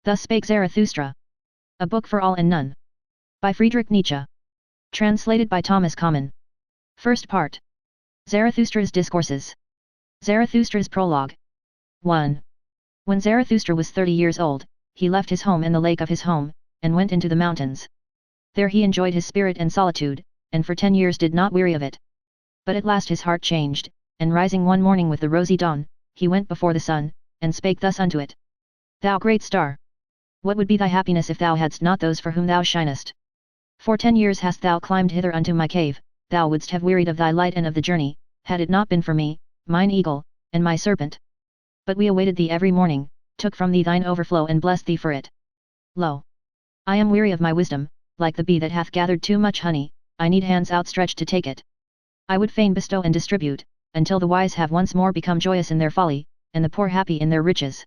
Thus Spake Zarathustra. A Book for All and None. By Friedrich Nietzsche. Translated by Thomas Common. First Part. Zarathustra's Discourses. Zarathustra's Prologue. 1. When Zarathustra was 30 years old, he left his home and the lake of his home, and went into the mountains. There he enjoyed his spirit and solitude, and for 10 years did not weary of it. But at last his heart changed, and rising one morning with the rosy dawn, he went before the sun, and spake thus unto it. Thou great star! What would be thy happiness if thou hadst not those for whom thou shinest? For 10 years hast thou climbed hither unto my cave, thou wouldst have wearied of thy light and of the journey, had it not been for me, mine eagle, and my serpent. But we awaited thee every morning, took from thee thine overflow and blessed thee for it. Lo! I am weary of my wisdom, like the bee that hath gathered too much honey, I need hands outstretched to take it. I would fain bestow and distribute, until the wise have once more become joyous in their folly, and the poor happy in their riches.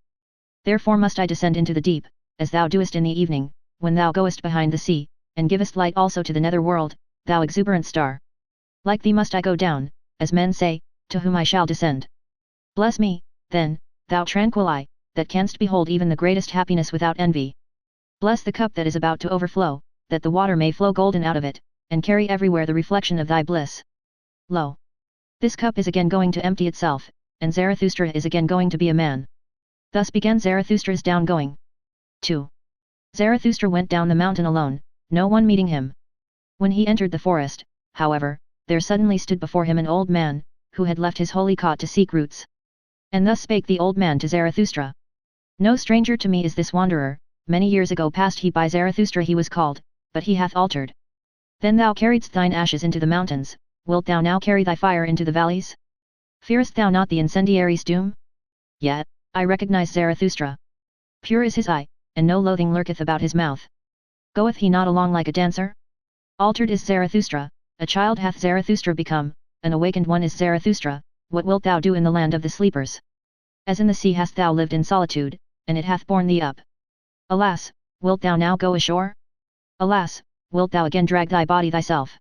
Therefore must I descend into the deep, as thou doest in the evening, when thou goest behind the sea, and givest light also to the nether world, thou exuberant star. Like thee must I go down, as men say, to whom I shall descend. Bless me, then, thou tranquil eye, that canst behold even the greatest happiness without envy. Bless the cup that is about to overflow, that the water may flow golden out of it, and carry everywhere the reflection of thy bliss. Lo! This cup is again going to empty itself, and Zarathustra is again going to be a man. Thus began Zarathustra's down-going. 2. Zarathustra went down the mountain alone, no one meeting him. When he entered the forest, however, there suddenly stood before him an old man, who had left his holy cot to seek roots. And thus spake the old man to Zarathustra. No stranger to me is this wanderer, many years ago past he by Zarathustra he was called, but he hath altered. Then thou carriedst thine ashes into the mountains, wilt thou now carry thy fire into the valleys? Fearest thou not the incendiary's doom? Yet, I recognize Zarathustra. Pure is his eye, and no loathing lurketh about his mouth. Goeth he not along like a dancer? Altered is Zarathustra, a child hath Zarathustra become, an awakened one is Zarathustra, what wilt thou do in the land of the sleepers? As in the sea hast thou lived in solitude, and it hath borne thee up. Alas, wilt thou now go ashore? Alas, wilt thou again drag thy body thyself?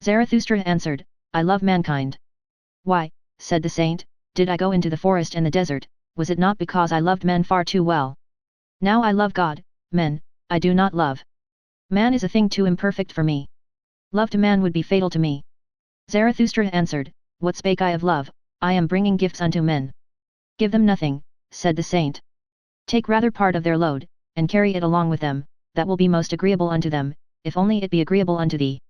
Zarathustra answered, I love mankind. Why, said the saint, did I go into the forest and the desert, was it not because I loved men far too well? Now I love God, men, I do not love. Man is a thing too imperfect for me. Love to man would be fatal to me. Zarathustra answered, what spake I of love? I am bringing gifts unto men. Give them nothing, said the saint. Take rather part of their load, and carry it along with them, that will be most agreeable unto them, if only it be agreeable unto thee.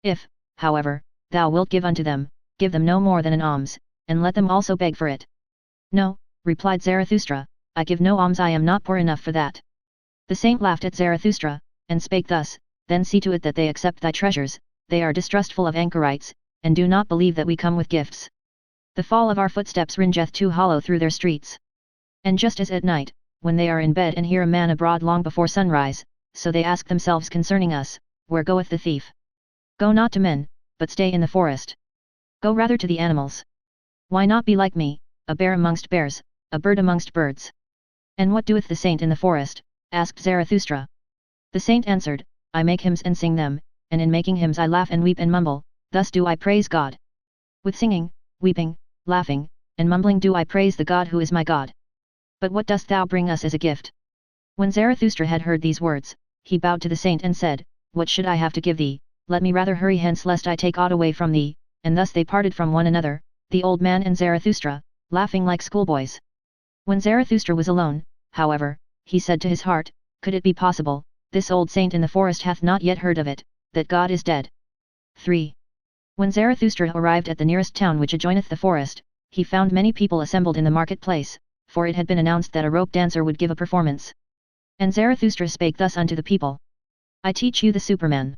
If, however, thou wilt give unto them, give them no more than an alms, and let them also beg for it. No, replied Zarathustra, I give no alms, I am not poor enough for that. The saint laughed at Zarathustra, and spake thus, then see to it that they accept thy treasures, they are distrustful of anchorites, and do not believe that we come with gifts. The fall of our footsteps ringeth too hollow through their streets. And just as at night, when they are in bed and hear a man abroad long before sunrise, so they ask themselves concerning us, where goeth the thief? Go not to men, but stay in the forest. Go rather to the animals. Why not be like me, a bear amongst bears, a bird amongst birds? And what doeth the saint in the forest? Asked Zarathustra. The saint answered, I make hymns and sing them, and in making hymns I laugh and weep and mumble, thus do I praise God. With singing, weeping, laughing, and mumbling do I praise the God who is my God. But what dost thou bring us as a gift? When Zarathustra had heard these words, he bowed to the saint and said, what should I have to give thee? Let me rather hurry hence lest I take aught away from thee, and thus they parted from one another, the old man and Zarathustra, laughing like schoolboys. When Zarathustra was alone, however, he said to his heart, could it be possible, this old saint in the forest hath not yet heard of it, that God is dead. 3. When Zarathustra arrived at the nearest town which adjoineth the forest, he found many people assembled in the market-place, for it had been announced that a rope dancer would give a performance. And Zarathustra spake thus unto the people. I teach you the Superman.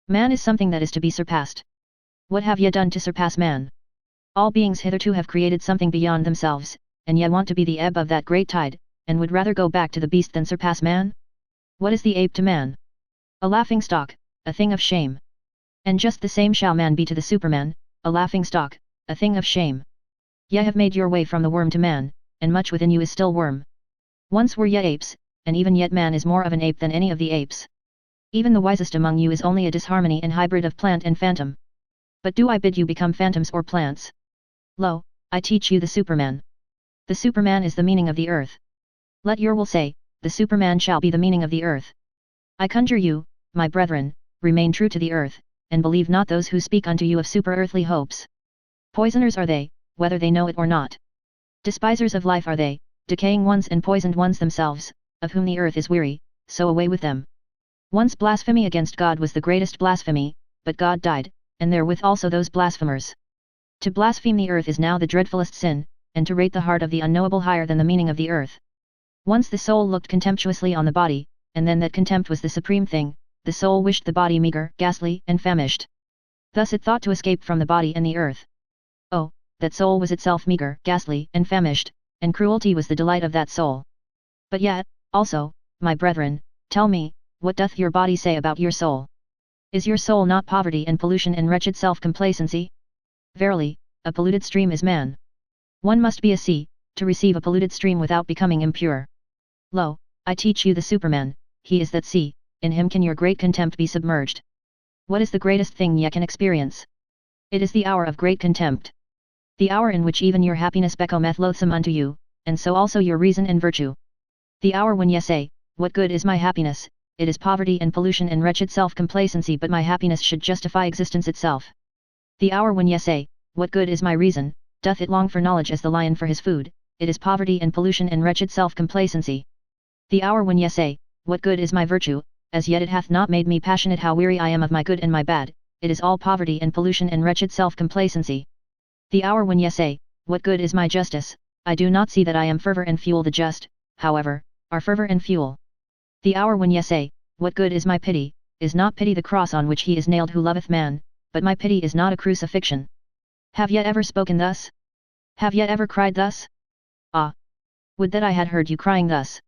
Man is something that is to be surpassed. What have ye done to surpass man? All beings hitherto have created something beyond themselves, and ye want to be the ebb of that great tide, and would rather go back to the beast than surpass man? What is the ape to man? A laughing stock, a thing of shame. And just the same shall man be to the Superman, a laughing stock, a thing of shame. Ye have made your way from the worm to man, and much within you is still worm. Once were ye apes, and even yet man is more of an ape than any of the apes. Even the wisest among you is only a disharmony and hybrid of plant and phantom. But do I bid you become phantoms or plants? Lo, I teach you the Superman. The Superman is the meaning of the earth. Let your will say, the Superman shall be the meaning of the earth. I conjure you, my brethren, remain true to the earth, and believe not those who speak unto you of super-earthly hopes. Poisoners are they, whether they know it or not. Despisers of life are they, decaying ones and poisoned ones themselves, of whom the earth is weary, so away with them. Once blasphemy against God was the greatest blasphemy, but God died, and therewith also those blasphemers. To blaspheme the earth is now the dreadfulest sin, and to rate the heart of the unknowable higher than the meaning of the earth. Once the soul looked contemptuously on the body, and then that contempt was the supreme thing, the soul wished the body meagre, ghastly, and famished. Thus it thought to escape from the body and the earth. Oh, that soul was itself meagre, ghastly, and famished, and cruelty was the delight of that soul. But yet, also, my brethren, tell me, what doth your body say about your soul? Is your soul not poverty and pollution and wretched self-complacency? Verily, a polluted stream is man. One must be a sea, to receive a polluted stream without becoming impure. Lo, I teach you the Superman, he is that sea, in him can your great contempt be submerged. What is the greatest thing ye can experience? It is the hour of great contempt. The hour in which even your happiness becometh loathsome unto you, and so also your reason and virtue. The hour when ye say, what good is my happiness, it is poverty and pollution and wretched self-complacency, but my happiness should justify existence itself. The hour when ye say, what good is my reason, doth it long for knowledge as the lion for his food, it is poverty and pollution and wretched self-complacency. The hour when ye say, what good is my virtue, as yet it hath not made me passionate how weary I am of my good and my bad, it is all poverty and pollution and wretched self-complacency. The hour when ye say, what good is my justice, I do not see that I am fervor and fuel. The just, however, are fervor and fuel. The hour when ye say, what good is my pity, is not pity the cross on which he is nailed who loveth man, but my pity is not a crucifixion. Have ye ever spoken thus? Have ye ever cried thus? Ah! Would that I had heard you crying thus!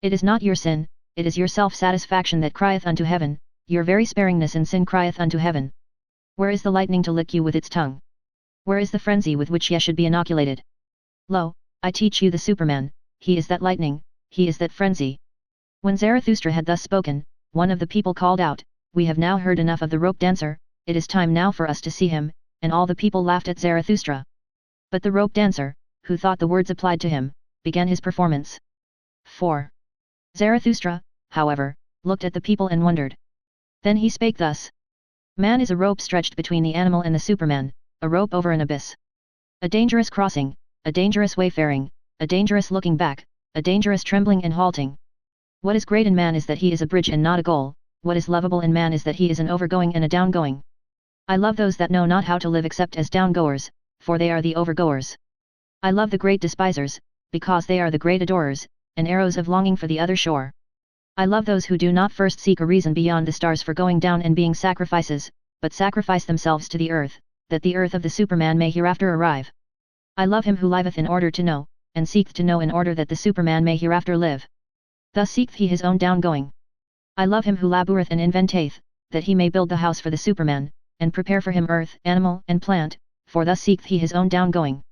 It is not your sin, it is your self-satisfaction that crieth unto heaven, your very sparingness in sin crieth unto heaven. Where is the lightning to lick you with its tongue? Where is the frenzy with which ye should be inoculated? Lo, I teach you the Superman, he is that lightning, he is that frenzy. When Zarathustra had thus spoken, one of the people called out, we have now heard enough of the rope dancer, it is time now for us to see him, and all the people laughed at Zarathustra. But the rope dancer, who thought the words applied to him, began his performance. 4. Zarathustra, however, looked at the people and wondered. Then he spake thus. Man is a rope stretched between the animal and the Superman, a rope over an abyss. A dangerous crossing, a dangerous wayfaring, a dangerous looking back, a dangerous trembling and halting. What is great in man is that he is a bridge and not a goal, what is lovable in man is that he is an overgoing and a downgoing. I love those that know not how to live except as downgoers, for they are the overgoers. I love the great despisers, because they are the great adorers, and arrows of longing for the other shore. I love those who do not first seek a reason beyond the stars for going down and being sacrifices, but sacrifice themselves to the earth, that the earth of the Superman may hereafter arrive. I love him who liveth in order to know, and seeketh to know in order that the Superman may hereafter live. Thus seeketh he his own downgoing. I love him who laboureth and inventeth, that he may build the house for the Superman, and prepare for him earth, animal, and plant, for thus seeketh he his own downgoing.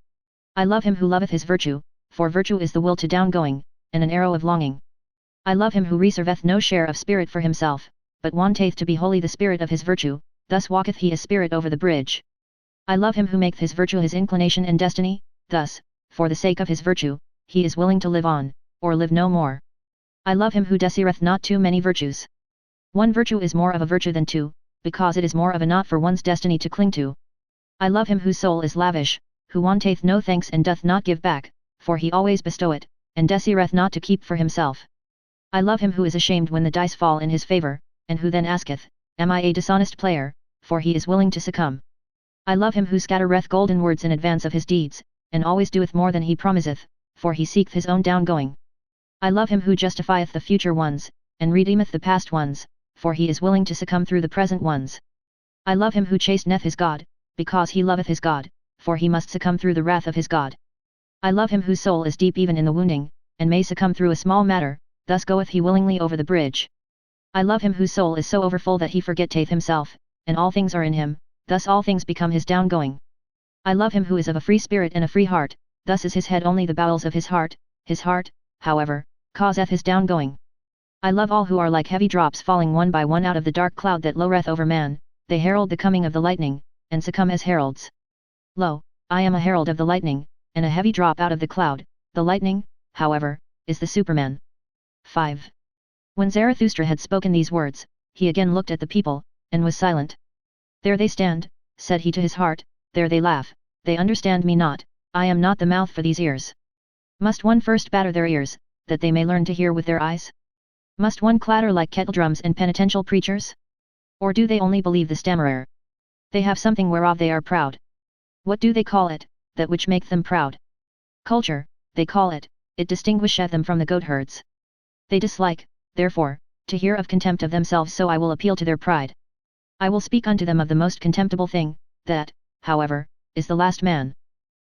I love him who loveth his virtue, for virtue is the will to downgoing, and an arrow of longing. I love him who reserveth no share of spirit for himself, but wanteth to be wholly the spirit of his virtue, thus walketh he as spirit over the bridge. I love him who maketh his virtue his inclination and destiny, thus, for the sake of his virtue, he is willing to live on, or live no more. I love him who desireth not too many virtues. One virtue is more of a virtue than two, because it is more of a knot for one's destiny to cling to. I love him whose soul is lavish, who wanteth no thanks and doth not give back, for he always bestoweth, and desireth not to keep for himself. I love him who is ashamed when the dice fall in his favour, and who then asketh, am I a dishonest player, for he is willing to succumb. I love him who scattereth golden words in advance of his deeds, and always doeth more than he promiseth, for he seeketh his own downgoing. I love him who justifieth the future ones, and redeemeth the past ones, for he is willing to succumb through the present ones. I love him who chasteneth his God, because he loveth his God, for he must succumb through the wrath of his God. I love him whose soul is deep even in the wounding, and may succumb through a small matter, thus goeth he willingly over the bridge. I love him whose soul is so overfull that he forgetteth himself, and all things are in him, thus all things become his downgoing. I love him who is of a free spirit and a free heart, thus is his head only the bowels of his heart, however, causeth his downgoing. I love all who are like heavy drops falling one by one out of the dark cloud that lowereth over man, they herald the coming of the lightning, and succumb as heralds. Lo, I am a herald of the lightning, and a heavy drop out of the cloud, the lightning, however, is the Superman. 5. When Zarathustra had spoken these words, he again looked at the people, and was silent. There they stand, said he to his heart, there they laugh, they understand me not, I am not the mouth for these ears. Must one first batter their ears, that they may learn to hear with their eyes? Must one clatter like kettledrums and penitential preachers? Or do they only believe the stammerer? They have something whereof they are proud. What do they call it, that which maketh them proud? Culture, they call it, it distinguisheth them from the goatherds. They dislike, therefore, to hear of contempt of themselves, so I will appeal to their pride. I will speak unto them of the most contemptible thing, that, however, is the last man.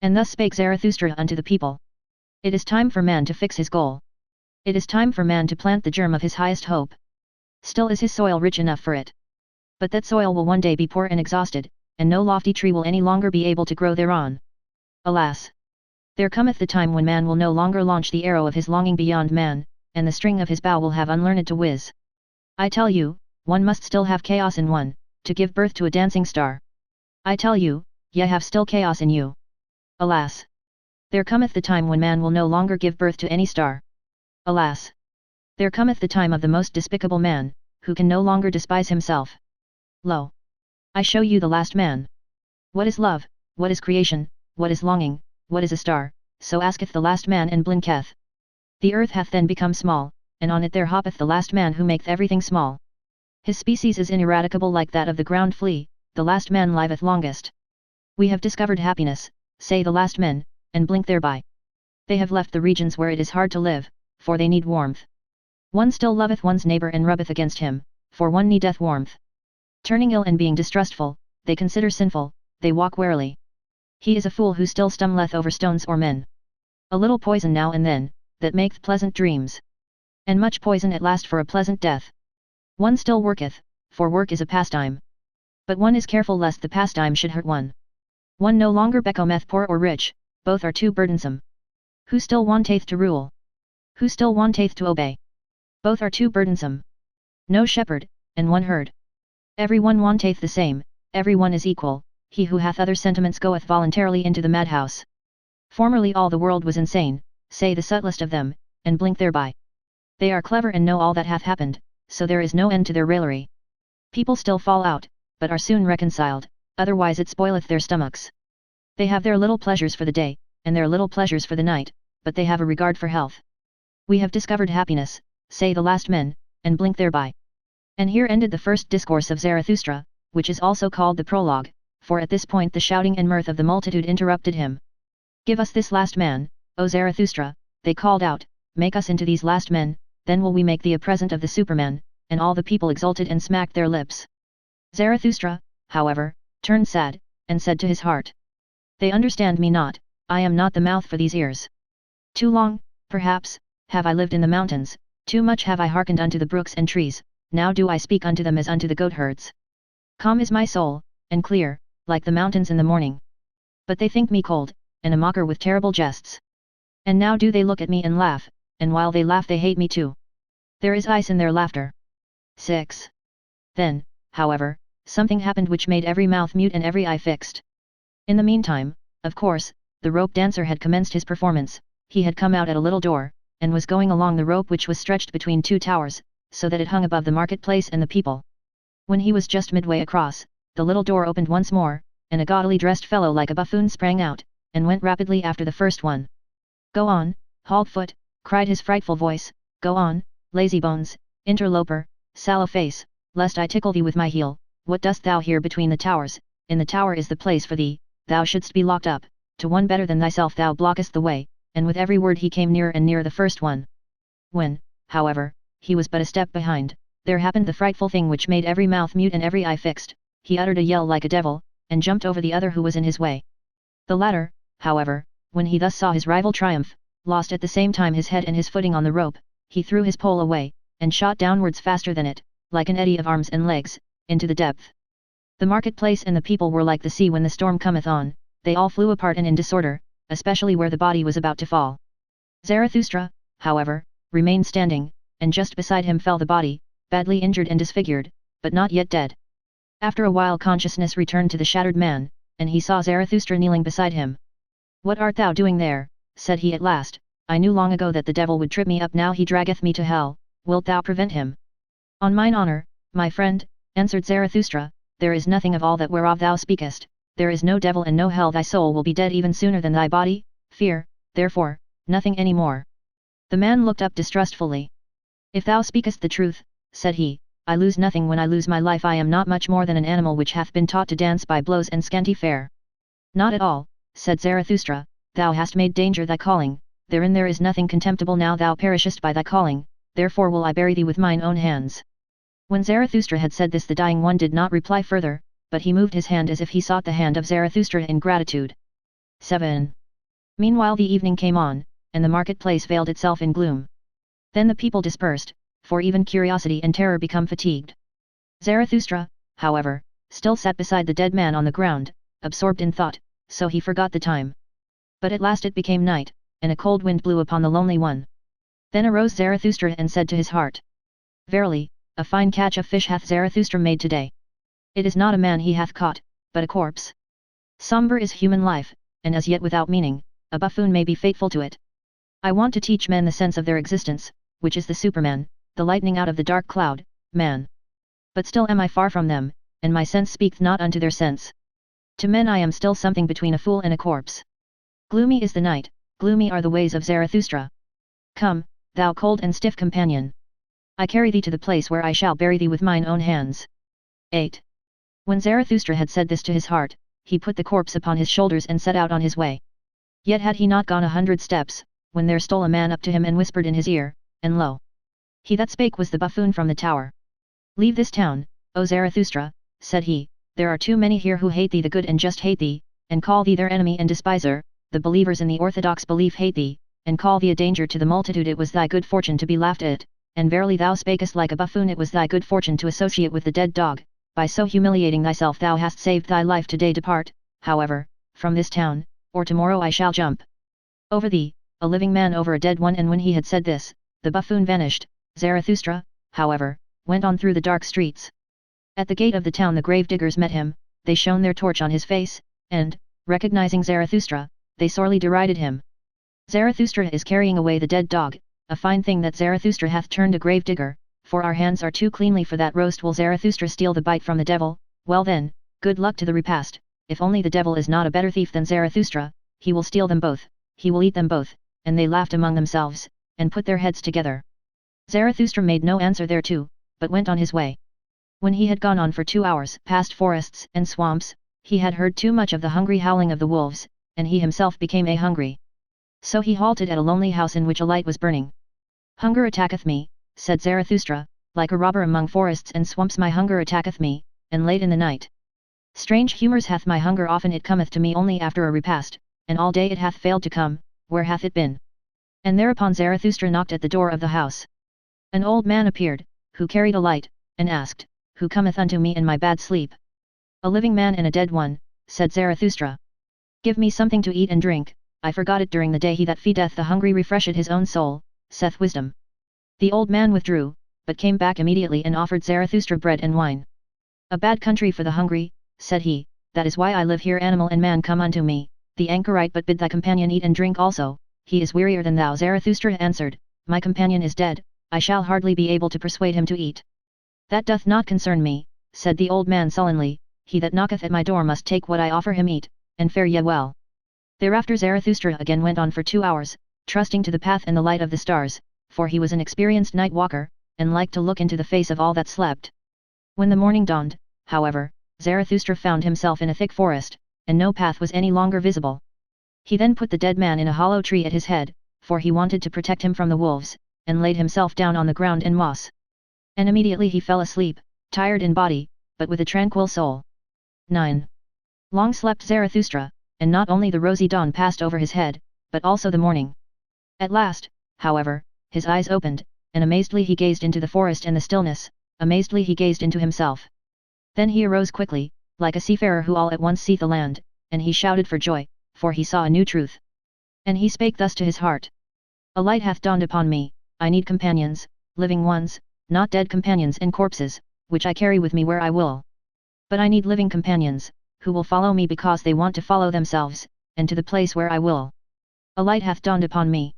And thus spake Zarathustra unto the people. It is time for man to fix his goal. It is time for man to plant the germ of his highest hope. Still is his soil rich enough for it. But that soil will one day be poor and exhausted, and no lofty tree will any longer be able to grow thereon. Alas! There cometh the time when man will no longer launch the arrow of his longing beyond man, and the string of his bow will have unlearned to whiz. I tell you, one must still have chaos in one, to give birth to a dancing star. I tell you, ye have still chaos in you. Alas! There cometh the time when man will no longer give birth to any star. Alas! There cometh the time of the most despicable man, who can no longer despise himself. Lo! I show you the last man. What is love, what is creation, what is longing, what is a star, so asketh the last man and blinketh. The earth hath then become small, and on it there hoppeth the last man who maketh everything small. His species is ineradicable like that of the ground flea, the last man liveth longest. We have discovered happiness, say the last men, and blink thereby. They have left the regions where it is hard to live, for they need warmth. One still loveth one's neighbour and rubbeth against him, for one needeth warmth. Turning ill and being distrustful, they consider sinful, they walk warily. He is a fool who still stumbleth over stones or men. A little poison now and then, that maketh pleasant dreams. And much poison at last for a pleasant death. One still worketh, for work is a pastime. But one is careful lest the pastime should hurt one. One no longer becometh poor or rich, both are too burdensome. Who still wanteth to rule? Who still wanteth to obey? Both are too burdensome. No shepherd, and one herd. Every one wanteth the same, every one is equal, he who hath other sentiments goeth voluntarily into the madhouse. Formerly all the world was insane, say the subtlest of them, and blink thereby. They are clever and know all that hath happened, so there is no end to their raillery. People still fall out, but are soon reconciled, otherwise it spoileth their stomachs. They have their little pleasures for the day, and their little pleasures for the night, but they have a regard for health. We have discovered happiness, say the last men, and blink thereby. And here ended the first discourse of Zarathustra, which is also called the prologue, for at this point the shouting and mirth of the multitude interrupted him. Give us this last man, O Zarathustra, they called out, make us into these last men, then will we make thee a present of the Superman, and all the people exulted and smacked their lips. Zarathustra, however, turned sad, and said to his heart. They understand me not, I am not the mouth for these ears. Too long, perhaps, have I lived in the mountains, too much have I hearkened unto the brooks and trees, now do I speak unto them as unto the goatherds. Calm is my soul, and clear, like the mountains in the morning. But they think me cold, and a mocker with terrible jests. And now do they look at me and laugh, and while they laugh they hate me too. There is ice in their laughter. 6. Then, however, something happened which made every mouth mute and every eye fixed. In the meantime, of course, the rope dancer had commenced his performance, he had come out at a little door, and was going along the rope which was stretched between two towers, so that it hung above the marketplace and the people. When he was just midway across, the little door opened once more, and a gaudily dressed fellow like a buffoon sprang out, and went rapidly after the first one. Go on, Haldfoot, cried his frightful voice, go on, lazybones, interloper, sallow face, lest I tickle thee with my heel, what dost thou here between the towers? In the tower is the place for thee, thou shouldst be locked up, to one better than thyself thou blockest the way, and with every word he came nearer and nearer the first one. When, however, he was but a step behind, there happened the frightful thing which made every mouth mute and every eye fixed, he uttered a yell like a devil, and jumped over the other who was in his way. The latter, however, when he thus saw his rival triumph, lost at the same time his head and his footing on the rope, he threw his pole away, and shot downwards faster than it, like an eddy of arms and legs, into the depth. The marketplace and the people were like the sea when the storm cometh on, they all flew apart and in disorder, especially where the body was about to fall. Zarathustra, however, remained standing, and just beside him fell the body, badly injured and disfigured, but not yet dead. After a while consciousness returned to the shattered man, and he saw Zarathustra kneeling beside him. What art thou doing there, said he at last, I knew long ago that the devil would trip me up, now he draggeth me to hell, wilt thou prevent him? On mine honor, my friend, answered Zarathustra, there is nothing of all that whereof thou speakest, there is no devil and no hell, thy soul will be dead even sooner than thy body, fear, therefore, nothing any more. The man looked up distrustfully. If thou speakest the truth, said he, I lose nothing when I lose my life, I am not much more than an animal which hath been taught to dance by blows and scanty fare. Not at all, said Zarathustra, thou hast made danger thy calling, therein there is nothing contemptible, now thou perishest by thy calling, therefore will I bury thee with mine own hands. When Zarathustra had said this, the dying one did not reply further, but he moved his hand as if he sought the hand of Zarathustra in gratitude. 7. Meanwhile the evening came on, and the marketplace veiled itself in gloom. Then the people dispersed, for even curiosity and terror become fatigued. Zarathustra, however, still sat beside the dead man on the ground, absorbed in thought, so he forgot the time. But at last it became night, and a cold wind blew upon the lonely one. Then arose Zarathustra and said to his heart, Verily, a fine catch of fish hath Zarathustra made today. It is not a man he hath caught, but a corpse. Sombre is human life, and as yet without meaning, a buffoon may be fateful to it. I want to teach men the sense of their existence, which is the Superman, the lightning out of the dark cloud, man. But still am I far from them, and my sense speaketh not unto their sense. To men I am still something between a fool and a corpse. Gloomy is the night, gloomy are the ways of Zarathustra. Come, thou cold and stiff companion. I carry thee to the place where I shall bury thee with mine own hands. 8. When Zarathustra had said this to his heart, he put the corpse upon his shoulders and set out on his way. Yet had he not gone 100 steps, when there stole a man up to him and whispered in his ear, and lo! He that spake was the buffoon from the tower. Leave this town, O Zarathustra, said he, there are too many here who hate thee, the good and just hate thee, and call thee their enemy and despiser, the believers in the orthodox belief hate thee, and call thee a danger to the multitude. It was thy good fortune to be laughed at, and verily thou spakest like a buffoon. It was thy good fortune to associate with the dead dog, by so humiliating thyself thou hast saved thy life. Today depart, however, from this town, or tomorrow I shall jump over thee, a living man over a dead one. And when he had said this, the buffoon vanished. Zarathustra, however, went on through the dark streets. At the gate of the town the grave diggers met him, they shone their torch on his face, and, recognizing Zarathustra, they sorely derided him. Zarathustra is carrying away the dead dog, a fine thing that Zarathustra hath turned a grave digger, for our hands are too cleanly for that roast. Will Zarathustra steal the bite from the devil? Well then, good luck to the repast. If only the devil is not a better thief than Zarathustra, he will steal them both, he will eat them both. And they laughed among themselves, and put their heads together. Zarathustra made no answer thereto, but went on his way. When he had gone on for 2 hours, past forests and swamps, he had heard too much of the hungry howling of the wolves, and he himself became hungry. So he halted at a lonely house in which a light was burning. Hunger attacketh me, said Zarathustra, like a robber among forests and swamps my hunger attacketh me, and late in the night. Strange humours hath my hunger, often it cometh to me only after a repast, and all day it hath failed to come. Where hath it been? And thereupon Zarathustra knocked at the door of the house. An old man appeared, who carried a light, and asked, Who cometh unto me in my bad sleep? A living man and a dead one, said Zarathustra. Give me something to eat and drink, I forgot it during the day. He that feedeth the hungry refresheth his own soul, saith wisdom. The old man withdrew, but came back immediately and offered Zarathustra bread and wine. A bad country for the hungry, said he, that is why I live here. Animal and man come unto me, the anchorite, but bid thy companion eat and drink also, he is wearier than thou. Zarathustra answered, My companion is dead, I shall hardly be able to persuade him to eat. That doth not concern me, said the old man sullenly, he that knocketh at my door must take what I offer him eat, and fare ye well. Thereafter Zarathustra again went on for 2 hours, trusting to the path and the light of the stars, for he was an experienced night walker, and liked to look into the face of all that slept. When the morning dawned, however, Zarathustra found himself in a thick forest, and no path was any longer visible. He then put the dead man in a hollow tree at his head, for he wanted to protect him from the wolves, and laid himself down on the ground and moss. And immediately he fell asleep, tired in body, but with a tranquil soul. 9. Long slept Zarathustra, and not only the rosy dawn passed over his head, but also the morning. At last, however, his eyes opened, and amazedly he gazed into the forest and the stillness, amazedly he gazed into himself. Then he arose quickly, like a seafarer who all at once seeth the land, and he shouted for joy, for he saw a new truth. And he spake thus to his heart. A light hath dawned upon me, I need companions, living ones, not dead companions and corpses, which I carry with me where I will. But I need living companions, who will follow me because they want to follow themselves, and to the place where I will. A light hath dawned upon me.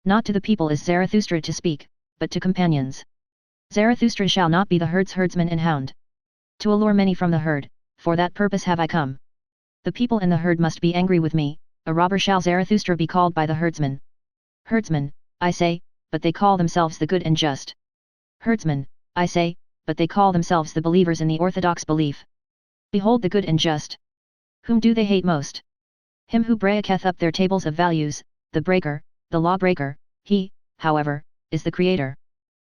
Not to the people is Zarathustra to speak, but to companions. Zarathustra shall not be the herd's herdsman and hound. To allure many from the herd, for that purpose have I come. The people in the herd must be angry with me, a robber shall Zarathustra be called by the herdsman. Herdsman, I say, but they call themselves the good and just. Herdsman, I say, but they call themselves the believers in the orthodox belief. Behold the good and just. Whom do they hate most? Him who breaketh up their tables of values, the breaker, the lawbreaker, he, however, is the creator.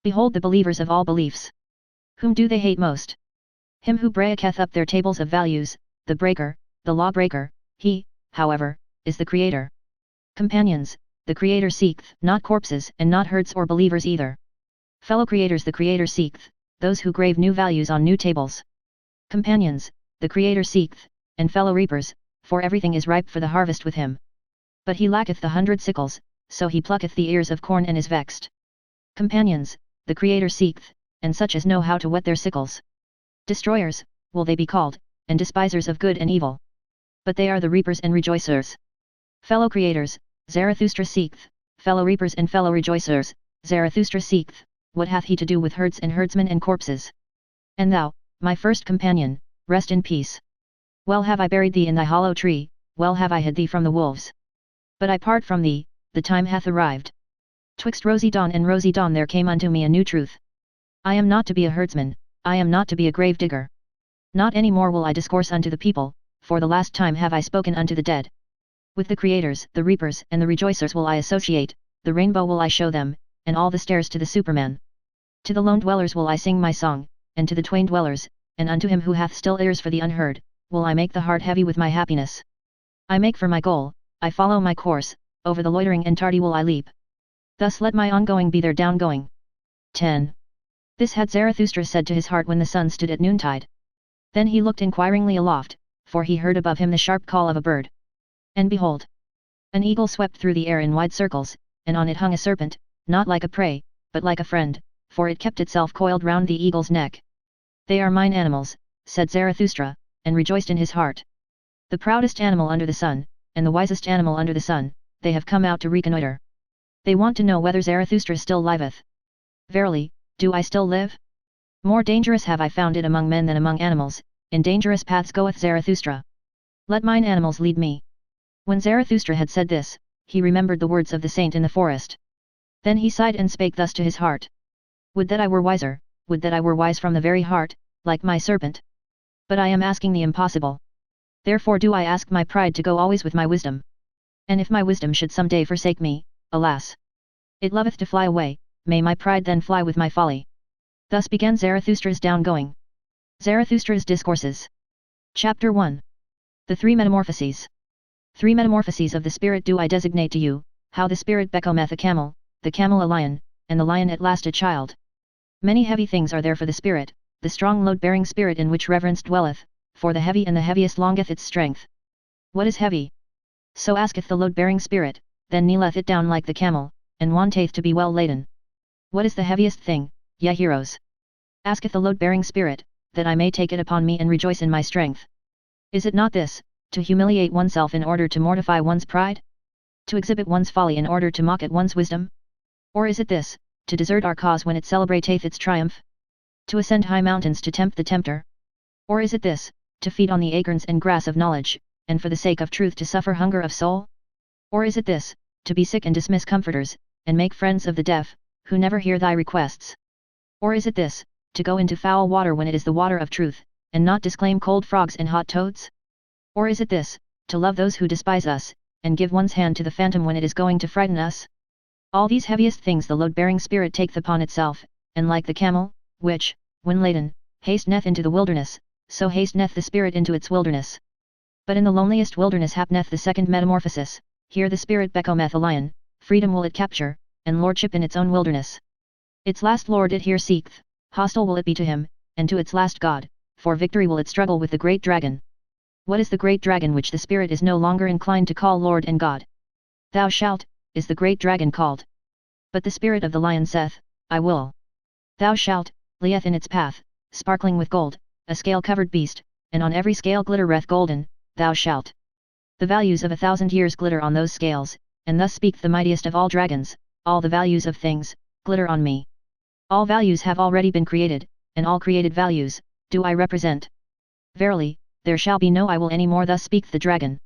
Behold the believers of all beliefs. Whom do they hate most? Him who breaketh up their tables of values, the breaker, the lawbreaker, he, however, is the creator. Companions, the creator seeketh not corpses and not herds or believers either. Fellow creators, the creator seeketh those who grave new values on new tables. Companions, the creator seeketh, and fellow reapers, for everything is ripe for the harvest with him. But he lacketh the 100 sickles, so he plucketh the ears of corn and is vexed. Companions, the creator seeketh, and such as know how to whet their sickles. Destroyers, will they be called, and despisers of good and evil. But they are the reapers and rejoicers. Fellow creators, Zarathustra seeketh, fellow reapers and fellow rejoicers, Zarathustra seeketh, what hath he to do with herds and herdsmen and corpses? And thou, my first companion, rest in peace. Well have I buried thee in thy hollow tree, well have I hid thee from the wolves. But I part from thee, the time hath arrived. Twixt rosy dawn and rosy dawn there came unto me a new truth. I am not to be a herdsman, I am not to be a grave digger. Not any more will I discourse unto the people, for the last time have I spoken unto the dead. With the creators, the reapers, and the rejoicers will I associate, the rainbow will I show them, and all the stairs to the Superman. To the lone dwellers will I sing my song, and to the twain dwellers, and unto him who hath still ears for the unheard, will I make the heart heavy with my happiness. I make for my goal, I follow my course, over the loitering and tardy will I leap. Thus let my ongoing be their downgoing. 10. This had Zarathustra said to his heart when the sun stood at noontide. Then he looked inquiringly aloft, for he heard above him the sharp call of a bird. And behold! An eagle swept through the air in wide circles, and on it hung a serpent, not like a prey, but like a friend, for it kept itself coiled round the eagle's neck. They are mine animals, said Zarathustra, and rejoiced in his heart. The proudest animal under the sun, and the wisest animal under the sun, they have come out to reconnoitre. They want to know whether Zarathustra still liveth. Verily, do I still live? More dangerous have I found it among men than among animals, in dangerous paths goeth Zarathustra. Let mine animals lead me. When Zarathustra had said this, he remembered the words of the saint in the forest. Then he sighed and spake thus to his heart. Would that I were wiser, would that I were wise from the very heart, like my serpent. But I am asking the impossible. Therefore do I ask my pride to go always with my wisdom. And if my wisdom should some day forsake me, alas! It loveth to fly away, may my pride then fly with my folly. Thus began Zarathustra's downgoing. Zarathustra's Discourses. Chapter 1. The Three Metamorphoses. 3 metamorphoses of the spirit do I designate to you, how the spirit becometh a camel, the camel a lion, and the lion at last a child. Many heavy things are there for the spirit, the strong load-bearing spirit in which reverence dwelleth, for the heavy and the heaviest longeth its strength. What is heavy? So asketh the load-bearing spirit, then kneeleth it down like the camel, and wanteth to be well laden. What is the heaviest thing, ye heroes? Asketh the load-bearing spirit, that I may take it upon me and rejoice in my strength. Is it not this, to humiliate oneself in order to mortify one's pride? To exhibit one's folly in order to mock at one's wisdom? Or is it this, to desert our cause when it celebrateth its triumph? To ascend high mountains to tempt the tempter? Or is it this, to feed on the acorns and grass of knowledge, and for the sake of truth to suffer hunger of soul? Or is it this, to be sick and dismiss comforters, and make friends of the deaf, who never hear thy requests? Or is it this, to go into foul water when it is the water of truth, and not disclaim cold frogs and hot toads? Or is it this, to love those who despise us, and give one's hand to the phantom when it is going to frighten us? All these heaviest things the load-bearing spirit taketh upon itself, and like the camel, which, when laden, hasteneth into the wilderness, so hasteneth the spirit into its wilderness. But in the loneliest wilderness happeneth the second metamorphosis, here the spirit becometh a lion, freedom will it capture, and lordship in its own wilderness. Its last lord it here seeketh, hostile will it be to him, and to its last god, for victory will it struggle with the great dragon. What is the great dragon which the spirit is no longer inclined to call Lord and God? Thou shalt, is the great dragon called. But the spirit of the lion saith, I will. Thou shalt, lieth in its path, sparkling with gold, a scale-covered beast, and on every scale glittereth golden, thou shalt. The values of 1,000 years glitter on those scales, and thus speak the mightiest of all dragons, all the values of things, glitter on me. All values have already been created, and all created values, do I represent. Verily, there shall be no I will any more, thus speaks the dragon.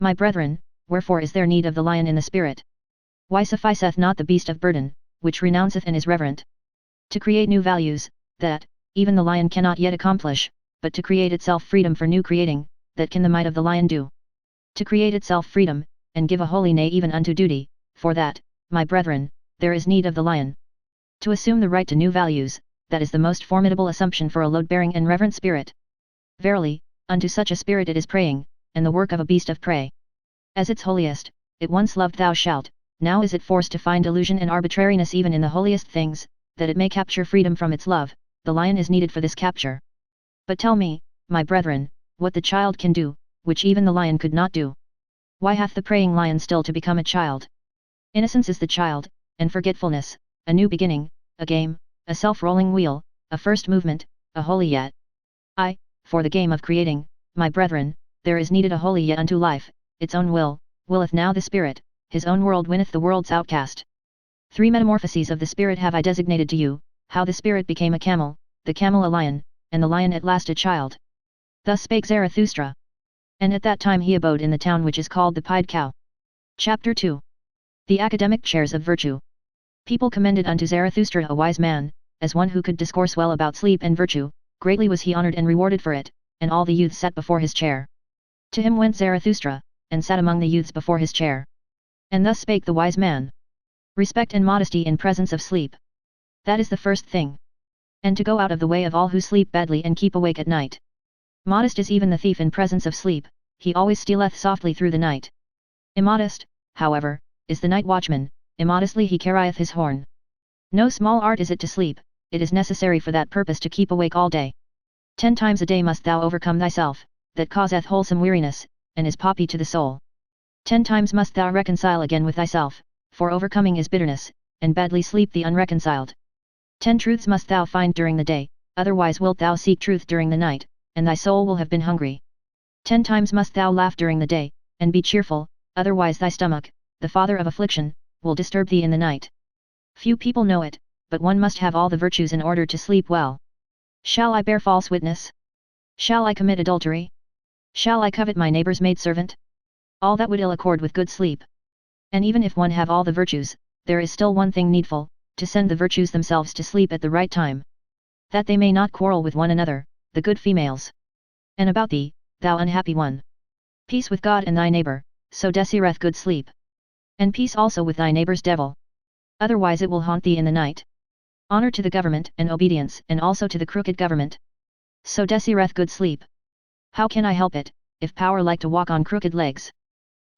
My brethren, wherefore is there need of the lion in the spirit? Why sufficeth not the beast of burden, which renounceth and is reverent? To create new values, that, even the lion cannot yet accomplish, but to create itself freedom for new creating, that can the might of the lion do. To create itself freedom, and give a holy nay even unto duty, for that, my brethren, there is need of the lion. To assume the right to new values, that is the most formidable assumption for a load-bearing and reverent spirit. Verily, unto such a spirit it is praying, and the work of a beast of prey. As its holiest, it once loved thou shalt, now is it forced to find delusion and arbitrariness even in the holiest things, that it may capture freedom from its love, the lion is needed for this capture. But tell me, my brethren, what the child can do, which even the lion could not do. Why hath the praying lion still to become a child? Innocence is the child, and forgetfulness, a new beginning, a game, a self-rolling wheel, a first movement, a holy yet. For the game of creating, my brethren, there is needed a holy yet unto life, its own will, willeth now the spirit, his own world winneth the world's outcast. 3 metamorphoses of the spirit have I designated to you, how the spirit became a camel, the camel a lion, and the lion at last a child. Thus spake Zarathustra. And at that time he abode in the town which is called the Pied Cow. Chapter 2. The academic chairs of virtue. People commended unto Zarathustra a wise man, as one who could discourse well about sleep and virtue, greatly was he honored and rewarded for it, and all the youths sat before his chair. To him went Zarathustra, and sat among the youths before his chair. And thus spake the wise man. Respect and modesty in presence of sleep. That is the first thing. And to go out of the way of all who sleep badly and keep awake at night. Modest is even the thief in presence of sleep, he always stealeth softly through the night. Immodest, however, is the night watchman, immodestly he carrieth his horn. No small art is it to sleep, it is necessary for that purpose to keep awake all day. 10 times a day must thou overcome thyself, that causeth wholesome weariness, and is poppy to the soul. 10 times must thou reconcile again with thyself, for overcoming is bitterness, and badly sleep the unreconciled. 10 truths must thou find during the day, otherwise wilt thou seek truth during the night, and thy soul will have been hungry. 10 times must thou laugh during the day, and be cheerful, otherwise thy stomach, the father of affliction, will disturb thee in the night. Few people know it, but one must have all the virtues in order to sleep well. Shall I bear false witness? Shall I commit adultery? Shall I covet my neighbor's maidservant? All that would ill accord with good sleep. And even if one have all the virtues, there is still one thing needful, to send the virtues themselves to sleep at the right time. That they may not quarrel with one another, the good females. And about thee, thou unhappy one. Peace with God and thy neighbor, so desireth good sleep. And peace also with thy neighbor's devil. Otherwise it will haunt thee in the night. Honor to the government and obedience and also to the crooked government. So desireth good sleep. How can I help it, if power like to walk on crooked legs?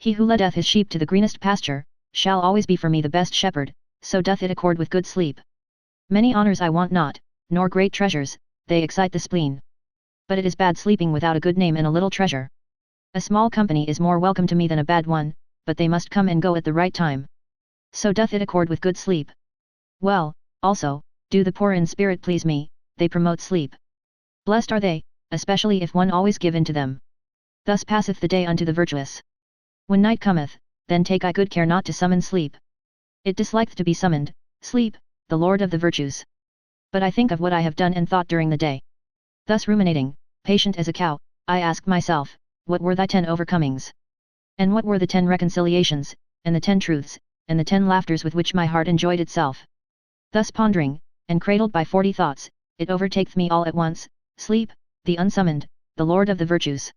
He who leadeth his sheep to the greenest pasture, shall always be for me the best shepherd, so doth it accord with good sleep. Many honors I want not, nor great treasures, they excite the spleen. But it is bad sleeping without a good name and a little treasure. A small company is more welcome to me than a bad one, but they must come and go at the right time. So doth it accord with good sleep. Well, also, do the poor in spirit please me, they promote sleep. Blessed are they, especially if one always give in to them. Thus passeth the day unto the virtuous. When night cometh, then take I good care not to summon sleep. It disliketh to be summoned, sleep, the lord of the virtues. But I think of what I have done and thought during the day. Thus ruminating, patient as a cow, I ask myself, what were thy 10 overcomings? And what were the 10 reconciliations, and the 10 truths, and the 10 laughters with which my heart enjoyed itself? Thus pondering, and cradled by 40 thoughts, it overtaketh me all at once, sleep, the unsummoned, the lord of the virtues.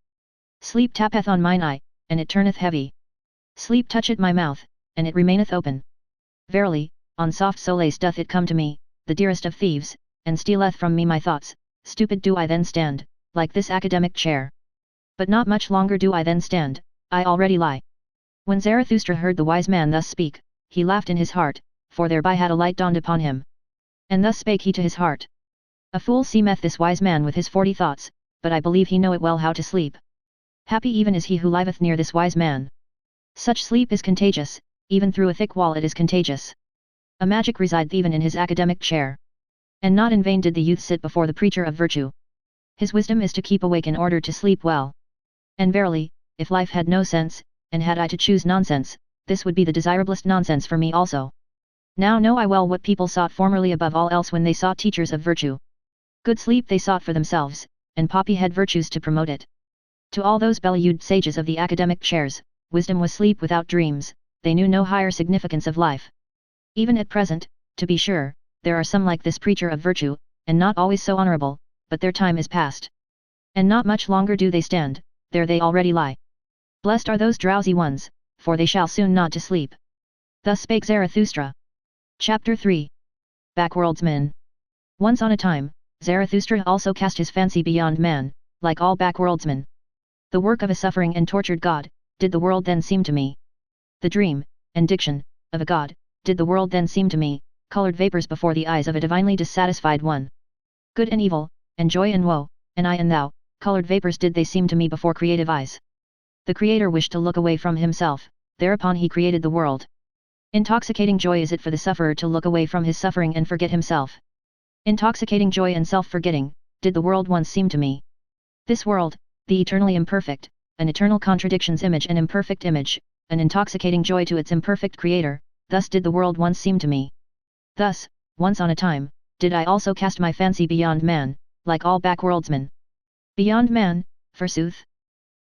Sleep tappeth on mine eye, and it turneth heavy. Sleep toucheth my mouth, and it remaineth open. Verily, on soft solace doth it come to me, the dearest of thieves, and stealeth from me my thoughts. Stupid do I then stand, like this academic chair. But not much longer do I then stand, I already lie. When Zarathustra heard the wise man thus speak, he laughed in his heart, for thereby had a light dawned upon him. And thus spake he to his heart. A fool seemeth this wise man with his 40 thoughts, but I believe he knoweth well how to sleep. Happy even is he who liveth near this wise man. Such sleep is contagious, even through a thick wall it is contagious. A magic resideth even in his academic chair. And not in vain did the youth sit before the preacher of virtue. His wisdom is to keep awake in order to sleep well. And verily, if life had no sense, and had I to choose nonsense, this would be the desirablest nonsense for me also. Now know I well what people sought formerly above all else when they sought teachers of virtue. Good sleep they sought for themselves, and poppy-head virtues to promote it. To all those bellied sages of the academic chairs, wisdom was sleep without dreams, they knew no higher significance of life. Even at present, to be sure, there are some like this preacher of virtue, and not always so honorable, but their time is past. And not much longer do they stand, there they already lie. Blessed are those drowsy ones, for they shall soon nod to sleep. Thus spake Zarathustra. Chapter 3. Backworldsmen. Once on a time, Zarathustra also cast his fancy beyond man, like all backworldsmen. The work of a suffering and tortured god, did the world then seem to me. The dream, and diction, of a god, did the world then seem to me, colored vapors before the eyes of a divinely dissatisfied one. Good and evil, and joy and woe, and I and thou, colored vapors did they seem to me before creative eyes. The Creator wished to look away from himself, thereupon he created the world. Intoxicating joy is it for the sufferer to look away from his suffering and forget himself. Intoxicating joy and self-forgetting, did the world once seem to me. This world, the eternally imperfect, an eternal contradiction's image and imperfect image, an intoxicating joy to its imperfect Creator, thus did the world once seem to me. Thus, once on a time, did I also cast my fancy beyond man, like all backworldsmen. Beyond man, forsooth?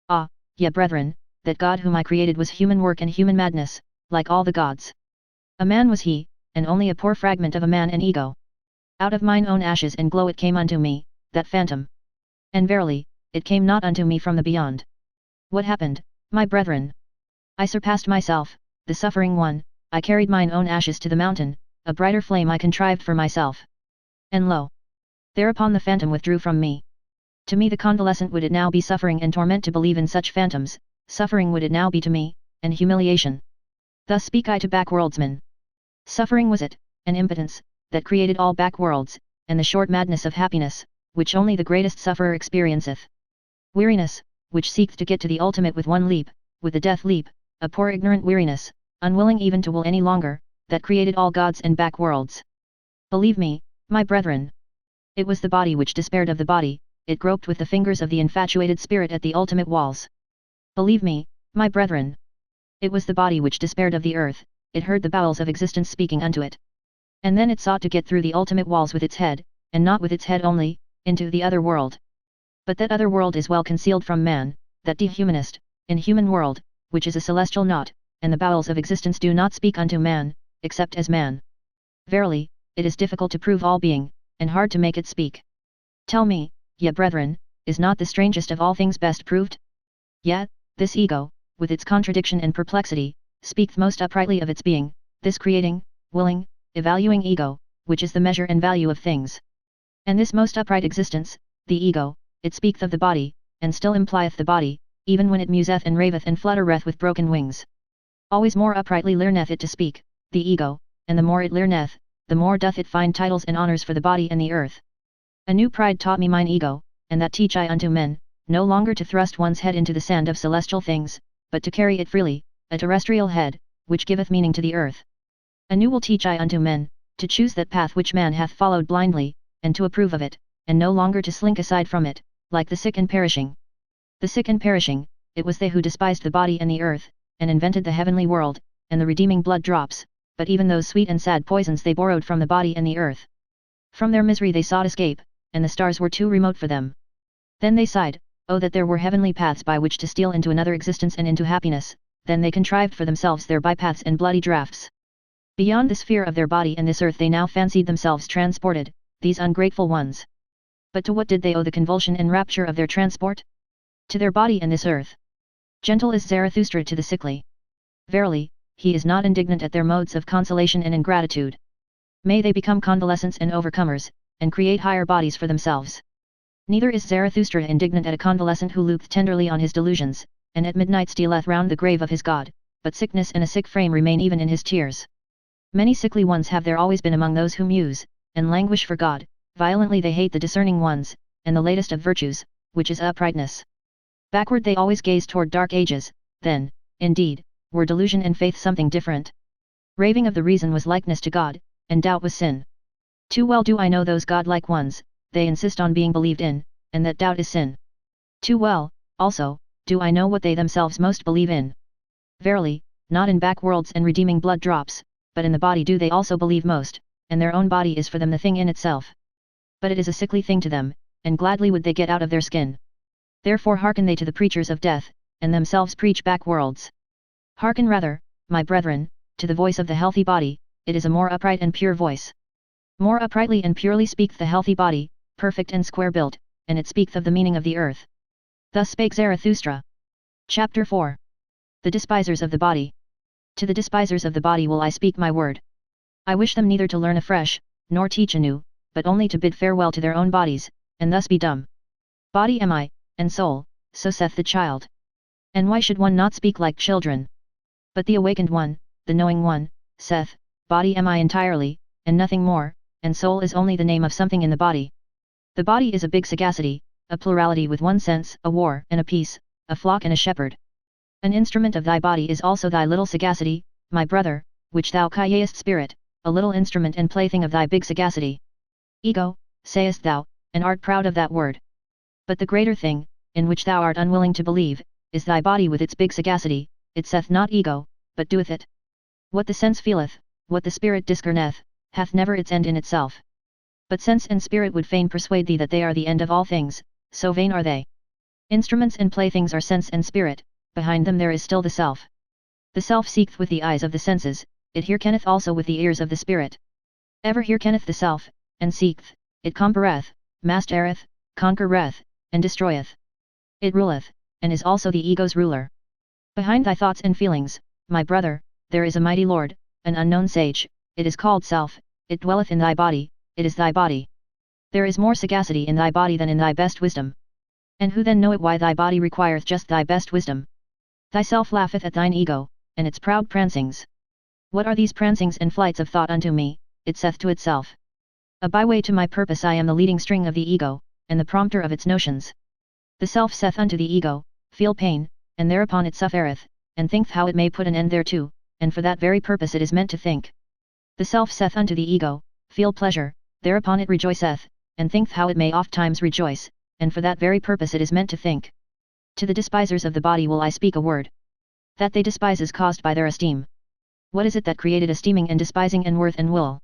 Ah, ye brethren, that God whom I created was human work and human madness, like all the gods. A man was he, and only a poor fragment of a man and ego. Out of mine own ashes and glow it came unto me, that phantom. And verily, it came not unto me from the beyond. What happened, my brethren? I surpassed myself, the suffering one, I carried mine own ashes to the mountain, a brighter flame I contrived for myself. And lo! Thereupon the phantom withdrew from me. To me the convalescent would it now be suffering and torment to believe in such phantoms, suffering would it now be to me, and humiliation. Thus speak I to backworldsmen. Suffering was it, and impotence, that created all backworlds, and the short madness of happiness, which only the greatest sufferer experienceth. Weariness, which seeketh to get to the ultimate with one leap, with the death leap, a poor ignorant weariness, unwilling even to will any longer, that created all gods and backworlds. Believe me, my brethren. It was the body which despaired of the body, it groped with the fingers of the infatuated spirit at the ultimate walls. Believe me, my brethren. It was the body which despaired of the earth, it heard the bowels of existence speaking unto it. And then it sought to get through the ultimate walls with its head, and not with its head only, into the other world. But that other world is well concealed from man, that dehumanist, inhuman world, which is a celestial knot, and the bowels of existence do not speak unto man, except as man. Verily, it is difficult to prove all being, and hard to make it speak. Tell me, ye brethren, is not the strangest of all things best proved? Yet, this ego, with its contradiction and perplexity, speaketh most uprightly of its being, this creating, willing, evaluating ego, which is the measure and value of things. And this most upright existence, the ego, it speaketh of the body, and still implieth the body, even when it museth and raveth and fluttereth with broken wings. Always more uprightly learneth it to speak, the ego, and the more it learneth, the more doth it find titles and honors for the body and the earth. A new pride taught me mine ego, and that teach I unto men, no longer to thrust one's head into the sand of celestial things, but to carry it freely, a terrestrial head, which giveth meaning to the earth. A new will teach I unto men, to choose that path which man hath followed blindly, and to approve of it, and no longer to slink aside from it, like the sick and perishing. The sick and perishing, it was they who despised the body and the earth, and invented the heavenly world, and the redeeming blood drops, but even those sweet and sad poisons they borrowed from the body and the earth. From their misery they sought escape, and the stars were too remote for them. Then they sighed, oh that there were heavenly paths by which to steal into another existence and into happiness, then they contrived for themselves their bypaths and bloody draughts. Beyond the sphere of their body and this earth they now fancied themselves transported, these ungrateful ones. But to what did they owe the convulsion and rapture of their transport? To their body and this earth. Gentle is Zarathustra to the sickly. Verily, he is not indignant at their modes of consolation and ingratitude. May they become convalescents and overcomers, and create higher bodies for themselves. Neither is Zarathustra indignant at a convalescent who looketh tenderly on his delusions, and at midnight stealeth round the grave of his God, but sickness and a sick frame remain even in his tears. Many sickly ones have there always been among those who muse, and languish for God, violently they hate the discerning ones, and the latest of virtues, which is uprightness. Backward they always gaze toward dark ages, then, indeed, were delusion and faith something different. Raving of the reason was likeness to God, and doubt was sin. Too well do I know those godlike ones, they insist on being believed in, and that doubt is sin. Too well, also, do I know what they themselves most believe in. Verily, not in backworlds and redeeming blood drops, but in the body do they also believe most, and their own body is for them the thing in itself. But it is a sickly thing to them, and gladly would they get out of their skin. Therefore hearken they to the preachers of death, and themselves preach back worlds. Hearken rather, my brethren, to the voice of the healthy body, it is a more upright and pure voice. More uprightly and purely speaketh the healthy body, perfect and square built, and it speaketh of the meaning of the earth. Thus spake Zarathustra. Chapter 4. The despisers of the body. To the despisers of the body will I speak my word. I wish them neither to learn afresh, nor teach anew, but only to bid farewell to their own bodies, and thus be dumb. Body am I, and soul, so saith the child. And why should one not speak like children? But the awakened one, the knowing one, saith, Body am I entirely, and nothing more, and soul is only the name of something in the body. The body is a big sagacity, a plurality with one sense, a war and a peace, a flock and a shepherd. An instrument of thy body is also thy little sagacity, my brother, which thou callest spirit, a little instrument and plaything of thy big sagacity. Ego, sayest thou, and art proud of that word. But the greater thing, in which thou art unwilling to believe, is thy body with its big sagacity, it saith not ego, but doeth it. What the sense feeleth, what the spirit discerneth, hath never its end in itself. But sense and spirit would fain persuade thee that they are the end of all things, so vain are they. Instruments and playthings are sense and spirit, behind them there is still the self. The self seeketh with the eyes of the senses, it hearkeneth also with the ears of the spirit. Ever hearkeneth the self, and seeketh, it compareth, mastereth, conquereth, and destroyeth. It ruleth, and is also the ego's ruler. Behind thy thoughts and feelings, my brother, there is a mighty lord, an unknown sage, it is called self, it dwelleth in thy body, it is thy body. There is more sagacity in thy body than in thy best wisdom. And who then knoweth why thy body requireth just thy best wisdom? Thyself laugheth at thine ego, and its proud prancings. What are these prancings and flights of thought unto me, it saith to itself. A byway to my purpose I am the leading string of the ego, and the prompter of its notions. The self saith unto the ego, feel pain, and thereupon it suffereth, and thinketh how it may put an end thereto, and for that very purpose it is meant to think. The self saith unto the ego, feel pleasure, thereupon it rejoiceth, and thinketh how it may oft times rejoice, and for that very purpose it is meant to think. To the despisers of the body will I speak a word. That they despise is caused by their esteem. What is it that created esteeming and despising and worth and will?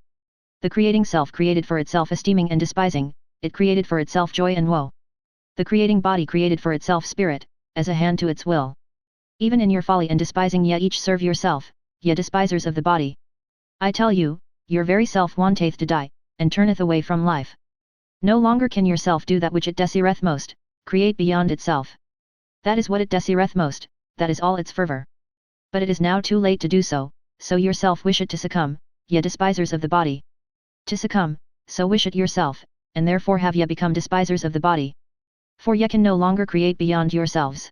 The creating self created for itself esteeming and despising, it created for itself joy and woe. The creating body created for itself spirit, as a hand to its will. Even in your folly and despising ye each serve yourself, ye despisers of the body. I tell you, your very self wanteth to die, and turneth away from life. No longer can yourself do that which it desireth most, create beyond itself. That is what it desireth most, that is all its fervor. But it is now too late to do so, so yourself wish it to succumb, ye despisers of the body. To succumb, so wish it yourself, and therefore have ye become despisers of the body. For ye can no longer create beyond yourselves.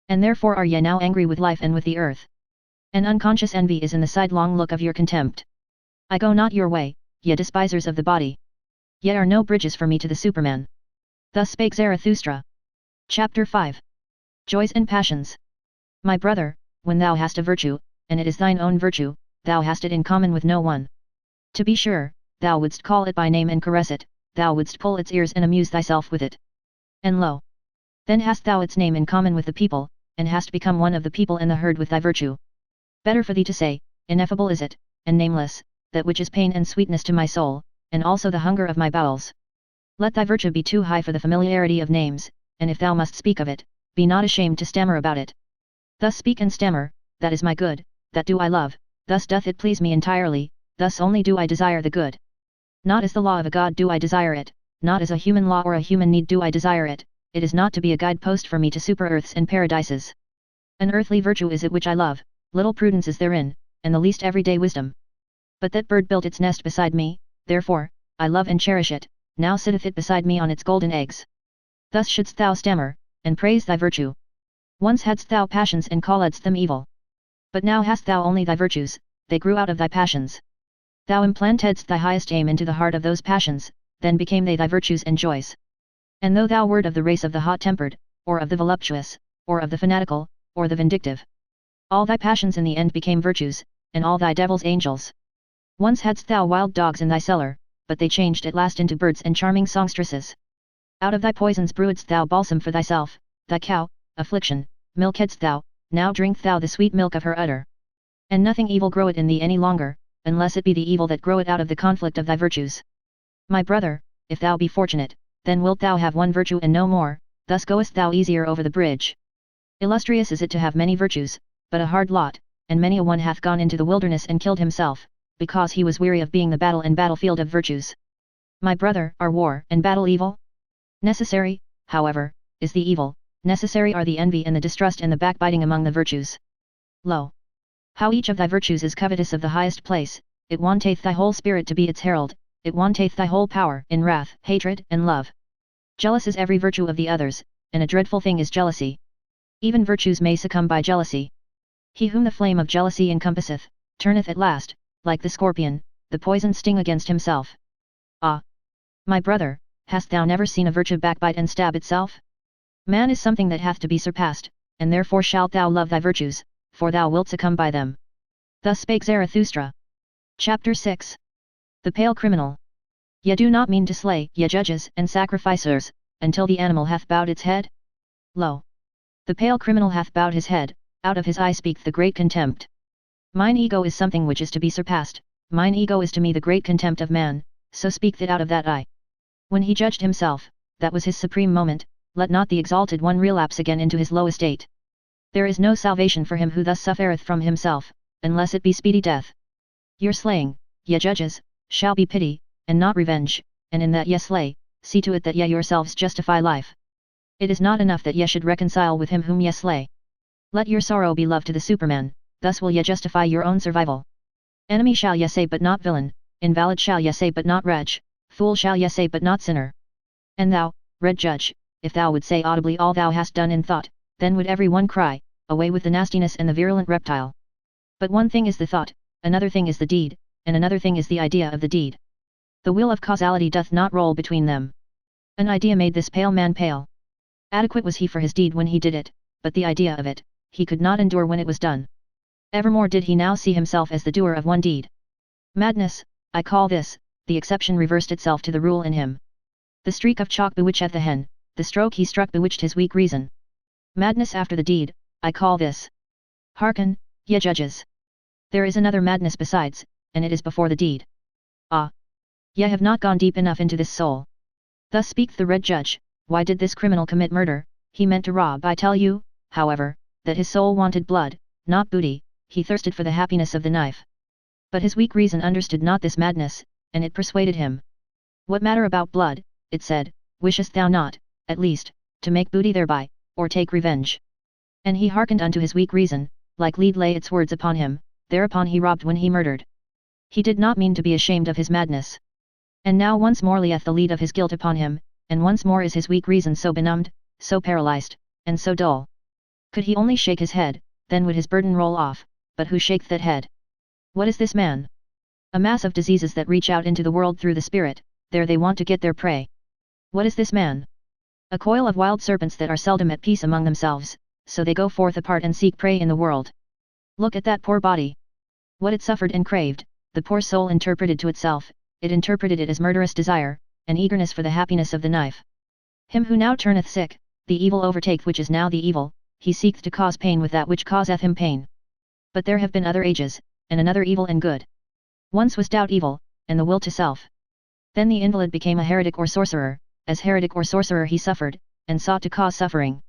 And therefore are ye now angry with life and with the earth. An unconscious envy is in the sidelong look of your contempt. I go not your way, ye despisers of the body. Ye are no bridges for me to the Superman. Thus spake Zarathustra. Chapter 5. Joys and Passions. My brother, when thou hast a virtue, and it is thine own virtue, thou hast it in common with no one. To be sure, thou wouldst call it by name and caress it, thou wouldst pull its ears and amuse thyself with it. And lo! Then hast thou its name in common with the people, and hast become one of the people and the herd with thy virtue. Better for thee to say, ineffable is it, and nameless, that which is pain and sweetness to my soul, and also the hunger of my bowels. Let thy virtue be too high for the familiarity of names, and if thou must speak of it, be not ashamed to stammer about it. Thus speak and stammer, that is my good, that do I love, thus doth it please me entirely, thus only do I desire the good. Not as the law of a god do I desire it, not as a human law or a human need do I desire it, it is not to be a guidepost for me to super-earths and paradises. An earthly virtue is it which I love, little prudence is therein, and the least everyday wisdom. But that bird built its nest beside me, therefore, I love and cherish it, now sitteth it beside me on its golden eggs. Thus shouldst thou stammer, and praise thy virtue. Once hadst thou passions and calledst them evil. But now hast thou only thy virtues, they grew out of thy passions. Thou implantedst thy highest aim into the heart of those passions, then became they thy virtues and joys. And though thou wert of the race of the hot-tempered, or of the voluptuous, or of the fanatical, or the vindictive, all thy passions in the end became virtues, and all thy devils angels. Once hadst thou wild dogs in thy cellar, but they changed at last into birds and charming songstresses. Out of thy poisons brewedst thou balsam for thyself, thy cow, affliction, milkedst thou, now drink thou the sweet milk of her udder. And nothing evil groweth in thee any longer, unless it be the evil that groweth out of the conflict of thy virtues. My brother, if thou be fortunate, then wilt thou have one virtue and no more, thus goest thou easier over the bridge. Illustrious is it to have many virtues, but a hard lot, and many a one hath gone into the wilderness and killed himself, because he was weary of being the battle and battlefield of virtues. My brother, are war and battle evil? Necessary, however, is the evil, necessary are the envy and the distrust and the backbiting among the virtues. Lo! How each of thy virtues is covetous of the highest place, it wanteth thy whole spirit to be its herald, it wanteth thy whole power in wrath, hatred, and love. Jealous is every virtue of the others, and a dreadful thing is jealousy. Even virtues may succumb by jealousy. He whom the flame of jealousy encompasseth, turneth at last, like the scorpion, the poison sting against himself. Ah! My brother, hast thou never seen a virtue backbite and stab itself? Man is something that hath to be surpassed, and therefore shalt thou love thy virtues, for thou wilt succumb by them. Thus spake Zarathustra. Chapter 6. The Pale Criminal. Ye do not mean to slay, ye judges and sacrificers, until the animal hath bowed its head? Lo! The pale criminal hath bowed his head, out of his eye speaketh the great contempt. Mine ego is something which is to be surpassed, mine ego is to me the great contempt of man, so speaketh it out of that eye. When he judged himself, that was his supreme moment, let not the exalted one relapse again into his low estate. There is no salvation for him who thus suffereth from himself, unless it be speedy death. Your slaying, ye judges, shall be pity, and not revenge, and in that ye slay, see to it that ye yourselves justify life. It is not enough that ye should reconcile with him whom ye slay. Let your sorrow be love to the Superman, thus will ye justify your own survival. Enemy shall ye say but not villain, invalid shall ye say but not wretch, fool shall ye say but not sinner. And thou, red judge, if thou would say audibly all thou hast done in thought, then would every one cry, away with the nastiness and the virulent reptile. But one thing is the thought, another thing is the deed, and another thing is the idea of the deed. The wheel of causality doth not roll between them. An idea made this pale man pale. Adequate was he for his deed when he did it, but the idea of it, he could not endure when it was done. Evermore did he now see himself as the doer of one deed. Madness, I call this, the exception reversed itself to the rule in him. The streak of chalk bewitcheth the hen, the stroke he struck bewitched his weak reason. Madness after the deed, I call this. Hearken, ye judges. There is another madness besides, and it is before the deed. Ah! Ye have not gone deep enough into this soul. Thus speaks the red judge. Why did this criminal commit murder? He meant to rob. I tell you, however, that his soul wanted blood, not booty, he thirsted for the happiness of the knife. But his weak reason understood not this madness, and it persuaded him. What matter about blood, it said, wishest thou not, at least, to make booty thereby, or take revenge? And he hearkened unto his weak reason, like lead lay its words upon him, thereupon he robbed when he murdered. He did not mean to be ashamed of his madness. And now once more lieth the lead of his guilt upon him, and once more is his weak reason so benumbed, so paralyzed, and so dull. Could he only shake his head, then would his burden roll off, but who shaketh that head? What is this man? A mass of diseases that reach out into the world through the spirit, there they want to get their prey. What is this man? A coil of wild serpents that are seldom at peace among themselves, so they go forth apart and seek prey in the world. Look at that poor body. What it suffered and craved, the poor soul interpreted to itself, it interpreted it as murderous desire, and eagerness for the happiness of the knife. Him who now turneth sick, the evil overtaketh which is now the evil, he seeketh to cause pain with that which causeth him pain. But there have been other ages, and another evil and good. Once was doubt evil, and the will to self. Then the invalid became a heretic or sorcerer, as heretic or sorcerer he suffered, and sought to cause suffering.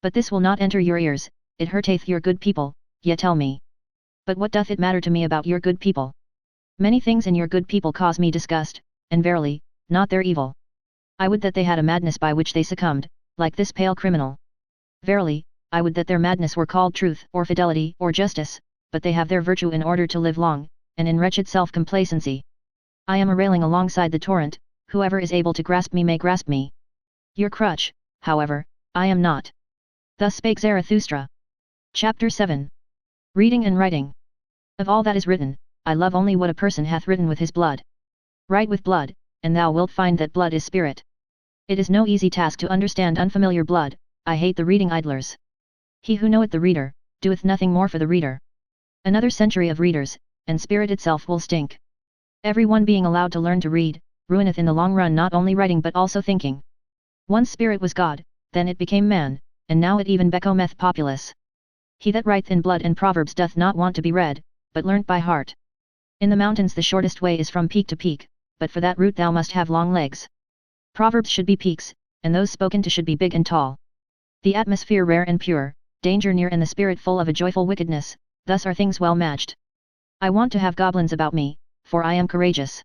But this will not enter your ears, it hurteth your good people, ye tell me. But what doth it matter to me about your good people? Many things in your good people cause me disgust, and verily, not their evil. I would that they had a madness by which they succumbed, like this pale criminal. Verily, I would that their madness were called truth or fidelity or justice, but they have their virtue in order to live long, and in wretched self-complacency. I am a railing alongside the torrent, whoever is able to grasp me may grasp me. Your crutch, however, I am not. Thus spake Zarathustra. Chapter 7. Reading and Writing. Of all that is written, I love only what a person hath written with his blood. Write with blood, and thou wilt find that blood is spirit. It is no easy task to understand unfamiliar blood, I hate the reading idlers. He who knoweth the reader, doeth nothing more for the reader. Another century of readers, and spirit itself will stink. Every one being allowed to learn to read, ruineth in the long run not only writing but also thinking. Once spirit was God, then it became man, and now it even becometh populace. He that writeth in blood and proverbs doth not want to be read, but learnt by heart. In the mountains the shortest way is from peak to peak, but for that route thou must have long legs. Proverbs should be peaks, and those spoken to should be big and tall. The atmosphere rare and pure, danger near and the spirit full of a joyful wickedness, thus are things well matched. I want to have goblins about me, for I am courageous.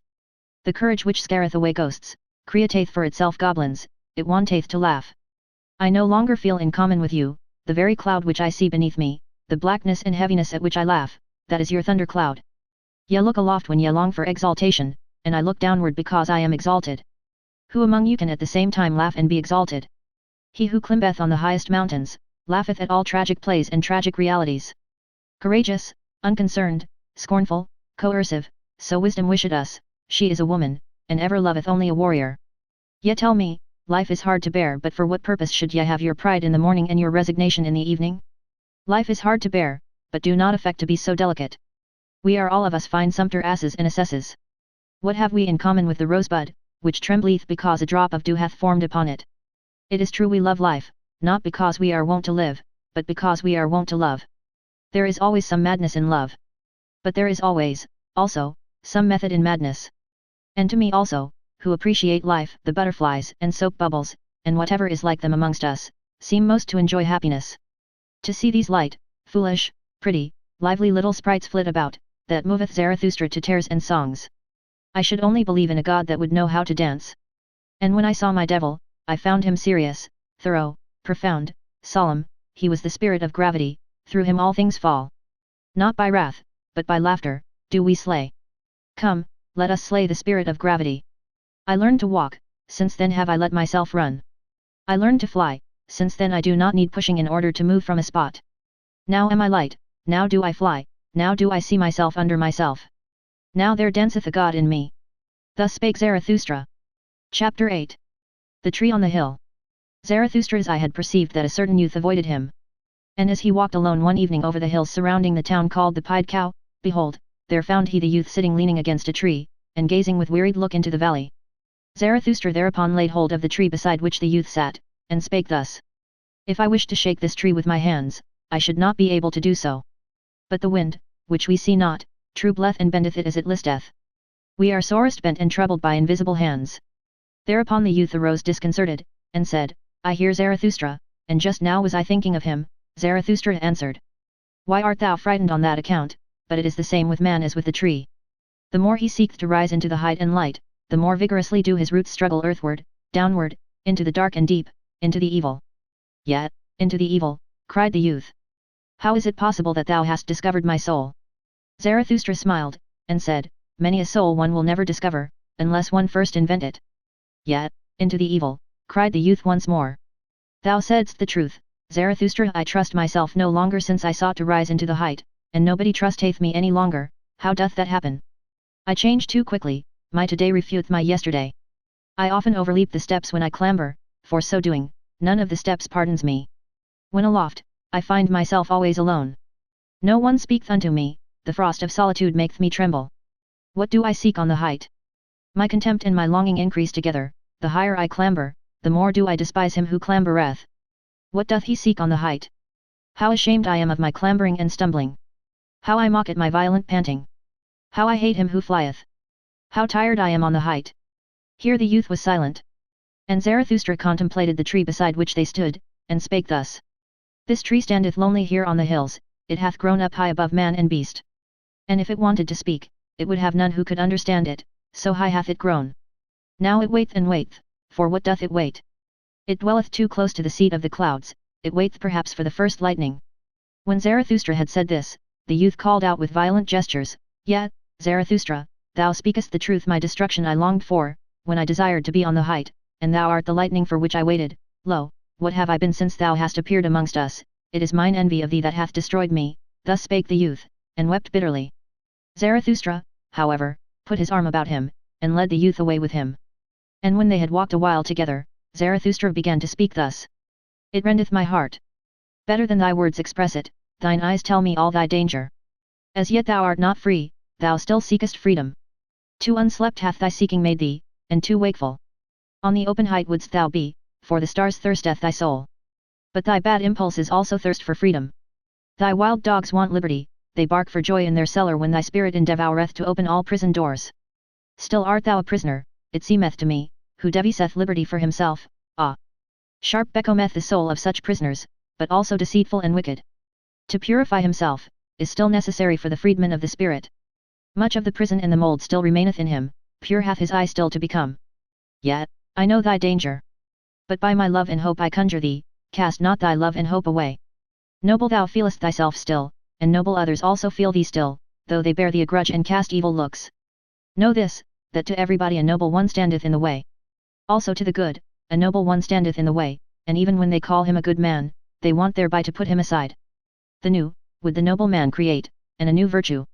The courage which scareth away ghosts, createth for itself goblins, it wanteth to laugh. I no longer feel in common with you, the very cloud which I see beneath me, the blackness and heaviness at which I laugh, that is your thunder cloud. Ye look aloft when ye long for exaltation, and I look downward because I am exalted. Who among you can at the same time laugh and be exalted? He who climbeth on the highest mountains, laugheth at all tragic plays and tragic realities. Courageous, unconcerned, scornful, coercive, so wisdom wisheth us, she is a woman, and ever loveth only a warrior. Ye tell me, life is hard to bear, but for what purpose should ye have your pride in the morning and your resignation in the evening? Life is hard to bear, but do not affect to be so delicate. We are all of us fine sumpter asses and assesses. What have we in common with the rosebud, which trembleth because a drop of dew hath formed upon it? It is true we love life, not because we are wont to live, but because we are wont to love. There is always some madness in love. But there is always, also, some method in madness. And to me also, who appreciate life, the butterflies and soap bubbles, and whatever is like them amongst us, seem most to enjoy happiness. To see these light, foolish, pretty, lively little sprites flit about, that moveth Zarathustra to tears and songs. I should only believe in a god that would know how to dance. And when I saw my devil, I found him serious, thorough, profound, solemn, he was the spirit of gravity, through him all things fall. Not by wrath, but by laughter, do we slay. Come, let us slay the spirit of gravity. I learned to walk, since then have I let myself run. I learned to fly, since then I do not need pushing in order to move from a spot. Now am I light, now do I fly, now do I see myself under myself. Now there danceth a god in me. Thus spake Zarathustra. Chapter 8. The Tree on the Hill. Zarathustra's eye had perceived that a certain youth avoided him. And as he walked alone one evening over the hills surrounding the town called the Pied Cow, behold, there found he the youth sitting leaning against a tree, and gazing with wearied look into the valley. Zarathustra thereupon laid hold of the tree beside which the youth sat, and spake thus. If I wished to shake this tree with my hands, I should not be able to do so. But the wind, which we see not, troubleth and bendeth it as it listeth. We are sorest bent and troubled by invisible hands. Thereupon the youth arose disconcerted, and said, I hear Zarathustra, and just now was I thinking of him. Zarathustra answered. Why art thou frightened on that account? But it is the same with man as with the tree. The more he seeketh to rise into the height and light, the more vigorously do his roots struggle earthward, downward, into the dark and deep, into the evil. Yet, into the evil, cried the youth. How is it possible that thou hast discovered my soul? Zarathustra smiled, and said, Many a soul one will never discover, unless one first invent it. Yet, into the evil, cried the youth once more. Thou saidst the truth, Zarathustra. I trust myself no longer since I sought to rise into the height, and nobody trusteth me any longer. How doth that happen? I change too quickly, my today refuteth my yesterday. I often overleap the steps when I clamber, for so doing, none of the steps pardons me. When aloft, I find myself always alone. No one speaketh unto me, the frost of solitude maketh me tremble. What do I seek on the height? My contempt and my longing increase together, the higher I clamber, the more do I despise him who clambereth. What doth he seek on the height? How ashamed I am of my clambering and stumbling. How I mock at my violent panting. How I hate him who flieth. How tired I am on the height. Here the youth was silent. And Zarathustra contemplated the tree beside which they stood, and spake thus. This tree standeth lonely here on the hills, it hath grown up high above man and beast. And if it wanted to speak, it would have none who could understand it, so high hath it grown. Now it waiteth and waiteth, for what doth it wait? It dwelleth too close to the seat of the clouds, it waiteth perhaps for the first lightning. When Zarathustra had said this, the youth called out with violent gestures, Yet, Zarathustra, thou speakest the truth. My destruction I longed for, when I desired to be on the height, and thou art the lightning for which I waited. Lo, what have I been since thou hast appeared amongst us? It is mine envy of thee that hath destroyed me. Thus spake the youth, and wept bitterly. Zarathustra, however, put his arm about him, and led the youth away with him. And when they had walked a while together, Zarathustra began to speak thus. It rendeth my heart. Better than thy words express it, thine eyes tell me all thy danger. As yet thou art not free, thou still seekest freedom. Too unslept hath thy seeking made thee, and too wakeful. On the open height wouldst thou be, for the stars thirsteth thy soul. But thy bad impulses also thirst for freedom. Thy wild dogs want liberty, they bark for joy in their cellar when thy spirit endeavoureth to open all prison doors. Still art thou a prisoner, it seemeth to me, who deviseth liberty for himself, ah! Sharp becometh the soul of such prisoners, but also deceitful and wicked. To purify himself, is still necessary for the freedman of the spirit. Much of the prison and the mould still remaineth in him, pure hath his eye still to become. Yet, I know thy danger. But by my love and hope I conjure thee, cast not thy love and hope away. Noble thou feelest thyself still, and noble others also feel thee still, though they bear thee a grudge and cast evil looks. Know this, that to everybody a noble one standeth in the way. Also to the good, a noble one standeth in the way, and even when they call him a good man, they want thereby to put him aside. The new, would the noble man create, and a new virtue.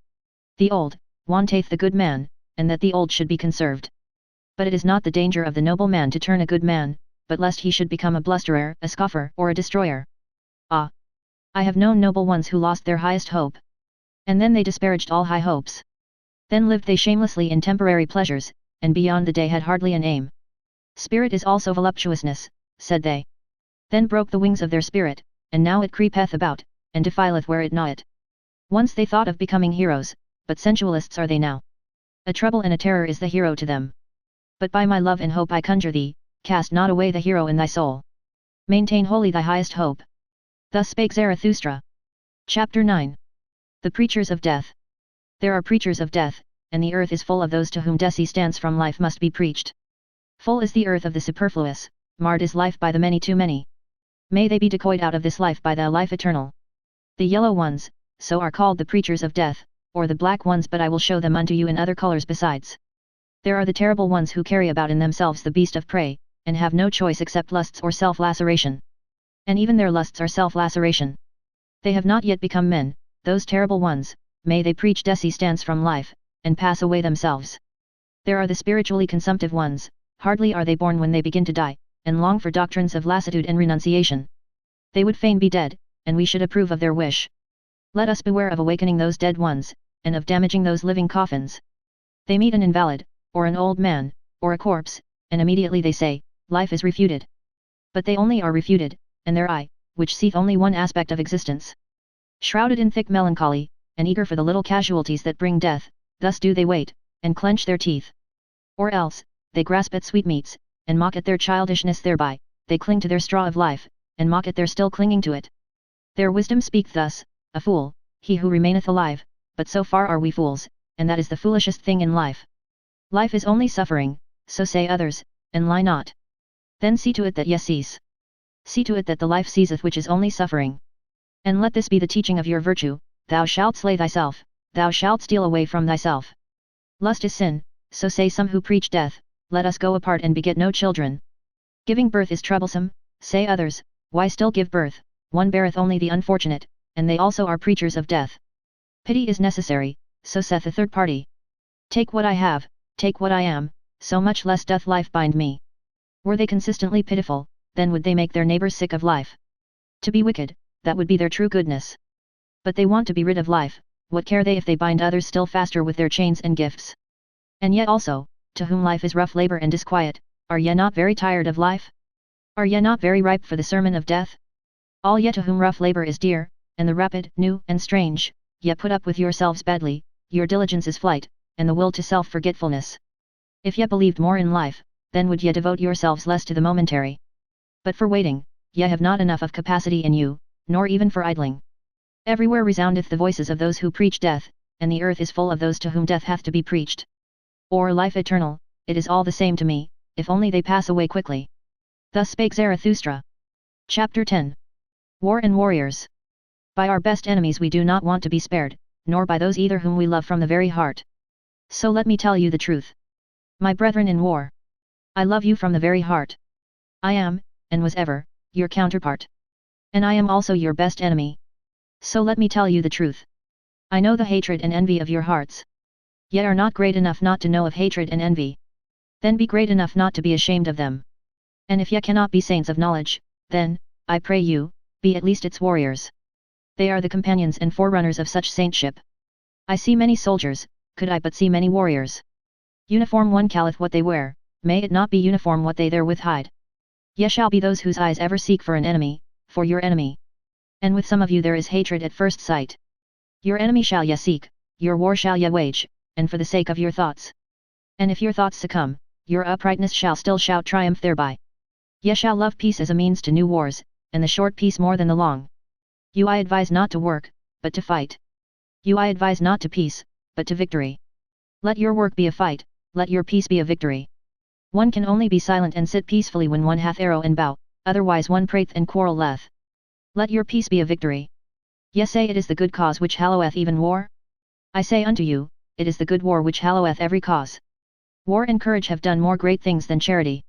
The old, wanteth the good man, and that the old should be conserved. But it is not the danger of the noble man to turn a good man, but lest he should become a blusterer, a scoffer, or a destroyer. Ah! I have known noble ones who lost their highest hope. And then they disparaged all high hopes. Then lived they shamelessly in temporary pleasures, and beyond the day had hardly an aim. Spirit is also voluptuousness, said they. Then broke the wings of their spirit, and now it creepeth about, and defileth where it gnaweth. Once they thought of becoming heroes, but sensualists are they now. A trouble and a terror is the hero to them. But by my love and hope I conjure thee, cast not away the hero in thy soul. Maintain wholly thy highest hope. Thus spake Zarathustra. Chapter 9. The Preachers of Death. There are preachers of death, and the earth is full of those to whom distance from life must be preached. Full is the earth of the superfluous, marred is life by the many too many. May they be decoyed out of this life by the life eternal. The yellow ones, so are called the preachers of death, or the black ones, but I will show them unto you in other colors besides. There are the terrible ones who carry about in themselves the beast of prey, and have no choice except lusts or self-laceration. And even their lusts are self-laceration. They have not yet become men, those terrible ones, may they preach desistance from life, and pass away themselves. There are the spiritually consumptive ones, hardly are they born when they begin to die, and long for doctrines of lassitude and renunciation. They would fain be dead, and we should approve of their wish. Let us beware of awakening those dead ones, and of damaging those living coffins. They meet an invalid, or an old man, or a corpse, and immediately they say, life is refuted. But they only are refuted, and their eye, which seeth only one aspect of existence. Shrouded in thick melancholy, and eager for the little casualties that bring death, thus do they wait, and clench their teeth. Or else, they grasp at sweetmeats, and mock at their childishness thereby, they cling to their straw of life, and mock at their still clinging to it. Their wisdom speak thus, a fool, he who remaineth alive, but so far are we fools, and that is the foolishest thing in life. Life is only suffering, so say others, and lie not. Then see to it that ye cease. See to it that the life ceaseth which is only suffering. And let this be the teaching of your virtue, thou shalt slay thyself, thou shalt steal away from thyself. Lust is sin, so say some who preach death, let us go apart and beget no children. Giving birth is troublesome, say others, why still give birth, one beareth only the unfortunate, and they also are preachers of death. Pity is necessary, so saith a third party. Take what I have, take what I am, so much less doth life bind me. Were they consistently pitiful, then would they make their neighbors sick of life. To be wicked, that would be their true goodness. But they want to be rid of life, what care they if they bind others still faster with their chains and gifts? And yet also, to whom life is rough labor and disquiet, are ye not very tired of life? Are ye not very ripe for the sermon of death? All ye to whom rough labor is dear, and the rapid, new, and strange, ye put up with yourselves badly, your diligence is flight, and the will to self-forgetfulness. If ye believed more in life, then would ye devote yourselves less to the momentary. But for waiting, ye have not enough of capacity in you, nor even for idling. Everywhere resoundeth the voices of those who preach death, and the earth is full of those to whom death hath to be preached. Or life eternal, it is all the same to me, if only they pass away quickly. Thus spake Zarathustra. Chapter 10. War and Warriors. By our best enemies we do not want to be spared, nor by those either whom we love from the very heart. So let me tell you the truth. My brethren in war, I love you from the very heart. I am, and was ever, your counterpart. And I am also your best enemy. So let me tell you the truth. I know the hatred and envy of your hearts. Yet are not great enough not to know of hatred and envy. Then be great enough not to be ashamed of them. And if ye cannot be saints of knowledge, then, I pray you, be at least its warriors. They are the companions and forerunners of such saintship. I see many soldiers, could I but see many warriors. Uniform one calleth what they wear, may it not be uniform what they therewith hide. Ye shall be those whose eyes ever seek for an enemy, for your enemy. And with some of you there is hatred at first sight. Your enemy shall ye seek, your war shall ye wage, and for the sake of your thoughts. And if your thoughts succumb, your uprightness shall still shout triumph thereby. Ye shall love peace as a means to new wars, and the short peace more than the long. You I advise not to work, but to fight. You I advise not to peace, but to victory. Let your work be a fight, let your peace be a victory. One can only be silent and sit peacefully when one hath arrow and bow, otherwise one prateth and quarreleth. Let your peace be a victory. Ye say it is the good cause which halloweth even war? I say unto you, it is the good war which halloweth every cause. War and courage have done more great things than charity.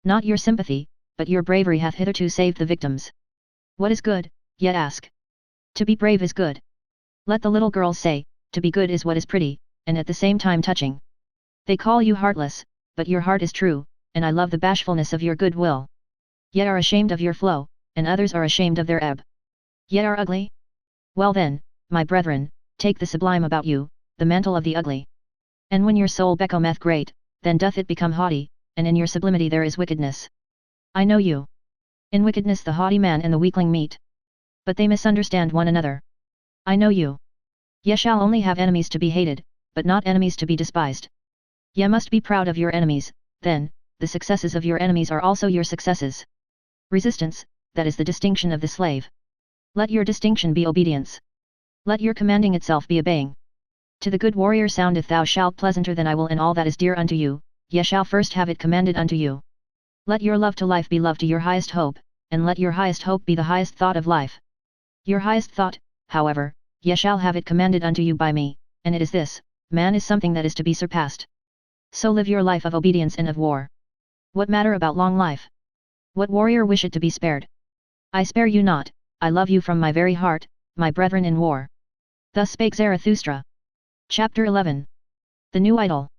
Not your sympathy, but your bravery hath hitherto saved the victims. What is good, yet ask? To be brave is good. Let the little girls say, to be good is what is pretty, and at the same time touching. They call you heartless, but your heart is true, and I love the bashfulness of your good will. Ye are ashamed of your flow, and others are ashamed of their ebb. Ye are ugly? Well then, my brethren, take the sublime about you, the mantle of the ugly. And when your soul becometh great, then doth it become haughty, and in your sublimity there is wickedness. I know you. In wickedness the haughty man and the weakling meet. But they misunderstand one another. I know you. Ye shall only have enemies to be hated, but not enemies to be despised. Ye must be proud of your enemies, then, the successes of your enemies are also your successes. Resistance, that is the distinction of the slave. Let your distinction be obedience. Let your commanding itself be obeying. To the good warrior soundeth thou shalt pleasanter than I will in all that is dear unto you, ye shall first have it commanded unto you. Let your love to life be love to your highest hope, and let your highest hope be the highest thought of life. Your highest thought, however, ye shall have it commanded unto you by me, and it is this: man is something that is to be surpassed. So live your life of obedience and of war. What matter about long life? What warrior wish it to be spared? I spare you not, I love you from my very heart, my brethren in war. Thus spake Zarathustra. Chapter 11. The New Idol.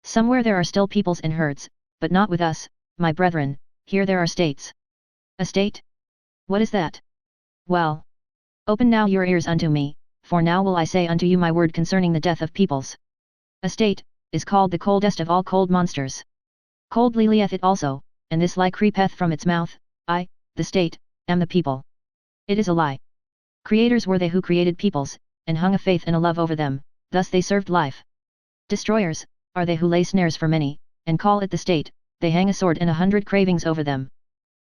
Somewhere there are still peoples and herds, but not with us, my brethren, here there are states. A state? What is that? Well. Open now your ears unto me, for now will I say unto you my word concerning the death of peoples. A state, is called the coldest of all cold monsters. Coldly lieth it also, and this lie creepeth from its mouth, I, the state, am the people. It is a lie. Creators were they who created peoples, and hung a faith and a love over them, thus they served life. Destroyers, are they who lay snares for many, and call it the state, they hang a sword and 100 cravings over them.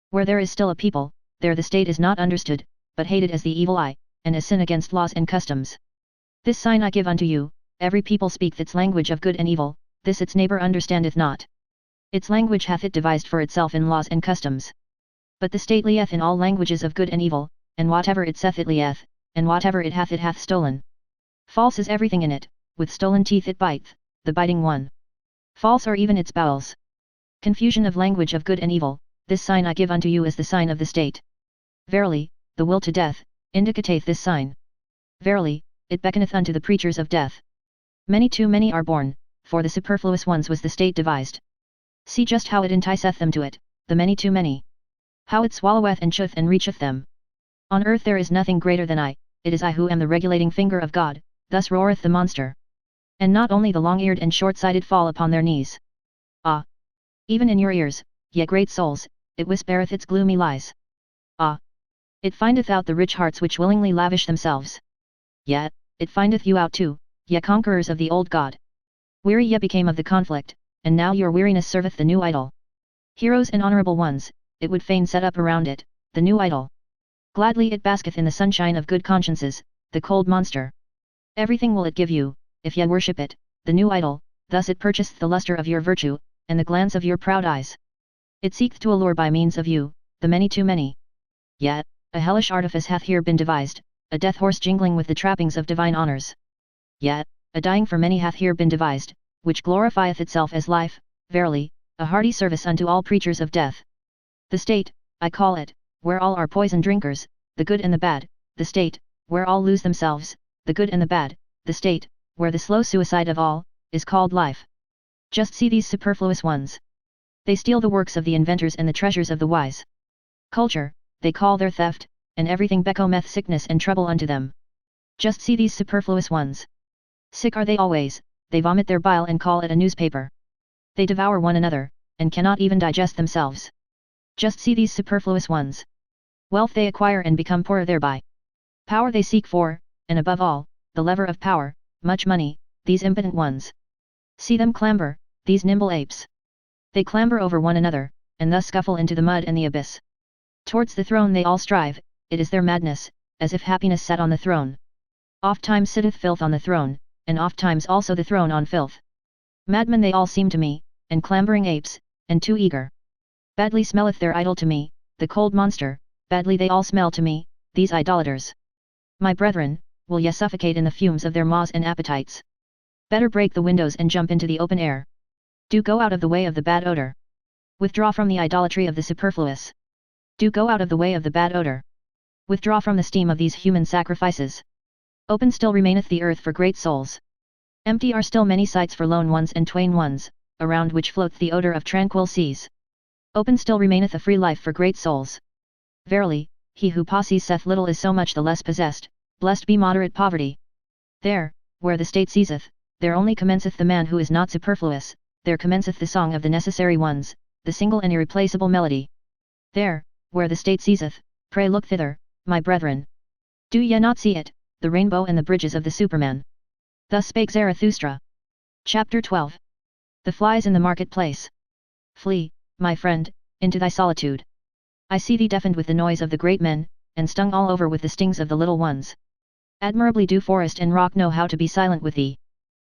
Where there is still a people, there the state is not understood, but hated as the evil eye, and as sin against laws and customs. This sign I give unto you, every people speaketh its language of good and evil, this its neighbor understandeth not. Its language hath it devised for itself in laws and customs. But the state lieth in all languages of good and evil, and whatever it saith it lieth, and whatever it hath stolen. False is everything in it, with stolen teeth it biteth, the biting one. False are even its bowels. Confusion of language of good and evil, this sign I give unto you as the sign of the state. Verily, the will to death, indicateth this sign. Verily, it beckoneth unto the preachers of death. Many too many are born, for the superfluous ones was the state devised. See just how it enticeth them to it, the many too many. How it swalloweth and cheweth and reacheth them. On earth there is nothing greater than I, it is I who am the regulating finger of God, thus roareth the monster. And not only the long-eared and short-sighted fall upon their knees. Ah! Even in your ears, ye great souls, it whispereth its gloomy lies. Ah! It findeth out the rich hearts which willingly lavish themselves. Yet, it findeth you out too, ye conquerors of the old God. Weary ye became of the conflict, and now your weariness serveth the new idol. Heroes and honorable ones, it would fain set up around it, the new idol. Gladly it basketh in the sunshine of good consciences, the cold monster. Everything will it give you, if ye worship it, the new idol, thus it purchaseth the lustre of your virtue, and the glance of your proud eyes. It seeketh to allure by means of you, the many too many. Yet, a hellish artifice hath here been devised, a death horse jingling with the trappings of divine honours. Yet, a dying for many hath here been devised, which glorifieth itself as life, verily, a hearty service unto all preachers of death. The state, I call it, where all are poison drinkers, the good and the bad, the state, where all lose themselves, the good and the bad, the state, where the slow suicide of all, is called life. Just see these superfluous ones. They steal the works of the inventors and the treasures of the wise. Culture, they call their theft, and everything becometh sickness and trouble unto them. Just see these superfluous ones. Sick are they always, they vomit their bile and call it a newspaper. They devour one another, and cannot even digest themselves. Just see these superfluous ones. Wealth they acquire and become poorer thereby. Power they seek for, and above all, the lever of power, much money, these impotent ones. See them clamber, these nimble apes. They clamber over one another, and thus scuffle into the mud and the abyss. Towards the throne they all strive, it is their madness, as if happiness sat on the throne. Oft-times sitteth filth on the throne, and oft-times also the throne on filth. Madmen they all seem to me, and clambering apes, and too eager. Badly smelleth their idol to me, the cold monster, badly they all smell to me, these idolaters. My brethren, will ye suffocate in the fumes of their maws and appetites? Better break the windows and jump into the open air. Do go out of the way of the bad odor. Withdraw from the idolatry of the superfluous. Do go out of the way of the bad odor. Withdraw from the steam of these human sacrifices. Open still remaineth the earth for great souls. Empty are still many sites for lone ones and twain ones, around which floats the odor of tranquil seas. Open still remaineth a free life for great souls. Verily, he who possesseth little is so much the less possessed, blessed be moderate poverty. There, where the state ceaseth, there only commenceth the man who is not superfluous, there commenceth the song of the necessary ones, the single and irreplaceable melody. There, where the state ceaseth, pray look thither, my brethren. Do ye not see it, the rainbow and the bridges of the Superman? Thus spake Zarathustra. Chapter 12. The flies in the marketplace. Flee, my friend, into thy solitude. I see thee deafened with the noise of the great men, and stung all over with the stings of the little ones. Admirably do forest and rock know how to be silent with thee.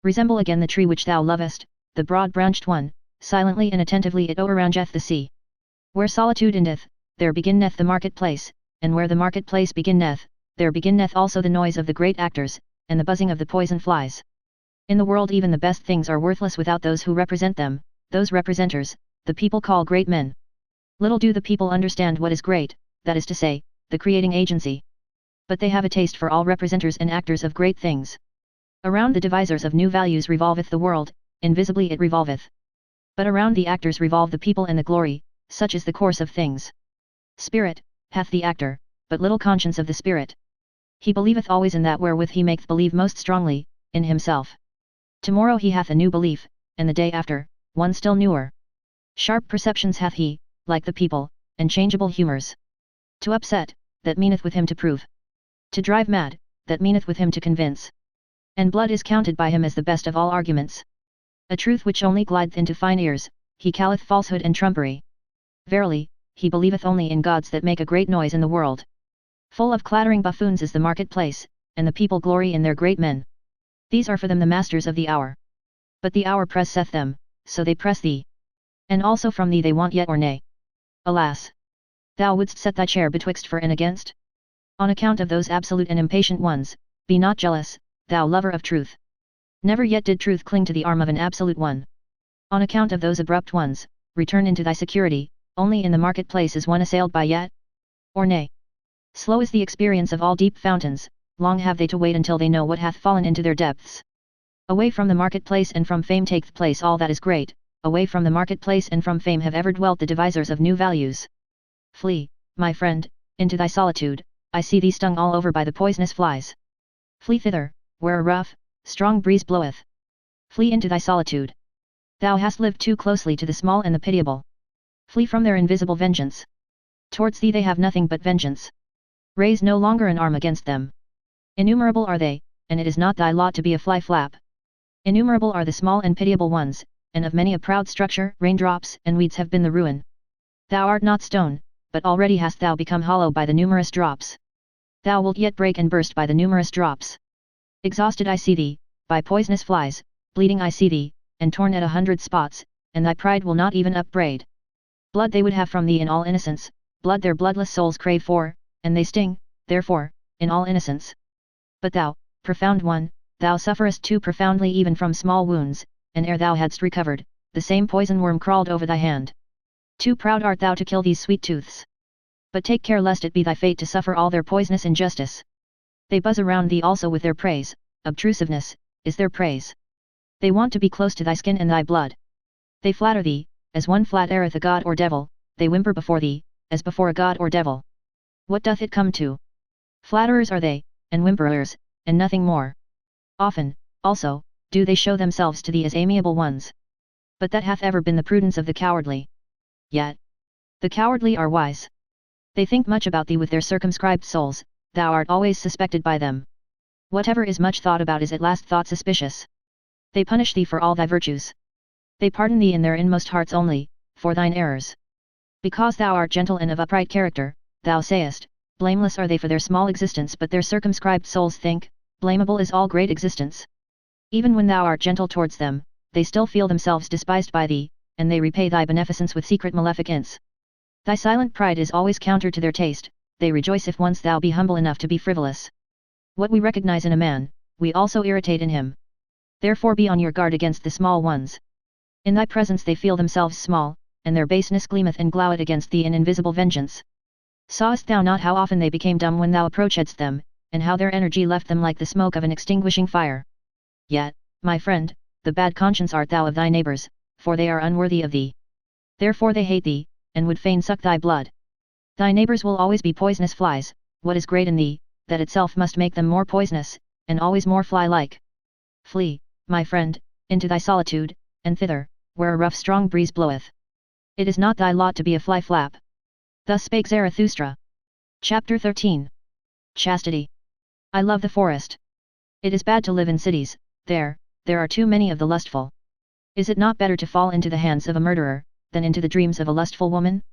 Resemble again the tree which thou lovest, the broad-branched one, silently and attentively it overrangeth the sea. Where solitude endeth, there beginneth the marketplace, and where the marketplace beginneth, there beginneth also the noise of the great actors, and the buzzing of the poison flies. In the world even the best things are worthless without those who represent them, those representers, the people call great men. Little do the people understand what is great, that is to say, the creating agency. But they have a taste for all representers and actors of great things. Around the devisers of new values revolveth the world, invisibly it revolveth. But around the actors revolve the people and the glory, such is the course of things. Spirit, hath the actor, but little conscience of the spirit. He believeth always in that wherewith he maketh believe most strongly, in himself. Tomorrow he hath a new belief, and the day after, one still newer. Sharp perceptions hath he, like the people, and changeable humours. To upset, that meaneth with him to prove. To drive mad, that meaneth with him to convince. And blood is counted by him as the best of all arguments. A truth which only glideth into fine ears, he calleth falsehood and trumpery. Verily, he believeth only in gods that make a great noise in the world. Full of clattering buffoons is the marketplace, and the people glory in their great men. These are for them the masters of the hour. But the hour presseth them, so they press thee. And also from thee they want yet or nay. Alas! Thou wouldst set thy chair betwixt for and against? On account of those absolute and impatient ones, be not jealous, thou lover of truth. Never yet did truth cling to the arm of an absolute one. On account of those abrupt ones, return into thy security, only in the marketplace is one assailed by yet or nay. Slow is the experience of all deep fountains, long have they to wait until they know what hath fallen into their depths. Away from the marketplace and from fame taketh place all that is great, away from the marketplace and from fame have ever dwelt the devisers of new values. Flee, my friend, into thy solitude, I see thee stung all over by the poisonous flies. Flee thither, where a rough, strong breeze bloweth. Flee into thy solitude. Thou hast lived too closely to the small and the pitiable. Flee from their invisible vengeance. Towards thee they have nothing but vengeance. Raise no longer an arm against them. Innumerable are they, and it is not thy lot to be a fly-flap. Innumerable are the small and pitiable ones, and of many a proud structure, raindrops and weeds have been the ruin. Thou art not stone, but already hast thou become hollow by the numerous drops. Thou wilt yet break and burst by the numerous drops. Exhausted I see thee, by poisonous flies, bleeding I see thee, and torn at 100 spots, and thy pride will not even upbraid. Blood they would have from thee in all innocence, blood their bloodless souls crave for, and they sting, therefore, in all innocence. But thou, profound one, thou sufferest too profoundly even from small wounds, and ere thou hadst recovered, the same poison worm crawled over thy hand. Too proud art thou to kill these sweet tooths. But take care lest it be thy fate to suffer all their poisonous injustice. They buzz around thee also with their praise, obtrusiveness, is their praise. They want to be close to thy skin and thy blood. They flatter thee, as one flattereth a god or devil, they whimper before thee, as before a god or devil. What doth it come to? Flatterers are they, and whimperers, and nothing more. Often, also, do they show themselves to thee as amiable ones. But that hath ever been the prudence of the cowardly. Yet, the cowardly are wise. They think much about thee with their circumscribed souls, thou art always suspected by them. Whatever is much thought about is at last thought suspicious. They punish thee for all thy virtues. They pardon thee in their inmost hearts only, for thine errors. Because thou art gentle and of upright character, thou sayest, blameless are they for their small existence, but their circumscribed souls think, blamable is all great existence. Even when thou art gentle towards them, they still feel themselves despised by thee, and they repay thy beneficence with secret maleficence. Thy silent pride is always counter to their taste, they rejoice if once thou be humble enough to be frivolous. What we recognize in a man, we also irritate in him. Therefore be on your guard against the small ones. In thy presence they feel themselves small, and their baseness gleameth and gloweth against thee in invisible vengeance. Sawest thou not how often they became dumb when thou approachedst them, and how their energy left them like the smoke of an extinguishing fire? Yet, my friend, the bad conscience art thou of thy neighbours, for they are unworthy of thee. Therefore they hate thee, and would fain suck thy blood. Thy neighbours will always be poisonous flies. What is great in thee, that itself must make them more poisonous, and always more fly-like? Flee, my friend, into thy solitude, and thither, where a rough strong breeze bloweth. It is not thy lot to be a fly-flap. Thus spake Zarathustra. Chapter 13. Chastity. I love the forest. It is bad to live in cities, there are too many of the lustful. Is it not better to fall into the hands of a murderer, than into the dreams of a lustful woman?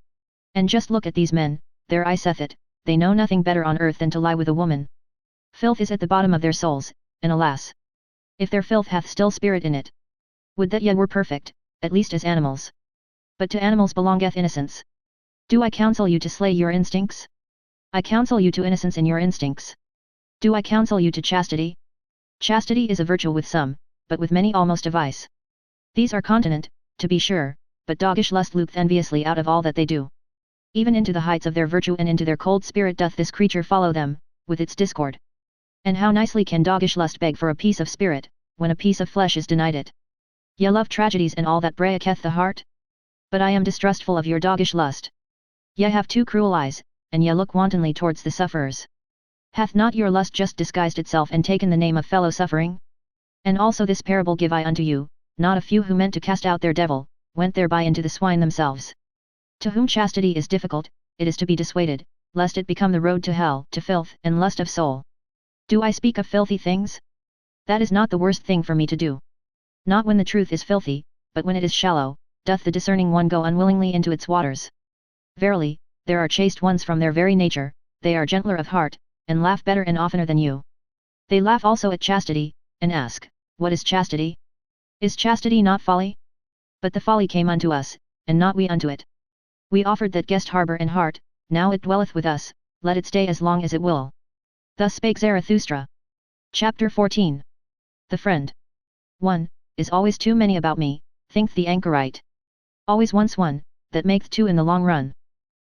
And just look at these men, their eye saith it, they know nothing better on earth than to lie with a woman. Filth is at the bottom of their souls, and alas! if their filth hath still spirit in it. Would that ye were perfect, at least as animals. But to animals belongeth innocence. Do I counsel you to slay your instincts? I counsel you to innocence in your instincts. Do I counsel you to chastity? Chastity is a virtue with some, but with many almost a vice. These are continent, to be sure, but doggish lust looketh enviously out of all that they do. Even into the heights of their virtue and into their cold spirit doth this creature follow them, with its discord. And how nicely can doggish lust beg for a piece of spirit, when a piece of flesh is denied it. Ye love tragedies and all that breaketh the heart? But I am distrustful of your doggish lust. Ye have two cruel eyes, and ye look wantonly towards the sufferers. Hath not your lust just disguised itself and taken the name of fellow suffering? And also this parable give I unto you, not a few who meant to cast out their devil, went thereby into the swine themselves. To whom chastity is difficult, it is to be dissuaded, lest it become the road to hell, to filth and lust of soul. Do I speak of filthy things? That is not the worst thing for me to do. Not when the truth is filthy, but when it is shallow, doth the discerning one go unwillingly into its waters. Verily, there are chaste ones from their very nature, they are gentler of heart, and laugh better and oftener than you. They laugh also at chastity, and ask, what is chastity? Is chastity not folly? But the folly came unto us, and not we unto it. We offered that guest harbour and heart, now it dwelleth with us, let it stay as long as it will. Thus spake Zarathustra. Chapter 14. The Friend. 1. Is always too many about me, think the anchorite. Always once one, that maketh two in the long run.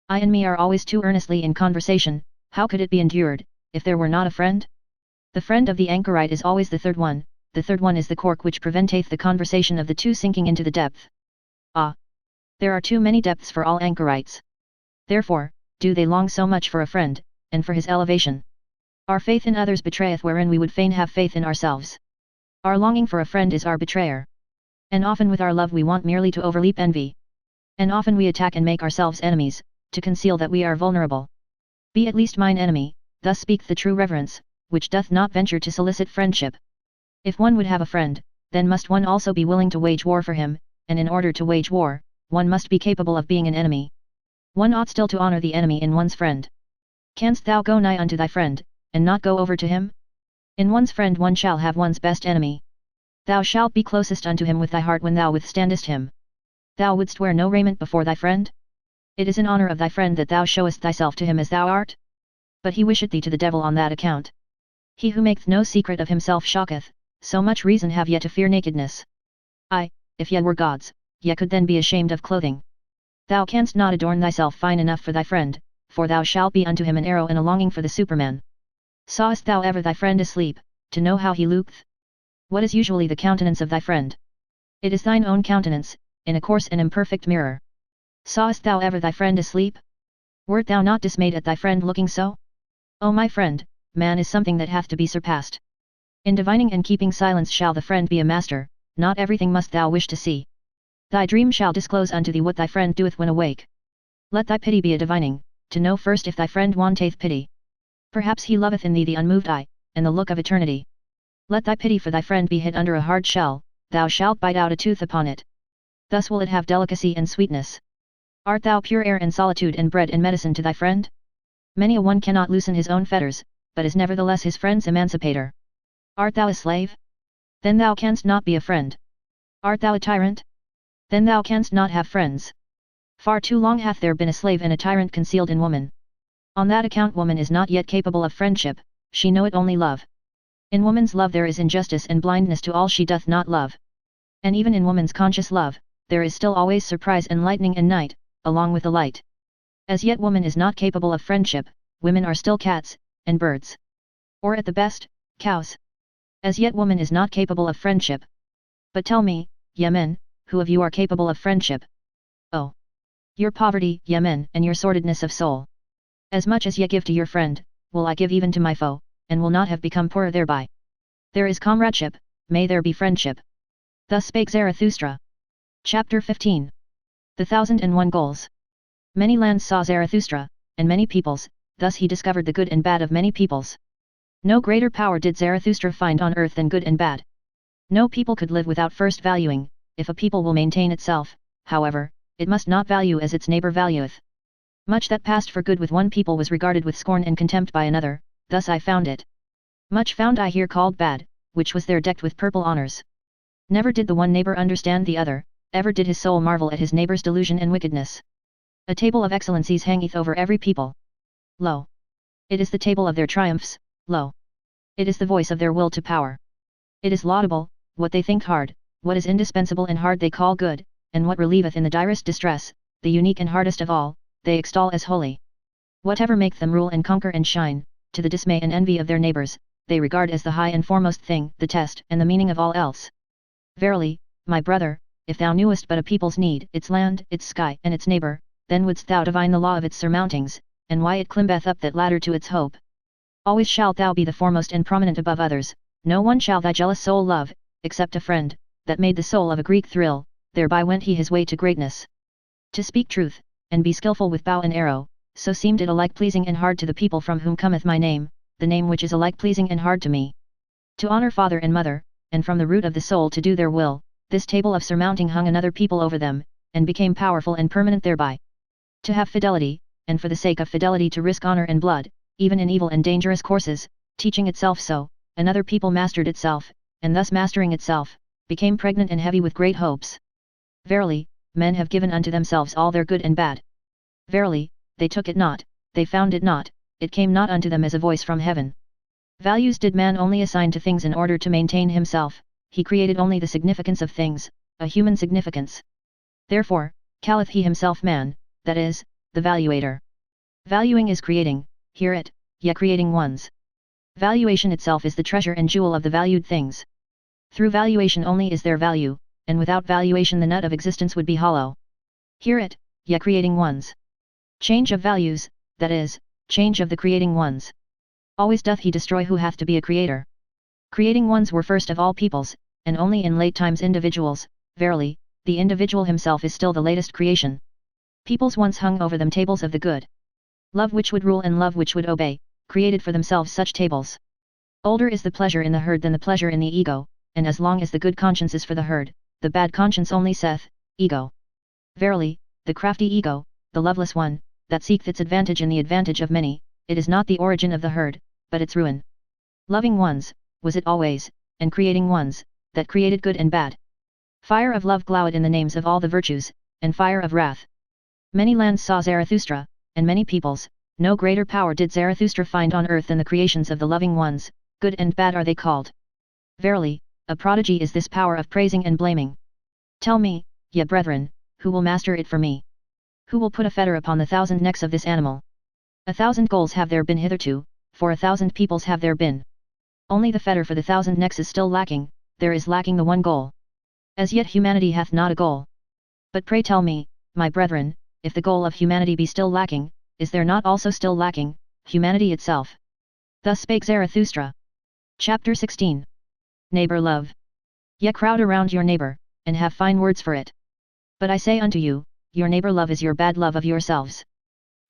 I and me are always too earnestly in conversation, how could it be endured, if there were not a friend? The friend of the anchorite is always the third one is the cork which preventeth the conversation of the two sinking into the depth. Ah! There are too many depths for all anchorites. Therefore, do they long so much for a friend, and for his elevation. Our faith in others betrayeth wherein we would fain have faith in ourselves. Our longing for a friend is our betrayer. And often with our love we want merely to overleap envy. And often we attack and make ourselves enemies, to conceal that we are vulnerable. Be at least mine enemy, thus speak the true reverence, which doth not venture to solicit friendship. If one would have a friend, then must one also be willing to wage war for him, and in order to wage war, one must be capable of being an enemy. One ought still to honor the enemy in one's friend. Canst thou go nigh unto thy friend, and not go over to him? In one's friend one shall have one's best enemy. Thou shalt be closest unto him with thy heart when thou withstandest him. Thou wouldst wear no raiment before thy friend? It is in honor of thy friend that thou showest thyself to him as thou art? But he wisheth thee to the devil on that account. He who maketh no secret of himself shocketh, so much reason have ye to fear nakedness. Ay, if ye were gods, ye could then be ashamed of clothing. Thou canst not adorn thyself fine enough for thy friend, for thou shalt be unto him an arrow and a longing for the Superman. Sawest thou ever thy friend asleep, to know how he looketh? What is usually the countenance of thy friend? It is thine own countenance, in a coarse and imperfect mirror. Sawest thou ever thy friend asleep? Wert thou not dismayed at thy friend looking so? O my friend, man is something that hath to be surpassed. In divining and keeping silence shall the friend be a master, not everything must thou wish to see. Thy dream shall disclose unto thee what thy friend doeth when awake. Let thy pity be a divining, to know first if thy friend wanteth pity. Perhaps he loveth in thee the unmoved eye, and the look of eternity. Let thy pity for thy friend be hid under a hard shell, thou shalt bite out a tooth upon it. Thus will it have delicacy and sweetness. Art thou pure air and solitude and bread and medicine to thy friend? Many a one cannot loosen his own fetters, but is nevertheless his friend's emancipator. Art thou a slave? Then thou canst not be a friend. Art thou a tyrant? Then thou canst not have friends. Far too long hath there been a slave and a tyrant concealed in woman. On that account woman is not yet capable of friendship, she knoweth only love. In woman's love there is injustice and blindness to all she doth not love. And even in woman's conscious love, there is still always surprise and lightning and night, along with the light. As yet woman is not capable of friendship, women are still cats, and birds. Or at the best, cows. As yet woman is not capable of friendship. But tell me, ye men, who of you are capable of friendship? Oh! Your poverty, ye men, and your sordidness of soul. As much as ye give to your friend, will I give even to my foe, and will not have become poorer thereby. There is comradeship, may there be friendship. Thus spake Zarathustra. Chapter 15. The 1001 Goals. Many lands saw Zarathustra, and many peoples, thus he discovered the good and bad of many peoples. No greater power did Zarathustra find on earth than good and bad. No people could live without first valuing. If a people will maintain itself, however, it must not value as its neighbor valueth. Much that passed for good with one people was regarded with scorn and contempt by another, thus I found it. Much found I here called bad, which was there decked with purple honors. Never did the one neighbor understand the other, ever did his soul marvel at his neighbor's delusion and wickedness. A table of excellencies hangeth over every people. Lo! It is the table of their triumphs, lo! It is the voice of their will to power. It is laudable, what they think hard, what is indispensable and hard they call good, and what relieveth in the direst distress, the unique and hardest of all, they extol as holy. Whatever maketh them rule and conquer and shine, to the dismay and envy of their neighbors, they regard as the high and foremost thing, the test and the meaning of all else. Verily, my brother, if thou knewest but a people's need, its land, its sky, and its neighbor, then wouldst thou divine the law of its surmountings, and why it climbeth up that ladder to its hope. Always shalt thou be the foremost and prominent above others, no one shall thy jealous soul love, except a friend, that made the soul of a Greek thrill, thereby went he his way to greatness. To speak truth, and be skillful with bow and arrow, so seemed it alike pleasing and hard to the people from whom cometh my name, the name which is alike pleasing and hard to me. To honor father and mother, and from the root of the soul to do their will, this table of surmounting hung another people over them, and became powerful and permanent thereby. To have fidelity, and for the sake of fidelity to risk honor and blood, even in evil and dangerous courses, teaching itself so, another people mastered itself, and thus mastering itself, became pregnant and heavy with great hopes. Verily, men have given unto themselves all their good and bad. Verily, they took it not, they found it not, it came not unto them as a voice from heaven. Values did man only assign to things in order to maintain himself, he created only the significance of things, a human significance. Therefore, calleth he himself man, that is, the valuator. Valuing is creating, hear it, ye creating ones. Valuation itself is the treasure and jewel of the valued things. Through valuation only is there value, and without valuation the nut of existence would be hollow. Hear it, ye creating ones. Change of values, that is, change of the creating ones. Always doth he destroy who hath to be a creator. Creating ones were first of all peoples, and only in late times individuals, verily, the individual himself is still the latest creation. Peoples once hung over them tables of the good. Love which would rule and love which would obey, created for themselves such tables. Older is the pleasure in the herd than the pleasure in the ego, and as long as the good conscience is for the herd, the bad conscience only saith, ego. Verily, the crafty ego, the loveless one, that seeketh its advantage in the advantage of many, it is not the origin of the herd, but its ruin. Loving ones, was it always, and creating ones, that created good and bad. Fire of love glowed in the names of all the virtues, and fire of wrath. Many lands saw Zarathustra, and many peoples, no greater power did Zarathustra find on earth than the creations of the loving ones, good and bad are they called. Verily, a prodigy is this power of praising and blaming. Tell me, ye brethren, who will master it for me? Who will put a fetter upon the 1,000 necks of this animal? 1,000 goals have there been hitherto, for 1,000 peoples have there been. Only the fetter for the 1,000 necks is still lacking, there is lacking the one goal. As yet humanity hath not a goal. But pray tell me, my brethren, if the goal of humanity be still lacking, is there not also still lacking, humanity itself? Thus spake Zarathustra. Chapter 16. Neighbor love. Ye crowd around your neighbor, and have fine words for it. But I say unto you, your neighbor love is your bad love of yourselves.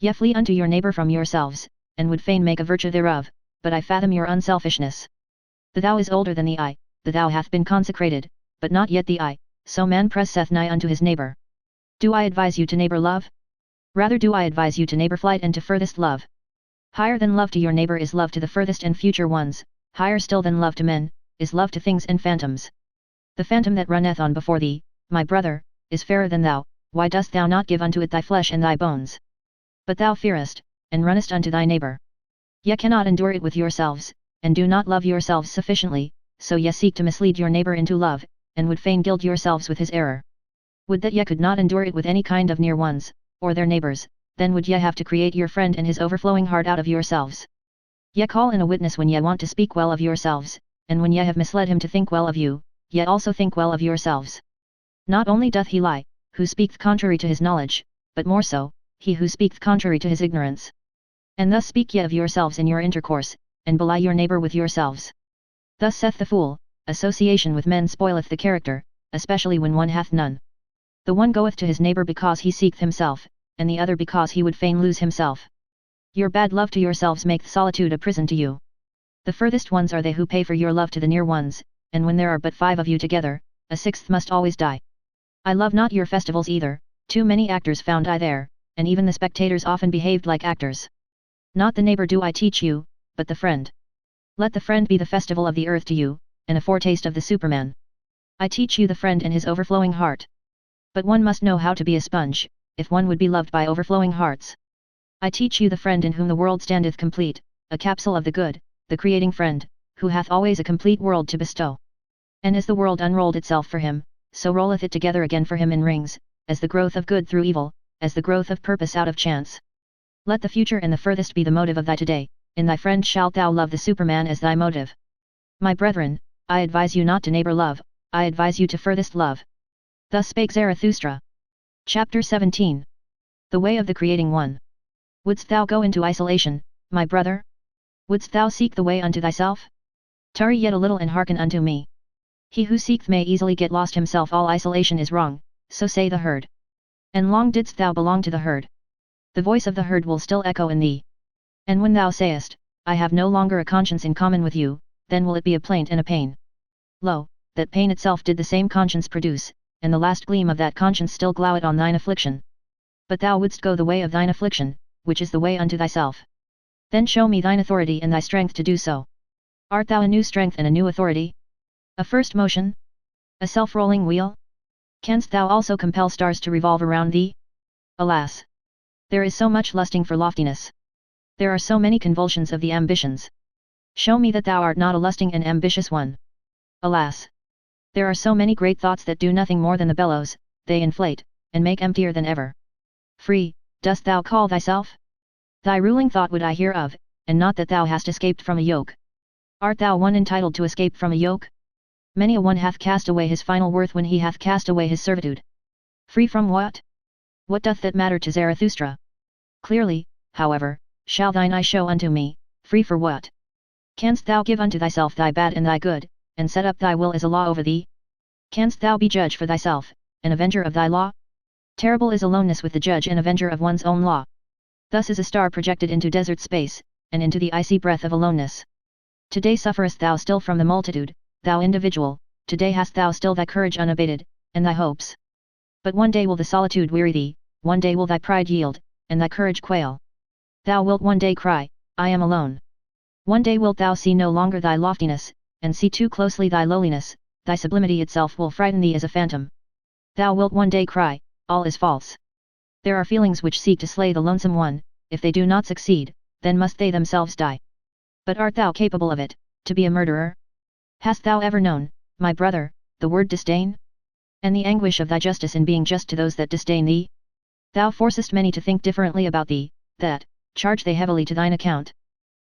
Ye flee unto your neighbor from yourselves, and would fain make a virtue thereof, but I fathom your unselfishness. The thou is older than the I, the thou hath been consecrated, but not yet the I, so man presseth nigh unto his neighbor. Do I advise you to neighbor love? Rather do I advise you to neighbor flight and to furthest love. Higher than love to your neighbor is love to the furthest and future ones, higher still than love to men, is love to things and phantoms. The phantom that runneth on before thee, my brother, is fairer than thou, why dost thou not give unto it thy flesh and thy bones? But thou fearest, and runnest unto thy neighbor. Ye cannot endure it with yourselves, and do not love yourselves sufficiently, so ye seek to mislead your neighbor into love, and would fain gild yourselves with his error. Would that ye could not endure it with any kind of near ones, or their neighbors, then would ye have to create your friend and his overflowing heart out of yourselves. Ye call in a witness when ye want to speak well of yourselves, and when ye have misled him to think well of you, ye also think well of yourselves. Not only doth he lie, who speaketh contrary to his knowledge, but more so, he who speaketh contrary to his ignorance. And thus speak ye of yourselves in your intercourse, and belie your neighbor with yourselves. Thus saith the fool, association with men spoileth the character, especially when one hath none. The one goeth to his neighbor because he seeketh himself, and the other because he would fain lose himself. Your bad love to yourselves maketh solitude a prison to you. The furthest ones are they who pay for your love to the near ones, and when there are but 5 of you together, a 6th must always die. I love not your festivals either, too many actors found I there, and even the spectators often behaved like actors. Not the neighbor do I teach you, but the friend. Let the friend be the festival of the earth to you, and a foretaste of the Superman. I teach you the friend and his overflowing heart. But one must know how to be a sponge, if one would be loved by overflowing hearts. I teach you the friend in whom the world standeth complete, a capsule of the good, the creating friend, who hath always a complete world to bestow. And as the world unrolled itself for him, so rolleth it together again for him in rings, as the growth of good through evil, as the growth of purpose out of chance. Let the future and the furthest be the motive of thy today, in thy friend shalt thou love the Superman as thy motive. My brethren, I advise you not to neighbor love, I advise you to furthest love. Thus spake Zarathustra. Chapter 17. The Way of the Creating One. Wouldst thou go into isolation, my brother? Wouldst thou seek the way unto thyself? Tarry yet a little and hearken unto me. He who seeketh may easily get lost himself. All isolation is wrong, so say the herd. And long didst thou belong to the herd. The voice of the herd will still echo in thee. And when thou sayest, I have no longer a conscience in common with you, then will it be a plaint and a pain. Lo, that pain itself did the same conscience produce, and the last gleam of that conscience still gloweth on thine affliction. But thou wouldst go the way of thine affliction, which is the way unto thyself. Then show me thine authority and thy strength to do so. Art thou a new strength and a new authority? A first motion? A self-rolling wheel? Canst thou also compel stars to revolve around thee? Alas! There is so much lusting for loftiness. There are so many convulsions of the ambitions. Show me that thou art not a lusting and ambitious one. Alas! There are so many great thoughts that do nothing more than the bellows, they inflate, and make emptier than ever. Free, dost thou call thyself? Thy ruling thought would I hear of, and not that thou hast escaped from a yoke. Art thou one entitled to escape from a yoke? Many a one hath cast away his final worth when he hath cast away his servitude. Free from what? What doth that matter to Zarathustra? Clearly, however, shall thine eye show unto me, free for what? Canst thou give unto thyself thy bad and thy good, and set up thy will as a law over thee? Canst thou be judge for thyself, an avenger of thy law? Terrible is aloneness with the judge and avenger of one's own law. Thus is a star projected into desert space, and into the icy breath of aloneness. Today sufferest thou still from the multitude, thou individual, today hast thou still thy courage unabated, and thy hopes. But one day will the solitude weary thee, one day will thy pride yield, and thy courage quail. Thou wilt one day cry, I am alone. One day wilt thou see no longer thy loftiness, and see too closely thy lowliness, thy sublimity itself will frighten thee as a phantom. Thou wilt one day cry, all is false. There are feelings which seek to slay the lonesome one, if they do not succeed, then must they themselves die. But art thou capable of it, to be a murderer? Hast thou ever known, my brother, the word disdain? And the anguish of thy justice in being just to those that disdain thee? Thou forcest many to think differently about thee, that, charge they heavily to thine account.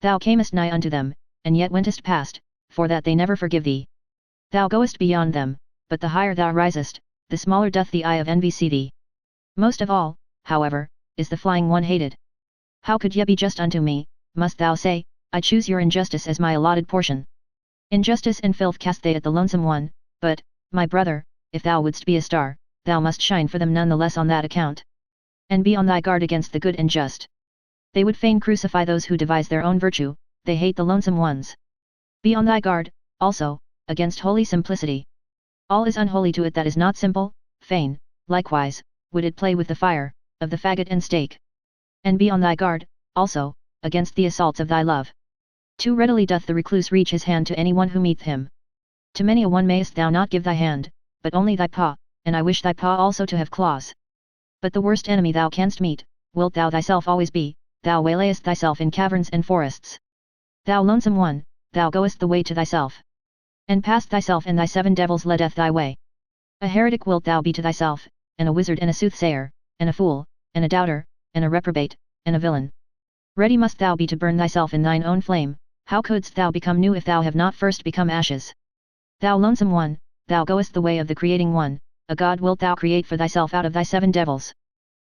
Thou camest nigh unto them, and yet wentest past, for that they never forgive thee. Thou goest beyond them, but the higher thou risest, the smaller doth the eye of envy see thee. Most of all, however, is the flying one hated. How could ye be just unto me, must thou say, I choose your injustice as my allotted portion. Injustice and filth cast they at the lonesome one, but, my brother, if thou wouldst be a star, thou must shine for them none the less on that account. And be on thy guard against the good and just. They would fain crucify those who devise their own virtue, they hate the lonesome ones. Be on thy guard, also, against holy simplicity. All is unholy to it that is not simple, fain, likewise, would it play with the fire, of the faggot and stake. And be on thy guard, also, against the assaults of thy love. Too readily doth the recluse reach his hand to any one who meeteth him. To many a one mayest thou not give thy hand, but only thy paw, and I wish thy paw also to have claws. But the worst enemy thou canst meet, wilt thou thyself always be, thou waylayest thyself in caverns and forests. Thou lonesome one, thou goest the way to thyself. And past thyself and thy 7 devils leadeth thy way. A heretic wilt thou be to thyself, and a wizard and a soothsayer, and a fool, and a doubter, and a reprobate, and a villain. Ready must thou be to burn thyself in thine own flame. How couldst thou become new if thou have not first become ashes? Thou lonesome one, thou goest the way of the creating one, a god wilt thou create for thyself out of thy 7 devils.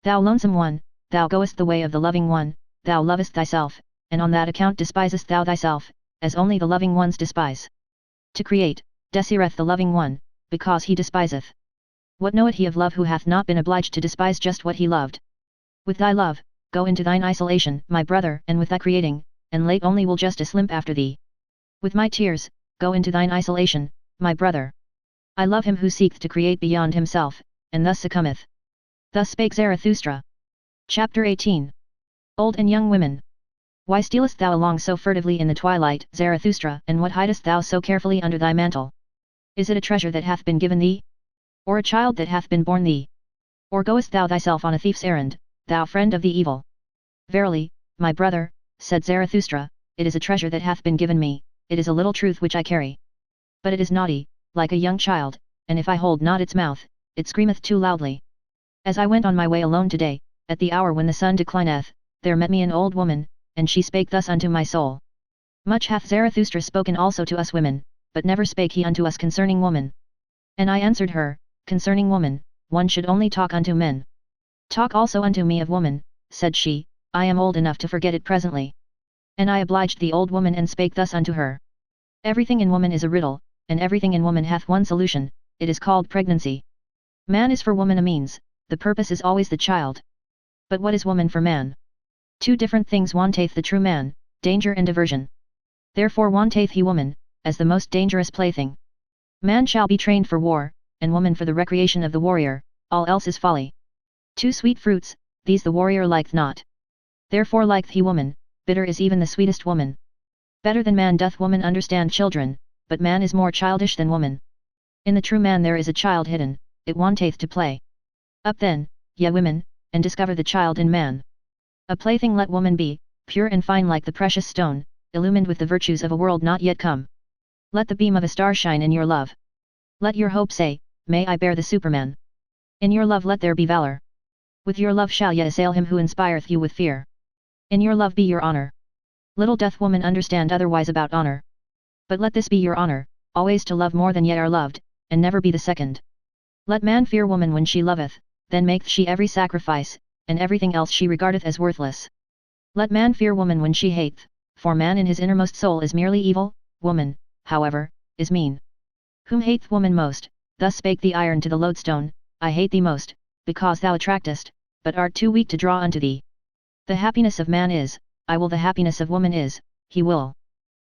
Thou lonesome one, thou goest the way of the loving one, thou lovest thyself, and on that account despisest thou thyself, as only the loving ones despise. To create, desireth the loving one, because he despiseth. What knoweth he of love who hath not been obliged to despise just what he loved? With thy love, go into thine isolation, my brother, and with thy creating, and late only will justice limp after thee. With my tears, go into thine isolation, my brother. I love him who seeketh to create beyond himself, and thus succumbeth. Thus spake Zarathustra. Chapter 18. Old and Young Women. Why stealest thou along so furtively in the twilight, Zarathustra, and what hidest thou so carefully under thy mantle? Is it a treasure that hath been given thee? Or a child that hath been born thee? Or goest thou thyself on a thief's errand, thou friend of the evil? Verily, my brother, said Zarathustra, it is a treasure that hath been given me, it is a little truth which I carry. But it is naughty, like a young child, and if I hold not its mouth, it screameth too loudly. As I went on my way alone today, at the hour when the sun declineth, there met me an old woman, and she spake thus unto my soul. Much hath Zarathustra spoken also to us women, but never spake he unto us concerning woman. And I answered her, concerning woman, one should only talk unto men. Talk also unto me of woman, said she, I am old enough to forget it presently. And I obliged the old woman and spake thus unto her. Everything in woman is a riddle, and everything in woman hath one solution, it is called pregnancy. Man is for woman a means, the purpose is always the child. But what is woman for man? 2 different things wanteth the true man, danger and diversion. Therefore wanteth he woman, as the most dangerous plaything. Man shall be trained for war, and woman for the recreation of the warrior, all else is folly. 2 sweet fruits, these the warrior liketh not. Therefore liketh he woman, bitter is even the sweetest woman. Better than man doth woman understand children, but man is more childish than woman. In the true man there is a child hidden, it wanteth to play. Up then, ye women, and discover the child in man. A plaything let woman be, pure and fine like the precious stone, illumined with the virtues of a world not yet come. Let the beam of a star shine in your love. Let your hope say, may I bear the Superman. In your love let there be valor. With your love shall ye assail him who inspireth you with fear. In your love be your honor. Little doth woman understand otherwise about honor. But let this be your honor, always to love more than ye are loved, and never be the second. Let man fear woman when she loveth, then maketh she every sacrifice, and everything else she regardeth as worthless. Let man fear woman when she hateth, for man in his innermost soul is merely evil, woman, however, is mean. Whom hateth woman most, thus spake the iron to the lodestone, I hate thee most, because thou attractest, but art too weak to draw unto thee. The happiness of man is, I will the happiness of woman is, he will.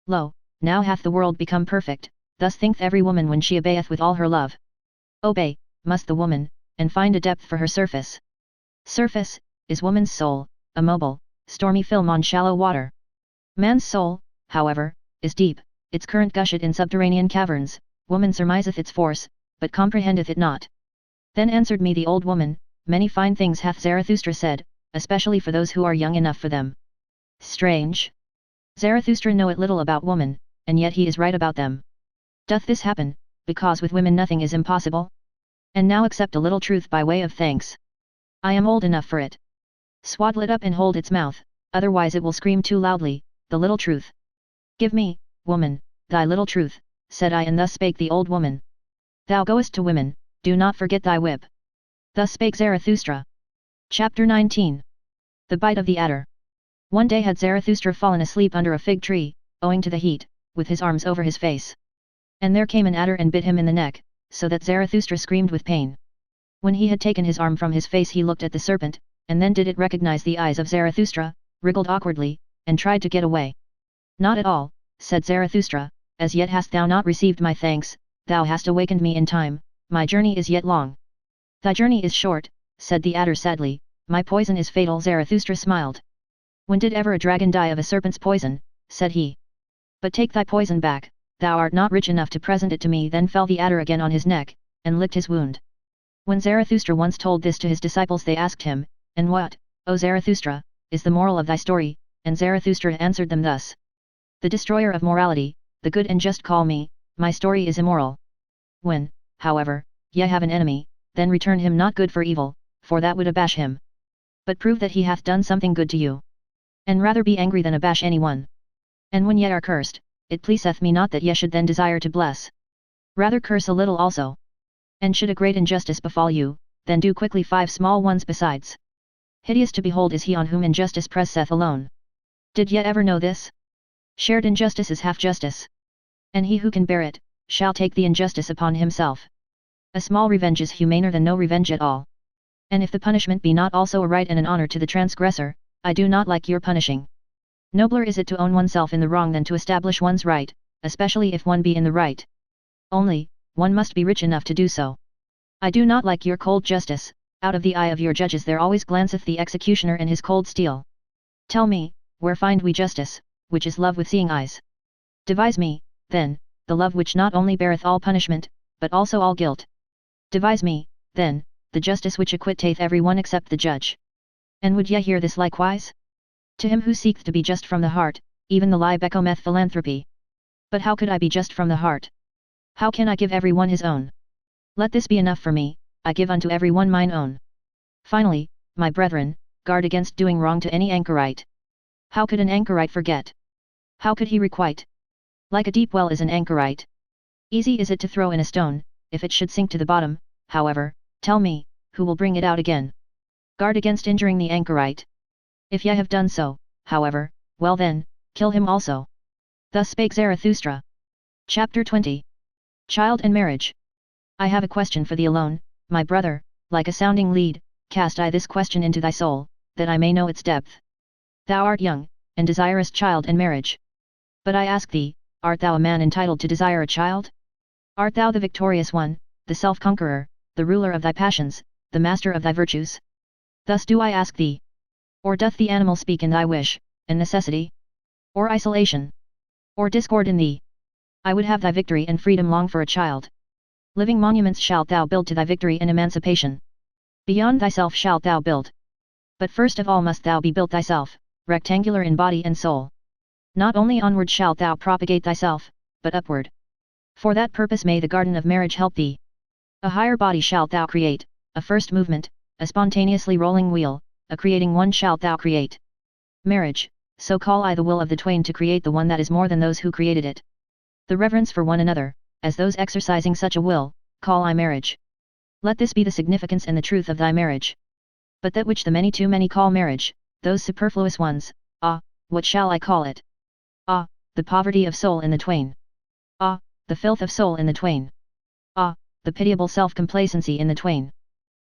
Lo, now hath the world become perfect, thus thinketh every woman when she obeyeth with all her love. Obey, must the woman, and find a depth for her surface. Surface, is woman's soul, a mobile, stormy film on shallow water. Man's soul, however, is deep, its current gusheth in subterranean caverns, woman surmiseth its force, but comprehendeth it not. Then answered me the old woman, many fine things hath Zarathustra said, especially for those who are young enough for them. Strange! Zarathustra knoweth little about woman, and yet he is right about them. Doth this happen, because with women nothing is impossible? And now accept a little truth by way of thanks. I am old enough for it. Swaddle it up and hold its mouth, otherwise it will scream too loudly, the little truth. Give me, woman, thy little truth, said I, and thus spake the old woman. Thou goest to women, do not forget thy whip. Thus spake Zarathustra. Chapter 19. The Bite of the Adder. One day had Zarathustra fallen asleep under a fig tree, owing to the heat, with his arms over his face. And there came an adder and bit him in the neck, so that Zarathustra screamed with pain. When he had taken his arm from his face he looked at the serpent, and then did it recognize the eyes of Zarathustra, wriggled awkwardly, and tried to get away. Not at all, said Zarathustra, as yet hast thou not received my thanks, thou hast awakened me in time, my journey is yet long. Thy journey is short, said the adder sadly, my poison is fatal. Zarathustra smiled. When did ever a dragon die of a serpent's poison, said he. But take thy poison back, thou art not rich enough to present it to me. Then fell the adder again on his neck, and licked his wound. When Zarathustra once told this to his disciples they asked him, and what, O Zarathustra, is the moral of thy story? And Zarathustra answered them thus. The destroyer of morality, the good and just call me, my story is immoral. When, however, ye have an enemy, then return him not good for evil, for that would abash him. But prove that he hath done something good to you. And rather be angry than abash anyone. And when ye are cursed, it pleaseth me not that ye should then desire to bless. Rather curse a little also. And should a great injustice befall you, then do quickly 5 small ones besides. Hideous to behold is he on whom injustice presseth alone. Did ye ever know this? Shared injustice is half justice. And he who can bear it, shall take the injustice upon himself. A small revenge is humaner than no revenge at all. And if the punishment be not also a right and an honor to the transgressor, I do not like your punishing. Nobler is it to own oneself in the wrong than to establish one's right, especially if one be in the right. Only, one must be rich enough to do so. I do not like your cold justice, out of the eye of your judges there always glanceth the executioner and his cold steel. Tell me, where find we justice, which is love with seeing eyes? Devise me, then, the love which not only beareth all punishment, but also all guilt. Devise me, then, the justice which acquitteth every one except the judge. And would ye hear this likewise? To him who seeketh to be just from the heart, even the lie becometh philanthropy. But how could I be just from the heart? How can I give every one his own? Let this be enough for me, I give unto every one mine own. Finally, my brethren, guard against doing wrong to any anchorite. How could an anchorite forget? How could he requite? Like a deep well is an anchorite. Easy is it to throw in a stone, if it should sink to the bottom, however, tell me, who will bring it out again? Guard against injuring the anchorite. If ye have done so, however, well then, kill him also. Thus spake Zarathustra. Chapter 20. Child and Marriage. I have a question for thee alone, my brother, like a sounding lead, cast I this question into thy soul, that I may know its depth. Thou art young, and desirest child and marriage. But I ask thee, art thou a man entitled to desire a child? Art thou the victorious one, the self-conqueror, the ruler of thy passions, the master of thy virtues? Thus do I ask thee. Or doth the animal speak in thy wish, and necessity? Or isolation? Or discord in thee? I would have thy victory and freedom long for a child. Living monuments shalt thou build to thy victory and emancipation. Beyond thyself shalt thou build. But first of all must thou be built thyself, rectangular in body and soul. Not only onward shalt thou propagate thyself, but upward. For that purpose may the garden of marriage help thee. A higher body shalt thou create, a first movement, a spontaneously rolling wheel, a creating one shalt thou create. Marriage, so call I the will of the twain to create the one that is more than those who created it. The reverence for one another, as those exercising such a will, call I marriage. Let this be the significance and the truth of thy marriage. But that which the many too many call marriage, those superfluous ones, what shall I call it? The poverty of soul in the twain. The filth of soul in the twain. The pitiable self-complacency in the twain.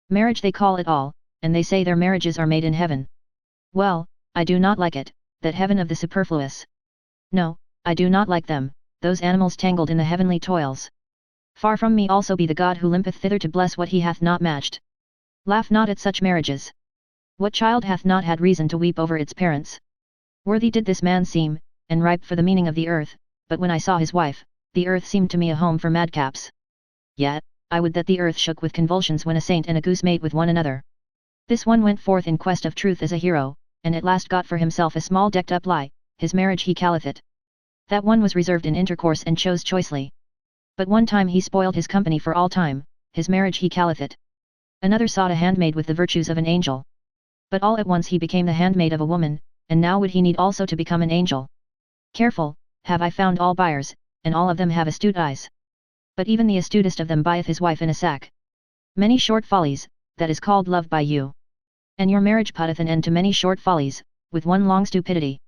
Marriage they call it all, and they say their marriages are made in heaven. Well, I do not like it, that heaven of the superfluous. No, I do not like them, those animals tangled in the heavenly toils. Far from me also be the God who limpeth thither to bless what he hath not matched. Laugh not at such marriages. What child hath not had reason to weep over its parents? Worthy did this man seem, and ripe for the meaning of the earth, but when I saw his wife, the earth seemed to me a home for madcaps. Yet, I would that the earth shook with convulsions when a saint and a goose mate with one another. This one went forth in quest of truth as a hero, and at last got for himself a small decked-up lie, his marriage he calleth it. That one was reserved in intercourse and chose choicely. But one time he spoiled his company for all time, his marriage he calleth it. Another sought a handmaid with the virtues of an angel. But all at once he became the handmaid of a woman, and now would he need also to become an angel. Careful, have I found all buyers, and all of them have astute eyes. But even the astutest of them buyeth his wife in a sack. Many short follies, that is called love by you. And your marriage putteth an end to many short follies, with one long stupidity.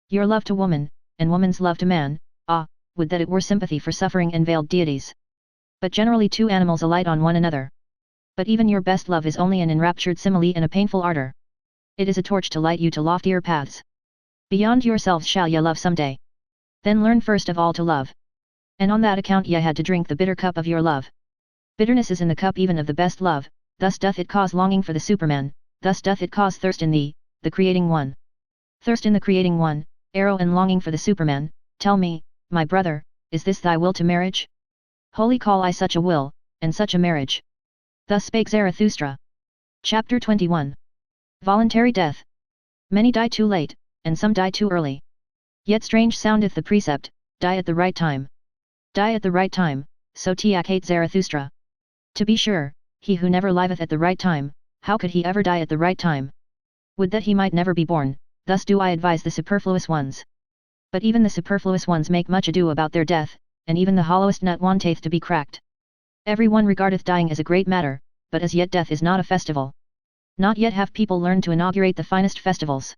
Your love to woman, and woman's love to man, would that it were sympathy for suffering and veiled deities. But generally two animals alight on one another. But even your best love is only an enraptured simile and a painful ardor. It is a torch to light you to loftier paths. Beyond yourselves shall ye love some day. Then learn first of all to love. And on that account ye had to drink the bitter cup of your love. Bitterness is in the cup even of the best love, thus doth it cause longing for the Superman, thus doth it cause thirst in thee, the Creating One. Thirst in the Creating One, arrow and longing for the Superman. Tell me, my brother, is this thy will to marriage? Wholly call I such a will, and such a marriage. Thus spake Zarathustra. Chapter 21. Voluntary Death. Many die too late, and some die too early. Yet strange soundeth the precept, die at the right time. Die at the right time, so tiacate Zarathustra. To be sure, he who never liveth at the right time, how could he ever die at the right time? Would that he might never be born, thus do I advise the superfluous ones. But even the superfluous ones make much ado about their death, and even the hollowest nut wanteth to be cracked. Every one regardeth dying as a great matter, but as yet death is not a festival. Not yet have people learned to inaugurate the finest festivals.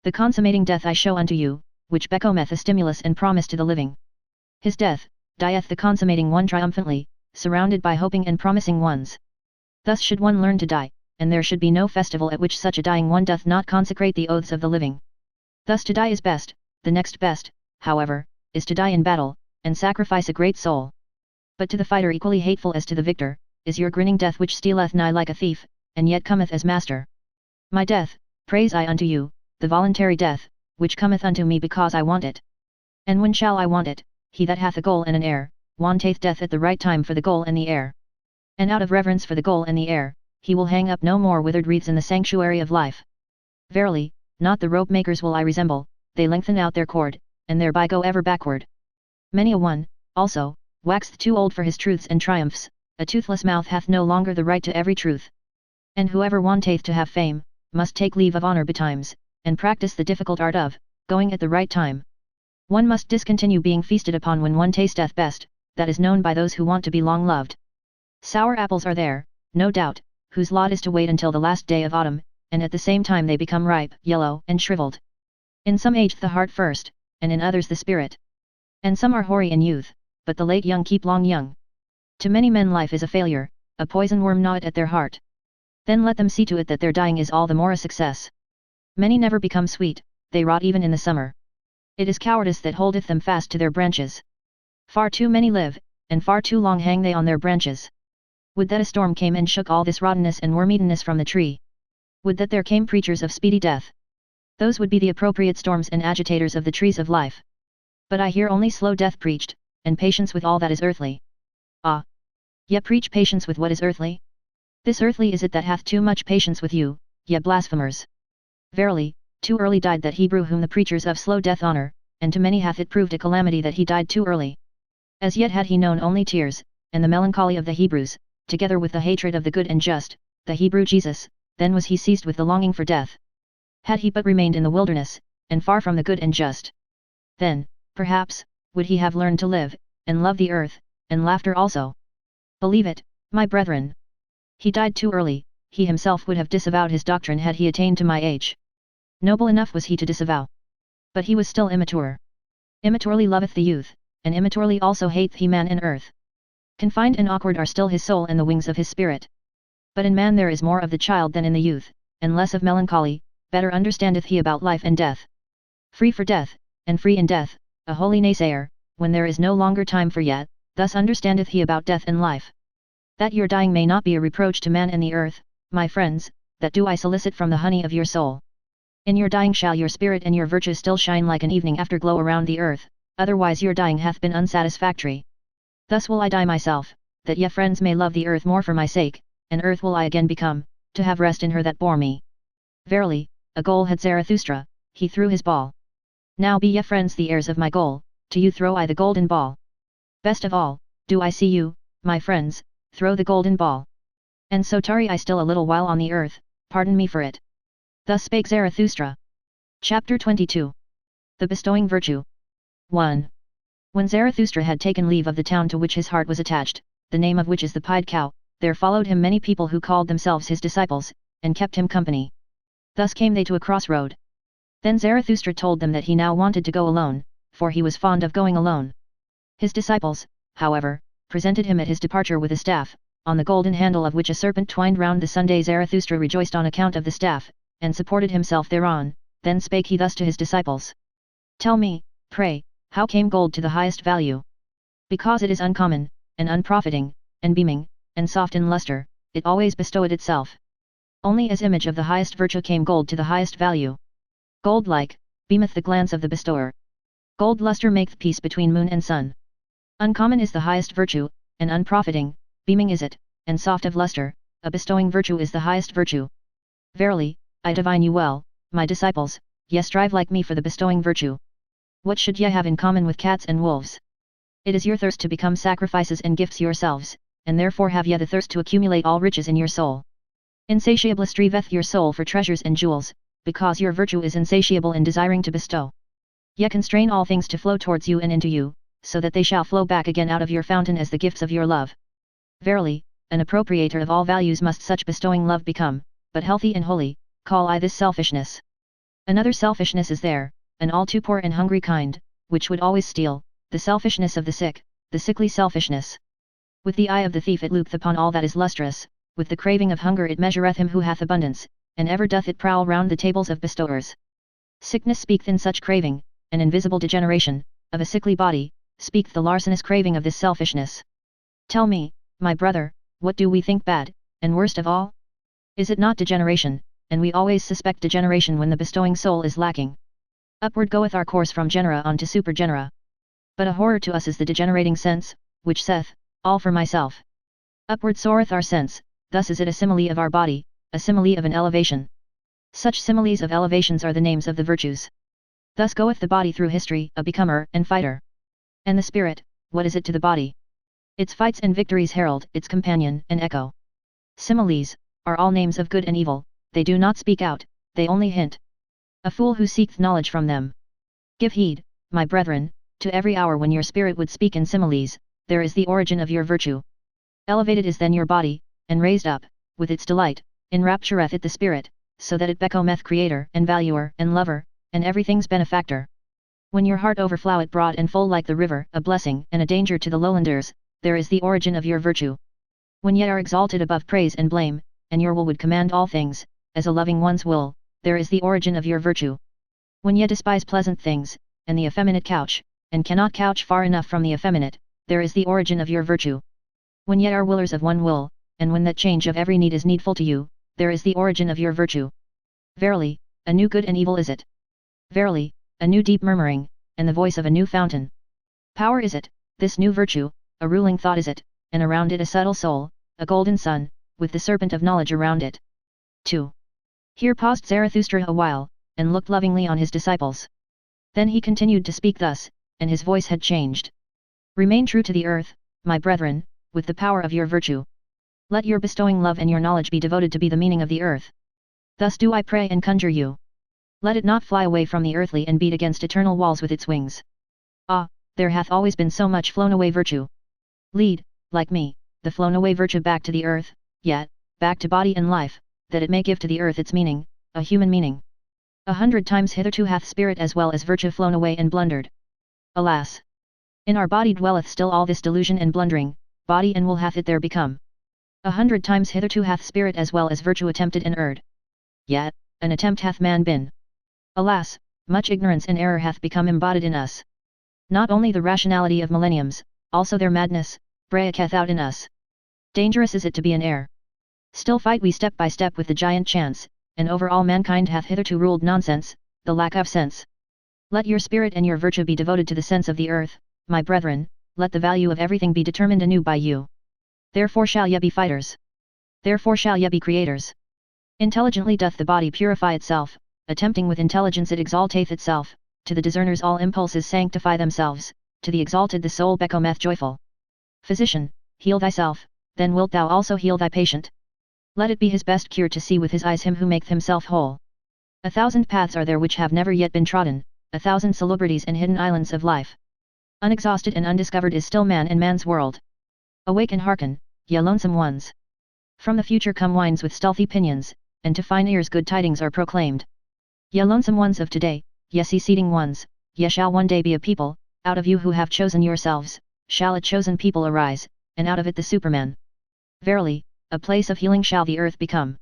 The consummating death I show unto you, which becometh a stimulus and promise to the living. His death, dieth the consummating one triumphantly, surrounded by hoping and promising ones. Thus should one learn to die, and there should be no festival at which such a dying one doth not consecrate the oaths of the living. Thus to die is best, the next best, however, is to die in battle, and sacrifice a great soul. But to the fighter equally hateful as to the victor, is your grinning death which stealeth nigh like a thief, and yet cometh as master. My death, praise I unto you, the voluntary death, which cometh unto me because I want it. And when shall I want it? He that hath a goal and an heir, wanteth death at the right time for the goal and the heir. And out of reverence for the goal and the heir, he will hang up no more withered wreaths in the sanctuary of life. Verily, not the rope makers will I resemble, they lengthen out their cord, and thereby go ever backward. Many a one, also, waxeth too old for his truths and triumphs, a toothless mouth hath no longer the right to every truth. And whoever wanteth to have fame, must take leave of honour betimes, and practice the difficult art of, going at the right time. One must discontinue being feasted upon when one tasteth best, that is known by those who want to be long loved. Sour apples are there, no doubt, whose lot is to wait until the last day of autumn, and at the same time they become ripe, yellow, and shriveled. In some ageth the heart first, and in others the spirit. And some are hoary in youth, but the late young keep long young. To many men life is a failure, a poison worm gnaweth at their heart. Then let them see to it that their dying is all the more a success. Many never become sweet, they rot even in the summer. It is cowardice that holdeth them fast to their branches. Far too many live, and far too long hang they on their branches. Would that a storm came and shook all this rottenness and worm-eatenness from the tree. Would that there came preachers of speedy death. Those would be the appropriate storms and agitators of the trees of life. But I hear only slow death preached, and patience with all that is earthly. Ah! Ye preach patience with what is earthly? This earthly is it that hath too much patience with you, ye blasphemers. Verily, too early died that Hebrew whom the preachers of slow death honour, and to many hath it proved a calamity that he died too early. As yet had he known only tears, and the melancholy of the Hebrews, together with the hatred of the good and just, the Hebrew Jesus, then was he seized with the longing for death. Had he but remained in the wilderness, and far from the good and just, then, perhaps, would he have learned to live, and love the earth, and laughter also. Believe it, my brethren. He died too early, he himself would have disavowed his doctrine had he attained to my age. Noble enough was he to disavow. But he was still immature. Immaturely loveth the youth, and immaturely also hateth he man and earth. Confined and awkward are still his soul and the wings of his spirit. But in man there is more of the child than in the youth, and less of melancholy, better understandeth he about life and death. Free for death, and free in death, a holy naysayer, when there is no longer time for yet, thus understandeth he about death and life. That your dying may not be a reproach to man and the earth, my friends, that do I solicit from the honey of your soul. In your dying shall your spirit and your virtue still shine like an evening afterglow around the earth, otherwise your dying hath been unsatisfactory. Thus will I die myself, that ye friends may love the earth more for my sake, and earth will I again become, to have rest in her that bore me. Verily, a goal had Zarathustra, he threw his ball. Now be ye friends the heirs of my goal, to you throw I the golden ball. Best of all, do I see you, my friends, throw the golden ball. And so tarry I still a little while on the earth, pardon me for it. Thus spake Zarathustra. Chapter 22. The bestowing virtue. 1. When Zarathustra had taken leave of the town to which his heart was attached, the name of which is the Pied Cow, there followed him many people who called themselves his disciples, and kept him company. Thus came they to a crossroad. Then Zarathustra told them that he now wanted to go alone, for he was fond of going alone. His disciples, however, presented him at his departure with a staff, on the golden handle of which a serpent twined round the Sunday. Zarathustra rejoiced on account of the staff, and supported himself thereon. Then spake he thus to his disciples. Tell me, pray, How came gold to the highest value? Because it is uncommon, and unprofiting, and beaming, and soft in luster, it always bestowed itself. Only as image of the highest virtue came gold to the highest value. Gold-like, beameth the glance of the bestower. Gold luster maketh peace between moon and sun. Uncommon is the highest virtue, and unprofiting, beaming is it, and soft of luster, a bestowing virtue is the highest virtue. Verily, I divine you well, my disciples, ye strive like me for the bestowing virtue. What should ye have in common with cats and wolves? It is your thirst to become sacrifices and gifts yourselves, and therefore have ye the thirst to accumulate all riches in your soul. Insatiably striveth your soul for treasures and jewels, because your virtue is insatiable in desiring to bestow. Ye constrain all things to flow towards you and into you, so that they shall flow back again out of your fountain as the gifts of your love. Verily, an appropriator of all values must such bestowing love become, but healthy and holy, call I this selfishness. Another selfishness is there, an all too poor and hungry kind, which would always steal, the selfishness of the sick, the sickly selfishness. With the eye of the thief it looketh upon all that is lustrous, with the craving of hunger it measureth him who hath abundance, and ever doth it prowl round the tables of bestowers. Sickness speaketh in such craving, an invisible degeneration, of a sickly body, speaketh the larcenous craving of this selfishness. Tell me, my brother, what do we think bad, and worst of all? Is it not degeneration, and we always suspect degeneration when the bestowing soul is lacking. Upward goeth our course from genera on to supergenera. But a horror to us is the degenerating sense, which saith, all for myself. Upward soareth our sense, thus is it a simile of our body, a simile of an elevation. Such similes of elevations are the names of the virtues. Thus goeth the body through history, a becomer and fighter. And the spirit, what is it to the body? Its fights and victories herald its companion and echo. Similes are all names of good and evil, they do not speak out, they only hint. A fool who seeketh knowledge from them. Give heed, my brethren, to every hour when your spirit would speak in similes, there is the origin of your virtue. Elevated is then your body, and raised up, with its delight, enraptureth it the spirit, so that it becometh creator and valuer and lover, and everything's benefactor. When your heart overfloweth broad and full like the river, a blessing and a danger to the lowlanders, there is the origin of your virtue. When ye are exalted above praise and blame, and your will would command all things, as a loving one's will, there is the origin of your virtue. When ye despise pleasant things, and the effeminate couch, and cannot couch far enough from the effeminate, there is the origin of your virtue. When ye are willers of one will, and when that change of every need is needful to you, there is the origin of your virtue. Verily, a new good and evil is it. Verily, a new deep murmuring, and the voice of a new fountain. Power is it, this new virtue, a ruling thought is it, and around it a subtle soul, a golden sun, with the serpent of knowledge around it. 2. Here paused Zarathustra a while, and looked lovingly on his disciples. Then he continued to speak thus, and his voice had changed. Remain true to the earth, my brethren, with the power of your virtue. Let your bestowing love and your knowledge be devoted to be the meaning of the earth. Thus do I pray and conjure you. Let it not fly away from the earthly and beat against eternal walls with its wings. Ah, there hath always been so much flown away virtue. Lead, like me, the flown away virtue back to the earth, yet, back to body and life, that it may give to the earth its meaning, a human meaning. 100 times hitherto hath spirit as well as virtue flown away and blundered. Alas! In our body dwelleth still all this delusion and blundering, body and will hath it there become. 100 times hitherto hath spirit as well as virtue attempted and erred. Yet, an attempt hath man been. Alas, much ignorance and error hath become embodied in us. Not only the rationality of millenniums, also their madness, breaketh out in us. Dangerous is it to be an heir. Still fight we step by step with the giant chance, and over all mankind hath hitherto ruled nonsense, the lack of sense. Let your spirit and your virtue be devoted to the sense of the earth, my brethren, let the value of everything be determined anew by you. Therefore shall ye be fighters. Therefore shall ye be creators. Intelligently doth the body purify itself, attempting with intelligence it exalteth itself, to the discerners all impulses sanctify themselves, to the exalted the soul becometh joyful. Physician, heal thyself, then wilt thou also heal thy patient. Let it be his best cure to see with his eyes him who maketh himself whole. 1,000 paths are there which have never yet been trodden, 1,000 celebrities and hidden islands of life. Unexhausted and undiscovered is still man and man's world. Awake and hearken, ye lonesome ones. From the future come winds with stealthy pinions, and to fine ears good tidings are proclaimed. Ye lonesome ones of today, ye seceding ones, ye shall one day be a people, out of you who have chosen yourselves, shall a chosen people arise, and out of it the Superman. Verily, a place of healing shall the earth become.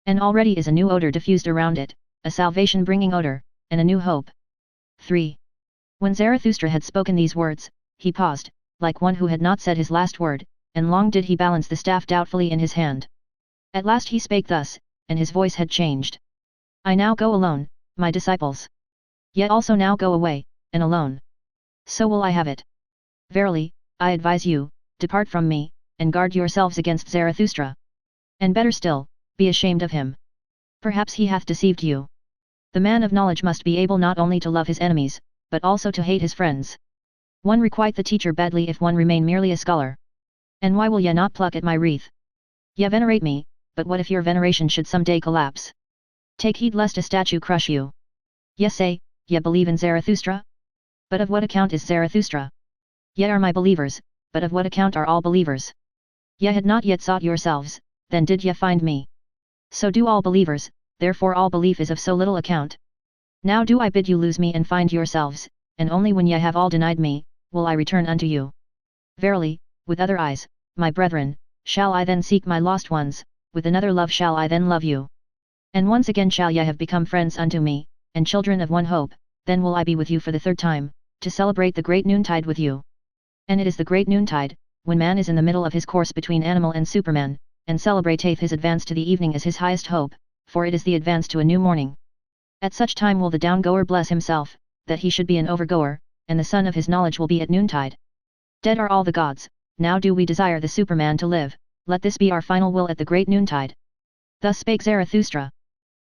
And already is a new odor diffused around it, a salvation-bringing odor, and a new hope. 3. When Zarathustra had spoken these words, he paused, like one who had not said his last word, and long did he balance the staff doubtfully in his hand. At last he spake thus, and his voice had changed. I now go alone, my disciples. Yet also now go away, and alone. So will I have it. Verily, I advise you, depart from me, and guard yourselves against Zarathustra. And better still, be ashamed of him. Perhaps he hath deceived you. The man of knowledge must be able not only to love his enemies, but also to hate his friends. One requite the teacher badly if one remain merely a scholar. And why will ye not pluck at my wreath? Ye venerate me, but what if your veneration should some day collapse? Take heed lest a statue crush you. Ye say, ye believe in Zarathustra? But of what account is Zarathustra? Ye are my believers, but of what account are all believers? Ye had not yet sought yourselves, then did ye find me. So do all believers, therefore all belief is of so little account. Now do I bid you lose me and find yourselves, and only when ye have all denied me, will I return unto you. Verily, with other eyes, my brethren, shall I then seek my lost ones, with another love shall I then love you. And once again shall ye have become friends unto me, and children of one hope, then will I be with you for the third time, to celebrate the great noontide with you. And it is the great noontide, when man is in the middle of his course between animal and superman, and celebrateth his advance to the evening as his highest hope, for it is the advance to a new morning. At such time will the downgoer bless himself, that he should be an overgoer, and the sun of his knowledge will be at noontide. Dead are all the gods, now do we desire the superman to live, let this be our final will at the great noontide. Thus spake Zarathustra.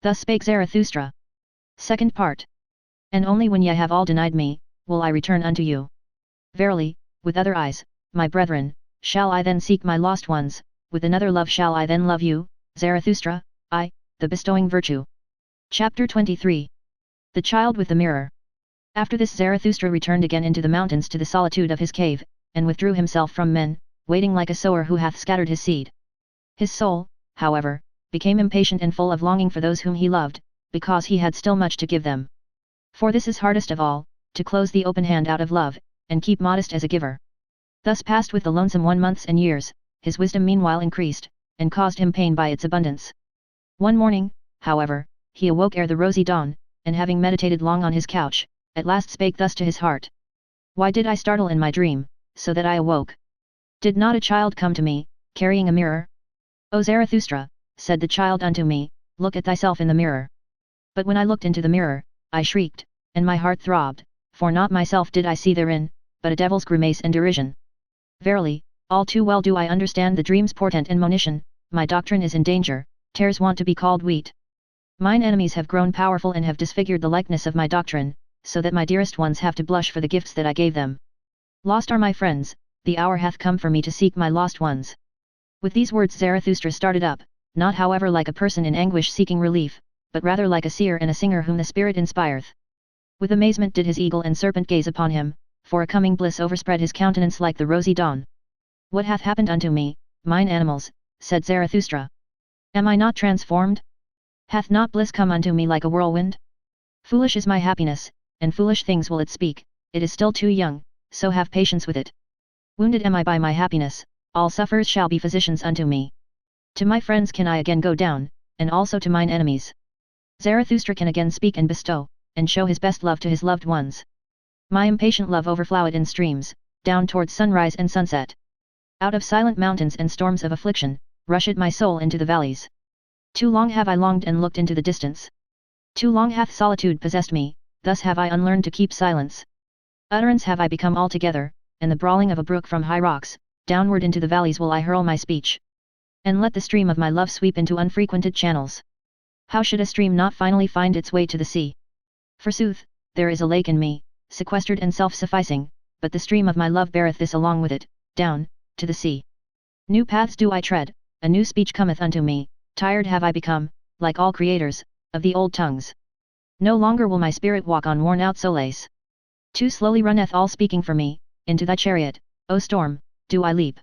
Thus spake Zarathustra. Second part. And only when ye have all denied me, will I return unto you. Verily, with other eyes, my brethren, shall I then seek my lost ones, with another love shall I then love you, Zarathustra, I, the bestowing virtue. Chapter 23. The Child with the Mirror. After this Zarathustra returned again into the mountains to the solitude of his cave, and withdrew himself from men, waiting like a sower who hath scattered his seed. His soul, however, became impatient and full of longing for those whom he loved, because he had still much to give them. For this is hardest of all, to close the open hand out of love, and keep modest as a giver. Thus passed with the lonesome 1 months and years, his wisdom meanwhile increased, and caused him pain by its abundance. One morning, however, he awoke ere the rosy dawn, and having meditated long on his couch, at last spake thus to his heart. Why did I startle in my dream, so that I awoke? Did not a child come to me, carrying a mirror? O Zarathustra, said the child unto me, look at thyself in the mirror. But when I looked into the mirror, I shrieked, and my heart throbbed, for not myself did I see therein, but a devil's grimace and derision. Verily, all too well do I understand the dream's portent and monition, my doctrine is in danger, tares want to be called wheat. Mine enemies have grown powerful and have disfigured the likeness of my doctrine, so that my dearest ones have to blush for the gifts that I gave them. Lost are my friends, the hour hath come for me to seek my lost ones. With these words Zarathustra started up, not however like a person in anguish seeking relief, but rather like a seer and a singer whom the spirit inspireth. With amazement did his eagle and serpent gaze upon him, for a coming bliss overspread his countenance like the rosy dawn. What hath happened unto me, mine animals, said Zarathustra. Am I not transformed? Hath not bliss come unto me like a whirlwind? Foolish is my happiness, and foolish things will it speak, it is still too young, so have patience with it. Wounded am I by my happiness, all sufferers shall be physicians unto me. To my friends can I again go down, and also to mine enemies. Zarathustra can again speak and bestow, and show his best love to his loved ones. My impatient love overfloweth in streams, down towards sunrise and sunset. Out of silent mountains and storms of affliction, rusheth my soul into the valleys. Too long have I longed and looked into the distance. Too long hath solitude possessed me, thus have I unlearned to keep silence. Utterance have I become altogether, and the brawling of a brook from high rocks, downward into the valleys will I hurl my speech. And let the stream of my love sweep into unfrequented channels. How should a stream not finally find its way to the sea? Forsooth, there is a lake in me, sequestered and self-sufficing, but the stream of my love beareth this along with it, down, to the sea. New paths do I tread, a new speech cometh unto me, tired have I become, like all creators, of the old tongues. No longer will my spirit walk on worn-out solace. Too slowly runneth all speaking for me, into thy chariot, O storm, do I leap.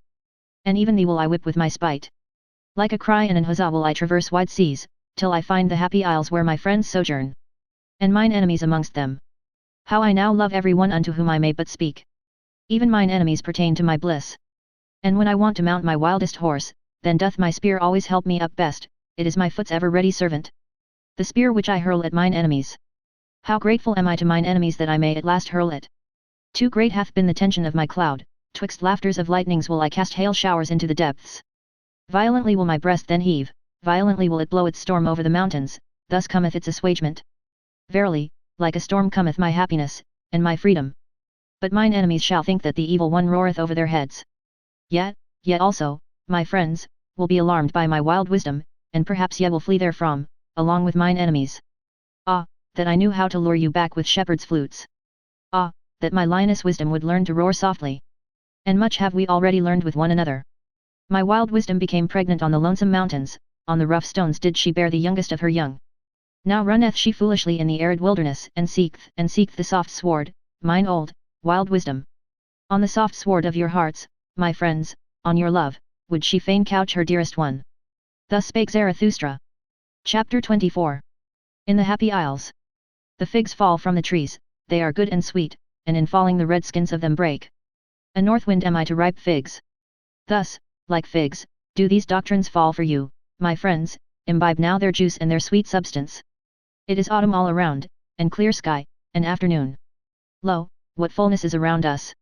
And even thee will I whip with my spite. Like a cry and an huzzah will I traverse wide seas, till I find the happy isles where my friends sojourn. And mine enemies amongst them. How I now love every one unto whom I may but speak. Even mine enemies pertain to my bliss. And when I want to mount my wildest horse, then doth my spear always help me up best, it is my foot's ever ready servant. The spear which I hurl at mine enemies. How grateful am I to mine enemies that I may at last hurl it. Too great hath been the tension of my cloud, twixt laughters of lightnings will I cast hail showers into the depths. Violently will my breast then heave, violently will it blow its storm over the mountains, thus cometh its assuagement. Verily, like a storm cometh my happiness, and my freedom. But mine enemies shall think that the evil one roareth over their heads. Yet also, my friends, will be alarmed by my wild wisdom, and perhaps ye will flee therefrom, along with mine enemies. Ah, that I knew how to lure you back with shepherd's flutes. Ah, that my lioness wisdom would learn to roar softly. And much have we already learned with one another. My wild wisdom became pregnant on the lonesome mountains, on the rough stones did she bear the youngest of her young. Now runneth she foolishly in the arid wilderness, and seeketh the soft sward, mine old, wild wisdom. On the soft sward of your hearts, my friends, on your love, would she fain couch her dearest one. Thus spake Zarathustra. Chapter 24. In the Happy Isles. The figs fall from the trees, they are good and sweet, and in falling the red skins of them break. A north wind am I to ripe figs. Thus, like figs, do these doctrines fall for you, my friends, imbibe now their juice and their sweet substance. It is autumn all around, and clear sky, and afternoon. Lo, what fullness is around us!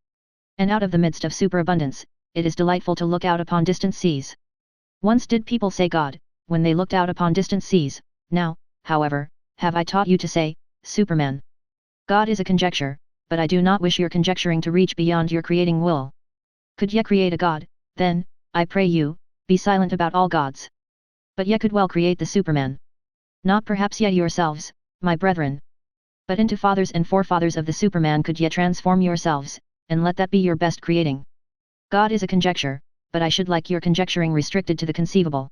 And out of the midst of superabundance, it is delightful to look out upon distant seas. Once did people say God, when they looked out upon distant seas, now, however, have I taught you to say, Superman. God is a conjecture, but I do not wish your conjecturing to reach beyond your creating will. Could ye create a God, then, I pray you, be silent about all gods. But ye could well create the Superman. Not perhaps ye yourselves, my brethren. But into fathers and forefathers of the Superman could ye transform yourselves, and let that be your best creating. God is a conjecture, but I should like your conjecturing restricted to the conceivable.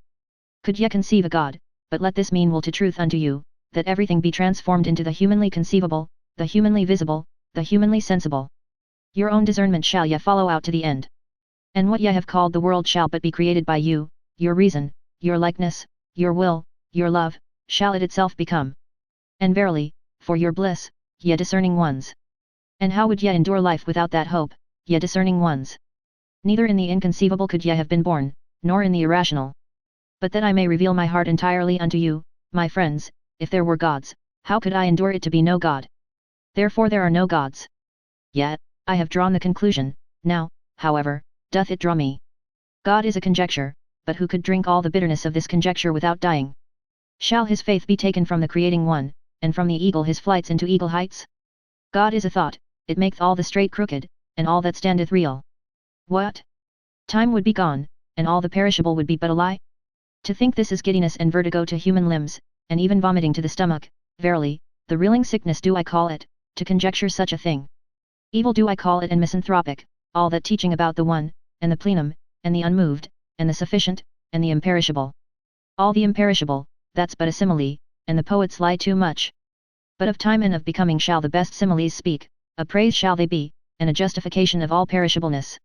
Could ye conceive a God, but let this mean will to truth unto you, that everything be transformed into the humanly conceivable, the humanly visible, the humanly sensible. Your own discernment shall ye follow out to the end. And what ye have called the world shall but be created by you, your reason, your likeness, your will, your love, shall it itself become. And verily, for your bliss, ye discerning ones. And how would ye endure life without that hope, ye discerning ones? Neither in the inconceivable could ye have been born, nor in the irrational. But that I may reveal my heart entirely unto you, my friends, if there were gods, how could I endure it to be no God? Therefore there are no gods. Yet, I have drawn the conclusion, now, however, doth it draw me. God is a conjecture, but who could drink all the bitterness of this conjecture without dying? Shall his faith be taken from the creating one, and from the eagle his flights into eagle heights? God is a thought, it maketh all the straight crooked, and all that standeth real. What? Time would be gone, and all the perishable would be but a lie? To think this is giddiness and vertigo to human limbs, and even vomiting to the stomach, verily, the reeling sickness do I call it, to conjecture such a thing. Evil do I call it and misanthropic, all that teaching about the one, and the plenum, and the unmoved, and the sufficient, and the imperishable. All the imperishable, that's but a simile, and the poets lie too much. But of time and of becoming shall the best similes speak, a praise shall they be, and a justification of all perishableness.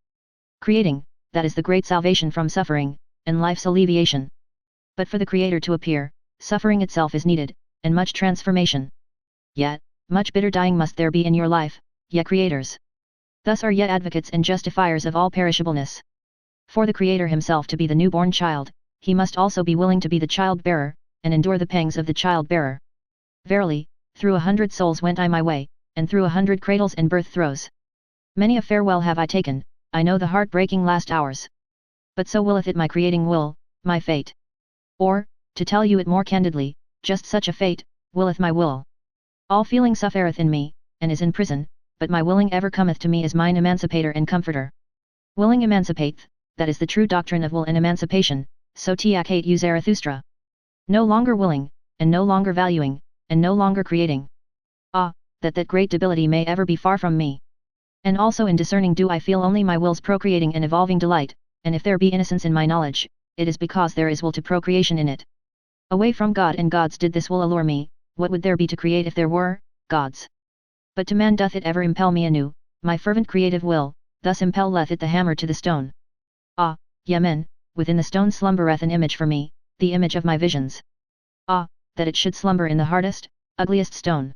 Creating, that is the great salvation from suffering, and life's alleviation. But for the Creator to appear, suffering itself is needed, and much transformation. Yet, much bitter dying must there be in your life, ye creators. Thus are ye advocates and justifiers of all perishableness. For the Creator himself to be the newborn child, he must also be willing to be the child-bearer, and endure the pangs of the child-bearer. Verily, through 100 souls went I my way, and through 100 cradles and birth throes. Many a farewell have I taken, I know the heart-breaking last hours. But so willeth it my creating will, my fate. Or, to tell you it more candidly, just such a fate, willeth my will. All feeling suffereth in me, and is in prison, but my willing ever cometh to me as mine emancipator and comforter. Willing emancipateth, that is the true doctrine of will and emancipation, so teachate you Zarathustra. No longer willing, and no longer valuing, and no longer creating. Ah, that great debility may ever be far from me. And also in discerning do I feel only my will's procreating and evolving delight, and if there be innocence in my knowledge, it is because there is will to procreation in it. Away from God and gods did this will allure me, what would there be to create if there were, gods? But to man doth it ever impel me anew, my fervent creative will, thus impelleth it the hammer to the stone. Ah, ye men, within the stone slumbereth an image for me, the image of my visions. Ah, that it should slumber in the hardest, ugliest stone.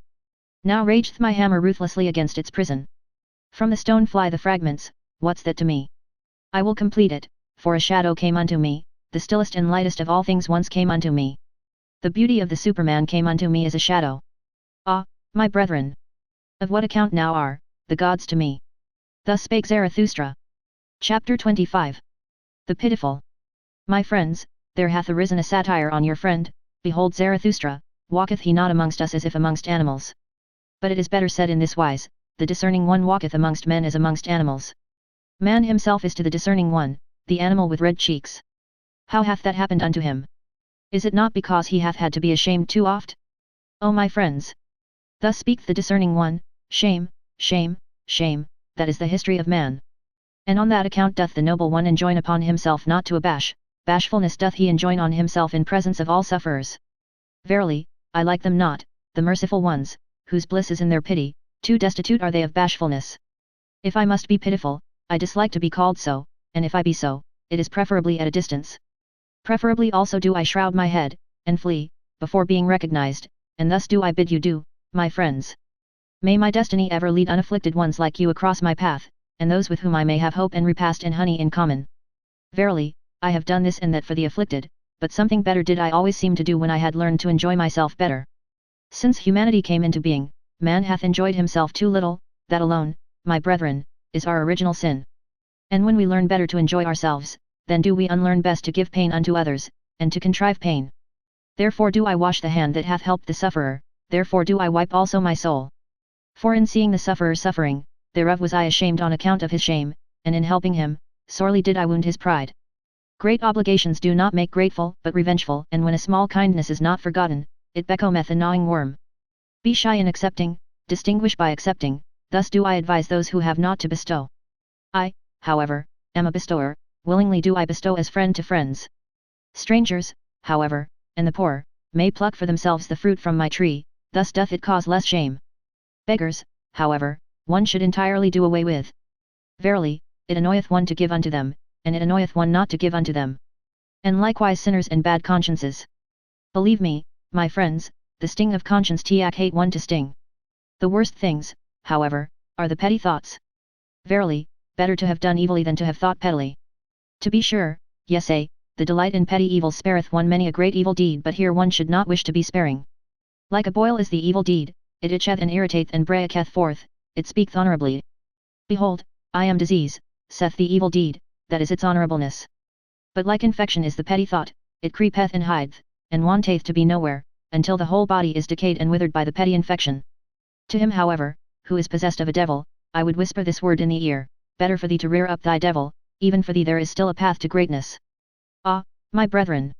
Now rageth my hammer ruthlessly against its prison. From the stone fly the fragments, what's that to me? I will complete it, for a shadow came unto me, the stillest and lightest of all things once came unto me. The beauty of the Superman came unto me as a shadow. Ah, My brethren! Of what account now are the gods to me? Thus spake Zarathustra. Chapter 25. The Pitiful. My friends, there hath arisen a satire on your friend. Behold, Zarathustra, walketh he not amongst us as if amongst animals? But it is better said in this wise, the discerning one walketh amongst men as amongst animals. Man himself is to the discerning one, the animal with red cheeks. How hath that happened unto him? Is it not because he hath had to be ashamed too oft? O my friends! Thus speak the discerning one, shame, shame, shame, that is the history of man. And on that account doth the noble one enjoin upon himself not to abash, bashfulness doth he enjoin on himself in presence of all sufferers. Verily, I like them not, the merciful ones, whose bliss is in their pity, too destitute are they of bashfulness. If I must be pitiful, I dislike to be called so, and if I be so, it is preferably at a distance. Preferably also do I shroud my head, and flee, before being recognized, and thus do I bid you do, my friends. May my destiny ever lead unafflicted ones like you across my path, and those with whom I may have hope and repast and honey in common. Verily, I have done this and that for the afflicted, but something better did I always seem to do when I had learned to enjoy myself better. Since humanity came into being, man hath enjoyed himself too little, that alone, my brethren, is our original sin. And when we learn better to enjoy ourselves, then do we unlearn best to give pain unto others, and to contrive pain. Therefore do I wash the hand that hath helped the sufferer, therefore do I wipe also my soul. For in seeing the sufferer suffering, thereof was I ashamed on account of his shame, and in helping him, sorely did I wound his pride. Great obligations do not make grateful but revengeful, and when a small kindness is not forgotten, it becometh a gnawing worm. Be shy in accepting, distinguish by accepting, thus do I advise those who have not to bestow. I, however, am a bestower, willingly do I bestow as friend to friends. Strangers, however, and the poor, may pluck for themselves the fruit from my tree, thus doth it cause less shame. Beggars, however, one should entirely do away with. Verily, it annoyeth one to give unto them, and it annoyeth one not to give unto them. And likewise sinners and bad consciences. Believe me, my friends, the sting of conscience hate one to sting. The worst things, however, are the petty thoughts. Verily, better to have done evilly than to have thought pettily. To be sure, yes, the delight in petty evils spareth one many a great evil deed, but here one should not wish to be sparing. Like a boil is the evil deed, it itcheth and irritateth and breaketh forth, it speaketh honorably. Behold, I am disease, saith the evil deed, that is its honorableness. But like infection is the petty thought, it creepeth and hideth, and wanteth to be nowhere, until the whole body is decayed and withered by the petty infection. To him however, who is possessed of a devil, I would whisper this word in the ear, better for thee to rear up thy devil, even for thee there is still a path to greatness. Ah, my brethren!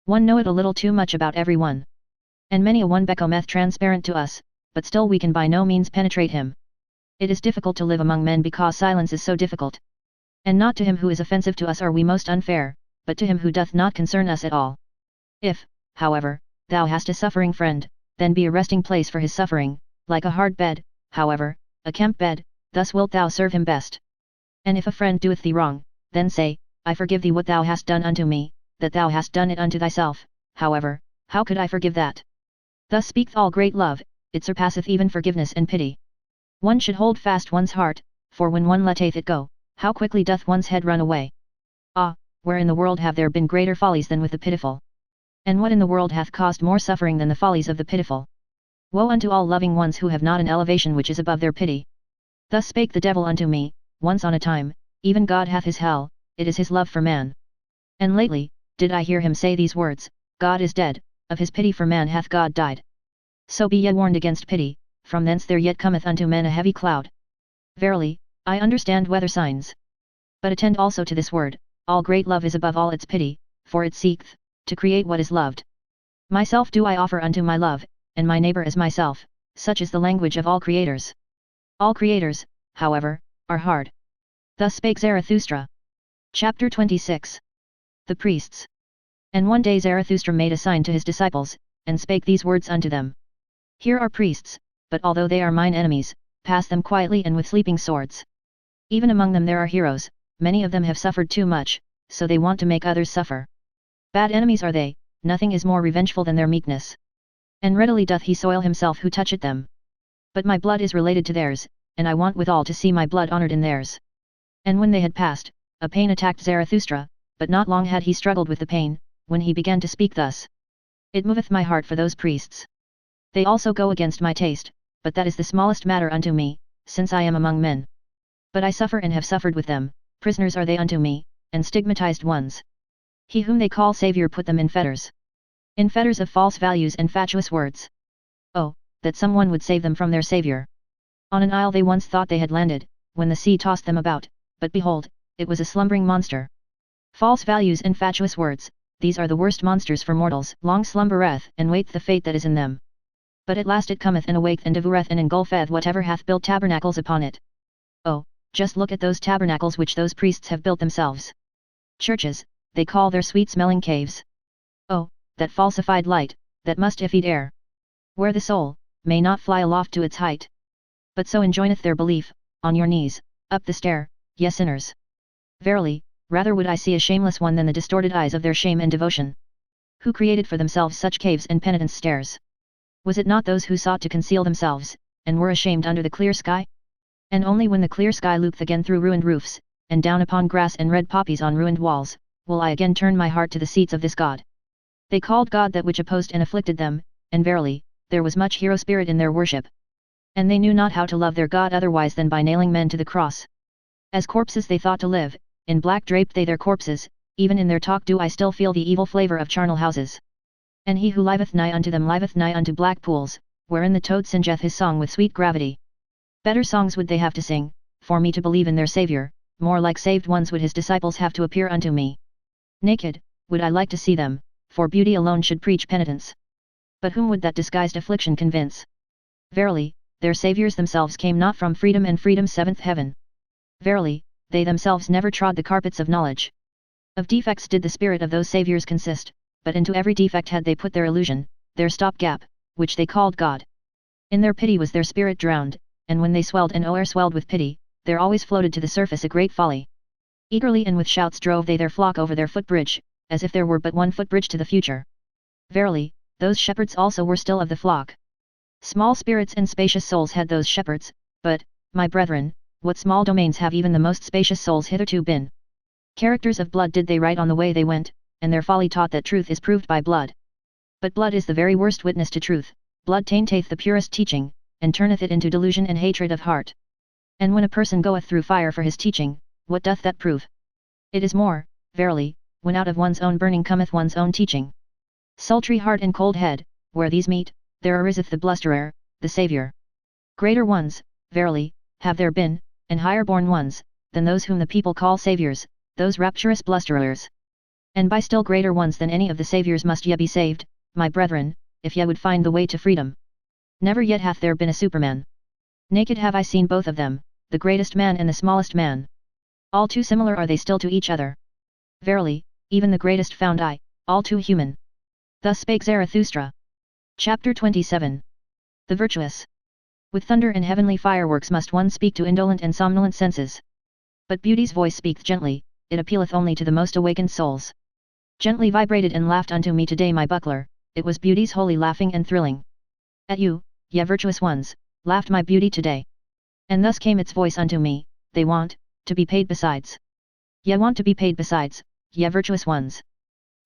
One knoweth a little too much about every one. And many a one becometh transparent to us, but still we can by no means penetrate him. It is difficult to live among men because silence is so difficult. And not to him who is offensive to us are we most unfair, but to him who doth not concern us at all. If, however, thou hast a suffering friend, then be a resting place for his suffering, like a hard bed, however, a camp bed, thus wilt thou serve him best. And if a friend doeth thee wrong, then say, I forgive thee what thou hast done unto me, that thou hast done it unto thyself, however, how could I forgive that? Thus speaketh all great love, it surpasseth even forgiveness and pity. One should hold fast one's heart, for when one letteth it go, how quickly doth one's head run away. Ah, where in the world have there been greater follies than with the pitiful? And what in the world hath caused more suffering than the follies of the pitiful? Woe unto all loving ones who have not an elevation which is above their pity. Thus spake the devil unto me, once on a time, even God hath his hell, it is his love for man. And lately, did I hear him say these words, God is dead, of his pity for man hath God died. So be ye warned against pity, from thence there yet cometh unto men a heavy cloud. Verily, I understand weather signs. But attend also to this word, all great love is above all its pity, for it seeketh to create what is loved. Myself do I offer unto my love, and my neighbor as myself, such is the language of all creators. All creators, however, are hard. Thus spake Zarathustra. Chapter 26. The Priests. And one day Zarathustra made a sign to his disciples, and spake these words unto them. Here are priests, but although they are mine enemies, pass them quietly and with sleeping swords. Even among them there are heroes, many of them have suffered too much, so they want to make others suffer. Bad enemies are they, nothing is more revengeful than their meekness. And readily doth he soil himself who toucheth them. But my blood is related to theirs, and I want withal to see my blood honoured in theirs. And when they had passed, a pain attacked Zarathustra, but not long had he struggled with the pain, when he began to speak thus. It moveth my heart for those priests. They also go against my taste, but that is the smallest matter unto me, since I am among men. But I suffer and have suffered with them, prisoners are they unto me, and stigmatized ones. He whom they call Saviour put them in fetters. In fetters of false values and fatuous words. Oh, that someone would save them from their Saviour. On an isle they once thought they had landed, when the sea tossed them about, but behold, it was a slumbering monster. False values and fatuous words, these are the worst monsters for mortals. Long slumbereth, and waiteth the fate that is in them. But at last it cometh and awaketh and devoureth and engulfeth whatever hath built tabernacles upon it. Oh, just look at those tabernacles which those priests have built themselves. Churches, they call their sweet-smelling caves. Oh, that falsified light, that must effete air. Where the soul may not fly aloft to its height. But so enjoineth their belief, on your knees, up the stair, ye sinners. Verily, rather would I see a shameless one than the distorted eyes of their shame and devotion. Who created for themselves such caves and penitence stairs? Was it not those who sought to conceal themselves, and were ashamed under the clear sky? And only when the clear sky looketh again through ruined roofs, and down upon grass and red poppies on ruined walls, will I again turn my heart to the seats of this God. They called God that which opposed and afflicted them, and verily, there was much hero spirit in their worship. And they knew not how to love their God otherwise than by nailing men to the cross. As corpses they thought to live, in black draped they their corpses, even in their talk do I still feel the evil flavour of charnel houses. And he who liveth nigh unto them liveth nigh unto black pools, wherein the toad singeth his song with sweet gravity. Better songs would they have to sing, for me to believe in their Saviour, more like saved ones would his disciples have to appear unto me. Naked, would I like to see them, for beauty alone should preach penitence. But whom would that disguised affliction convince? Verily, their saviours themselves came not from freedom and freedom's seventh heaven. Verily, they themselves never trod the carpets of knowledge. Of defects did the spirit of those saviours consist, but into every defect had they put their illusion, their stop-gap, which they called God. In their pity was their spirit drowned, and when they swelled and o'erswelled with pity, there always floated to the surface a great folly. Eagerly and with shouts drove they their flock over their footbridge, as if there were but one footbridge to the future. Verily, those shepherds also were still of the flock. Small spirits and spacious souls had those shepherds, but, my brethren, what small domains have even the most spacious souls hitherto been? Characters of blood did they write on the way they went, and their folly taught that truth is proved by blood. But blood is the very worst witness to truth, blood tainteth the purest teaching, and turneth it into delusion and hatred of heart. And when a person goeth through fire for his teaching, what doth that prove? It is more, verily, when out of one's own burning cometh one's own teaching. Sultry heart and cold head, where these meet, there ariseth the blusterer, the Saviour. Greater ones, verily, have there been, and higher born ones, than those whom the people call saviours, those rapturous blusterers. And by still greater ones than any of the saviours must ye be saved, my brethren, if ye would find the way to freedom. Never yet hath there been a Superman. Naked have I seen both of them, the greatest man and the smallest man. All too similar are they still to each other. Verily, even the greatest found I, all too human. Thus spake Zarathustra. Chapter 27. The Virtuous. With thunder and heavenly fireworks must one speak to indolent and somnolent senses. But beauty's voice speaketh gently, it appealeth only to the most awakened souls. Gently vibrated and laughed unto me today my buckler, it was beauty's holy laughing and thrilling. At you, ye virtuous ones, laughed my beauty today. And thus came its voice unto me, they want, to be paid besides. Ye want to be paid besides, ye virtuous ones.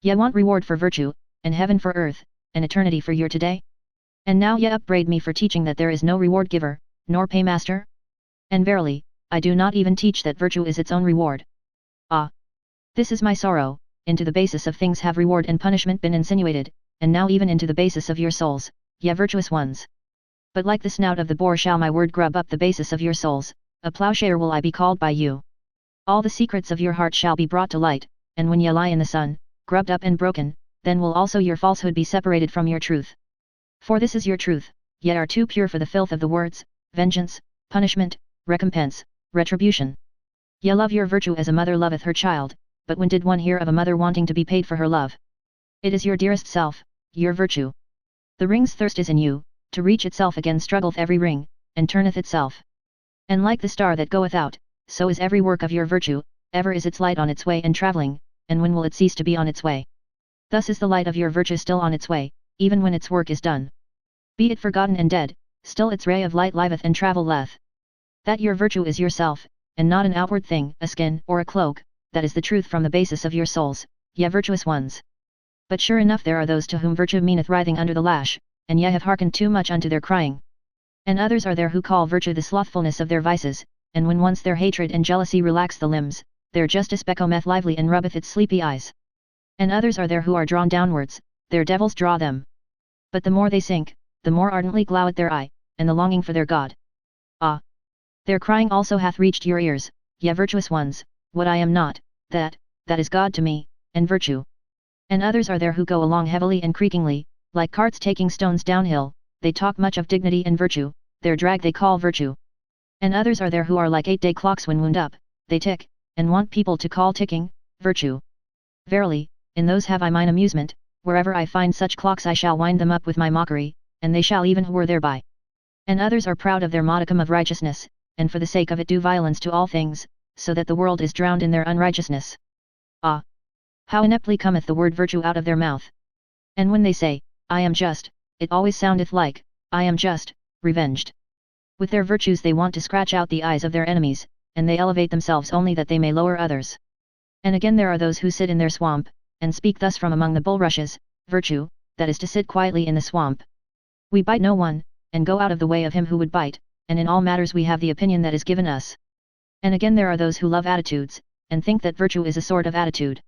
Ye want reward for virtue, and heaven for earth, and eternity for your today? And now ye upbraid me for teaching that there is no reward giver, nor paymaster? And verily, I do not even teach that virtue is its own reward. Ah! This is my sorrow, into the basis of things have reward and punishment been insinuated, and now even into the basis of your souls, ye virtuous ones. But like the snout of the boar shall my word grub up the basis of your souls, a plowshare will I be called by you. All the secrets of your heart shall be brought to light, and when ye lie in the sun, grubbed up and broken, then will also your falsehood be separated from your truth. For this is your truth, ye are too pure for the filth of the words, vengeance, punishment, recompense, retribution. Ye love your virtue as a mother loveth her child, but when did one hear of a mother wanting to be paid for her love? It is your dearest self, your virtue. The ring's thirst is in you, to reach itself again struggleth every ring, and turneth itself. And like the star that goeth out, so is every work of your virtue, ever is its light on its way and travelling, and when will it cease to be on its way? Thus is the light of your virtue still on its way, even when its work is done. Be it forgotten and dead, still its ray of light liveth and travelleth. That your virtue is yourself, and not an outward thing, a skin or a cloak, that is the truth from the basis of your souls, ye virtuous ones. But sure enough there are those to whom virtue meaneth writhing under the lash, and ye have hearkened too much unto their crying. And others are there who call virtue the slothfulness of their vices, and when once their hatred and jealousy relax the limbs, their justice becometh lively and rubbeth its sleepy eyes. And others are there who are drawn downwards, their devils draw them. But the more they sink, the more ardently gloweth their eye, and the longing for their God. Ah! Their crying also hath reached your ears, ye virtuous ones, what I am not, that is God to me, and virtue. And others are there who go along heavily and creakingly, like carts taking stones downhill, they talk much of dignity and virtue, their drag they call virtue. And others are there who are like 8-day clocks when wound up, they tick, and want people to call ticking, virtue. Verily, in those have I mine amusement, wherever I find such clocks I shall wind them up with my mockery, and they shall even whir thereby. And others are proud of their modicum of righteousness, and for the sake of it do violence to all things, so that the world is drowned in their unrighteousness. Ah! How ineptly cometh the word virtue out of their mouth! And when they say, I am just, it always soundeth like, I am just, revenged. With their virtues they want to scratch out the eyes of their enemies, and they elevate themselves only that they may lower others. And again there are those who sit in their swamp, and speak thus from among the bulrushes, virtue, that is to sit quietly in the swamp. We bite no one, and go out of the way of him who would bite, and in all matters we have the opinion that is given us. And again there are those who love attitudes, and think that virtue is a sort of attitude.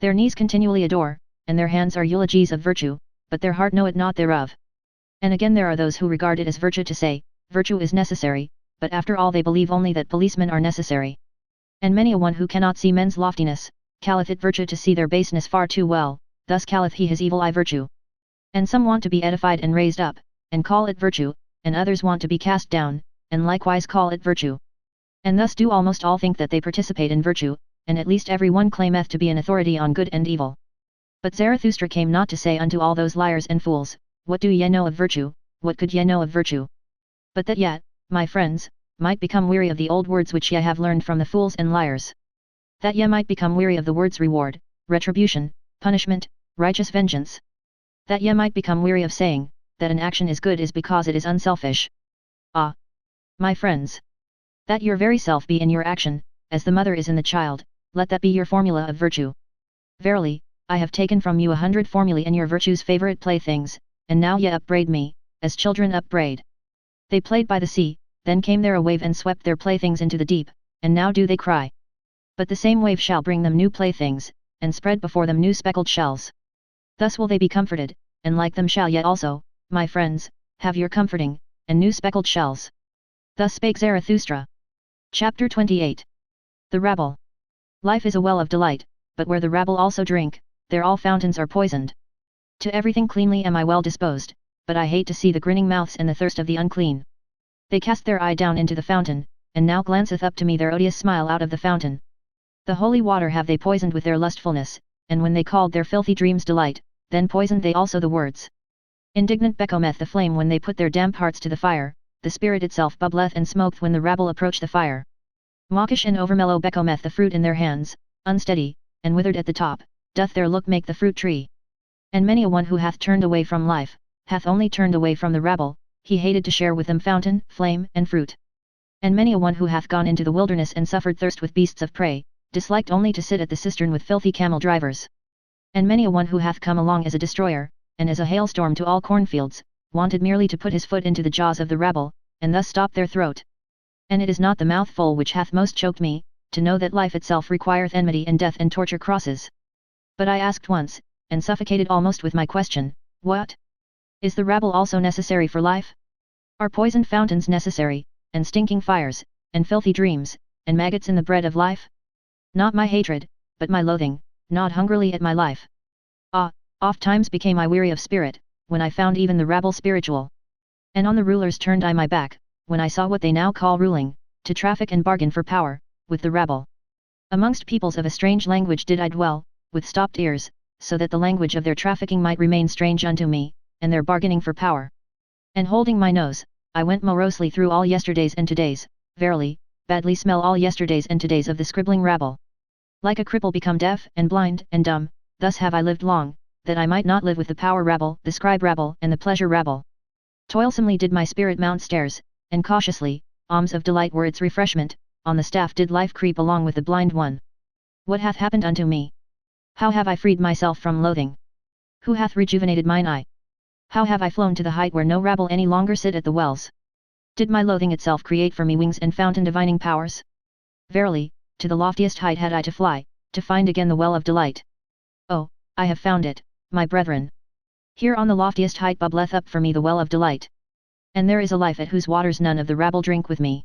Their knees continually adore, and their hands are eulogies of virtue, but their heart knoweth not thereof. And again there are those who regard it as virtue to say, virtue is necessary, but after all they believe only that policemen are necessary. And many a one who cannot see men's loftiness, calleth it virtue to see their baseness far too well, thus calleth he his evil eye virtue. And some want to be edified and raised up, and call it virtue, and others want to be cast down, and likewise call it virtue. And thus do almost all think that they participate in virtue, and at least every one claimeth to be an authority on good and evil. But Zarathustra came not to say unto all those liars and fools, what do ye know of virtue, what could ye know of virtue? But that yet, my friends, might become weary of the old words which ye have learned from the fools and liars. That ye might become weary of the words reward, retribution, punishment, righteous vengeance. That ye might become weary of saying, that an action is good is because it is unselfish. Ah! My friends! That your very self be in your action, as the mother is in the child, let that be your formula of virtue. Verily, I have taken from you 100 formulae in your virtue's favourite playthings, and now ye upbraid me, as children upbraid. They played by the sea, then came there a wave and swept their playthings into the deep, and now do they cry. But the same wave shall bring them new playthings, and spread before them new speckled shells. Thus will they be comforted, and like them shall ye also, my friends, have your comforting, and new speckled shells. Thus spake Zarathustra. Chapter 28. The Rabble. Life is a well of delight, but where the rabble also drink, there all fountains are poisoned. To everything cleanly am I well disposed, but I hate to see the grinning mouths and the thirst of the unclean. They cast their eye down into the fountain, and now glanceth up to me their odious smile out of the fountain. The holy water have they poisoned with their lustfulness, and when they called their filthy dreams delight, then poisoned they also the words. Indignant becometh the flame when they put their damp hearts to the fire, the spirit itself bubbleth and smoketh when the rabble approach the fire. Mawkish and overmellow becometh the fruit in their hands, unsteady, and withered at the top, doth their look make the fruit tree. And many a one who hath turned away from life, hath only turned away from the rabble, he hated to share with them fountain, flame, and fruit. And many a one who hath gone into the wilderness and suffered thirst with beasts of prey, disliked only to sit at the cistern with filthy camel drivers. And many a one who hath come along as a destroyer, and as a hailstorm to all cornfields, wanted merely to put his foot into the jaws of the rabble, and thus stop their throat. And it is not the mouthful which hath most choked me, to know that life itself requireth enmity and death and torture crosses. But I asked once, and suffocated almost with my question, what? Is the rabble also necessary for life? Are poisoned fountains necessary, and stinking fires, and filthy dreams, and maggots in the bread of life? Not my hatred, but my loathing, gnawed hungrily at my life. Ah, oft times became I weary of spirit, when I found even the rabble spiritual. And on the rulers turned I my back, when I saw what they now call ruling, to traffic and bargain for power, with the rabble. Amongst peoples of a strange language did I dwell, with stopped ears, so that the language of their trafficking might remain strange unto me, and their bargaining for power. And holding my nose, I went morosely through all yesterdays and todays, verily, badly smell all yesterdays and todays of the scribbling rabble. Like a cripple become deaf and blind and dumb, thus have I lived long, that I might not live with the power rabble, the scribe rabble, and the pleasure rabble. Toilsomely did my spirit mount stairs, and cautiously, alms of delight were its refreshment, on the staff did life creep along with the blind one. What hath happened unto me? How have I freed myself from loathing? Who hath rejuvenated mine eye? How have I flown to the height where no rabble any longer sit at the wells? Did my loathing itself create for me wings and fountain divining powers? Verily, to the loftiest height had I to fly, to find again the well of delight. Oh, I have found it, my brethren. Here on the loftiest height bubbleth up for me the well of delight. And there is a life at whose waters none of the rabble drink with me.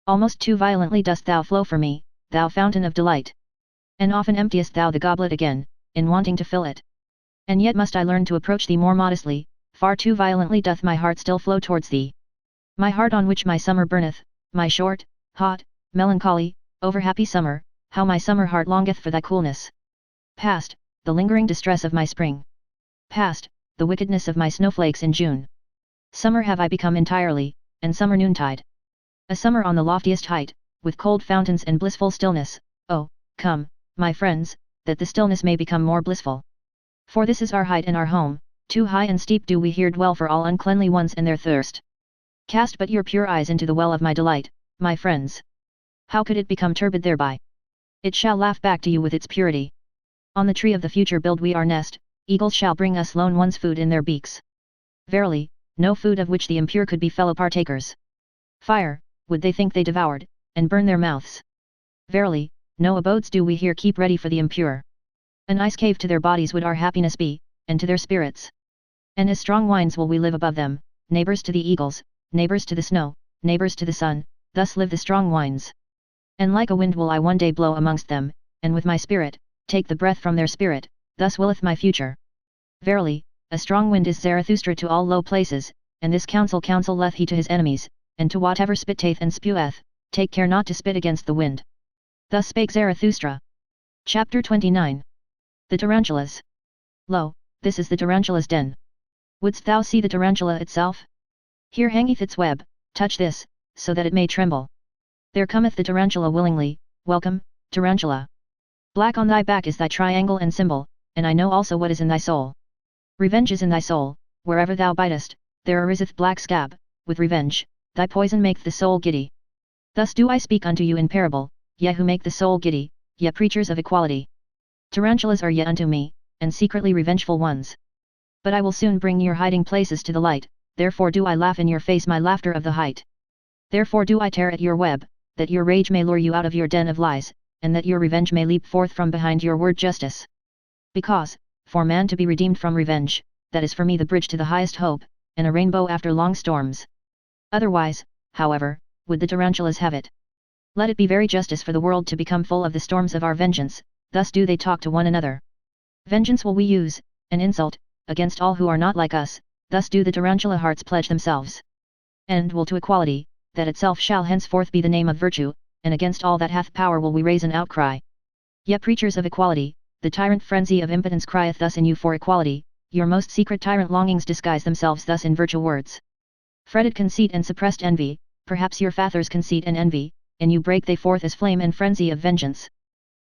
Almost too violently dost thou flow for me, thou fountain of delight. And often emptiest thou the goblet again, in wanting to fill it. And yet must I learn to approach thee more modestly, far too violently doth my heart still flow towards thee. My heart on which my summer burneth, my short, hot, melancholy, over-happy summer, how my summer heart longeth for thy coolness. Past, the lingering distress of my spring. Past, the wickedness of my snowflakes in June. Summer have I become entirely, and summer noontide. A summer on the loftiest height, with cold fountains and blissful stillness. Oh, come, my friends, that the stillness may become more blissful. For this is our height and our home, too high and steep do we here dwell for all uncleanly ones and their thirst. Cast but your pure eyes into the well of my delight, my friends. How could it become turbid thereby? It shall laugh back to you with its purity. On the tree of the future build we our nest, eagles shall bring us lone ones food in their beaks. Verily, no food of which the impure could be fellow partakers. Fire, would they think they devoured, and burn their mouths. Verily, no abodes do we here keep ready for the impure. An ice cave to their bodies would our happiness be, and to their spirits. And as strong wines will we live above them, neighbors to the eagles, neighbors to the snow, neighbors to the sun, thus live the strong wines. And like a wind will I one day blow amongst them, and with my spirit, take the breath from their spirit, thus willeth my future. Verily, a strong wind is Zarathustra to all low places, and this counselleth he to his enemies, and to whatever spitteth and speweth, take care not to spit against the wind. Thus spake Zarathustra. Chapter 29. The Tarantulas. Lo, this is the tarantula's den. Wouldst thou see the tarantula itself? Here hangeth its web, touch this, so that it may tremble. There cometh the tarantula willingly, welcome, tarantula. Black on thy back is thy triangle and symbol, and I know also what is in thy soul. Revenge is in thy soul, wherever thou bitest, there ariseth black scab, with revenge, thy poison maketh the soul giddy. Thus do I speak unto you in parable, ye who make the soul giddy, ye preachers of equality. Tarantulas are ye unto me, and secretly revengeful ones. But I will soon bring your hiding places to the light, therefore do I laugh in your face my laughter of the height. Therefore do I tear at your web, that your rage may lure you out of your den of lies, and that your revenge may leap forth from behind your word justice. Because, for man to be redeemed from revenge, that is for me the bridge to the highest hope, and a rainbow after long storms. Otherwise, however, would the tarantulas have it. Let it be very justice for the world to become full of the storms of our vengeance, thus do they talk to one another. Vengeance will we use, an insult, against all who are not like us, thus do the tarantula hearts pledge themselves. And will to equality, that itself shall henceforth be the name of virtue, and against all that hath power will we raise an outcry. Ye preachers of equality, the tyrant frenzy of impotence crieth thus in you for equality, your most secret tyrant longings disguise themselves thus in virtual words. Fretted conceit and suppressed envy, perhaps your father's conceit and envy, in you break they forth as flame and frenzy of vengeance.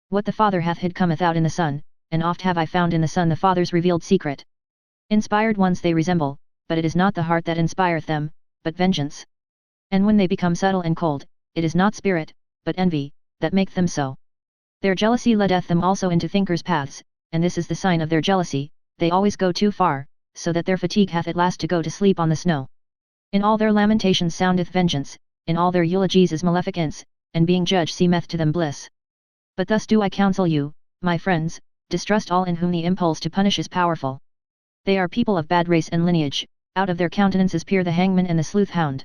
What the Father hath hid cometh out in the Son, and oft have I found in the Son the Father's revealed secret. Inspired ones they resemble, but it is not the heart that inspireth them, but vengeance. And when they become subtle and cold, it is not spirit, but envy, that maketh them so. Their jealousy leadeth them also into thinkers' paths, and this is the sign of their jealousy, they always go too far, so that their fatigue hath at last to go to sleep on the snow. In all their lamentations soundeth vengeance, in all their eulogies is maleficence, and being judged seemeth to them bliss. But thus do I counsel you, my friends, distrust all in whom the impulse to punish is powerful. They are people of bad race and lineage, out of their countenances peer the hangman and the sleuth hound.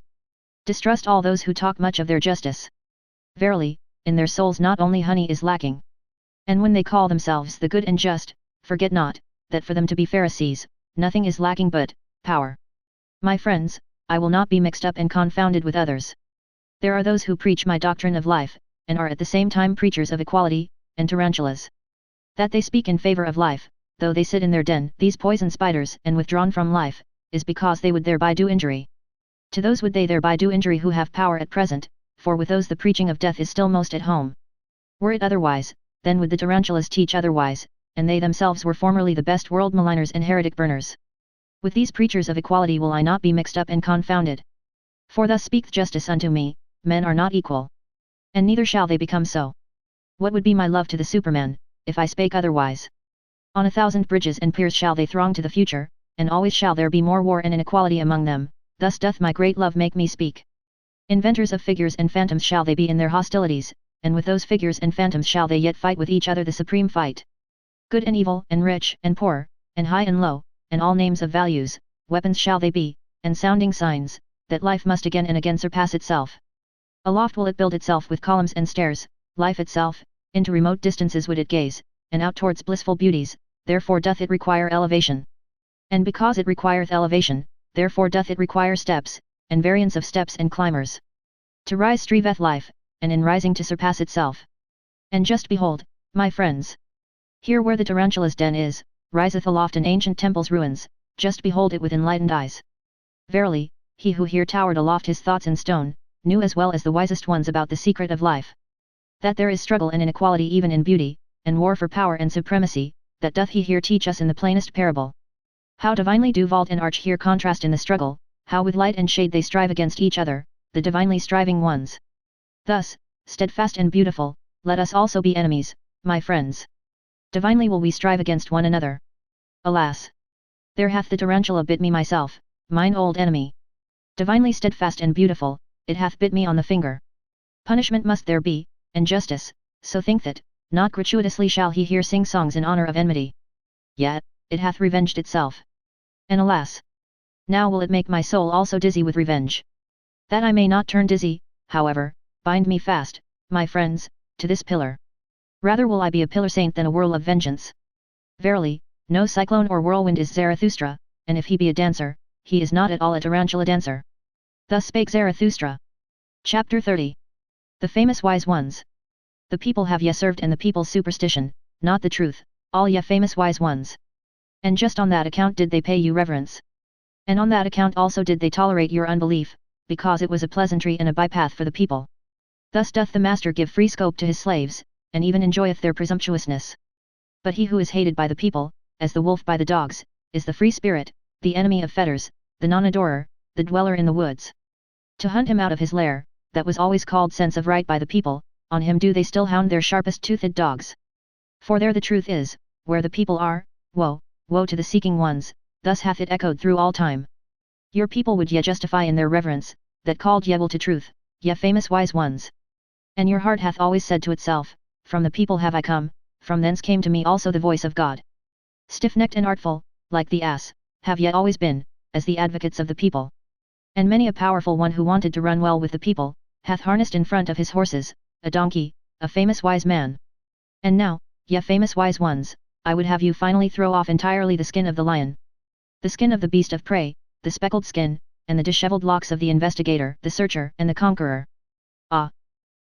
Distrust all those who talk much of their justice. Verily, in their souls not only honey is lacking. And when they call themselves the good and just, forget not, that for them to be Pharisees, nothing is lacking but power. My friends, I will not be mixed up and confounded with others. There are those who preach my doctrine of life, and are at the same time preachers of equality, and tarantulas. That they speak in favor of life, though they sit in their den, these poison spiders, and withdrawn from life, is because they would thereby do injury. To those would they thereby do injury who have power at present, for with those the preaching of death is still most at home. Were it otherwise, then would the tarantulas teach otherwise, and they themselves were formerly the best world maligners and heretic burners. With these preachers of equality will I not be mixed up and confounded. For thus speaketh justice unto me, men are not equal. And neither shall they become so. What would be my love to the Superman, if I spake otherwise? On 1,000 bridges and piers shall they throng to the future, and always shall there be more war and inequality among them, thus doth my great love make me speak. Inventors of figures and phantoms shall they be in their hostilities, and with those figures and phantoms shall they yet fight with each other the supreme fight. Good and evil, and rich and poor, and high and low, and all names of values, weapons shall they be, and sounding signs, that life must again and again surpass itself. Aloft will it build itself with columns and stairs, life itself, into remote distances would it gaze, and out towards blissful beauties, therefore doth it require elevation. And because it requireth elevation, therefore doth it require steps, and variance of steps and climbers. To rise striveth life, and in rising to surpass itself. And just behold, my friends. Here where the tarantula's den is, riseth aloft an ancient temple's ruins, just behold it with enlightened eyes. Verily, he who here towered aloft his thoughts in stone, knew as well as the wisest ones about the secret of life. That there is struggle and inequality even in beauty, and war for power and supremacy, that doth he here teach us in the plainest parable. How divinely do vault and arch here contrast in the struggle, how with light and shade they strive against each other, the divinely striving ones. Thus, steadfast and beautiful, let us also be enemies, my friends. Divinely will we strive against one another. Alas! There hath the tarantula bit me myself, mine old enemy. Divinely steadfast and beautiful, it hath bit me on the finger. Punishment must there be, and justice, so think that, not gratuitously shall he here sing songs in honor of enmity. Yet, it hath revenged itself. And alas! Now will it make my soul also dizzy with revenge. That I may not turn dizzy, however, bind me fast, my friends, to this pillar. Rather will I be a pillar saint than a whirl of vengeance. Verily, no cyclone or whirlwind is Zarathustra, and if he be a dancer, he is not at all a tarantula dancer. Thus spake Zarathustra. Chapter 30. The famous wise ones. The people have ye served and the people's superstition, not the truth, all ye famous wise ones. And just on that account did they pay you reverence. And on that account also did they tolerate your unbelief, because it was a pleasantry and a bypath for the people. Thus doth the master give free scope to his slaves, and even enjoyeth their presumptuousness. But he who is hated by the people, as the wolf by the dogs, is the free spirit, the enemy of fetters, the non-adorer, the dweller in the woods. To hunt him out of his lair, that was always called sense of right by the people, on him do they still hound their sharpest-toothed dogs. For there the truth is, where the people are, woe, woe to the seeking ones, thus hath it echoed through all time. Your people would ye justify in their reverence, that called ye will to truth, ye famous wise ones. And your heart hath always said to itself, from the people have I come, from thence came to me also the voice of God. Stiff-necked and artful, like the ass, have ye always been, as the advocates of the people. And many a powerful one who wanted to run well with the people, hath harnessed in front of his horses, a donkey, a famous wise man. And now, ye famous wise ones, I would have you finally throw off entirely the skin of the lion, the skin of the beast of prey, the speckled skin, and the dishevelled locks of the investigator, the searcher, and the conqueror. Ah!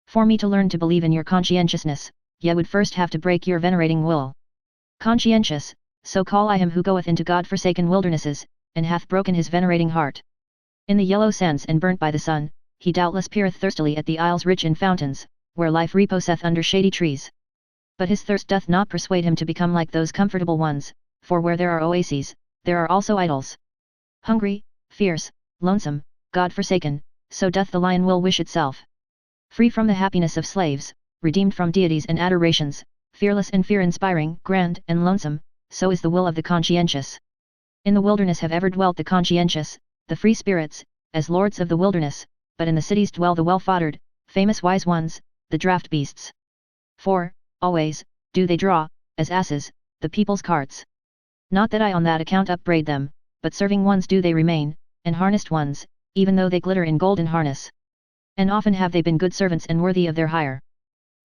For me to learn to believe in your conscientiousness, ye would first have to break your venerating will. Conscientious, so call I him who goeth into God-forsaken wildernesses, and hath broken his venerating heart. In the yellow sands and burnt by the sun, he doubtless peereth thirstily at the isles rich in fountains, where life reposeth under shady trees. But his thirst doth not persuade him to become like those comfortable ones, for where there are oases, there are also idols. Hungry, fierce, lonesome, God-forsaken, so doth the lion will wish itself. Free from the happiness of slaves, redeemed from deities and adorations, fearless and fear-inspiring, grand and lonesome, so is the will of the conscientious. In the wilderness have ever dwelt the conscientious, the free spirits, as lords of the wilderness, but in the cities dwell the well-foddered, famous wise ones, the draft beasts. For, always, do they draw, as asses, the people's carts. Not that I on that account upbraid them, but serving ones do they remain, and harnessed ones, even though they glitter in golden harness. And often have they been good servants and worthy of their hire.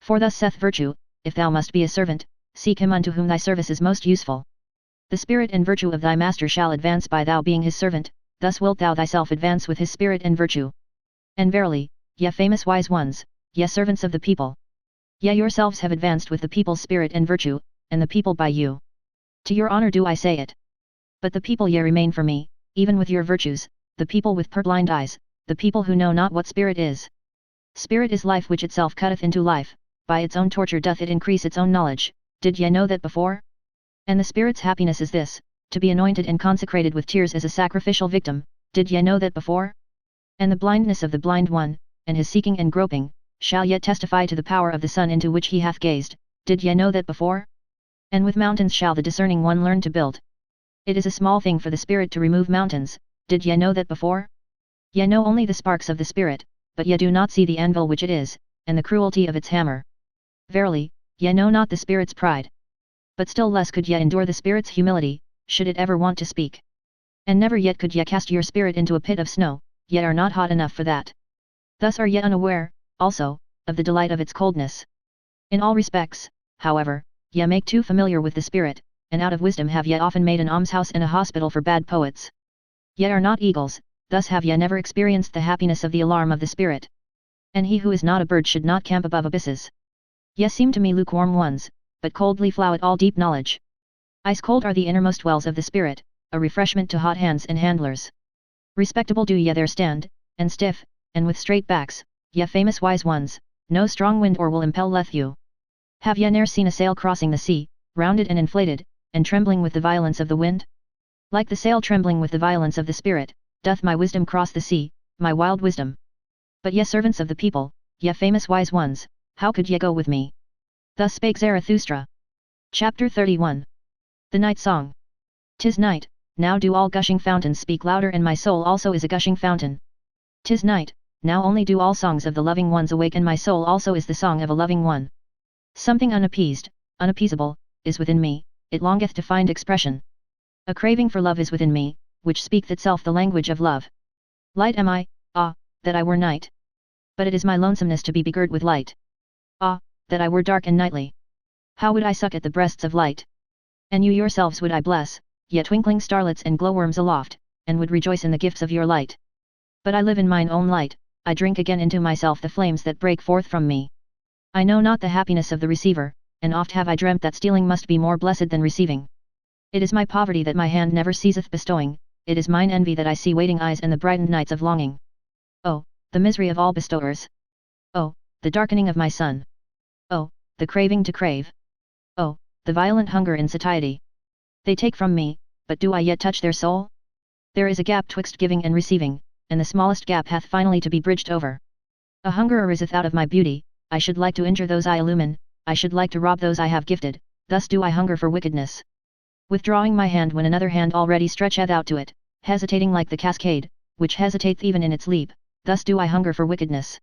For thus saith virtue, if thou must be a servant, seek him unto whom thy service is most useful. The spirit and virtue of thy master shall advance by thou being his servant, thus wilt thou thyself advance with his spirit and virtue. And verily, ye famous wise ones, ye servants of the people, ye yourselves have advanced with the people's spirit and virtue, and the people by you. To your honor do I say it. But the people ye remain for me, even with your virtues, the people with purblind eyes, the people who know not what spirit is. Spirit is life which itself cutteth into life, by its own torture doth it increase its own knowledge, did ye know that before? And the spirit's happiness is this, to be anointed and consecrated with tears as a sacrificial victim, did ye know that before? And the blindness of the blind one, and his seeking and groping, shall yet testify to the power of the sun into which he hath gazed, did ye know that before? And with mountains shall the discerning one learn to build. It is a small thing for the spirit to remove mountains, did ye know that before? Ye know only the sparks of the spirit, but ye do not see the anvil which it is, and the cruelty of its hammer. Verily, ye know not the spirit's pride. But still less could ye endure the spirit's humility, should it ever want to speak. And never yet could ye cast your spirit into a pit of snow, ye are not hot enough for that. Thus are ye unaware, also, of the delight of its coldness. In all respects, however, ye make too familiar with the spirit, and out of wisdom have ye often made an almshouse and a hospital for bad poets. Ye are not eagles, thus have ye never experienced the happiness of the alarm of the spirit. And he who is not a bird should not camp above abysses. Ye seem to me lukewarm ones, but coldly flow at all deep knowledge. Ice cold are the innermost wells of the spirit, a refreshment to hot hands and handlers. Respectable do ye there stand, and stiff, and with straight backs, ye famous wise ones, no strong wind or will impelleth you. Have ye ne'er seen a sail crossing the sea, rounded and inflated, and trembling with the violence of the wind? Like the sail trembling with the violence of the spirit, doth my wisdom cross the sea, my wild wisdom. But ye servants of the people, ye famous wise ones, how could ye go with me? Thus spake Zarathustra. Chapter 31. The Night Song. 'Tis night, now do all gushing fountains speak louder, and my soul also is a gushing fountain. 'Tis night, now only do all songs of the loving ones awake, and my soul also is the song of a loving one. Something unappeased, unappeasable, is within me, it longeth to find expression. A craving for love is within me, which speaketh itself the language of love. Light am I, ah, that I were night! But it is my lonesomeness to be begirt with light. Ah, that I were dark and nightly! How would I suck at the breasts of light! And you yourselves would I bless, ye twinkling starlets and glowworms aloft, and would rejoice in the gifts of your light. But I live in mine own light, I drink again into myself the flames that break forth from me. I know not the happiness of the receiver, and oft have I dreamt that stealing must be more blessed than receiving. It is my poverty that my hand never ceaseth bestowing, it is mine envy that I see waiting eyes and the brightened nights of longing. Oh, the misery of all bestowers! Oh, the darkening of my sun! Oh, the craving to crave! Oh, the violent hunger in satiety! They take from me, but do I yet touch their soul? There is a gap twixt giving and receiving, and the smallest gap hath finally to be bridged over. A hunger ariseth out of my beauty, I should like to injure those I illumine, I should like to rob those I have gifted, thus do I hunger for wickedness. Withdrawing my hand when another hand already stretcheth out to it, hesitating like the cascade, which hesitateth even in its leap, thus do I hunger for wickedness.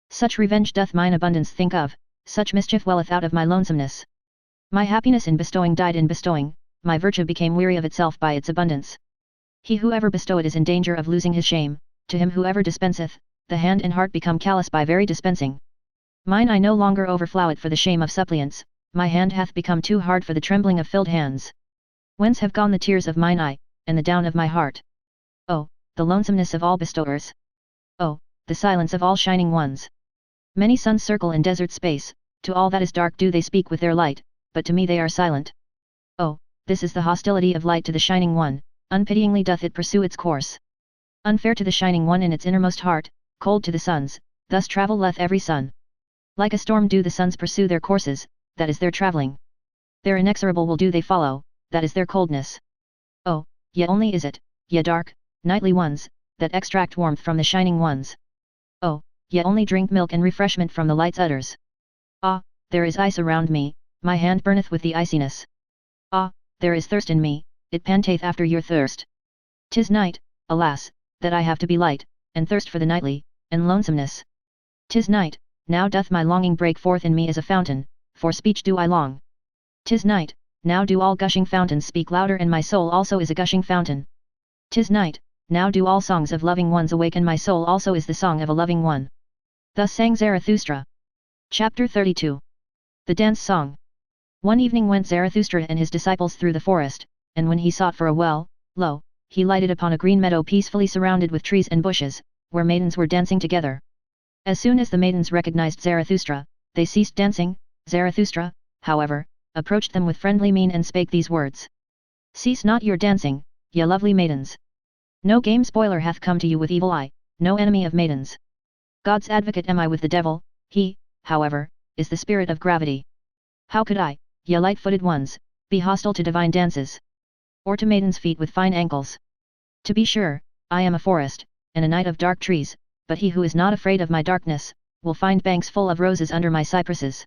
Such revenge doth mine abundance think of, such mischief welleth out of my lonesomeness. My happiness in bestowing died in bestowing, my virtue became weary of itself by its abundance. He who ever bestoweth is in danger of losing his shame, to him who ever dispenseth, the hand and heart become callous by very dispensing. Mine eye no longer overfloweth for the shame of suppliants, my hand hath become too hard for the trembling of filled hands. Whence have gone the tears of mine eye, and the down of my heart? Oh, the lonesomeness of all bestowers! Oh, the silence of all shining ones! Many suns circle in desert space, to all that is dark do they speak with their light, but to me they are silent. Oh, this is the hostility of light to the shining one, unpityingly doth it pursue its course. Unfair to the shining one in its innermost heart, cold to the suns, thus travelleth every sun. Like a storm do the suns pursue their courses, that is their travelling. Their inexorable will do they follow, that is their coldness. Oh, ye only is it, ye dark, nightly ones, that extract warmth from the shining ones. Oh, ye only drink milk and refreshment from the light's udders. Ah, there is ice around me, my hand burneth with the iciness. Ah, there is thirst in me, it panteth after your thirst. 'Tis night, alas, that I have to be light, and thirst for the nightly, and lonesomeness. 'Tis night, now doth my longing break forth in me as a fountain, for speech do I long. 'Tis night, now do all gushing fountains speak louder, and my soul also is a gushing fountain. 'Tis night, now do all songs of loving ones awake, and my soul also is the song of a loving one. Thus sang Zarathustra. Chapter 32. The Dance Song. One evening went Zarathustra and his disciples through the forest, and when he sought for a well, lo, he lighted upon a green meadow peacefully surrounded with trees and bushes, where maidens were dancing together. As soon as the maidens recognized Zarathustra, they ceased dancing. Zarathustra, however, approached them with friendly mien and spake these words. Cease not your dancing, ye lovely maidens. No game spoiler hath come to you with evil eye, no enemy of maidens. God's advocate am I with the devil, he, however, is the spirit of gravity. How could I, ye light-footed ones, be hostile to divine dances? Or to maidens' feet with fine ankles? To be sure, I am a forest, and a night of dark trees, but he who is not afraid of my darkness, will find banks full of roses under my cypresses.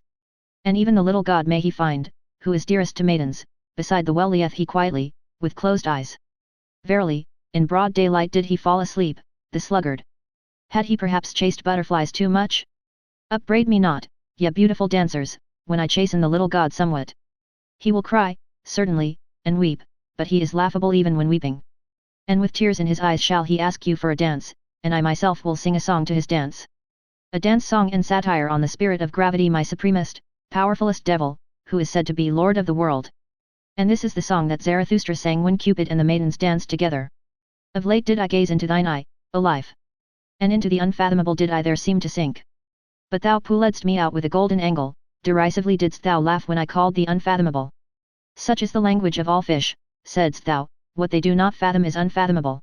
And even the little god may he find, who is dearest to maidens, beside the well lieth he quietly, with closed eyes. Verily, in broad daylight did he fall asleep, the sluggard. Had he perhaps chased butterflies too much? Upbraid me not, ye beautiful dancers, when I chasten the little god somewhat. He will cry, certainly, and weep, but he is laughable even when weeping. And with tears in his eyes shall he ask you for a dance, and I myself will sing a song to his dance. A dance song and satire on the spirit of gravity, my supremest, powerfulest devil, who is said to be lord of the world. And this is the song that Zarathustra sang when Cupid and the maidens danced together. Of late did I gaze into thine eye, O life. And into the unfathomable did I there seem to sink. But thou pulled me out with a golden angle, derisively didst thou laugh when I called thee unfathomable. Such is the language of all fish, saidst thou, what they do not fathom is unfathomable.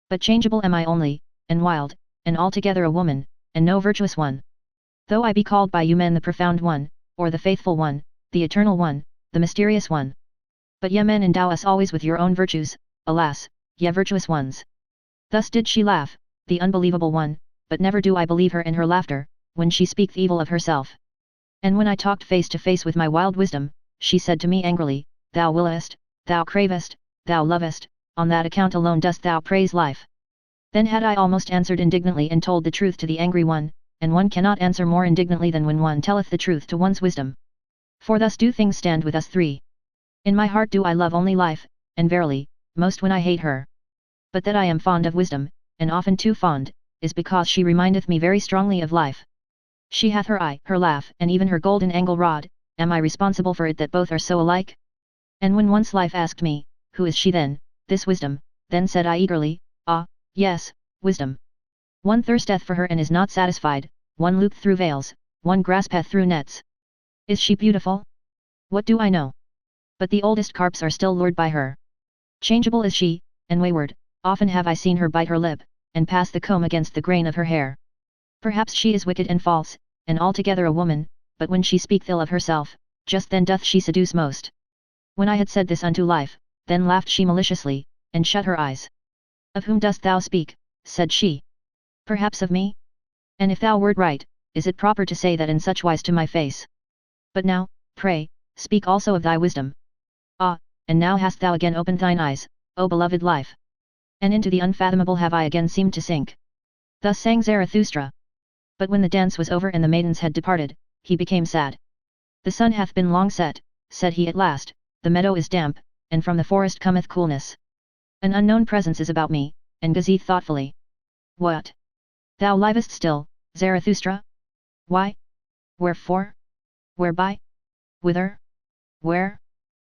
But changeable am I only, and wild, and altogether a woman, and no virtuous one. Though I be called by you men the profound one, or the faithful one, the eternal one, the mysterious one. But ye men endow us always with your own virtues, alas, ye virtuous ones. Thus did she laugh, the unbelievable one, but never do I believe her in her laughter, when she speaketh evil of herself. And when I talked face to face with my wild wisdom, she said to me angrily, Thou willest, thou cravest, thou lovest, on that account alone dost thou praise life. Then had I almost answered indignantly and told the truth to the angry one, and one cannot answer more indignantly than when one telleth the truth to one's wisdom. For thus do things stand with us three. In my heart do I love only life, and verily, most when I hate her. But that I am fond of wisdom, and often too fond, is because she remindeth me very strongly of life. She hath her eye, her laugh, and even her golden angle rod, am I responsible for it that both are so alike? And when once life asked me, who is she then, this wisdom, then said I eagerly, ah, yes, wisdom. One thirsteth for her and is not satisfied, one looketh through veils, one graspeth through nets. Is she beautiful? What do I know? But the oldest carps are still lured by her. Changeable is she, and wayward, often have I seen her bite her lip, and pass the comb against the grain of her hair. Perhaps she is wicked and false, and altogether a woman, but when she speaketh ill of herself, just then doth she seduce most. When I had said this unto life, then laughed she maliciously, and shut her eyes. Of whom dost thou speak, said she. Perhaps of me? And if thou wert right, is it proper to say that in such wise to my face? But now, pray, speak also of thy wisdom. Ah, and now hast thou again opened thine eyes, O beloved life. And into the unfathomable have I again seemed to sink. Thus sang Zarathustra. But when the dance was over and the maidens had departed, he became sad. The sun hath been long set, said he at last, the meadow is damp, and from the forest cometh coolness. An unknown presence is about me, and gazeth thoughtfully. What? Thou livest still, Zarathustra? Why? Wherefore? Whereby? Whither? Where?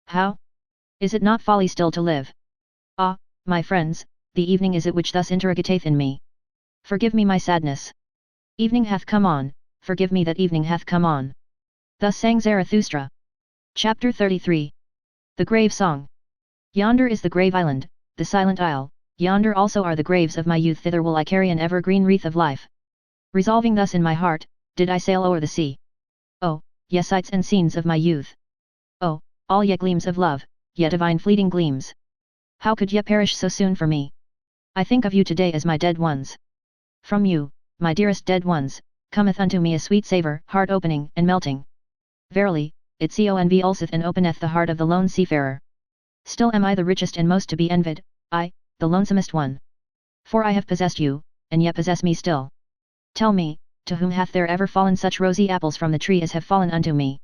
How? Is it not folly still to live? Ah, my friends, the evening is it which thus interrogateth in me. Forgive me my sadness. Evening hath come on, forgive me that evening hath come on. Thus sang Zarathustra. Chapter 33. The Grave Song. Yonder is the grave island, the silent isle, yonder also are the graves of my youth, thither will I carry an evergreen wreath of life. Resolving thus in my heart, did I sail o'er the sea. Oh, ye sights and scenes of my youth! Oh, all ye gleams of love, ye divine fleeting gleams! How could ye perish so soon for me? I think of you today as my dead ones. From you, my dearest dead ones, cometh unto me a sweet savour, heart-opening and melting. Verily, it convulseth and openeth the heart of the lone seafarer. Still am I the richest and most to be envied, I, the lonesomest one. For I have possessed you, and ye possess me still. Tell me, to whom hath there ever fallen such rosy apples from the tree as have fallen unto me?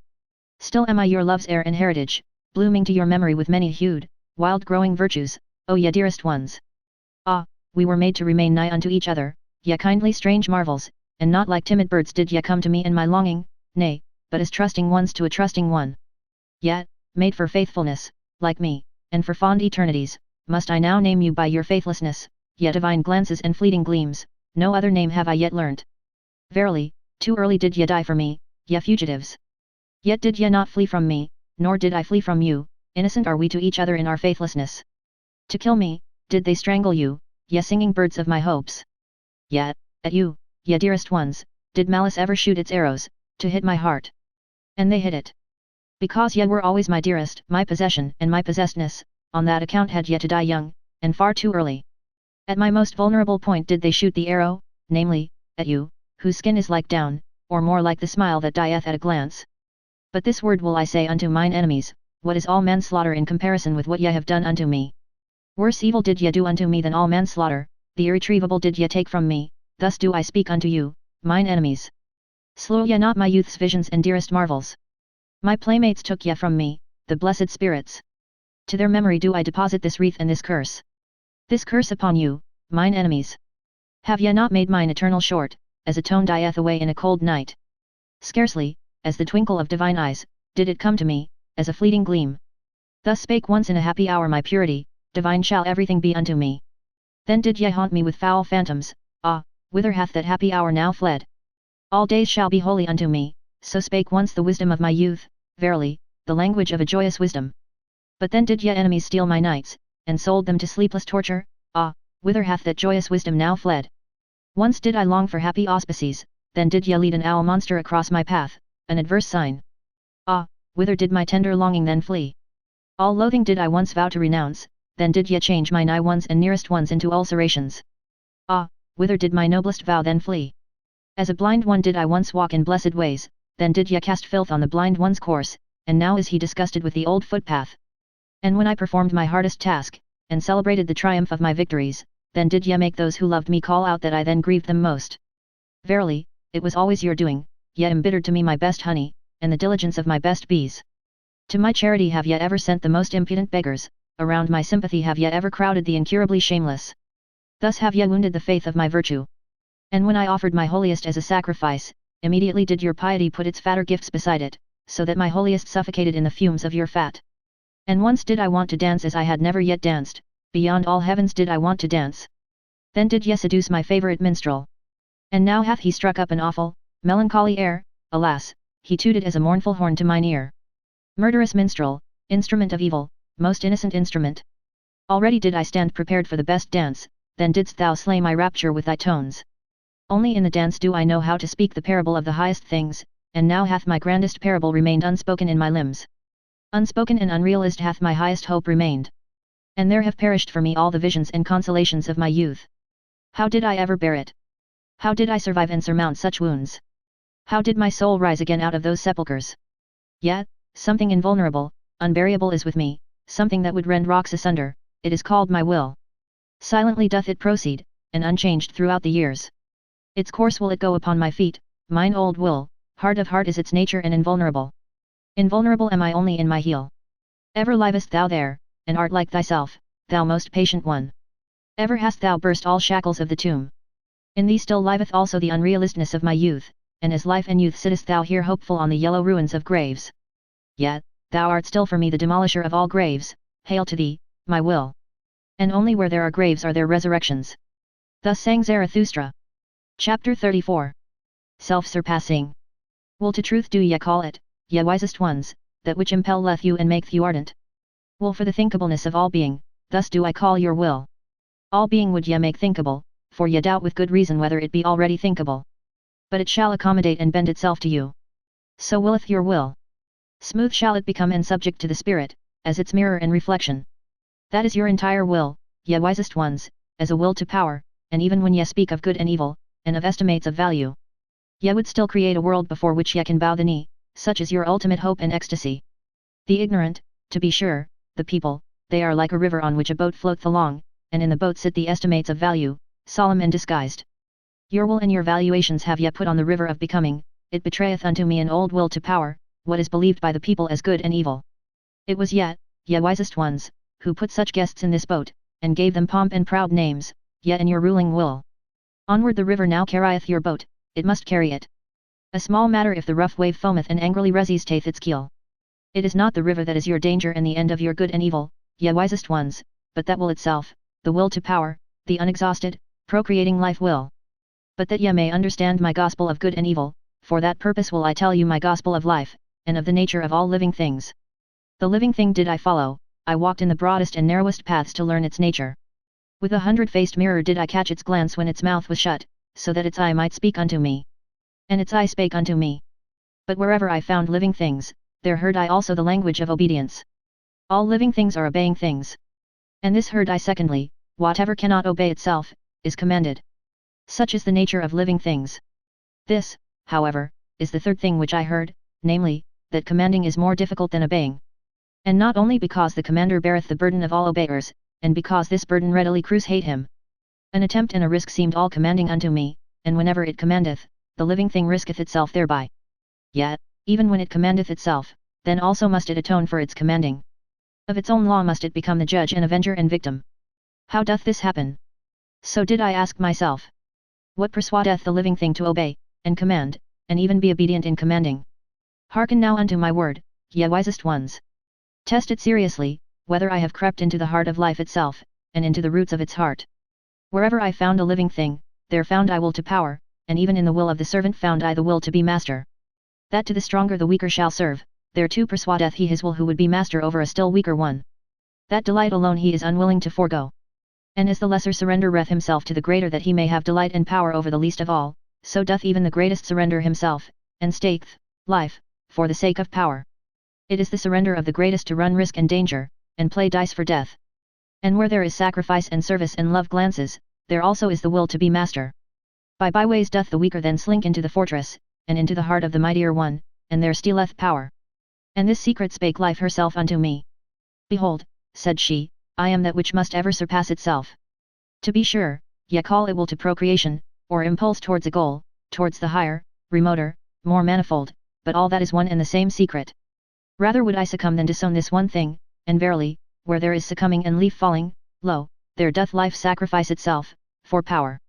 Still am I your love's heir and heritage, blooming to your memory with many-hued, wild-growing virtues, O ye dearest ones. Ah, we were made to remain nigh unto each other, ye kindly strange marvels, and not like timid birds did ye come to me in my longing, nay, but as trusting ones to a trusting one. Yet, made for faithfulness, like me, and for fond eternities, must I now name you by your faithlessness, ye divine glances and fleeting gleams, no other name have I yet learnt. Verily, too early did ye die for me, ye fugitives. Yet did ye not flee from me, nor did I flee from you, innocent are we to each other in our faithlessness. To kill me, did they strangle you, ye singing birds of my hopes. Yet, at you, ye dearest ones, did malice ever shoot its arrows, to hit my heart. And they hit it. Because ye were always my dearest, my possession and my possessedness, on that account had ye to die young, and far too early. At my most vulnerable point did they shoot the arrow, namely, at you, whose skin is like down, or more like the smile that dieth at a glance. But this word will I say unto mine enemies, what is all manslaughter in comparison with what ye have done unto me? Worse evil did ye do unto me than all manslaughter, the irretrievable did ye take from me, thus do I speak unto you, mine enemies. Slew ye not my youth's visions and dearest marvels. My playmates took ye from me, the blessed spirits. To their memory do I deposit this wreath and this curse. This curse upon you, mine enemies. Have ye not made mine eternal short, as a tone dieth away in a cold night? Scarcely, as the twinkle of divine eyes, did it come to me, as a fleeting gleam. Thus spake once in a happy hour my purity, divine shall everything be unto me. Then did ye haunt me with foul phantoms, ah, whither hath that happy hour now fled? All days shall be holy unto me, so spake once the wisdom of my youth, verily, the language of a joyous wisdom. But then did ye enemies steal my nights, and sold them to sleepless torture, ah, whither hath that joyous wisdom now fled? Once did I long for happy auspices, then did ye lead an owl monster across my path, an adverse sign. Ah, whither did my tender longing then flee? All loathing did I once vow to renounce, then did ye change my nigh ones and nearest ones into ulcerations. Ah, whither did my noblest vow then flee? As a blind one did I once walk in blessed ways, then did ye cast filth on the blind one's course, and now is he disgusted with the old footpath. And when I performed my hardest task, and celebrated the triumph of my victories, then did ye make those who loved me call out that I then grieved them most. Verily, it was always your doing, ye embittered to me my best honey, and the diligence of my best bees. To my charity have ye ever sent the most impudent beggars, around my sympathy have ye ever crowded the incurably shameless. Thus have ye wounded the faith of my virtue. And when I offered my holiest as a sacrifice, immediately did your piety put its fatter gifts beside it, so that my holiest suffocated in the fumes of your fat. And once did I want to dance as I had never yet danced, beyond all heavens did I want to dance. Then did ye seduce my favourite minstrel. And now hath he struck up an awful, melancholy air, alas, he tooted as a mournful horn to mine ear. Murderous minstrel, instrument of evil, most innocent instrument. Already did I stand prepared for the best dance, then didst thou slay my rapture with thy tones. Only in the dance do I know how to speak the parable of the highest things, and now hath my grandest parable remained unspoken in my limbs. Unspoken and unrealized hath my highest hope remained. And there have perished for me all the visions and consolations of my youth. How did I ever bear it? How did I survive and surmount such wounds? How did my soul rise again out of those sepulchres? Yet, something invulnerable, unburiable is with me, something that would rend rocks asunder, it is called my will. Silently doth it proceed, and unchanged throughout the years. Its course will it go upon my feet, mine old will, heart of heart is its nature and invulnerable. Invulnerable am I only in my heel. Ever livest thou there, and art like thyself, thou most patient one. Ever hast thou burst all shackles of the tomb. In thee still liveth also the unrealistness of my youth, and as life and youth sittest thou here hopeful on the yellow ruins of graves. Yet, thou art still for me the demolisher of all graves, hail to thee, my will. And only where there are graves are there resurrections. Thus sang Zarathustra. Chapter 34. Self-surpassing. Will to truth do ye call it, ye wisest ones, that which impelleth you and maketh you ardent. Will for the thinkableness of all being, thus do I call your will. All being would ye make thinkable, for ye doubt with good reason whether it be already thinkable. But it shall accommodate and bend itself to you. So willeth your will. Smooth shall it become and subject to the spirit, as its mirror and reflection. That is your entire will, ye wisest ones, as a will to power, and even when ye speak of good and evil, and of estimates of value, ye would still create a world before which ye can bow the knee, such is your ultimate hope and ecstasy. The ignorant, to be sure, the people, they are like a river on which a boat floateth along, and in the boat sit the estimates of value, solemn and disguised. Your will and your valuations have ye put on the river of becoming, it betrayeth unto me an old will to power, what is believed by the people as good and evil. It was ye wisest ones, who put such guests in this boat, and gave them pomp and proud names, ye in your ruling will. Onward the river now carrieth your boat, it must carry it. A small matter if the rough wave foameth and angrily resisteth its keel. It is not the river that is your danger and the end of your good and evil, ye wisest ones, but that will itself, the will to power, the unexhausted, procreating life will. But that ye may understand my gospel of good and evil, for that purpose will I tell you my gospel of life, and of the nature of all living things. The living thing did I follow, I walked in the broadest and narrowest paths to learn its nature. With a 100-faced mirror did I catch its glance when its mouth was shut, so that its eye might speak unto me. And its eye spake unto me. But wherever I found living things, there heard I also the language of obedience. All living things are obeying things. And this heard I secondly, whatever cannot obey itself, is commanded. Such is the nature of living things. This, however, is the third thing which I heard, namely, that commanding is more difficult than obeying. And not only because the commander beareth the burden of all obeyers, and because this burden readily crews hate him. An attempt and a risk seemed all commanding unto me, and whenever it commandeth, the living thing risketh itself thereby. Yet, even when it commandeth itself, then also must it atone for its commanding. Of its own law must it become the judge and avenger and victim. How doth this happen? So did I ask myself. What persuadeth the living thing to obey, and command, and even be obedient in commanding? Hearken now unto my word, ye wisest ones. Test it seriously, whether I have crept into the heart of life itself, and into the roots of its heart. Wherever I found a living thing, there found I will to power, and even in the will of the servant found I the will to be master. That to the stronger the weaker shall serve, thereto persuadeth he his will who would be master over a still weaker one. That delight alone he is unwilling to forego. And as the lesser surrendereth himself to the greater that he may have delight and power over the least of all, so doth even the greatest surrender himself, and staketh life, for the sake of power. It is the surrender of the greatest to run risk and danger, and play dice for death. And where there is sacrifice and service and love glances, there also is the will to be master. By byways doth the weaker then slink into the fortress, and into the heart of the mightier one, and there stealeth power. And this secret spake life herself unto me. Behold, said she, I am that which must ever surpass itself. To be sure, ye call it will to procreation, or impulse towards a goal, towards the higher, remoter, more manifold, but all that is one and the same secret. Rather would I succumb than disown this one thing, and verily, where there is succumbing and leaf falling, lo, there doth life sacrifice itself, for power.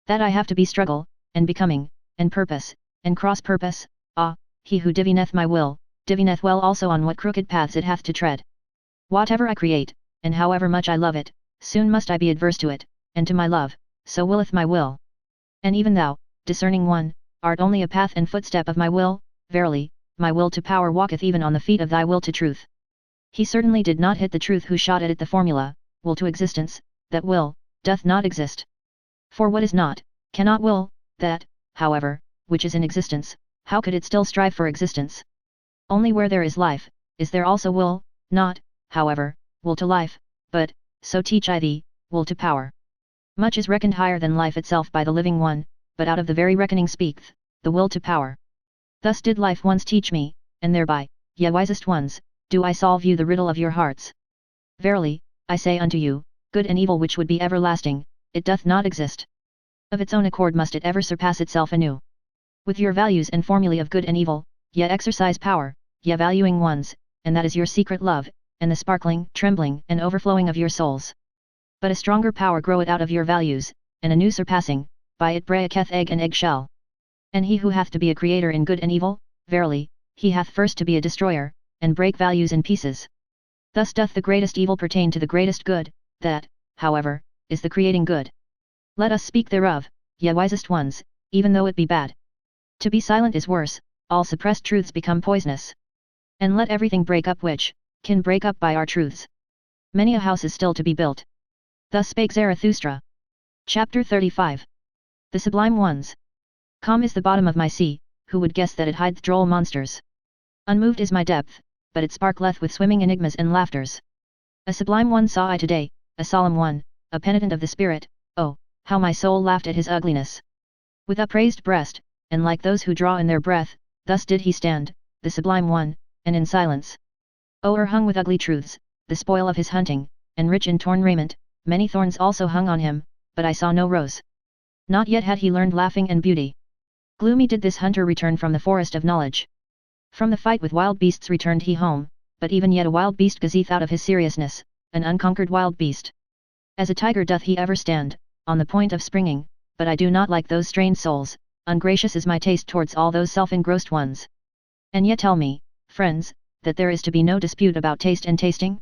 That I have to be struggle, and becoming, and purpose, and cross-purpose, ah, he who divineth my will, divineth well also on what crooked paths it hath to tread. Whatever I create, and however much I love it, soon must I be adverse to it, and to my love, so willeth my will. And even thou, discerning one, art only a path and footstep of my will, verily, my will to power walketh even on the feet of thy will to truth. He certainly did not hit the truth who shot at it the formula, will to existence, that will, doth not exist. For what is not, cannot will, that, however, which is in existence, how could it still strive for existence? Only where there is life, is there also will, not, however, will to life, but, so teach I thee, will to power. Much is reckoned higher than life itself by the living one, but out of the very reckoning speaketh, the will to power. Thus did life once teach me, and thereby, ye wisest ones, do I solve you the riddle of your hearts. Verily, I say unto you, good and evil which would be everlasting, it doth not exist. Of its own accord must it ever surpass itself anew. With your values and formulae of good and evil, ye exercise power, ye valuing ones, and that is your secret love, and the sparkling, trembling, and overflowing of your souls. But a stronger power groweth out of your values, and a new surpassing, by it breaketh egg and eggshell. And he who hath to be a creator in good and evil, verily, he hath first to be a destroyer, and break values in pieces. Thus doth the greatest evil pertain to the greatest good, that, however, is the creating good. Let us speak thereof, ye wisest ones, even though it be bad. To be silent is worse, all suppressed truths become poisonous. And let everything break up which can break up by our truths. Many a house is still to be built. Thus spake Zarathustra. Chapter 35. The Sublime Ones. Calm is the bottom of my sea, who would guess that it hideth droll monsters? Unmoved is my depth, but it sparkleth with swimming enigmas and laughters. A sublime one saw I today, a solemn one, a penitent of the spirit, oh, how my soul laughed at his ugliness. With upraised breast, and like those who draw in their breath, thus did he stand, the sublime one, and in silence. O'erhung with ugly truths, the spoil of his hunting, and rich in torn raiment, many thorns also hung on him, but I saw no rose. Not yet had he learned laughing and beauty. Gloomy did this hunter return from the forest of knowledge. From the fight with wild beasts returned he home, but even yet a wild beast gazeth out of his seriousness, an unconquered wild beast. As a tiger doth he ever stand, on the point of springing, but I do not like those strained souls, ungracious is my taste towards all those self-engrossed ones. And yet tell me, friends, that there is to be no dispute about taste and tasting?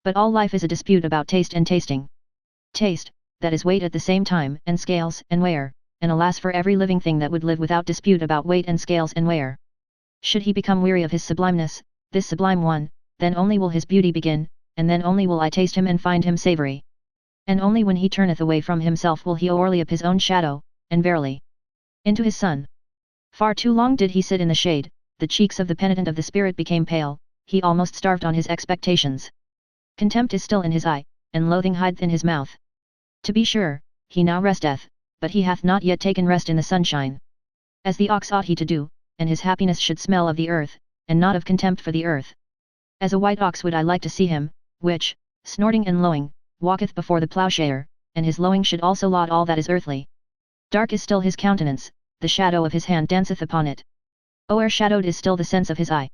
But all life is a dispute about taste and tasting. Taste, that is weight at the same time, and scales and weigher, and alas for every living thing that would live without dispute about weight and scales and weigher. Should he become weary of his sublimeness, this sublime one, then only will his beauty begin, and then only will I taste him and find him savoury. And only when he turneth away from himself will he o'erleap his own shadow, and verily, into his sun. Far too long did he sit in the shade, the cheeks of the penitent of the spirit became pale, he almost starved on his expectations. Contempt is still in his eye, and loathing hideth in his mouth. To be sure, he now resteth, but he hath not yet taken rest in the sunshine. As the ox ought he to do, and his happiness should smell of the earth, and not of contempt for the earth. As a white ox would I like to see him, which, snorting and lowing, walketh before the ploughshare, and his lowing should also laud all that is earthly. Dark is still his countenance, the shadow of his hand danceth upon it. O'er shadowed is still the sense of his eye.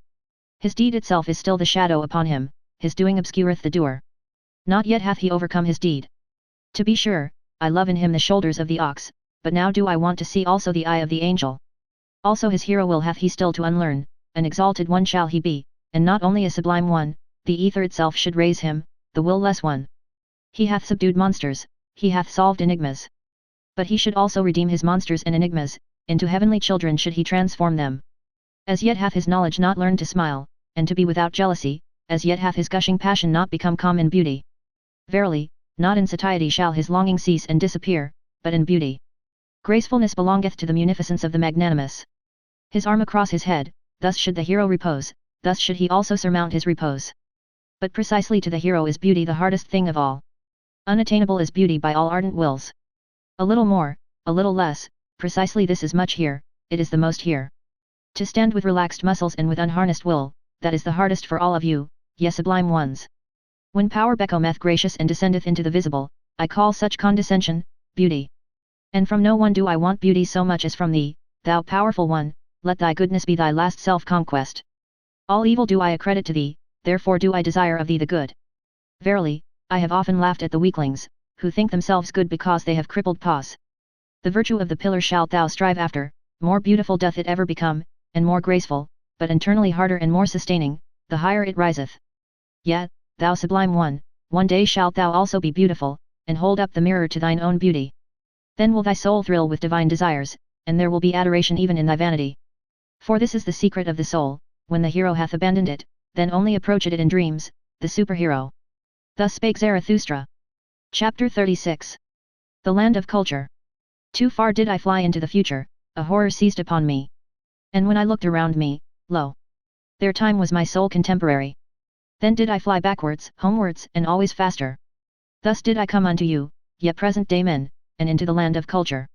His deed itself is still the shadow upon him, his doing obscureth the doer. Not yet hath he overcome his deed. To be sure, I love in him the shoulders of the ox, but now do I want to see also the eye of the angel. Also his hero will hath he still to unlearn, an exalted one shall he be, and not only a sublime one, the ether itself should raise him, the will-less one. He hath subdued monsters, he hath solved enigmas. But he should also redeem his monsters and enigmas, into heavenly children should he transform them. As yet hath his knowledge not learned to smile, and to be without jealousy, as yet hath his gushing passion not become calm in beauty. Verily, not in satiety shall his longing cease and disappear, but in beauty. Gracefulness belongeth to the munificence of the magnanimous. His arm across his head, thus should the hero repose, thus should he also surmount his repose. But precisely to the hero is beauty the hardest thing of all. Unattainable is beauty by all ardent wills. A little more, a little less, precisely this is much here, it is the most here. To stand with relaxed muscles and with unharnessed will, that is the hardest for all of you, ye sublime ones. When power becometh gracious and descendeth into the visible, I call such condescension, beauty. And from no one do I want beauty so much as from thee, thou powerful one, let thy goodness be thy last self-conquest. All evil do I accredit to thee, therefore do I desire of thee the good. Verily, I have often laughed at the weaklings, who think themselves good because they have crippled paws. The virtue of the pillar shalt thou strive after, more beautiful doth it ever become, and more graceful, but internally harder and more sustaining, the higher it riseth. Yet, thou sublime one day shalt thou also be beautiful, and hold up the mirror to thine own beauty. Then will thy soul thrill with divine desires, and there will be adoration even in thy vanity. For this is the secret of the soul, when the hero hath abandoned it, then only approach it in dreams, the superhero. Thus spake Zarathustra. Chapter 36. The Land of Culture. Too far did I fly into the future, a horror seized upon me. And when I looked around me, lo! There time was my sole contemporary. Then did I fly backwards, homewards, and always faster. Thus did I come unto you, ye present-day men, and into the land of culture.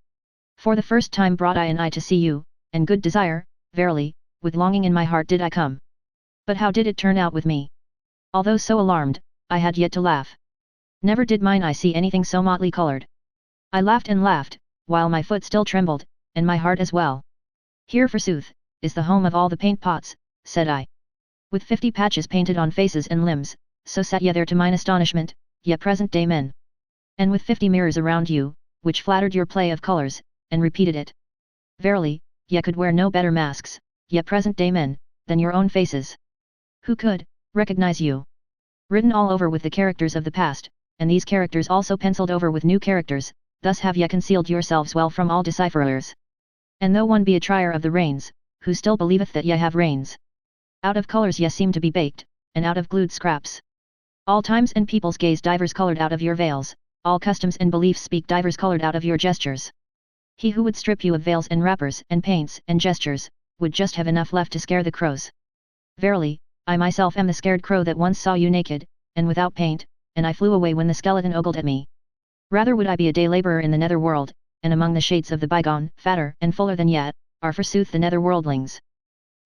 For the first time brought I an eye to see you, and good desire, verily, with longing in my heart did I come. But how did it turn out with me? Although so alarmed, I had yet to laugh. Never did mine eye see anything so motley colored. I laughed and laughed, while my foot still trembled, and my heart as well. Here forsooth, is the home of all the paint pots, said I. With 50 patches painted on faces and limbs, so sat ye there to mine astonishment, ye present-day men. And with 50 mirrors around you, which flattered your play of colors, and repeated it. Verily, ye could wear no better masks, ye present-day men, than your own faces. Who could recognize you? Written all over with the characters of the past, and these characters also penciled over with new characters, thus have ye concealed yourselves well from all decipherers. And though one be a trier of the reins, who still believeth that ye have reins? Out of colours ye seem to be baked, and out of glued scraps. All times and peoples gaze divers coloured out of your veils, all customs and beliefs speak divers coloured out of your gestures. He who would strip you of veils and wrappers and paints and gestures, would just have enough left to scare the crows. Verily, I myself am the scared crow that once saw you naked, and without paint, and I flew away when the skeleton ogled at me. Rather would I be a day labourer in the nether world, and among the shades of the bygone, fatter and fuller than yet, are forsooth the nether worldlings.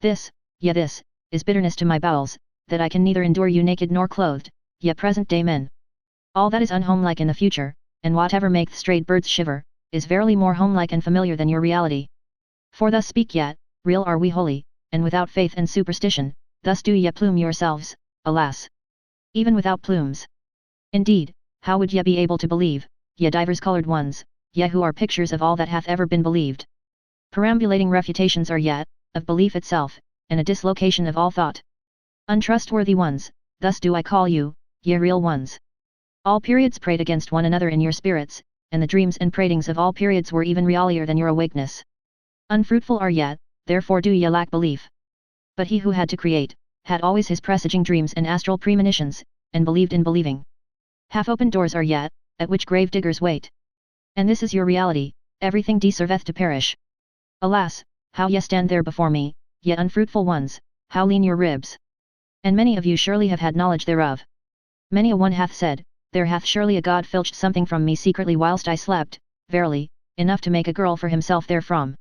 This, this, is bitterness to my bowels, that I can neither endure you naked nor clothed, ye present-day men. All that is unhomelike in the future, and whatever maketh strayed birds shiver, is verily more homelike and familiar than your reality. For thus speak yet, real are we wholly, and without faith and superstition, thus do ye plume yourselves, alas! Even without plumes. Indeed, how would ye be able to believe, ye divers coloured ones, ye who are pictures of all that hath ever been believed? Perambulating refutations are yet, of belief itself, and a dislocation of all thought. Untrustworthy ones, thus do I call you, ye real ones. All periods prayed against one another in your spirits, and the dreams and pratings of all periods were even realier than your awakeness. Unfruitful are yet, therefore do ye lack belief. But he who had to create, had always his presaging dreams and astral premonitions, and believed in believing. Half-open doors are yet, at which grave diggers wait. And this is your reality, everything deserveth to perish. Alas, how ye stand there before me, ye unfruitful ones, how lean your ribs! And many of you surely have had knowledge thereof. Many a one hath said, there hath surely a god filched something from me secretly whilst I slept, verily, enough to make a girl for himself therefrom.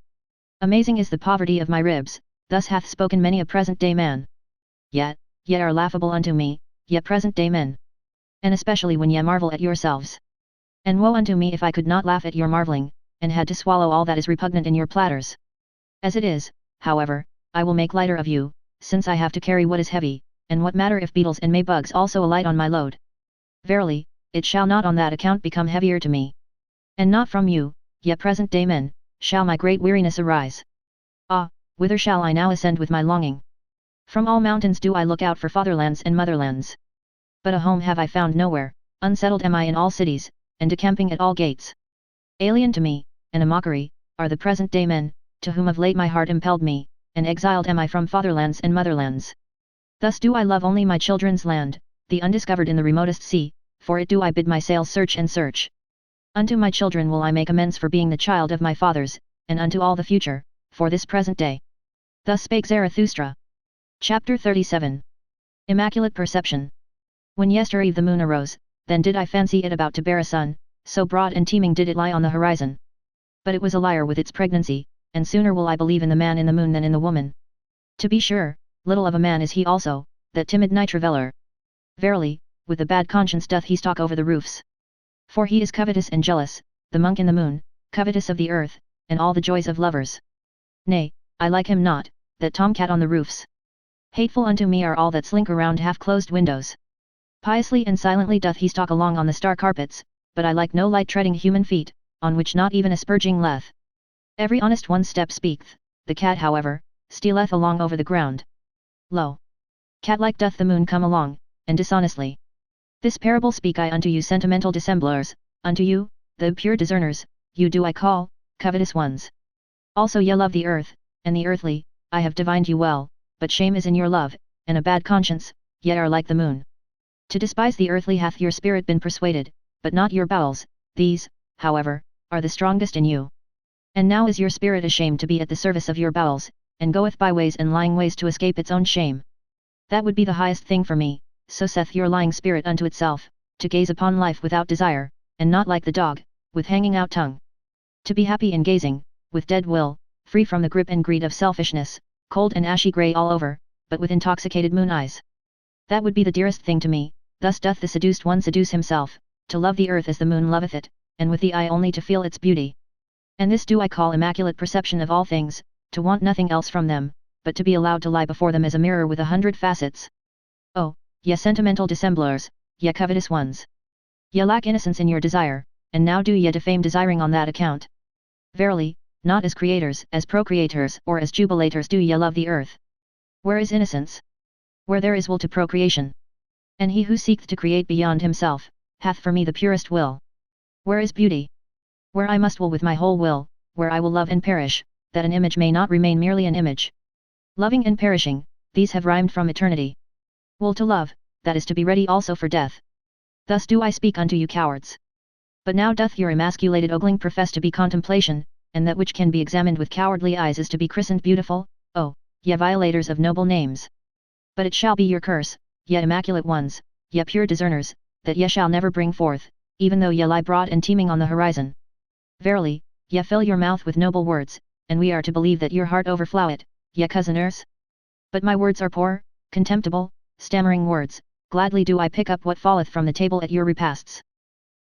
Amazing is the poverty of my ribs, thus hath spoken many a present-day man. Yet, ye are laughable unto me, ye present-day men. And especially when ye marvel at yourselves. And woe unto me if I could not laugh at your marvelling, and had to swallow all that is repugnant in your platters. As it is, however, I will make lighter of you, since I have to carry what is heavy, and what matter if beetles and maybugs also alight on my load? Verily, it shall not on that account become heavier to me. And not from you, ye present-day men, shall my great weariness arise. Ah, whither shall I now ascend with my longing? From all mountains do I look out for fatherlands and motherlands. But a home have I found nowhere, unsettled am I in all cities, and decamping at all gates. Alien to me, and a mockery, are the present-day men, to whom of late my heart impelled me, and exiled am I from fatherlands and motherlands. Thus do I love only my children's land, the undiscovered in the remotest sea, for it do I bid my sails search and search. Unto my children will I make amends for being the child of my fathers, and unto all the future, for this present day. Thus spake Zarathustra. Chapter 37. Immaculate Perception. When yestereve the moon arose, then did I fancy it about to bear a son, so broad and teeming did it lie on the horizon. But it was a liar with its pregnancy, and sooner will I believe in the man in the moon than in the woman. To be sure, little of a man is he also, that timid night traveller. Verily, with a bad conscience doth he stalk over the roofs. For he is covetous and jealous, the monk in the moon, covetous of the earth, and all the joys of lovers. Nay, I like him not, that tomcat on the roofs. Hateful unto me are all that slink around half-closed windows. Piously and silently doth he stalk along on the star carpets, but I like no light-treading human feet, on which not even a spurging leth. Every honest one's step speaketh, the cat however, stealeth along over the ground. Lo! Cat-like doth the moon come along, and dishonestly. This parable speak I unto you sentimental dissemblers, unto you, the pure discerners, you do I call, covetous ones. Also ye love the earth, and the earthly, I have divined you well, but shame is in your love, and a bad conscience, ye are like the moon. To despise the earthly hath your spirit been persuaded, but not your bowels, these, however, are the strongest in you. And now is your spirit ashamed to be at the service of your bowels, and goeth by ways and lying ways to escape its own shame. That would be the highest thing for me, so saith your lying spirit unto itself, to gaze upon life without desire, and not like the dog, with hanging out tongue. To be happy in gazing, with dead will, free from the grip and greed of selfishness, cold and ashy grey all over, but with intoxicated moon eyes. That would be the dearest thing to me, thus doth the seduced one seduce himself, to love the earth as the moon loveth it, and with the eye only to feel its beauty. And this do I call immaculate perception of all things, to want nothing else from them, but to be allowed to lie before them as a mirror with 100 facets. Oh, ye sentimental dissemblers, ye covetous ones! Ye lack innocence in your desire, and now do ye defame desiring on that account. Verily, not as creators, as procreators, or as jubilators do ye love the earth. Where is innocence? Where there is will to procreation. And he who seeketh to create beyond himself, hath for me the purest will. Where is beauty? Where I must will with my whole will, where I will love and perish, that an image may not remain merely an image. Loving and perishing, these have rhymed from eternity. Will to love, that is to be ready also for death. Thus do I speak unto you cowards. But now doth your emasculated ogling profess to be contemplation, and that which can be examined with cowardly eyes is to be christened beautiful, oh, ye violators of noble names! But it shall be your curse, ye immaculate ones, ye pure discerners, that ye shall never bring forth, even though ye lie broad and teeming on the horizon. Verily, ye fill your mouth with noble words, and we are to believe that your heart overflow it, ye cousiners. But my words are poor, contemptible, stammering words, gladly do I pick up what falleth from the table at your repasts.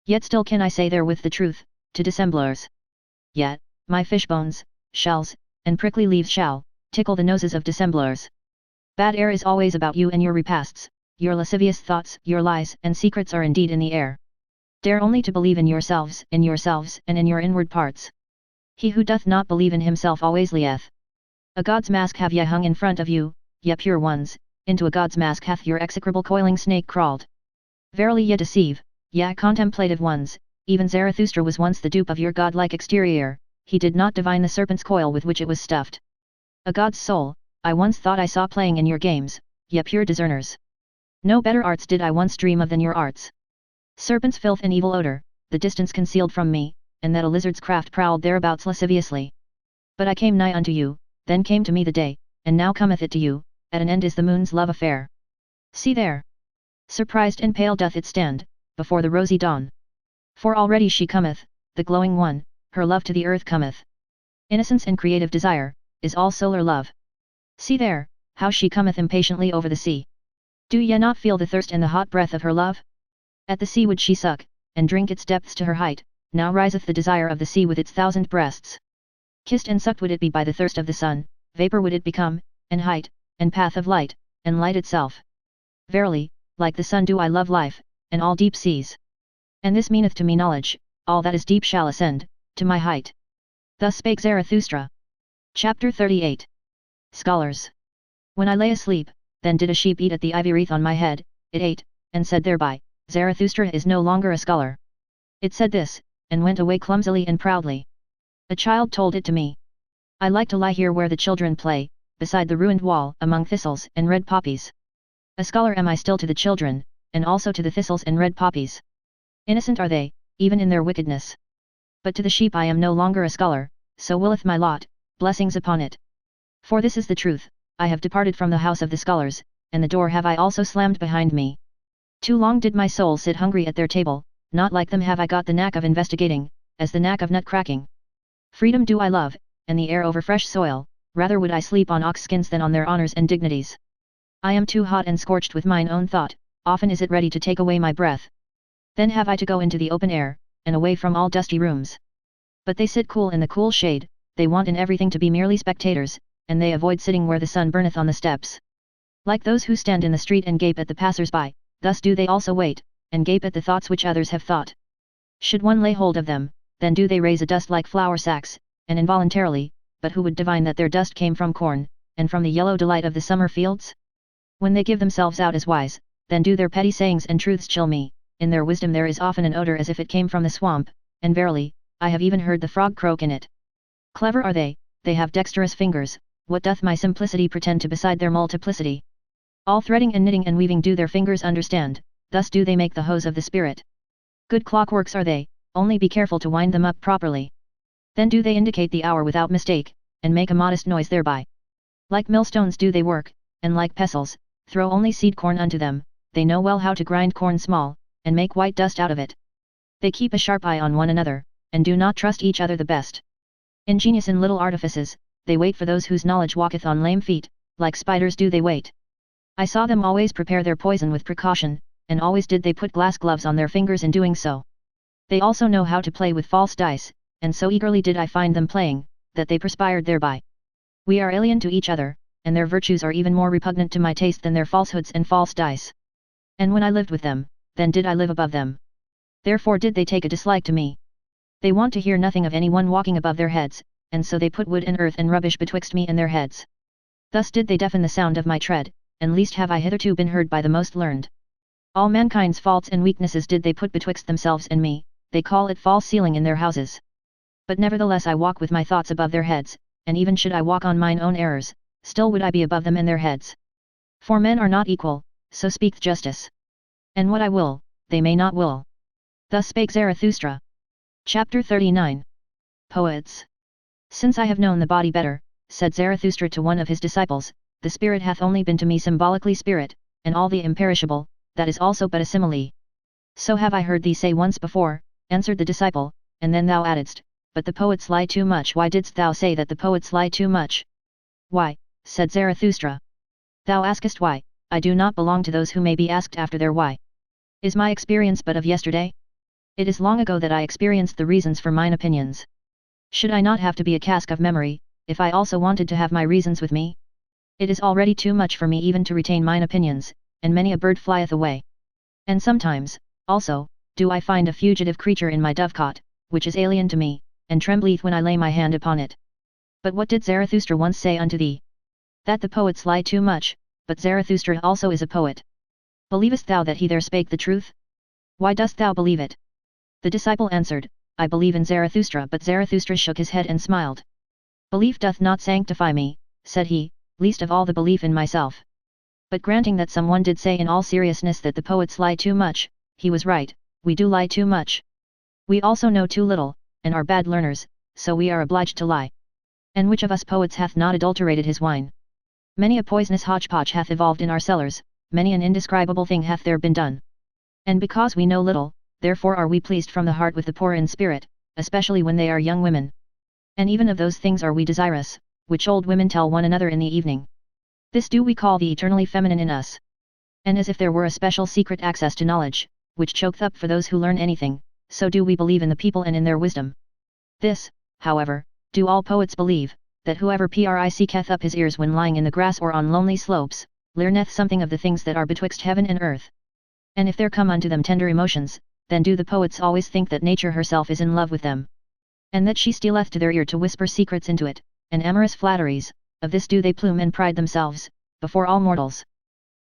Yet still can I say therewith the truth, to dissemblers. Yet, my fish bones, shells, and prickly leaves shall tickle the noses of dissemblers. Bad air is always about you and your repasts, your lascivious thoughts, your lies and secrets are indeed in the air. Dare only to believe in yourselves, and in your inward parts. He who doth not believe in himself always lieth. A god's mask have ye hung in front of you, ye pure ones, into a god's mask hath your execrable coiling snake crawled. Verily ye deceive, ye contemplative ones, even Zarathustra was once the dupe of your godlike exterior, he did not divine the serpent's coil with which it was stuffed. A god's soul, I once thought I saw playing in your games, ye pure discerners. No better arts did I once dream of than your arts. Serpent's filth and evil odor, the distance concealed from me, and that a lizard's craft prowled thereabouts lasciviously. But I came nigh unto you, then came to me the day, and now cometh it to you, at an end is the moon's love affair. See there! Surprised and pale doth it stand, before the rosy dawn. For already she cometh, the glowing one, her love to the earth cometh. Innocence and creative desire, is all solar love. See there, how she cometh impatiently over the sea. Do ye not feel the thirst and the hot breath of her love? At the sea would she suck, and drink its depths to her height, now riseth the desire of the sea with its 1,000 breasts. Kissed and sucked would it be by the thirst of the sun, vapor would it become, and height, and path of light, and light itself. Verily, like the sun do I love life, and all deep seas. And this meaneth to me knowledge, all that is deep shall ascend, to my height. Thus spake Zarathustra. Chapter 38. Scholars. When I lay asleep, then did a sheep eat at the ivy wreath on my head, it ate, and said thereby, Zarathustra is no longer a scholar. It said this, and went away clumsily and proudly. A child told it to me. I like to lie here where the children play, beside the ruined wall, among thistles and red poppies. A scholar am I still to the children, and also to the thistles and red poppies. Innocent are they, even in their wickedness. But to the sheep I am no longer a scholar, so willeth my lot, blessings upon it. For this is the truth, I have departed from the house of the scholars, and the door have I also slammed behind me. Too long did my soul sit hungry at their table, not like them have I got the knack of investigating, as the knack of nut cracking. Freedom do I love, and the air over fresh soil, rather would I sleep on ox skins than on their honors and dignities. I am too hot and scorched with mine own thought, often is it ready to take away my breath. Then have I to go into the open air, and away from all dusty rooms. But they sit cool in the cool shade, they want in everything to be merely spectators, and they avoid sitting where the sun burneth on the steps. Like those who stand in the street and gape at the passers-by, thus do they also wait, and gape at the thoughts which others have thought. Should one lay hold of them, then do they raise a dust like flour sacks, and involuntarily, but who would divine that their dust came from corn, and from the yellow delight of the summer fields? When they give themselves out as wise, then do their petty sayings and truths chill me, in their wisdom there is often an odor as if it came from the swamp, and verily, I have even heard the frog croak in it. Clever are they have dexterous fingers, what doth my simplicity pretend to beside their multiplicity? All threading and knitting and weaving do their fingers understand, thus do they make the hose of the spirit. Good clockworks are they, only be careful to wind them up properly. Then do they indicate the hour without mistake, and make a modest noise thereby. Like millstones do they work, and like pestles, throw only seed corn unto them, they know well how to grind corn small, and make white dust out of it. They keep a sharp eye on one another, and do not trust each other the best. Ingenious in little artifices, they wait for those whose knowledge walketh on lame feet, like spiders do they wait. I saw them always prepare their poison with precaution, and always did they put glass gloves on their fingers in doing so. They also know how to play with false dice, and so eagerly did I find them playing, that they perspired thereby. We are alien to each other, and their virtues are even more repugnant to my taste than their falsehoods and false dice. And when I lived with them, then did I live above them. Therefore did they take a dislike to me. They want to hear nothing of any one walking above their heads, and so they put wood and earth and rubbish betwixt me and their heads. Thus did they deafen the sound of my tread, and least have I hitherto been heard by the most learned. All mankind's faults and weaknesses did they put betwixt themselves and me, they call it false ceiling in their houses. But nevertheless I walk with my thoughts above their heads, and even should I walk on mine own errors, still would I be above them and their heads. For men are not equal, so speaketh justice. And what I will, they may not will. Thus spake Zarathustra. Chapter 39. Poets. Since I have known the body better, said Zarathustra to one of his disciples, the spirit hath only been to me symbolically spirit, and all the imperishable, that is also but a simile. So have I heard thee say once before, answered the disciple, and then thou addedst, but the poets lie too much. Why didst thou say that the poets lie too much? Why, said Zarathustra. Thou askest why, I do not belong to those who may be asked after their why. Is my experience but of yesterday? It is long ago that I experienced the reasons for mine opinions. Should I not have to be a cask of memory, if I also wanted to have my reasons with me? It is already too much for me even to retain mine opinions, and many a bird flieth away. And sometimes, also, do I find a fugitive creature in my dovecot, which is alien to me, and trembleth when I lay my hand upon it. But what did Zarathustra once say unto thee? That the poets lie too much, but Zarathustra also is a poet. Believest thou that he there spake the truth? Why dost thou believe it? The disciple answered, I believe in Zarathustra. But Zarathustra shook his head and smiled. Belief doth not sanctify me, said he, least of all the belief in myself. But granting that someone did say in all seriousness that the poets lie too much, he was right, we do lie too much. We also know too little, and are bad learners, so we are obliged to lie. And which of us poets hath not adulterated his wine? Many a poisonous hodgepodge hath evolved in our cellars, many an indescribable thing hath there been done. And because we know little, therefore are we pleased from the heart with the poor in spirit, especially when they are young women. And even of those things are we desirous, which old women tell one another in the evening. This do we call the eternally feminine in us. And as if there were a special secret access to knowledge, which choketh up for those who learn anything, so do we believe in the people and in their wisdom. This, however, do all poets believe, that whoever pricketh up his ears when lying in the grass or on lonely slopes, learneth something of the things that are betwixt heaven and earth. And if there come unto them tender emotions, then do the poets always think that nature herself is in love with them, and that she stealeth to their ear to whisper secrets into it, and amorous flatteries, of this do they plume and pride themselves, before all mortals.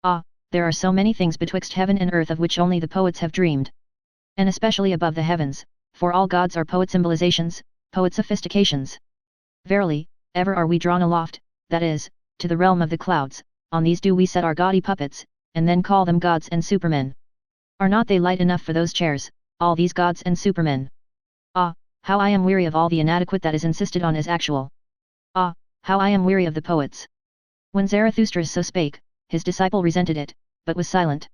Ah, there are so many things betwixt heaven and earth of which only the poets have dreamed. And especially above the heavens, for all gods are poet symbolizations, poet sophistications. Verily, ever are we drawn aloft, that is, to the realm of the clouds, on these do we set our gaudy puppets, and then call them gods and supermen. Are not they light enough for those chairs, all these gods and supermen? Ah, how I am weary of all the inadequate that is insisted on as actual. Ah, how I am weary of the poets. When Zarathustra so spake, his disciple resented it, but was silent.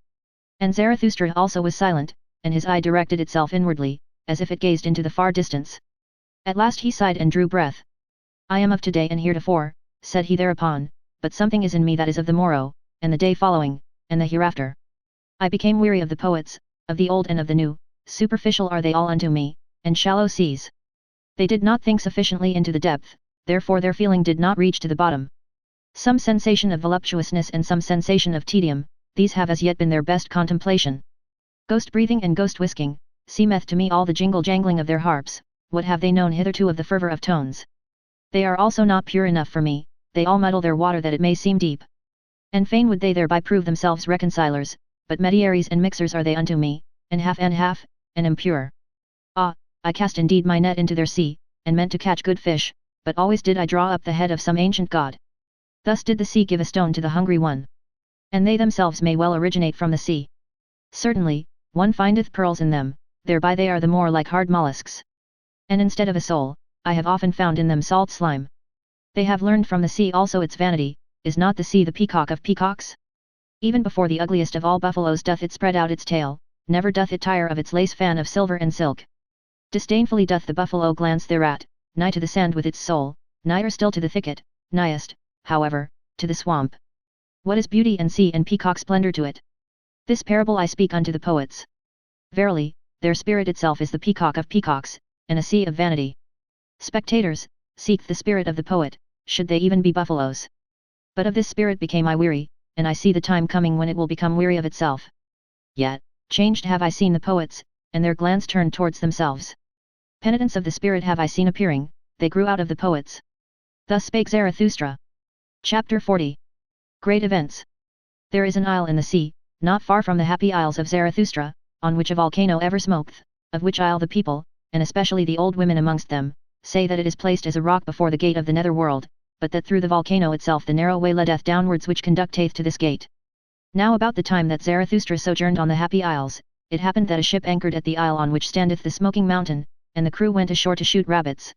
And Zarathustra also was silent, and his eye directed itself inwardly, as if it gazed into the far distance. At last he sighed and drew breath. I am of today and heretofore, said he thereupon, but something is in me that is of the morrow, and the day following, and the hereafter. I became weary of the poets, of the old and of the new, superficial are they all unto me, and shallow seas. They did not think sufficiently into the depth, therefore their feeling did not reach to the bottom. Some sensation of voluptuousness and some sensation of tedium, these have as yet been their best contemplation. Ghost breathing and ghost whisking, seemeth to me all the jingle-jangling of their harps, what have they known hitherto of the fervour of tones? They are also not pure enough for me, they all muddle their water that it may seem deep. And fain would they thereby prove themselves reconcilers, but mediaries and mixers are they unto me, and half, and impure. Ah, I cast indeed my net into their sea, and meant to catch good fish, but always did I draw up the head of some ancient god. Thus did the sea give a stone to the hungry one. And they themselves may well originate from the sea. Certainly, one findeth pearls in them, thereby they are the more like hard mollusks. And instead of a soul, I have often found in them salt slime. They have learned from the sea also its vanity, is not the sea the peacock of peacocks? Even before the ugliest of all buffaloes doth it spread out its tail, never doth it tire of its lace fan of silver and silk. Disdainfully doth the buffalo glance thereat, nigh to the sand with its soul, nigher still to the thicket, nighest, however, to the swamp. What is beauty and sea and peacock splendor to it? This parable I speak unto the poets. Verily, their spirit itself is the peacock of peacocks, and a sea of vanity. Spectators, seek the spirit of the poet, should they even be buffaloes. But of this spirit became I weary, and I see the time coming when it will become weary of itself. Yet, changed have I seen the poets, and their glance turned towards themselves. Penitents of the spirit have I seen appearing, they grew out of the poets. Thus spake Zarathustra. Chapter 40. Great Events. There is an isle in the sea, not far from the happy isles of Zarathustra, on which a volcano ever smoketh, of which isle the people, and especially the old women amongst them, say that it is placed as a rock before the gate of the nether world, but that through the volcano itself the narrow way leadeth downwards which conducteth to this gate. Now about the time that Zarathustra sojourned on the happy isles, it happened that a ship anchored at the isle on which standeth the smoking mountain, and the crew went ashore to shoot rabbits.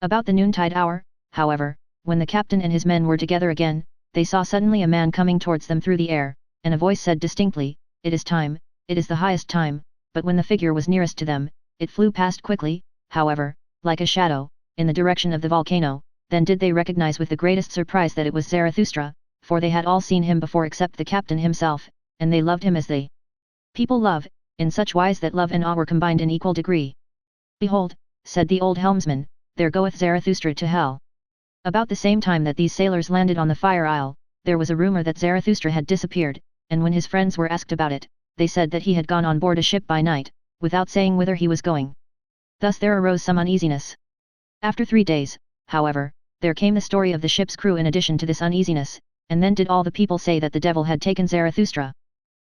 About the noontide hour, however, when the captain and his men were together again, they saw suddenly a man coming towards them through the air, and a voice said distinctly, "It is time, it is the highest time," but when the figure was nearest to them, it flew past quickly, however, like a shadow, in the direction of the volcano. Then did they recognize with the greatest surprise that it was Zarathustra, for they had all seen him before except the captain himself, and they loved him as they people love, in such wise that love and awe were combined in equal degree. "Behold," said the old helmsman, "there goeth Zarathustra to hell." About the same time that these sailors landed on the Fire Isle, there was a rumor that Zarathustra had disappeared, and when his friends were asked about it, they said that he had gone on board a ship by night, without saying whither he was going. Thus there arose some uneasiness. After 3 days, however, there came the story of the ship's crew in addition to this uneasiness, and then did all the people say that the devil had taken Zarathustra.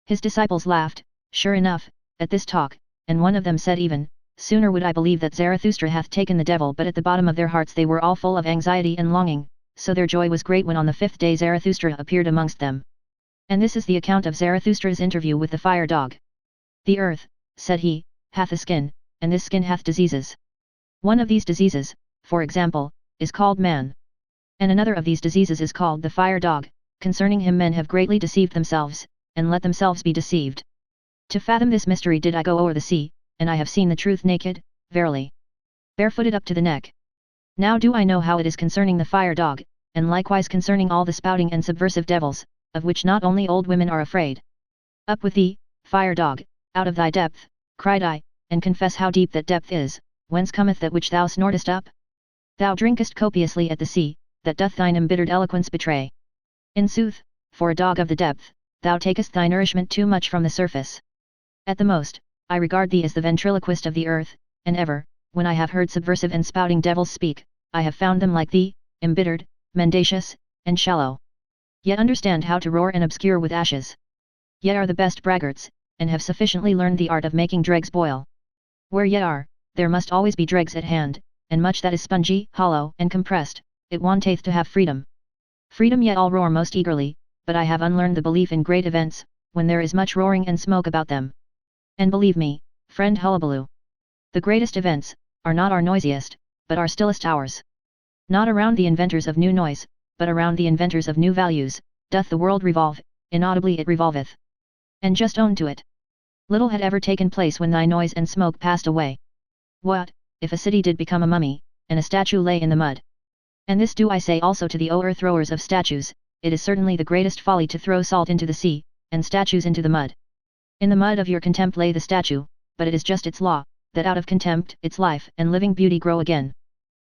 His disciples laughed, sure enough, at this talk, and one of them said even, "Sooner would I believe that Zarathustra hath taken the devil," but at the bottom of their hearts they were all full of anxiety and longing, so their joy was great when on the 5th day Zarathustra appeared amongst them. And this is the account of Zarathustra's interview with the fire dog. "The earth," said he, "hath a skin, and this skin hath diseases. One of these diseases, for example, is called man. And another of these diseases is called the fire dog, concerning him men have greatly deceived themselves, and let themselves be deceived. To fathom this mystery did I go o'er the sea, and I have seen the truth naked, verily, barefooted up to the neck. Now do I know how it is concerning the fire dog, and likewise concerning all the spouting and subversive devils, of which not only old women are afraid. Up with thee, fire dog, out of thy depth," cried I, and confess how deep that depth is, whence cometh that which thou snortest up? Thou drinkest copiously at the sea, that doth thine embittered eloquence betray. In sooth, for a dog of the depth, thou takest thy nourishment too much from the surface. At the most, I regard thee as the ventriloquist of the earth, and ever, when I have heard subversive and spouting devils speak, I have found them like thee, embittered, mendacious, and shallow. Yet understand how to roar and obscure with ashes. Yet are the best braggarts, and have sufficiently learned the art of making dregs boil. Where yet are, there must always be dregs at hand, and much that is spongy, hollow, and compressed, it wanteth to have freedom. Freedom yet all roar most eagerly, but I have unlearned the belief in great events, when there is much roaring and smoke about them. And believe me, friend Hullabaloo, the greatest events, are not our noisiest, but our stillest hours. Not around the inventors of new noise, but around the inventors of new values, doth the world revolve, inaudibly it revolveth. And just own to it. Little had ever taken place when thy noise and smoke passed away. What, if a city did become a mummy, and a statue lay in the mud? And this do I say also to the o'erthrowers of statues, it is certainly the greatest folly to throw salt into the sea, and statues into the mud. In the mud of your contempt lay the statue, but it is just its law, that out of contempt its life and living beauty grow again.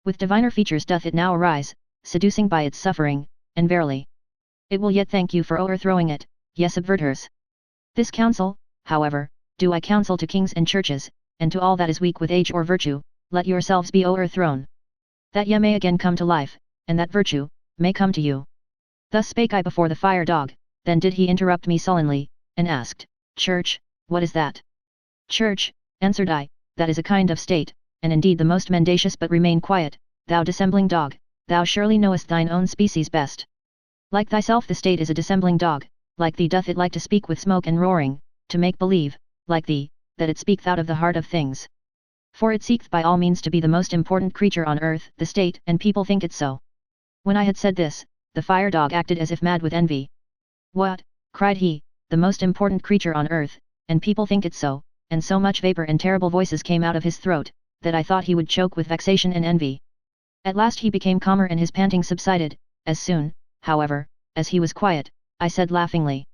With diviner features doth it now arise, seducing by its suffering, and verily, it will yet thank you for o'erthrowing it, ye subverters. This counsel, however, do I counsel to kings and churches, and to all that is weak with age or virtue, let yourselves be o'erthrown, that ye may again come to life, and that virtue may come to you. Thus spake I before the fire dog. Then did he interrupt me sullenly, and asked, Church, what is that? Church, answered I, that is a kind of state, and indeed the most mendacious, but remain quiet, thou dissembling dog, thou surely knowest thine own species best. Like thyself the state is a dissembling dog, like thee doth it like to speak with smoke and roaring, to make believe, like thee, that it speaketh out of the heart of things. For it seeketh by all means to be the most important creature on earth, the state, and people think it so. When I had said this, the fire dog acted as if mad with envy. What, cried he, the most important creature on earth, and people think it so, and so much vapor and terrible voices came out of his throat, that I thought he would choke with vexation and envy. At last he became calmer and his panting subsided. As soon, however, as he was quiet, I said laughingly,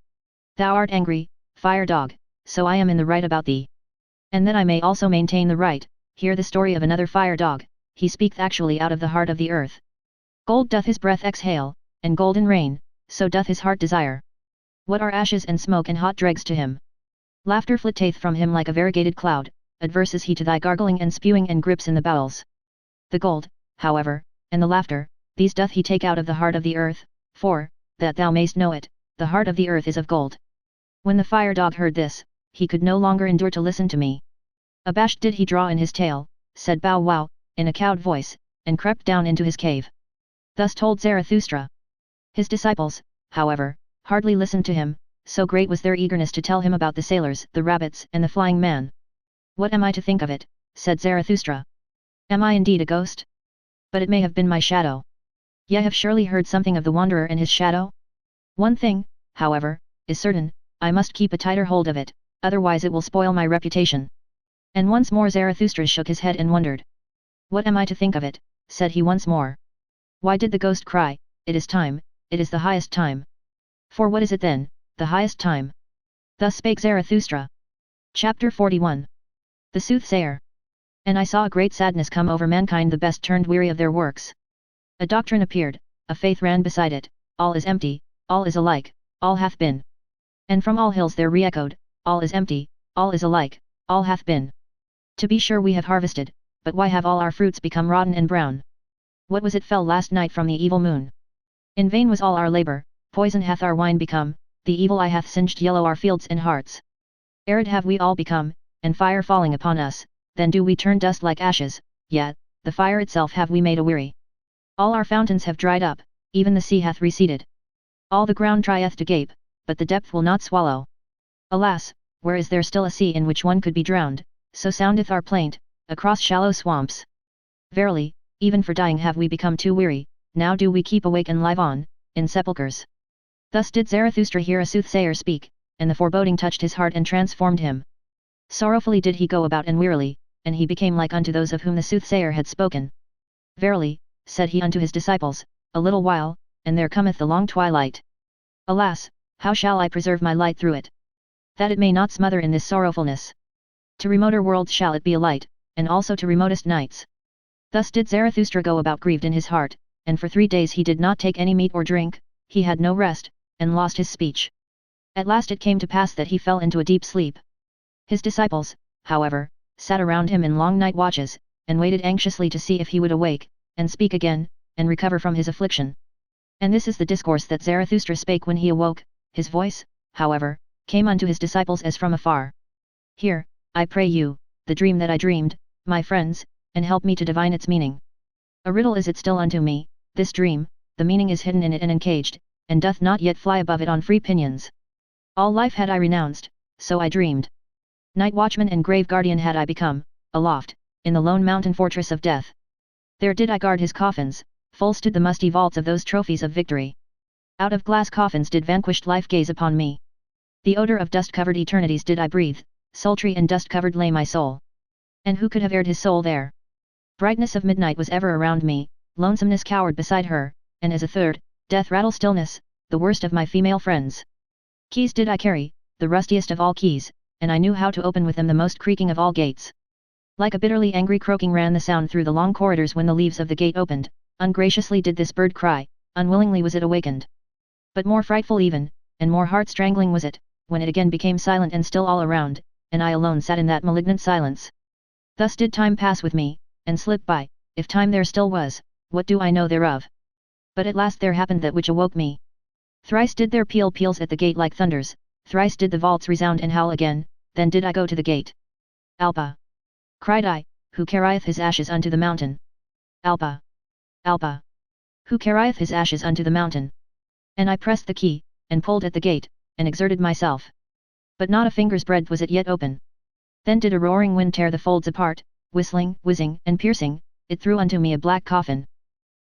Thou art angry, fire dog, so I am in the right about thee. And that I may also maintain the right, hear the story of another fire dog, he speaketh actually out of the heart of the earth. Gold doth his breath exhale, and golden rain, so doth his heart desire. What are ashes and smoke and hot dregs to him? Laughter flitteth from him like a variegated cloud, adverse is he to thy gargling and spewing and grips in the bowels. The gold, however, and the laughter, these doth he take out of the heart of the earth, for, that thou mayst know it, the heart of the earth is of gold. When the fire dog heard this, he could no longer endure to listen to me. Abashed did he draw in his tail, said bow wow, in a cowed voice, and crept down into his cave. Thus told Zarathustra. His disciples, however, hardly listened to him, so great was their eagerness to tell him about the sailors, the rabbits, and the flying man. What am I to think of it? Said Zarathustra. Am I indeed a ghost? But it may have been my shadow. Ye have surely heard something of the wanderer and his shadow? One thing, however, is certain, I must keep a tighter hold of it, otherwise it will spoil my reputation. And once more Zarathustra shook his head and wondered. What am I to think of it? Said he once more. Why did the ghost cry, It is time, it is the highest time. For what is it then, the highest time? Thus spake Zarathustra. Chapter 41. The Soothsayer. And I saw a great sadness come over mankind, the best turned weary of their works. A doctrine appeared, a faith ran beside it, all is empty, all is alike, all hath been. And from all hills there re-echoed, all is empty, all is alike, all hath been. To be sure we have harvested, but why have all our fruits become rotten and brown? What was it fell last night from the evil moon? In vain was all our labor, poison hath our wine become, the evil eye hath singed yellow our fields and hearts. Arid have we all become, and fire falling upon us, then do we turn dust like ashes, yet, the fire itself have we made a weary. All our fountains have dried up, even the sea hath receded. All the ground trieth to gape, but the depth will not swallow. Alas, where is there still a sea in which one could be drowned, so soundeth our plaint, across shallow swamps. Verily, even for dying have we become too weary, now do we keep awake and live on, in sepulchres. Thus did Zarathustra hear a soothsayer speak, and the foreboding touched his heart and transformed him. Sorrowfully did he go about and wearily, and he became like unto those of whom the soothsayer had spoken. Verily, said he unto his disciples, a little while, and there cometh the long twilight. Alas, how shall I preserve my light through it? That it may not smother in this sorrowfulness. To remoter worlds shall it be a light, and also to remotest nights. Thus did Zarathustra go about grieved in his heart, and for 3 days he did not take any meat or drink, he had no rest, and lost his speech. At last it came to pass that he fell into a deep sleep. His disciples, however, sat around him in long night watches, and waited anxiously to see if he would awake, and speak again, and recover from his affliction. And this is the discourse that Zarathustra spake when he awoke. His voice, however, came unto his disciples as from afar. Hear, I pray you, the dream that I dreamed, my friends, and help me to divine its meaning. A riddle is it still unto me, this dream, the meaning is hidden in it and encaged, and doth not yet fly above it on free pinions. All life had I renounced, so I dreamed. Night watchman and grave guardian had I become, aloft, in the lone mountain fortress of death. There did I guard his coffins, full stood the musty vaults of those trophies of victory. Out of glass coffins did vanquished life gaze upon me. The odor of dust-covered eternities did I breathe, sultry and dust-covered lay my soul. And who could have aired his soul there? Brightness of midnight was ever around me, lonesomeness cowered beside her, and as a third, death rattle stillness, the worst of my female friends. Keys did I carry, the rustiest of all keys, and I knew how to open with them the most creaking of all gates. Like a bitterly angry croaking ran the sound through the long corridors when the leaves of the gate opened, ungraciously did this bird cry, unwillingly was it awakened. But more frightful even, and more heart-strangling was it, when it again became silent and still all around, and I alone sat in that malignant silence. Thus did time pass with me, and slip by, if time there still was, what do I know thereof? But at last there happened that which awoke me. Thrice did there peals at the gate like thunders, thrice did the vaults resound and howl again, then did I go to the gate. Alpa! Cried I, who carrieth his ashes unto the mountain? Alpa! Alpa! Who carrieth his ashes unto the mountain? And I pressed the key, and pulled at the gate, and exerted myself. But not a finger's breadth was it yet open. Then did a roaring wind tear the folds apart, whistling, whizzing, and piercing, it threw unto me a black coffin.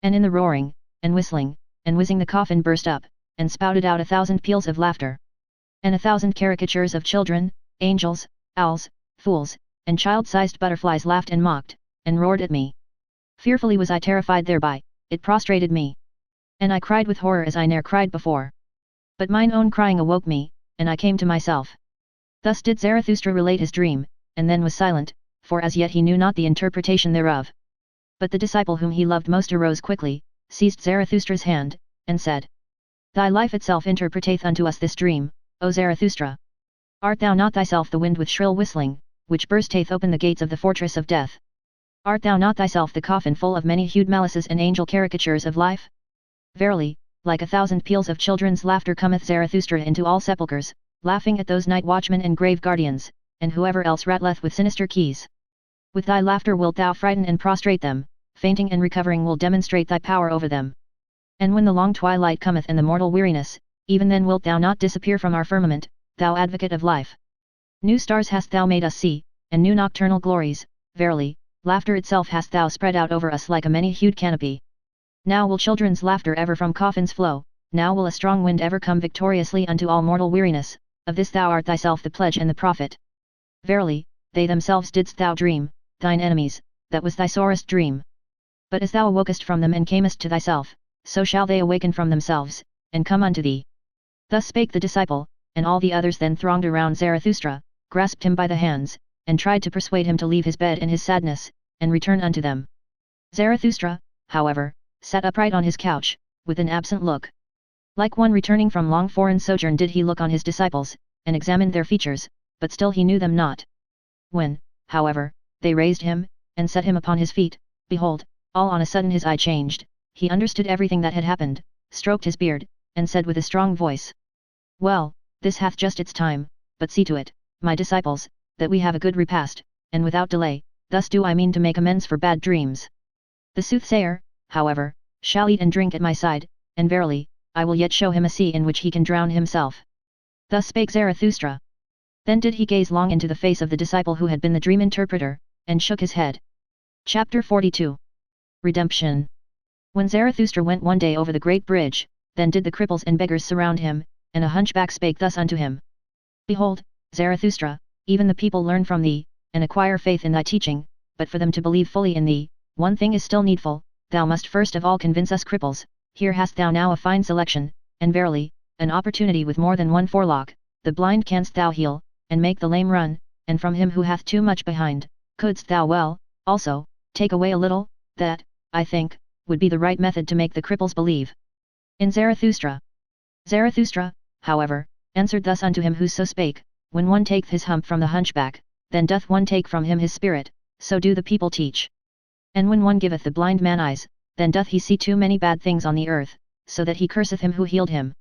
And in the roaring, and whistling, and whizzing the coffin burst up, and spouted out 1,000 peals of laughter. And 1,000 caricatures of children, angels, owls, fools, and child-sized butterflies laughed and mocked, and roared at me. Fearfully was I terrified thereby, it prostrated me. And I cried with horror as I ne'er cried before. But mine own crying awoke me, and I came to myself. Thus did Zarathustra relate his dream, and then was silent, for as yet he knew not the interpretation thereof. But the disciple whom he loved most arose quickly, seized Zarathustra's hand, and said, Thy life itself interpreteth unto us this dream, O Zarathustra. Art thou not thyself the wind with shrill whistling, which bursteth open the gates of the fortress of death? Art thou not thyself the coffin full of many-hued malices and angel caricatures of life? Verily, like 1,000 peals of children's laughter cometh Zarathustra into all sepulchres, laughing at those night watchmen and grave guardians, and whoever else rattleth with sinister keys. With thy laughter wilt thou frighten and prostrate them, fainting and recovering will demonstrate thy power over them. And when the long twilight cometh and the mortal weariness, even then wilt thou not disappear from our firmament, thou advocate of life. New stars hast thou made us see, and new nocturnal glories, verily, laughter itself hast thou spread out over us like a many-hued canopy. Now will children's laughter ever from coffins flow, now will a strong wind ever come victoriously unto all mortal weariness, of this thou art thyself the pledge and the prophet. Verily, they themselves didst thou dream, thine enemies, that was thy sorest dream. But as thou awokest from them and camest to thyself, so shall they awaken from themselves, and come unto thee. Thus spake the disciple, and all the others then thronged around Zarathustra, grasped him by the hands, and tried to persuade him to leave his bed and his sadness, and return unto them. Zarathustra, however, sat upright on his couch, with an absent look. Like one returning from long foreign sojourn did he look on his disciples, and examined their features, but still he knew them not. When, however, they raised him, and set him upon his feet, behold, all on a sudden his eye changed, he understood everything that had happened, stroked his beard, and said with a strong voice, Well, this hath just its time, but see to it, my disciples, that we have a good repast, and without delay, thus do I mean to make amends for bad dreams. The soothsayer, however, shall eat and drink at my side, and verily, I will yet show him a sea in which he can drown himself. Thus spake Zarathustra. Then did he gaze long into the face of the disciple who had been the dream interpreter, and shook his head. Chapter 42. Redemption. When Zarathustra went one day over the great bridge, then did the cripples and beggars surround him, and a hunchback spake thus unto him. Behold, Zarathustra, even the people learn from thee, and acquire faith in thy teaching, but for them to believe fully in thee, one thing is still needful, thou must first of all convince us cripples. Here hast thou now a fine selection, and verily, an opportunity with more than one forelock, the blind canst thou heal, and make the lame run, and from him who hath too much behind, couldst thou well, also, take away a little, that, I think, would be the right method to make the cripples believe. In Zarathustra. Zarathustra, however, answered thus unto him who so spake, when one taketh his hump from the hunchback, then doth one take from him his spirit, so do the people teach. And when one giveth the blind man eyes, then doth he see too many bad things on the earth, so that he curseth him who healed him.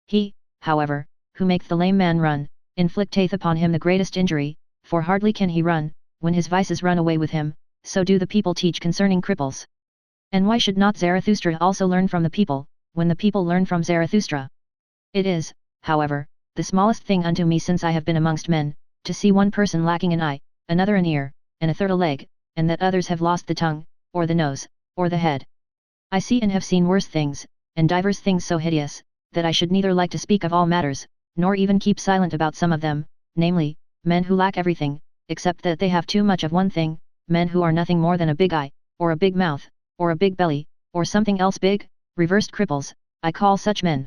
He, however, who maketh the lame man run, inflicteth upon him the greatest injury, for hardly can he run, when his vices run away with him, so do the people teach concerning cripples. And why should not Zarathustra also learn from the people, when the people learn from Zarathustra? It is, however, the smallest thing unto me since I have been amongst men, to see one person lacking an eye, another an ear, and a third a leg, and that others have lost the tongue, or the nose, or the head. I see and have seen worse things, and divers things so hideous, that I should neither like to speak of all matters, nor even keep silent about some of them, namely, men who lack everything, except that they have too much of one thing, men who are nothing more than a big eye, or a big mouth, or a big belly, or something else big, reversed cripples, I call such men.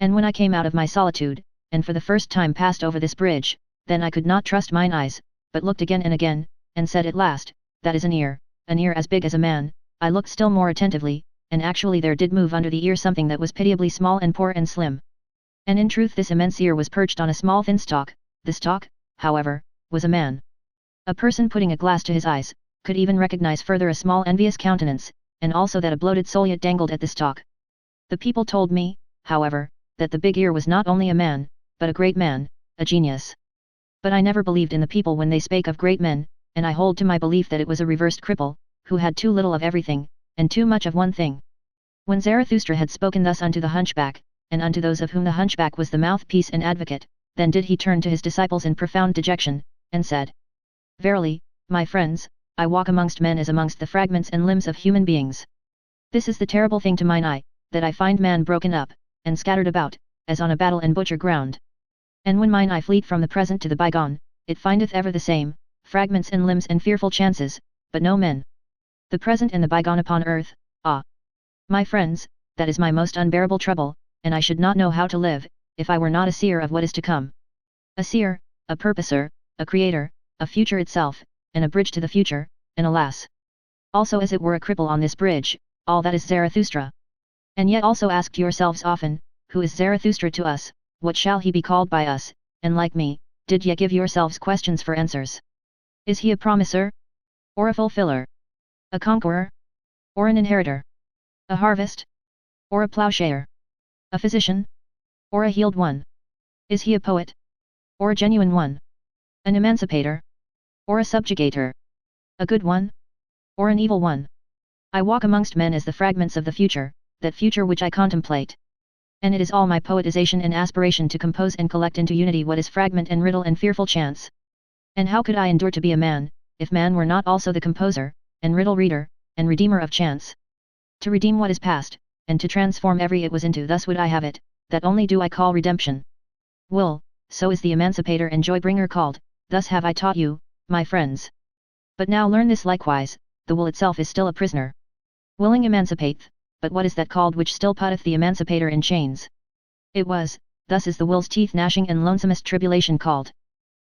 And when I came out of my solitude, and for the first time passed over this bridge, then I could not trust mine eyes, but looked again and again, and said at last, that is an ear as big as a man. I looked still more attentively, and actually there did move under the ear something that was pitiably small and poor and slim. And in truth this immense ear was perched on a small thin stalk. The stalk, however, was a man. A person putting a glass to his eyes, could even recognize further a small envious countenance, and also that a bloated soul yet dangled at the stalk. The people told me, however, that the big ear was not only a man, but a great man, a genius. But I never believed in the people when they spake of great men, and I hold to my belief that it was a reversed cripple, who had too little of everything, and too much of one thing. When Zarathustra had spoken thus unto the hunchback, and unto those of whom the hunchback was the mouthpiece and advocate, then did he turn to his disciples in profound dejection, and said, Verily, my friends, I walk amongst men as amongst the fragments and limbs of human beings. This is the terrible thing to mine eye, that I find man broken up, and scattered about, as on a battle and butcher ground. And when mine eye fleet from the present to the bygone, it findeth ever the same, fragments and limbs and fearful chances, but no men. The present and the bygone upon earth, ah! My friends, that is my most unbearable trouble, and I should not know how to live, if I were not a seer of what is to come. A seer, a purposer, a creator, a future itself, and a bridge to the future, and alas! Also as it were a cripple on this bridge, all that is Zarathustra. And yet also ask yourselves often, who is Zarathustra to us, what shall he be called by us, and like me, did ye give yourselves questions for answers? Is he a promiser? Or a fulfiller? A conqueror? Or an inheritor? A harvest? Or a plowshare? A physician? Or a healed one? Is he a poet? Or a genuine one? An emancipator? Or a subjugator? A good one? Or an evil one? I walk amongst men as the fragments of the future, that future which I contemplate. And it is all my poetization and aspiration to compose and collect into unity what is fragment and riddle and fearful chance. And how could I endure to be a man, if man were not also the composer, and riddle reader, and redeemer of chance? To redeem what is past, and to transform every it was into thus would I have it, that only do I call redemption. Will, so is the emancipator and joy-bringer called, thus have I taught you, my friends. But now learn this likewise, the will itself is still a prisoner. Willing emancipateth, but what is that called which still putteth the emancipator in chains? It was, thus is the will's teeth gnashing and lonesomest tribulation called.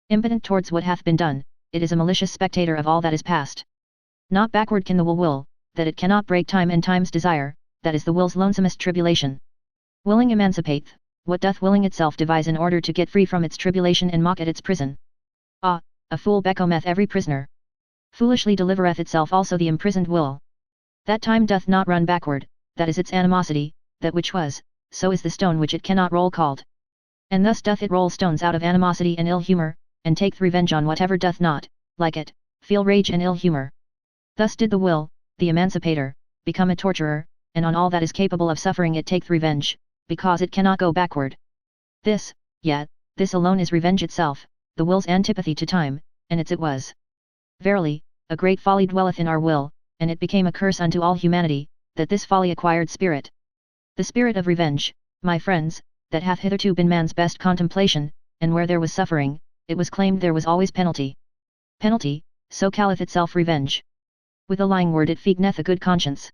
Impotent towards what hath been done, it is a malicious spectator of all that is past. Not backward can the will, that it cannot break time and time's desire, that is the will's lonesomest tribulation. Willing emancipateth, what doth willing itself devise in order to get free from its tribulation and mock at its prison? Ah, a fool becometh every prisoner. Foolishly delivereth itself also the imprisoned will. That time doth not run backward, that is its animosity, that which was, so is the stone which it cannot roll called. And thus doth it roll stones out of animosity and ill humour, and taketh revenge on whatever doth not, like it, feel rage and ill humour. Thus did the will, the emancipator, become a torturer, and on all that is capable of suffering it taketh revenge, because it cannot go backward. This, yet, this alone is revenge itself, the will's antipathy to time, and its it was. Verily, a great folly dwelleth in our will, and it became a curse unto all humanity, that this folly acquired spirit. The spirit of revenge, my friends, that hath hitherto been man's best contemplation, and where there was suffering, it was claimed there was always penalty. Penalty, so calleth itself revenge. With a lying word it feighteth a good conscience.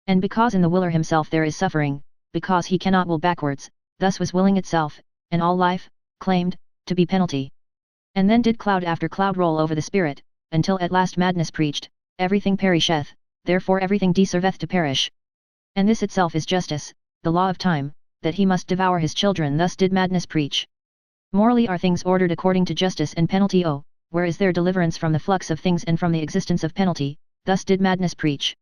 And because in the willer himself there is suffering, because he cannot will backwards, thus was willing itself, and all life, claimed, to be penalty. And then did cloud after cloud roll over the spirit, until at last madness preached, everything perisheth, therefore everything deserveth to perish. And this itself is justice, the law of time, that he must devour his children, thus did madness preach. Morally are things ordered according to justice and penalty, oh, where is there deliverance from the flux of things and from the existence of penalty, thus did madness preach.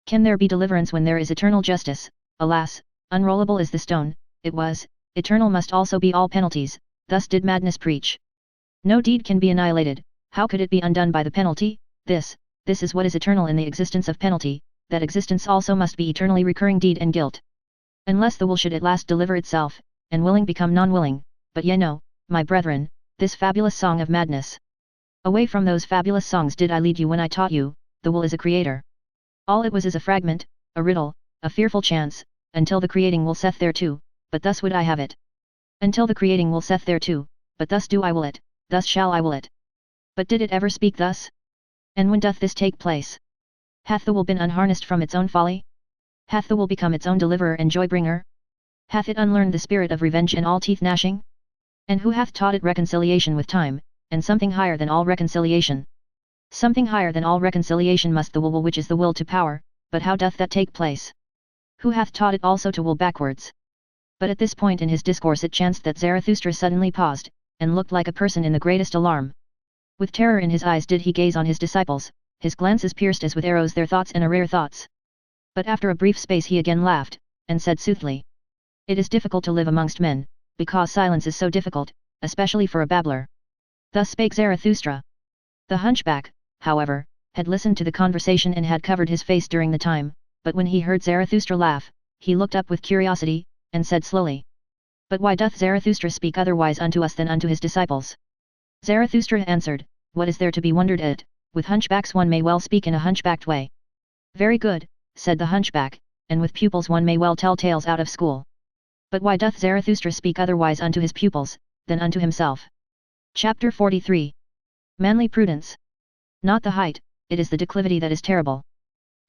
Can there be deliverance when there is eternal justice? Alas, unrollable is the stone, it was, eternal must also be all penalties, thus did madness preach. No deed can be annihilated, how could it be undone by the penalty? This is what is eternal in the existence of penalty, that existence also must be eternally recurring deed and guilt. Unless the will should at last deliver itself, and willing become non-willing, but ye know, my brethren, this fabulous song of madness. Away from those fabulous songs did I lead you when I taught you, the will is a creator. All it was is a fragment, a riddle, a fearful chance, until the creating will saith thereto, but thus would I have it. Until the creating will saith thereto, but thus do I will it, thus shall I will it. But did it ever speak thus? And when doth this take place? Hath the will been unharnessed from its own folly? Hath the will become its own deliverer and joy-bringer? Hath it unlearned the spirit of revenge and all teeth-gnashing? And who hath taught it reconciliation with time, and something higher than all reconciliation? Something higher than all reconciliation must the will which is the will to power, but how doth that take place? Who hath taught it also to will backwards? But at this point in his discourse it chanced that Zarathustra suddenly paused, and looked like a person in the greatest alarm. With terror in his eyes did he gaze on his disciples, his glances pierced as with arrows their thoughts and a rare thoughts. But after a brief space he again laughed, and said soothly, "It is difficult to live amongst men, because silence is so difficult, especially for a babbler." Thus spake Zarathustra. The hunchback, however, had listened to the conversation and had covered his face during the time, but when he heard Zarathustra laugh, he looked up with curiosity, and said slowly, "But why doth Zarathustra speak otherwise unto us than unto his disciples?" Zarathustra answered, "What is there to be wondered at? With hunchbacks one may well speak in a hunchbacked way." "Very good," said the hunchback, "and with pupils one may well tell tales out of school. But why doth Zarathustra speak otherwise unto his pupils, than unto himself?" Chapter 43. Manly Prudence. Not the height, it is the declivity that is terrible.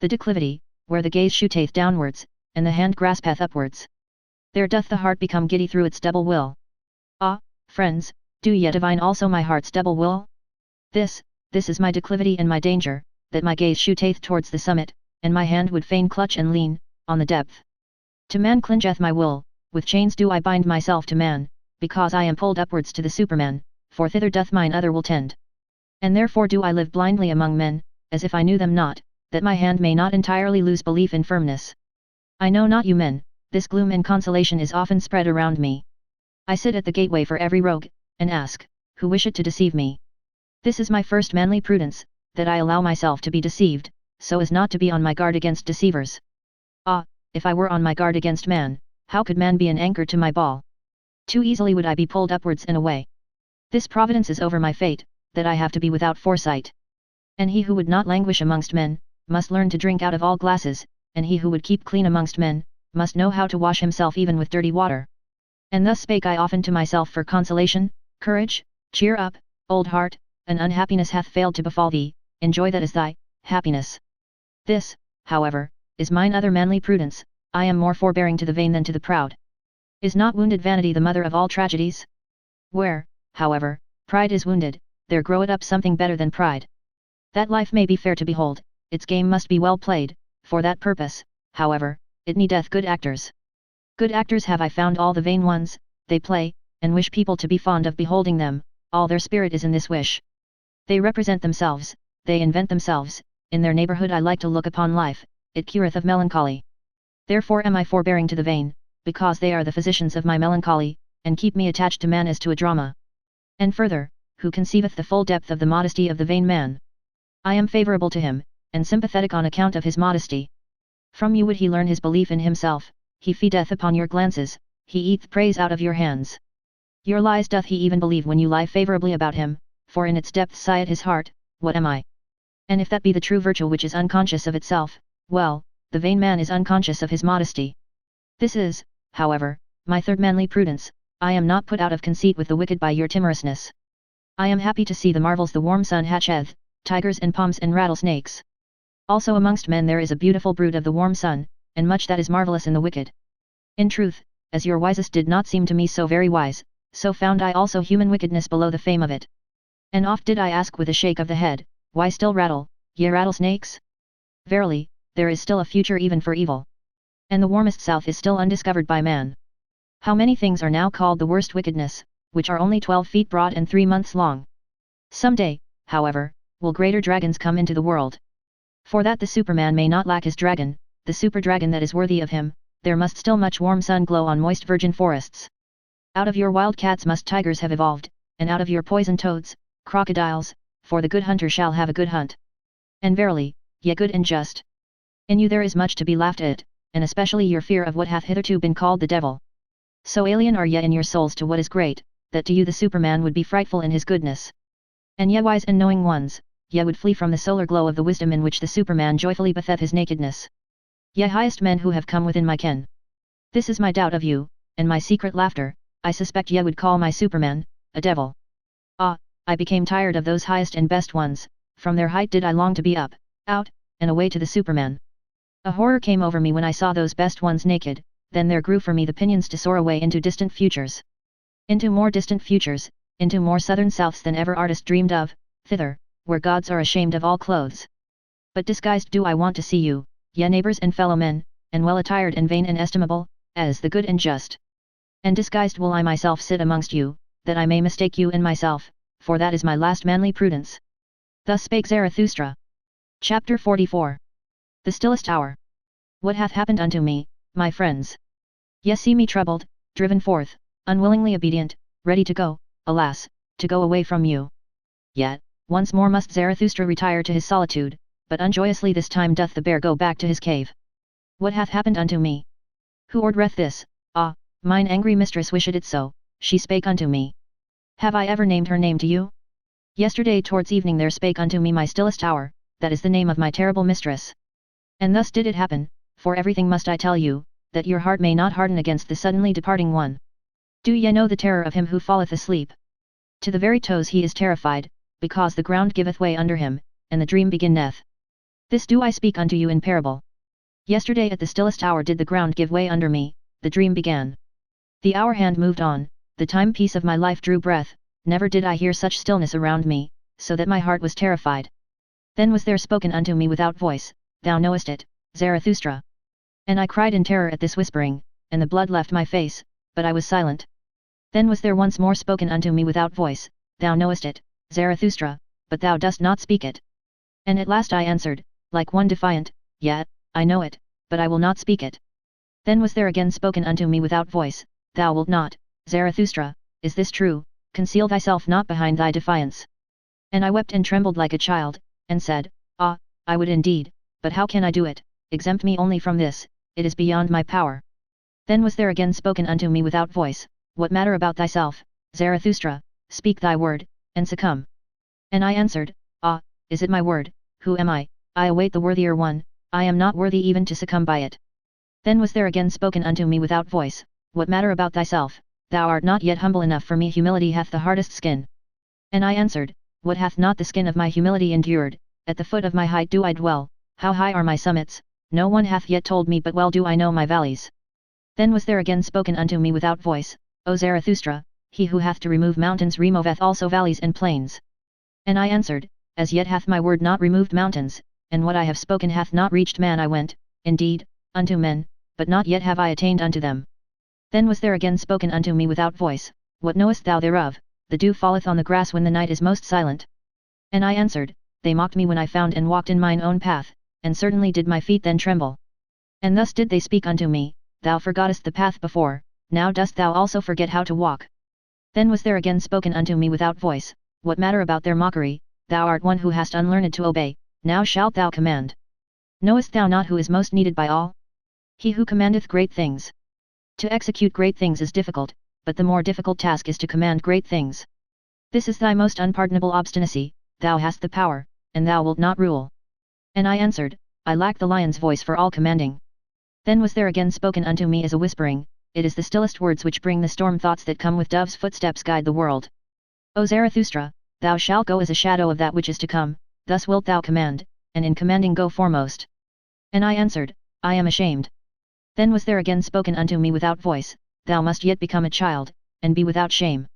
The declivity, where the gaze shooteth downwards, and the hand graspeth upwards. There doth the heart become giddy through its double will. Ah, friends, do ye divine also my heart's double will? This is my declivity and my danger, that my gaze shooteth towards the summit, and my hand would fain clutch and lean, on the depth. To man clingeth my will, with chains do I bind myself to man, because I am pulled upwards to the Superman, for thither doth mine other will tend. And therefore do I live blindly among men, as if I knew them not, that my hand may not entirely lose belief in firmness. I know not you men, this gloom and consolation is often spread around me. I sit at the gateway for every rogue, and ask, who wisheth to deceive me? This is my first manly prudence, that I allow myself to be deceived, so as not to be on my guard against deceivers. Ah, if I were on my guard against man, how could man be an anchor to my ball? Too easily would I be pulled upwards and away. This providence is over my fate, that I have to be without foresight. And he who would not languish amongst men, must learn to drink out of all glasses, and he who would keep clean amongst men, must know how to wash himself even with dirty water. And thus spake I often to myself for consolation, courage, cheer up, old heart, an unhappiness hath failed to befall thee, enjoy that is thy happiness. This, however, is mine other manly prudence, I am more forbearing to the vain than to the proud. Is not wounded vanity the mother of all tragedies? Where, however, pride is wounded, there groweth up something better than pride. That life may be fair to behold, its game must be well played, for that purpose, however, it needeth good actors. Good actors have I found all the vain ones, they play, and wish people to be fond of beholding them, all their spirit is in this wish. They represent themselves, they invent themselves, in their neighborhood I like to look upon life, it cureth of melancholy. Therefore am I forbearing to the vain, because they are the physicians of my melancholy, and keep me attached to man as to a drama. And further, who conceiveth the full depth of the modesty of the vain man? I am favorable to him, and sympathetic on account of his modesty. From you would he learn his belief in himself, he feedeth upon your glances, he eateth praise out of your hands. Your lies doth he even believe when you lie favorably about him, for in its depths sigheth his heart, what am I? And if that be the true virtue which is unconscious of itself, well, the vain man is unconscious of his modesty. This is, however, my third manly prudence, I am not put out of conceit with the wicked by your timorousness. I am happy to see the marvels the warm sun hatcheth, tigers and palms and rattlesnakes. Also amongst men there is a beautiful brood of the warm sun, and much that is marvelous in the wicked. In truth, as your wisest did not seem to me so very wise, so found I also human wickedness below the fame of it. And oft did I ask with a shake of the head, why still rattle, ye rattlesnakes? Verily, there is still a future even for evil. And the warmest south is still undiscovered by man. How many things are now called the worst wickedness, which are only 12 feet broad and 3 months long? Some day, however, will greater dragons come into the world. For that the Superman may not lack his dragon, the super dragon that is worthy of him, there must still much warm sun glow on moist virgin forests. Out of your wild cats must tigers have evolved, and out of your poison toads, crocodiles, for the good hunter shall have a good hunt. And verily, ye good and just. In you there is much to be laughed at, and especially your fear of what hath hitherto been called the devil. So alien are ye in your souls to what is great, that to you the Superman would be frightful in his goodness. And ye wise and knowing ones, ye would flee from the solar glow of the wisdom in which the Superman joyfully batheth his nakedness. Ye highest men who have come within my ken. This is my doubt of you, and my secret laughter, I suspect ye would call my Superman, a devil. Ah, I became tired of those highest and best ones, from their height did I long to be up, out, and away to the Superman. A horror came over me when I saw those best ones naked, then there grew for me the pinions to soar away into distant futures. Into more distant futures, into more southern souths than ever artist dreamed of, thither, where gods are ashamed of all clothes. But disguised do I want to see you, ye neighbors and fellow men, and well attired and vain and estimable, as the good and just. And disguised will I myself sit amongst you, that I may mistake you and myself, for that is my last manly prudence. Thus spake Zarathustra. Chapter 44. The stillest hour. What hath happened unto me, my friends? Ye see me troubled, driven forth, unwillingly obedient, ready to go, alas, to go away from you. Yet, once more must Zarathustra retire to his solitude, but unjoyously this time doth the bear go back to his cave. What hath happened unto me? Who ordereth this? Ah, mine angry mistress wished it so, she spake unto me. Have I ever named her name to you? Yesterday towards evening there spake unto me my stillest hour, that is the name of my terrible mistress. And thus did it happen, for everything must I tell you, that your heart may not harden against the suddenly departing one. Do ye know the terror of him who falleth asleep? To the very toes he is terrified, because the ground giveth way under him, and the dream beginneth. This do I speak unto you in parable. Yesterday at the stillest hour did the ground give way under me, the dream began. The hour hand moved on, the timepiece of my life drew breath, never did I hear such stillness around me, so that my heart was terrified. Then was there spoken unto me without voice, thou knowest it, Zarathustra. And I cried in terror at this whispering, and the blood left my face, but I was silent. Then was there once more spoken unto me without voice, thou knowest it, Zarathustra, but thou dost not speak it. And at last I answered, like one defiant, yet, I know it, but I will not speak it. Then was there again spoken unto me without voice, thou wilt not, Zarathustra, is this true, conceal thyself not behind thy defiance. And I wept and trembled like a child, and said, ah, I would indeed, but how can I do it, exempt me only from this, it is beyond my power. Then was there again spoken unto me without voice, what matter about thyself, Zarathustra, speak thy word, and succumb. And I answered, ah, is it my word, who am I await the worthier one, I am not worthy even to succumb by it. Then was there again spoken unto me without voice, what matter about thyself, thou art not yet humble enough for me, humility hath the hardest skin. And I answered, what hath not the skin of my humility endured, at the foot of my height do I dwell, how high are my summits, no one hath yet told me, but well do I know my valleys. Then was there again spoken unto me without voice, O Zarathustra, he who hath to remove mountains removeth also valleys and plains. And I answered, as yet hath my word not removed mountains, and what I have spoken hath not reached man. I went, indeed, unto men, but not yet have I attained unto them. Then was there again spoken unto me without voice, what knowest thou thereof, the dew falleth on the grass when the night is most silent. And I answered, they mocked me when I found and walked in mine own path, and certainly did my feet then tremble. And thus did they speak unto me, thou forgottest the path before, now dost thou also forget how to walk. Then was there again spoken unto me without voice, what matter about their mockery, thou art one who hast unlearned to obey, now shalt thou command. Knowest thou not who is most needed by all? He who commandeth great things. To execute great things is difficult, but the more difficult task is to command great things. This is thy most unpardonable obstinacy, thou hast the power, and thou wilt not rule. And I answered, I lack the lion's voice for all commanding. Then was there again spoken unto me as a whispering, it is the stillest words which bring the storm thoughts that come with dove's footsteps guide the world. O Zarathustra, thou shalt go as a shadow of that which is to come, thus wilt thou command, and in commanding go foremost. And I answered, I am ashamed. Then was there again spoken unto me without voice, thou must yet become a child, and be without shame.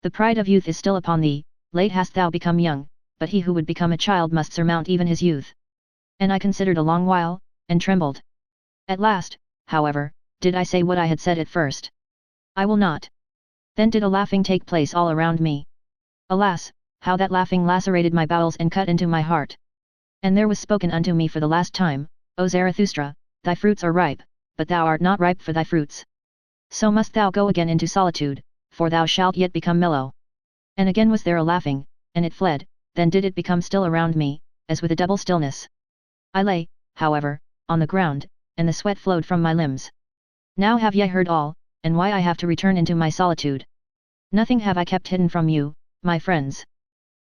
The pride of youth is still upon thee, late hast thou become young, but he who would become a child must surmount even his youth. And I considered a long while, and trembled. At last, however, did I say what I had said at first. I will not. Then did a laughing take place all around me. Alas, how that laughing lacerated my bowels and cut into my heart. And there was spoken unto me for the last time, O Zarathustra, thy fruits are ripe, but thou art not ripe for thy fruits. So must thou go again into solitude, for thou shalt yet become mellow. And again was there a laughing, and it fled, then did it become still around me, as with a double stillness. I lay, however, on the ground, and the sweat flowed from my limbs. Now have ye heard all, and why I have to return into my solitude. Nothing have I kept hidden from you, my friends.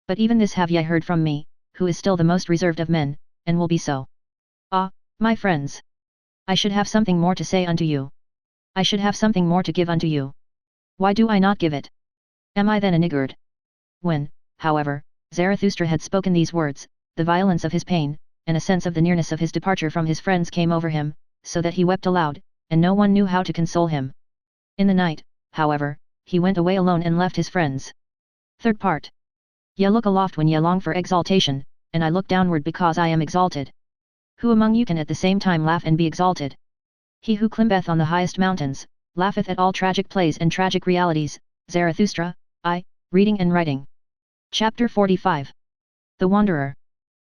But even this have ye heard from me, who is still the most reserved of men, and will be so. Ah, my friends! I should have something more to say unto you. I should have something more to give unto you. Why do I not give it? Am I then a niggard? When, however, Zarathustra had spoken these words, the violence of his pain, and a sense of the nearness of his departure from his friends came over him, so that he wept aloud, and no one knew how to console him. In the night, however, he went away alone and left his friends. Third part. Ye look aloft when ye long for exaltation, and I look downward because I am exalted. Who among you can at the same time laugh and be exalted? He who climbeth on the highest mountains, laugheth at all tragic plays and tragic realities. Zarathustra, I, reading and writing. Chapter 45. The Wanderer.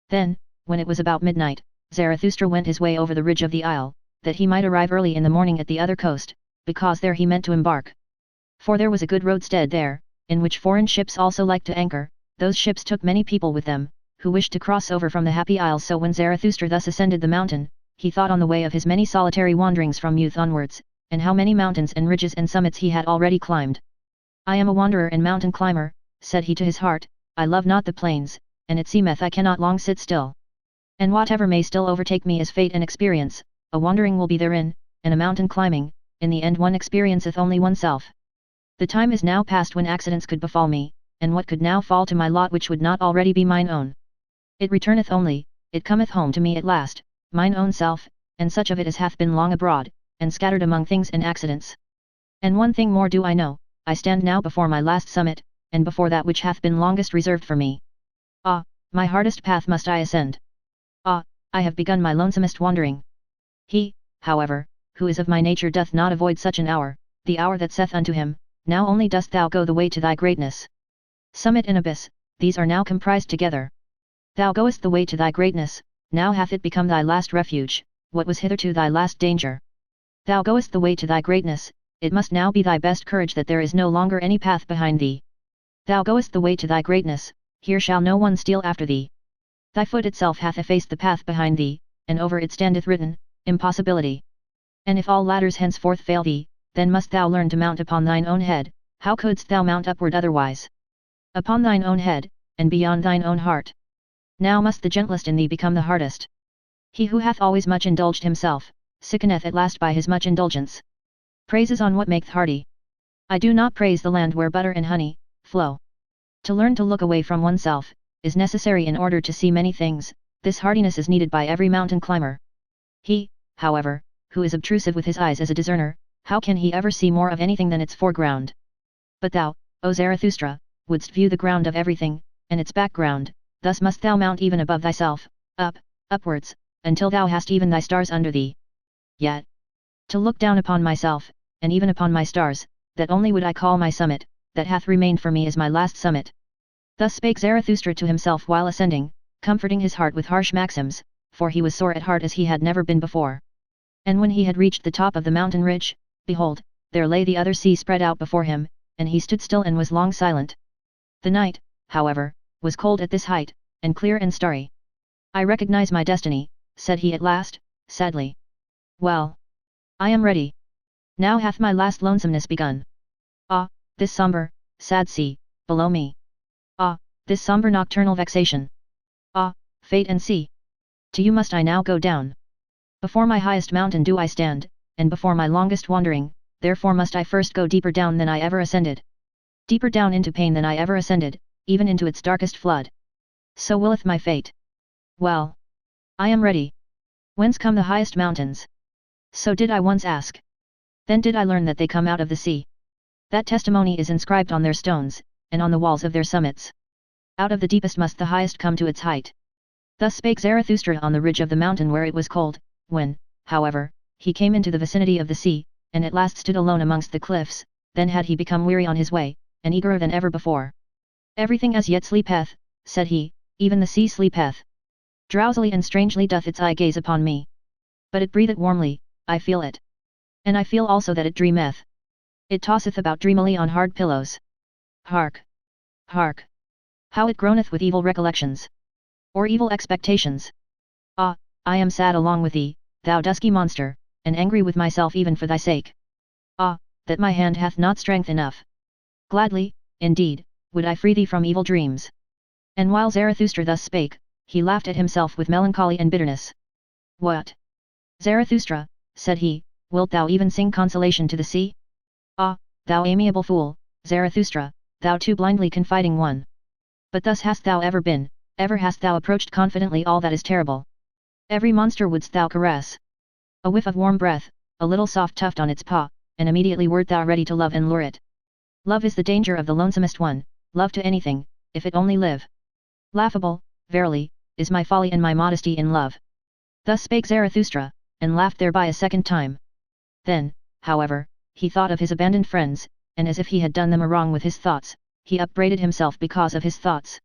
Then, when it was about midnight, Zarathustra went his way over the ridge of the isle, that he might arrive early in the morning at the other coast, because there he meant to embark. For there was a good roadstead there, in which foreign ships also liked to anchor. Those ships took many people with them, who wished to cross over from the Happy Isles. So when Zarathustra thus ascended the mountain, he thought on the way of his many solitary wanderings from youth onwards, and how many mountains and ridges and summits he had already climbed. I am a wanderer and mountain climber, said he to his heart, I love not the plains, and it seemeth I cannot long sit still. And whatever may still overtake me as fate and experience, a wandering will be therein, and a mountain climbing, in the end one experienceth only oneself. The time is now past when accidents could befall me, and what could now fall to my lot which would not already be mine own? It returneth only, it cometh home to me at last, mine own self, and such of it as hath been long abroad, and scattered among things and accidents. And one thing more do I know, I stand now before my last summit, and before that which hath been longest reserved for me. Ah, my hardest path must I ascend. Ah, I have begun my lonesomest wandering. He, however, who is of my nature doth not avoid such an hour, the hour that saith unto him, now only dost thou go the way to thy greatness. Summit and abyss, these are now comprised together. Thou goest the way to thy greatness, now hath it become thy last refuge, what was hitherto thy last danger. Thou goest the way to thy greatness, it must now be thy best courage that there is no longer any path behind thee. Thou goest the way to thy greatness, here shall no one steal after thee. Thy foot itself hath effaced the path behind thee, and over it standeth written, impossibility. And if all ladders henceforth fail thee, then must thou learn to mount upon thine own head. How couldst thou mount upward otherwise? Upon thine own head, and beyond thine own heart. Now must the gentlest in thee become the hardest. He who hath always much indulged himself, sickeneth at last by his much indulgence. Praises on what maketh hardy. I do not praise the land where butter and honey flow. To learn to look away from oneself, is necessary in order to see many things. This hardiness is needed by every mountain climber. He, however, who is obtrusive with his eyes as a discerner, how can he ever see more of anything than its foreground? But thou, O Zarathustra, wouldst view the ground of everything, and its background, thus must thou mount even above thyself, upwards, until thou hast even thy stars under thee. Yet, to look down upon myself, and even upon my stars, that only would I call my summit, that hath remained for me as my last summit. Thus spake Zarathustra to himself while ascending, comforting his heart with harsh maxims, for he was sore at heart as he had never been before. And when he had reached the top of the mountain ridge, behold, there lay the other sea spread out before him, and he stood still and was long silent. The night, however, was cold at this height, and clear and starry. I recognize my destiny, said he at last, sadly. Well, I am ready. Now hath my last lonesomeness begun. Ah, this sombre, sad sea, below me. Ah, this sombre nocturnal vexation. Ah, fate and sea. To you must I now go down. Before my highest mountain do I stand, and before my longest wandering, therefore must I first go deeper down than I ever ascended. Deeper down into pain than I ever ascended, even into its darkest flood. So willeth my fate. Well, I am ready. Whence come the highest mountains? So did I once ask. Then did I learn that they come out of the sea. That testimony is inscribed on their stones, and on the walls of their summits. Out of the deepest must the highest come to its height. Thus spake Zarathustra on the ridge of the mountain where it was cold, when, however, he came into the vicinity of the sea, and at last stood alone amongst the cliffs, then had he become weary on his way, and eagerer than ever before. Everything as yet sleepeth, said he, even the sea sleepeth. Drowsily and strangely doth its eye gaze upon me. But it breatheth warmly, I feel it. And I feel also that it dreameth. It tosseth about dreamily on hard pillows. Hark! Hark! How it groaneth with evil recollections! Or evil expectations! Ah, I am sad along with thee, thou dusky monster, and angry with myself even for thy sake. Ah, that my hand hath not strength enough. Gladly, indeed, would I free thee from evil dreams. And while Zarathustra thus spake, he laughed at himself with melancholy and bitterness. What? Zarathustra, said he, wilt thou even sing consolation to the sea? Ah, thou amiable fool, Zarathustra, thou too blindly confiding one. But thus hast thou ever been, ever hast thou approached confidently all that is terrible. Every monster wouldst thou caress. A whiff of warm breath, a little soft tuft on its paw, and immediately wert thou ready to love and lure it. Love is the danger of the lonesomest one, love to anything, if it only live. Laughable, verily, is my folly and my modesty in love. Thus spake Zarathustra, and laughed thereby a second time. Then, however, he thought of his abandoned friends, and as if he had done them a wrong with his thoughts, he upbraided himself because of his thoughts.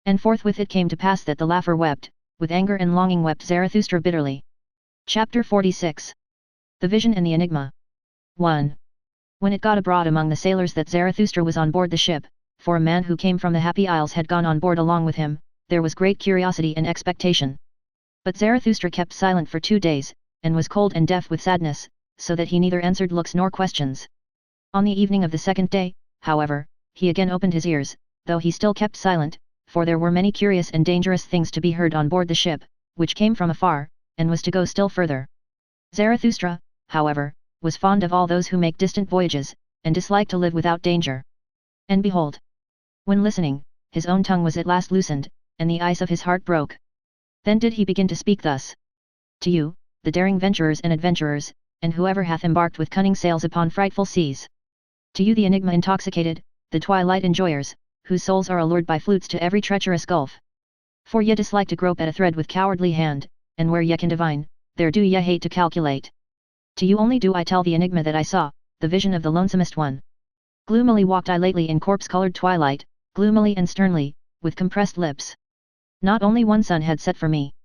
And forthwith it came to pass that the laugher wept, with anger and longing wept Zarathustra bitterly. Chapter 46. The Vision and the Enigma. 1. When it got abroad among the sailors that Zarathustra was on board the ship, for a man who came from the Happy Isles had gone on board along with him, there was great curiosity and expectation. But Zarathustra kept silent for 2 days, and was cold and deaf with sadness, so that he neither answered looks nor questions. On the evening of the second day, however, he again opened his ears, though he still kept silent, for there were many curious and dangerous things to be heard on board the ship, which came from afar, and was to go still further. Zarathustra, however, was fond of all those who make distant voyages, and disliked to live without danger. And behold! When listening, his own tongue was at last loosened, and the ice of his heart broke. Then did he begin to speak thus. To you, the daring venturers and adventurers, and whoever hath embarked with cunning sails upon frightful seas. To you the enigma intoxicated, the twilight enjoyers, whose souls are allured by flutes to every treacherous gulf. For ye dislike to grope at a thread with cowardly hand, and where ye can divine, there do ye hate to calculate. To you only do I tell the enigma that I saw, the vision of the lonesomest one. Gloomily walked I lately in corpse-colored twilight, gloomily and sternly, with compressed lips. Not only one sun had set for me.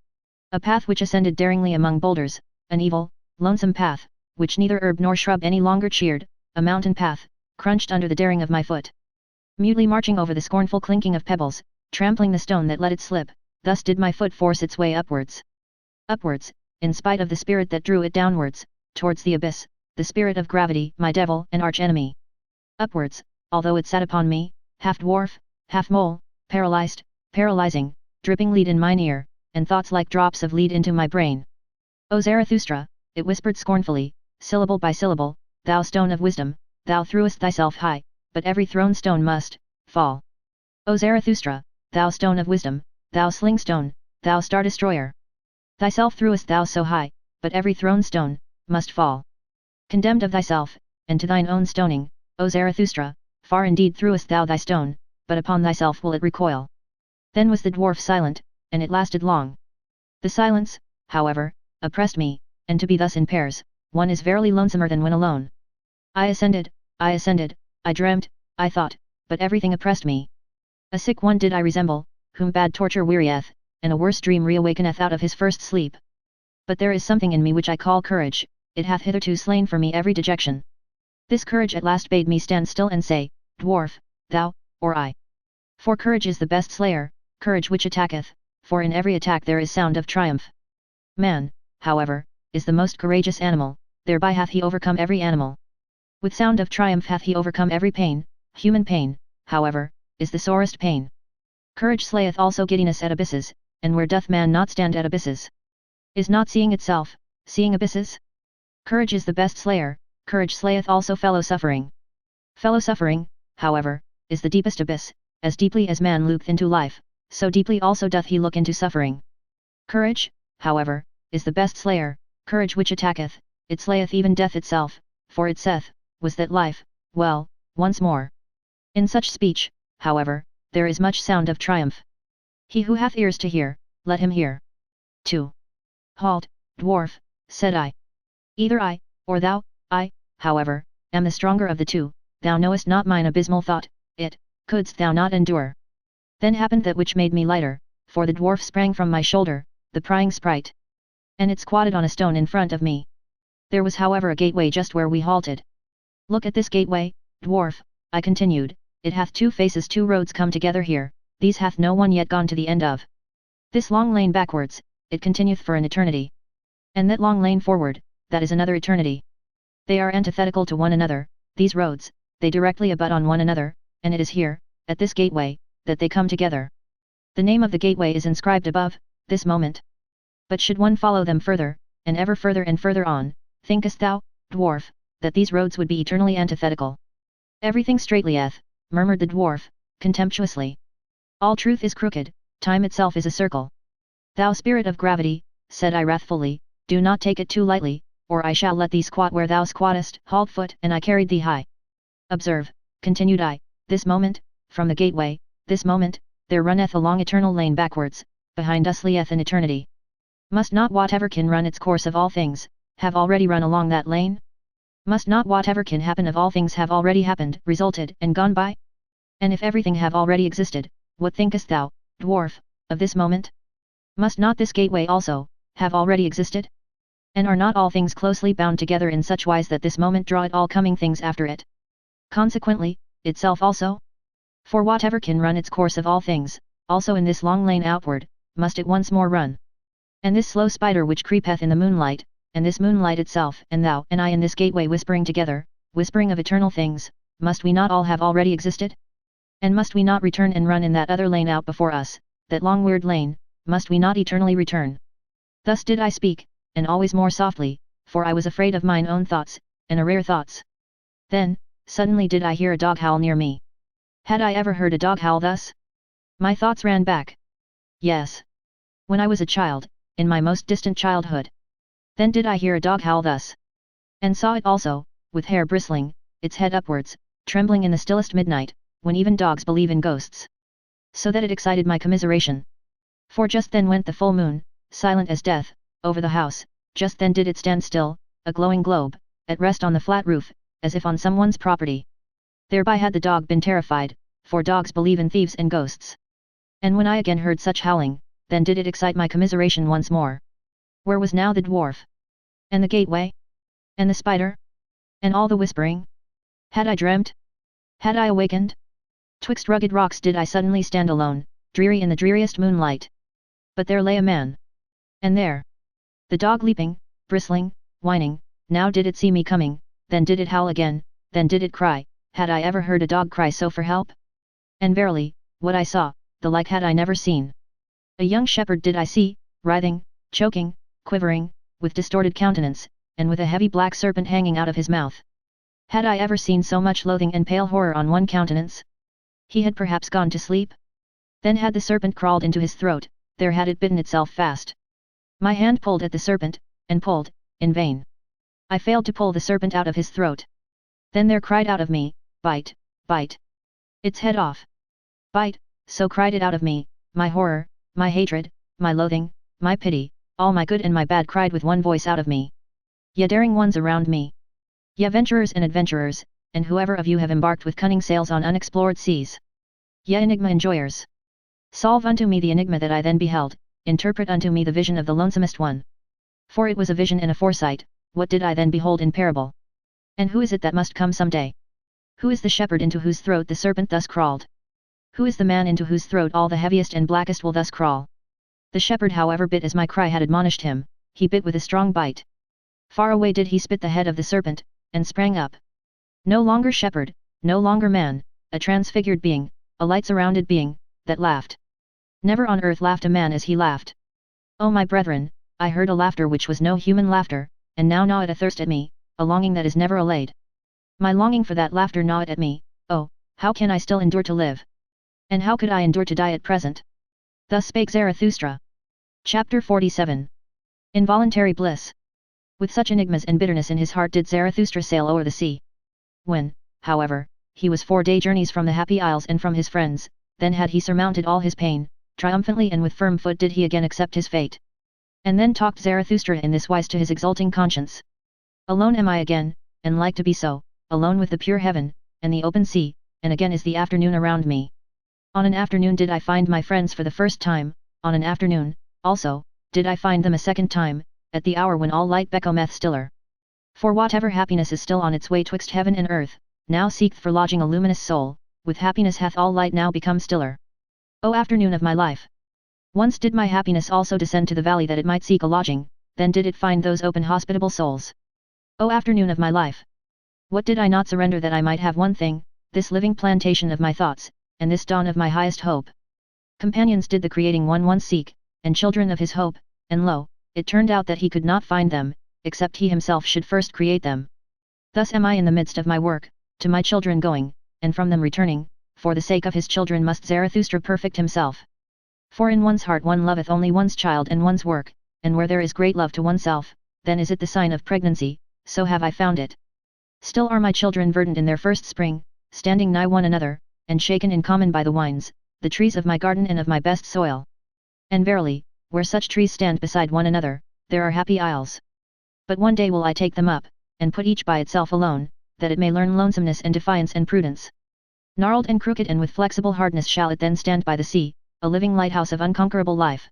A path which ascended daringly among boulders, an evil, lonesome path, which neither herb nor shrub any longer cheered, a mountain path, crunched under the daring of my foot. Mutely marching over the scornful clinking of pebbles, trampling the stone that let it slip, thus did my foot force its way upwards. Upwards, in spite of the spirit that drew it downwards, towards the abyss, the spirit of gravity, my devil and arch-enemy. Upwards, although it sat upon me, half dwarf, half mole, paralyzing, dripping lead in mine ear, and thoughts like drops of lead into my brain. O Zarathustra, it whispered scornfully, syllable by syllable, thou stone of wisdom, thou threwest thyself high, but every thrown stone must fall. O Zarathustra, thou stone of wisdom, thou sling stone, thou star destroyer. Thyself threwest thou so high, but every thrown stone must fall. Condemned of thyself, and to thine own stoning, O Zarathustra, far indeed threwest thou thy stone, but upon thyself will it recoil. Then was the dwarf silent, and it lasted long. The silence, however, oppressed me, and to be thus in pairs, one is verily lonesomer than when alone. I ascended, I dreamt, I thought, but everything oppressed me. A sick one did I resemble, whom bad torture wearieth, and a worse dream reawakeneth out of his first sleep. But there is something in me which I call courage, it hath hitherto slain for me every dejection. This courage at last bade me stand still and say, Dwarf, thou, or I. For courage is the best slayer, courage which attacketh, for in every attack there is sound of triumph. Man, however, is the most courageous animal, thereby hath he overcome every animal. With sound of triumph hath he overcome every pain, human pain, however, is the sorest pain. Courage slayeth also giddiness at abysses, and where doth man not stand at abysses? Is not seeing itself, seeing abysses? Courage is the best slayer, courage slayeth also fellow suffering. Fellow suffering, however, is the deepest abyss, as deeply as man looketh into life, so deeply also doth he look into suffering. Courage, however, is the best slayer, courage which attacketh, it slayeth even death itself, for it saith, was that life, well, once more. In such speech, however, there is much sound of triumph. He who hath ears to hear, let him hear. 2. Halt, dwarf, said I. Either I, or thou, I, however, am the stronger of the two, thou knowest not mine abysmal thought, it, couldst thou not endure. Then happened that which made me lighter, for the dwarf sprang from my shoulder, the prying sprite. And it squatted on a stone in front of me. There was however a gateway just where we halted. Look at this gateway, dwarf, I continued, it hath two faces, two roads come together here, these hath no one yet gone to the end of. This long lane backwards, it continueth for an eternity. And that long lane forward, that is another eternity. They are antithetical to one another, these roads, they directly abut on one another, and it is here, at this gateway, that they come together. The name of the gateway is inscribed above, this moment. But should one follow them further, and further on, thinkest thou, dwarf, that these roads would be eternally antithetical? Everything straight lieth, murmured the dwarf, contemptuously. All truth is crooked, time itself is a circle. Thou spirit of gravity, said I wrathfully, do not take it too lightly, or I shall let thee squat where thou squattest, halt foot, and I carried thee high. Observe, continued I, this moment, from the gateway, this moment, there runneth a long eternal lane backwards, behind us lieth an eternity. Must not whatever can run its course of all things, have already run along that lane? Must not whatever can happen of all things have already happened, resulted, and gone by? And if everything have already existed, what thinkest thou, dwarf, of this moment? Must not this gateway also, have already existed? And are not all things closely bound together in such wise that this moment draweth all coming things after it? Consequently, itself also? For whatever can run its course of all things, also in this long lane outward, must it once more run. And this slow spider which creepeth in the moonlight, and this moonlight itself, and thou and I in this gateway whispering together, whispering of eternal things, must we not all have already existed? And must we not return and run in that other lane out before us, that long weird lane, must we not eternally return? Thus did I speak, and always more softly, for I was afraid of mine own thoughts, and a rare thoughts. Then, suddenly did I hear a dog howl near me. Had I ever heard a dog howl thus? My thoughts ran back. Yes. When I was a child, in my most distant childhood. Then did I hear a dog howl thus. And saw it also, with hair bristling, its head upwards, trembling in the stillest midnight, when even dogs believe in ghosts. So that it excited my commiseration. For just then went the full moon, silent as death, over the house, just then did it stand still, a glowing globe, at rest on the flat roof, as if on someone's property. Thereby had the dog been terrified, for dogs believe in thieves and ghosts. And when I again heard such howling, then did it excite my commiseration once more. Where was now the dwarf? And the gateway? And the spider? And all the whispering? Had I dreamt? Had I awakened? Twixt rugged rocks did I suddenly stand alone, dreary in the dreariest moonlight. But there lay a man. And there. The dog leaping, bristling, whining, now did it see me coming, then did it howl again, then did it cry, had I ever heard a dog cry so for help? And verily, what I saw, the like had I never seen. A young shepherd did I see, writhing, choking, quivering, with distorted countenance, and with a heavy black serpent hanging out of his mouth. Had I ever seen so much loathing and pale horror on one countenance? He had perhaps gone to sleep? Then had the serpent crawled into his throat, there had it bitten itself fast. My hand pulled at the serpent, and pulled, in vain. I failed to pull the serpent out of his throat. Then there cried out of me, bite, bite. Its head off. Bite, so cried it out of me, my horror, my hatred, my loathing, my pity, all my good and my bad cried with one voice out of me. Ye daring ones around me. Ye venturers and adventurers, and whoever of you have embarked with cunning sails on unexplored seas. Ye enigma enjoyers. Solve unto me the enigma that I then beheld, interpret unto me the vision of the lonesomest one. For it was a vision and a foresight, what did I then behold in parable? And who is it that must come some day? Who is the shepherd into whose throat the serpent thus crawled? Who is the man into whose throat all the heaviest and blackest will thus crawl? The shepherd however bit as my cry had admonished him, he bit with a strong bite. Far away did he spit the head of the serpent, and sprang up. No longer shepherd, no longer man, a transfigured being, a light-surrounded being, that laughed. Never on earth laughed a man as he laughed. O my brethren, I heard a laughter which was no human laughter, and now gnaweth a thirst at me, a longing that is never allayed. My longing for that laughter gnaweth at me, oh, how can I still endure to live? And how could I endure to die at present? Thus spake Zarathustra. Chapter 47. Involuntary Bliss. With such enigmas and bitterness in his heart did Zarathustra sail o'er the sea. When, however, he was 4 day journeys from the Happy Isles and from his friends, then had he surmounted all his pain, triumphantly and with firm foot did he again accept his fate. And then talked Zarathustra in this wise to his exulting conscience. Alone am I again, and like to be so, alone with the pure heaven, and the open sea, and again is the afternoon around me. On an afternoon did I find my friends for the first time, on an afternoon, also, did I find them a second time, at the hour when all light becometh stiller. For whatever happiness is still on its way twixt heaven and earth, now seeketh for lodging a luminous soul, with happiness hath all light now become stiller. O afternoon of my life! Once did my happiness also descend to the valley that it might seek a lodging, then did it find those open hospitable souls. O afternoon of my life! What did I not surrender that I might have one thing, this living plantation of my thoughts, and this dawn of my highest hope? Companions did the creating one once seek, and children of his hope, and lo, it turned out that he could not find them, except he himself should first create them. Thus am I in the midst of my work, to my children going, and from them returning, for the sake of his children must Zarathustra perfect himself. For in one's heart one loveth only one's child and one's work, and where there is great love to oneself, then is it the sign of pregnancy, so have I found it. Still are my children verdant in their first spring, standing nigh one another, and shaken in common by the wines, the trees of my garden and of my best soil. And verily, where such trees stand beside one another, there are happy isles. But one day will I take them up, and put each by itself alone, that it may learn lonesomeness and defiance and prudence. Gnarled and crooked and with flexible hardness shall it then stand by the sea, a living lighthouse of unconquerable life.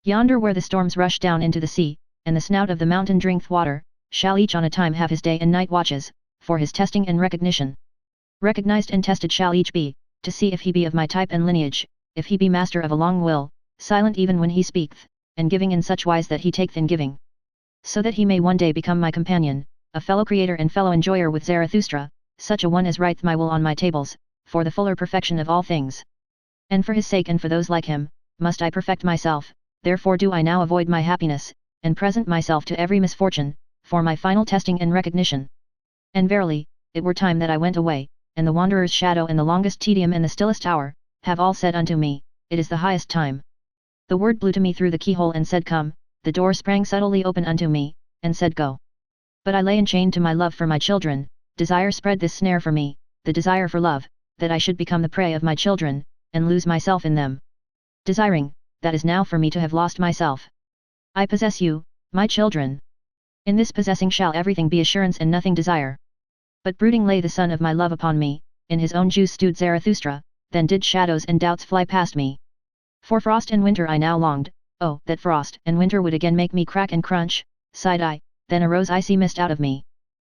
Yonder where the storms rush down into the sea, and the snout of the mountain drinketh water, shall each on a time have his day and night watches, for his testing and recognition. Recognized and tested shall each be, to see if he be of my type and lineage, if he be master of a long will, silent even when he speaketh, and giving in such wise that he taketh in giving. So that he may one day become my companion, a fellow creator and fellow enjoyer with Zarathustra, such a one as writeth my will on my tables, for the fuller perfection of all things. And for his sake and for those like him, must I perfect myself, therefore do I now avoid my happiness, and present myself to every misfortune, for my final testing and recognition. And verily, it were time that I went away, and the wanderer's shadow and the longest tedium and the stillest hour, have all said unto me, it is the highest time. The word blew to me through the keyhole and said come, the door sprang subtly open unto me, and said go. But I lay enchained to my love for my children, desire spread this snare for me, the desire for love, that I should become the prey of my children, and lose myself in them. Desiring, that is now for me to have lost myself. I possess you, my children. In this possessing shall everything be assurance and nothing desire. But brooding lay the son of my love upon me, in his own juice stewed Zarathustra, then did shadows and doubts fly past me. For frost and winter I now longed, oh, that frost and winter would again make me crack and crunch, sighed I, then arose icy mist out of me.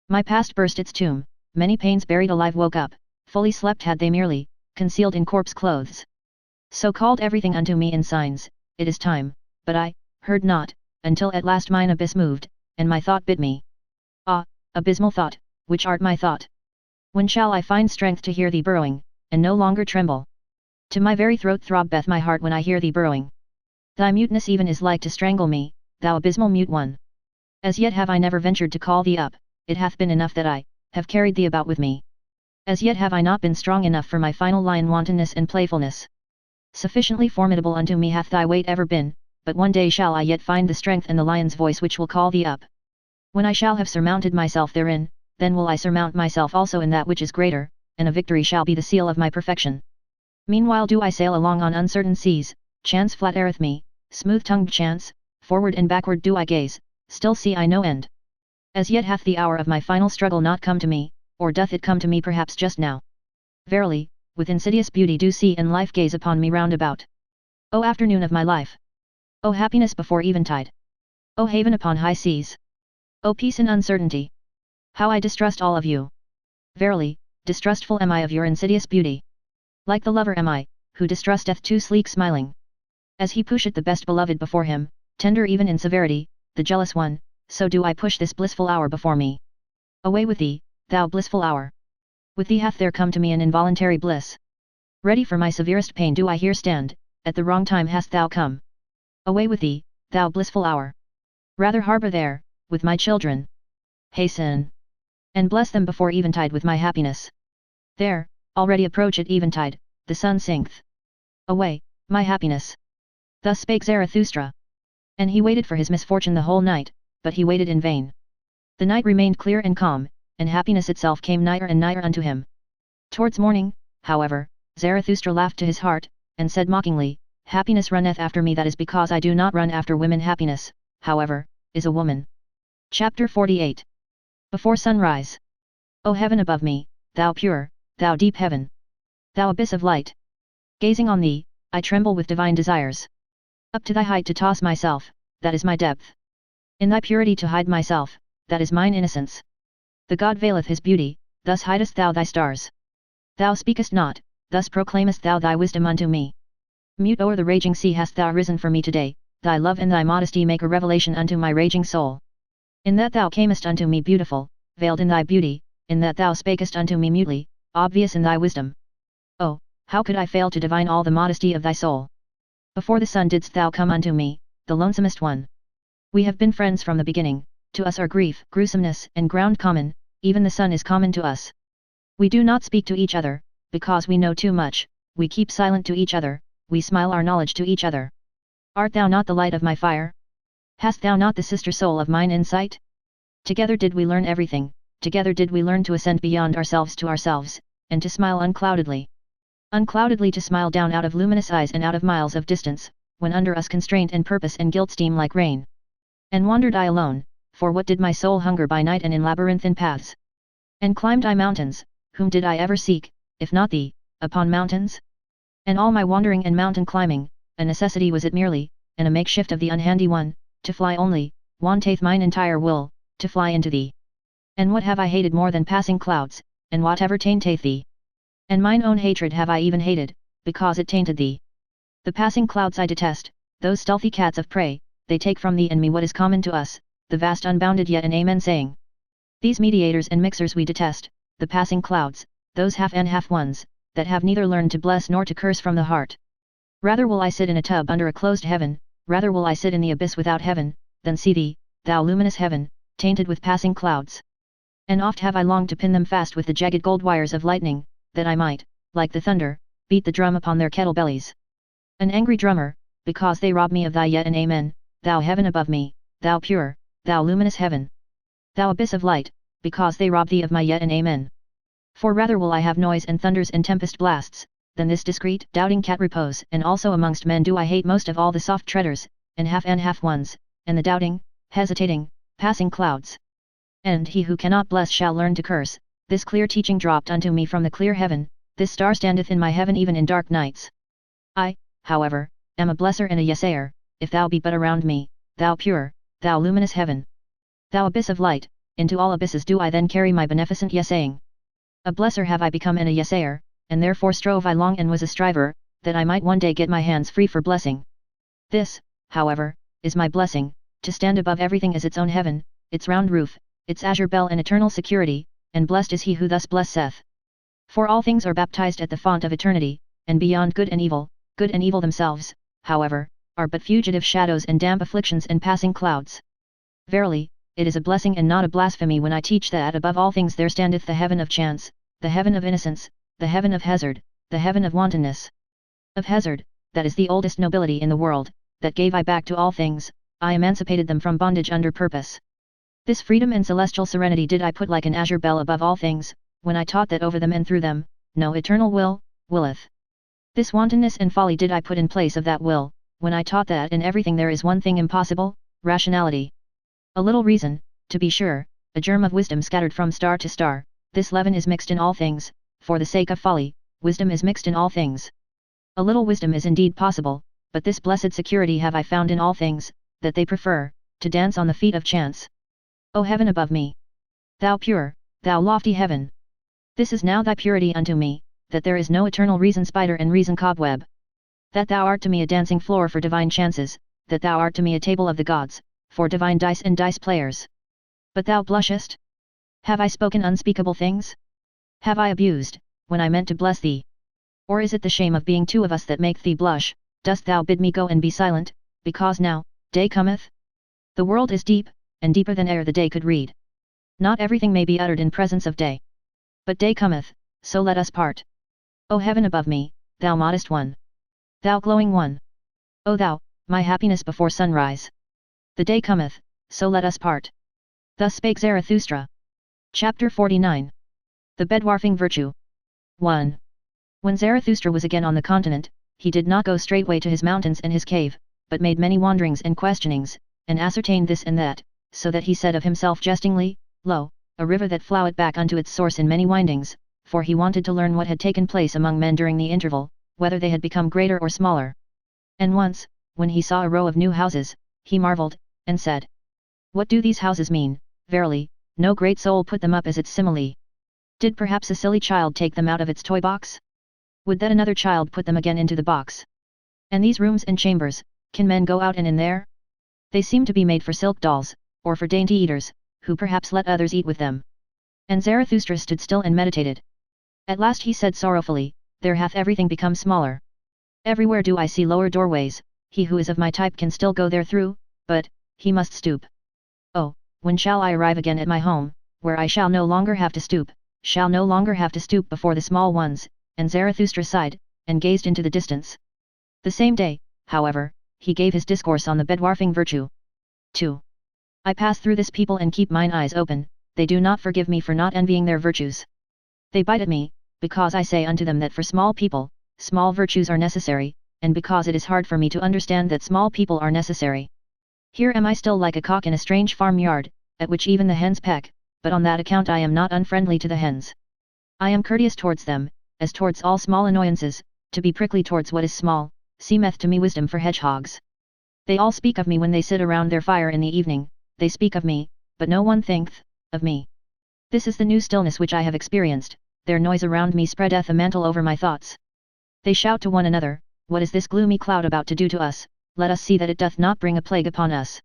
My past burst its tomb, many pains buried alive woke up, fully slept had they merely, concealed in corpse clothes. So called everything unto me in signs, it is time, but I, heard not, until at last mine abyss moved, and my thought bid me. Ah, abysmal thought, which art my thought? When shall I find strength to hear thee burrowing, and no longer tremble? To my very throat throbbeth my heart when I hear thee burrowing. Thy muteness even is like to strangle me, thou abysmal mute one. As yet have I never ventured to call thee up, it hath been enough that I, have carried thee about with me. As yet have I not been strong enough for my final lion wantonness and playfulness. Sufficiently formidable unto me hath thy weight ever been, but one day shall I yet find the strength and the lion's voice which will call thee up. When I shall have surmounted myself therein, then will I surmount myself also in that which is greater, and a victory shall be the seal of my perfection. Meanwhile do I sail along on uncertain seas, chance flattereth me, smooth-tongued chance, forward and backward do I gaze, still see I no end. As yet hath the hour of my final struggle not come to me, or doth it come to me perhaps just now? Verily, with insidious beauty do sea and life gaze upon me round about. O afternoon of my life! O happiness before eventide! O haven upon high seas! O peace in uncertainty! How I distrust all of you! Verily, distrustful am I of your insidious beauty. Like the lover am I, who distrusteth too sleek smiling. As he pusheth the best beloved before him, tender even in severity, the jealous one, so do I push this blissful hour before me. Away with thee, thou blissful hour! With thee hath there come to me an involuntary bliss. Ready for my severest pain do I here stand, at the wrong time hast thou come. Away with thee, thou blissful hour! Rather harbour there, with my children. Hasten! And bless them before eventide with my happiness. There, already approach at eventide, the sun sinketh. Away, my happiness! Thus spake Zarathustra. And he waited for his misfortune the whole night, but he waited in vain. The night remained clear and calm, and happiness itself came nigher and nigher unto him. Towards morning, however, Zarathustra laughed to his heart, and said mockingly, happiness runneth after me, that is because I do not run after women. Happiness, however, is a woman. Chapter 48. Before sunrise. O heaven above me, thou pure, thou deep heaven, thou abyss of light. Gazing on thee, I tremble with divine desires. Up to thy height to toss myself, that is my depth. In thy purity to hide myself, that is mine innocence. The god veileth his beauty, thus hidest thou thy stars. Thou speakest not, thus proclaimest thou thy wisdom unto me. Mute o'er the raging sea hast thou risen for me today, thy love and thy modesty make a revelation unto my raging soul. In that thou camest unto me beautiful, veiled in thy beauty, in that thou spakest unto me mutely, obvious in thy wisdom. Oh, how could I fail to divine all the modesty of thy soul? Before the sun didst thou come unto me, the lonesomest one. We have been friends from the beginning, to us are grief, gruesomeness, and ground common, even the sun is common to us. We do not speak to each other, because we know too much, we keep silent to each other, we smile our knowledge to each other. Art thou not the light of my fire? Hast thou not the sister soul of mine insight? Together did we learn everything, together did we learn to ascend beyond ourselves to ourselves, and to smile uncloudedly. Uncloudedly to smile down out of luminous eyes and out of miles of distance, when under us constraint and purpose and guilt steam like rain. And wandered I alone, for what did my soul hunger by night and in labyrinthine paths? And climbed I mountains, whom did I ever seek, if not thee, upon mountains? And all my wandering and mountain climbing, a necessity was it merely, and a makeshift of the unhandy one, to fly only, wanteth mine entire will, to fly into thee. And what have I hated more than passing clouds, and whatever tainteth thee? And mine own hatred have I even hated, because it tainted thee. The passing clouds I detest, those stealthy cats of prey, they take from thee and me what is common to us, the vast unbounded yet an amen saying. These mediators and mixers we detest, the passing clouds, those half and half ones, that have neither learned to bless nor to curse from the heart. Rather will I sit in a tub under a closed heaven, rather will I sit in the abyss without heaven, than see thee, thou luminous heaven, tainted with passing clouds. And oft have I longed to pin them fast with the jagged gold wires of lightning, that I might, like the thunder, beat the drum upon their kettle bellies. An angry drummer, because they rob me of thy yet an amen, thou heaven above me, thou pure, thou luminous heaven, thou abyss of light, because they rob thee of my yet an amen. For rather will I have noise and thunders and tempest blasts, than this discreet, doubting cat repose, and also amongst men do I hate most of all the soft treaders, and half ones, and the doubting, hesitating, passing clouds. And he who cannot bless shall learn to curse. This clear teaching dropped unto me from the clear heaven, this star standeth in my heaven even in dark nights. I, however, am a blesser and a yesayer, if thou be but around me, thou pure, thou luminous heaven, thou abyss of light, into all abysses do I then carry my beneficent yesaying. A blesser have I become and a yesayer, and therefore strove I long and was a striver, that I might one day get my hands free for blessing. This, however, is my blessing, to stand above everything as its own heaven, its round roof, its azure bell and eternal security, and blessed is he who thus blesseth. For all things are baptized at the font of eternity, and beyond good and evil themselves, however, are but fugitive shadows and damp afflictions and passing clouds. Verily, it is a blessing and not a blasphemy when I teach that above all things there standeth the heaven of chance, the heaven of innocence, the heaven of hazard, the heaven of wantonness. Of hazard, that is the oldest nobility in the world, that gave I back to all things, I emancipated them from bondage under purpose. This freedom and celestial serenity did I put like an azure bell above all things, when I taught that over them and through them, no eternal will, willeth. This wantonness and folly did I put in place of that will, when I taught that in everything there is one thing impossible, rationality. A little reason, to be sure, a germ of wisdom scattered from star to star, this leaven is mixed in all things, for the sake of folly, wisdom is mixed in all things. A little wisdom is indeed possible, but this blessed security have I found in all things, that they prefer, to dance on the feet of chance. O heaven above me, thou pure, thou lofty heaven, this is now thy purity unto me, that there is no eternal reason spider and reason cobweb. That thou art to me a dancing floor for divine chances, that thou art to me a table of the gods, for divine dice and dice players. But thou blushest? Have I spoken unspeakable things? Have I abused, when I meant to bless thee? Or is it the shame of being two of us that make thee blush? Dost thou bid me go and be silent, because now, day cometh? The world is deep, and deeper than e'er the day could read. Not everything may be uttered in presence of day. But day cometh, so let us part. O heaven above me, thou modest one, thou glowing one, O thou, my happiness before sunrise. The day cometh, so let us part. Thus spake Zarathustra. Chapter 49. The Bedwarfing Virtue. 1. When Zarathustra was again on the continent, he did not go straightway to his mountains and his cave, but made many wanderings and questionings, and ascertained this and that, so that he said of himself jestingly, Lo, a river that floweth back unto its source in many windings, for he wanted to learn what had taken place among men during the interval, whether they had become greater or smaller. And once, when he saw a row of new houses, he marvelled, and said, What do these houses mean? Verily, no great soul put them up as its simile. Did perhaps a silly child take them out of its toy box? Would that another child put them again into the box? And these rooms and chambers, can men go out and in there? They seem to be made for silk dolls, or for dainty eaters, who perhaps let others eat with them. And Zarathustra stood still and meditated. At last he said sorrowfully, There hath everything become smaller. Everywhere do I see lower doorways, he who is of my type can still go there through, but, he must stoop. Oh, when shall I arrive again at my home, where I shall no longer have to stoop, before the small ones? And Zarathustra sighed, and gazed into the distance. The same day, however, he gave his discourse on the bedwarfing virtue. 2. I pass through this people and keep mine eyes open, they do not forgive me for not envying their virtues. They bite at me, because I say unto them that for small people, small virtues are necessary, and because it is hard for me to understand that small people are necessary. Here am I still like a cock in a strange farmyard, at which even the hens peck, but on that account I am not unfriendly to the hens. I am courteous towards them, as towards all small annoyances, to be prickly towards what is small, seemeth to me wisdom for hedgehogs. They all speak of me when they sit around their fire in the evening, they speak of me, but no one thinketh of me. This is the new stillness which I have experienced, their noise around me spreadeth a mantle over my thoughts. They shout to one another, What is this gloomy cloud about to do to us? Let us see that it doth not bring a plague upon us.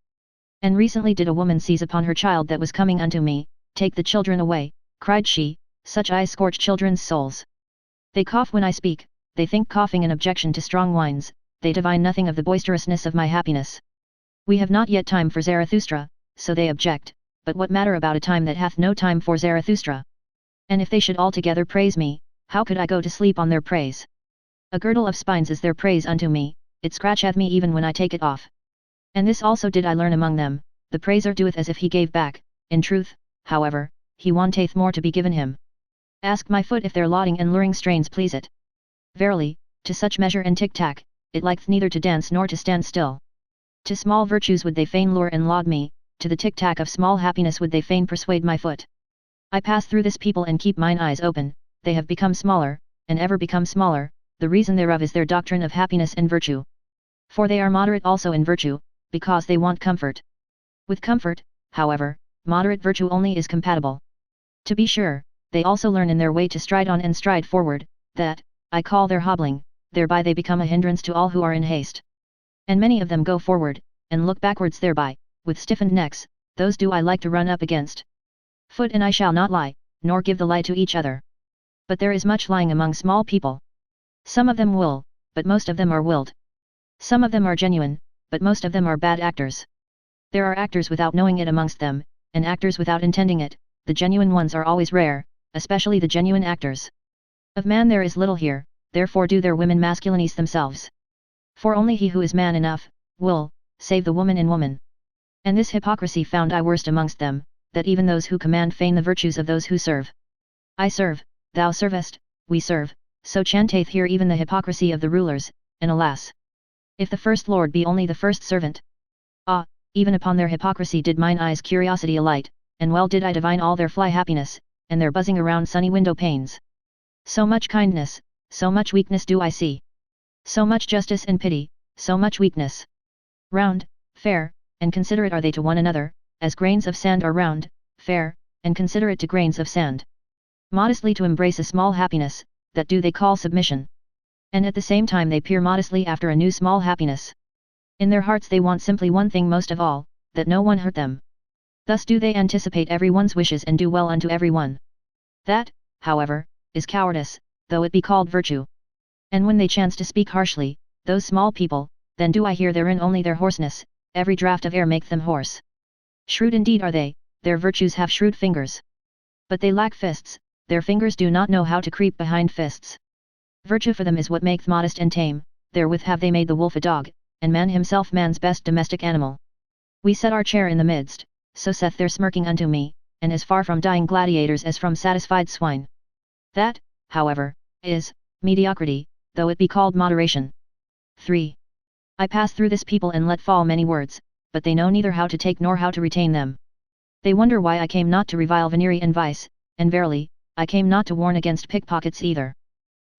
And recently did a woman seize upon her child that was coming unto me, Take the children away, cried she, such eyes scorch children's souls. They cough when I speak, they think coughing an objection to strong wines, they divine nothing of the boisterousness of my happiness. We have not yet time for Zarathustra, so they object, but what matter about a time that hath no time for Zarathustra? And if they should altogether praise me, how could I go to sleep on their praise? A girdle of spines is their praise unto me, it scratcheth me even when I take it off. And this also did I learn among them, the praiser doeth as if he gave back, in truth, however, he wanteth more to be given him. Ask my foot if their lauding and luring strains please it. Verily, to such measure and tic-tac, it liketh neither to dance nor to stand still. To small virtues would they fain lure and laud me, to the tic-tac of small happiness would they fain persuade my foot. I pass through this people and keep mine eyes open, they have become smaller, and ever become smaller, the reason thereof is their doctrine of happiness and virtue. For they are moderate also in virtue, because they want comfort. With comfort, however, moderate virtue only is compatible. To be sure, they also learn in their way to stride on and stride forward, that, I call their hobbling, thereby they become a hindrance to all who are in haste. And many of them go forward, and look backwards thereby, with stiffened necks, those do I like to run up against. Foot and I shall not lie, nor give the lie to each other. But there is much lying among small people. Some of them will, but most of them are willed. Some of them are genuine, but most of them are bad actors. There are actors without knowing it amongst them, and actors without intending it, the genuine ones are always rare, especially the genuine actors. Of man there is little here, therefore do their women masculinize themselves. For only he who is man enough, will, save the woman in woman. And this hypocrisy found I worst amongst them, that even those who command feign the virtues of those who serve. I serve, thou servest, we serve, so chanteth here even the hypocrisy of the rulers, and alas! If the first lord be only the first servant. Ah, even upon their hypocrisy did mine eyes' curiosity alight, and well did I divine all their fly happiness, and their buzzing around sunny window panes. So much kindness, so much weakness do I see. So much justice and pity, so much weakness. Round, fair, and considerate are they to one another, as grains of sand are round, fair, and considerate to grains of sand. Modestly to embrace a small happiness, that do they call submission. And at the same time they peer modestly after a new small happiness. In their hearts they want simply one thing most of all, that no one hurt them. Thus do they anticipate every one's wishes and do well unto every one. That, however, is cowardice, though it be called virtue. And when they chance to speak harshly, those small people, then do I hear therein only their hoarseness, every draught of air maketh them hoarse. Shrewd indeed are they, their virtues have shrewd fingers. But they lack fists, their fingers do not know how to creep behind fists. Virtue for them is what maketh modest and tame, therewith have they made the wolf a dog, and man himself man's best domestic animal. We set our chair in the midst, so saith their smirking unto me, and as far from dying gladiators as from satisfied swine. That, however, is, mediocrity, though it be called moderation. 3. I pass through this people and let fall many words, but they know neither how to take nor how to retain them. They wonder why I came not to revile venery and vice, and verily, I came not to warn against pickpockets either.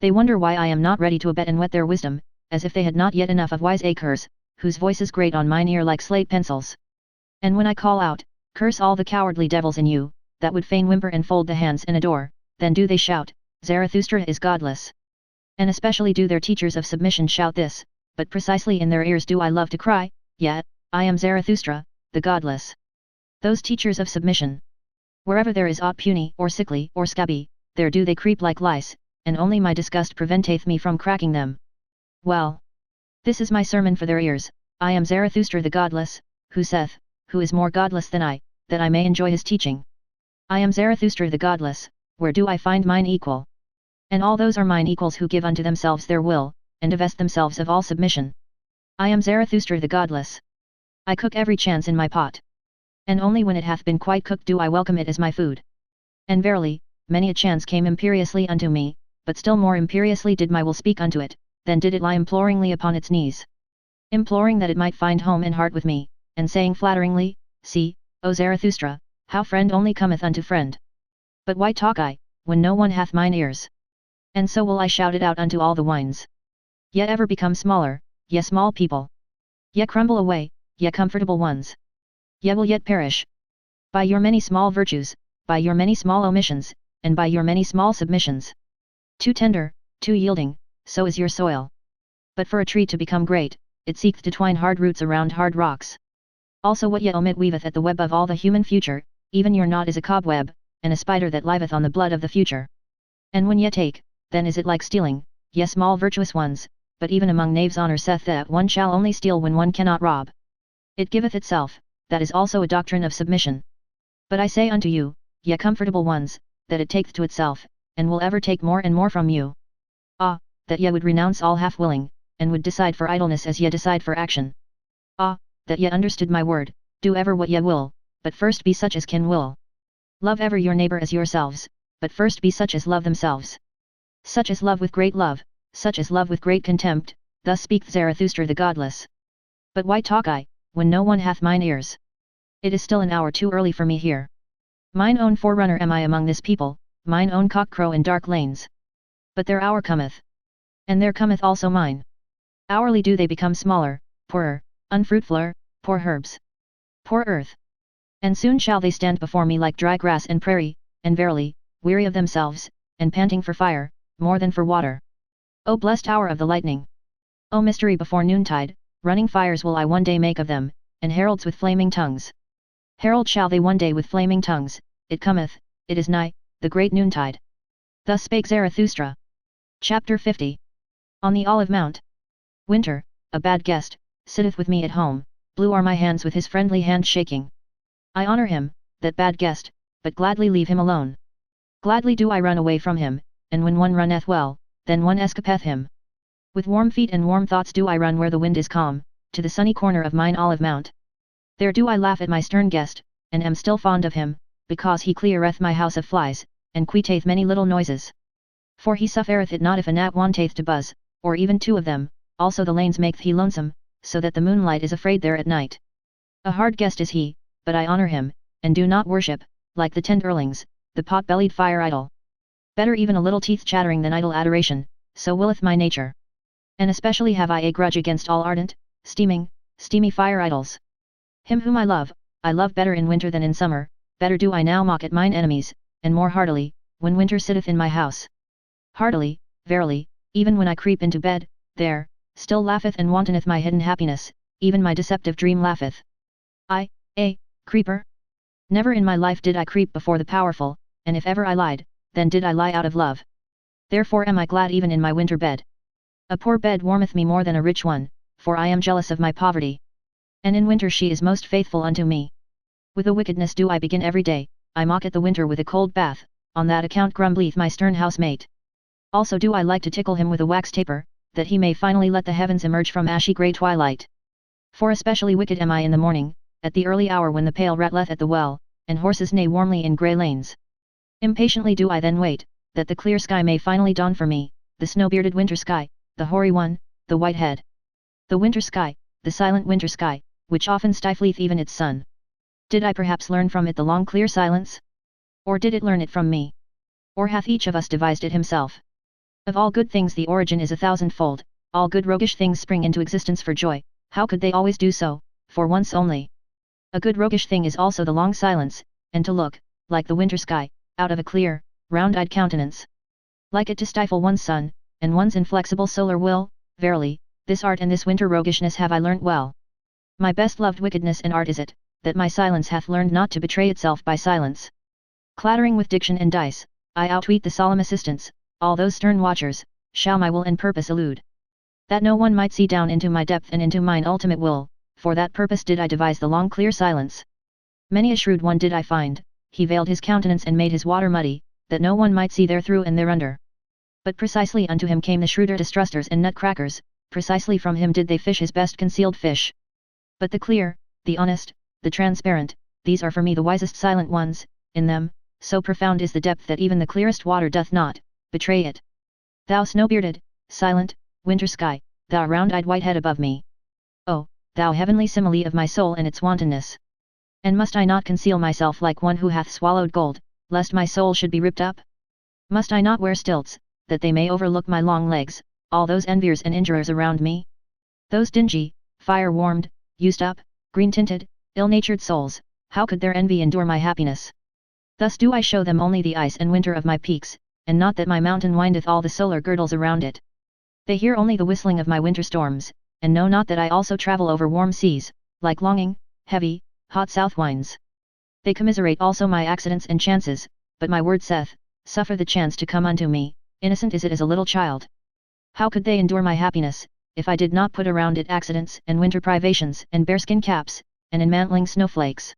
They wonder why I am not ready to abet and whet their wisdom, as if they had not yet enough of wise acres, whose voices grate on mine ear like slate pencils. And when I call out, curse all the cowardly devils in you, that would fain whimper and fold the hands and adore, then do they shout, Zarathustra is godless. And especially do their teachers of submission shout this, but precisely in their ears do I love to cry, yet, I am Zarathustra, the godless. Those teachers of submission. Wherever there is aught puny, or sickly, or scabby, there do they creep like lice, and only my disgust preventeth me from cracking them. Well. This is my sermon for their ears, I am Zarathustra the godless, who saith, who is more godless than I, that I may enjoy his teaching. I am Zarathustra the godless, where do I find mine equal? And all those are mine equals who give unto themselves their will, and divest themselves of all submission. I am Zarathustra the godless. I cook every chance in my pot. And only when it hath been quite cooked do I welcome it as my food. And verily, many a chance came imperiously unto me, but still more imperiously did my will speak unto it, then did it lie imploringly upon its knees. Imploring that it might find home and heart with me, and saying flatteringly, See, O Zarathustra, how friend only cometh unto friend. But why talk I, when no one hath mine ears? And so will I shout it out unto all the winds. Yet ever become smaller, ye small people. Ye crumble away, ye comfortable ones. Ye will yet perish. By your many small virtues, by your many small omissions, and by your many small submissions. Too tender, too yielding, so is your soil. But for a tree to become great, it seeketh to twine hard roots around hard rocks. Also what ye omit weaveth at the web of all the human future, even your knot is a cobweb, and a spider that liveth on the blood of the future. And when ye take, then is it like stealing, ye small virtuous ones, but even among knaves honour saith that one shall only steal when one cannot rob. It giveth itself, that is also a doctrine of submission. But I say unto you, ye comfortable ones, that it taketh to itself, and will ever take more and more from you. Ah, that ye would renounce all half-willing, and would decide for idleness as ye decide for action. Ah, that ye understood my word, do ever what ye will, but first be such as can will. Love ever your neighbour as yourselves, but first be such as love themselves. Such as love with great love, such as love with great contempt, thus speaketh Zarathustra the godless. But why talk I, when no one hath mine ears? It is still an hour too early for me here. Mine own forerunner am I among this people, mine own cock-crow in dark lanes. But their hour cometh. And there cometh also mine. Hourly do they become smaller, poorer, unfruitfuler, poor herbs. Poor earth. And soon shall they stand before me like dry grass and prairie, and verily, weary of themselves, and panting for fire, more than for water. O blessed hour of the lightning! O mystery before noontide, running fires will I one day make of them, and heralds with flaming tongues. Herald shall they one day with flaming tongues, it cometh, it is nigh, the great noontide. Thus spake Zarathustra. Chapter 50. On the Olive Mount. Winter, a bad guest, sitteth with me at home, blue are my hands with his friendly hand shaking. I honour him, that bad guest, but gladly leave him alone. Gladly do I run away from him, and when one runneth well, then one escapeth him. With warm feet and warm thoughts do I run where the wind is calm, to the sunny corner of mine olive mount. There do I laugh at my stern guest, and am still fond of him, because he cleareth my house of flies, and quieteth many little noises. For he suffereth it not if a gnat wanteth to buzz, or even two of them, also the lanes maketh he lonesome, so that the moonlight is afraid there at night. A hard guest is he, but I honour him, and do not worship, like the tenderlings, the pot-bellied fire idol. Better even a little teeth chattering than idle adoration, so willeth my nature. And especially have I a grudge against all ardent, steamy fire idols. Him whom I love better in winter than in summer, better do I now mock at mine enemies, and more heartily, when winter sitteth in my house. Heartily, verily, even when I creep into bed, there, still laugheth and wantoneth my hidden happiness, even my deceptive dream laugheth. Creeper? Never in my life did I creep before the powerful, and if ever I lied, then did I lie out of love. Therefore am I glad even in my winter bed. A poor bed warmeth me more than a rich one, for I am jealous of my poverty. And in winter she is most faithful unto me. With a wickedness do I begin every day, I mock at the winter with a cold bath, on that account grumbleth my stern housemate. Also do I like to tickle him with a wax taper, that he may finally let the heavens emerge from ashy grey twilight. For especially wicked am I in the morning, at the early hour when the pail rattleth at the well, and horses neigh warmly in grey lanes. Impatiently do I then wait, that the clear sky may finally dawn for me, the snow-bearded winter sky, the hoary one, the white head. The winter sky, the silent winter sky, which often stifleth even its sun. Did I perhaps learn from it the long clear silence? Or did it learn it from me? Or hath each of us devised it himself? Of all good things the origin is 1,000-fold, all good roguish things spring into existence for joy, how could they always do so, for once only? A good roguish thing is also the long silence, and to look, like the winter sky, out of a clear, round-eyed countenance. Like it to stifle one's sun, and one's inflexible solar will, verily, this art and this winter roguishness have I learnt well. My best loved wickedness and art is it, that my silence hath learned not to betray itself by silence. Clattering with diction and dice, I outweet the solemn assistants, all those stern watchers, shall my will and purpose elude. That no one might see down into my depth and into mine ultimate will, for that purpose did I devise the long clear silence. Many a shrewd one did I find, he veiled his countenance and made his water muddy, that no one might see therethrough and thereunder. But precisely unto him came the shrewder distrusters and nutcrackers, precisely from him did they fish his best concealed fish. But the clear, the honest, the transparent, these are for me the wisest silent ones, in them, so profound is the depth that even the clearest water doth not betray it. Thou snow-bearded, silent, winter sky, thou round-eyed white head above me. Oh, thou heavenly simile of my soul and its wantonness! And must I not conceal myself like one who hath swallowed gold, lest my soul should be ripped up? Must I not wear stilts, that they may overlook my long legs, all those enviers and injurers around me? Those dingy, fire-warmed, used-up, green-tinted, ill-natured souls, how could their envy endure my happiness? Thus do I show them only the ice and winter of my peaks, and not that my mountain windeth all the solar girdles around it. They hear only the whistling of my winter storms, and know not that I also travel over warm seas, like longing, heavy, hot south winds. They commiserate also my accidents and chances, but my word saith, suffer the chance to come unto me, innocent is it as a little child. How could they endure my happiness, if I did not put around it accidents and winter privations and bearskin caps, and enmantling snowflakes?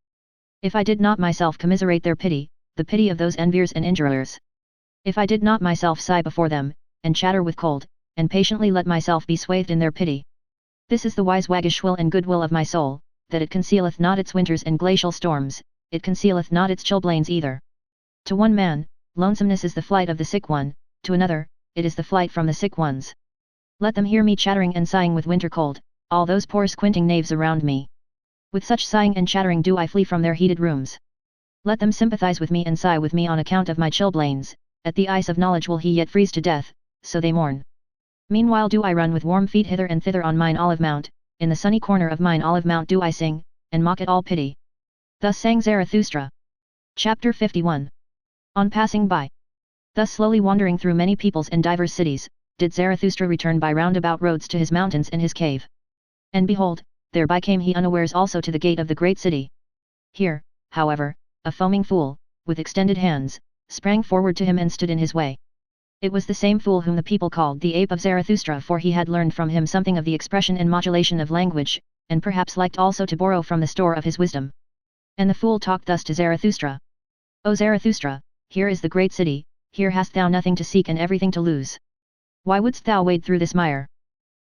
If I did not myself commiserate their pity, the pity of those enviers and injurers. If I did not myself sigh before them, and chatter with cold, and patiently let myself be swathed in their pity. This is the wise waggish will and goodwill of my soul, that it concealeth not its winters and glacial storms, it concealeth not its chilblains either. To one man, lonesomeness is the flight of the sick one, to another, it is the flight from the sick ones. Let them hear me chattering and sighing with winter cold, all those poor squinting knaves around me. With such sighing and chattering do I flee from their heated rooms. Let them sympathize with me and sigh with me on account of my chilblains, at the ice of knowledge will he yet freeze to death, so they mourn. Meanwhile do I run with warm feet hither and thither on mine olive mount, in the sunny corner of mine olive mount do I sing, and mock at all pity. Thus sang Zarathustra. Chapter 51. On passing by. Thus slowly wandering through many peoples and divers cities, did Zarathustra return by roundabout roads to his mountains and his cave. And behold, thereby came he unawares also to the gate of the great city. Here, however, a foaming fool, with extended hands, sprang forward to him and stood in his way. It was the same fool whom the people called the ape of Zarathustra, for he had learned from him something of the expression and modulation of language, and perhaps liked also to borrow from the store of his wisdom. And the fool talked thus to Zarathustra. O Zarathustra, here is the great city, here hast thou nothing to seek and everything to lose. Why wouldst thou wade through this mire?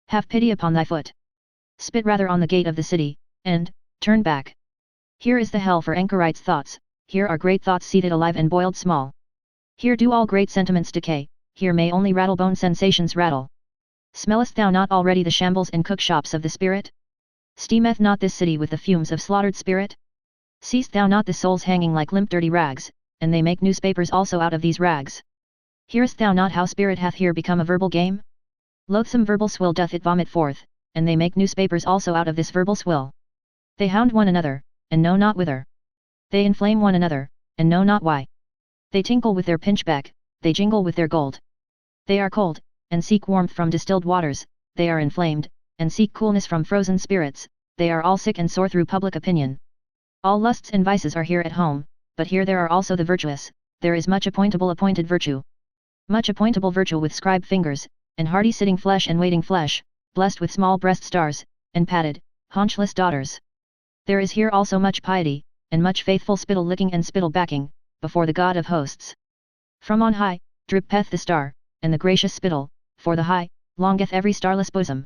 Have pity upon thy foot. Spit rather on the gate of the city, and turn back. Here is the hell for anchorites' thoughts, here are great thoughts seated alive and boiled small. Here do all great sentiments decay, here may only rattlebone sensations rattle. Smellest thou not already the shambles and cookshops of the spirit? Steameth not this city with the fumes of slaughtered spirit? Seest thou not the souls hanging like limp dirty rags, and they make newspapers also out of these rags? Hearest thou not how spirit hath here become a verbal game? Loathsome verbal swill doth it vomit forth, and they make newspapers also out of this verbal swill. They hound one another, and know not whither. They inflame one another, and know not why. They tinkle with their pinchbeck, they jingle with their gold. They are cold, and seek warmth from distilled waters, they are inflamed, and seek coolness from frozen spirits, they are all sick and sore through public opinion. All lusts and vices are here at home, but here there are also the virtuous, there is much appointed virtue. Much appointable virtue with scribe fingers, and hearty sitting flesh and waiting flesh, blessed with small breast stars, and padded, haunchless daughters. There is here also much piety, and much faithful spittle licking and spittle backing, before the God of hosts. From on high, drippeth the star, and the gracious spittle, for the high, longeth every starless bosom.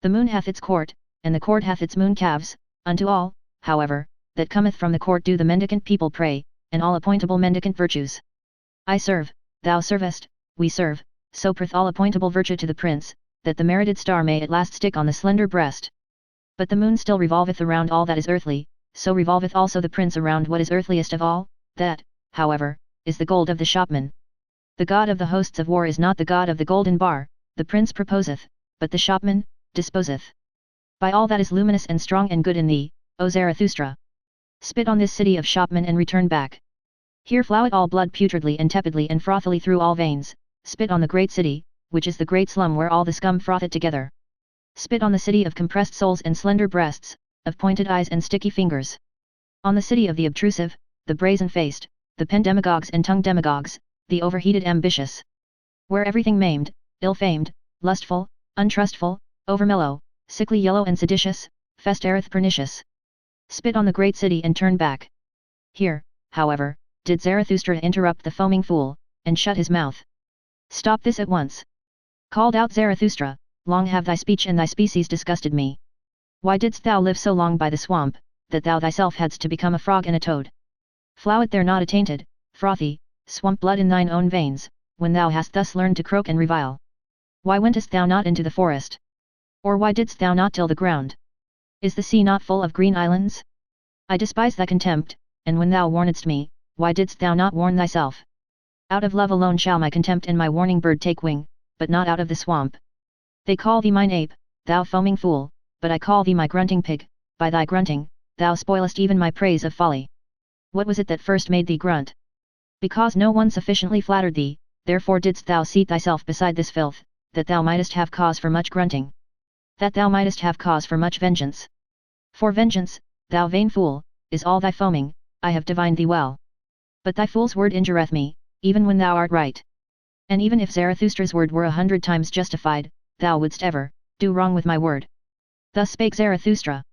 The moon hath its court, and the court hath its moon calves, unto all, however, that cometh from the court do the mendicant people pray, and all appointable mendicant virtues. I serve, thou servest, we serve, so prith all appointable virtue to the prince, that the merited star may at last stick on the slender breast. But the moon still revolveth around all that is earthly, so revolveth also the prince around what is earthliest of all, that, however, is the gold of the shopman. The god of the hosts of war is not the god of the golden bar, the prince proposeth, but the shopman, disposeth. By all that is luminous and strong and good in thee, O Zarathustra! Spit on this city of shopmen and return back. Here flow it all blood putridly and tepidly and frothily through all veins, spit on the great city, which is the great slum where all the scum froth it together. Spit on the city of compressed souls and slender breasts, of pointed eyes and sticky fingers. On the city of the obtrusive, the brazen-faced, the pen demagogues and tongue demagogues, the overheated ambitious. Where everything maimed, ill-famed, lustful, untrustful, overmellow, sickly yellow and seditious, festereth pernicious. Spit on the great city and turn back. Here, however, did Zarathustra interrupt the foaming fool, and shut his mouth. Stop this at once! Called out Zarathustra, long have thy speech and thy species disgusted me. Why didst thou live so long by the swamp, that thou thyself hadst to become a frog and a toad? Floweth there not a tainted, frothy, swamp blood in thine own veins, when thou hast thus learned to croak and revile? Why wentest thou not into the forest? Or why didst thou not till the ground? Is the sea not full of green islands? I despise thy contempt, and when thou warnedst me, why didst thou not warn thyself? Out of love alone shall my contempt and my warning bird take wing, but not out of the swamp. They call thee mine ape, thou foaming fool, but I call thee my grunting pig. By thy grunting, thou spoilest even my praise of folly. What was it that first made thee grunt? Because no one sufficiently flattered thee, therefore didst thou seat thyself beside this filth, that thou mightest have cause for much grunting. That thou mightest have cause for much vengeance. For vengeance, thou vain fool, is all thy foaming, I have divined thee well. But thy fool's word injureth me, even when thou art right. And even if Zarathustra's word were 100 times justified, thou wouldst ever do wrong with my word. Thus spake Zarathustra.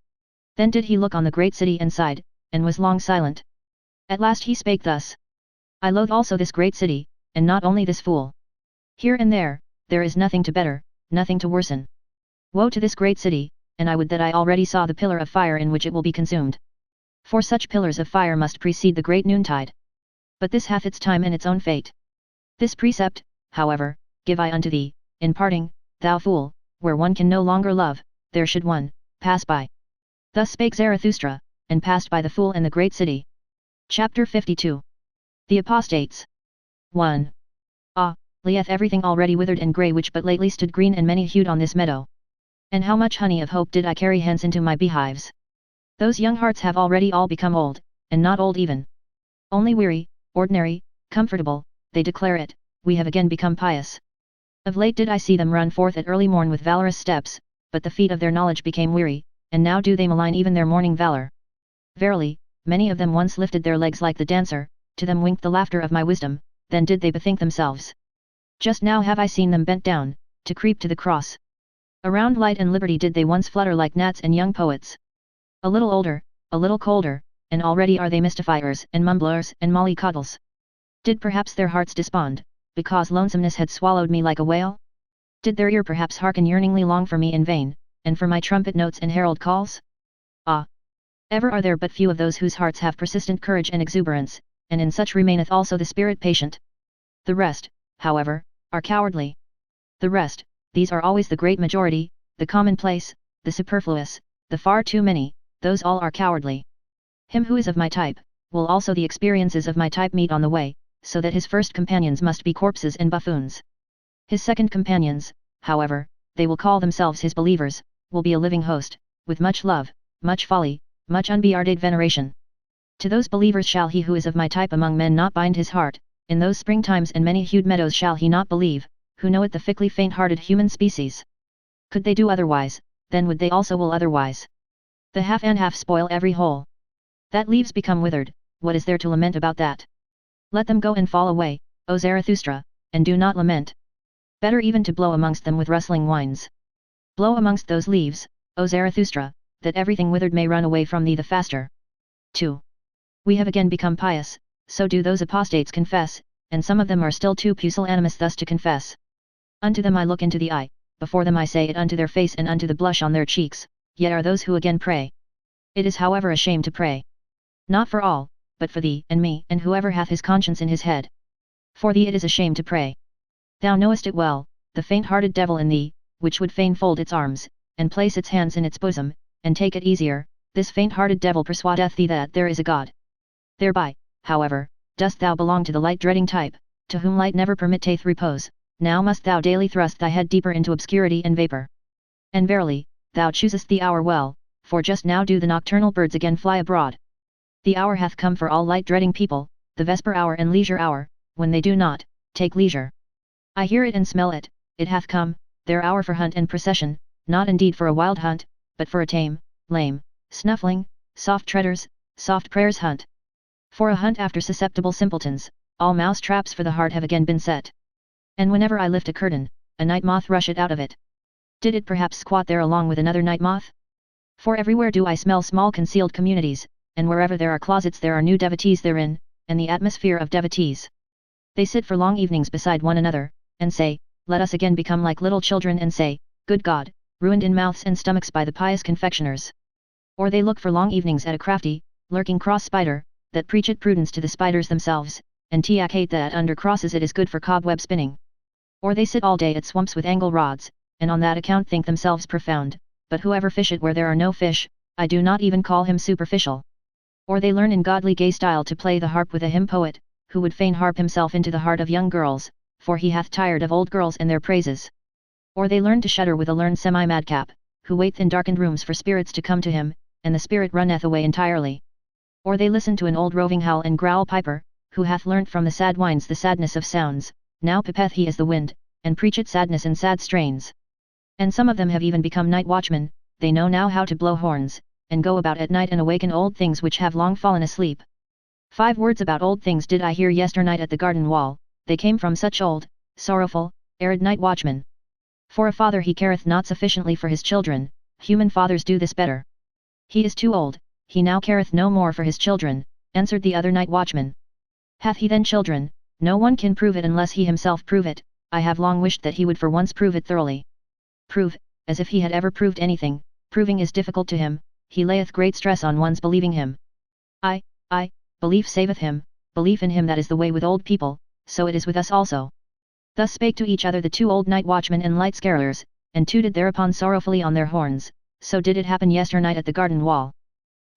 Then did he look on the great city and sighed, and was long silent. At last he spake thus. I loathe also this great city, and not only this fool. Here and there is nothing to better, nothing to worsen. Woe to this great city, and I would that I already saw the pillar of fire in which it will be consumed. For such pillars of fire must precede the great noontide. But this hath its time and its own fate. This precept, however, give I unto thee, in parting, thou fool, where one can no longer love, there should one pass by. Thus spake Zarathustra, and passed by the fool and the great city. Chapter 52. The Apostates. 1. Ah, lieth everything already withered and grey which but lately stood green and many-hued on this meadow. And how much honey of hope did I carry hence into my beehives! Those young hearts have already all become old, and not old even. Only weary, ordinary, comfortable, they declare it, we have again become pious. Of late did I see them run forth at early morn with valorous steps, but the feet of their knowledge became weary, and now do they malign even their morning valor. Verily, many of them once lifted their legs like the dancer, to them winked the laughter of my wisdom, then did they bethink themselves. Just now have I seen them bent down, to creep to the cross. Around light and liberty did they once flutter like gnats and young poets. A little older, a little colder, and already are they mystifiers and mumblers and mollycoddles. Did perhaps their hearts despond, because lonesomeness had swallowed me like a whale? Did their ear perhaps hearken yearningly long for me in vain, and for my trumpet notes and herald calls? Ah! Ever are there but few of those whose hearts have persistent courage and exuberance, and in such remaineth also the spirit patient. The rest, however, are cowardly. The rest, these are always the great majority, the commonplace, the superfluous, the far too many, those all are cowardly. Him who is of my type, will also the experiences of my type meet on the way, so that his first companions must be corpses and buffoons. His second companions, however, they will call themselves his believers, will be a living host, with much love, much folly, much unbearded veneration. To those believers shall he who is of my type among men not bind his heart, in those springtimes and many-hued meadows shall he not believe, who knoweth the fickly faint-hearted human species. Could they do otherwise, then would they also will otherwise. The half and half spoil every whole. That leaves become withered, what is there to lament about that? Let them go and fall away, O Zarathustra, and do not lament. Better even to blow amongst them with rustling winds. Blow amongst those leaves, O Zarathustra, that everything withered may run away from thee the faster. 2. We have again become pious, so do those apostates confess, and some of them are still too pusillanimous thus to confess. Unto them I look into the eye, before them I say it unto their face and unto the blush on their cheeks, yet are those who again pray. It is however a shame to pray. Not for all, but for thee and me and whoever hath his conscience in his head. For thee it is a shame to pray. Thou knowest it well, the faint-hearted devil in thee, which would fain fold its arms, and place its hands in its bosom, and take it easier, this faint-hearted devil persuadeth thee that there is a God. Thereby, however, dost thou belong to the light-dreading type, to whom light never permitteth repose. Now must thou daily thrust thy head deeper into obscurity and vapour. And verily, thou choosest the hour well, for just now do the nocturnal birds again fly abroad. The hour hath come for all light-dreading people, the vesper hour and leisure hour, when they do not take leisure. I hear it and smell it, it hath come, their hour for hunt and procession, not indeed for a wild hunt, but for a tame, lame, snuffling, soft treaders, soft prayers hunt. For a hunt after susceptible simpletons, all mouse traps for the heart have again been set. And whenever I lift a curtain, a night moth rusheth out of it. Did it perhaps squat there along with another night moth? For everywhere do I smell small concealed communities, and wherever there are closets there are new devotees therein, and the atmosphere of devotees. They sit for long evenings beside one another, and say, let us again become like little children, and say, good God, ruined in mouths and stomachs by the pious confectioners. Or they look for long evenings at a crafty, lurking cross spider, that preacheth prudence to the spiders themselves, and tiacate that under crosses it is good for cobweb spinning. Or they sit all day at swamps with angle rods, and on that account think themselves profound, but whoever fisheth where there are no fish, I do not even call him superficial. Or they learn in godly gay style to play the harp with a hymn poet, who would fain harp himself into the heart of young girls, for he hath tired of old girls and their praises. Or they learn to shudder with a learned semi-madcap, who waiteth in darkened rooms for spirits to come to him, and the spirit runneth away entirely. Or they listen to an old roving howl and growl piper, who hath learnt from the sad winds the sadness of sounds, now pipeth he as the wind, and preacheth sadness in sad strains. And some of them have even become night watchmen, they know now how to blow horns, and go about at night and awaken old things which have long fallen asleep. 5 words about old things did I hear yesternight at the garden wall, they came from such old, sorrowful, arid night watchmen. For a father he careth not sufficiently for his children, human fathers do this better. He is too old, he now careth no more for his children, answered the other night watchman. Hath he then children? No one can prove it unless he himself prove it. I have long wished that he would for once prove it thoroughly. Prove, as if he had ever proved anything, proving is difficult to him, he layeth great stress on one's believing him. I, belief saveth him, belief in him, that is the way with old people, so it is with us also. Thus spake to each other the 2 old night watchmen and light scarers, and tooted thereupon sorrowfully on their horns, so did it happen yesternight at the garden wall.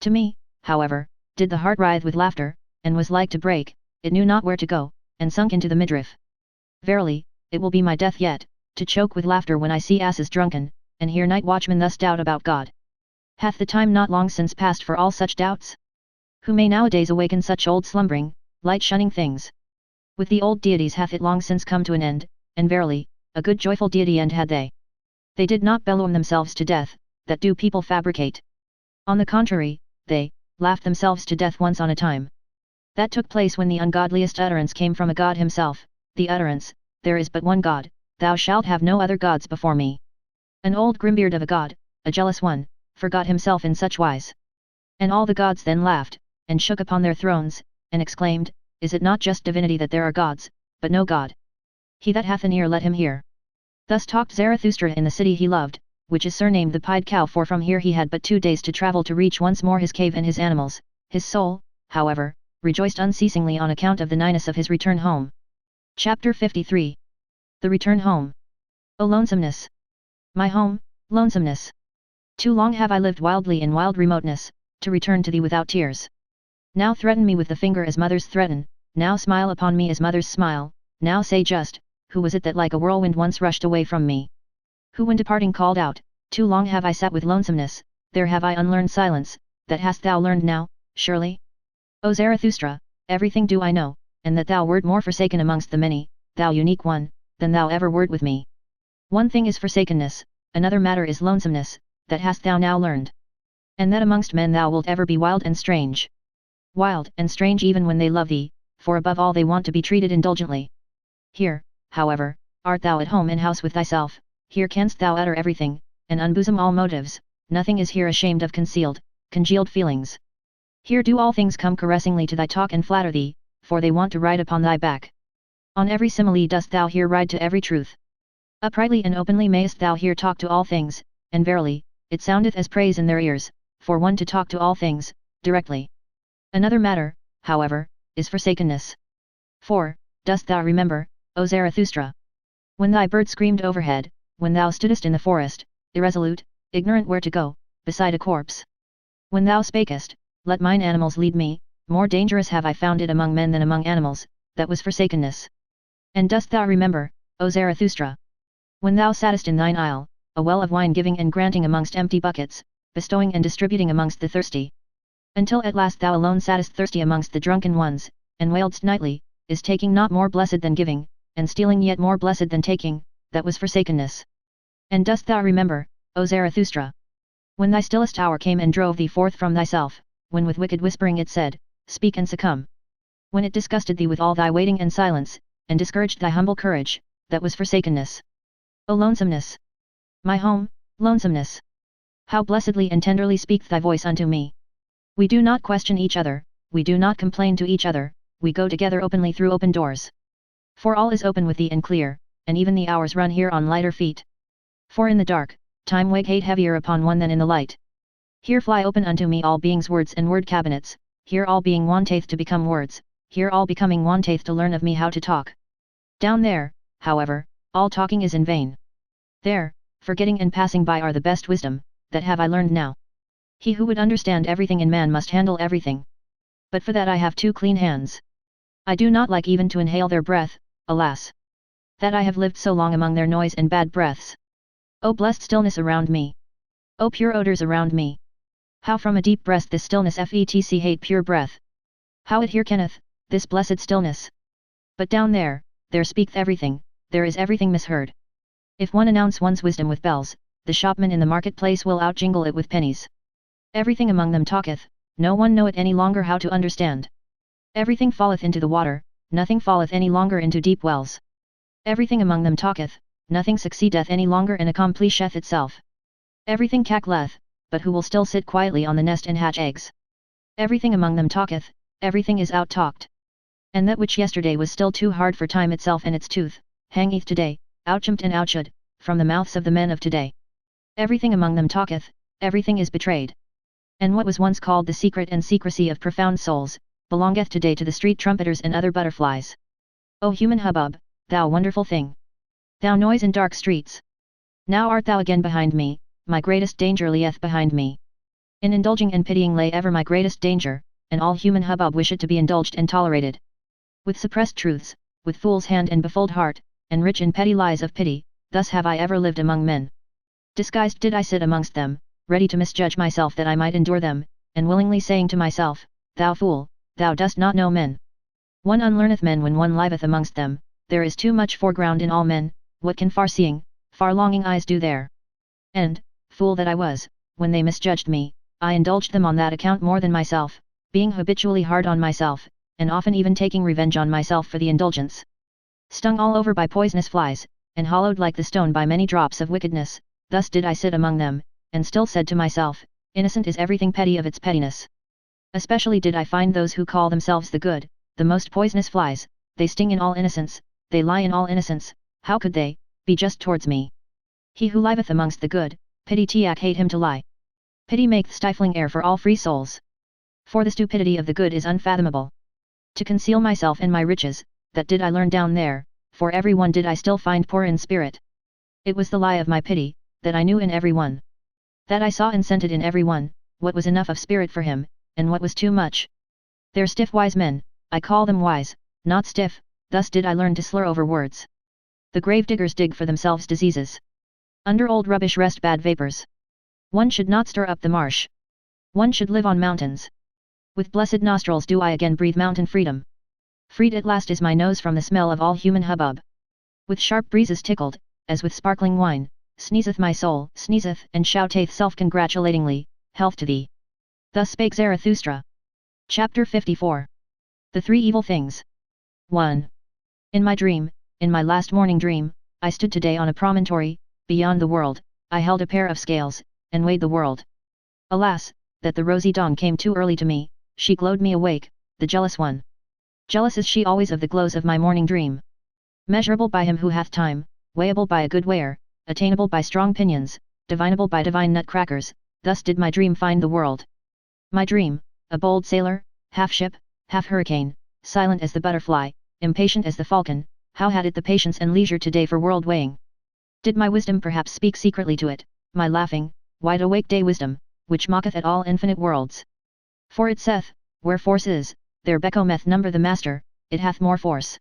To me, however, did the heart writhe with laughter, and was like to break, it knew not where to go, and sunk into the midriff. Verily, it will be my death yet, to choke with laughter when I see asses drunken, and hear night watchmen thus doubt about God. Hath the time not long since passed for all such doubts? Who may nowadays awaken such old slumbering, light-shunning things? With the old deities hath it long since come to an end, and verily, a good joyful deity end had they. They did not bellow themselves to death, that do people fabricate. On the contrary, they laughed themselves to death once on a time. That took place when the ungodliest utterance came from a God himself, the utterance, there is but one God, thou shalt have no other gods before me. An old grimbeard of a god, a jealous one, forgot himself in such wise. And all the gods then laughed, and shook upon their thrones, and exclaimed, is it not just divinity that there are gods, but no God? He that hath an ear let him hear. Thus talked Zarathustra in the city he loved, which is surnamed the Pied Cow, for from here he had but 2 days to travel to reach once more his cave and his animals. His soul, however, rejoiced unceasingly on account of the nighness of his return home. Chapter 53. The Return Home. O lonesomeness! My home, lonesomeness! Too long have I lived wildly in wild remoteness, to return to thee without tears. Now threaten me with the finger as mothers threaten, now smile upon me as mothers smile, now say just, who was it that like a whirlwind once rushed away from me? Who when departing called out, too long have I sat with lonesomeness, there have I unlearned silence, that hast thou learned now, surely? O Zarathustra, everything do I know, and that thou wert more forsaken amongst the many, thou unique one, than thou ever wert with me. One thing is forsakenness, another matter is lonesomeness, that hast thou now learned. And that amongst men thou wilt ever be wild and strange. Wild and strange even when they love thee, for above all they want to be treated indulgently. Here, however, art thou at home in house with thyself, here canst thou utter everything, and unbosom all motives, nothing is here ashamed of congealed feelings. Here do all things come caressingly to thy talk and flatter thee, for they want to ride upon thy back. On every simile dost thou here ride to every truth. Uprightly and openly mayest thou here talk to all things, and verily, it soundeth as praise in their ears, for one to talk to all things, directly. Another matter, however, is forsakenness. For, dost thou remember, O Zarathustra? When thy bird screamed overhead, when thou stoodest in the forest, irresolute, ignorant where to go, beside a corpse. When thou spakest, let mine animals lead me, more dangerous have I found it among men than among animals, that was forsakenness. And dost thou remember, O Zarathustra? When thou sattest in thine isle, a well of wine giving and granting amongst empty buckets, bestowing and distributing amongst the thirsty. Until at last thou alone sattest thirsty amongst the drunken ones, and wailedst nightly, is taking not more blessed than giving, and stealing yet more blessed than taking, that was forsakenness. And dost thou remember, O Zarathustra? When thy stillest hour came and drove thee forth from thyself, when with wicked whispering it said, Speak and succumb. When it disgusted thee with all thy waiting and silence, and discouraged thy humble courage, that was forsakenness. O lonesomeness! My home, lonesomeness! How blessedly and tenderly speaketh thy voice unto me! We do not question each other, we do not complain to each other, we go together openly through open doors. For all is open with thee and clear, and even the hours run here on lighter feet. For in the dark, time weighed heavier upon one than in the light. Here fly open unto me all beings words and word cabinets, here all being wanteth to become words, here all becoming wanteth to learn of me how to talk. Down there, however, all talking is in vain. There, forgetting and passing by are the best wisdom, that have I learned now. He who would understand everything in man must handle everything. But for that I have 2 clean hands. I do not like even to inhale their breath, alas! That I have lived so long among their noise and bad breaths. O blessed stillness around me! O pure odors around me! How from a deep breast this stillness fetch hate pure breath! How it here kenneth, this blessed stillness! But down there, there speaketh everything, there is everything misheard. If one announce one's wisdom with bells, the shopman in the marketplace will outjingle it with pennies. Everything among them talketh, no one knoweth any longer how to understand. Everything falleth into the water, nothing falleth any longer into deep wells. Everything among them talketh, nothing succeedeth any longer and accomplisheth itself. Everything cackleth, but who will still sit quietly on the nest and hatch eggs? Everything among them talketh, everything is out-talked. And that which yesterday was still too hard for time itself and its tooth, hangeth today, outchumped and outshud, from the mouths of the men of today. Everything among them talketh, everything is betrayed. And what was once called the secret and secrecy of profound souls, belongeth today to the street trumpeters and other butterflies. O human hubbub, thou wonderful thing! Thou noise in dark streets! Now art thou again behind me, my greatest danger lieth behind me. In indulging and pitying lay ever my greatest danger, and all human hubbub wish it to be indulged and tolerated. With suppressed truths, with fool's hand and befooled heart, and rich in petty lies of pity, thus have I ever lived among men. Disguised did I sit amongst them, ready to misjudge myself that I might endure them, and willingly saying to myself, Thou fool, thou dost not know men. One unlearneth men when one liveth amongst them, there is too much foreground in all men, what can far-seeing, far-longing eyes do there? And, fool that I was, when they misjudged me, I indulged them on that account more than myself, being habitually hard on myself, and often even taking revenge on myself for the indulgence. Stung all over by poisonous flies, and hollowed like the stone by many drops of wickedness, thus did I sit among them, and still said to myself, Innocent is everything petty of its pettiness. Especially did I find those who call themselves the good, the most poisonous flies, they sting in all innocence, they lie in all innocence, how could they, be just towards me? He who liveth amongst the good, pity hate him to lie. Pity maketh stifling air for all free souls. For the stupidity of the good is unfathomable. To conceal myself and my riches, that did I learn down there, for every one did I still find poor in spirit. It was the lie of my pity, that I knew in every one. That I saw and scented in every one, what was enough of spirit for him, and what was too much. They're stiff wise men, I call them wise, not stiff, thus did I learn to slur over words. The grave diggers dig for themselves diseases. Under old rubbish rest bad vapors. One should not stir up the marsh. One should live on mountains. With blessed nostrils do I again breathe mountain freedom. Freed at last is my nose from the smell of all human hubbub. With sharp breezes tickled, as with sparkling wine, sneezeth my soul, sneezeth and shouteth self-congratulatingly, health to thee. Thus spake Zarathustra. Chapter 54. The Three Evil Things. 1. In my dream, in my last morning dream, I stood today on a promontory, beyond the world, I held a pair of scales, and weighed the world. Alas, that the rosy dawn came too early to me, she glowed me awake, the jealous one. Jealous is she always of the glows of my morning dream. Measurable by him who hath time, weighable by a good weigher, attainable by strong pinions, divinable by divine nutcrackers, thus did my dream find the world. My dream, a bold sailor, half ship, half hurricane, silent as the butterfly, impatient as the falcon, How had it the patience and leisure today for world weighing? Did my wisdom perhaps speak secretly to it, my laughing, wide-awake day wisdom, which mocketh at all infinite worlds? For it saith, where force is, there becometh number the master, it hath more force.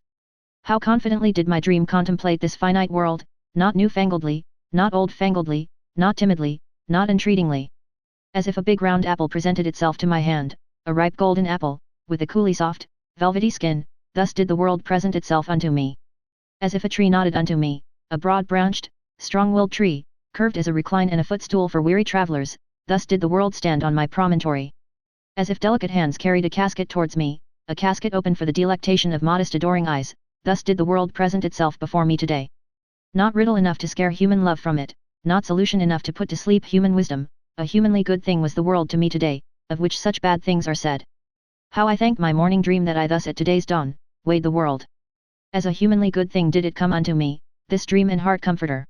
How confidently did my dream contemplate this finite world, not new-fangledly, not old-fangledly, not timidly, not entreatingly. As if a big round apple presented itself to my hand, a ripe golden apple, with a coolly soft, velvety skin, thus did the world present itself unto me. As if a tree nodded unto me, a broad-branched, strong-willed tree, curved as a recline and a footstool for weary travellers, thus did the world stand on my promontory. As if delicate hands carried a casket towards me, a casket open for the delectation of modest adoring eyes, thus did the world present itself before me today. Not riddle enough to scare human love from it, not solution enough to put to sleep human wisdom, a humanly good thing was the world to me today, of which such bad things are said. How I thank my morning dream that I thus at today's dawn, weighed the world. As a humanly good thing did it come unto me, this dream and heart comforter.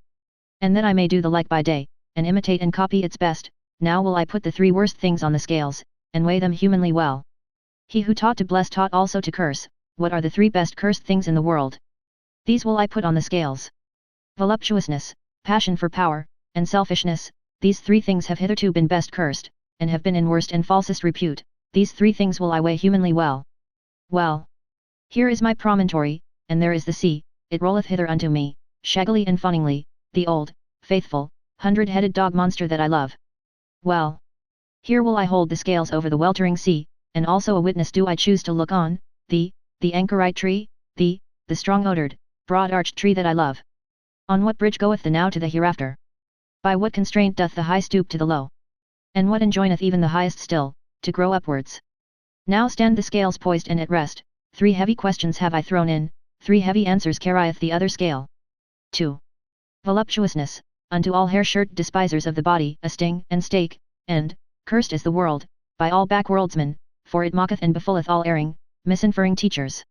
And that I may do the like by day, and imitate and copy its best, now will I put the 3 worst things on the scales, and weigh them humanly well. He who taught to bless taught also to curse, what are the 3 best cursed things in the world? These will I put on the scales. Voluptuousness, passion for power, and selfishness, these 3 things have hitherto been best cursed, and have been in worst and falsest repute, these 3 things will I weigh humanly well. Well. Here is my promontory, and there is the sea, it rolleth hither unto me, shaggily and fawningly, the old, faithful, 100-headed dog monster that I love. Well. Here will I hold the scales over the weltering sea, and also a witness do I choose to look on, the anchorite tree, the strong-odored, broad-arched tree that I love. On what bridge goeth the now to the hereafter? By what constraint doth the high stoop to the low? And what enjoineth even the highest still, to grow upwards? Now stand the scales poised and at rest, 3 heavy questions have I thrown in, 3 heavy answers carrieth the other scale. 2. Voluptuousness, unto all hair-shirt despisers of the body a sting and stake, and, cursed is the world, by all backworldsmen, for it mocketh and befooleth all erring, misinferring teachers.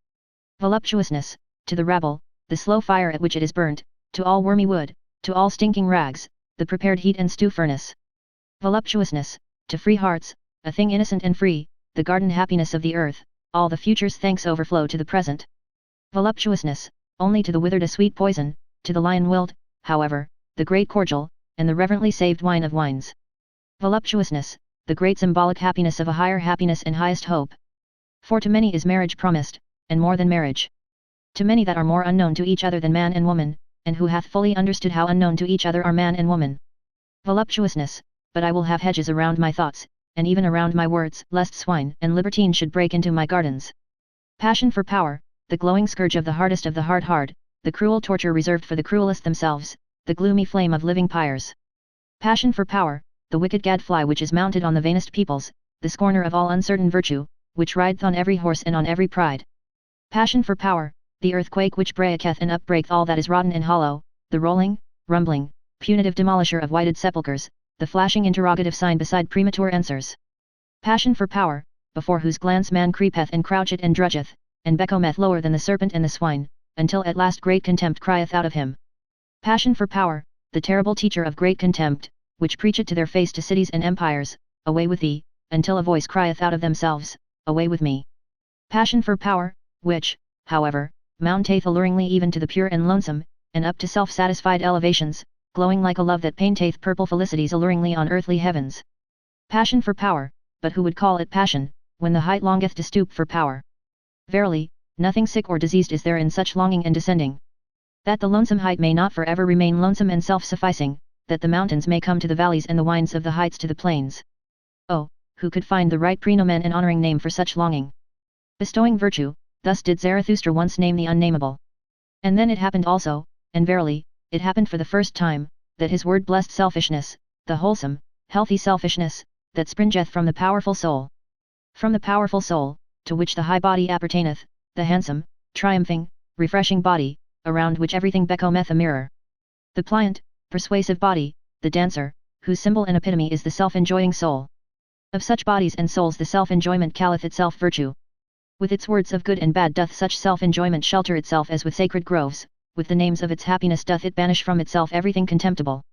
Voluptuousness, to the rabble, the slow fire at which it is burnt, to all wormy wood, to all stinking rags, the prepared heat and stew furnace. Voluptuousness, to free hearts, a thing innocent and free, the garden happiness of the earth, all the future's thanks overflow to the present. Voluptuousness, only to the withered a sweet poison, to the lion-willed, however, the great cordial, and the reverently saved wine of wines. Voluptuousness, the great symbolic happiness of a higher happiness and highest hope. For to many is marriage promised, and more than marriage. To many that are more unknown to each other than man and woman, and who hath fully understood how unknown to each other are man and woman. Voluptuousness, but I will have hedges around my thoughts, and even around my words, lest swine and libertine should break into my gardens. Passion for power, the glowing scourge of the hardest of the hard, the cruel torture reserved for the cruelest themselves, the gloomy flame of living pyres. Passion for power, the wicked gadfly which is mounted on the vainest peoples, the scorner of all uncertain virtue, which rideth on every horse and on every pride. Passion for power, the earthquake which breaketh and upbreaketh all that is rotten and hollow, the rolling, rumbling, punitive demolisher of whited sepulchres, the flashing interrogative sign beside premature answers. Passion for power, before whose glance man creepeth and croucheth and drudgeth, and becometh lower than the serpent and the swine, until at last great contempt crieth out of him. Passion for power, the terrible teacher of great contempt, which preacheth to their face to cities and empires, away with thee, until a voice crieth out of themselves, away with me. Passion for power, which, however, mounteth alluringly even to the pure and lonesome, and up to self-satisfied elevations, glowing like a love that painteth purple felicities alluringly on earthly heavens. Passion for power, but who would call it passion, when the height longeth to stoop for power? Verily, nothing sick or diseased is there in such longing and descending. That the lonesome height may not forever remain lonesome and self-sufficing, that the mountains may come to the valleys and the winds of the heights to the plains. Oh, who could find the right prenomen and honoring name for such longing? Bestowing virtue, thus did Zarathustra once name the unnameable. And then it happened also, and verily, it happened for the first time, that his word blessed selfishness, the wholesome, healthy selfishness, that springeth from the powerful soul. From the powerful soul, to which the high body appertaineth, the handsome, triumphing, refreshing body, around which everything becometh a mirror. The pliant, persuasive body, the dancer, whose symbol and epitome is the self-enjoying soul. Of such bodies and souls the self-enjoyment calleth itself virtue. With its words of good and bad doth such self-enjoyment shelter itself as with sacred groves, with the names of its happiness doth it banish from itself everything contemptible.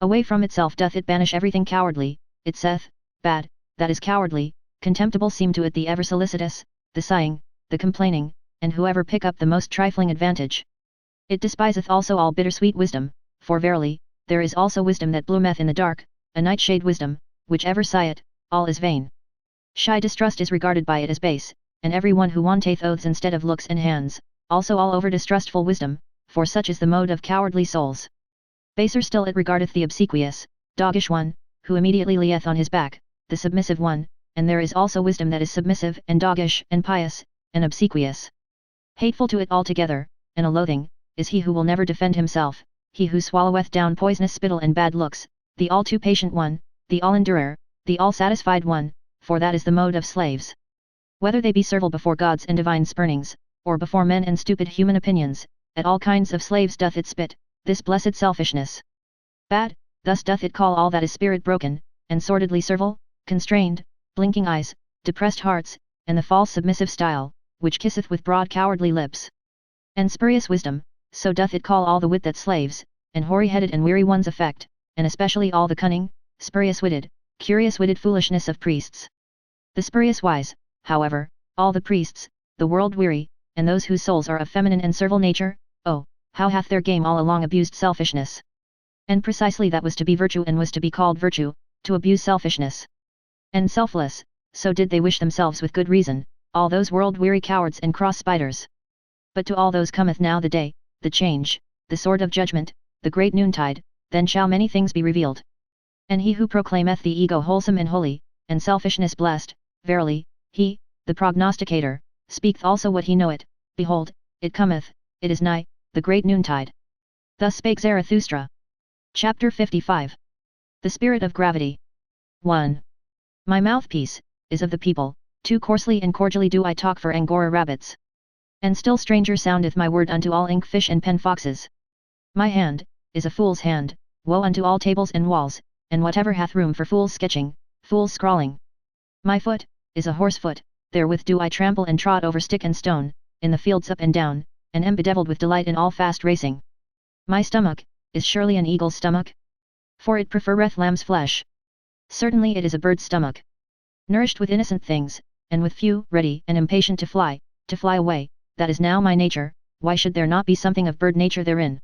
Away from itself doth it banish everything cowardly, it saith, bad, that is cowardly, contemptible seem to it the ever solicitous, the sighing, the complaining, and whoever pick up the most trifling advantage, It despiseth also all bittersweet wisdom, for verily, there is also wisdom that bloometh in the dark, a nightshade wisdom, which ever sigheth, all is vain. Shy distrust is regarded by it as base, and every one who wanteth oaths instead of looks and hands, also all over distrustful wisdom, for such is the mode of cowardly souls. Baser still it regardeth the obsequious, doggish one, who immediately lieth on his back, the submissive one, and there is also wisdom that is submissive and doggish and pious, and obsequious. Hateful to it altogether, and a loathing, is he who will never defend himself, he who swalloweth down poisonous spittle and bad looks, the all too patient one, the all endurer, the all satisfied one, for that is the mode of slaves. Whether they be servile before gods and divine spurnings, or before men and stupid human opinions, at all kinds of slaves doth it spit, this blessed selfishness. Bad, thus doth it call all that is spirit broken, and sordidly servile, constrained, blinking eyes, depressed hearts, and the false submissive style, which kisseth with broad cowardly lips. And spurious wisdom, so doth it call all the wit that slaves, and hoary-headed and weary ones affect, and especially all the cunning, spurious-witted, curious-witted foolishness of priests. The spurious wise, however, all the priests, the world-weary, and those whose souls are of feminine and servile nature, oh, how hath their game all along abused selfishness! And precisely that was to be virtue and was to be called virtue, to abuse selfishness. And selfless, so did they wish themselves with good reason, all those world-weary cowards and cross-spiders. But to all those cometh now the day, the change, the sword of judgment, the great noontide, then shall many things be revealed. And he who proclaimeth the ego wholesome and holy, and selfishness blessed, verily, he, the prognosticator, speaketh also what he knoweth, behold, it cometh, it is nigh, the great noontide. Thus spake Zarathustra. Chapter 55. The Spirit of Gravity. 1. My mouthpiece is of the people, too coarsely and cordially do I talk for Angora rabbits. And still stranger soundeth my word unto all ink-fish and pen-foxes. My hand is a fool's hand, woe unto all tables and walls, and whatever hath room for fools sketching, fools scrawling. My foot is a horse foot, therewith do I trample and trot over stick and stone, in the fields up and down, and am bedevilled with delight in all fast racing. My stomach is surely an eagle's stomach? For it preferreth lamb's flesh. Certainly it is a bird's stomach. Nourished with innocent things, and with few, ready and impatient to fly away, that is now my nature, why should there not be something of bird nature therein?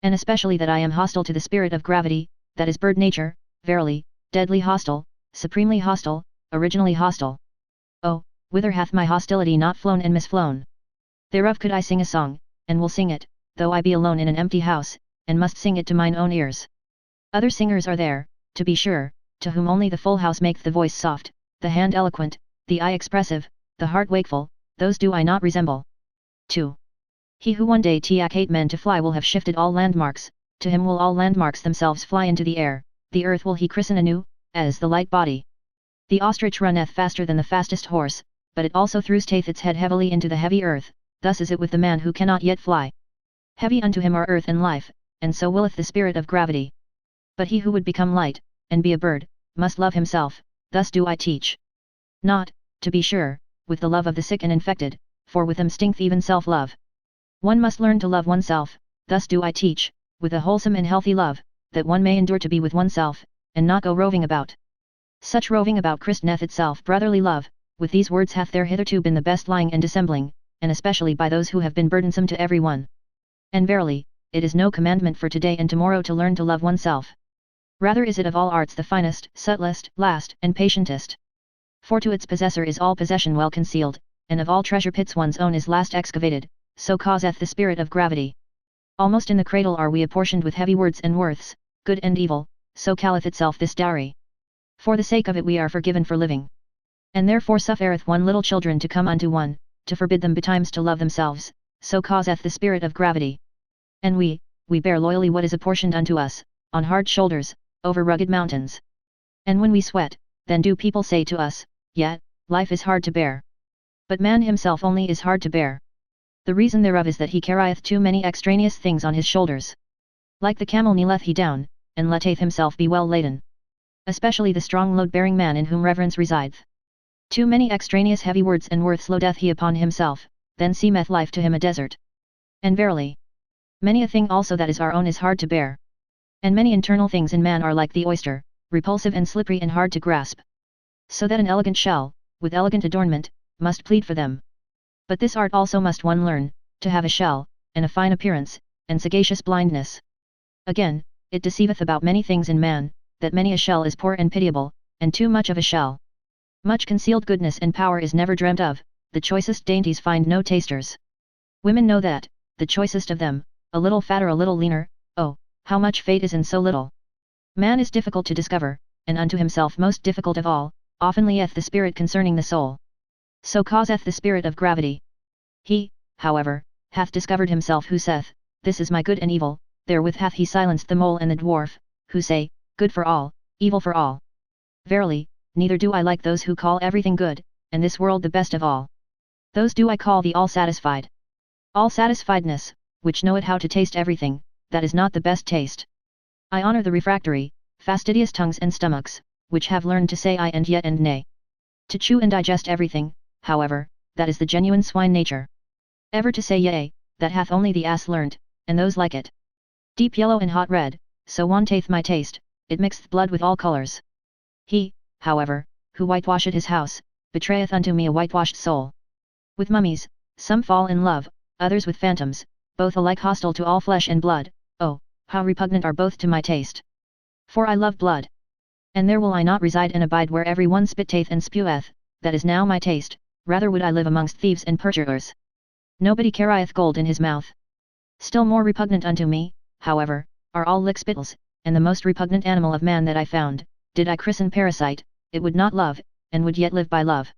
And especially that I am hostile to the spirit of gravity, that is bird nature, verily, deadly hostile, supremely hostile, originally hostile. Oh, whither hath my hostility not flown and misflown? Thereof could I sing a song, and will sing it, though I be alone in an empty house, and must sing it to mine own ears. Other singers are there, to be sure, to whom only the full house maketh the voice soft, the hand eloquent, the eye expressive, the heart wakeful, those do I not resemble. 2. He who one day ta'ak 8 men to fly will have shifted all landmarks, to him will all landmarks themselves fly into the air, the earth will he christen anew, as the light body. The ostrich runneth faster than the fastest horse, but it also thrusteth its head heavily into the heavy earth, thus is it with the man who cannot yet fly. Heavy unto him are earth and life, and so willeth the spirit of gravity. But he who would become light, and be a bird, must love himself, thus do I teach. Not, to be sure, with the love of the sick and infected, for with them stinketh even self-love. One must learn to love oneself, thus do I teach, with a wholesome and healthy love, that one may endure to be with oneself, and not go roving about. Such roving about christeneth itself brotherly love, with these words hath there hitherto been the best lying and dissembling, and especially by those who have been burdensome to every one. And verily, it is no commandment for today and tomorrow to learn to love oneself. Rather is it of all arts the finest, subtlest, last, and patientest. For to its possessor is all possession well concealed, and of all treasure pits one's own is last excavated, so causeth the spirit of gravity. Almost in the cradle are we apportioned with heavy words and worths, good and evil, so calleth itself this dowry. For the sake of it we are forgiven for living. And therefore suffereth one little children to come unto one, to forbid them betimes to love themselves, so causeth the spirit of gravity. And we bear loyally what is apportioned unto us, on hard shoulders, over rugged mountains. And when we sweat, then do people say to us, yet, life is hard to bear. But man himself only is hard to bear. The reason thereof is that he carrieth too many extraneous things on his shoulders. Like the camel kneeleth he down, and letteth himself be well laden. Especially the strong load-bearing man in whom reverence resideth. Too many extraneous heavy words and worths loadeth he upon himself, then seemeth life to him a desert. And verily, many a thing also that is our own is hard to bear. And many internal things in man are like the oyster, repulsive and slippery and hard to grasp. So that an elegant shell, with elegant adornment, must plead for them. But this art also must one learn, to have a shell, and a fine appearance, and sagacious blindness. Again, it deceiveth about many things in man, that many a shell is poor and pitiable, and too much of a shell. Much concealed goodness and power is never dreamt of, the choicest dainties find no tasters. Women know that, the choicest of them, a little fat or a little leaner, oh, how much fate is in so little. Man is difficult to discover, and unto himself most difficult of all, often lieth the spirit concerning the soul. So causeth the spirit of gravity. He, however, hath discovered himself who saith, this is my good and evil, therewith hath he silenced the mole and the dwarf, who say, good for all, evil for all. Verily, neither do I like those who call everything good, and this world the best of all. Those do I call the all-satisfied. All-satisfiedness, which knoweth how to taste everything, that is not the best taste. I honor the refractory, fastidious tongues and stomachs, which have learned to say I and yet and nay. To chew and digest everything, however, that is the genuine swine nature. Ever to say yea, that hath only the ass learnt, and those like it. Deep yellow and hot red, so wanteth my taste, it mixeth blood with all colours. He, however, who whitewasheth his house, betrayeth unto me a whitewashed soul. With mummies, some fall in love, others with phantoms, both alike hostile to all flesh and blood, oh, how repugnant are both to my taste. For I love blood. And there will I not reside and abide where every one spitteth and speweth, that is now my taste, rather would I live amongst thieves and perjurers. Nobody carrieth gold in his mouth. Still more repugnant unto me, however, are all lickspittles, and the most repugnant animal of man that I found, did I christen parasite, it would not love, and would yet live by love.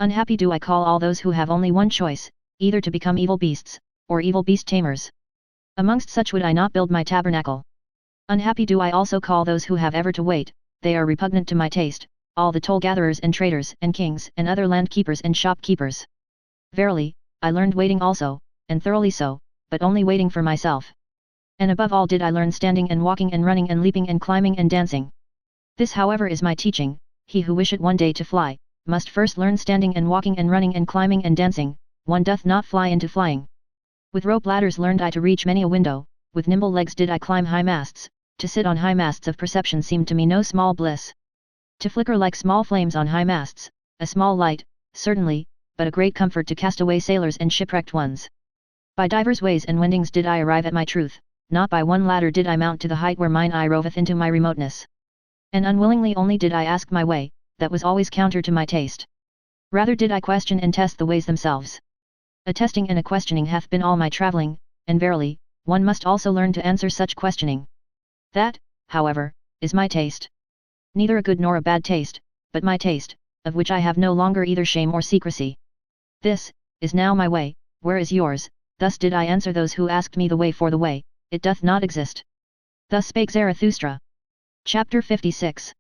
Unhappy do I call all those who have only one choice, either to become evil beasts, or evil beast tamers. Amongst such would I not build my tabernacle. Unhappy do I also call those who have ever to wait, they are repugnant to my taste, all the toll-gatherers and traders and kings and other land-keepers and shopkeepers. Verily, I learned waiting also, and thoroughly so, but only waiting for myself. And above all did I learn standing and walking and running and leaping and climbing and dancing. This however is my teaching, he who wisheth one day to fly, must first learn standing and walking and running and climbing and dancing, one doth not fly into flying. With rope ladders learned I to reach many a window, with nimble legs did I climb high masts, to sit on high masts of perception seemed to me no small bliss. To flicker like small flames on high masts, a small light, certainly, but a great comfort to castaway sailors and shipwrecked ones. By divers ways and wendings did I arrive at my truth, not by one ladder did I mount to the height where mine eye roveth into my remoteness. And unwillingly only did I ask my way, that was always counter to my taste. Rather did I question and test the ways themselves. A testing and a questioning hath been all my travelling, and verily, one must also learn to answer such questioning. That, however, is my taste. Neither a good nor a bad taste, but my taste, of which I have no longer either shame or secrecy. This, is now my way, where is yours? Thus did I answer those who asked me the way, for the way, it doth not exist. Thus spake Zarathustra. Chapter 56.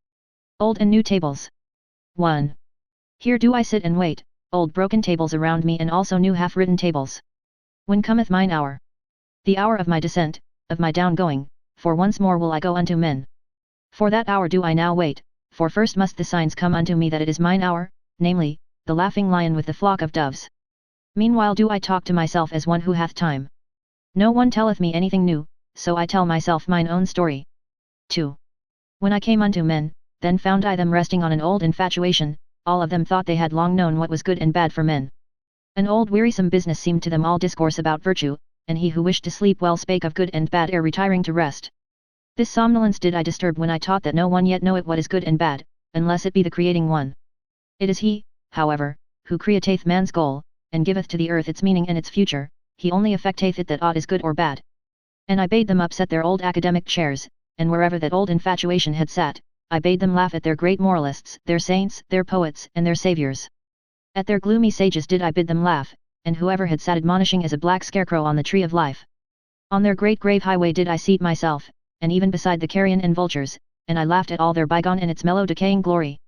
Old and New Tables. 1. Here do I sit and wait, old broken tables around me and also new half-written tables. When cometh mine hour? The hour of my descent, of my down-going, for once more will I go unto men. For that hour do I now wait, for first must the signs come unto me that it is mine hour, namely, the laughing lion with the flock of doves. Meanwhile do I talk to myself as one who hath time. No one telleth me anything new, so I tell myself mine own story. 2. When I came unto men, then found I them resting on an old infatuation, all of them thought they had long known what was good and bad for men. An old wearisome business seemed to them all discourse about virtue, and he who wished to sleep well spake of good and bad ere retiring to rest. This somnolence did I disturb when I taught that no one yet knoweth what is good and bad, unless it be the creating one. It is he, however, who createth man's goal, and giveth to the earth its meaning and its future, he only effecteth it that aught is good or bad. And I bade them upset their old academic chairs, and wherever that old infatuation had sat, I bade them laugh at their great moralists, their saints, their poets, and their saviours. At their gloomy sages did I bid them laugh, and whoever had sat admonishing as a black scarecrow on the tree of life. On their great grave highway did I seat myself, and even beside the carrion and vultures, and I laughed at all their bygone and its mellow decaying glory.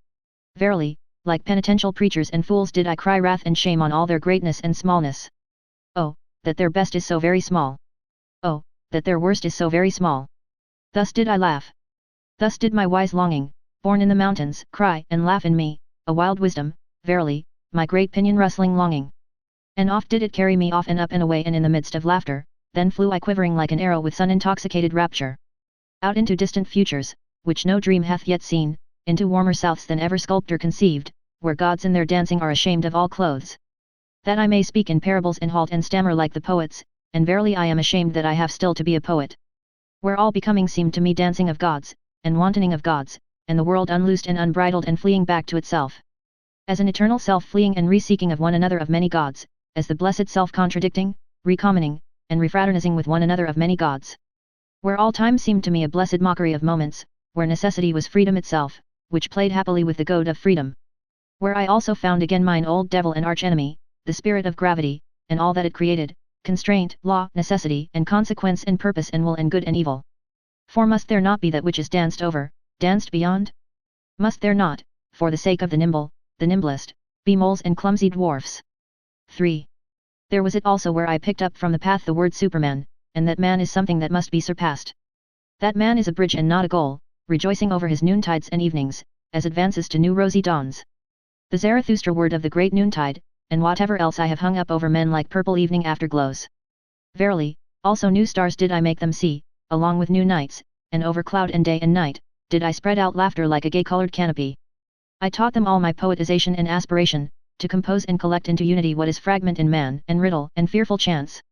Verily, like penitential preachers and fools did I cry wrath and shame on all their greatness and smallness. Oh, that their best is so very small. Oh, that their worst is so very small. Thus did I laugh. Thus did my wise longing, born in the mountains, cry and laugh in me, a wild wisdom, verily, my great pinion-rustling longing. And oft did it carry me off and up and away, and in the midst of laughter, then flew I quivering like an arrow with sun-intoxicated rapture. Out into distant futures, which no dream hath yet seen, into warmer souths than ever sculptor conceived, where gods in their dancing are ashamed of all clothes. That I may speak in parables and halt and stammer like the poets, and verily I am ashamed that I have still to be a poet. Where all becoming seemed to me dancing of gods, and wantoning of gods, and the world unloosed and unbridled and fleeing back to itself. As an eternal self fleeing and re-seeking of one another of many gods, as the blessed self contradicting, recommoning, and refraternizing with one another of many gods. Where all time seemed to me a blessed mockery of moments, where necessity was freedom itself, which played happily with the goad of freedom. Where I also found again mine old devil and arch-enemy, the spirit of gravity, and all that it created, constraint, law, necessity, and consequence and purpose and will and good and evil. For must there not be that which is danced over, danced beyond? Must there not, for the sake of the nimble, the nimblest, be moles and clumsy dwarfs? 3. There was it also where I picked up from the path the word Superman, and that man is something that must be surpassed. That man is a bridge and not a goal, rejoicing over his noontides and evenings, as advances to new rosy dawns. The Zarathustra word of the great noontide, and whatever else I have hung up over men like purple evening afterglows. Verily, also new stars did I make them see, along with new nights, and over cloud and day and night, did I spread out laughter like a gay-colored canopy. I taught them all my poetization and aspiration, to compose and collect into unity what is fragment in man and riddle and fearful chance.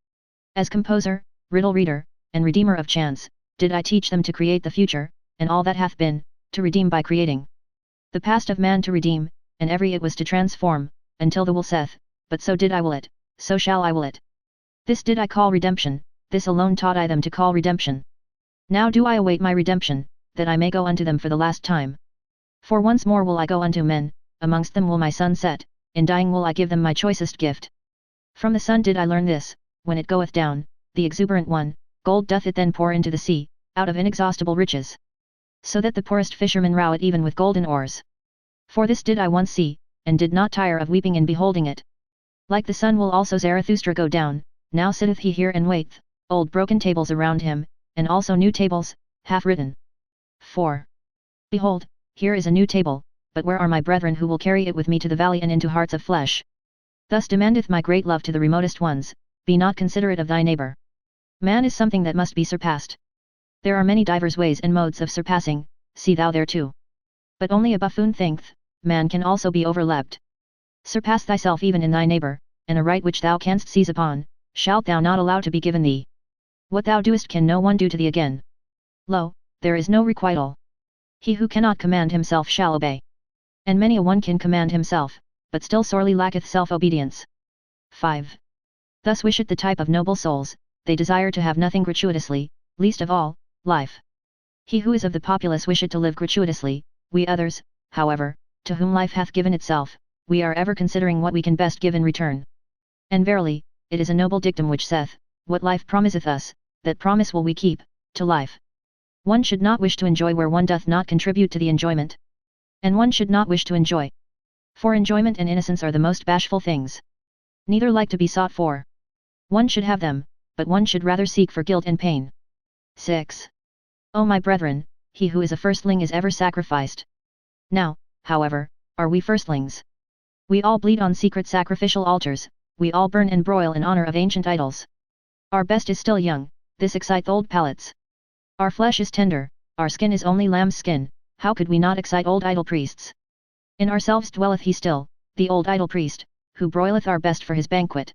As composer, riddle reader, and redeemer of chance, did I teach them to create the future, and all that hath been, to redeem by creating. The past of man to redeem, and every it was to transform, until the will saith, but so did I will it, so shall I will it. This did I call redemption, this alone taught I them to call redemption. Now do I await my redemption, that I may go unto them for the last time. For once more will I go unto men, amongst them will my sun set, in dying will I give them my choicest gift. From the sun did I learn this, when it goeth down, the exuberant one, gold doth it then pour into the sea, out of inexhaustible riches. So that the poorest fishermen row it even with golden oars. For this did I once see, and did not tire of weeping in beholding it. Like the sun will also Zarathustra go down, now sitteth he here and waiteth, old broken tables around him, and also new tables, half written. 4. Behold, here is a new table, but where are my brethren who will carry it with me to the valley and into hearts of flesh? Thus demandeth my great love to the remotest ones, be not considerate of thy neighbor. Man is something that must be surpassed. There are many divers ways and modes of surpassing, see thou there too. But only a buffoon thinketh, man can also be overleapt. Surpass thyself even in thy neighbor, and a right which thou canst seize upon, shalt thou not allow to be given thee. What thou doest can no one do to thee again. Lo, there is no requital. He who cannot command himself shall obey. And many a one can command himself, but still sorely lacketh self-obedience. 5. Thus wisheth the type of noble souls, they desire to have nothing gratuitously, least of all, life. He who is of the populace wisheth to live gratuitously, we others, however, to whom life hath given itself, we are ever considering what we can best give in return. And verily, it is a noble dictum which saith, what life promiseth us, that promise will we keep, to life. One should not wish to enjoy where one doth not contribute to the enjoyment. And one should not wish to enjoy. For enjoyment and innocence are the most bashful things. Neither like to be sought for. One should have them, but one should rather seek for guilt and pain. 6. O my brethren, he who is a firstling is ever sacrificed. Now, however, are we firstlings? We all bleed on secret sacrificial altars, we all burn and broil in honor of ancient idols. Our best is still young, this exciteth old palates. Our flesh is tender, our skin is only lamb's skin, how could we not excite old idol priests? In ourselves dwelleth he still, the old idol priest, who broileth our best for his banquet.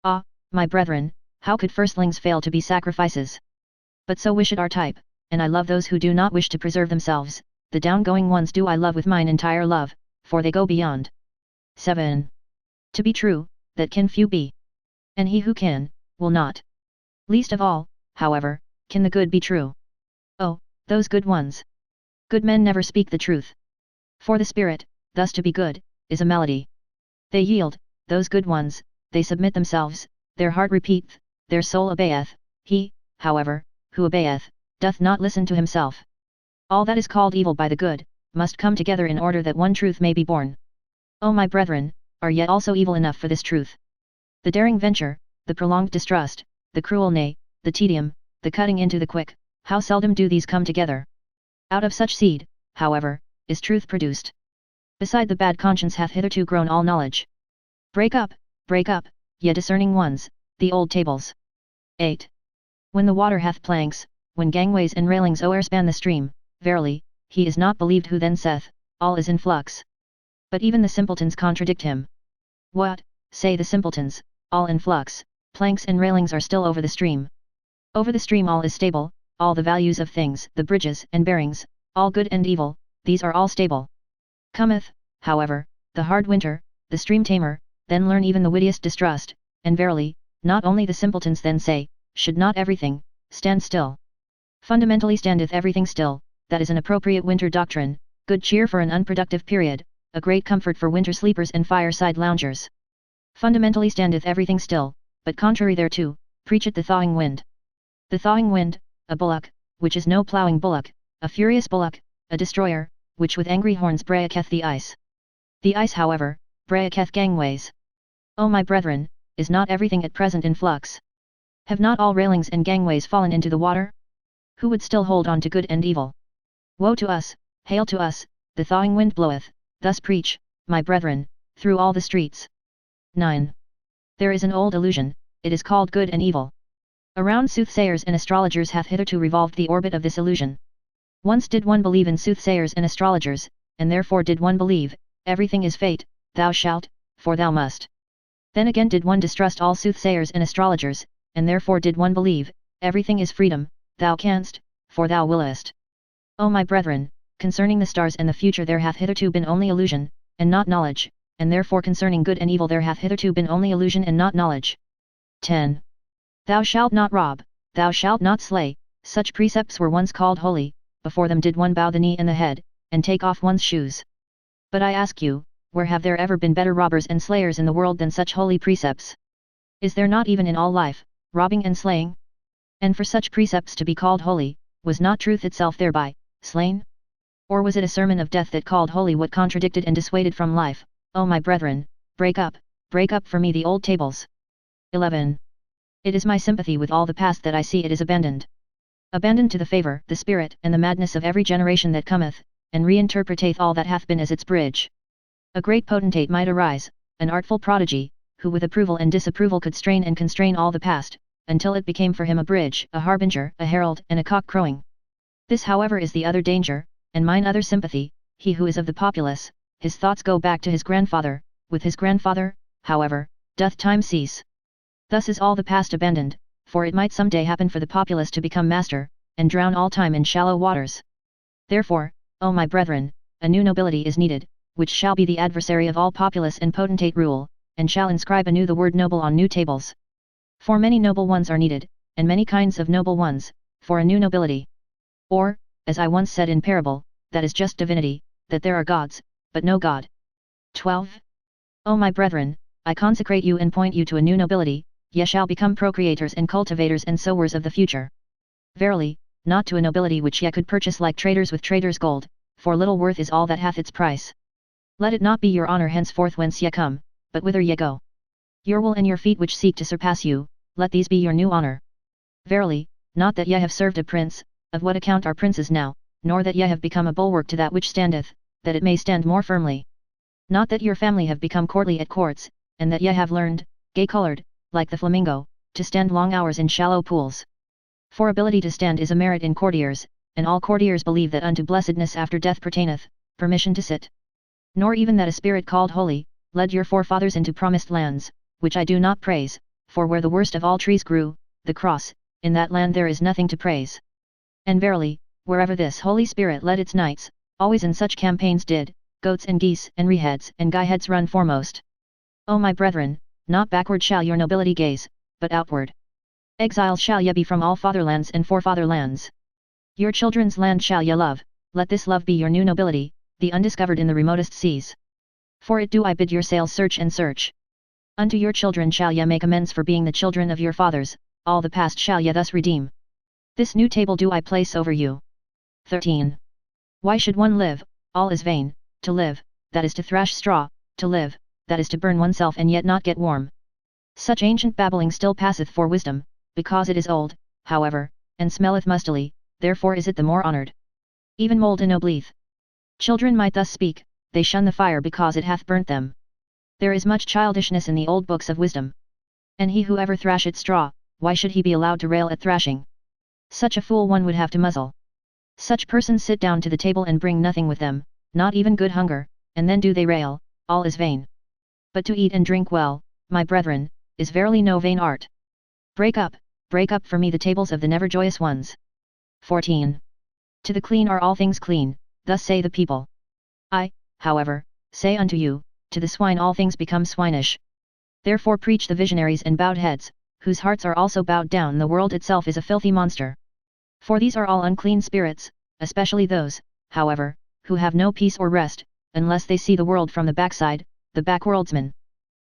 Ah, my brethren, how could firstlings fail to be sacrifices? But so wished our type, and I love those who do not wish to preserve themselves, the down-going ones do I love with mine entire love, for they go beyond. 7. To be true, that can few be. And he who can, will not. Least of all, however, can the good be true. Oh, those good ones! Good men never speak the truth. For the spirit, thus to be good, is a melody. They yield, those good ones, they submit themselves, their heart repeateth, their soul obeyeth, he, however, who obeyeth, doth not listen to himself. All that is called evil by the good, must come together in order that one truth may be born. O my brethren, are yet also evil enough for this truth. The daring venture, the prolonged distrust, the cruel nay, the tedium, the cutting into the quick, how seldom do these come together. Out of such seed, however, is truth produced. Beside the bad conscience hath hitherto grown all knowledge. Break up, ye discerning ones, the old tables. 8. When the water hath planks, when gangways and railings o'erspan the stream, verily, he is not believed who then saith, all is in flux. But even the simpletons contradict him. What, say the simpletons, all in flux, planks and railings are still over the stream. Over the stream all is stable, all the values of things, the bridges and bearings, all good and evil, these are all stable. Cometh, however, the hard winter, the stream tamer, then learn even the wittiest distrust, and verily, not only the simpletons then say, should not everything stand still? Fundamentally standeth everything still, that is an appropriate winter doctrine, good cheer for an unproductive period, a great comfort for winter sleepers and fireside loungers. Fundamentally standeth everything still, but contrary thereto, preacheth the thawing wind. The thawing wind, a bullock, which is no ploughing bullock, a furious bullock, a destroyer, which with angry horns breaketh the ice. The ice however, breaketh gangways. O my brethren, is not everything at present in flux? Have not all railings and gangways fallen into the water? Who would still hold on to good and evil? Woe to us, hail to us, the thawing wind bloweth, thus preach, my brethren, through all the streets. 9. There is an old illusion, it is called good and evil. Around soothsayers and astrologers hath hitherto revolved the orbit of this illusion. Once did one believe in soothsayers and astrologers, and therefore did one believe, everything is fate, thou shalt, for thou must. Then again did one distrust all soothsayers and astrologers, and therefore did one believe, everything is freedom, thou canst, for thou willest. O my brethren, concerning the stars and the future there hath hitherto been only illusion, and not knowledge, and therefore concerning good and evil there hath hitherto been only illusion and not knowledge. 10. Thou shalt not rob, thou shalt not slay, such precepts were once called holy, before them did one bow the knee and the head, and take off one's shoes. But I ask you, where have there ever been better robbers and slayers in the world than such holy precepts? Is there not even in all life, robbing and slaying? And for such precepts to be called holy, was not truth itself thereby slain? Or was it a sermon of death that called holy what contradicted and dissuaded from life? O my brethren, break up for me the old tables. 11. It is my sympathy with all the past that I see it is abandoned. Abandoned to the favour, the spirit, and the madness of every generation that cometh, and reinterpreteth all that hath been as its bridge. A great potentate might arise, an artful prodigy, who with approval and disapproval could strain and constrain all the past, until it became for him a bridge, a harbinger, a herald, and a cock crowing. This however is the other danger, and mine other sympathy, he who is of the populace, his thoughts go back to his grandfather, with his grandfather, however, doth time cease. Thus is all the past abandoned, for it might some day happen for the populace to become master, and drown all time in shallow waters. Therefore, O my brethren, a new nobility is needed, which shall be the adversary of all populace and potentate rule, and shall inscribe anew the word noble on new tables. For many noble ones are needed, and many kinds of noble ones, for a new nobility. Or, as I once said in parable, that is just divinity, that there are gods, but no God. 12. O my brethren, I consecrate you and point you to a new nobility, ye shall become procreators and cultivators and sowers of the future. Verily, not to a nobility which ye could purchase like traders with traders' gold, for little worth is all that hath its price. Let it not be your honour henceforth whence ye come, but whither ye go. Your will and your feet which seek to surpass you, let these be your new honour. Verily, not that ye have served a prince, of what account are princes now, nor that ye have become a bulwark to that which standeth, that it may stand more firmly. Not that your family have become courtly at courts, and that ye have learned, gay-coloured, like the flamingo, to stand long hours in shallow pools. For ability to stand is a merit in courtiers, and all courtiers believe that unto blessedness after death pertaineth permission to sit. Nor even that a spirit called holy, led your forefathers into promised lands, which I do not praise, for where the worst of all trees grew, the cross, in that land there is nothing to praise. And verily, wherever this Holy Spirit led its knights, always in such campaigns did, goats and geese and reheads and guyheads run foremost. O my brethren, not backward shall your nobility gaze, but outward. Exiles shall ye be from all fatherlands and forefatherlands. Your children's land shall ye love, let this love be your new nobility, the undiscovered in the remotest seas. For it do I bid your sails search and search. Unto your children shall ye make amends for being the children of your fathers, all the past shall ye thus redeem. This new table do I place over you. 13. Why should one live? All is vain. To live, that is to thrash straw, to live, that is to burn oneself and yet not get warm. Such ancient babbling still passeth for wisdom, because it is old, however, and smelleth mustily, therefore is it the more honoured. Even mould ennobleth. Children might thus speak, they shun the fire because it hath burnt them. There is much childishness in the old books of wisdom. And he who ever thrasheth straw, why should he be allowed to rail at thrashing? Such a fool one would have to muzzle. Such persons sit down to the table and bring nothing with them, not even good hunger, and then do they rail, all is vain. But to eat and drink well, my brethren, is verily no vain art. Break up for me the tables of the never joyous ones. 14. To the clean are all things clean, thus say the people. I, however, say unto you, to the swine all things become swinish. Therefore preach the visionaries and bowed heads, whose hearts are also bowed down. The world itself is a filthy monster. For these are all unclean spirits, especially those, however, who have no peace or rest, unless they see the world from the backside, the backworldsman.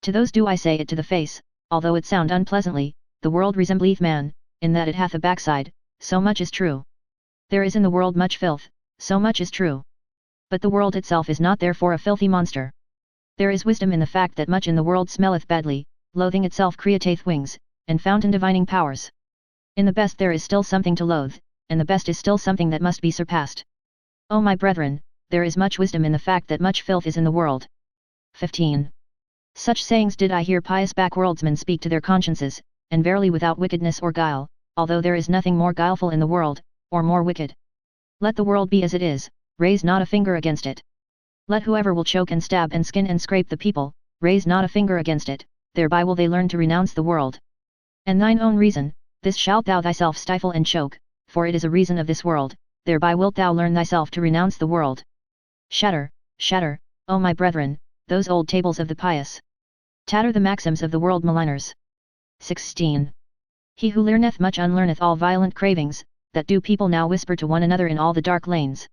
To those do I say it to the face, although it sound unpleasantly, the world resembleth man, in that it hath a backside, so much is true. There is in the world much filth, so much is true. But the world itself is not therefore a filthy monster. There is wisdom in the fact that much in the world smelleth badly, loathing itself createth wings, and fountain divining powers. In the best there is still something to loathe, and the best is still something that must be surpassed. O my brethren, there is much wisdom in the fact that much filth is in the world. 15. Such sayings did I hear pious backworldsmen speak to their consciences, and verily without wickedness or guile, although there is nothing more guileful in the world, or more wicked. Let the world be as it is, raise not a finger against it. Let whoever will choke and stab and skin and scrape the people, raise not a finger against it, thereby will they learn to renounce the world. And thine own reason, this shalt thou thyself stifle and choke, for it is a reason of this world, thereby wilt thou learn thyself to renounce the world. Shatter, shatter, O my brethren, those old tables of the pious. Tatter the maxims of the world maligners. 16. He who learneth much unlearneth all violent cravings, that do people now whisper to one another in all the dark lanes.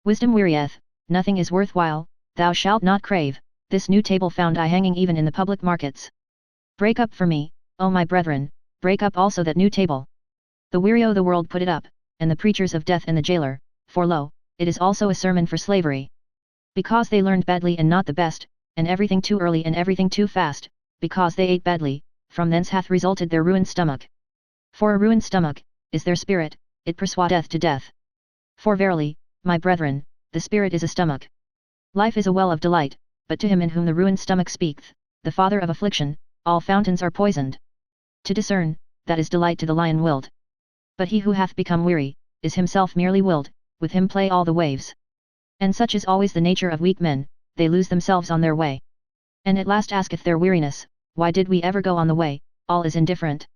Wisdom wearieth, nothing is worthwhile, thou shalt not crave, this new table found I hanging even in the public markets. Break up for me, O my brethren, break up also that new table. The weary o' the world put it up, and the preachers of death and the jailer, for lo, it is also a sermon for slavery. Because they learned badly and not the best, and everything too early and everything too fast, because they ate badly, from thence hath resulted their ruined stomach. For a ruined stomach, is their spirit, it persuadeth to death. For verily, my brethren, the spirit is a stomach. Life is a well of delight, but to him in whom the ruined stomach speaketh, the father of affliction, all fountains are poisoned. To discern, that is delight to the lion willed. But he who hath become weary, is himself merely willed, with him play all the waves. And such is always the nature of weak men, they lose themselves on their way. And at last asketh their weariness, why did we ever go on the way, all is indifferent.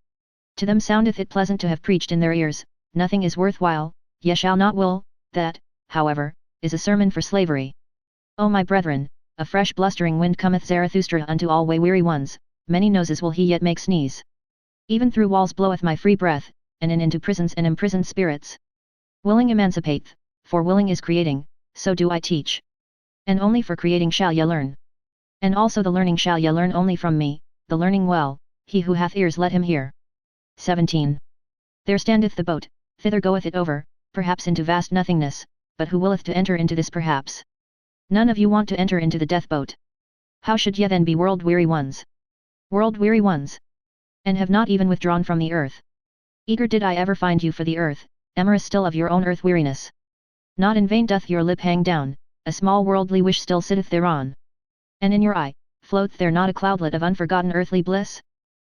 To them soundeth it pleasant to have preached in their ears, nothing is worthwhile, ye shall not will, that, however, is a sermon for slavery. O my brethren, a fresh blustering wind cometh Zarathustra unto all way-weary ones, many noses will he yet make sneeze. Even through walls bloweth my free breath, and into prisons and imprisoned spirits. Willing emancipateth, for willing is creating, so do I teach. And only for creating shall ye learn. And also the learning shall ye learn only from me, the learning well, he who hath ears let him hear. 17. There standeth the boat, thither goeth it over, perhaps into vast nothingness, but who willeth to enter into this perhaps? None of you want to enter into the death boat. How should ye then be world-weary ones? World-weary ones? And have not even withdrawn from the earth. Eager did I ever find you for the earth, amorous still of your own earth-weariness. Not in vain doth your lip hang down, a small worldly wish still sitteth thereon. And in your eye, floateth there not a cloudlet of unforgotten earthly bliss?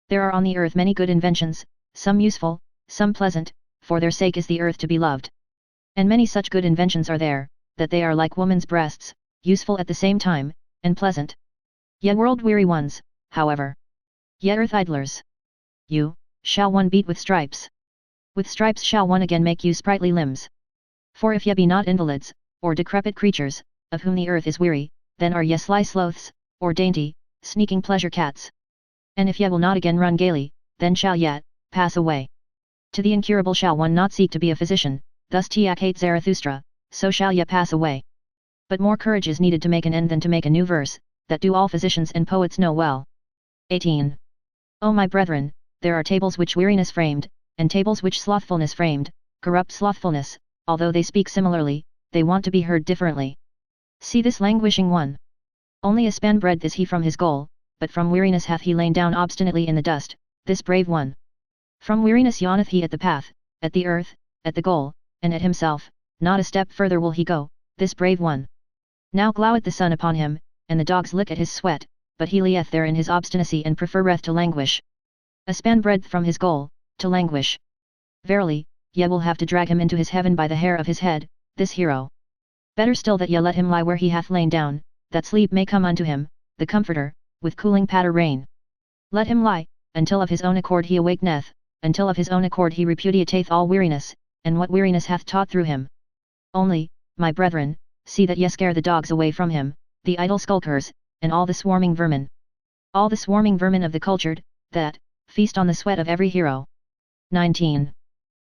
There are on the earth many good inventions, some useful, some pleasant, for their sake is the earth to be loved. And many such good inventions are there, that they are like woman's breasts, useful at the same time, and pleasant. Ye world-weary ones, however. Ye earth-idlers. You, shall one beat with stripes? With stripes shall one again make you sprightly limbs. For if ye be not invalids, or decrepit creatures, of whom the earth is weary, then are ye sly sloths, or dainty, sneaking pleasure cats. And if ye will not again run gaily, then shall ye pass away. To the incurable shall one not seek to be a physician, thus hath Zarathustra, so shall ye pass away. But more courage is needed to make an end than to make a new verse, that do all physicians and poets know well. 18. O my brethren, there are tables which weariness framed, and tables which slothfulness framed, corrupt slothfulness, although they speak similarly, they want to be heard differently. See this languishing one. Only a span breadth is he from his goal, but from weariness hath he lain down obstinately in the dust, this brave one. From weariness yawneth he at the path, at the earth, at the goal, and at himself, not a step further will he go, this brave one. Now gloweth the sun upon him, and the dogs lick at his sweat, but he lieth there in his obstinacy and preferreth to languish. A span breadth from his goal, to languish. Verily, ye will have to drag him into his heaven by the hair of his head, this hero. Better still that ye let him lie where he hath lain down, that sleep may come unto him, the comforter, with cooling patter rain. Let him lie, until of his own accord he awakeneth, until of his own accord he repudiateth all weariness, and what weariness hath taught through him. Only, my brethren, see that ye scare the dogs away from him, the idle skulkers, and all the swarming vermin. All the swarming vermin of the cultured, that feast on the sweat of every hero. 19.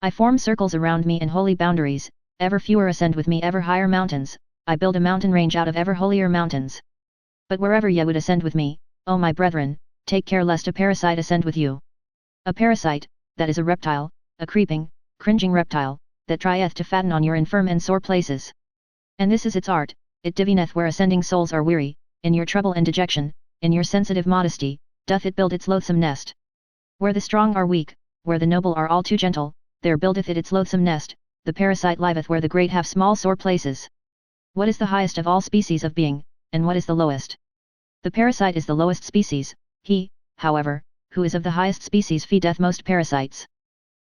I form circles around me in holy boundaries, ever fewer ascend with me ever higher mountains, I build a mountain range out of ever holier mountains. But wherever ye would ascend with me, O my brethren, take care lest a parasite ascend with you. A parasite, that is a reptile, a creeping, cringing reptile, that trieth to fatten on your infirm and sore places. And this is its art, it divineth where ascending souls are weary, in your trouble and dejection, in your sensitive modesty, doth it build its loathsome nest. Where the strong are weak, where the noble are all too gentle, there buildeth it its loathsome nest, the parasite liveth where the great have small sore places. What is the highest of all species of being, and what is the lowest? The parasite is the lowest species, he, however, who is of the highest species feedeth most parasites.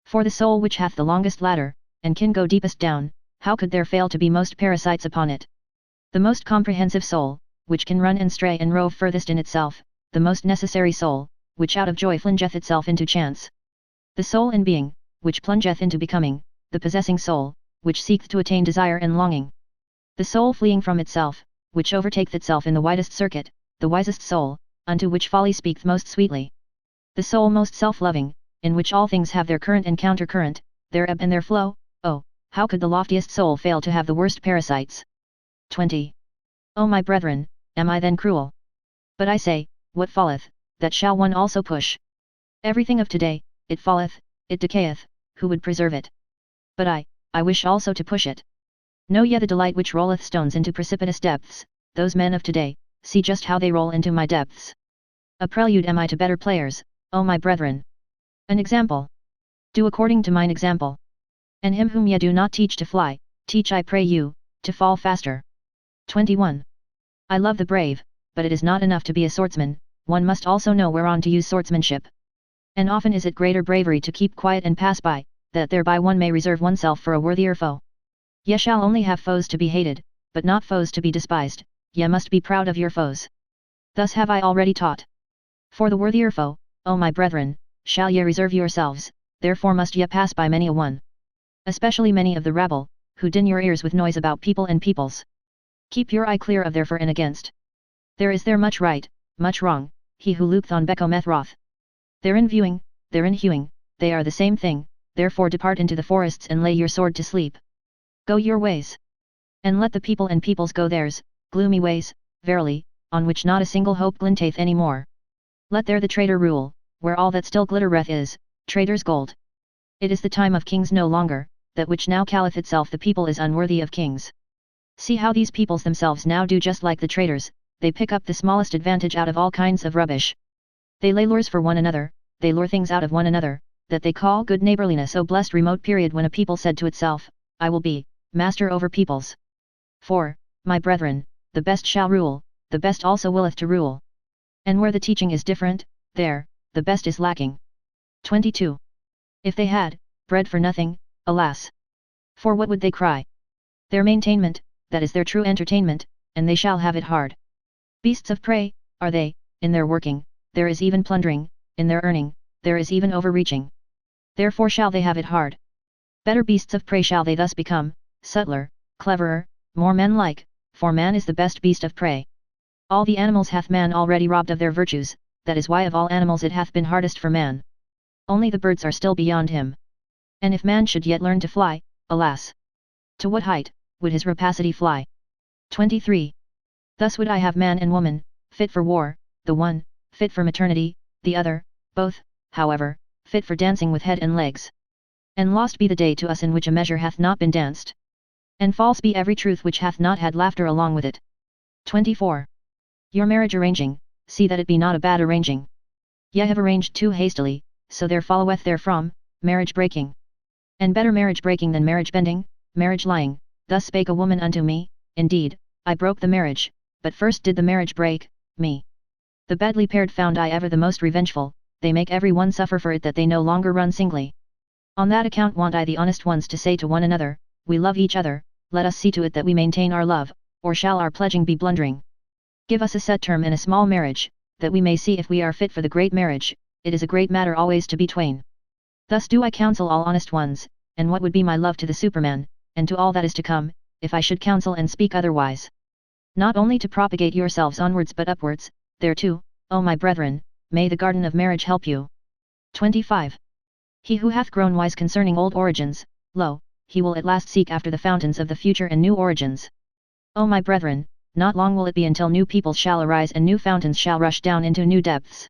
For the soul which hath the longest ladder, and can go deepest down, how could there fail to be most parasites upon it? The most comprehensive soul, which can run and stray and rove furthest in itself, the most necessary soul, which out of joy flingeth itself into chance. The soul in being, which plungeth into becoming, the possessing soul, which seeketh to attain desire and longing. The soul fleeing from itself, which overtaketh itself in the widest circuit, the wisest soul, unto which folly speaketh most sweetly. The soul most self-loving, in which all things have their current and counter-current, their ebb and their flow, oh, how could the loftiest soul fail to have the worst parasites? 20. O my brethren, am I then cruel? But I say, what falleth, that shall one also push. Everything of today, it falleth, it decayeth, who would preserve it? But I wish also to push it. Know ye the delight which rolleth stones into precipitous depths, those men of today, see just how they roll into my depths. A prelude am I to better players, O my brethren. An example. Do according to mine example. And him whom ye do not teach to fly, teach I pray you, to fall faster. 21. I love the brave, but it is not enough to be a swordsman, one must also know whereon to use swordsmanship. And often is it greater bravery to keep quiet and pass by, that thereby one may reserve oneself for a worthier foe. Ye shall only have foes to be hated, but not foes to be despised, ye must be proud of your foes. Thus have I already taught. For the worthier foe, O my brethren, shall ye reserve yourselves, therefore must ye pass by many a one. Especially many of the rabble, who din your ears with noise about people and peoples. Keep your eye clear of their for and against. There is there much right, much wrong, he who looketh on becometh wroth. Therein viewing, therein hewing, they are the same thing, therefore depart into the forests and lay your sword to sleep. Go your ways. And let the people and peoples go theirs, gloomy ways, verily, on which not a single hope glinteth any more. Let there the traitor rule, where all that still glittereth is, traitors' gold. It is the time of kings no longer, that which now calleth itself the people is unworthy of kings. See how these peoples themselves now do just like the traitors, they pick up the smallest advantage out of all kinds of rubbish. They lay lures for one another, they lure things out of one another, that they call good neighborliness. O blessed remote period when a people said to itself, I will be master over peoples. For, my brethren, the best shall rule, the best also willeth to rule. And where the teaching is different, there, the best is lacking. 22. If they had bread for nothing, alas! For what would they cry? Their maintainment, that is their true entertainment, and they shall have it hard. Beasts of prey, are they, in their working, there is even plundering, in their earning, there is even overreaching. Therefore shall they have it hard. Better beasts of prey shall they thus become, subtler, cleverer, more man-like, for man is the best beast of prey. All the animals hath man already robbed of their virtues, that is why of all animals it hath been hardest for man. Only the birds are still beyond him. And if man should yet learn to fly, alas! To what height would his rapacity fly? 23. Thus would I have man and woman, fit for war, the one, fit for maternity, the other, both, however, fit for dancing with head and legs. And lost be the day to us in which a measure hath not been danced. And false be every truth which hath not had laughter along with it. 24. Your marriage arranging, see that it be not a bad arranging. Ye have arranged too hastily, so there followeth therefrom, marriage breaking. And better marriage breaking than marriage bending, marriage lying. Thus spake a woman unto me, indeed, I broke the marriage, but first did the marriage break, me. The badly paired found I ever the most revengeful, they make every one suffer for it that they no longer run singly. On that account want I the honest ones to say to one another, we love each other, let us see to it that we maintain our love, or shall our pledging be blundering? Give us a set term and a small marriage, that we may see if we are fit for the great marriage, it is a great matter always to be twain. Thus do I counsel all honest ones, and what would be my love to the Superman, and to all that is to come, if I should counsel and speak otherwise. Not only to propagate yourselves onwards but upwards, thereto, O my brethren, may the garden of marriage help you. 25. He who hath grown wise concerning old origins, lo, he will at last seek after the fountains of the future and new origins. O my brethren, not long will it be until new peoples shall arise and new fountains shall rush down into new depths.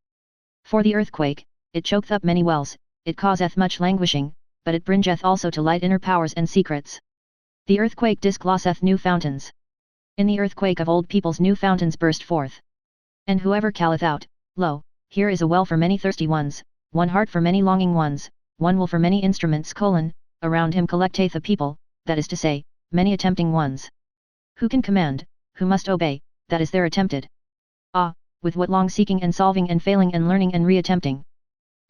For the earthquake, it choketh up many wells, it causeth much languishing, but it bringeth also to light inner powers and secrets. The earthquake discloseth new fountains. In the earthquake of old peoples new fountains burst forth. And whoever calleth out, lo, here is a well for many thirsty ones, one heart for many longing ones, one will for many instruments: around him collecteth a people, that is to say, many attempting ones. Who can command, who must obey, that is there attempted. Ah, with what long seeking and solving and failing and learning and re-attempting.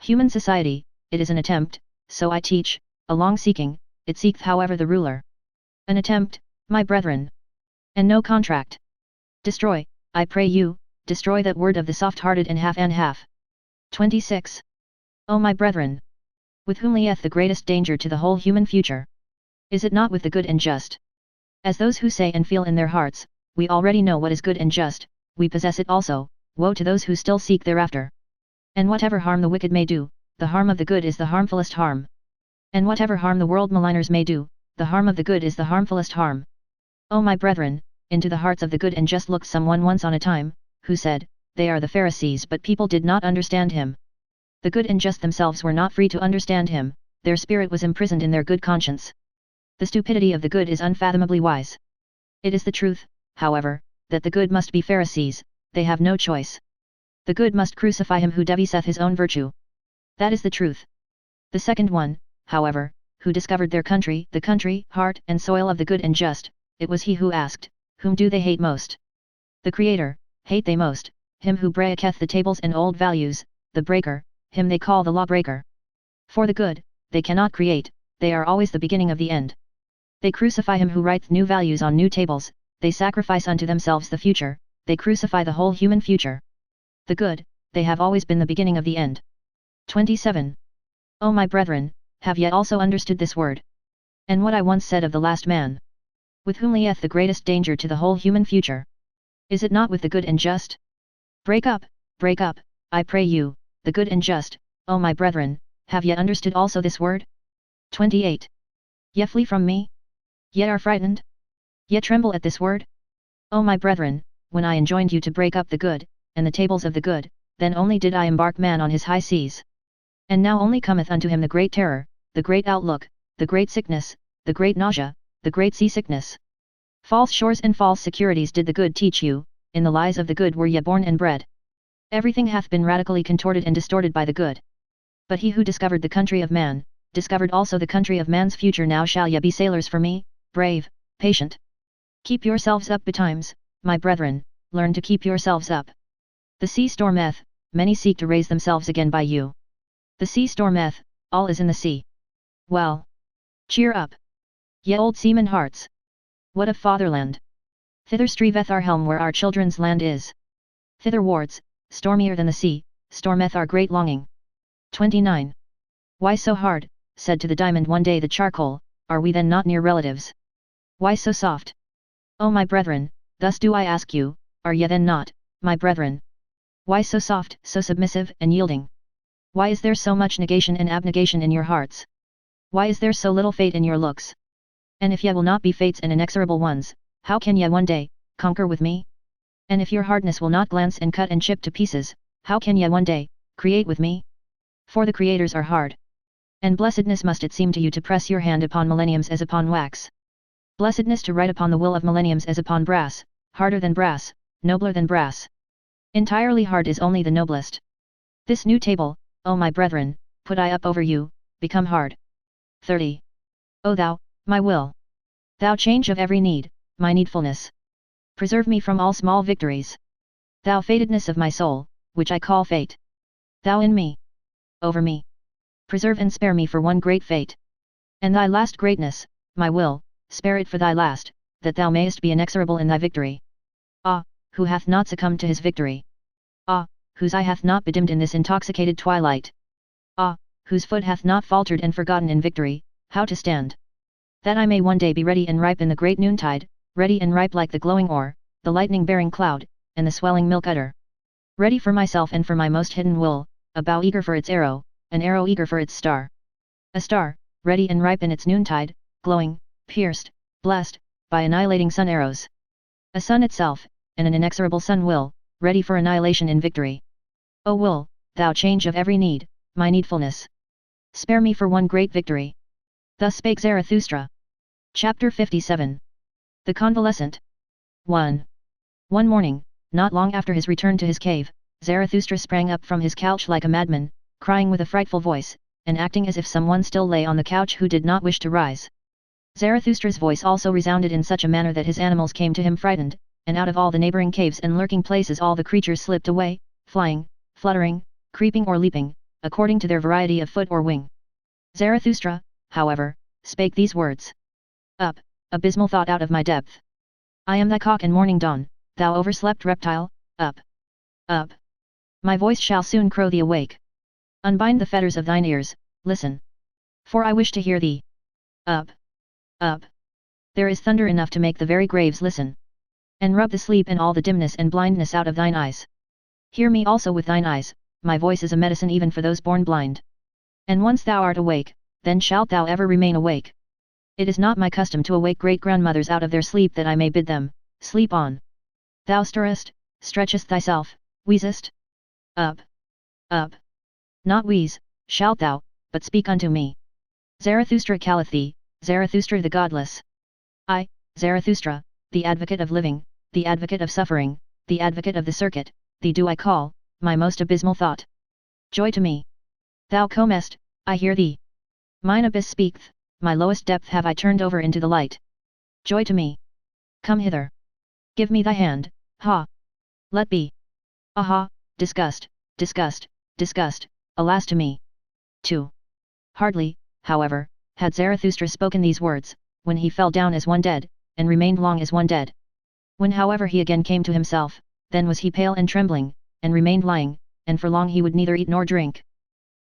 Human society, it is an attempt, so I teach, a long seeking, it seeketh however the ruler. An attempt, my brethren. And no contract. Destroy, I pray you, destroy that word of the soft-hearted and half. 26. O my brethren! With whom lieth the greatest danger to the whole human future? Is it not with the good and just? As those who say and feel in their hearts, we already know what is good and just, we possess it also, woe to those who still seek thereafter. And whatever harm the wicked may do, the harm of the good is the harmfulest harm. And whatever harm the world maligners may do, the harm of the good is the harmfulest harm. O my brethren, into the hearts of the good and just looked someone once on a time, who said, they are the Pharisees, but people did not understand him. The good and just themselves were not free to understand him, their spirit was imprisoned in their good conscience. The stupidity of the good is unfathomably wise. It is the truth, however, that the good must be Pharisees, they have no choice. The good must crucify him who deviseth his own virtue. That is the truth. The second one, however, who discovered their country, the country, heart and soil of the good and just, it was he who asked, whom do they hate most? The Creator, hate they most, him who breaketh the tables and old values, the breaker, him they call the lawbreaker. For the good, they cannot create, they are always the beginning of the end. They crucify him who writeth new values on new tables, they sacrifice unto themselves the future, they crucify the whole human future. The good, they have always been the beginning of the end. 27. O my brethren, have yet also understood this word. And what I once said of the last man. With whom lieth the greatest danger to the whole human future? Is it not with the good and just? Break up, I pray you, the good and just, O my brethren, have yet understood also this word? 28. Ye flee from me? Ye are frightened? Ye tremble at this word? O my brethren, when I enjoined you to break up the good, and the tables of the good, then only did I embark man on his high seas. And now only cometh unto him the great terror, the great outlook, the great sickness, the great nausea, the great seasickness. False shores and false securities did the good teach you, in the lies of the good were ye born and bred. Everything hath been radically contorted and distorted by the good. But he who discovered the country of man, discovered also the country of man's future. Now shall ye be sailors for me, brave, patient. Keep yourselves up betimes, my brethren, learn to keep yourselves up. The sea stormeth, many seek to raise themselves again by you. The sea stormeth, all is in the sea. Well. Cheer up. Ye old seaman hearts. What of fatherland? Thither striveth our helm where our children's land is. Thitherwards, stormier than the sea, stormeth our great longing. 29. Why so hard, said to the diamond one day the charcoal, are we then not near relatives? Why so soft? O my brethren, thus do I ask you, are ye then not, my brethren? Why so soft, so submissive and yielding? Why is there so much negation and abnegation in your hearts? Why is there so little fate in your looks? And if ye will not be fates and inexorable ones, how can ye one day conquer with me? And if your hardness will not glance and cut and chip to pieces, how can ye one day create with me? For the creators are hard. And blessedness must it seem to you to press your hand upon millenniums as upon wax. Blessedness to write upon the will of millenniums as upon brass, harder than brass, nobler than brass. Entirely hard is only the noblest. This new table, O my brethren, put I up over you, become hard. 30. O thou, my will! Thou change of every need, my needfulness! Preserve me from all small victories. Thou fatedness of my soul, which I call fate! Thou in me! Over me! Preserve and spare me for one great fate! And thy last greatness, my will, spare it for thy last, that thou mayest be inexorable in thy victory. Ah, who hath not succumbed to his victory? Ah, whose eye hath not bedimmed in this intoxicated twilight. Ah, whose foot hath not faltered and forgotten in victory, how to stand. That I may one day be ready and ripe in the great noontide, ready and ripe like the glowing ore, the lightning-bearing cloud, and the swelling milk udder. Ready for myself and for my most hidden will, a bow eager for its arrow, an arrow eager for its star. A star, ready and ripe in its noontide, glowing, pierced, blessed, by annihilating sun arrows. A sun itself, and an inexorable sun will, ready for annihilation in victory. O will, thou change of every need, my needfulness. Spare me for one great victory. Thus spake Zarathustra. Chapter 57. The Convalescent. 1. One morning, not long after his return to his cave, Zarathustra sprang up from his couch like a madman, crying with a frightful voice, and acting as if someone still lay on the couch who did not wish to rise. Zarathustra's voice also resounded in such a manner that his animals came to him frightened, and out of all the neighboring caves and lurking places all the creatures slipped away, flying, fluttering, creeping or leaping, according to their variety of foot or wing. Zarathustra, however, spake these words. Up, abysmal thought out of my depth. I am thy cock and morning dawn, thou overslept reptile, up. Up. My voice shall soon crow thee awake. Unbind the fetters of thine ears, listen. For I wish to hear thee. Up. Up. There is thunder enough to make the very graves listen. And rub the sleep and all the dimness and blindness out of thine eyes. Hear me also with thine eyes, my voice is a medicine even for those born blind. And once thou art awake, then shalt thou ever remain awake. It is not my custom to awake great-grandmothers out of their sleep that I may bid them, sleep on. Thou stirrest, stretchest thyself, wheezest. Up. Up. Not wheeze, shalt thou, but speak unto me. Zarathustra calleth thee, Zarathustra the godless. I, Zarathustra, the advocate of living, the advocate of suffering, the advocate of the circuit, thee do I call, my most abysmal thought. Joy to me. Thou comest, I hear thee. Mine abyss speaketh, my lowest depth have I turned over into the light. Joy to me. Come hither. Give me thy hand, ha. Let be. Aha, disgust, disgust, disgust, alas to me. 2. Hardly, however, had Zarathustra spoken these words, when he fell down as one dead, and remained long as one dead. When however he again came to himself, then was he pale and trembling, and remained lying, and for long he would neither eat nor drink.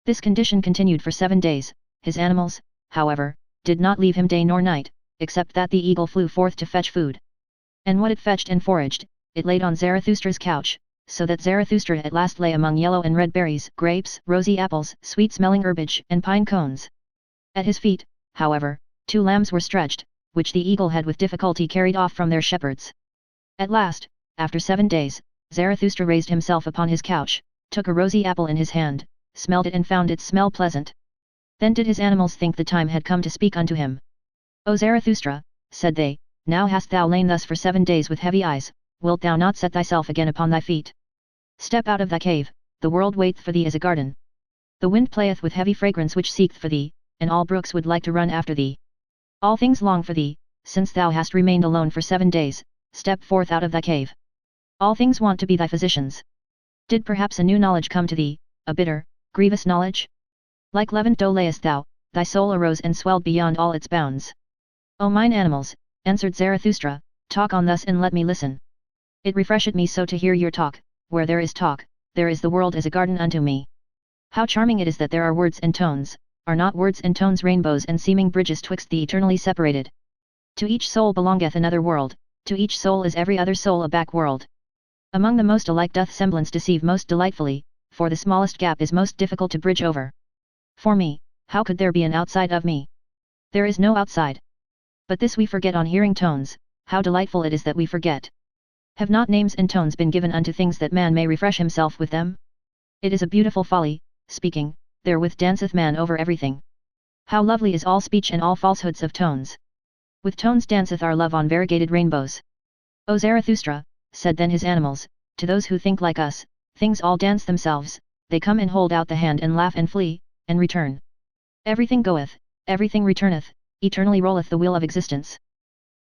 This condition continued for 7 days, his animals, however, did not leave him day nor night, except that the eagle flew forth to fetch food. And what it fetched and foraged, it laid on Zarathustra's couch, so that Zarathustra at last lay among yellow and red berries, grapes, rosy apples, sweet-smelling herbage, and pine cones. At his feet, however, 2 lambs were stretched, which the eagle had with difficulty carried off from their shepherds. At last, after 7 days, Zarathustra raised himself upon his couch, took a rosy apple in his hand, smelled it and found its smell pleasant. Then did his animals think the time had come to speak unto him. O Zarathustra, said they, now hast thou lain thus for 7 days with heavy eyes, wilt thou not set thyself again upon thy feet? Step out of thy cave, the world waiteth for thee as a garden. The wind playeth with heavy fragrance which seeketh for thee, and all brooks would like to run after thee. All things long for thee, since thou hast remained alone for 7 days, step forth out of thy cave. All things want to be thy physicians. Did perhaps a new knowledge come to thee, a bitter, grievous knowledge? Like leavened dough layest thou, thy soul arose and swelled beyond all its bounds. O mine animals, answered Zarathustra, talk on thus and let me listen. It refresheth me so to hear your talk, where there is talk, there is the world as a garden unto me. How charming it is that there are words and tones, are not words and tones rainbows and seeming bridges twixt the eternally separated? To each soul belongeth another world, to each soul is every other soul a back world. Among the most alike doth semblance deceive most delightfully, for the smallest gap is most difficult to bridge over. For me, how could there be an outside of me? There is no outside. But this we forget on hearing tones, how delightful it is that we forget. Have not names and tones been given unto things that man may refresh himself with them? It is a beautiful folly, speaking, therewith danceth man over everything. How lovely is all speech and all falsehoods of tones! With tones danceth our love on variegated rainbows. O Zarathustra, said then his animals, to those who think like us, things all dance themselves, they come and hold out the hand and laugh and flee, and return. Everything goeth, everything returneth, eternally rolleth the wheel of existence.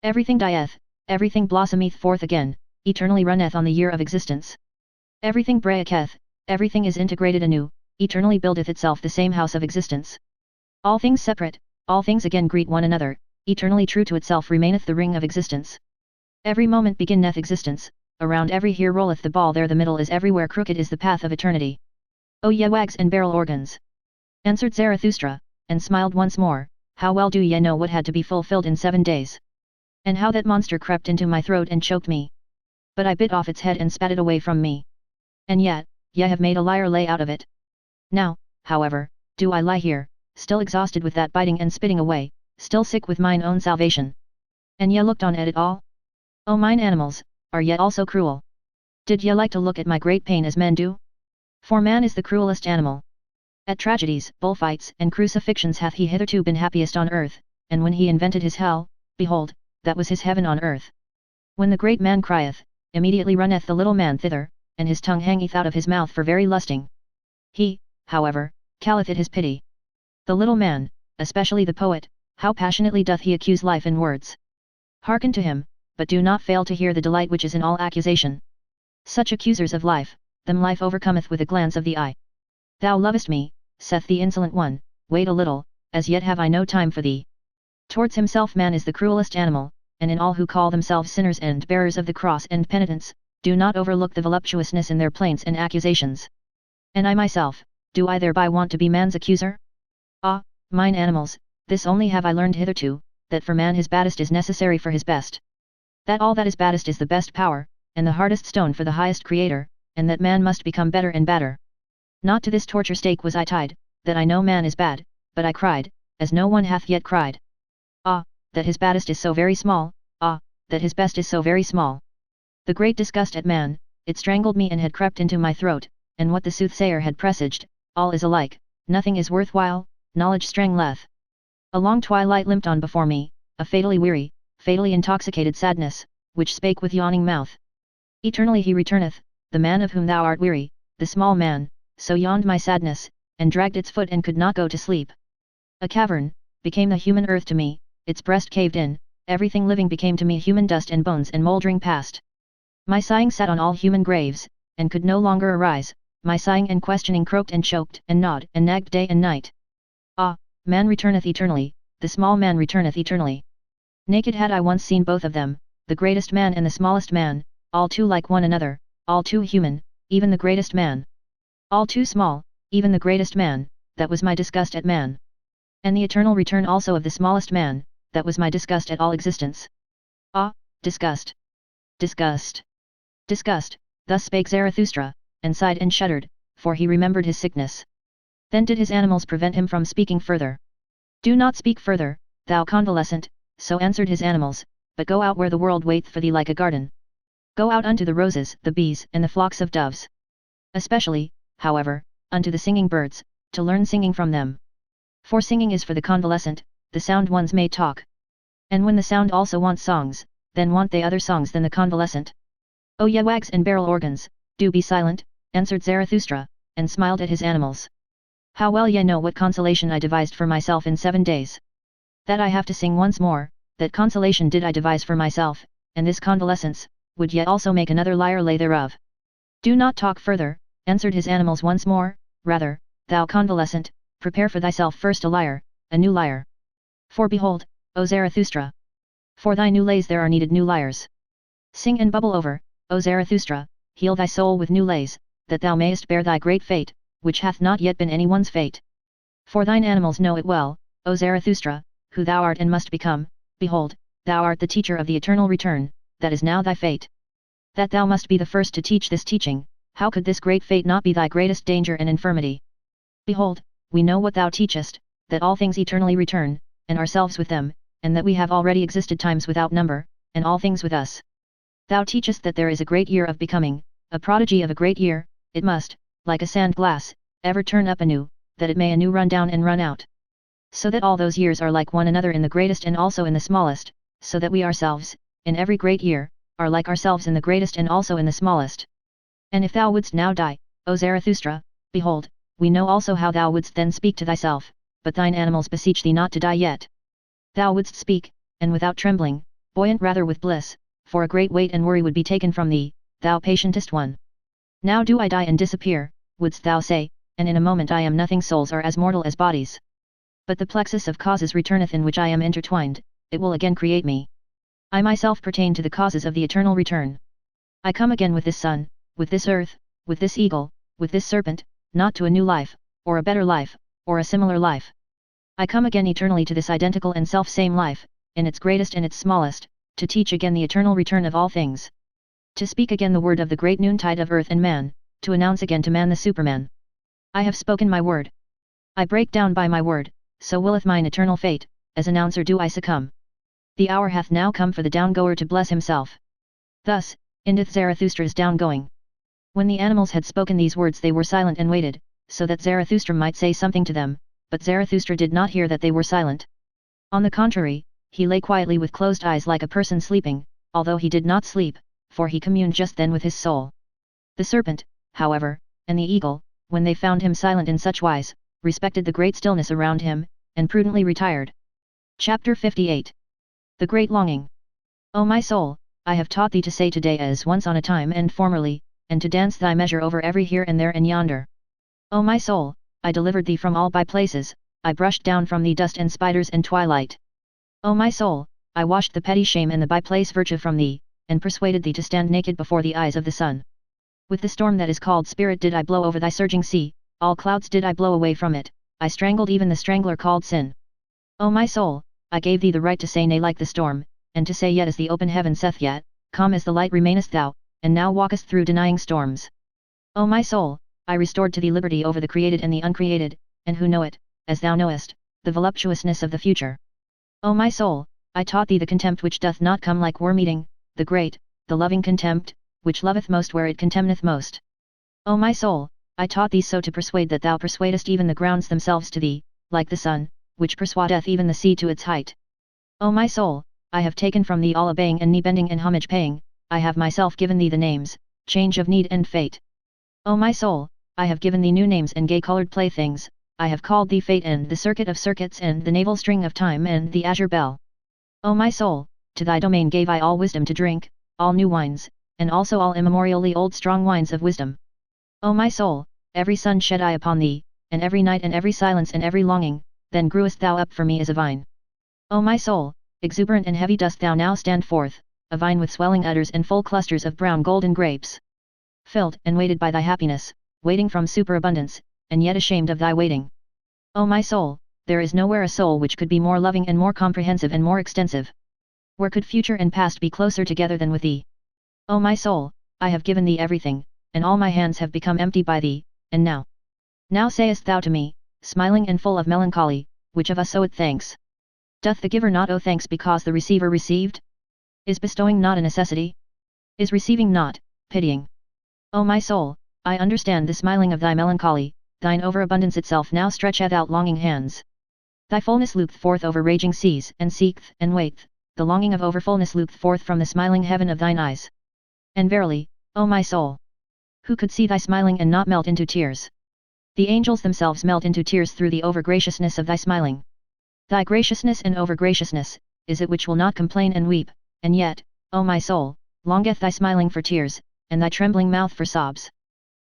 Everything dieth, everything blossometh forth again, eternally runneth on the year of existence. Everything breaketh, everything is integrated anew, eternally buildeth itself the same house of existence. All things separate, all things again greet one another, eternally true to itself remaineth the ring of existence. Every moment beginneth existence, around every here rolleth the ball, there the middle is, everywhere crooked is the path of eternity. O ye wags and barrel organs! Answered Zarathustra, and smiled once more, how well do ye know what had to be fulfilled in 7 days? And how that monster crept into my throat and choked me? But I bit off its head and spat it away from me. And yet, ye have made a liar lay out of it. Now, however, do I lie here, still exhausted with that biting and spitting away, still sick with mine own salvation. And ye looked on at it all? O mine animals, are ye also cruel? Did ye like to look at my great pain as men do? For man is the cruelest animal. At tragedies, bullfights, and crucifixions hath he hitherto been happiest on earth, and when he invented his hell, behold, that was his heaven on earth. When the great man crieth, immediately runneth the little man thither, and his tongue hangeth out of his mouth for very lusting. He, however, calleth it his pity. The little man, especially the poet, how passionately doth he accuse life in words. Hearken to him, but do not fail to hear the delight which is in all accusation. Such accusers of life, them life overcometh with a glance of the eye. Thou lovest me, saith the insolent one, wait a little, as yet have I no time for thee. Towards himself man is the cruelest animal, and in all who call themselves sinners and bearers of the cross and penitents, do not overlook the voluptuousness in their plaints and accusations. And I myself, do I thereby want to be man's accuser? Ah, mine animals, this only have I learned hitherto, that for man his baddest is necessary for his best. That all that is baddest is the best power, and the hardest stone for the highest creator, and that man must become better and badder. Not to this torture stake was I tied, that I know man is bad, but I cried, as no one hath yet cried. Ah, that his baddest is so very small, ah, that his best is so very small. The great disgust at man, it strangled me and had crept into my throat, and what the soothsayer had presaged, all is alike, nothing is worthwhile, knowledge strangleth. A long twilight limped on before me, a fatally weary, fatally intoxicated sadness, which spake with yawning mouth. Eternally he returneth, the man of whom thou art weary, the small man, so yawned my sadness, and dragged its foot and could not go to sleep. A cavern, became the human earth to me, its breast caved in, everything living became to me human dust and bones and mouldering past. My sighing sat on all human graves, and could no longer arise, my sighing and questioning croaked and choked and gnawed and nagged day and night. Ah, man returneth eternally, the small man returneth eternally. Naked had I once seen both of them, the greatest man and the smallest man, all too like one another, all too human, even the greatest man. All too small, even the greatest man, that was my disgust at man. And the eternal return also of the smallest man, that was my disgust at all existence. Ah, disgust! Disgust! Disgust! Thus spake Zarathustra, and sighed and shuddered, for he remembered his sickness. Then did his animals prevent him from speaking further. Do not speak further, thou convalescent, so answered his animals, but go out where the world waiteth for thee like a garden. Go out unto the roses, the bees, and the flocks of doves. Especially, however, unto the singing birds, to learn singing from them. For singing is for the convalescent, the sound ones may talk. And when the sound also wants songs, then want they other songs than the convalescent. O ye wags and barrel organs, do be silent, answered Zarathustra, and smiled at his animals. How well ye know what consolation I devised for myself in 7 days. That I have to sing once more, that consolation did I devise for myself, and this convalescence, would ye also make another liar lay thereof. Do not talk further, answered his animals once more, rather, thou convalescent, prepare for thyself first a lyre, a new lyre. For behold, O Zarathustra! For thy new lays there are needed new lyres. Sing and bubble over, O Zarathustra, heal thy soul with new lays, that thou mayest bear thy great fate, which hath not yet been any one's fate. For thine animals know it well, O Zarathustra, who thou art and must become, behold, thou art the teacher of the eternal return, that is now thy fate. That thou must be the first to teach this teaching, how could this great fate not be thy greatest danger and infirmity? Behold, we know what thou teachest, that all things eternally return, and ourselves with them, and that we have already existed times without number, and all things with us. Thou teachest that there is a great year of becoming, a prodigy of a great year, it must, like a sand glass, ever turn up anew, that it may anew run down and run out. So that all those years are like one another in the greatest and also in the smallest, so that we ourselves, in every great year, are like ourselves in the greatest and also in the smallest. And if thou wouldst now die, O Zarathustra, behold, we know also how thou wouldst then speak to thyself, but thine animals beseech thee not to die yet. Thou wouldst speak, and without trembling, buoyant rather with bliss, for a great weight and worry would be taken from thee, thou patientest one. Now do I die and disappear, wouldst thou say, and in a moment I am nothing, souls are as mortal as bodies. But the plexus of causes returneth in which I am intertwined, it will again create me. I myself pertain to the causes of the eternal return. I come again with this sun, with this earth, with this eagle, with this serpent, not to a new life, or a better life, or a similar life. I come again eternally to this identical and self-same life, in its greatest and its smallest, to teach again the eternal return of all things. To speak again the word of the great noontide of earth and man, to announce again to man the Superman. I have spoken my word. I break down by my word, so willeth mine eternal fate, as announcer do I succumb. The hour hath now come for the down-goer to bless himself. Thus, endeth Zarathustra's down-going. When the animals had spoken these words they were silent and waited, so that Zarathustra might say something to them, but Zarathustra did not hear that they were silent. On the contrary, he lay quietly with closed eyes like a person sleeping, although he did not sleep, for he communed just then with his soul. The serpent, however, and the eagle, when they found him silent in such wise, respected the great stillness around him, and prudently retired. Chapter 58. The Great Longing. O my soul, I have taught thee to say today as once on a time and formerly, and to dance thy measure over every here and there and yonder. O my soul, I delivered thee from all by places, I brushed down from thee dust and spiders and twilight. O my soul, I washed the petty shame and the by-place virtue from thee, and persuaded thee to stand naked before the eyes of the sun. With the storm that is called spirit did I blow over thy surging sea, all clouds did I blow away from it, I strangled even the strangler called sin. O my soul, I gave thee the right to say nay like the storm, and to say yet as the open heaven saith yet, calm as the light remainest thou, and now walkest through denying storms. O my soul, I restored to thee liberty over the created and the uncreated, and who know it, as thou knowest, the voluptuousness of the future. O my soul, I taught thee the contempt which doth not come like worm-eating, the great, the loving contempt, which loveth most where it contemneth most. O my soul, I taught thee so to persuade that thou persuadest even the grounds themselves to thee, like the sun, which persuadeth even the sea to its height. O my soul, I have taken from thee all obeying and knee-bending and homage-paying, I have myself given thee the names, change of need and fate. O my soul, I have given thee new names and gay-colored playthings, I have called thee fate and the circuit of circuits and the navel string of time and the azure bell. O my soul, to thy domain gave I all wisdom to drink, all new wines, and also all immemorially old strong wines of wisdom. O my soul, every sun shed I upon thee, and every night and every silence and every longing, then grewest thou up for me as a vine. O my soul, exuberant and heavy dost thou now stand forth, a vine with swelling udders and full clusters of brown golden grapes. Filled and weighted by thy happiness, waiting from superabundance, and yet ashamed of thy waiting. O my soul, there is nowhere a soul which could be more loving and more comprehensive and more extensive. Where could future and past be closer together than with thee? O my soul, I have given thee everything, and all my hands have become empty by thee, and now. Now sayest thou to me, smiling and full of melancholy, which of us oweth thanks? Doth the giver not owe thanks because the receiver received? Is bestowing not a necessity? Is receiving not, pitying? O my soul, I understand the smiling of thy melancholy, thine overabundance itself now stretcheth out longing hands. Thy fullness looketh forth over raging seas and seeketh and waiteth, the longing of overfullness looketh forth from the smiling heaven of thine eyes. And verily, O my soul, who could see thy smiling and not melt into tears? The angels themselves melt into tears through the over-graciousness of thy smiling. Thy graciousness and over-graciousness, is it which will not complain and weep, and yet, O my soul, longeth thy smiling for tears, and thy trembling mouth for sobs.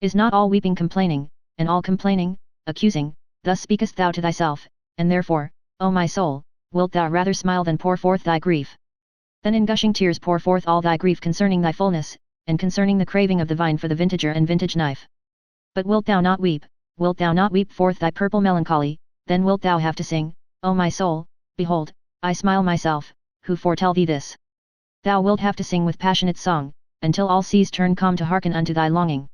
Is not all weeping complaining, and all complaining, accusing? Thus speakest thou to thyself, and therefore, O my soul, wilt thou rather smile than pour forth thy grief? Then in gushing tears pour forth all thy grief concerning thy fullness, and concerning the craving of the vine for the vintager and vintage knife. But wilt thou not weep forth thy purple melancholy, then wilt thou have to sing, O my soul, behold, I smile myself, who foretell thee this. Thou wilt have to sing with passionate song, until all seas turn calm to hearken unto thy longing.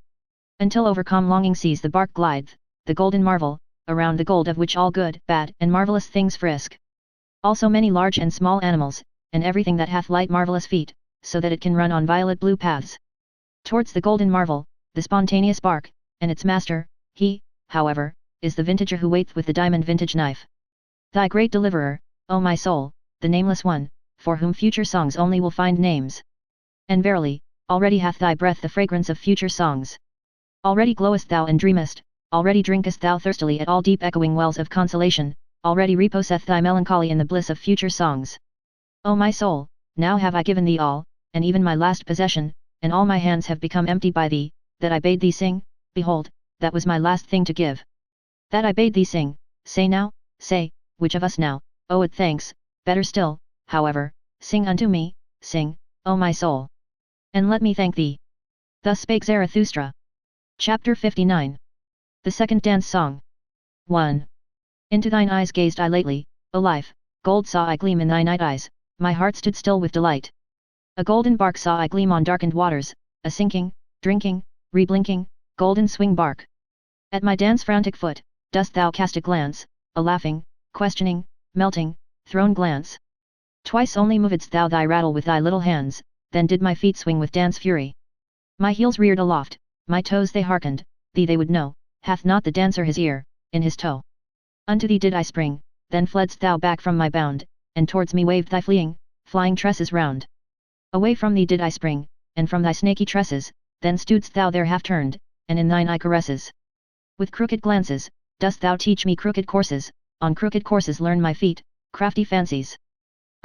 Until over calm longing seas the bark glideth, the golden marvel, around the gold of which all good, bad, and marvellous things frisk. Also many large and small animals, and everything that hath light marvellous feet, so that it can run on violet blue paths. Towards the golden marvel, the spontaneous bark, and its master, he, however, is the vintager who waiteth with the diamond vintage knife. Thy great deliverer, O my soul, the nameless one, for whom future songs only will find names. And verily, already hath thy breath the fragrance of future songs. Already glowest thou and dreamest, already drinkest thou thirstily at all deep echoing wells of consolation, already reposeth thy melancholy in the bliss of future songs. O my soul, now have I given thee all, and even my last possession, and all my hands have become empty by thee, that I bade thee sing, behold, that was my last thing to give. That I bade thee sing, say now, say, which of us now, oweth thanks? Better still, however, sing unto me, sing, O my soul. And let me thank thee, Thus spake Zarathustra. Chapter 59. The Second Dance Song. 1. Into thine eyes gazed I lately, O life, gold saw I gleam in thy night eyes, my heart stood still with delight. A golden bark saw I gleam on darkened waters, a sinking, drinking, reblinking, golden swing bark. At my dance frantic foot, dost thou cast a glance, a laughing, questioning, melting, thrown glance. Twice only movedst thou thy rattle with thy little hands, then did my feet swing with dance fury. My heels reared aloft, my toes they hearkened, thee they would know, hath not the dancer his ear, in his toe. Unto thee did I spring, then fledst thou back from my bound, and towards me waved thy flying tresses round. Away from thee did I spring, and from thy snaky tresses, then stoodst thou there half turned, and in thine eye caresses. With crooked glances, dost thou teach me crooked courses, on crooked courses learn my feet, crafty fancies.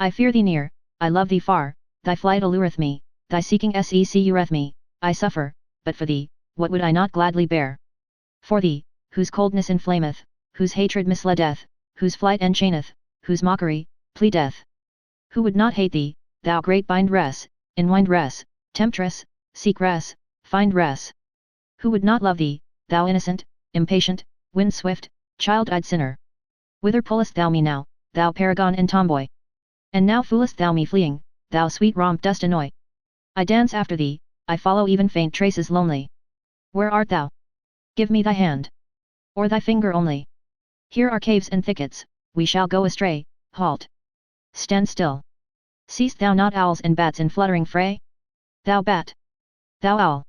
I fear thee near, I love thee far, thy flight allureth me, thy seeking secureth me, I suffer, but for thee, what would I not gladly bear? For thee, whose coldness inflameth, whose hatred misleadeth, whose flight enchaineth, whose mockery, pleadeth. Who would not hate thee, thou great bindress, enwindress, temptress, seekress, findress? Who would not love thee, thou innocent, impatient, wind-swift, child-eyed sinner? Whither pullest thou me now, thou paragon and tomboy? And now foolest thou me fleeing, thou sweet romp dost annoy. I dance after thee, I follow even faint traces lonely. Where art thou? Give me thy hand. Or thy finger only. Here are caves and thickets, we shall go astray, halt. Stand still. Seest thou not owls and bats in fluttering fray? Thou bat! Thou owl!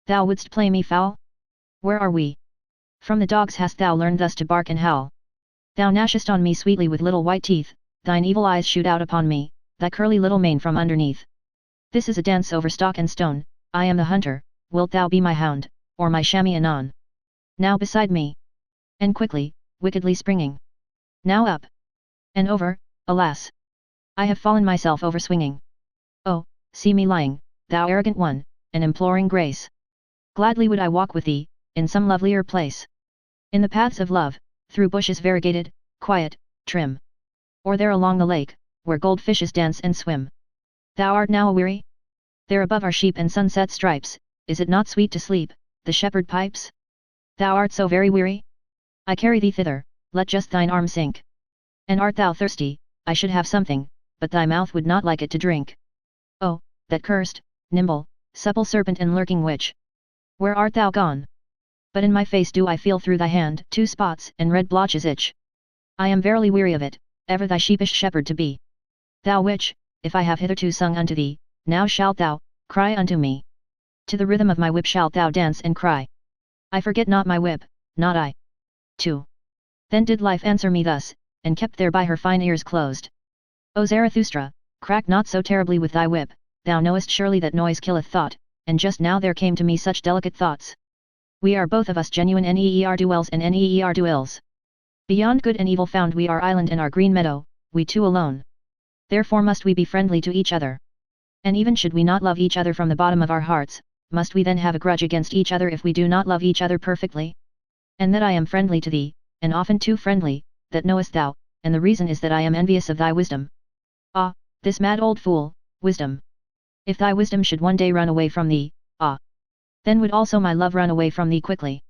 Thou wouldst play me foul? Where are we? From the dogs hast thou learned thus to bark and howl. Thou gnashest on me sweetly with little white teeth, thine evil eyes shoot out upon me, thy curly little mane from underneath. This is a dance over stock and stone, I am the hunter, wilt thou be my hound, or my chamois anon? Now beside me. And quickly, wickedly springing. Now up. And over, alas! I have fallen myself over swinging. Oh, see me lying, thou arrogant one, and imploring grace. Gladly would I walk with thee, in some lovelier place. In the paths of love, through bushes variegated, quiet, trim. Or there along the lake, where goldfishes dance and swim. Thou art now aweary? There above are sheep and sunset stripes, is it not sweet to sleep, the shepherd pipes? Thou art so very weary? I carry thee thither, let just thine arm sink. And art thou thirsty, I should have something, but thy mouth would not like it to drink. Oh, that cursed, nimble, supple serpent and lurking witch! Where art thou gone? But in my face do I feel through thy hand 2 spots and red blotches itch. I am verily weary of it, ever thy sheepish shepherd to be. Thou witch, if I have hitherto sung unto thee, now shalt thou, cry unto me. To the rhythm of my whip shalt thou dance and cry. I forget not my whip, not I. 2. Then did life answer me thus, and kept thereby her fine ears closed. O Zarathustra, crack not so terribly with thy whip, thou knowest surely that noise killeth thought, and just now there came to me such delicate thoughts. We are both of us genuine ne'er-do-wells and ne'er-do-ills. Beyond good and evil found we our island and our green meadow, we two alone. Therefore must we be friendly to each other. And even should we not love each other from the bottom of our hearts, must we then have a grudge against each other if we do not love each other perfectly? And that I am friendly to thee, and often too friendly, that knowest thou, and the reason is that I am envious of thy wisdom. Ah, this mad old fool, wisdom! If thy wisdom should one day run away from thee, ah! Then would also my love run away from thee quickly.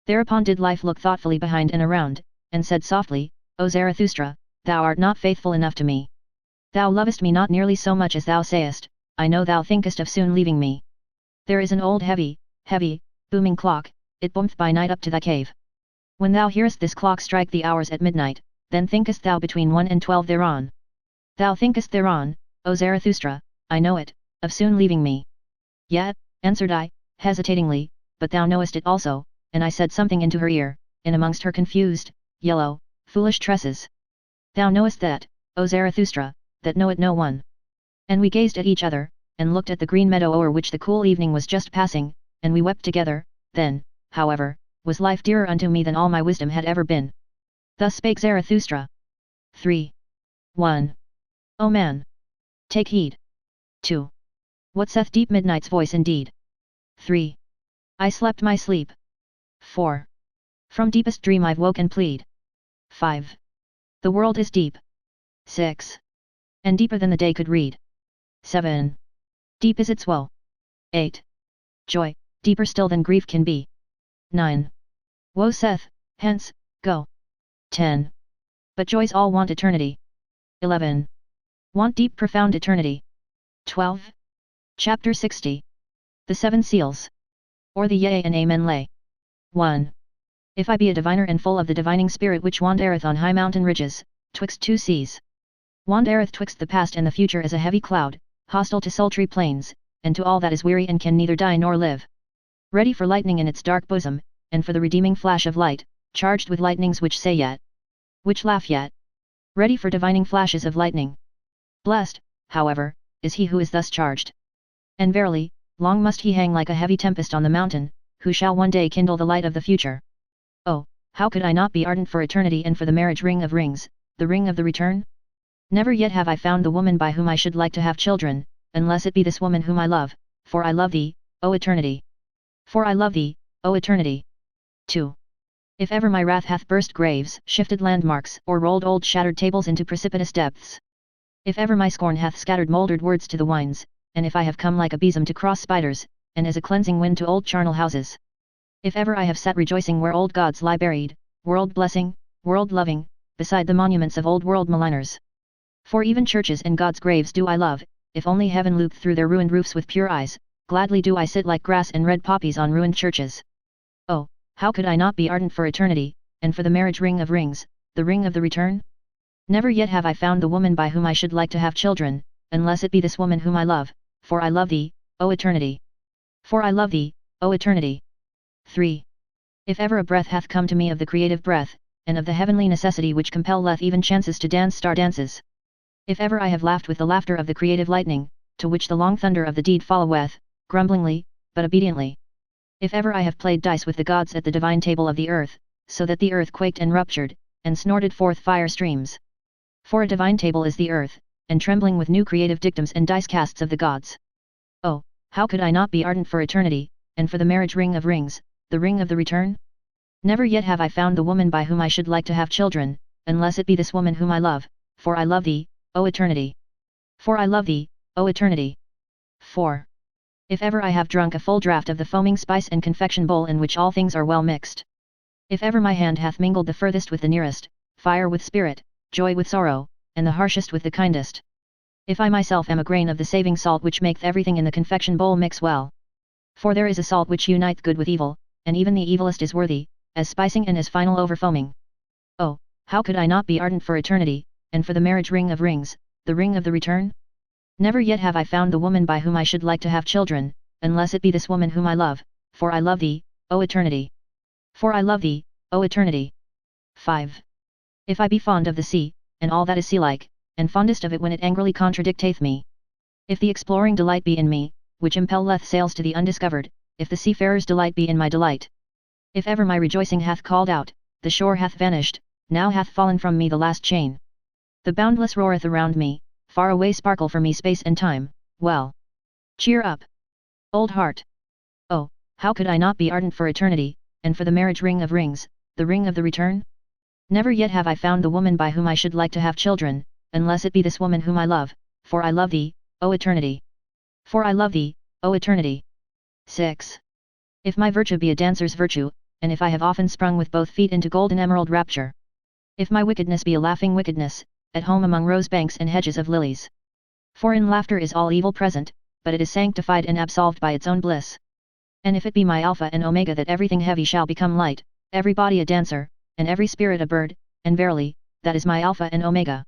Thereupon did life look thoughtfully behind and around, and said softly, O Zarathustra, thou art not faithful enough to me. Thou lovest me not nearly so much as thou sayest, I know thou thinkest of soon leaving me. There is an old heavy, booming clock, it boometh by night up to thy cave. When thou hearest this clock strike the hours at midnight, then thinkest thou between 1 and 12 thereon. Thou thinkest thereon, O Zarathustra, I know it, of soon leaving me. Yet, answered I, hesitatingly, but thou knowest it also, and I said something into her ear, in amongst her confused, yellow, foolish tresses. Thou knowest that, O Zarathustra, that know it no one. And we gazed at each other, and looked at the green meadow o'er which the cool evening was just passing, and we wept together. Then, however, was life dearer unto me than all my wisdom had ever been. Thus spake Zarathustra. 3. 1. O man! Take heed. 2. What saith deep midnight's voice indeed? 3. I slept my sleep. 4. From deepest dream I've woke and plead. 5. The world is deep. 6. And deeper than the day could read. 7. Deep is its woe. 8. joy, deeper still than grief can be. 9. Woe saith, hence, go. 10. But joys all want eternity. 11. Want deep profound eternity. 12. Chapter 60. The Seven Seals. Or the Yea and Amen lay. 1. If I be a diviner and full of the divining spirit which wandereth on high mountain ridges, twixt two seas. Wandereth twixt the past and the future as a heavy cloud, hostile to sultry plains, and to all that is weary and can neither die nor live. Ready for lightning in its dark bosom, and for the redeeming flash of light, charged with lightnings which say yet. Which laugh yet. Ready for divining flashes of lightning. Blessed, however, is he who is thus charged. And verily, long must he hang like a heavy tempest on the mountain, who shall one day kindle the light of the future. Oh, how could I not be ardent for eternity and for the marriage ring of rings, the ring of the return? Never yet have I found the woman by whom I should like to have children, unless it be this woman whom I love, for I love thee, O eternity. For I love thee, O eternity. 2. If ever my wrath hath burst graves, shifted landmarks, or rolled old shattered tables into precipitous depths. If ever my scorn hath scattered mouldered words to the winds, and if I have come like a besom to cross spiders, and as a cleansing wind to old charnel houses. If ever I have sat rejoicing where old gods lie buried, world blessing, world loving, beside the monuments of old world maligners. For even churches and God's graves do I love, if only heaven looked through their ruined roofs with pure eyes, gladly do I sit like grass and red poppies on ruined churches. Oh, how could I not be ardent for eternity, and for the marriage ring of rings, the ring of the return? Never yet have I found the woman by whom I should like to have children, unless it be this woman whom I love, for I love thee, O eternity. For I love thee, O eternity. 3. If ever a breath hath come to me of the creative breath, and of the heavenly necessity which compelleth even chances to dance star dances. If ever I have laughed with the laughter of the creative lightning, to which the long thunder of the deed followeth, grumblingly, but obediently. If ever I have played dice with the gods at the divine table of the earth, so that the earth quaked and ruptured, and snorted forth fire streams. For a divine table is the earth, and trembling with new creative dictums and dice casts of the gods. Oh, how could I not be ardent for eternity, and for the marriage ring of rings, the ring of the return? Never yet have I found the woman by whom I should like to have children, unless it be this woman whom I love, for I love thee, O eternity. For I love thee, O eternity. 4. If ever I have drunk a full draught of the foaming spice and confection bowl in which all things are well mixed. If ever my hand hath mingled the furthest with the nearest, fire with spirit, joy with sorrow, and the harshest with the kindest. If I myself am a grain of the saving salt which maketh everything in the confection bowl mix well. For there is a salt which uniteth good with evil, and even the evilest is worthy, as spicing and as final overfoaming. Oh, how could I not be ardent for eternity, and for the marriage ring of rings, the ring of the return? Never yet have I found the woman by whom I should like to have children, unless it be this woman whom I love, for I love thee, O eternity. For I love thee, O eternity. 5. If I be fond of the sea, and all that is sea-like, and fondest of it when it angrily contradicteth me. If the exploring delight be in me, which impelleth sails to the undiscovered, if the seafarer's delight be in my delight. If ever my rejoicing hath called out, the shore hath vanished, now hath fallen from me the last chain. The boundless roareth around me, far away sparkle for me space and time, well. Cheer up, old heart. Oh, how could I not be ardent for eternity, and for the marriage ring of rings, the ring of the return? Never yet have I found the woman by whom I should like to have children, unless it be this woman whom I love, for I love thee, O eternity. For I love thee, O eternity. 6. If my virtue be a dancer's virtue, and if I have often sprung with both feet into golden emerald rapture. If my wickedness be a laughing wickedness, at home among rose banks and hedges of lilies. For in laughter is all evil present, but it is sanctified and absolved by its own bliss. And if it be my Alpha and Omega that everything heavy shall become light, every body a dancer, and every spirit a bird, and verily, that is my Alpha and Omega.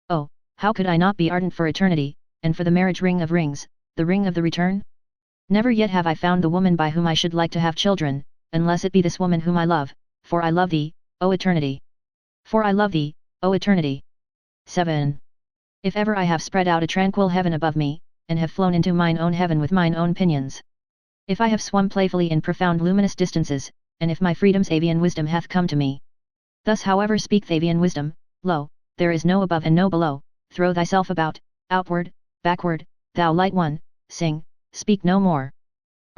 Oh, how could I not be ardent for eternity, and for the marriage ring of rings, the ring of the return? Never yet have I found the woman by whom I should like to have children, unless it be this woman whom I love, for I love thee, O eternity. For I love thee, O eternity. 7. If ever I have spread out a tranquil heaven above me, and have flown into mine own heaven with mine own pinions. If I have swum playfully in profound luminous distances, and if my freedom's avian wisdom hath come to me. Thus however speak avian wisdom, lo, there is no above and no below, throw thyself about, outward, backward, thou light one, sing, speak no more.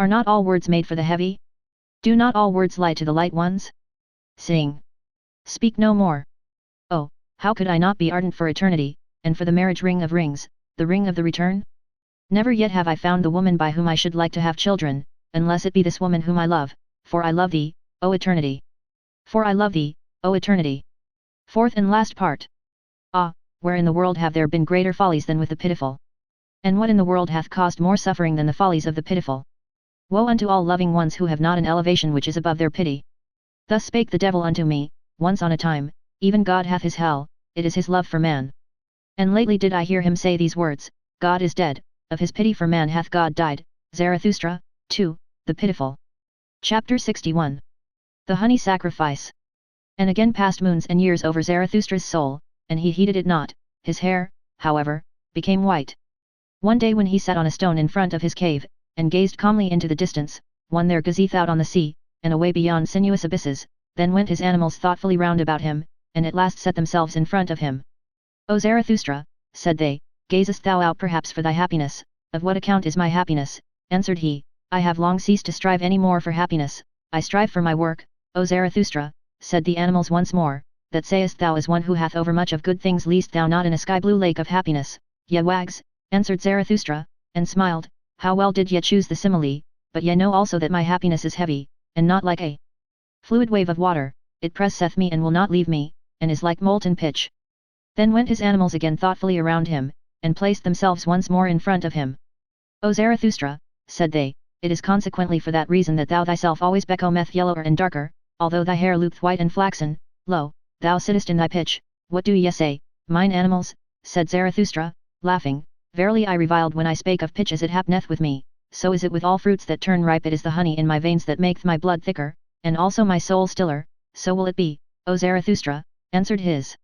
Are not all words made for the heavy? Do not all words lie to the light ones? Sing. Speak no more. Oh, how could I not be ardent for eternity, and for the marriage ring of rings, the ring of the return? Never yet have I found the woman by whom I should like to have children, unless it be this woman whom I love, for I love thee, O eternity. For I love thee, O eternity. Fourth and last part. Ah, where in the world have there been greater follies than with the pitiful? And what in the world hath caused more suffering than the follies of the pitiful? Woe unto all loving ones who have not an elevation which is above their pity. Thus spake the devil unto me, once on a time, even God hath his hell, it is his love for man. And lately did I hear him say these words, God is dead, of his pity for man hath God died. Zarathustra, 2, The Pitiful. Chapter 61. The Honey Sacrifice. And again passed moons and years over Zarathustra's soul, and he heeded it not. His hair, however, became white. One day when he sat on a stone in front of his cave, and gazed calmly into the distance, one there gazeth out on the sea, and away beyond sinuous abysses, then went his animals thoughtfully round about him, and at last set themselves in front of him. O Zarathustra, said they, gazest thou out perhaps for thy happiness? Of what account is my happiness? Answered he, I have long ceased to strive any more for happiness, I strive for my work. O Zarathustra, said the animals once more, that sayest thou as one who hath overmuch of good things, least thou not in a sky-blue lake of happiness? Ye wags, answered Zarathustra, and smiled, how well did ye choose the simile, but ye know also that my happiness is heavy, and not like a fluid wave of water, it presseth me and will not leave me, and is like molten pitch. Then went his animals again thoughtfully around him, and placed themselves once more in front of him. O Zarathustra, said they, it is consequently for that reason that thou thyself always becometh yellower and darker, although thy hair looketh white and flaxen. Lo, thou sittest in thy pitch, what do ye say, mine animals? Said Zarathustra, laughing, verily I reviled when I spake of pitch, as it happeneth with me, so is it with all fruits that turn ripe. It is the honey in my veins that maketh my blood thicker, and also my soul stiller, so will it be, O Zarathustra, answered his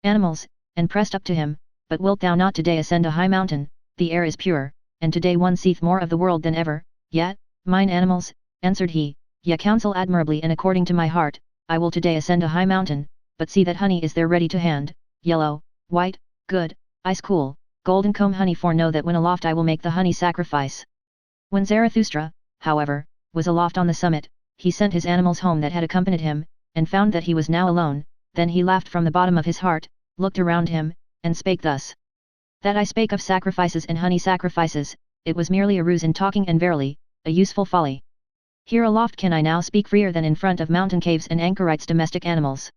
animals, and pressed up to him, but wilt thou not today ascend a high mountain? The air is pure, and today one seeth more of the world than ever. Yet, mine animals, answered he, ye counsel admirably, and according to my heart, I will today ascend a high mountain, but see that honey is there ready to hand, yellow, white, good, ice cool, golden comb honey, for know that when aloft I will make the honey sacrifice. When Zarathustra, however, was aloft on the summit, he sent his animals home that had accompanied him, and found that he was now alone. Then he laughed from the bottom of his heart, looked around him, and spake thus. That I spake of sacrifices and honey sacrifices, it was merely a ruse in talking, and verily, a useful folly. Here aloft can I now speak freer than in front of mountain caves and anchorites, domestic animals.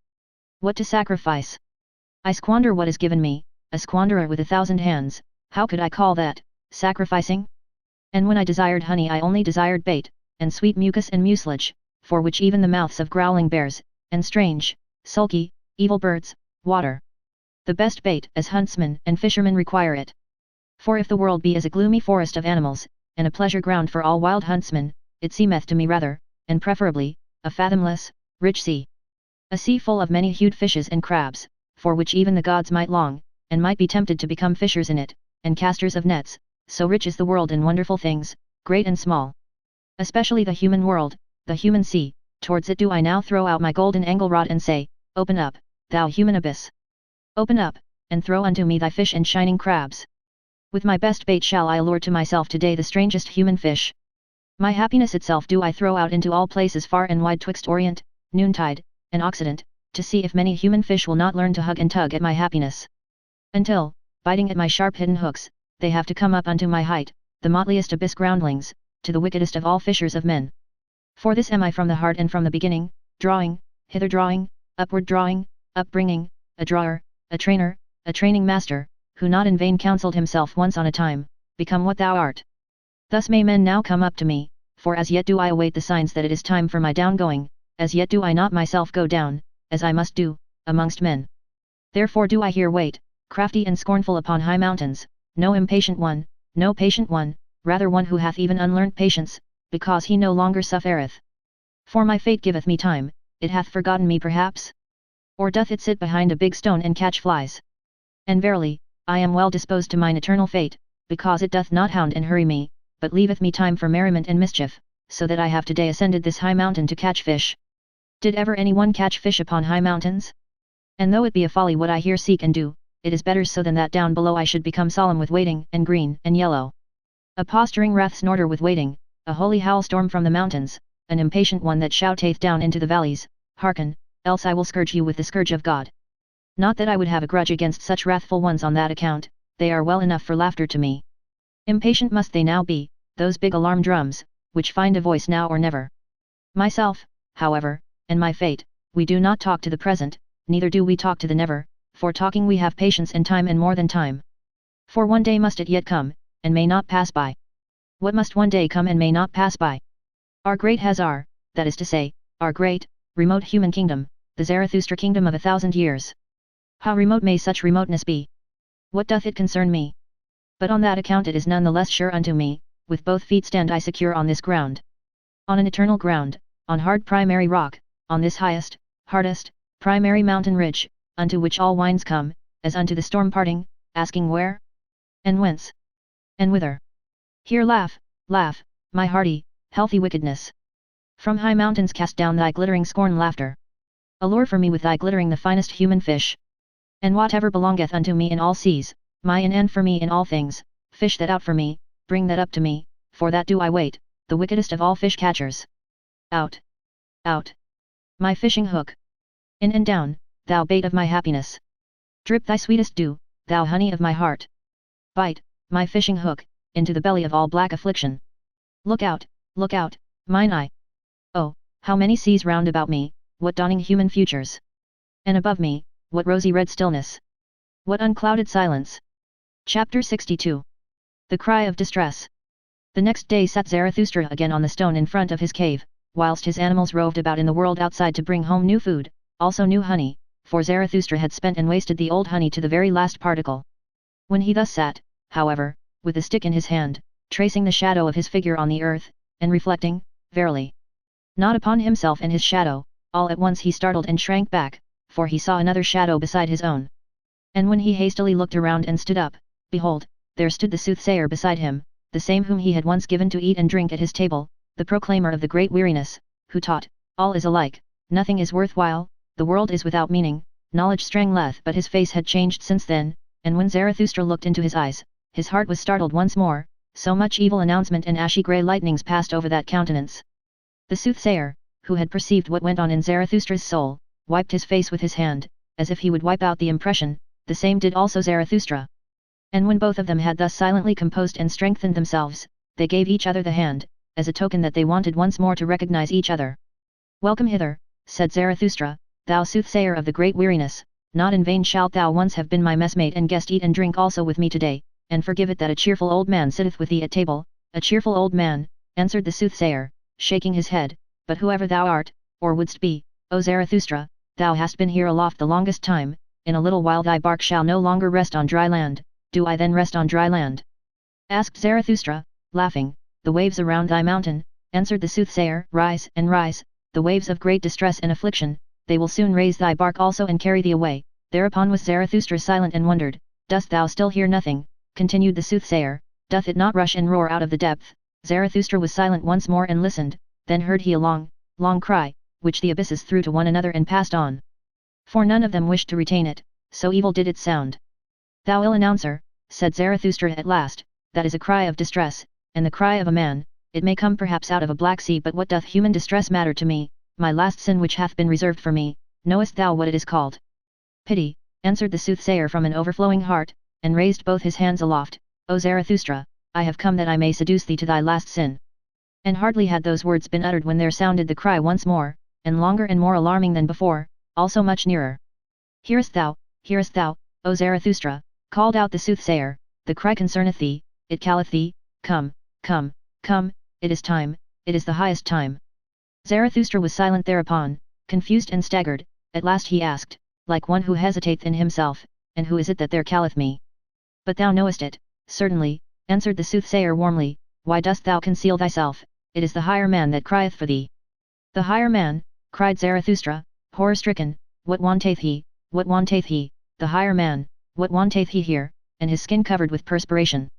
What to sacrifice? I squander what is given me, a squanderer with 1,000 hands, how could I call that sacrificing? And when I desired honey, I only desired bait, and sweet mucus and mucilage, for which even the mouths of growling bears, and strange, sulky, evil birds, water the best bait, as huntsmen and fishermen require it. For if the world be as a gloomy forest of animals, and a pleasure ground for all wild huntsmen, it seemeth to me rather, and preferably, a fathomless, rich sea. A sea full of many-hued fishes and crabs, for which even the gods might long, and might be tempted to become fishers in it, and casters of nets, so rich is the world in wonderful things, great and small. Especially the human world, the human sea, towards it do I now throw out my golden angle rod and say, open up, thou human abyss. Open up, and throw unto me thy fish and shining crabs. With my best bait shall I allure to myself today the strangest human fish. My happiness itself do I throw out into all places far and wide twixt Orient, noontide, and Occident, to see if many human fish will not learn to hug and tug at my happiness. Until, biting at my sharp hidden hooks, they have to come up unto my height, the motliest abyss groundlings, to the wickedest of all fishers of men. For this am I from the heart and from the beginning, drawing, hither drawing, upward drawing, upbringing, a drawer, a trainer, a training master, who not in vain counselled himself once on a time, become what thou art. Thus may men now come up to me, for as yet do I await the signs that it is time for my down-going, as yet do I not myself go down, as I must do, amongst men. Therefore do I here wait, crafty and scornful upon high mountains, no impatient one, no patient one, rather one who hath even unlearnt patience, because he no longer suffereth. For my fate giveth me time, it hath forgotten me perhaps? Or doth it sit behind a big stone and catch flies? And verily, I am well disposed to mine eternal fate, because it doth not hound and hurry me, but leaveth me time for merriment and mischief, so that I have today ascended this high mountain to catch fish. Did ever any one catch fish upon high mountains? And though it be a folly what I here seek and do, it is better so than that down below I should become solemn with waiting, and green and yellow. A posturing wrath snorter with waiting, a holy howl storm from the mountains, an impatient one that shouteth down into the valleys, hearken, else I will scourge you with the scourge of God. Not that I would have a grudge against such wrathful ones on that account, they are well enough for laughter to me. Impatient must they now be, those big alarm drums, which find a voice now or never. Myself, however, and my fate, we do not talk to the present, neither do we talk to the never, for talking we have patience and time and more than time. For one day must it yet come, and may not pass by. What must one day come and may not pass by? Our great Hazar, that is to say, our great, remote human kingdom, the Zarathustra kingdom of 1,000 years. How remote may such remoteness be? What doth it concern me? But on that account it is none the less sure unto me, with both feet stand I secure on this ground. On an eternal ground, on hard primary rock, on this highest, hardest, primary mountain ridge, unto which all winds come, as unto the storm parting, asking where? And whence? And whither? Here laugh, laugh, my hearty, healthy wickedness. From high mountains cast down thy glittering scorn laughter. Allure for me with thy glittering the finest human fish. And whatever belongeth unto me in all seas, my in and for me in all things, fish that out for me, bring that up to me, for that do I wait, the wickedest of all fish catchers. Out! Out! My fishing hook! In and down, thou bait of my happiness! Drip thy sweetest dew, thou honey of my heart! Bite, my fishing hook, into the belly of all black affliction! Look out, mine eye! Oh, how many seas round about me, what dawning human futures! And above me, what rosy red stillness! What unclouded silence! Chapter 62. The Cry of Distress. The next day sat Zarathustra again on the stone in front of his cave, whilst his animals roved about in the world outside to bring home new food, also new honey, for Zarathustra had spent and wasted the old honey to the very last particle. When he thus sat, however, with a stick in his hand, tracing the shadow of his figure on the earth, and reflecting, verily, not upon himself and his shadow, all at once he startled and shrank back, for he saw another shadow beside his own. And when he hastily looked around and stood up, behold, there stood the soothsayer beside him, the same whom he had once given to eat and drink at his table, the proclaimer of the great weariness, who taught, all is alike, nothing is worthwhile, the world is without meaning, knowledge strangleth. But his face had changed since then, and when Zarathustra looked into his eyes, his heart was startled once more, so much evil announcement and ashy grey lightnings passed over that countenance. The soothsayer, who had perceived what went on in Zarathustra's soul, wiped his face with his hand, as if he would wipe out the impression, the same did also Zarathustra. And when both of them had thus silently composed and strengthened themselves, they gave each other the hand, as a token that they wanted once more to recognize each other. Welcome hither, said Zarathustra, thou soothsayer of the great weariness, not in vain shalt thou once have been my messmate and guest. Eat and drink also with me today, and forgive it that a cheerful old man sitteth with thee at table. A cheerful old man, answered the soothsayer, shaking his head, but whoever thou art, or wouldst be, O Zarathustra, thou hast been here aloft the longest time, in a little while thy bark shall no longer rest on dry land. Do I then rest on dry land? Asked Zarathustra, laughing. The waves around thy mountain, answered the soothsayer, rise and rise, the waves of great distress and affliction, they will soon raise thy bark also and carry thee away. Thereupon was Zarathustra silent and wondered. Dost thou still hear nothing? Continued the soothsayer, doth it not rush and roar out of the depth? Zarathustra was silent once more and listened, then heard he a long, long cry, which the abysses threw to one another and passed on. For none of them wished to retain it, so evil did it sound. Thou ill announcer, said Zarathustra at last, that is a cry of distress, and the cry of a man. It may come perhaps out of a black sea, but what doth human distress matter to me? My last sin which hath been reserved for me, knowest thou what it is called? Pity, answered the soothsayer from an overflowing heart, and raised both his hands aloft. O Zarathustra, I have come that I may seduce thee to thy last sin. And hardly had those words been uttered when there sounded the cry once more, and longer and more alarming than before, also much nearer. Hearest thou, O Zarathustra, called out the soothsayer, the cry concerneth thee, it calleth thee, come, come, come, it is time, it is the highest time. Zarathustra was silent thereupon, confused and staggered. At last he asked, like one who hesitateth in himself, and who is it that there calleth me? But thou knowest it, certainly, answered the soothsayer warmly. Why dost thou conceal thyself? It is the higher man that crieth for thee. The higher man, cried Zarathustra, horror-stricken, what wanteth he, what wanteth he, the higher man, what wanteth he here, and his skin covered with perspiration.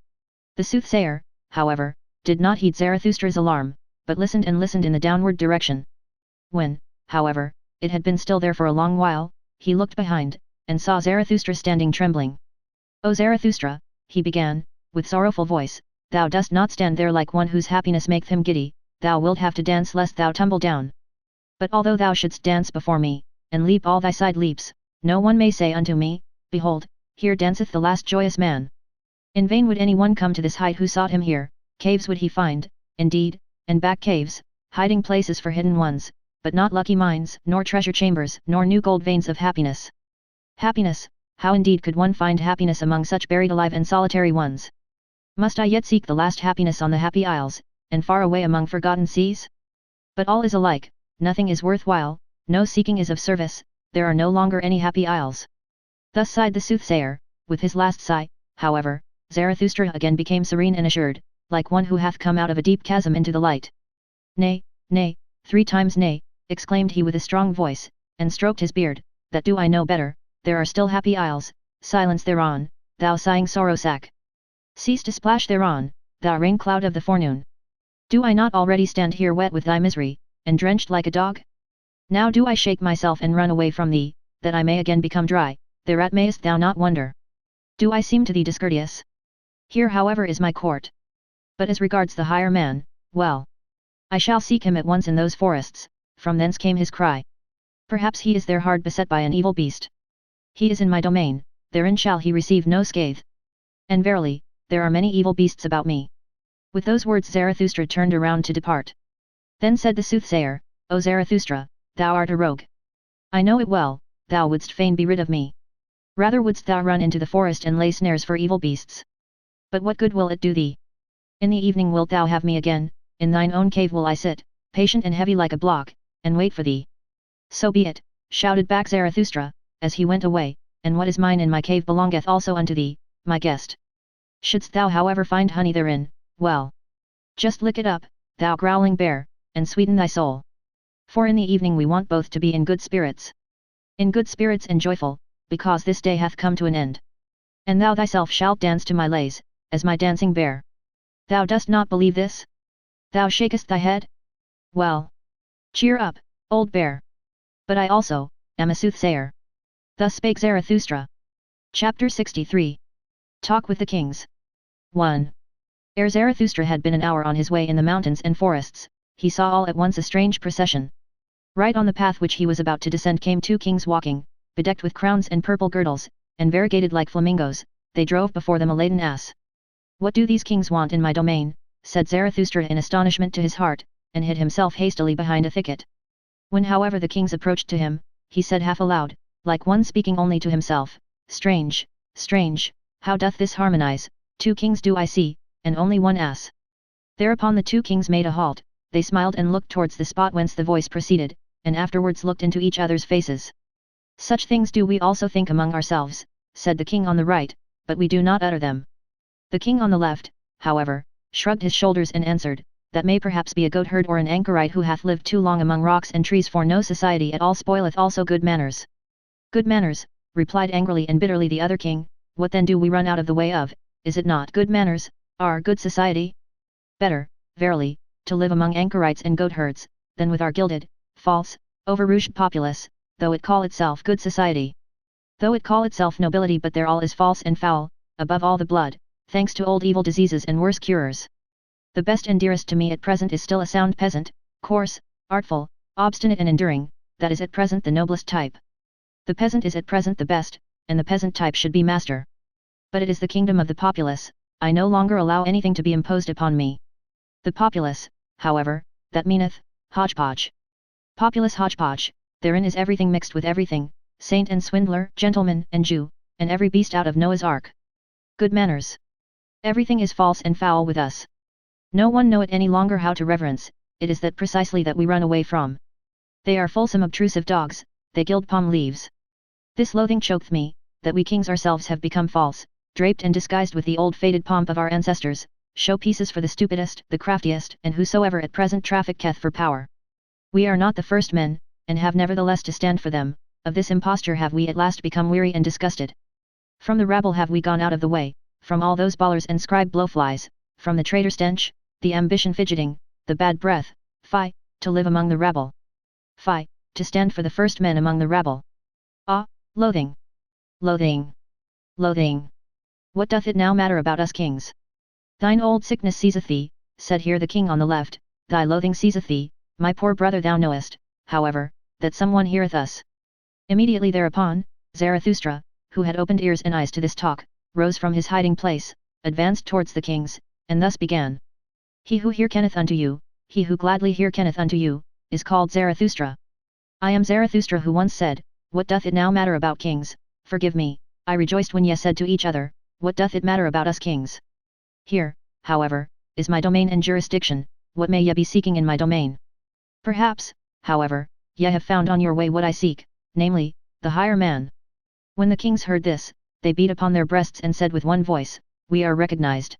The soothsayer, however, did not heed Zarathustra's alarm, but listened and listened in the downward direction. When, however, it had been still there for a long while, he looked behind, and saw Zarathustra standing trembling. O Zarathustra, he began, with sorrowful voice, thou dost not stand there like one whose happiness maketh him giddy, thou wilt have to dance lest thou tumble down. But although thou shouldst dance before me, and leap all thy side leaps, no one may say unto me, behold, here danceth the last joyous man. In vain would any one come to this height who sought him here, caves would he find, indeed, and back caves, hiding places for hidden ones, but not lucky mines, nor treasure chambers, nor new gold veins of happiness. Happiness, how indeed could one find happiness among such buried alive and solitary ones? Must I yet seek the last happiness on the happy isles, and far away among forgotten seas? But all is alike, nothing is worthwhile, no seeking is of service, there are no longer any happy isles. Thus sighed the soothsayer. With his last sigh, however, Zarathustra again became serene and assured, like one who hath come out of a deep chasm into the light. Nay, nay, 3 times nay, exclaimed he with a strong voice, and stroked his beard, that do I know better, there are still happy isles, silence thereon, thou sighing sorrow sack. Cease to splash thereon, thou rain cloud of the forenoon. Do I not already stand here wet with thy misery, and drenched like a dog? Now do I shake myself and run away from thee, that I may again become dry, thereat mayest thou not wonder. Do I seem to thee discourteous? Here however is my court. But as regards the higher man, well. I shall seek him at once in those forests, from thence came his cry. Perhaps he is there hard beset by an evil beast. He is in my domain, therein shall he receive no scathe. And verily, there are many evil beasts about me. With those words Zarathustra turned around to depart. Then said the soothsayer, O Zarathustra, thou art a rogue. I know it well, thou wouldst fain be rid of me. Rather wouldst thou run into the forest and lay snares for evil beasts. But what good will it do thee? In the evening wilt thou have me again, in thine own cave will I sit, patient and heavy like a block, and wait for thee. So be it, shouted back Zarathustra, as he went away, and what is mine in my cave belongeth also unto thee, my guest. Shouldst thou however find honey therein, well. Just lick it up, thou growling bear, and sweeten thy soul. For in the evening we want both to be in good spirits. In good spirits and joyful, because this day hath come to an end. And thou thyself shalt dance to my lays, as my dancing bear. Thou dost not believe this? Thou shakest thy head? Well. Cheer up, old bear. But I also, am a soothsayer. Thus spake Zarathustra. Chapter 63. Talk with the Kings. 1. Ere Zarathustra had been an hour on his way in the mountains and forests, he saw all at once a strange procession. Right on the path which he was about to descend came 2 kings walking, bedecked with crowns and purple girdles, and variegated like flamingos. They drove before them a laden ass. What do these kings want in my domain? Said Zarathustra in astonishment to his heart, and hid himself hastily behind a thicket. When however the kings approached to him, he said half aloud, like one speaking only to himself, Strange, strange, how doth this harmonize, 2 kings do I see, and only 1 ass. Thereupon the 2 kings made a halt, they smiled and looked towards the spot whence the voice proceeded, and afterwards looked into each other's faces. Such things do we also think among ourselves, said the king on the right, but we do not utter them. The king on the left, however, shrugged his shoulders and answered, that may perhaps be a goatherd or an anchorite who hath lived too long among rocks and trees, for no society at all spoileth also good manners. Good manners, replied angrily and bitterly the other king, what then do we run out of the way of, is it not good manners, our good society? Better, verily, to live among anchorites and goatherds, than with our gilded, false, over-rouged populace, though it call itself good society. Though it call itself nobility, but there all is false and foul, above all the blood, thanks to old evil diseases and worse curers. The best and dearest to me at present is still a sound peasant, coarse, artful, obstinate and enduring, that is at present the noblest type. The peasant is at present the best, and the peasant type should be master. But it is the kingdom of the populace, I no longer allow anything to be imposed upon me. The populace, however, that meaneth, hodgepodge. Populace hodgepodge, therein is everything mixed with everything, saint and swindler, gentleman and Jew, and every beast out of Noah's ark. Good manners. Everything is false and foul with us. No one know it any longer how to reverence, it is that precisely that we run away from. They are fulsome obtrusive dogs, they gild palm leaves. This loathing choketh me, that we kings ourselves have become false, draped and disguised with the old faded pomp of our ancestors, show pieces for the stupidest, the craftiest, and whosoever at present trafficketh for power. We are not the first men, and have nevertheless to stand for them, of this imposture have we at last become weary and disgusted. From the rabble have we gone out of the way, from all those bawlers and scribe blowflies, from the traitor stench, the ambition fidgeting, the bad breath, fie, to live among the rabble. Fie, to stand for the first men among the rabble. Ah, loathing! Loathing! Loathing! What doth it now matter about us kings? Thine old sickness seizeth thee, said here the king on the left, thy loathing seizeth thee, my poor brother. Thou knowest, however, that someone heareth us. Immediately thereupon, Zarathustra, who had opened ears and eyes to this talk, rose from his hiding place, advanced towards the kings, and thus began. He who hearkeneth unto you, he who gladly hearkeneth unto you, is called Zarathustra. I am Zarathustra who once said, what doth it now matter about kings, forgive me, I rejoiced when ye said to each other, what doth it matter about us kings? Here, however, is my domain and jurisdiction, what may ye be seeking in my domain? Perhaps, however, ye have found on your way what I seek, namely, the higher man. When the kings heard this, they beat upon their breasts and said with one voice, we are recognized.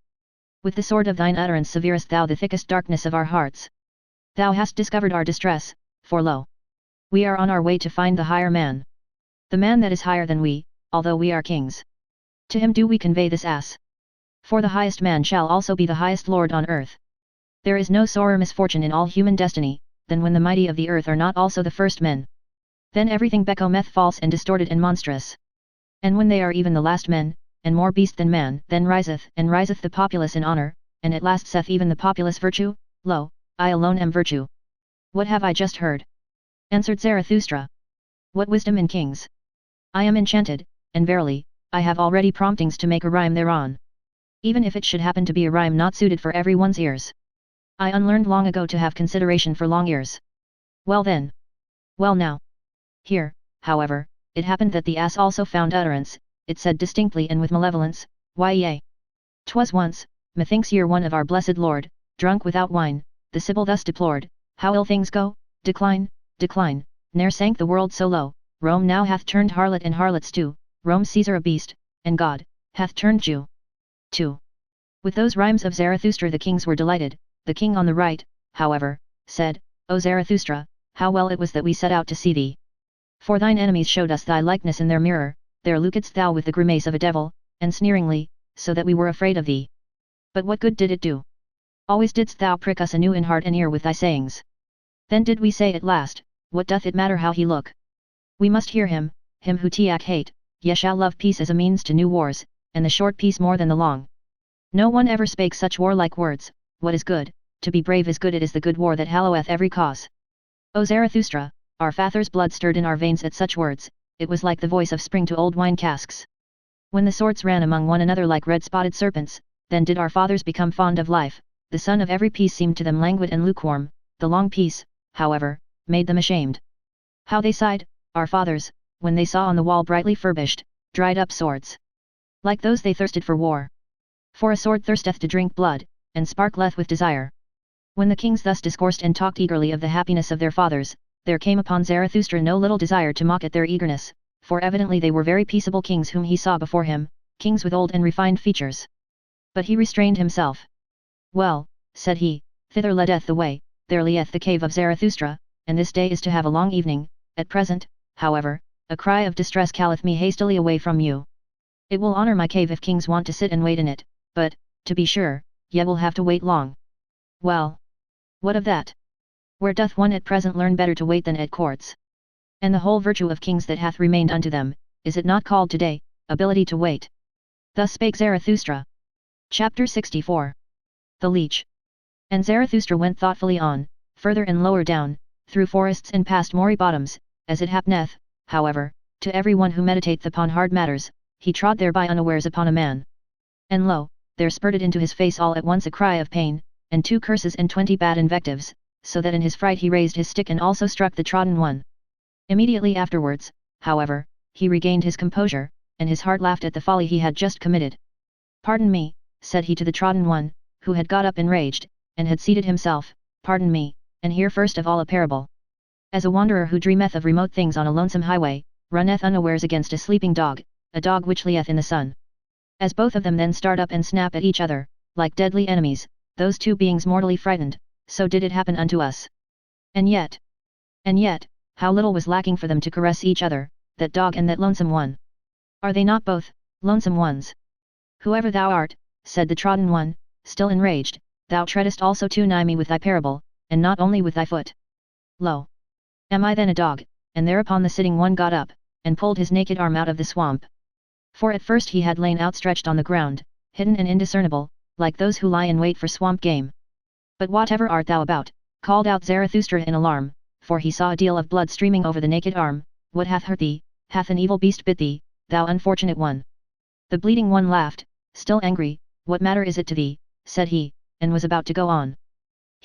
With the sword of thine utterance severest thou the thickest darkness of our hearts. Thou hast discovered our distress, for lo! We are on our way to find the higher man. The man that is higher than we, although we are kings. To him do we convey this ass. For the highest man shall also be the highest lord on earth. There is no sorer misfortune in all human destiny, than when the mighty of the earth are not also the first men. Then everything becometh false and distorted and monstrous. And when they are even the last men, and more beast than man, then riseth the populace in honor, and at last saith even the populace virtue, lo, I alone am virtue. What have I just heard? Answered Zarathustra. What wisdom in kings? I am enchanted, and verily, I have already promptings to make a rhyme thereon. Even if it should happen to be a rhyme not suited for everyone's ears. I unlearned long ago to have consideration for long ears. Well then. Well now. Here, however, it happened that the ass also found utterance, it said distinctly and with malevolence, why yea. 'Twas once, methinks year one of our blessed Lord, drunk without wine, the Sibyl thus deplored, how ill things go, decline, decline, ne'er sank the world so low, Rome now hath turned harlot and harlots too, Rome Caesar a beast, and God, hath turned Jew. 2. With those rhymes of Zarathustra the kings were delighted, the king on the right, however, said, O Zarathustra, how well it was that we set out to see thee. For thine enemies showed us thy likeness in their mirror, there lookedst thou with the grimace of a devil, and sneeringly, so that we were afraid of thee. But what good did it do? Always didst thou prick us anew in heart and ear with thy sayings. Then did we say at last, what doth it matter how he look? We must hear him who tiak hate, ye shall love peace as a means to new wars, and the short peace more than the long. No one ever spake such warlike words, what is good, to be brave is good, it is the good war that halloweth every cause. O Zarathustra, our fathers' blood stirred in our veins at such words, it was like the voice of spring to old wine casks. When the swords ran among one another like red-spotted serpents, then did our fathers become fond of life, the sun of every peace seemed to them languid and lukewarm, the long peace, however, made them ashamed. How they sighed, our fathers, when they saw on the wall brightly furbished, dried-up swords. Like those they thirsted for war. For a sword thirsteth to drink blood, and sparkleth with desire. When the kings thus discoursed and talked eagerly of the happiness of their fathers, there came upon Zarathustra no little desire to mock at their eagerness, for evidently they were very peaceable kings whom he saw before him, kings with old and refined features. But he restrained himself. Well, said he, thither leadeth the way, there lieth the cave of Zarathustra, and this day is to have a long evening, at present, however, a cry of distress calleth me hastily away from you. It will honor my cave if kings want to sit and wait in it, but, to be sure, ye will have to wait long. Well. What of that? Where doth one at present learn better to wait than at courts? And the whole virtue of kings that hath remained unto them, is it not called today, ability to wait? Thus spake Zarathustra. Chapter 64. The Leech. And Zarathustra went thoughtfully on, further and lower down, through forests and past moory bottoms, as it happeneth, however, to every one who meditateth upon hard matters, he trod thereby unawares upon a man. And lo, there spurted into his face all at once a cry of pain, and 2 curses and 20 bad invectives, so that in his fright he raised his stick and also struck the trodden one. Immediately afterwards, however, he regained his composure, and his heart laughed at the folly he had just committed. Pardon me, said he to the trodden one, who had got up enraged, and had seated himself, pardon me, and hear first of all a parable. As a wanderer who dreameth of remote things on a lonesome highway, runneth unawares against a sleeping dog, a dog which lieth in the sun. As both of them then start up and snap at each other, like deadly enemies, those 2 beings mortally frightened, so did it happen unto us. And yet, how little was lacking for them to caress each other, that dog and that lonesome one. Are they not both, lonesome ones? Whoever thou art, said the trodden one, still enraged, thou treadest also too nigh me with thy parable, and not only with thy foot. Lo! Am I then a dog? And thereupon the sitting one got up, and pulled his naked arm out of the swamp. For at first he had lain outstretched on the ground, hidden and indiscernible, like those who lie in wait for swamp game. But whatever art thou about? Called out Zarathustra in alarm, for he saw a deal of blood streaming over the naked arm. What hath hurt thee? Hath an evil beast bit thee, thou unfortunate one? The bleeding one laughed, still angry. What matter is it to thee? Said he, and was about to go on.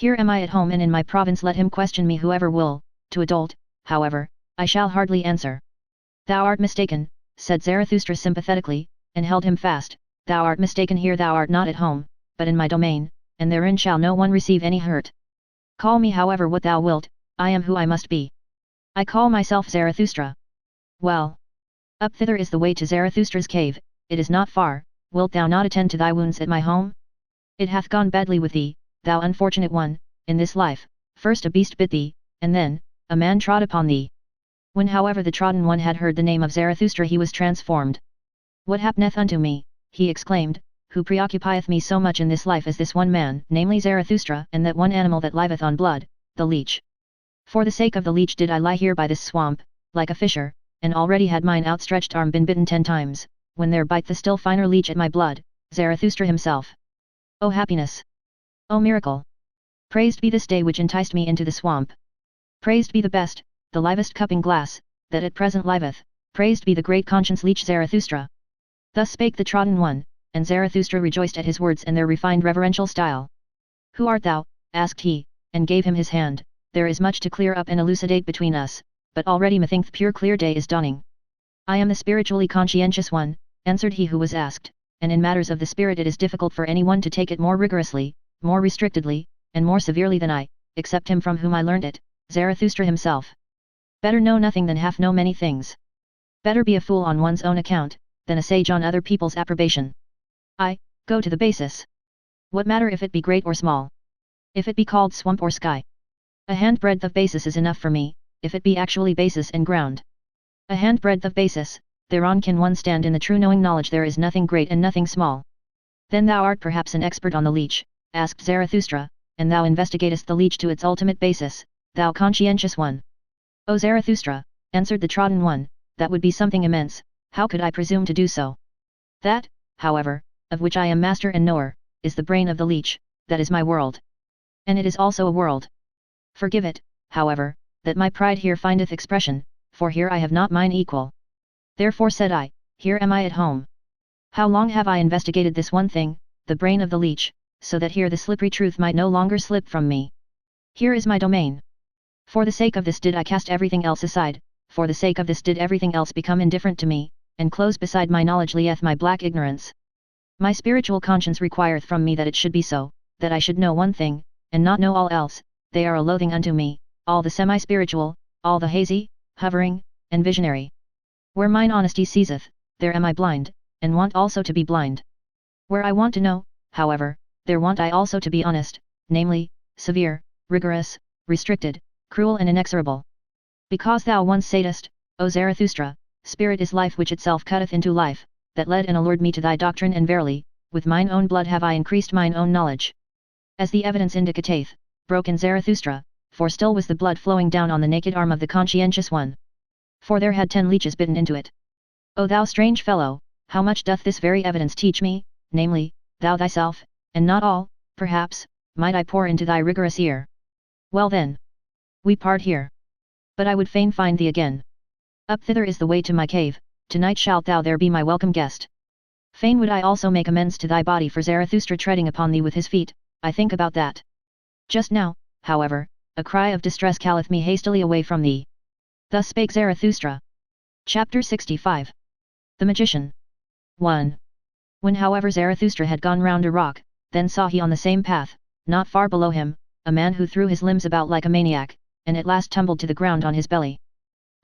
Here am I at home and in my province, let him question me whoever will. To a dolt, however, I shall hardly answer. Thou art mistaken, said Zarathustra sympathetically, and held him fast. Thou art mistaken here, thou art not at home, but in my domain, and therein shall no one receive any hurt. Call me however what thou wilt, I am who I must be. I call myself Zarathustra. Well. Up thither is the way to Zarathustra's cave, it is not far, wilt thou not attend to thy wounds at my home? It hath gone badly with thee, thou unfortunate one, in this life, first a beast bit thee, and then, a man trod upon thee. When however the trodden one had heard the name of Zarathustra he was transformed. What happeneth unto me, he exclaimed, who preoccupieth me so much in this life as this one man, namely Zarathustra, and that one animal that liveth on blood, the leech. For the sake of the leech did I lie here by this swamp, like a fisher, and already had mine outstretched arm been bitten 10 times, when there bite the still finer leech at my blood, Zarathustra himself. O happiness! O miracle! Praised be this day which enticed me into the swamp. Praised be the best, the livest cupping glass, that at present liveth, praised be the great conscience leech Zarathustra. Thus spake the trodden one, and Zarathustra rejoiced at his words and their refined reverential style. Who art thou? Asked he, and gave him his hand. There is much to clear up and elucidate between us, but already methinks pure clear day is dawning. I am the spiritually conscientious one, answered he who was asked, and in matters of the spirit it is difficult for anyone to take it more rigorously, more restrictedly, and more severely than I, except him from whom I learned it, Zarathustra himself. Better know nothing than half know many things. Better be a fool on one's own account, than a sage on other people's approbation. Go to the basis. What matter if it be great or small? If it be called swamp or sky? A handbreadth of basis is enough for me, if it be actually basis and ground. A handbreadth of basis, thereon can one stand in the true knowing knowledge there is nothing great and nothing small. Then thou art perhaps an expert on the leech, asked Zarathustra, and thou investigatest the leech to its ultimate basis, thou conscientious one. O Zarathustra, answered the trodden one, that would be something immense, how could I presume to do so? That, however, of which I am master and knower, is the brain of the leech, that is my world. And it is also a world. Forgive it, however, that my pride here findeth expression, for here I have not mine equal. Therefore said I, here am I at home. How long have I investigated this one thing, the brain of the leech, so that here the slippery truth might no longer slip from me. Here is my domain. For the sake of this did I cast everything else aside, for the sake of this did everything else become indifferent to me, and close beside my knowledge lieth my black ignorance. My spiritual conscience requireth from me that it should be so, that I should know one thing, and not know all else, they are a loathing unto me, all the semi-spiritual, all the hazy, hovering, and visionary. Where mine honesty ceaseth, there am I blind, and want also to be blind. Where I want to know, however, there want I also to be honest, namely, severe, rigorous, restricted, cruel and inexorable. Because thou once saidst, O Zarathustra, spirit is life which itself cutteth into life, that led and allured me to thy doctrine, and verily, with mine own blood have I increased mine own knowledge. As the evidence indicateth, broke in Zarathustra, for still was the blood flowing down on the naked arm of the conscientious one. For there had 10 leeches bitten into it. O thou strange fellow, how much doth this very evidence teach me, namely, thou thyself, and not all, perhaps, might I pour into thy rigorous ear. Well then. We part here. But I would fain find thee again. Up thither is the way to my cave, tonight shalt thou there be my welcome guest. Fain would I also make amends to thy body for Zarathustra treading upon thee with his feet, I think about that. Just now, however, a cry of distress calleth me hastily away from thee. Thus spake Zarathustra. Chapter 65. The Magician. 1. When however Zarathustra had gone round a rock, then saw he on the same path, not far below him, a man who threw his limbs about like a maniac, and at last tumbled to the ground on his belly.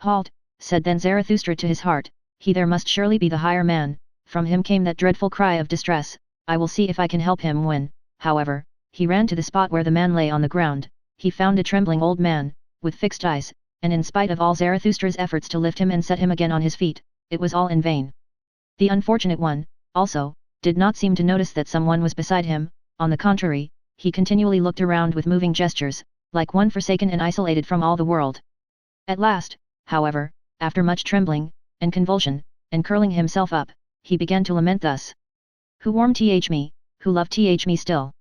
Halt, said then Zarathustra to his heart, he there must surely be the higher man, from him came that dreadful cry of distress, I will see if I can help him. When, however, he ran to the spot where the man lay on the ground, he found a trembling old man, with fixed eyes, and in spite of all Zarathustra's efforts to lift him and set him again on his feet, it was all in vain. The unfortunate one, also, did not seem to notice that someone was beside him, on the contrary, he continually looked around with moving gestures, like one forsaken and isolated from all the world. At last, however, after much trembling, and convulsion, and curling himself up, he began to lament thus. Who warm me, who love me still.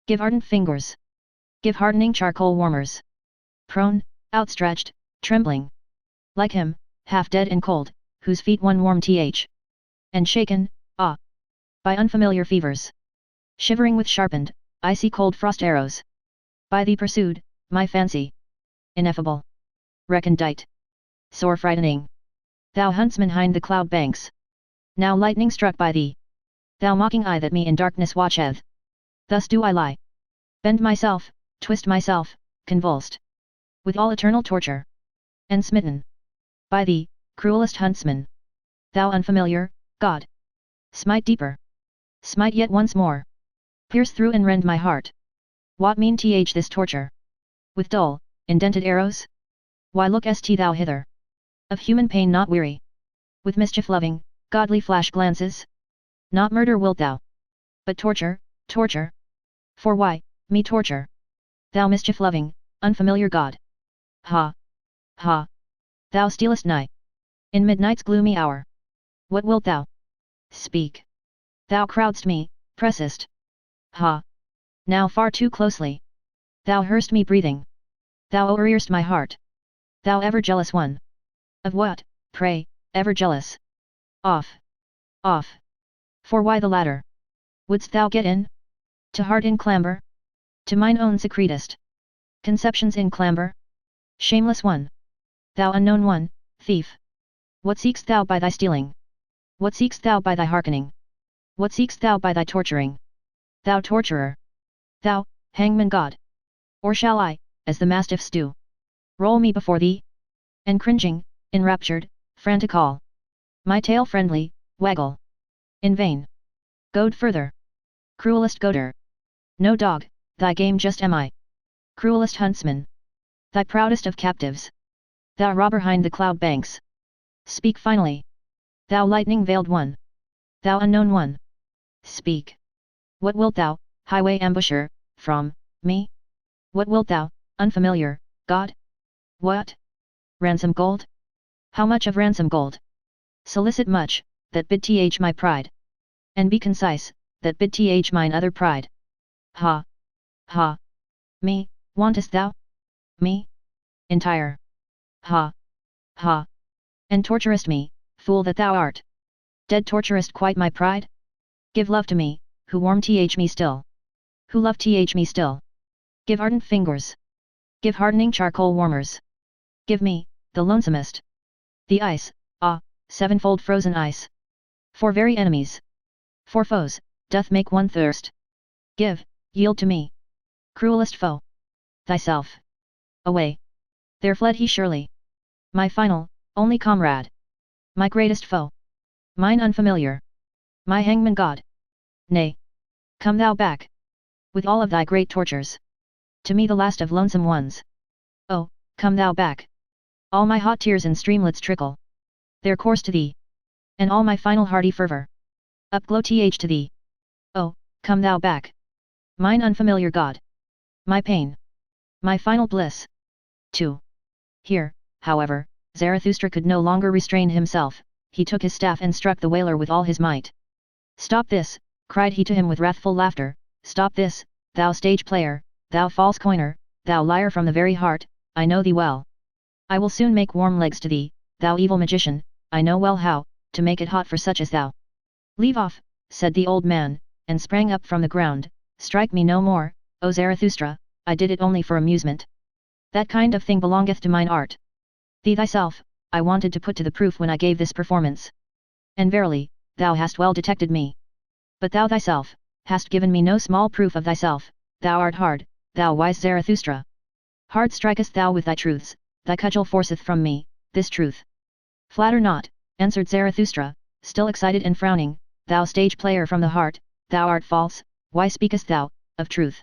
Give ardent fingers. Give hardening charcoal warmers. Prone, outstretched, trembling. Like him, half dead and cold, whose feet one warm and shaken, by unfamiliar fevers. Shivering with sharpened, icy cold frost arrows. By thee pursued, my fancy. Ineffable. Recondite. Sore frightening. Thou huntsman hind the cloud banks. Now lightning struck by thee. Thou mocking eye that me in darkness watcheth. Thus do I lie. Bend myself, twist myself, convulsed. With all eternal torture. And smitten. By thee, cruelest huntsman. Thou unfamiliar, God. Smite deeper. Smite yet once more. Pierce through and rend my heart. What mean this torture? With dull, indented arrows? Why lookest thou hither? Of human pain not weary. With mischief-loving, godly flash glances? Not murder wilt thou. But torture, torture. For why, me torture? Thou mischief-loving, unfamiliar God. Ha! Ha! Thou stealest nigh. In midnight's gloomy hour. What wilt thou? Speak. Thou crowdst me, pressest. Ha! Now far too closely. Thou hearst me breathing. Thou o'erhearst my heart. Thou ever jealous one. Of what, pray, ever jealous? Off. Off. For why the latter? Wouldst thou get in? To heart in clamber? To mine own secretest conceptions in clamber? Shameless one. Thou unknown one, thief. What seekst thou by thy stealing? What seekst thou by thy hearkening? What seekst thou by thy torturing? Thou torturer. Thou, hangman God. Or shall I, as the mastiffs do, roll me before thee? And cringing, enraptured, frantic all my tail friendly, waggle. In vain. Goad further. Cruelest goader. No dog, thy game just am I. Cruelest huntsman. Thy proudest of captives. Thou robber hind the cloud banks. Speak finally. Thou lightning veiled one. Thou unknown one. Speak. What wilt thou, highway ambusher, from me? What wilt thou, unfamiliar, God? What? Ransom gold? How much of ransom gold? Solicit much, that bid my pride. And be concise, that bid mine other pride. Ha! Ha! Me, wantest thou? Me? Entire. Ha! Ha! And torturest me, fool that thou art. Dead torturest quite my pride? Give love to me, who warm me still. Who love me still. Give ardent fingers. Give hardening charcoal warmers. Give me, the lonesomest. The ice, ah, sevenfold frozen ice. For very enemies. For foes, doth make one thirst. Give, yield to me. Cruelest foe. Thyself. Away. There fled he surely. My final, only comrade. My greatest foe. Mine unfamiliar. My hangman God. Nay. Come thou back. With all of thy great tortures. To me the last of lonesome ones. Oh, come thou back. All my hot tears in streamlets trickle. Their course to thee. And all my final hearty fervor. Upglow to thee. Oh, come thou back. Mine unfamiliar God. My pain. My final bliss. 2. Here, however, Zarathustra could no longer restrain himself, he took his staff and struck the wailer with all his might. Stop this, cried he to him with wrathful laughter, stop this, thou stage player, thou false coiner, thou liar from the very heart, I know thee well. I will soon make warm legs to thee, thou evil magician, I know well how, to make it hot for such as thou. Leave off, said the old man, and sprang up from the ground, strike me no more, O Zarathustra, I did it only for amusement. That kind of thing belongeth to mine art. Thee thyself, I wanted to put to the proof when I gave this performance. And verily, thou hast well detected me. But thou thyself, hast given me no small proof of thyself, thou art hard, thou wise Zarathustra. Hard strikest thou with thy truths, thy cudgel forceth from me, this truth. Flatter not, answered Zarathustra, still excited and frowning, thou stage player from the heart, thou art false, why speakest thou, of truth?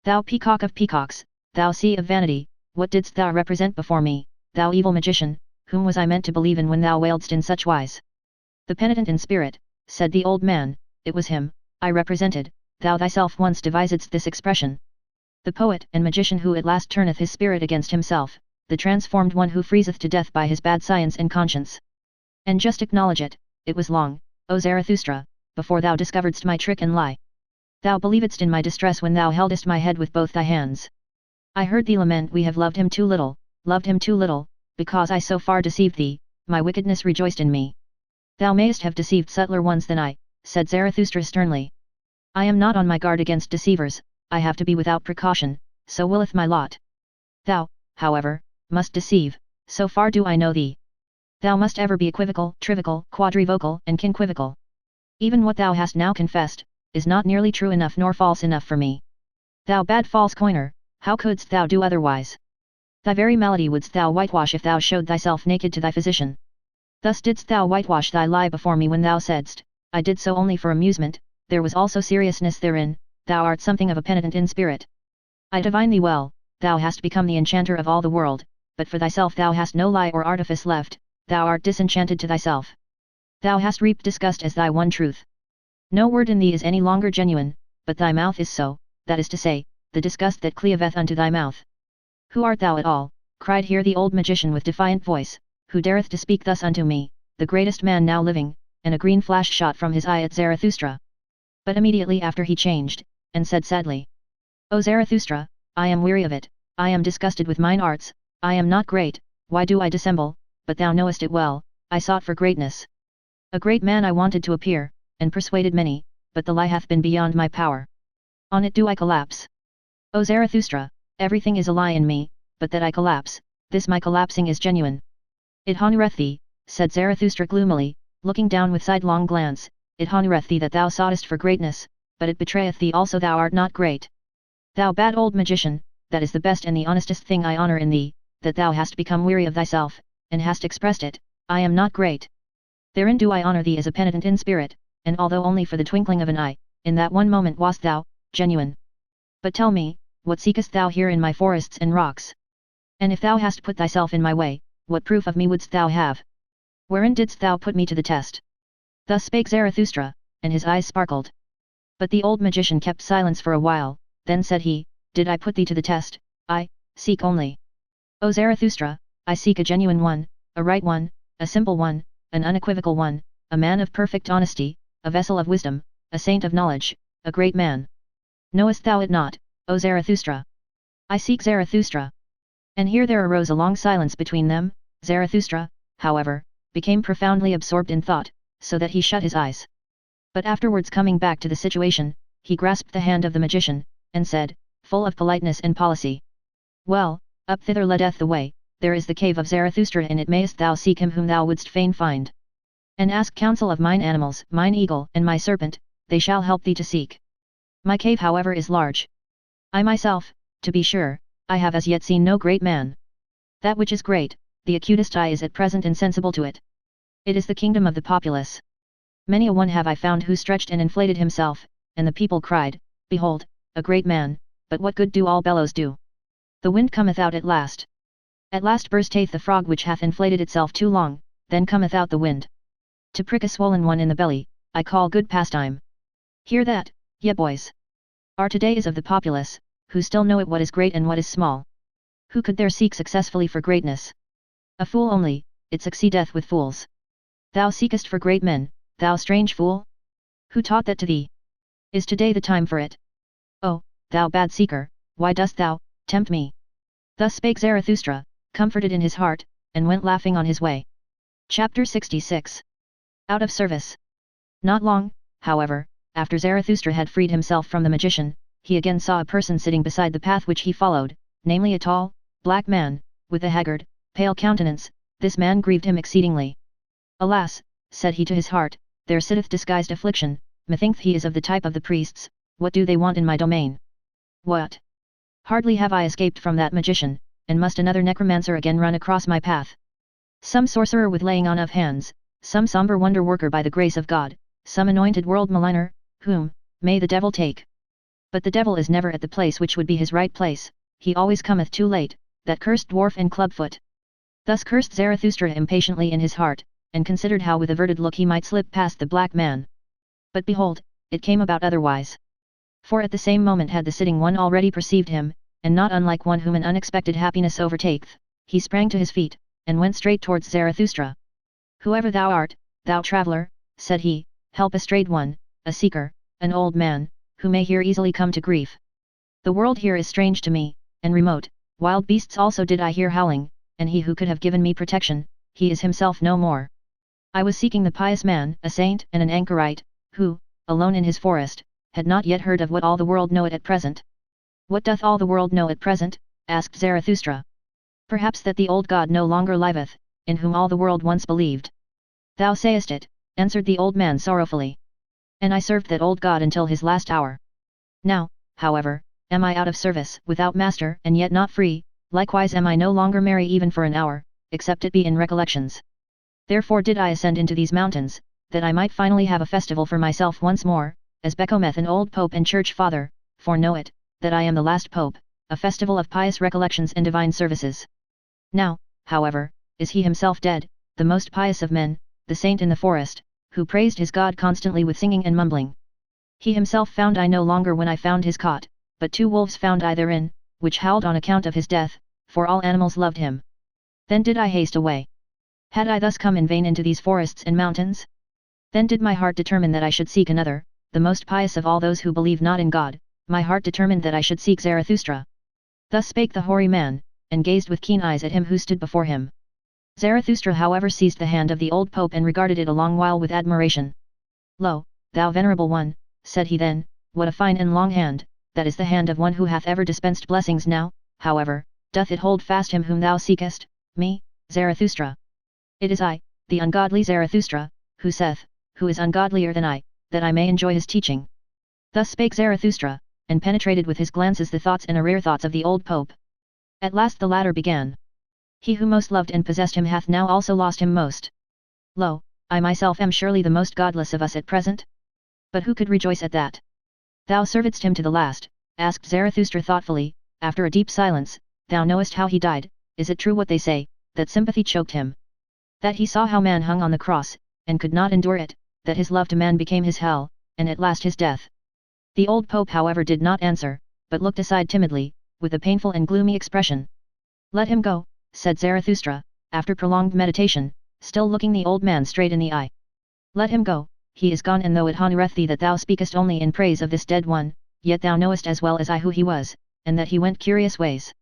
Thou peacock of peacocks, thou sea of vanity, what didst thou represent before me, thou evil magician, whom was I meant to believe in when thou wailedst in such wise? The penitent in spirit, said the old man, it was him, I represented, thou thyself once devisedst this expression. The poet and magician who at last turneth his spirit against himself, the transformed one who freezeth to death by his bad science and conscience. And just acknowledge it, it was long, O Zarathustra, before thou discoveredst my trick and lie. Thou believedst in my distress when thou heldest my head with both thy hands. I heard thee lament we have loved him too little, because I so far deceived thee, my wickedness rejoiced in me. Thou mayest have deceived subtler ones than I, said Zarathustra sternly. I am not on my guard against deceivers, I have to be without precaution, so willeth my lot. Thou, however, must deceive, so far do I know thee. Thou must ever be equivocal, trivocal, quadrivocal, and quinquivocal. Even what thou hast now confessed, is not nearly true enough nor false enough for me. Thou bad false coiner, how couldst thou do otherwise? Thy very malady wouldst thou whitewash if thou showed thyself naked to thy physician. Thus didst thou whitewash thy lie before me when thou saidst, I did so only for amusement, there was also seriousness therein, thou art something of a penitent in spirit. I divine thee well, thou hast become the enchanter of all the world, but for thyself thou hast no lie or artifice left, thou art disenchanted to thyself. Thou hast reaped disgust as thy one truth. No word in thee is any longer genuine, but thy mouth is so, that is to say, the disgust that cleaveth unto thy mouth. Who art thou at all? Cried here the old magician with defiant voice, who dareth to speak thus unto me, the greatest man now living, and a green flash shot from his eye at Zarathustra. But immediately after he changed, and said sadly, O Zarathustra, I am weary of it, I am disgusted with mine arts, I am not great, why do I dissemble, but thou knowest it well, I sought for greatness. A great man I wanted to appear, and persuaded many, but the lie hath been beyond my power. On it do I collapse. O Zarathustra, everything is a lie in me, but that I collapse, this my collapsing is genuine. It honoureth thee, said Zarathustra gloomily, looking down with sidelong glance, it honoureth thee that thou soughtest for greatness, but it betrayeth thee also thou art not great. Thou bad old magician, that is the best and the honestest thing I honour in thee, that thou hast become weary of thyself, and hast expressed it, I am not great. Therein do I honour thee as a penitent in spirit, and although only for the twinkling of an eye, in that one moment wast thou, genuine. But tell me, what seekest thou here in my forests and rocks? And if thou hast put thyself in my way, what proof of me wouldst thou have? Wherein didst thou put me to the test? Thus spake Zarathustra, and his eyes sparkled. But the old magician kept silence for a while, then said he, Did I put thee to the test? I seek only. O Zarathustra, I seek a genuine one, a right one, a simple one, an unequivocal one, a man of perfect honesty, a vessel of wisdom, a saint of knowledge, a great man. Knowest thou it not, O Zarathustra? I seek Zarathustra. And here there arose a long silence between them. Zarathustra, however, became profoundly absorbed in thought, so that he shut his eyes. But afterwards coming back to the situation, he grasped the hand of the magician, and said, full of politeness and policy, Well, up thither leadeth the way, there is the cave of Zarathustra, in it mayest thou seek him whom thou wouldst fain find. And ask counsel of mine animals, mine eagle and my serpent, they shall help thee to seek. My cave however is large. I myself, to be sure, I have as yet seen no great man. That which is great, the acutest eye is at present insensible to it. It is the kingdom of the populace. Many a one have I found who stretched and inflated himself, and the people cried, Behold, a great man, but what good do all bellows do? The wind cometh out at last. At last bursteth the frog which hath inflated itself too long, then cometh out the wind. To prick a swollen one in the belly, I call good pastime. Hear that, ye boys. Our today is of the populace, who still know it what is great and what is small. Who could there seek successfully for greatness? A fool only, it succeedeth with fools. Thou seekest for great men, thou strange fool? Who taught that to thee? Is today the time for it? Oh, thou bad seeker, why dost thou tempt me? Thus spake Zarathustra, comforted in his heart, and went laughing on his way. Chapter 66. Out of service. Not long, however, after Zarathustra had freed himself from the magician, he again saw a person sitting beside the path which he followed, namely a tall, black man, with a haggard, pale countenance. This man grieved him exceedingly. Alas, said he to his heart, there sitteth disguised affliction, methinks he is of the type of the priests, what do they want in my domain? What? Hardly have I escaped from that magician, and must another necromancer again run across my path? Some sorcerer with laying on of hands, some sombre wonder worker by the grace of God, some anointed world maligner, whom may the devil take. But the devil is never at the place which would be his right place, he always cometh too late, that cursed dwarf and clubfoot. Thus cursed Zarathustra impatiently in his heart, and considered how with averted look he might slip past the black man. But behold, it came about otherwise. For at the same moment had the sitting one already perceived him, and not unlike one whom an unexpected happiness overtaketh, he sprang to his feet, and went straight towards Zarathustra. Whoever thou art, thou traveller, said he, help a strayed one, a seeker, an old man, who may here easily come to grief. The world here is strange to me, and remote, wild beasts also did I hear howling, and he who could have given me protection, he is himself no more. I was seeking the pious man, a saint and an anchorite, who, alone in his forest, had not yet heard of what all the world know it at present. What doth all the world know at present? Asked Zarathustra. Perhaps that the old god no longer liveth, in whom all the world once believed. Thou sayest it, answered the old man sorrowfully. And I served that old god until his last hour. Now, however, am I out of service, without master, and yet not free, likewise am I no longer merry even for an hour, except it be in recollections. Therefore did I ascend into these mountains, that I might finally have a festival for myself once more, as becometh an old pope and church father, for know it, that I am the last pope, a festival of pious recollections and divine services. Now, however, is he himself dead, the most pious of men, the saint in the forest, who praised his God constantly with singing and mumbling. He himself found I no longer when I found his cot, but 2 wolves found I therein, which howled on account of his death, for all animals loved him. Then did I haste away. Had I thus come in vain into these forests and mountains? Then did my heart determine that I should seek another, the most pious of all those who believe not in God, my heart determined that I should seek Zarathustra. Thus spake the hoary man, and gazed with keen eyes at him who stood before him. Zarathustra however seized the hand of the old pope and regarded it a long while with admiration. Lo, thou venerable one, said he then, what a fine and long hand, that is the hand of one who hath ever dispensed blessings now, however, doth it hold fast him whom thou seekest, me, Zarathustra. It is I, the ungodly Zarathustra, who saith, who is ungodlier than I, that I may enjoy his teaching. Thus spake Zarathustra, and penetrated with his glances the thoughts and arrear thoughts of the old pope. At last the latter began. He who most loved and possessed him hath now also lost him most. Lo, I myself am surely the most godless of us at present? But who could rejoice at that? Thou servedst him to the last, asked Zarathustra thoughtfully, after a deep silence, thou knowest how he died, is it true what they say, that sympathy choked him? That he saw how man hung on the cross, and could not endure it, that his love to man became his hell, and at last his death. The old pope however did not answer, but looked aside timidly, with a painful and gloomy expression. Let him go, said Zarathustra, after prolonged meditation, still looking the old man straight in the eye. Let him go, he is gone, and though it honoureth thee that thou speakest only in praise of this dead one, yet thou knowest as well as I who he was, and that he went curious ways.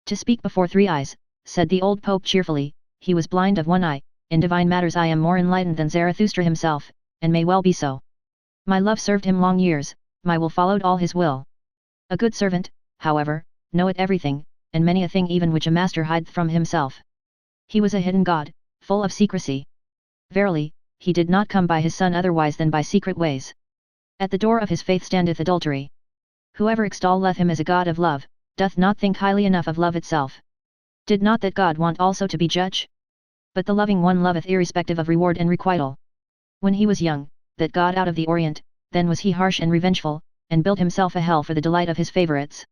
To speak before 3 eyes, said the old pope cheerfully, he was blind of one eye, in divine matters I am more enlightened than Zarathustra himself, and may well be so. My love served him long years, my will followed all his will. A good servant, however, knoweth everything, and many a thing even which a master hideth from himself. He was a hidden god, full of secrecy. Verily, he did not come by his son otherwise than by secret ways. At the door of his faith standeth adultery. Whoever extolleth him as a god of love, doth not think highly enough of love itself. Did not that God want also to be judge? But the loving one loveth irrespective of reward and requital. When he was young, that god out of the Orient, then was he harsh and revengeful, and built himself a hell for the delight of his favourites.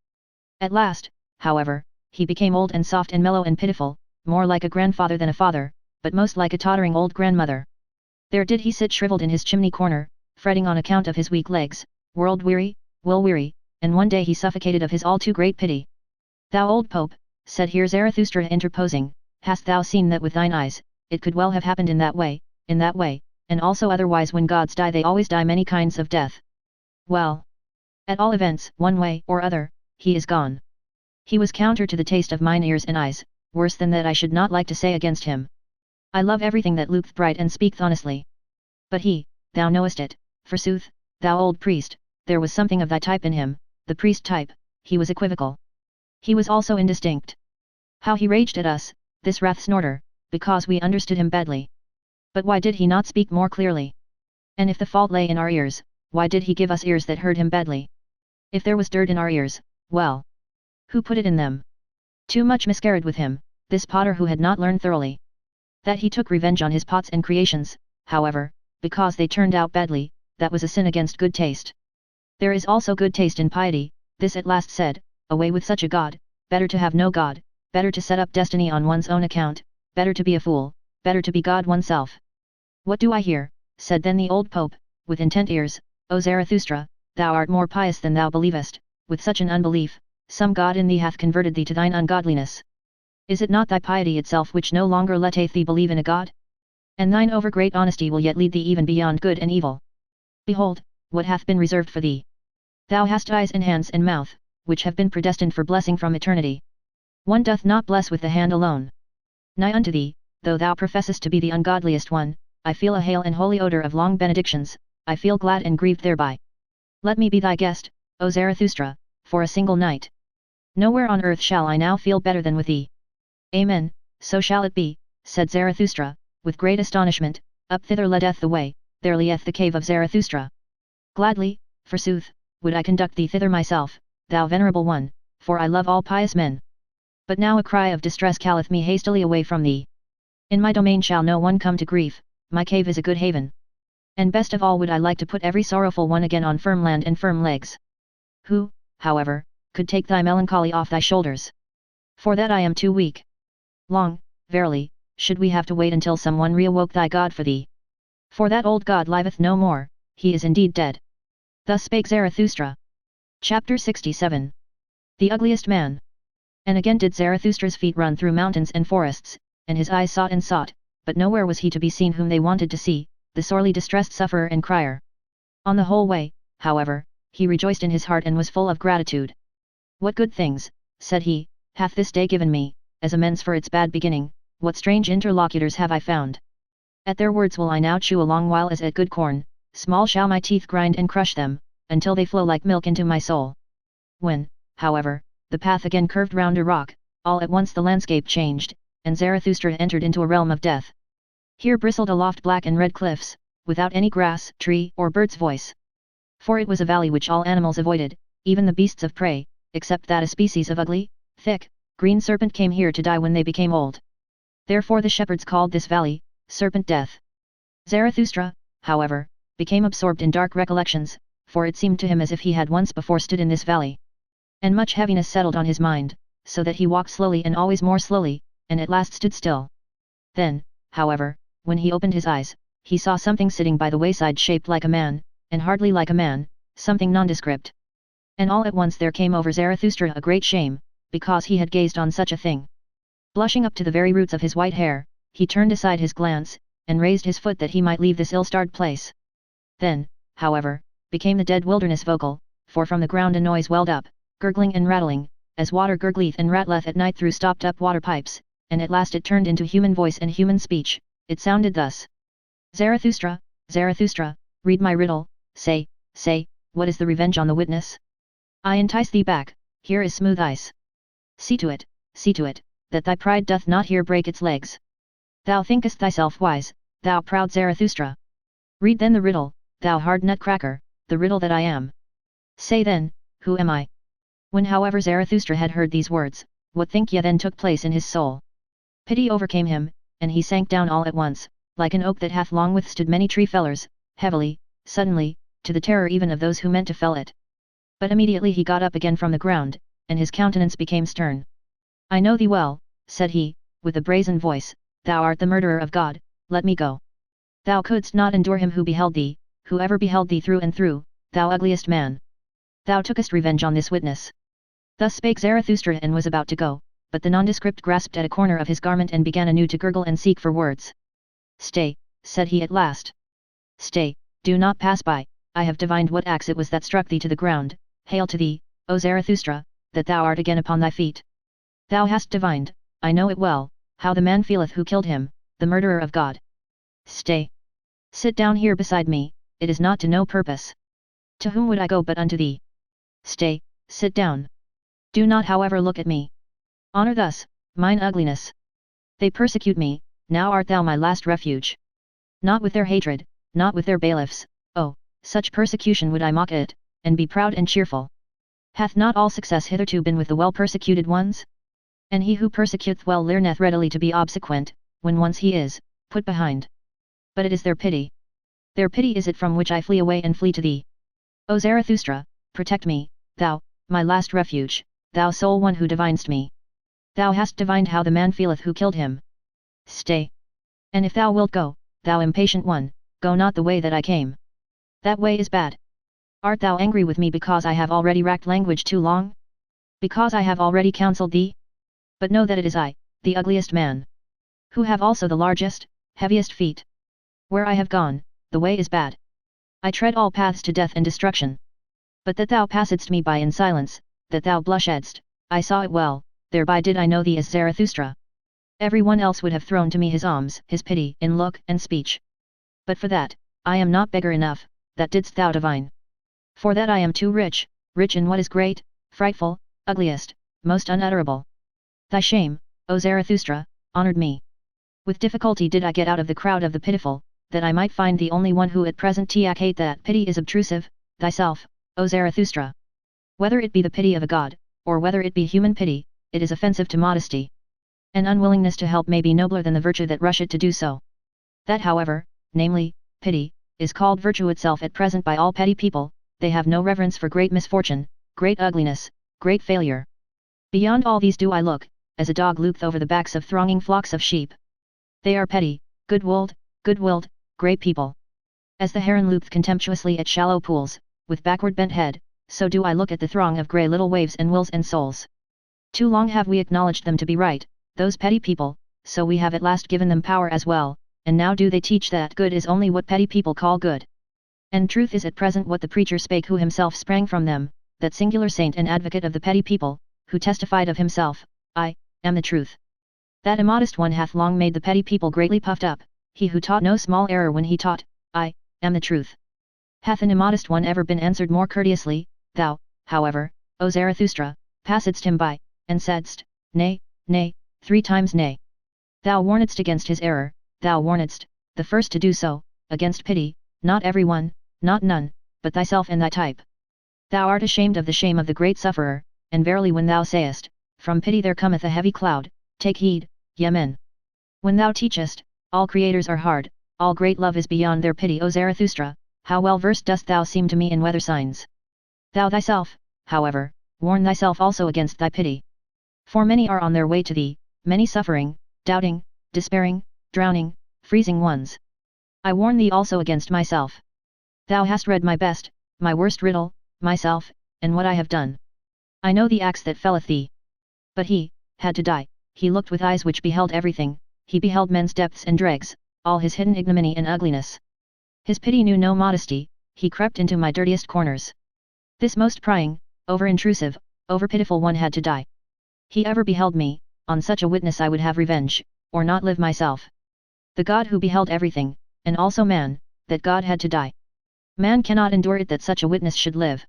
At last, however, he became old and soft and mellow and pitiful, more like a grandfather than a father, but most like a tottering old grandmother. There did he sit shriveled in his chimney corner, fretting on account of his weak legs, world-weary, will-weary, and one day he suffocated of his all too great pity. Thou old pope, said here Zarathustra interposing, hast thou seen that with thine eyes, it could well have happened in that way, and also otherwise when gods die they always die many kinds of death. Well. At all events, one way or other, he is gone. He was counter to the taste of mine ears and eyes, worse than that I should not like to say against him. I love everything that looketh bright and speaketh honestly. But he, thou knowest it, forsooth, thou old priest, there was something of thy type in him, the priest type, he was equivocal. He was also indistinct. How he raged at us, this wrath-snorter, because we understood him badly. But why did he not speak more clearly? And if the fault lay in our ears, why did he give us ears that heard him badly? If there was dirt in our ears, well, who put it in them? Too much miscarried with him, this potter who had not learned thoroughly. That he took revenge on his pots and creations, however, because they turned out badly, that was a sin against good taste. There is also good taste in piety, this at last said, away with such a god, better to have no god, better to set up destiny on one's own account, better to be a fool, better to be God oneself. What do I hear, said then the old pope, with intent ears, O Zarathustra, thou art more pious than thou believest, with such an unbelief, some god in thee hath converted thee to thine ungodliness. Is it not thy piety itself which no longer letteth thee believe in a god? And thine over-great honesty will yet lead thee even beyond good and evil. Behold, what hath been reserved for thee. Thou hast eyes and hands and mouth, which have been predestined for blessing from eternity. One doth not bless with the hand alone. Nigh unto thee, though thou professest to be the ungodliest one, I feel a hale and holy odour of long benedictions, I feel glad and grieved thereby. Let me be thy guest, O Zarathustra, for a single night. Nowhere on earth shall I now feel better than with thee. Amen, so shall it be, said Zarathustra, with great astonishment. Up thither leadeth the way, there lieth the cave of Zarathustra. Gladly, forsooth, would I conduct thee thither myself, thou venerable one, for I love all pious men. But now a cry of distress calleth me hastily away from thee. In my domain shall no one come to grief, my cave is a good haven. And best of all would I like to put every sorrowful one again on firm land and firm legs. Who, however, could take thy melancholy off thy shoulders? For that I am too weak. Long, verily, should we have to wait until someone reawoke thy God for thee. For that old God liveth no more, he is indeed dead. Thus spake Zarathustra. Chapter 67. The Ugliest Man. And again did Zarathustra's feet run through mountains and forests, and his eyes sought and sought, but nowhere was he to be seen whom they wanted to see, the sorely distressed sufferer and crier. On the whole way, however, he rejoiced in his heart and was full of gratitude. What good things, said he, hath this day given me, as amends for its bad beginning, what strange interlocutors have I found. At their words will I now chew a long while as at good corn, small shall my teeth grind and crush them, until they flow like milk into my soul. When, however, the path again curved round a rock, all at once the landscape changed, and Zarathustra entered into a realm of death. Here bristled aloft black and red cliffs, without any grass, tree, or bird's voice. For it was a valley which all animals avoided, even the beasts of prey, except that a species of ugly, thick, green serpent came here to die when they became old. Therefore the shepherds called this valley, Serpent Death. Zarathustra, however, became absorbed in dark recollections, for it seemed to him as if he had once before stood in this valley. And much heaviness settled on his mind, so that he walked slowly and always more slowly, and at last stood still. Then, however, when he opened his eyes, he saw something sitting by the wayside shaped like a man, and hardly like a man, something nondescript. And all at once there came over Zarathustra a great shame, because he had gazed on such a thing. Blushing up to the very roots of his white hair, he turned aside his glance, and raised his foot that he might leave this ill-starred place. Then, however, became the dead wilderness vocal, for from the ground a noise welled up, gurgling and rattling, as water gurgleth and rattleth at night through stopped-up water pipes, and at last it turned into human voice and human speech. It sounded thus. Zarathustra, Zarathustra, read my riddle, say, what is the revenge on the witness? I entice thee back, here is smooth ice. See to it, that thy pride doth not here break its legs. Thou thinkest thyself wise, thou proud Zarathustra. Read then the riddle, thou hard nutcracker, the riddle that I am. Say then, who am I? When however Zarathustra had heard these words, what think ye then took place in his soul? Pity overcame him, and he sank down all at once, like an oak that hath long withstood many tree fellers, heavily, suddenly, to the terror even of those who meant to fell it. But immediately he got up again from the ground, and his countenance became stern. I know thee well, said he, with a brazen voice, thou art the murderer of God, let me go. Thou couldst not endure him who beheld thee, whoever beheld thee through and through, thou ugliest man. Thou tookest revenge on this witness. Thus spake Zarathustra and was about to go, but the nondescript grasped at a corner of his garment and began anew to gurgle and seek for words. Stay, said he at last. Stay, do not pass by, I have divined what axe it was that struck thee to the ground. Hail to thee, O Zarathustra, that thou art again upon thy feet. Thou hast divined, I know it well, how the man feeleth who killed him, the murderer of God. Stay. Sit down here beside me, it is not to no purpose. To whom would I go but unto thee? Stay, sit down. Do not however look at me. Honor thus, mine ugliness. They persecute me, now art thou my last refuge. Not with their hatred, not with their bailiffs, oh, such persecution would I mock at, and be proud and cheerful. Hath not all success hitherto been with the well-persecuted ones? And he who persecuteth well learneth readily to be obsequent, when once he is put behind. But it is their pity. Their pity is it from which I flee away and flee to thee. O Zarathustra, protect me, thou, my last refuge, thou sole one who divinest me. Thou hast divined how the man feeleth who killed him. Stay. And if thou wilt go, thou impatient one, go not the way that I came. That way is bad. Art thou angry with me because I have already racked language too long? Because I have already counselled thee? But know that it is I, the ugliest man, who have also the largest, heaviest feet. Where I have gone, the way is bad. I tread all paths to death and destruction. But that thou passedst me by in silence, that thou blushedst, I saw it well, thereby did I know thee as Zarathustra. Every one else would have thrown to me his alms, his pity, in look and speech. But for that, I am not beggar enough, that didst thou divine. For that I am too rich, rich in what is great, frightful, ugliest, most unutterable. Thy shame, O Zarathustra, honored me. With difficulty did I get out of the crowd of the pitiful, that I might find the only one who at present hate that pity is obtrusive, thyself, O Zarathustra. Whether it be the pity of a god, or whether it be human pity, it is offensive to modesty. An unwillingness to help may be nobler than the virtue that rusheth to do so. That however, namely, pity, is called virtue itself at present by all petty people, they have no reverence for great misfortune, great ugliness, great failure. Beyond all these do I look, as a dog looketh over the backs of thronging flocks of sheep. They are petty, good-willed, great people. As the heron looketh contemptuously at shallow pools, with backward bent head, so do I look at the throng of grey little waves and wills and souls. Too long have we acknowledged them to be right, those petty people, so we have at last given them power as well, and now do they teach that good is only what petty people call good. And truth is at present what the preacher spake who himself sprang from them, that singular saint and advocate of the petty people, who testified of himself, I am the truth. That immodest one hath long made the petty people greatly puffed up, he who taught no small error when he taught, I am the truth. Hath an immodest one ever been answered more courteously? Thou, however, O Zarathustra, passedst him by, and saidst, Nay, nay, 3 times nay. Thou warnedst against his error, thou warnedst, the first to do so, against pity, not every one, not none, but thyself and thy type. Thou art ashamed of the shame of the great sufferer, and verily when thou sayest, from pity there cometh a heavy cloud, take heed, ye men. When thou teachest, all creators are hard, all great love is beyond their pity. O Zarathustra, how well versed dost thou seem to me in weather signs. Thou thyself, however, warn thyself also against thy pity. For many are on their way to thee, many suffering, doubting, despairing, drowning, freezing ones. I warn thee also against myself. Thou hast read my best, my worst riddle, myself, and what I have done. I know the axe that felleth thee. But he had to die, he looked with eyes which beheld everything, he beheld men's depths and dregs, all his hidden ignominy and ugliness. His pity knew no modesty, he crept into my dirtiest corners. This most prying, over-intrusive, over-pitiful one had to die. He ever beheld me, on such a witness I would have revenge, or not live myself. The God who beheld everything, and also man, that God had to die. Man cannot endure it that such a witness should live.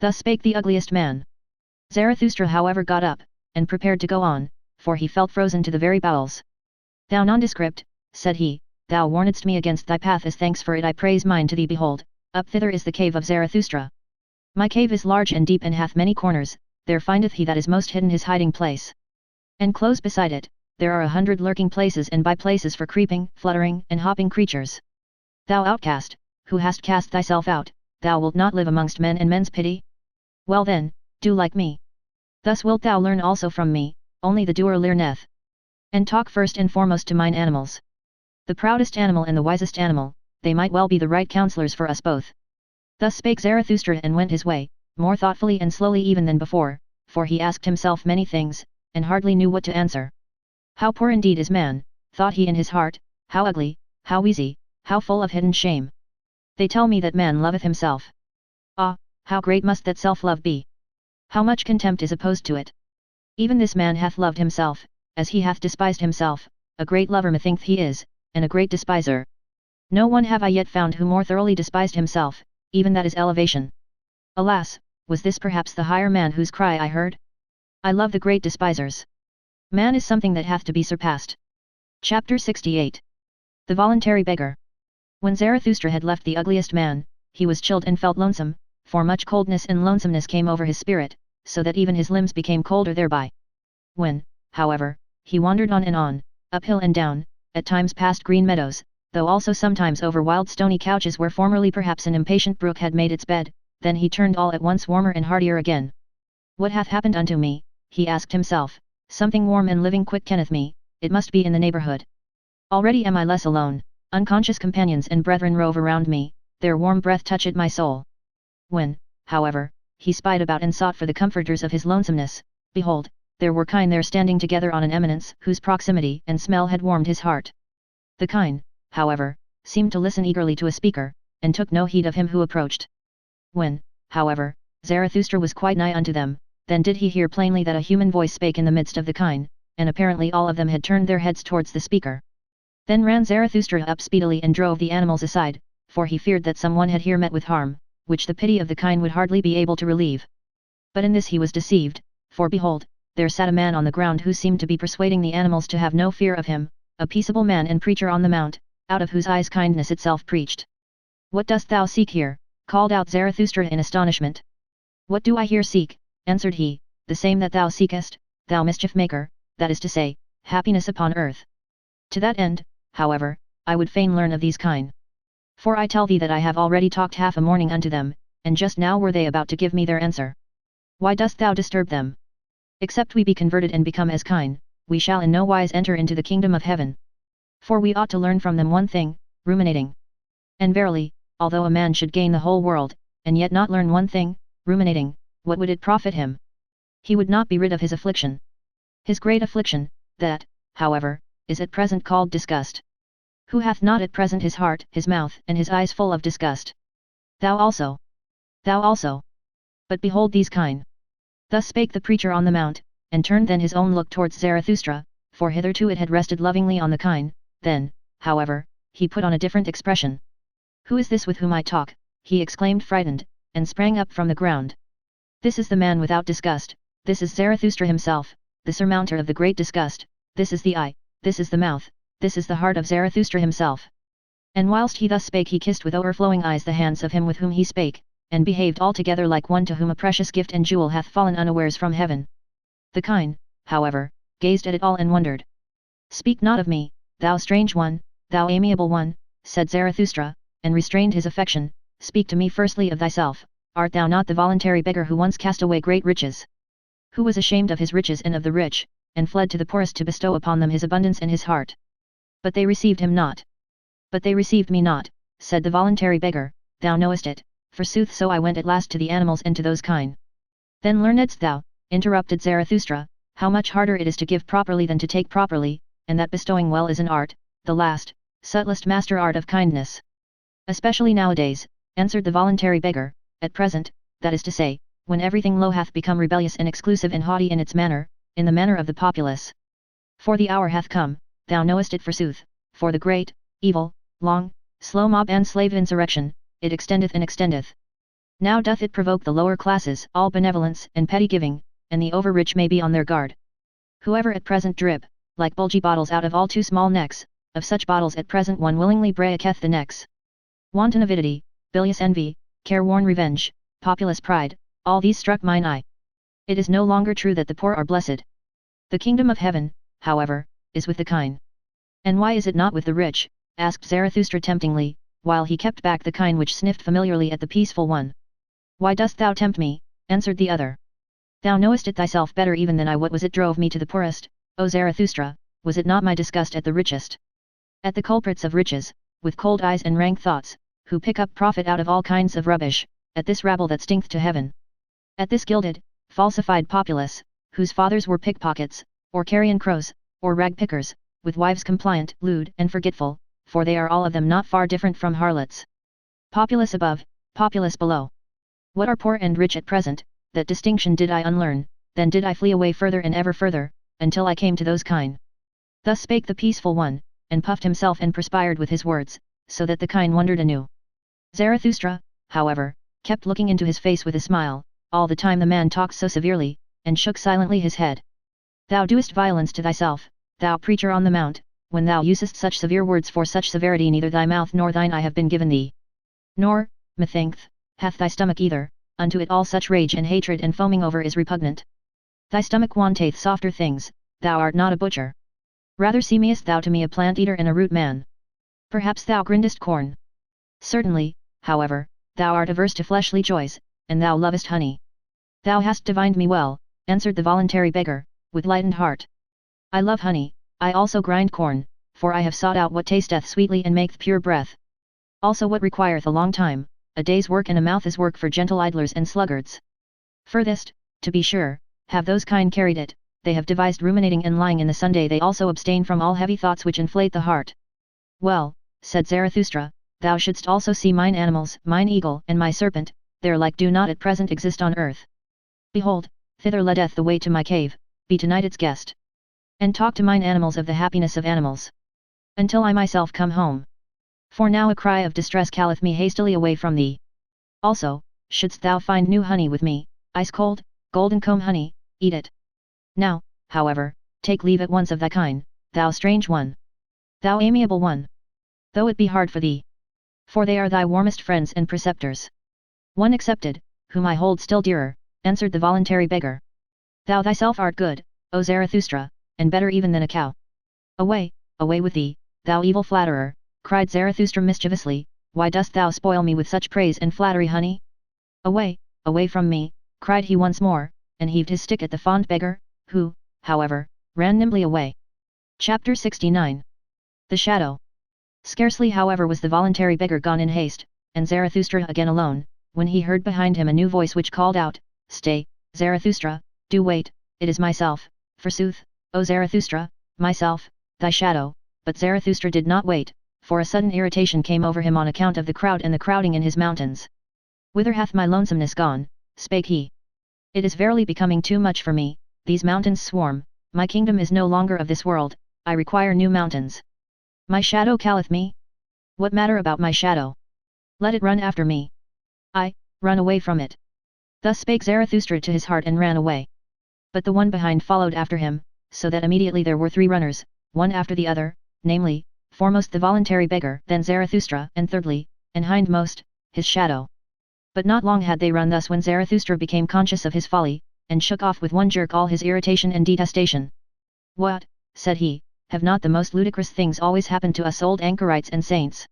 Thus spake the ugliest man. Zarathustra however got up, and prepared to go on, for he felt frozen to the very bowels. Thou nondescript, said he, thou warnedst me against thy path, as thanks for it I praise mine to thee. Behold, up thither is the cave of Zarathustra. My cave is large and deep and hath many corners, there findeth he that is most hidden his hiding place. And close beside it, there are 100 lurking places and by places for creeping, fluttering, and hopping creatures. Thou outcast, who hast cast thyself out, thou wilt not live amongst men and men's pity? Well then, do like me. Thus wilt thou learn also from me, only the doer learneth. And talk first and foremost to mine animals. The proudest animal and the wisest animal, they might well be the right counselors for us both. Thus spake Zarathustra and went his way, more thoughtfully and slowly even than before, for he asked himself many things, and hardly knew what to answer. How poor indeed is man, thought he in his heart, how ugly, how wheezy, how full of hidden shame. They tell me that man loveth himself. Ah, how great must that self-love be! How much contempt is opposed to it! Even this man hath loved himself, as he hath despised himself, a great lover methinks he is, and a great despiser. No one have I yet found who more thoroughly despised himself, even that is elevation. Alas, was this perhaps the higher man whose cry I heard? I love the great despisers. Man is something that hath to be surpassed. Chapter 68. The Voluntary Beggar. When Zarathustra had left the ugliest man, he was chilled and felt lonesome, for much coldness and lonesomeness came over his spirit, so that even his limbs became colder thereby. When, however, he wandered on and on, uphill and down, at times past green meadows, though also sometimes over wild stony couches where formerly perhaps an impatient brook had made its bed, then he turned all at once warmer and heartier again. What hath happened unto me, he asked himself, something warm and living quickeneth me, it must be in the neighborhood. Already am I less alone, unconscious companions and brethren rove around me, their warm breath touched my soul. When, however, he spied about and sought for the comforters of his lonesomeness, behold, there were kine there standing together on an eminence, whose proximity and smell had warmed his heart. The kine, however, seemed to listen eagerly to a speaker, and took no heed of him who approached. When, however, Zarathustra was quite nigh unto them, then did he hear plainly that a human voice spake in the midst of the kine, and apparently all of them had turned their heads towards the speaker. Then ran Zarathustra up speedily and drove the animals aside, for he feared that some one had here met with harm, which the pity of the kine would hardly be able to relieve. But in this he was deceived, for behold, there sat a man on the ground who seemed to be persuading the animals to have no fear of him, a peaceable man and preacher on the mount, out of whose eyes kindness itself preached. "What dost thou seek here?" called out Zarathustra in astonishment. "What do I here seek?" answered he, "the same that thou seekest, thou mischief maker, that is to say, happiness upon earth. To that end, however, I would fain learn of these kine. For I tell thee that I have already talked half a morning unto them, and just now were they about to give me their answer. Why dost thou disturb them? Except we be converted and become as kine, we shall in no wise enter into the kingdom of heaven. For we ought to learn from them one thing, ruminating. And verily, although a man should gain the whole world, and yet not learn one thing, ruminating, what would it profit him? He would not be rid of his affliction. His great affliction, that, however, is at present called disgust. Who hath not at present his heart, his mouth, and his eyes full of disgust? Thou also. Thou also. But behold these kine." Thus spake the preacher on the mount, and turned then his own look towards Zarathustra, for hitherto it had rested lovingly on the kine, then, however, he put on a different expression. "Who is this with whom I talk?" he exclaimed frightened, and sprang up from the ground. "This is the man without disgust, this is Zarathustra himself, the surmounter of the great disgust, this is the eye, this is the mouth, this is the heart of Zarathustra himself." And whilst he thus spake he kissed with overflowing eyes the hands of him with whom he spake, and behaved altogether like one to whom a precious gift and jewel hath fallen unawares from heaven. The kine, however, gazed at it all and wondered. "Speak not of me, thou strange one, thou amiable one," said Zarathustra, and restrained his affection, "speak to me firstly of thyself. Art thou not the voluntary beggar who once cast away great riches? Who was ashamed of his riches and of the rich, and fled to the poorest to bestow upon them his abundance and his heart? But they received him not. But they received me not," said the voluntary beggar, "thou knowest it, forsooth so I went at last to the animals and to those kine." "Then learnedst thou," interrupted Zarathustra, "how much harder it is to give properly than to take properly, and that bestowing well is an art, the last, subtlest master art of kindness." "Especially nowadays," answered the voluntary beggar, "at present, that is to say, when everything low hath become rebellious and exclusive and haughty in its manner, in the manner of the populace. For the hour hath come, thou knowest it forsooth, for the great, evil, long, slow mob and slave insurrection, it extendeth and extendeth. Now doth it provoke the lower classes all benevolence and petty giving, and the over-rich may be on their guard. Whoever at present drip, like bulgy bottles out of all too small necks, of such bottles at present one willingly breaketh the necks. Wanton avidity, bilious envy, careworn revenge, populous pride, all these struck mine eye. It is no longer true that the poor are blessed. The kingdom of heaven, however, is with the kine." "And why is it not with the rich?" asked Zarathustra temptingly, while he kept back the kine which sniffed familiarly at the peaceful one. "Why dost thou tempt me?" answered the other. "Thou knowest it thyself better even than I. What was it drove me to the poorest, O Zarathustra? Was it not my disgust at the richest? At the culprits of riches, with cold eyes and rank thoughts, who pick up profit out of all kinds of rubbish, at this rabble that stinketh to heaven? At this gilded, falsified populace, whose fathers were pickpockets, or carrion crows, or rag pickers, with wives compliant, lewd and forgetful, for they are all of them not far different from harlots. Populace above, populace below. What are poor and rich at present? That distinction did I unlearn, then did I flee away further and ever further, until I came to those kine." Thus spake the peaceful one, and puffed himself and perspired with his words, so that the kine wondered anew. Zarathustra, however, kept looking into his face with a smile, all the time the man talked so severely, and shook silently his head. "Thou doest violence to thyself, thou preacher on the mount, when thou usest such severe words. For such severity neither thy mouth nor thine eye have been given thee. Nor, methinketh, hath thy stomach either, unto it all such rage and hatred and foaming over is repugnant. Thy stomach wanteth softer things, thou art not a butcher. Rather seemest thou to me a plant-eater and a root man. Perhaps thou grindest corn. Certainly, however, thou art averse to fleshly joys, and thou lovest honey." "Thou hast divined me well," answered the voluntary beggar, with lightened heart. "I love honey, I also grind corn, for I have sought out what tasteth sweetly and maketh pure breath. Also what requireth a long time, a day's work and a mouth's work for gentle idlers and sluggards. Furthest, to be sure, have those kine carried it, they have devised ruminating and lying in the Sunday. They also abstain from all heavy thoughts which inflate the heart." "Well," said Zarathustra, "thou shouldst also see mine animals, mine eagle and my serpent, their like do not at present exist on earth. Behold, thither leadeth the way to my cave, be tonight its guest. And talk to mine animals of the happiness of animals. Until I myself come home. For now a cry of distress calleth me hastily away from thee. Also, shouldst thou find new honey with me, ice cold, golden comb honey, eat it. Now, however, take leave at once of thy kind, thou strange one. Thou amiable one. Though it be hard for thee. For they are thy warmest friends and preceptors. One excepted, whom I hold still dearer, answered the voluntary beggar. Thou thyself art good, O Zarathustra, and better even than a cow. Away, away with thee, thou evil flatterer, cried Zarathustra mischievously, why dost thou spoil me with such praise and flattery, honey? Away, away from me, cried he once more, and heaved his stick at the fond beggar, who, however, ran nimbly away. Chapter 69. The Shadow. Scarcely however was the voluntary beggar gone in haste, and Zarathustra again alone, when he heard behind him a new voice which called out, Stay, Zarathustra, do wait, it is myself, forsooth, O Zarathustra, myself, thy shadow. But Zarathustra did not wait, for a sudden irritation came over him on account of the crowd and the crowding in his mountains. Whither hath my lonesomeness gone, spake he. It is verily becoming too much for me, these mountains swarm, my kingdom is no longer of this world, I require new mountains. My shadow calleth me? What matter about my shadow? Let it run after me. I, run away from it. Thus spake Zarathustra to his heart and ran away. But the one behind followed after him, so that immediately there were 3 runners, one after the other, namely, foremost the voluntary beggar, then Zarathustra, and thirdly, and hindmost, his shadow. But not long had they run thus when Zarathustra became conscious of his folly, and shook off with one jerk all his irritation and detestation. What, said he, have not the most ludicrous things always happened to us old anchorites and saints?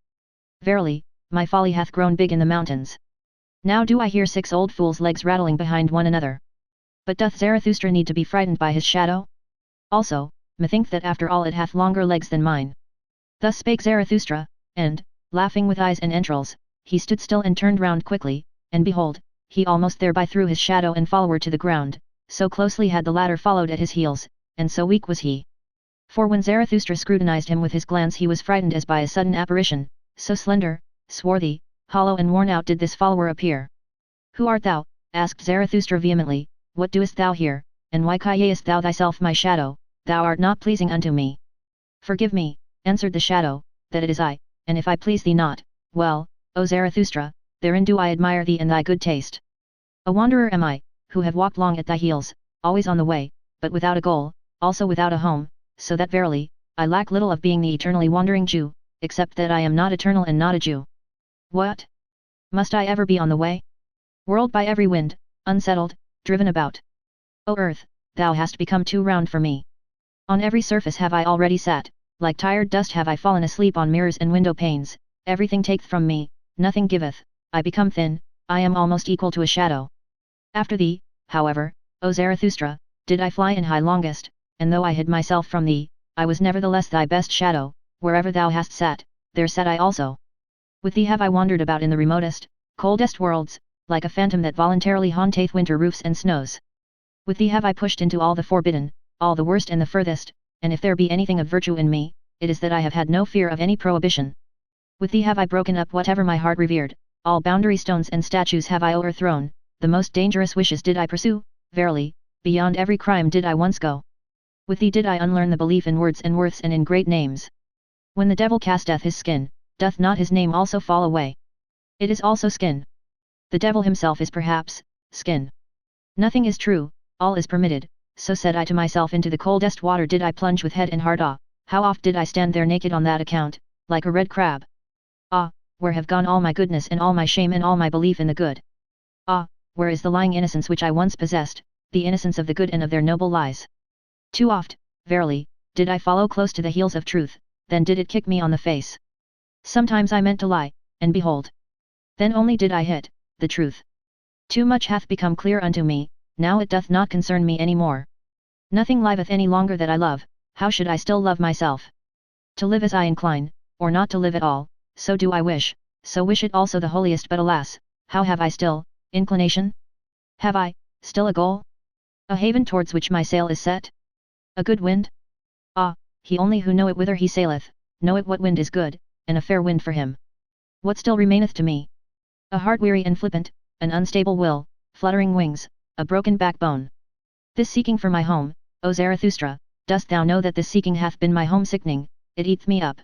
Verily, my folly hath grown big in the mountains. Now do I hear 6 old fools' legs rattling behind one another. But doth Zarathustra need to be frightened by his shadow? Also, methink that after all it hath longer legs than mine. Thus spake Zarathustra, and, laughing with eyes and entrails, he stood still and turned round quickly, and behold, he almost thereby threw his shadow and follower to the ground, so closely had the latter followed at his heels, and so weak was he. For when Zarathustra scrutinized him with his glance he was frightened as by a sudden apparition, so slender, swarthy, hollow and worn out did this follower appear. Who art thou? Asked Zarathustra vehemently, what doest thou here, and why callest thou thyself my shadow? Thou art not pleasing unto me. Forgive me, answered the shadow, that it is I, and if I please thee not, well, O Zarathustra, therein do I admire thee and thy good taste. A wanderer am I, who have walked long at thy heels, always on the way, but without a goal, also without a home, so that verily, I lack little of being the eternally wandering Jew, except that I am not eternal and not a Jew. What? Must I ever be on the way? Whirled by every wind, unsettled, driven about. O earth, thou hast become too round for me. On every surface have I already sat, like tired dust have I fallen asleep on mirrors and window panes, everything taketh from me, nothing giveth, I become thin, I am almost equal to a shadow. After thee, however, O Zarathustra, did I fly in high longest, and though I hid myself from thee, I was nevertheless thy best shadow, wherever thou hast sat, there sat I also. With thee have I wandered about in the remotest, coldest worlds, like a phantom that voluntarily haunteth winter roofs and snows. With thee have I pushed into all the forbidden, all the worst and the furthest, and if there be anything of virtue in me, it is that I have had no fear of any prohibition. With thee have I broken up whatever my heart revered, all boundary stones and statues have I o'erthrown, the most dangerous wishes did I pursue, verily, beyond every crime did I once go. With thee did I unlearn the belief in words and worths and in great names. When the devil casteth his skin, doth not his name also fall away? It is also skin. The devil himself is perhaps, skin. Nothing is true, all is permitted, so said I to myself into the coldest water did I plunge with head and heart how oft did I stand there naked on that account, like a red crab. Ah, where have gone all my goodness and all my shame and all my belief in the good? Ah, where is the lying innocence which I once possessed, the innocence of the good and of their noble lies? Too oft, verily, did I follow close to the heels of truth, then did it kick me on the face. Sometimes I meant to lie, and behold, then only did I hit the truth. Too much hath become clear unto me, now it doth not concern me any more. Nothing liveth any longer that I love, how should I still love myself? To live as I incline, or not to live at all, so do I wish, so wish it also the holiest, but alas, how have I still, inclination? Have I, still a goal? A haven towards which my sail is set? A good wind? Ah, he only who knoweth whither he saileth, knoweth what wind is good, and a fair wind for him. What still remaineth to me? A heart weary and flippant, an unstable will, fluttering wings, a broken backbone. This seeking for my home, O Zarathustra, dost thou know that this seeking hath been my home sickening, it eateth me up.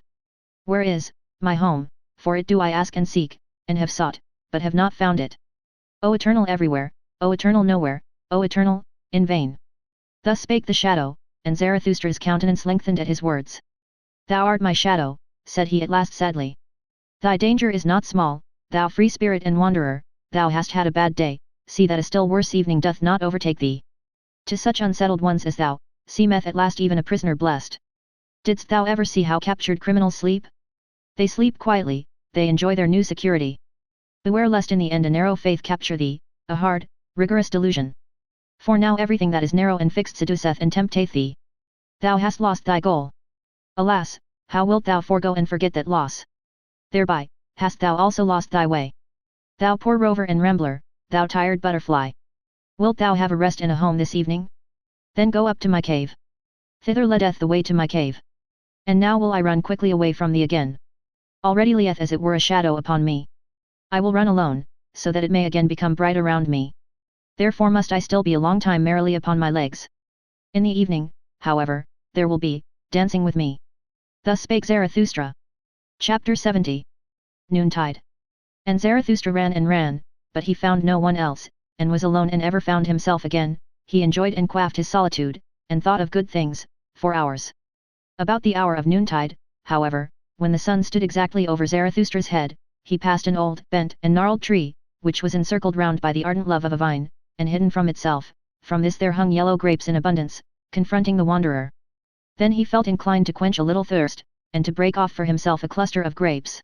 Where is my home? For it do I ask and seek, and have sought, but have not found it. O eternal everywhere, O eternal nowhere, O eternal, in vain. Thus spake the shadow, and Zarathustra's countenance lengthened at his words. Thou art my shadow, said he at last sadly. Thy danger is not small, thou free spirit and wanderer, thou hast had a bad day, see that a still worse evening doth not overtake thee. To such unsettled ones as thou, seemeth at last even a prisoner blessed. Didst thou ever see how captured criminals sleep? They sleep quietly, they enjoy their new security. Beware lest in the end a narrow faith capture thee, a hard, rigorous delusion. For now everything that is narrow and fixed seduceth and tempteth thee. Thou hast lost thy goal. Alas, how wilt thou forego and forget that loss? Thereby, hast thou also lost thy way. Thou poor rover and rambler, thou tired butterfly. Wilt thou have a rest in a home this evening? Then go up to my cave. Thither leadeth the way to my cave. And now will I run quickly away from thee again. Already lieth as it were a shadow upon me. I will run alone, so that it may again become bright around me. Therefore must I still be a long time merrily upon my legs. In the evening, however, there will be dancing with me. Thus spake Zarathustra. Chapter 70. Noontide. And Zarathustra ran and ran, but he found no one else, and was alone and ever found himself again. He enjoyed and quaffed his solitude, and thought of good things, for hours. About the hour of noontide, however, when the sun stood exactly over Zarathustra's head, he passed an old, bent and gnarled tree, which was encircled round by the ardent love of a vine, and hidden from itself. From this there hung yellow grapes in abundance, confronting the wanderer. Then he felt inclined to quench a little thirst, and to break off for himself a cluster of grapes.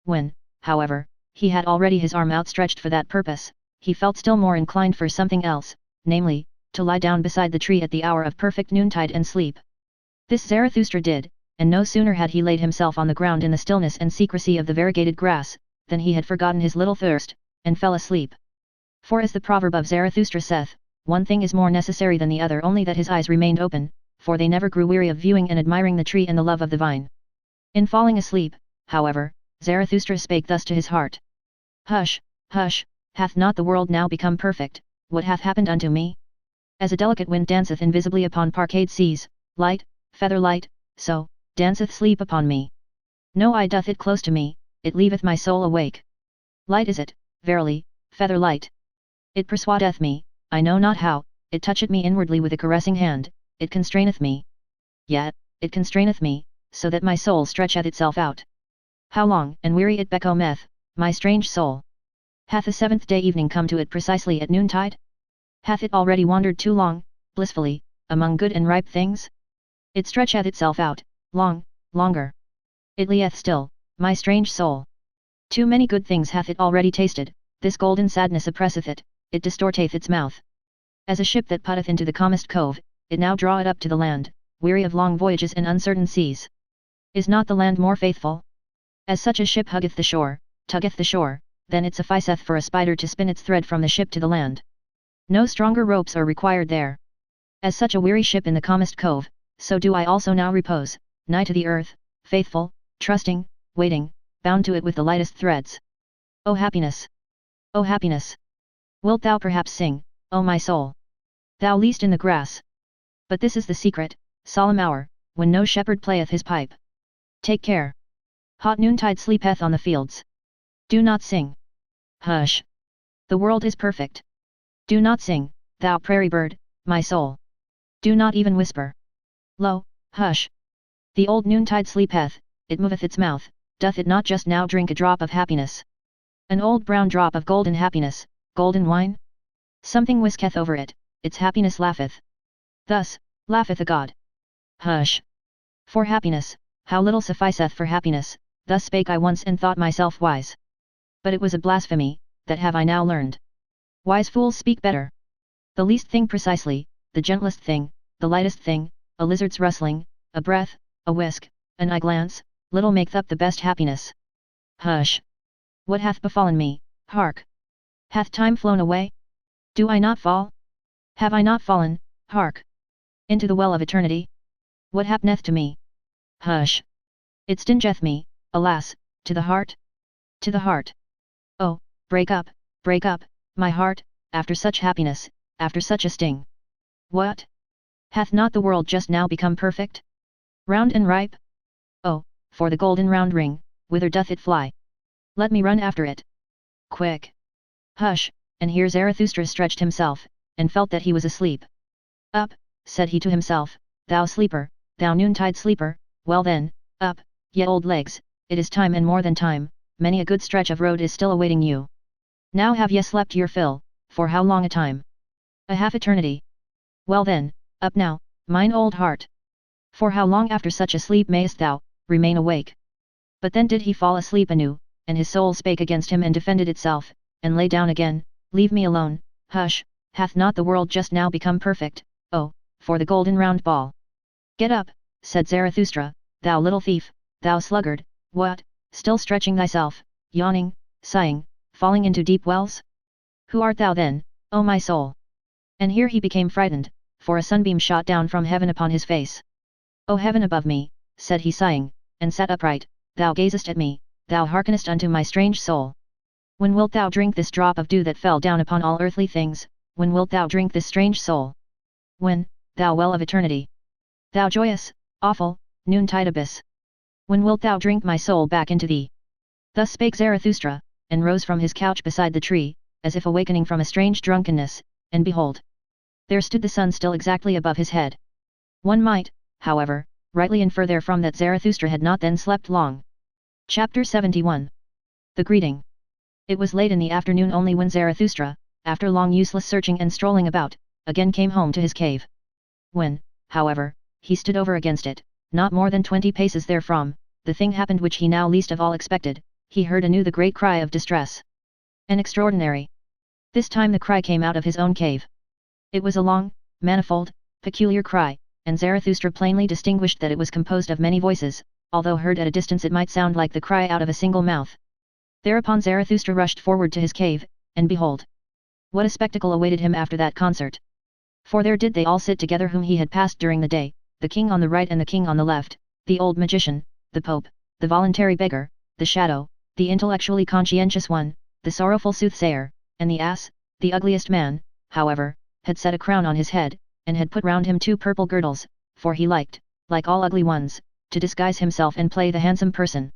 When, however, he had already his arm outstretched for that purpose, he felt still more inclined for something else, namely, to lie down beside the tree at the hour of perfect noontide and sleep. This Zarathustra did, and no sooner had he laid himself on the ground in the stillness and secrecy of the variegated grass, than he had forgotten his little thirst, and fell asleep. For as the proverb of Zarathustra saith, one thing is more necessary than the other, only that his eyes remained open, for they never grew weary of viewing and admiring the tree and the love of the vine. In falling asleep, however, Zarathustra spake thus to his heart. Hush, hush, hath not the world now become perfect, what hath happened unto me? As a delicate wind danceth invisibly upon parkade seas, light, feather light, so, danceth sleep upon me. No eye doth it close to me, it leaveth my soul awake. Light is it, verily, feather light. It persuadeth me, I know not how, it toucheth me inwardly with a caressing hand, it constraineth me. Yet, it constraineth me, so that my soul stretcheth itself out. How long and weary it becometh, my strange soul. Hath the seventh day evening come to it precisely at noontide? Hath it already wandered too long, blissfully, among good and ripe things? It stretcheth itself out, longer. It lieth still, my strange soul. Too many good things hath it already tasted, this golden sadness oppresseth it, it distorteth its mouth. As a ship that putteth into the calmest cove, it now draweth up to the land, weary of long voyages and uncertain seas. Is not the land more faithful? As such a ship huggeth the shore, tuggeth the shore, then it sufficeth for a spider to spin its thread from the ship to the land. No stronger ropes are required there. As such a weary ship in the calmest cove, so do I also now repose, nigh to the earth, faithful, trusting, waiting, bound to it with the lightest threads. O happiness! O happiness! Wilt thou perhaps sing, O my soul? Thou liest in the grass. But this is the secret, solemn hour, when no shepherd playeth his pipe. Take care. Hot noontide sleepeth on the fields. Do not sing. Hush! The world is perfect. Do not sing, thou prairie bird, my soul. Do not even whisper. Lo, hush! The old noontide sleepeth, it moveth its mouth, doth it not just now drink a drop of happiness? An old brown drop of golden happiness, golden wine? Something whisketh over it, its happiness laugheth. Thus, laugheth a god. Hush! For happiness, how little sufficeth for happiness, thus spake I once and thought myself wise. But it was a blasphemy, that have I now learned. Wise fools speak better. The least thing precisely, the gentlest thing, the lightest thing, a lizard's rustling, a breath, a whisk, an eye glance, little maketh up the best happiness. Hush! What hath befallen me, hark! Hath time flown away? Do I not fall? Have I not fallen, hark! Into the well of eternity? What happeneth to me? Hush! It stingeth me, alas, to the heart? To the heart. Oh, break up, my heart, after such happiness, after such a sting. What? Hath not the world just now become perfect? Round and ripe? Oh, for the golden round ring, whither doth it fly? Let me run after it. Quick! Hush! And here Zarathustra stretched himself, and felt that he was asleep. Up, said he to himself, thou sleeper, thou noontide sleeper, well then, up, ye old legs, it is time and more than time, many a good stretch of road is still awaiting you. Now have ye slept your fill, for how long a time? A half eternity. Well then, up now, mine old heart. For how long after such a sleep mayest thou remain awake? But then did he fall asleep anew, and his soul spake against him and defended itself, and lay down again. Leave me alone, hush, hath not the world just now become perfect, oh, for the golden round ball. Get up, said Zarathustra, thou little thief, thou sluggard, what, still stretching thyself, yawning, sighing, falling into deep wells? Who art thou then, O my soul? And here he became frightened, for a sunbeam shot down from heaven upon his face. O heaven above me, said he sighing, and sat upright, thou gazest at me, thou hearkenest unto my strange soul. When wilt thou drink this drop of dew that fell down upon all earthly things, when wilt thou drink this strange soul? When, thou well of eternity? Thou joyous, awful, noontide abyss. When wilt thou drink my soul back into thee? Thus spake Zarathustra, and rose from his couch beside the tree, as if awakening from a strange drunkenness, and behold! There stood the sun still exactly above his head. One might, however, rightly infer therefrom that Zarathustra had not then slept long. Chapter 71. The Greeting. It was late in the afternoon only when Zarathustra, after long useless searching and strolling about, again came home to his cave. When, however, he stood over against it, not more than 20 paces therefrom, the thing happened which he now least of all expected, he heard anew the great cry of distress. An extraordinary. This time the cry came out of his own cave. It was a long, manifold, peculiar cry, and Zarathustra plainly distinguished that it was composed of many voices, although heard at a distance it might sound like the cry out of a single mouth. Thereupon Zarathustra rushed forward to his cave, and behold! What a spectacle awaited him after that concert! For there did they all sit together whom he had passed during the day, the king on the right and the king on the left, the old magician, the pope, the voluntary beggar, the shadow, the intellectually conscientious one, the sorrowful soothsayer, and the ass. The ugliest man, however, had set a crown on his head, and had put round him 2 purple girdles, for he liked, like all ugly ones, to disguise himself and play the handsome person.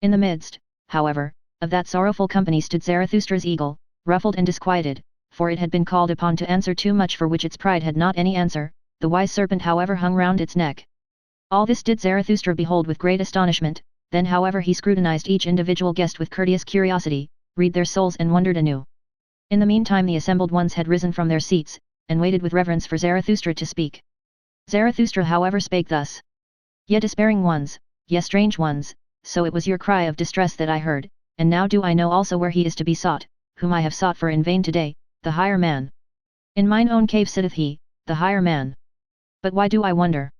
In the midst, however, of that sorrowful company stood Zarathustra's eagle, ruffled and disquieted, for it had been called upon to answer too much for which its pride had not any answer. The wise serpent however hung round its neck. All this did Zarathustra behold with great astonishment, then however he scrutinized each individual guest with courteous curiosity, read their souls and wondered anew. In the meantime the assembled ones had risen from their seats, and waited with reverence for Zarathustra to speak. Zarathustra however spake thus. Ye despairing ones, ye strange ones, so it was your cry of distress that I heard, and now do I know also where he is to be sought, whom I have sought for in vain today, the higher man. In mine own cave sitteth he, the higher man. But why do I wonder?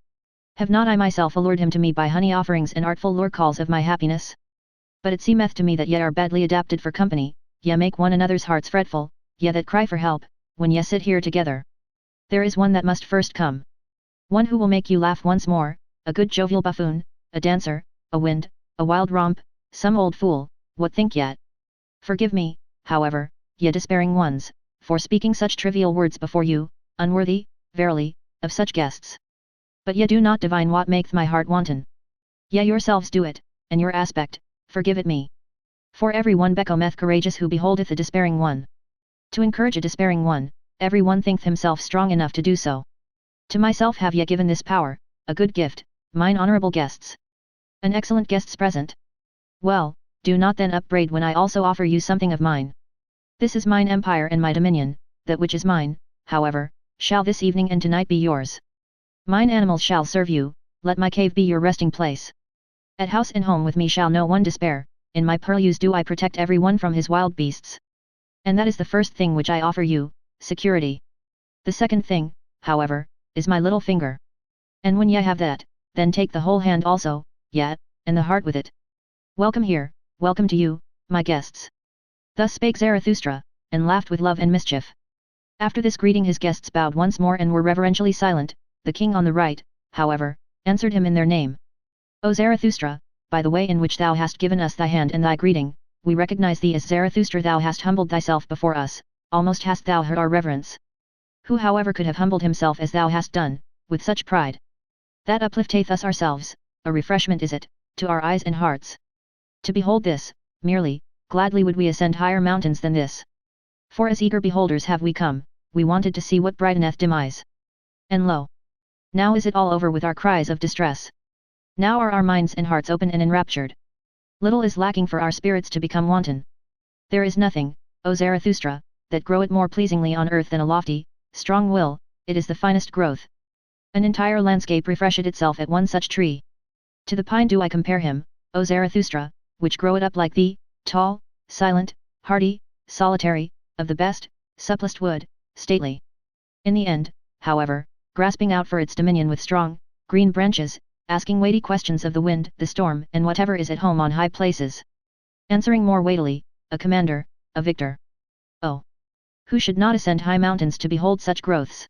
Have not I myself allured him to me by honey offerings and artful lure calls of my happiness? But it seemeth to me that ye are badly adapted for company, ye make one another's hearts fretful, ye that cry for help, when ye sit here together. There is one that must first come. One who will make you laugh once more, a good jovial buffoon, a dancer, a wind, a wild romp, some old fool, what think ye? Forgive me, however, ye despairing ones, for speaking such trivial words before you, unworthy, verily, of such guests. But ye do not divine what maketh my heart wanton. Ye yourselves do it, and your aspect, forgive it me. For every one becometh courageous who beholdeth a despairing one. To encourage a despairing one, every one thinketh himself strong enough to do so. To myself have ye given this power, a good gift, mine honourable guests. An excellent guest's present. Well, do not then upbraid when I also offer you something of mine. This is mine empire and my dominion, that which is mine, however, shall this evening and tonight be yours. Mine animals shall serve you, let my cave be your resting place. At house and home with me shall no one despair, in my purlieus do I protect every one from his wild beasts. And that is the first thing which I offer you, security. The second thing, however, is my little finger. And when ye have that, then take the whole hand also, yet, and the heart with it. Welcome here, welcome to you, my guests. Thus spake Zarathustra, and laughed with love and mischief. After this greeting his guests bowed once more and were reverentially silent. The king on the right, however, answered him in their name. O Zarathustra, by the way in which thou hast given us thy hand and thy greeting, we recognize thee as Zarathustra. Thou hast humbled thyself before us, almost hast thou heard our reverence. Who however could have humbled himself as thou hast done, with such pride? That uplifteth us ourselves, a refreshment is it, to our eyes and hearts. To behold this, merely, gladly would we ascend higher mountains than this. For as eager beholders have we come, we wanted to see what brighteneth dim eyes. And lo! Now is it all over with our cries of distress. Now are our minds and hearts open and enraptured. Little is lacking for our spirits to become wanton. There is nothing, O Zarathustra, that groweth more pleasingly on earth than a lofty, strong will, it is the finest growth. An entire landscape refresheth itself at one such tree. To the pine do I compare him, O Zarathustra, which groweth up like thee, tall, silent, hardy, solitary, of the best, supplest wood, stately. In the end, however, grasping out for its dominion with strong, green branches, asking weighty questions of the wind, the storm, and whatever is at home on high places. Answering more weightily, a commander, a victor. Oh! Who should not ascend high mountains to behold such growths?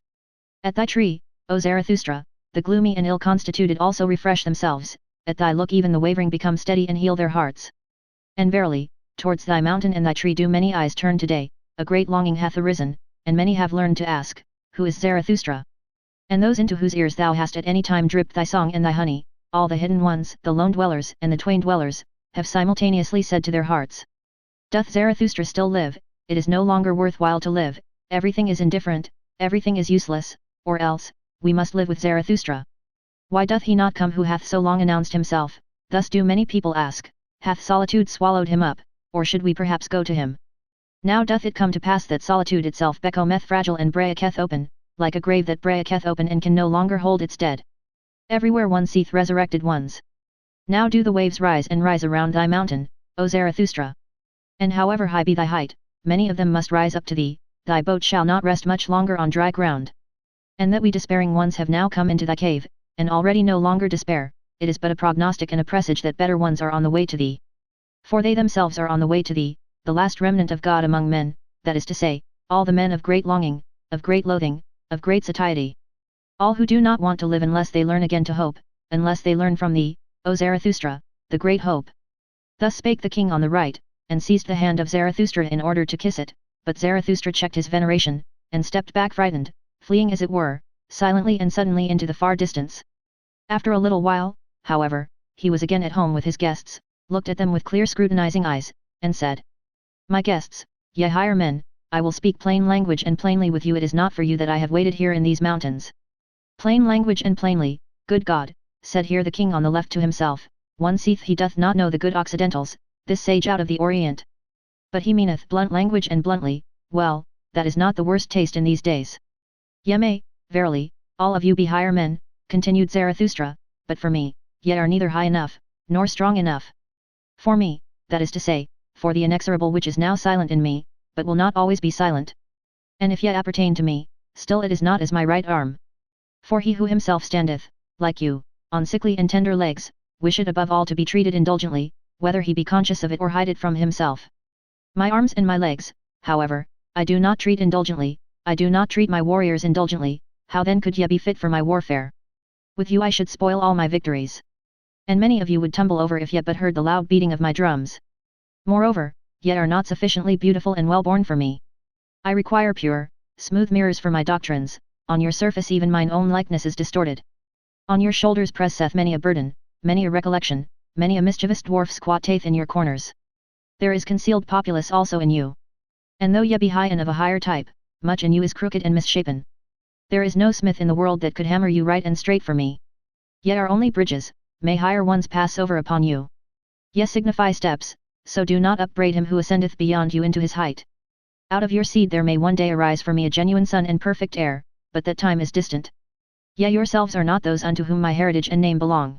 At thy tree, O Zarathustra, the gloomy and ill-constituted also refresh themselves, at thy look even the wavering become steady and heal their hearts. And verily, towards thy mountain and thy tree do many eyes turn today, a great longing hath arisen, and many have learned to ask, Who is Zarathustra? And those into whose ears thou hast at any time dripped thy song and thy honey, all the hidden ones, the lone dwellers and the twain dwellers, have simultaneously said to their hearts, Doth Zarathustra still live? It is no longer worthwhile to live, everything is indifferent, everything is useless, or else, we must live with Zarathustra. Why doth he not come who hath so long announced himself? Thus do many people ask, hath solitude swallowed him up, or should we perhaps go to him? Now doth it come to pass that solitude itself becometh fragile and breaketh open, like a grave that breaketh open and can no longer hold its dead. Everywhere one seeth resurrected ones. Now do the waves rise and rise around thy mountain, O Zarathustra. And however high be thy height, many of them must rise up to thee, thy boat shall not rest much longer on dry ground. And that we despairing ones have now come into thy cave, and already no longer despair, it is but a prognostic and a presage that better ones are on the way to thee. For they themselves are on the way to thee, the last remnant of God among men, that is to say, all the men of great longing, of great loathing, of great satiety. All who do not want to live unless they learn again to hope, unless they learn from thee, O Zarathustra, the great hope. Thus spake the king on the right, and seized the hand of Zarathustra in order to kiss it, but Zarathustra checked his veneration, and stepped back frightened, fleeing as it were, silently and suddenly into the far distance. After a little while, however, he was again at home with his guests, looked at them with clear scrutinizing eyes, and said, My guests, ye higher men, I will speak plain language and plainly with you. It is not for you that I have waited here in these mountains. Plain language and plainly, good God, said here the king on the left to himself, one seeth he doth not know the good Occidentals, this sage out of the Orient. But he meaneth blunt language and bluntly, well, that is not the worst taste in these days. Ye may, verily, all of you be higher men, continued Zarathustra, but for me, ye are neither high enough, nor strong enough. For me, that is to say, for the inexorable which is now silent in me, but will not always be silent. And if ye appertain to me, still it is not as my right arm. For he who himself standeth, like you, on sickly and tender legs, wisheth above all to be treated indulgently, whether he be conscious of it or hide it from himself. My arms and my legs, however, I do not treat indulgently, I do not treat my warriors indulgently, how then could ye be fit for my warfare? With you I should spoil all my victories. And many of you would tumble over if ye but heard the loud beating of my drums. Moreover, ye are not sufficiently beautiful and well-born for me. I require pure, smooth mirrors for my doctrines, on your surface even mine own likeness is distorted. On your shoulders presseth many a burden, many a recollection, many a mischievous dwarf squatteth in your corners. There is concealed populace also in you. And though ye be high and of a higher type, much in you is crooked and misshapen. There is no smith in the world that could hammer you right and straight for me. Ye are only bridges, may higher ones pass over upon you. Ye signify steps, so do not upbraid him who ascendeth beyond you into his height. Out of your seed there may one day arise for me a genuine son and perfect heir, but that time is distant. Ye yourselves are not those unto whom my heritage and name belong.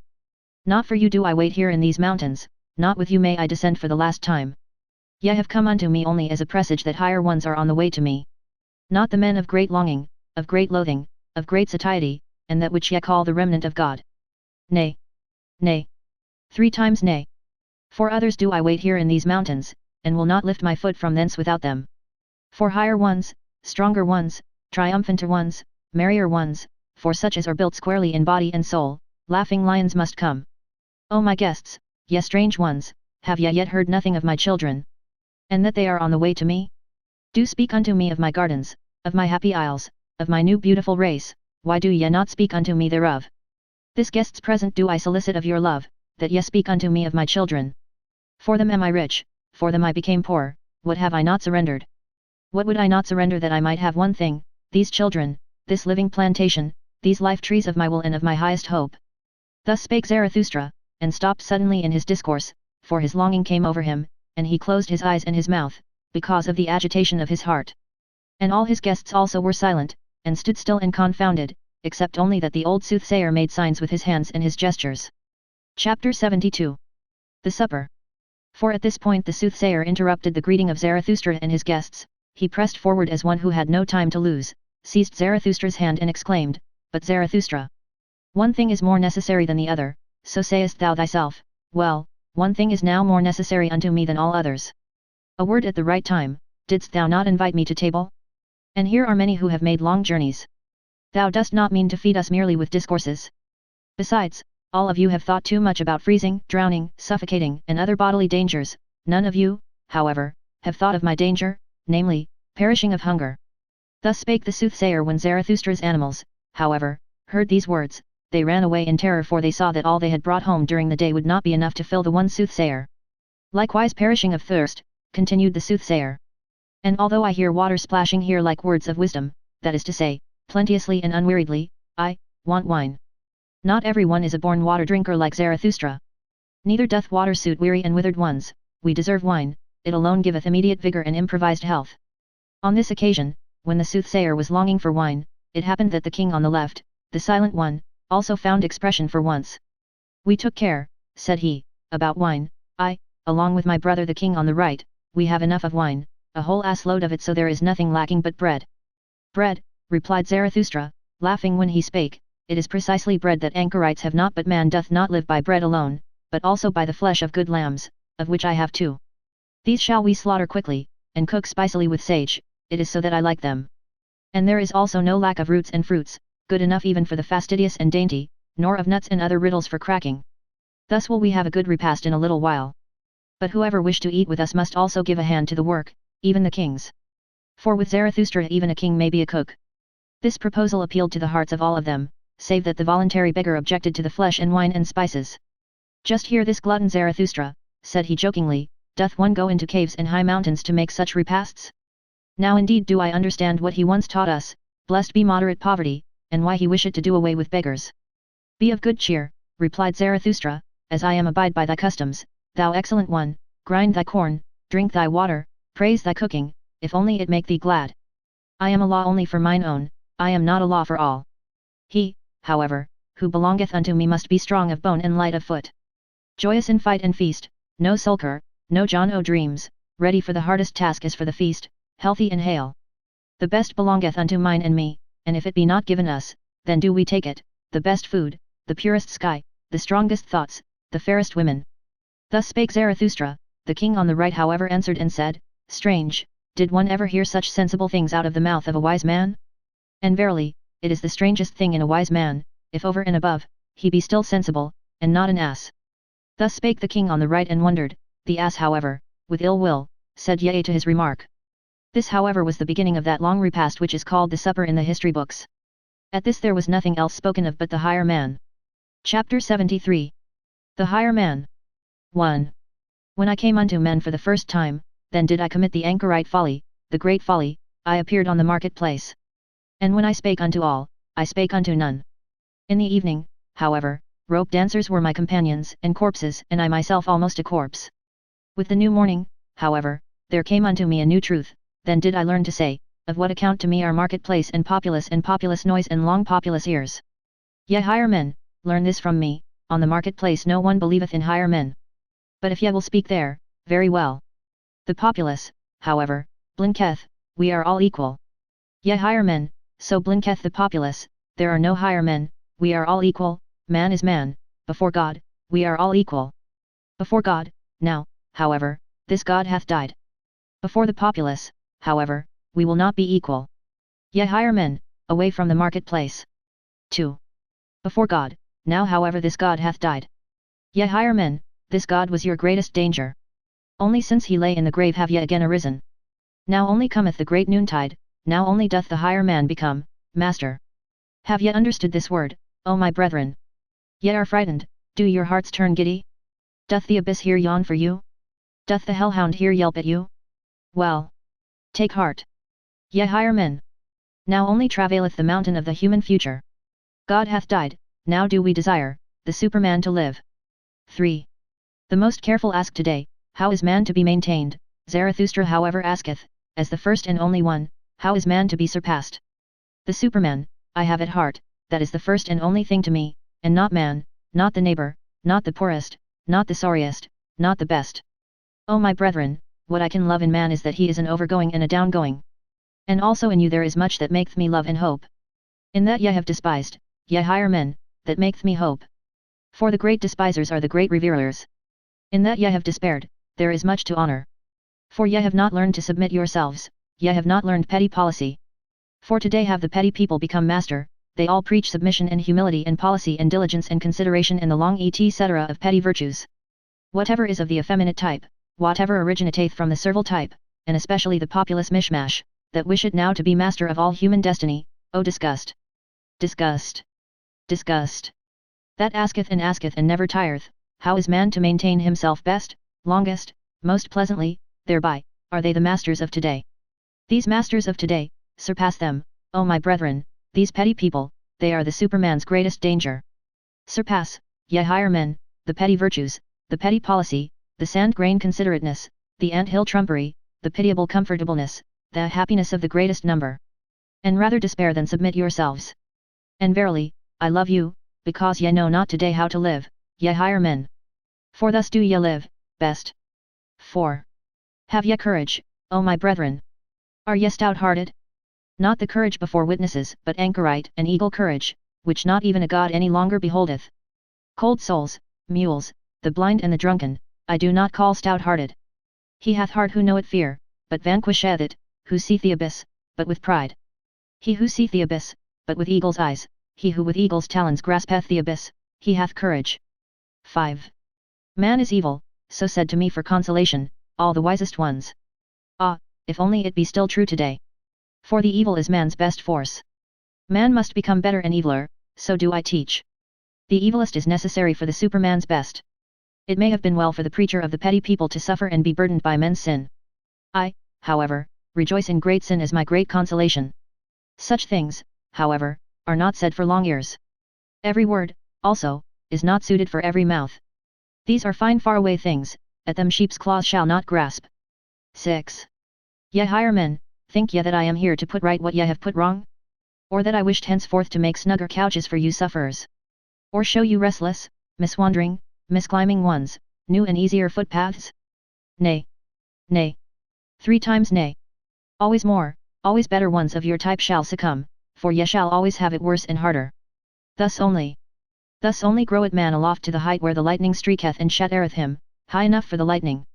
Not for you do I wait here in these mountains, not with you may I descend for the last time. Ye have come unto me only as a presage that higher ones are on the way to me. Not the men of great longing, of great loathing, of great satiety, and that which ye call the remnant of God. Nay. Nay. 3 times nay. For others do I wait here in these mountains, and will not lift my foot from thence without them. For higher ones, stronger ones, triumphanter ones, merrier ones, for such as are built squarely in body and soul, laughing lions must come. O my guests, ye strange ones, have ye yet heard nothing of my children? And that they are on the way to me? Do speak unto me of my gardens, of my happy isles, of my new beautiful race, why do ye not speak unto me thereof? This guest's present do I solicit of your love, that ye speak unto me of my children. For them am I rich, for them I became poor, what have I not surrendered? What would I not surrender that I might have one thing, these children, this living plantation, these life trees of my will and of my highest hope. Thus spake Zarathustra, and stopped suddenly in his discourse, for his longing came over him, and he closed his eyes and his mouth, because of the agitation of his heart. And all his guests also were silent, and stood still and confounded, except only that the old soothsayer made signs with his hands and his gestures. Chapter 72. The Supper. For at this point the soothsayer interrupted the greeting of Zarathustra and his guests. He pressed forward as one who had no time to lose, seized Zarathustra's hand and exclaimed, "But Zarathustra! One thing is more necessary than the other, so sayest thou thyself. Well, one thing is now more necessary unto me than all others. A word at the right time, didst thou not invite me to table? And here are many who have made long journeys. Thou dost not mean to feed us merely with discourses. Besides, all of you have thought too much about freezing, drowning, suffocating, and other bodily dangers. None of you, however, have thought of my danger, namely, perishing of hunger." Thus spake the soothsayer. When Zarathustra's animals, however, heard these words, they ran away in terror, for they saw that all they had brought home during the day would not be enough to fill the one soothsayer. "Likewise perishing of thirst," continued the soothsayer. "And although I hear water splashing here like words of wisdom, that is to say, plenteously and unweariedly, I want wine. Not every one is a born water drinker like Zarathustra. Neither doth water suit weary and withered ones. We deserve wine, it alone giveth immediate vigor and improvised health." On this occasion, when the soothsayer was longing for wine, it happened that the king on the left, the silent one, also found expression for once. "We took care," said he, "about wine. I, along with my brother the king on the right, we have enough of wine, a whole ass load of it, so there is nothing lacking but bread." "Bread," replied Zarathustra, laughing when he spake, "it is precisely bread that anchorites have not, but man doth not live by bread alone, but also by the flesh of good lambs, of which I have 2. These shall we slaughter quickly, and cook spicily with sage, it is so that I like them. And there is also no lack of roots and fruits, good enough even for the fastidious and dainty, nor of nuts and other riddles for cracking. Thus will we have a good repast in a little while. But whoever wish to eat with us must also give a hand to the work, even the kings. For with Zarathustra even a king may be a cook." This proposal appealed to the hearts of all of them, save that the voluntary beggar objected to the flesh and wine and spices. "Just hear this glutton Zarathustra," said he jokingly, "doth one go into caves and high mountains to make such repasts? Now indeed do I understand what he once taught us, blessed be moderate poverty, and why he wisheth to do away with beggars." "Be of good cheer," replied Zarathustra, "as I am abide by thy customs, thou excellent one, grind thy corn, drink thy water, praise thy cooking, if only it make thee glad. I am a law only for mine own, I am not a law for all. He, however, who belongeth unto me must be strong of bone and light of foot. Joyous in fight and feast, no sulker, no John o' dreams, ready for the hardest task as for the feast, healthy and hale. The best belongeth unto mine and me, and if it be not given us, then do we take it, the best food, the purest sky, the strongest thoughts, the fairest women." Thus spake Zarathustra. The king on the right however answered and said, "Strange, did one ever hear such sensible things out of the mouth of a wise man? And verily, it is the strangest thing in a wise man, if over and above, he be still sensible, and not an ass." Thus spake the king on the right and wondered. The ass however, with ill will, said yea to his remark. This however was the beginning of that long repast which is called the supper in the history books. At this there was nothing else spoken of but the higher man. Chapter 73. The higher man. 1. When I came unto men for the first time, then did I commit the anchorite folly, the great folly, I appeared on the market-place. And when I spake unto all, I spake unto none. In the evening, however, rope dancers were my companions and corpses, and I myself almost a corpse. With the new morning, however, there came unto me a new truth. Then did I learn to say, of what account to me are marketplace and populous noise and long populous ears. Ye higher men, learn this from me, on the marketplace no one believeth in higher men. But if ye will speak there, very well. The populace, however, blinketh, we are all equal. Ye higher men, so blinketh the populace, there are no higher men, we are all equal, man is man, before God, we are all equal. Before God, now, however, this God hath died. Before the populace, however, we will not be equal. Ye higher men, away from the marketplace. 2. Before God, now however this God hath died. Ye higher men, this God was your greatest danger. Only since he lay in the grave have ye again arisen. Now only cometh the great noontide, now only doth the higher man become, master. Have ye understood this word, O my brethren? Ye are frightened, do your hearts turn giddy? Doth the abyss here yawn for you? Doth the hellhound here yelp at you? Well, take heart. Ye higher men. Now only travaileth the mountain of the human future. God hath died, now do we desire, the Superman to live. 3. The most careful ask today, how is man to be maintained? Zarathustra however asketh, as the first and only one, how is man to be surpassed? The Superman, I have at heart, that is the first and only thing to me, and not man, not the neighbor, not the poorest, not the sorriest, not the best. O my brethren, what I can love in man is that he is an overgoing and a downgoing. And also in you there is much that maketh me love and hope. In that ye have despised, ye higher men, that maketh me hope. For the great despisers are the great reverers. In that ye have despaired, there is much to honor. For ye have not learned to submit yourselves, ye have not learned petty policy. For today have the petty people become master, they all preach submission and humility and policy and diligence and consideration and the long etc. of petty virtues. Whatever is of the effeminate type, whatever originateth from the servile type, and especially the populous mishmash, that wish it now to be master of all human destiny, O disgust! Disgust! Disgust! That asketh and never tireth, how is man to maintain himself best, longest, most pleasantly, thereby, are they the masters of today. These masters of today, surpass them, O my brethren, these petty people, they are the Superman's greatest danger. Surpass, ye higher men, the petty virtues, the petty policy, the sand-grain considerateness, the ant-hill trumpery, the pitiable comfortableness, the happiness of the greatest number. And rather despair than submit yourselves. And verily, I love you, because ye know not today how to live, ye higher men. For thus do ye live, best. 4. Have ye courage, O my brethren? Are ye stout-hearted? Not the courage before witnesses, but anchorite and eagle courage, which not even a god any longer beholdeth. Cold souls, mules, the blind and the drunken, I do not call stout-hearted. He hath heart who knoweth fear, but vanquisheth it, who seeth the abyss, but with pride. He who seeth the abyss, but with eagle's eyes, he who with eagle's talons graspeth the abyss, he hath courage. 5. Man is evil, so said to me for consolation, all the wisest ones. Ah, if only it be still true today. For the evil is man's best force. Man must become better and eviler, so do I teach. The evilest is necessary for the Superman's best. It may have been well for the preacher of the petty people to suffer and be burdened by men's sin. I, however, rejoice in great sin as my great consolation. Such things, however, are not said for long ears. Every word, also, is not suited for every mouth. These are fine faraway things, at them sheep's claws shall not grasp. 6. Ye higher men, think ye that I am here to put right what ye have put wrong? Or that I wished henceforth to make snugger couches for you sufferers? Or show you restless, miswandering, misclimbing ones, new and easier footpaths? Nay. Nay. 3 times nay. Always more, always better ones of your type shall succumb, for ye shall always have it worse and harder. Thus only groweth man aloft to the height where the lightning streaketh and shattereth him, high enough for the lightning.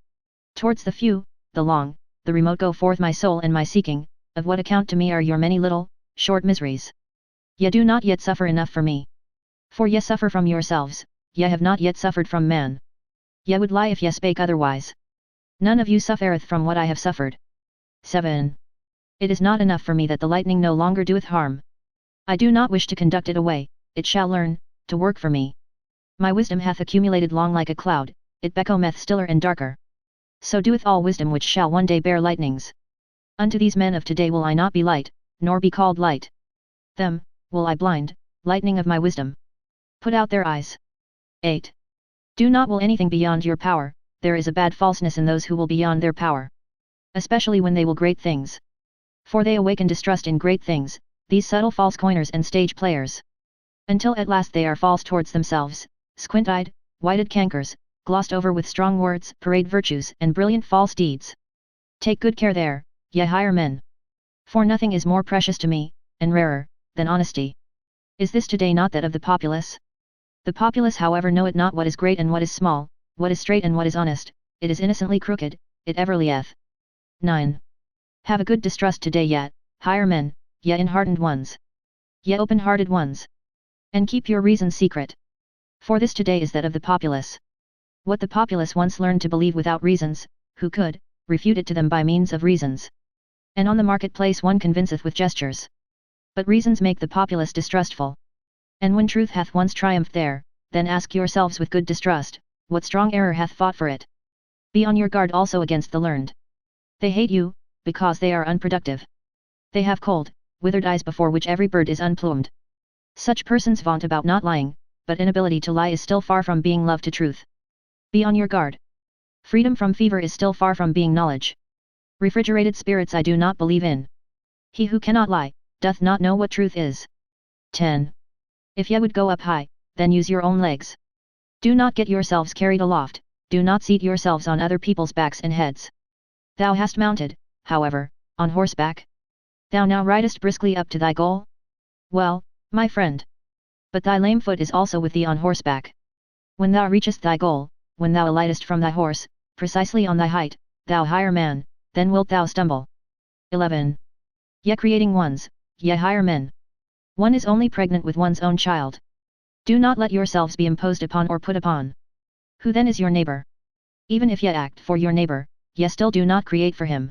Towards the few, the long, the remote go forth my soul and my seeking, of what account to me are your many little, short miseries? Ye do not yet suffer enough for me. For ye suffer from yourselves, ye have not yet suffered from man. Ye would lie if ye spake otherwise. None of you suffereth from what I have suffered. 7. It is not enough for me that the lightning no longer doeth harm. I do not wish to conduct it away, it shall learn, to work for me. My wisdom hath accumulated long like a cloud, it becometh stiller and darker. So doeth all wisdom which shall one day bear lightnings. Unto these men of today will I not be light, nor be called light. Them, will I blind, lightning of my wisdom. Put out their eyes. 8. Do not will anything beyond your power, there is a bad falseness in those who will beyond their power. Especially when they will great things. For they awaken distrust in great things, these subtle false coiners and stage players. Until at last they are false towards themselves, squint-eyed, whited cankers, glossed over with strong words, parade virtues and brilliant false deeds. Take good care there, ye higher men. For nothing is more precious to me, and rarer, than honesty. Is this today not that of the populace? The populace however know it not what is great and what is small, what is straight and what is honest, it is innocently crooked, it ever lieth. 9. Have a good distrust today yet, higher men, ye enhardened ones. Ye open-hearted ones. And keep your reason secret. For this today is that of the populace. What the populace once learned to believe without reasons, who could, refute it to them by means of reasons. And on the marketplace one convinceth with gestures. But reasons make the populace distrustful. And when truth hath once triumphed there, then ask yourselves with good distrust, what strong error hath fought for it? Be on your guard also against the learned. They hate you, because they are unproductive. They have cold, withered eyes before which every bird is unplumed. Such persons vaunt about not lying, but inability to lie is still far from being love to truth. Be on your guard. Freedom from fever is still far from being knowledge. Refrigerated spirits I do not believe in. He who cannot lie, doth not know what truth is. 10. If ye would go up high, then use your own legs. Do not get yourselves carried aloft, do not seat yourselves on other people's backs and heads. Thou hast mounted, however, on horseback. Thou now ridest briskly up to thy goal? Well, my friend. But thy lame foot is also with thee on horseback. When thou reachest thy goal, when thou alightest from thy horse, precisely on thy height, thou higher man, then wilt thou stumble. 11. Ye creating ones, ye higher men. One is only pregnant with one's own child. Do not let yourselves be imposed upon or put upon. Who then is your neighbor? Even if ye act for your neighbor, ye still do not create for him.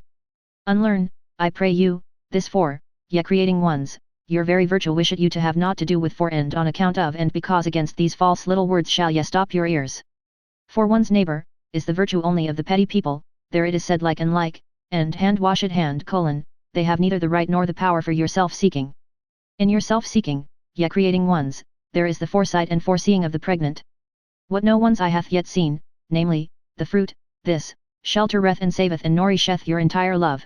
Unlearn, I pray you, this for, ye creating ones, your very virtue wisheth you to have naught to do with for and on account of and because against these false little words shall ye stop your ears. For one's neighbor, is the virtue only of the petty people, there it is said like and like, and hand washed hand : they have neither the right nor the power for your self-seeking. In your self-seeking, ye creating ones, there is the foresight and foreseeing of the pregnant. What no one's eye hath yet seen, namely, the fruit, this, sheltereth and saveth and nourisheth your entire love.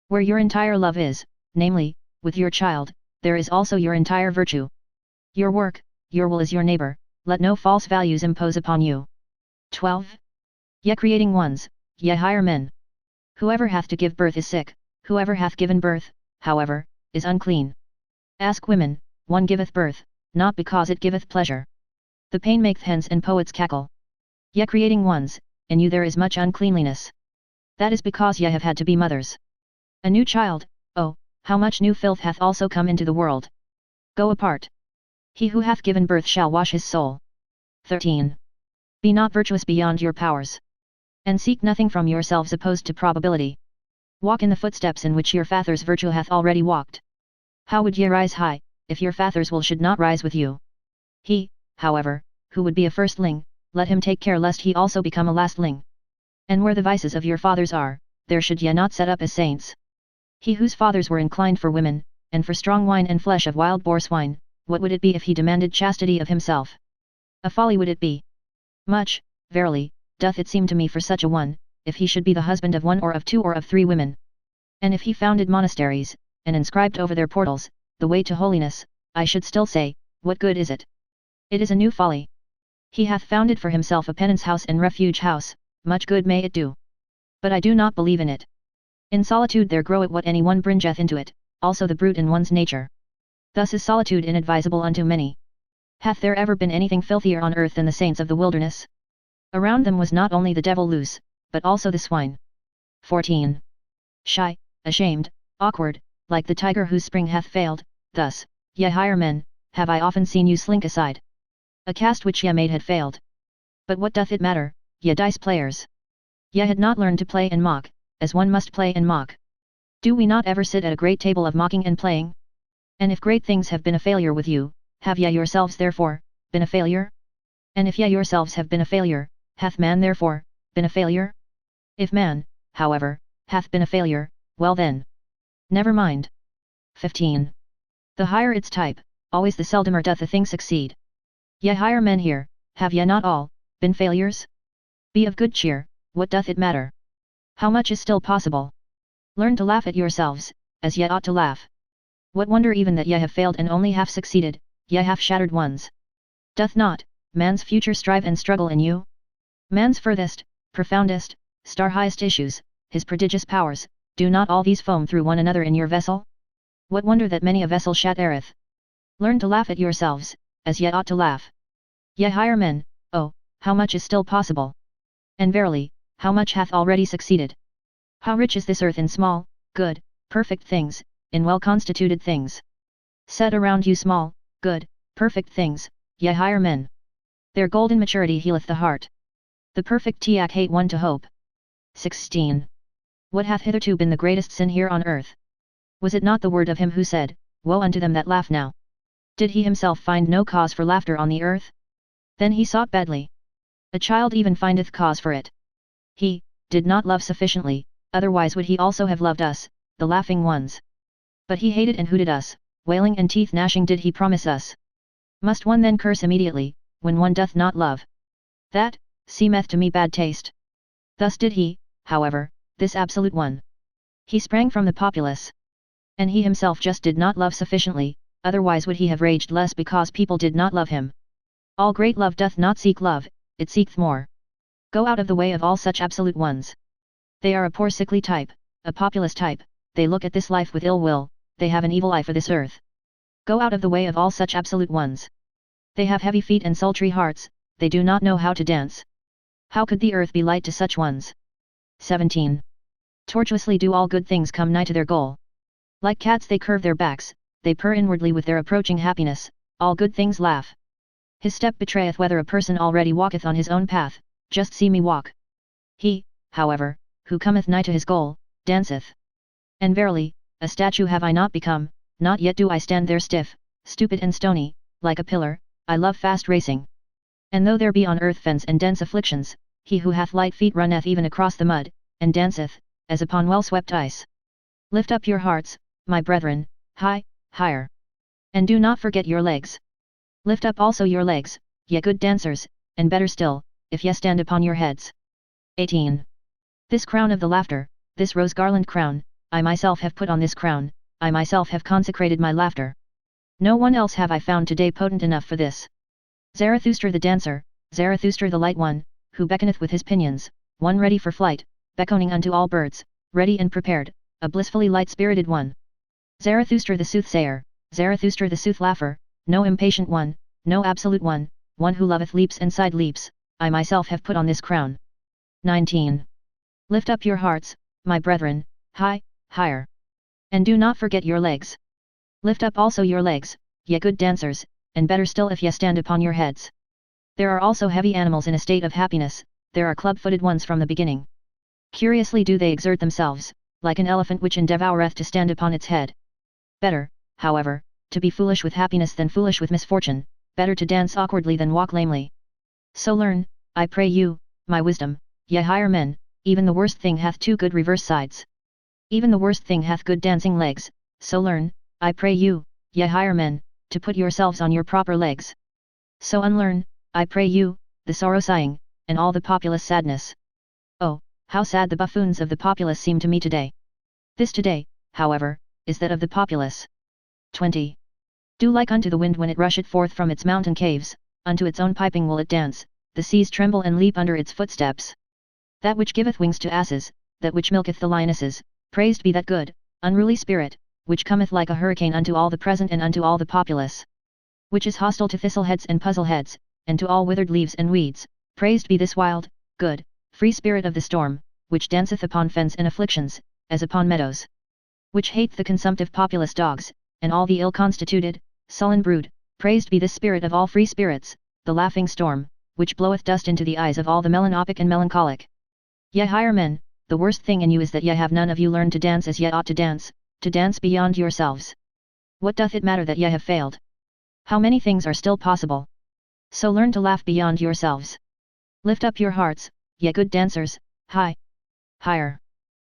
Where your entire love is, namely, with your child, there is also your entire virtue. Your work, your will is your neighbor, let no false values impose upon you. 12. Ye creating ones, ye higher men. Whoever hath to give birth is sick, whoever hath given birth, however, is unclean. Ask women, one giveth birth, not because it giveth pleasure. The pain maketh hens and poets cackle. Ye creating ones, in you there is much uncleanliness. That is because ye have had to be mothers. A new child, oh, how much new filth hath also come into the world. Go apart. He who hath given birth shall wash his soul. 13. Be not virtuous beyond your powers. And seek nothing from yourselves opposed to probability. Walk in the footsteps in which your father's virtue hath already walked. How would ye rise high, if your father's will should not rise with you? He, however, who would be a firstling, let him take care lest he also become a lastling. And where the vices of your fathers are, there should ye not set up as saints. He whose fathers were inclined for women, and for strong wine and flesh of wild boar swine, what would it be if he demanded chastity of himself? A folly would it be. Much, verily, doth it seem to me for such a one, if he should be the husband of one or of two or of three women. And if he founded monasteries, and inscribed over their portals, the way to holiness, I should still say, what good is it? It is a new folly. He hath founded for himself a penance house and refuge house, much good may it do. But I do not believe in it. In solitude there groweth what any one bringeth into it, also the brute in one's nature. Thus is solitude inadvisable unto many. Hath there ever been anything filthier on earth than the saints of the wilderness? Around them was not only the devil loose, but also the swine. 14. Shy, ashamed, awkward, like the tiger whose spring hath failed, thus, ye higher men, have I often seen you slink aside. A cast which ye made had failed. But what doth it matter, ye dice players? Ye had not learned to play and mock, as one must play and mock. Do we not ever sit at a great table of mocking and playing? And if great things have been a failure with you, have ye yourselves therefore been a failure? And if ye yourselves have been a failure, hath man therefore been a failure? If man, however, hath been a failure, well then. Never mind. 15. The higher its type, always the seldomer doth a thing succeed. Ye higher men here, have ye not all been failures? Be of good cheer, what doth it matter? How much is still possible? Learn to laugh at yourselves, as ye ought to laugh. What wonder even that ye have failed and only half succeeded, ye half shattered ones? Doth not man's future strive and struggle in you? Man's furthest, profoundest, star-highest issues, his prodigious powers, do not all these foam through one another in your vessel? What wonder that many a vessel shattereth? Learn to laugh at yourselves, as ye ought to laugh. Ye higher men, oh, how much is still possible! And verily, how much hath already succeeded! How rich is this earth in small, good, perfect things, in well-constituted things! Set around you small, good, perfect things, ye higher men. Their golden maturity healeth the heart. The perfect tiac hate one to hope. 16. What hath hitherto been the greatest sin here on earth? Was it not the word of him who said, Woe unto them that laugh now? Did he himself find no cause for laughter on the earth? Then he sought badly. A child even findeth cause for it. He did not love sufficiently, otherwise would he also have loved us, the laughing ones. But he hated and hooted us, wailing and teeth gnashing did he promise us. Must one then curse immediately, when one doth not love? That, seemeth to me bad taste. Thus did he, however, this absolute one. He sprang from the populace. And he himself just did not love sufficiently, otherwise would he have raged less because people did not love him. All great love doth not seek love, it seeketh more. Go out of the way of all such absolute ones. They are a poor sickly type, a populace type, they look at this life with ill will, they have an evil eye for this earth. Go out of the way of all such absolute ones. They have heavy feet and sultry hearts, they do not know how to dance. How could the earth be light to such ones? 17. Tortuously do all good things come nigh to their goal. Like cats they curve their backs, they purr inwardly with their approaching happiness, all good things laugh. His step betrayeth whether a person already walketh on his own path, just see me walk. He, however, who cometh nigh to his goal, danceth. And verily, a statue have I not become, not yet do I stand there stiff, stupid and stony, like a pillar, I love fast racing. And though there be on earth fens and dense afflictions, he who hath light feet runneth even across the mud, and danceth, as upon well-swept ice. Lift up your hearts, my brethren, high, higher. And do not forget your legs. Lift up also your legs, ye good dancers, and better still, if ye stand upon your heads. 18. This crown of the laughter, this rose garland crown, I myself have put on this crown, I myself have consecrated my laughter. No one else have I found today potent enough for this. Zarathustra the dancer, Zarathustra the light one, who beckoneth with his pinions, one ready for flight, beckoning unto all birds, ready and prepared, a blissfully light-spirited one. Zarathustra the soothsayer, Zarathustra the sooth-laugher, no impatient one, no absolute one, one who loveth leaps and side leaps, I myself have put on this crown. 19. Lift up your hearts, my brethren, high, higher. And do not forget your legs. Lift up also your legs, ye good dancers, and better still if ye stand upon your heads. There are also heavy animals in a state of happiness, there are club-footed ones from the beginning. Curiously do they exert themselves, like an elephant which endeavoureth to stand upon its head. Better, however, to be foolish with happiness than foolish with misfortune, better to dance awkwardly than walk lamely. So learn, I pray you, my wisdom, ye higher men, even the worst thing hath two good reverse sides. Even the worst thing hath good dancing legs, so learn, I pray you, ye higher men, to put yourselves on your proper legs. So unlearn, I pray you, the sorrow sighing, and all the populace sadness. Oh, how sad the buffoons of the populace seem to me today. This today, however, is that of the populace. 20. Do like unto the wind when it rusheth forth from its mountain caves, unto its own piping will it dance, the seas tremble and leap under its footsteps. That which giveth wings to asses, that which milketh the lionesses, praised be that good, unruly spirit, which cometh like a hurricane unto all the present and unto all the populace. Which is hostile to thistleheads and puzzleheads, and to all withered leaves and weeds, praised be this wild, good, free spirit of the storm, which danceth upon fens and afflictions, as upon meadows. Which hateth the consumptive populace dogs, and all the ill-constituted, sullen brood, praised be this spirit of all free spirits, the laughing storm, which bloweth dust into the eyes of all the melanchopic and melancholic. Ye higher men, the worst thing in you is that ye have none of you learned to dance as ye ought to dance beyond yourselves. What doth it matter that ye have failed? How many things are still possible? So learn to laugh beyond yourselves. Lift up your hearts, ye good dancers, high, higher.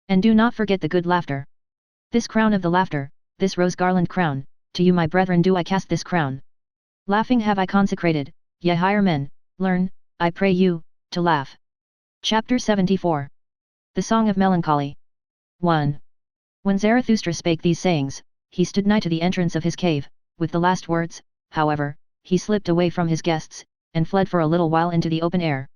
And do not forget the good laughter. This crown of the laughter, this rose garland crown, to you my brethren do I cast this crown. Laughing have I consecrated, ye higher men, learn, I pray you, to laugh. Chapter 74. The Song of Melancholy. 1. When Zarathustra spake these sayings, he stood nigh to the entrance of his cave, with the last words, however, he slipped away from his guests, and fled for a little while into the open air.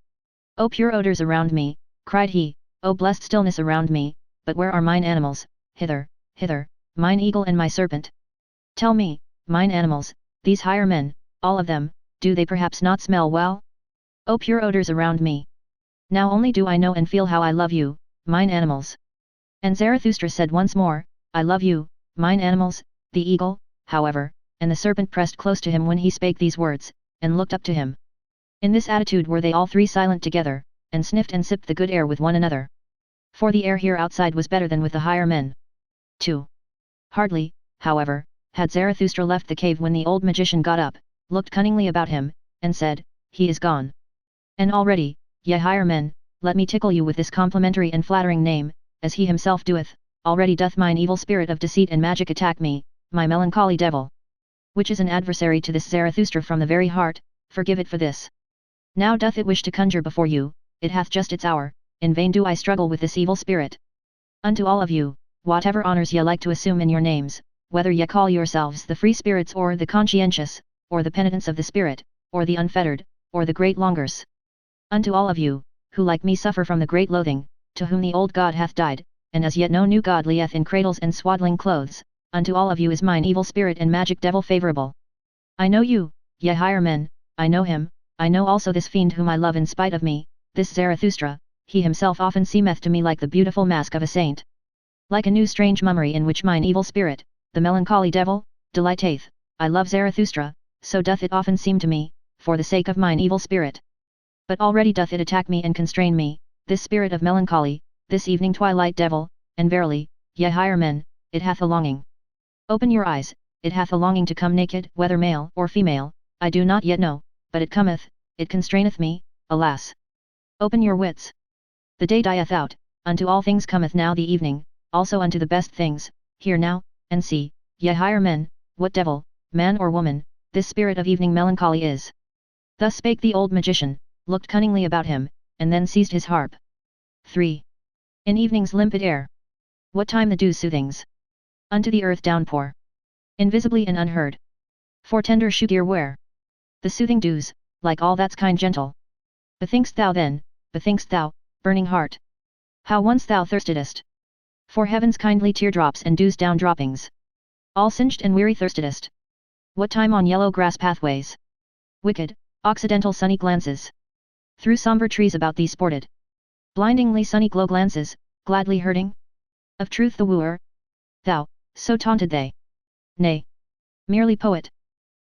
O pure odours around me, cried he, O blessed stillness around me, but where are mine animals, hither, hither, mine eagle and my serpent? Tell me, mine animals, these higher men, all of them, do they perhaps not smell well? O pure odours around me! Now only do I know and feel how I love you, mine animals. And Zarathustra said once more, I love you, mine animals, the eagle, however, and the serpent pressed close to him when he spake these words, and looked up to him. In this attitude were they all three silent together, and sniffed and sipped the good air with one another. For the air here outside was better than with the higher men. 2. Hardly, however, had Zarathustra left the cave when the old magician got up, looked cunningly about him, and said, He is gone. And already, ye higher men, let me tickle you with this complimentary and flattering name, as he himself doeth, already doth mine evil spirit of deceit and magic attack me, my melancholy devil. which is an adversary to this Zarathustra from the very heart, forgive it for this. Now doth it wish to conjure before you, it hath just its hour, in vain do I struggle with this evil spirit. Unto all of you, whatever honours ye like to assume in your names, whether ye call yourselves the free spirits or the conscientious, or the penitents of the spirit, or the unfettered, or the great longers. Unto all of you, who like me suffer from the great loathing, to whom the old God hath died, and as yet no new God lieth in cradles and swaddling clothes, unto all of you is mine evil spirit and magic devil favourable. I know you, ye higher men, I know him, I know also this fiend whom I love in spite of me, this Zarathustra, he himself often seemeth to me like the beautiful mask of a saint. Like a new strange mummery in which mine evil spirit, the melancholy devil, delighteth, I love Zarathustra, so doth it often seem to me, for the sake of mine evil spirit. But already doth it attack me and constrain me, this spirit of melancholy, this evening twilight devil, and verily, ye higher men, it hath a longing. Open your eyes, it hath a longing to come naked, whether male or female, I do not yet know, but it cometh, it constraineth me, alas. Open your wits. The day dieth out, unto all things cometh now the evening, also unto the best things, hear now, and see, ye higher men, what devil, man or woman, this spirit of evening melancholy is. Thus spake the old magician, looked cunningly about him, and then seized his harp. 3. In evening's limpid air. What time the dew soothings unto the earth downpour, invisibly and unheard, for tender shoe gear wear, the soothing dews, like all that's kind gentle. Bethink'st thou then, bethink'st thou, burning heart, how once thou thirstedest for heaven's kindly teardrops and dews down droppings, all singed and weary thirstedest. What time on yellow grass pathways, wicked, occidental sunny glances, through sombre trees about thee sported, blindingly sunny glow glances, gladly hurting, of truth the wooer, thou, so taunted they. Nay, merely poet,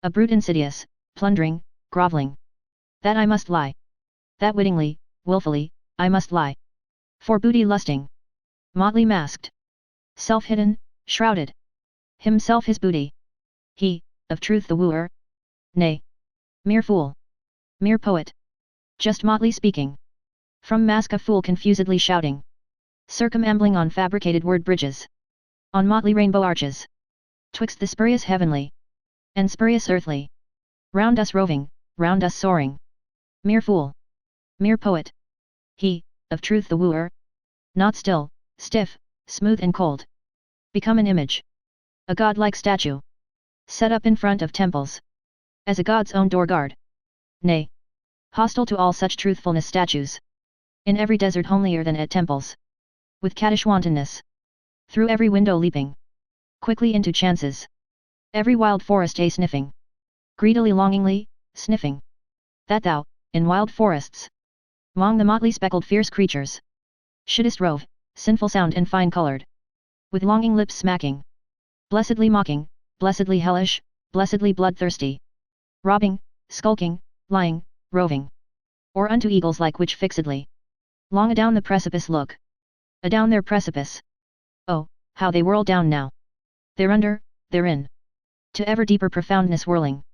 a brute insidious, plundering, grovelling, that I must lie, that wittingly, wilfully, I must lie, for booty lusting, motley masked, self-hidden, shrouded, himself his booty, he, of truth the wooer, nay, mere fool, mere poet, just motley speaking, from mask of fool confusedly shouting, circumambling on fabricated word bridges, on motley rainbow arches, twixt the spurious heavenly, and spurious earthly, round us roving, round us soaring, mere fool, mere poet, he, of truth the wooer, not still, stiff, smooth and cold, become an image, a god-like statue, set up in front of temples, as a god's own door guard, nay, hostile to all such truthfulness statues, in every desert homelier than at temples, with caddish wantonness, through every window leaping, quickly into chances, every wild forest sniffing, greedily longingly, sniffing, that thou, in wild forests, mong the motley speckled fierce creatures, shouldest rove, sinful sound and fine-coloured, with longing lips smacking, blessedly mocking, blessedly hellish, blessedly bloodthirsty, robbing, skulking, lying, roving, or unto eagles like which fixedly, long adown the precipice look, adown their precipice, oh, how they whirl down now, thereunder, therein, to ever deeper profoundness whirling,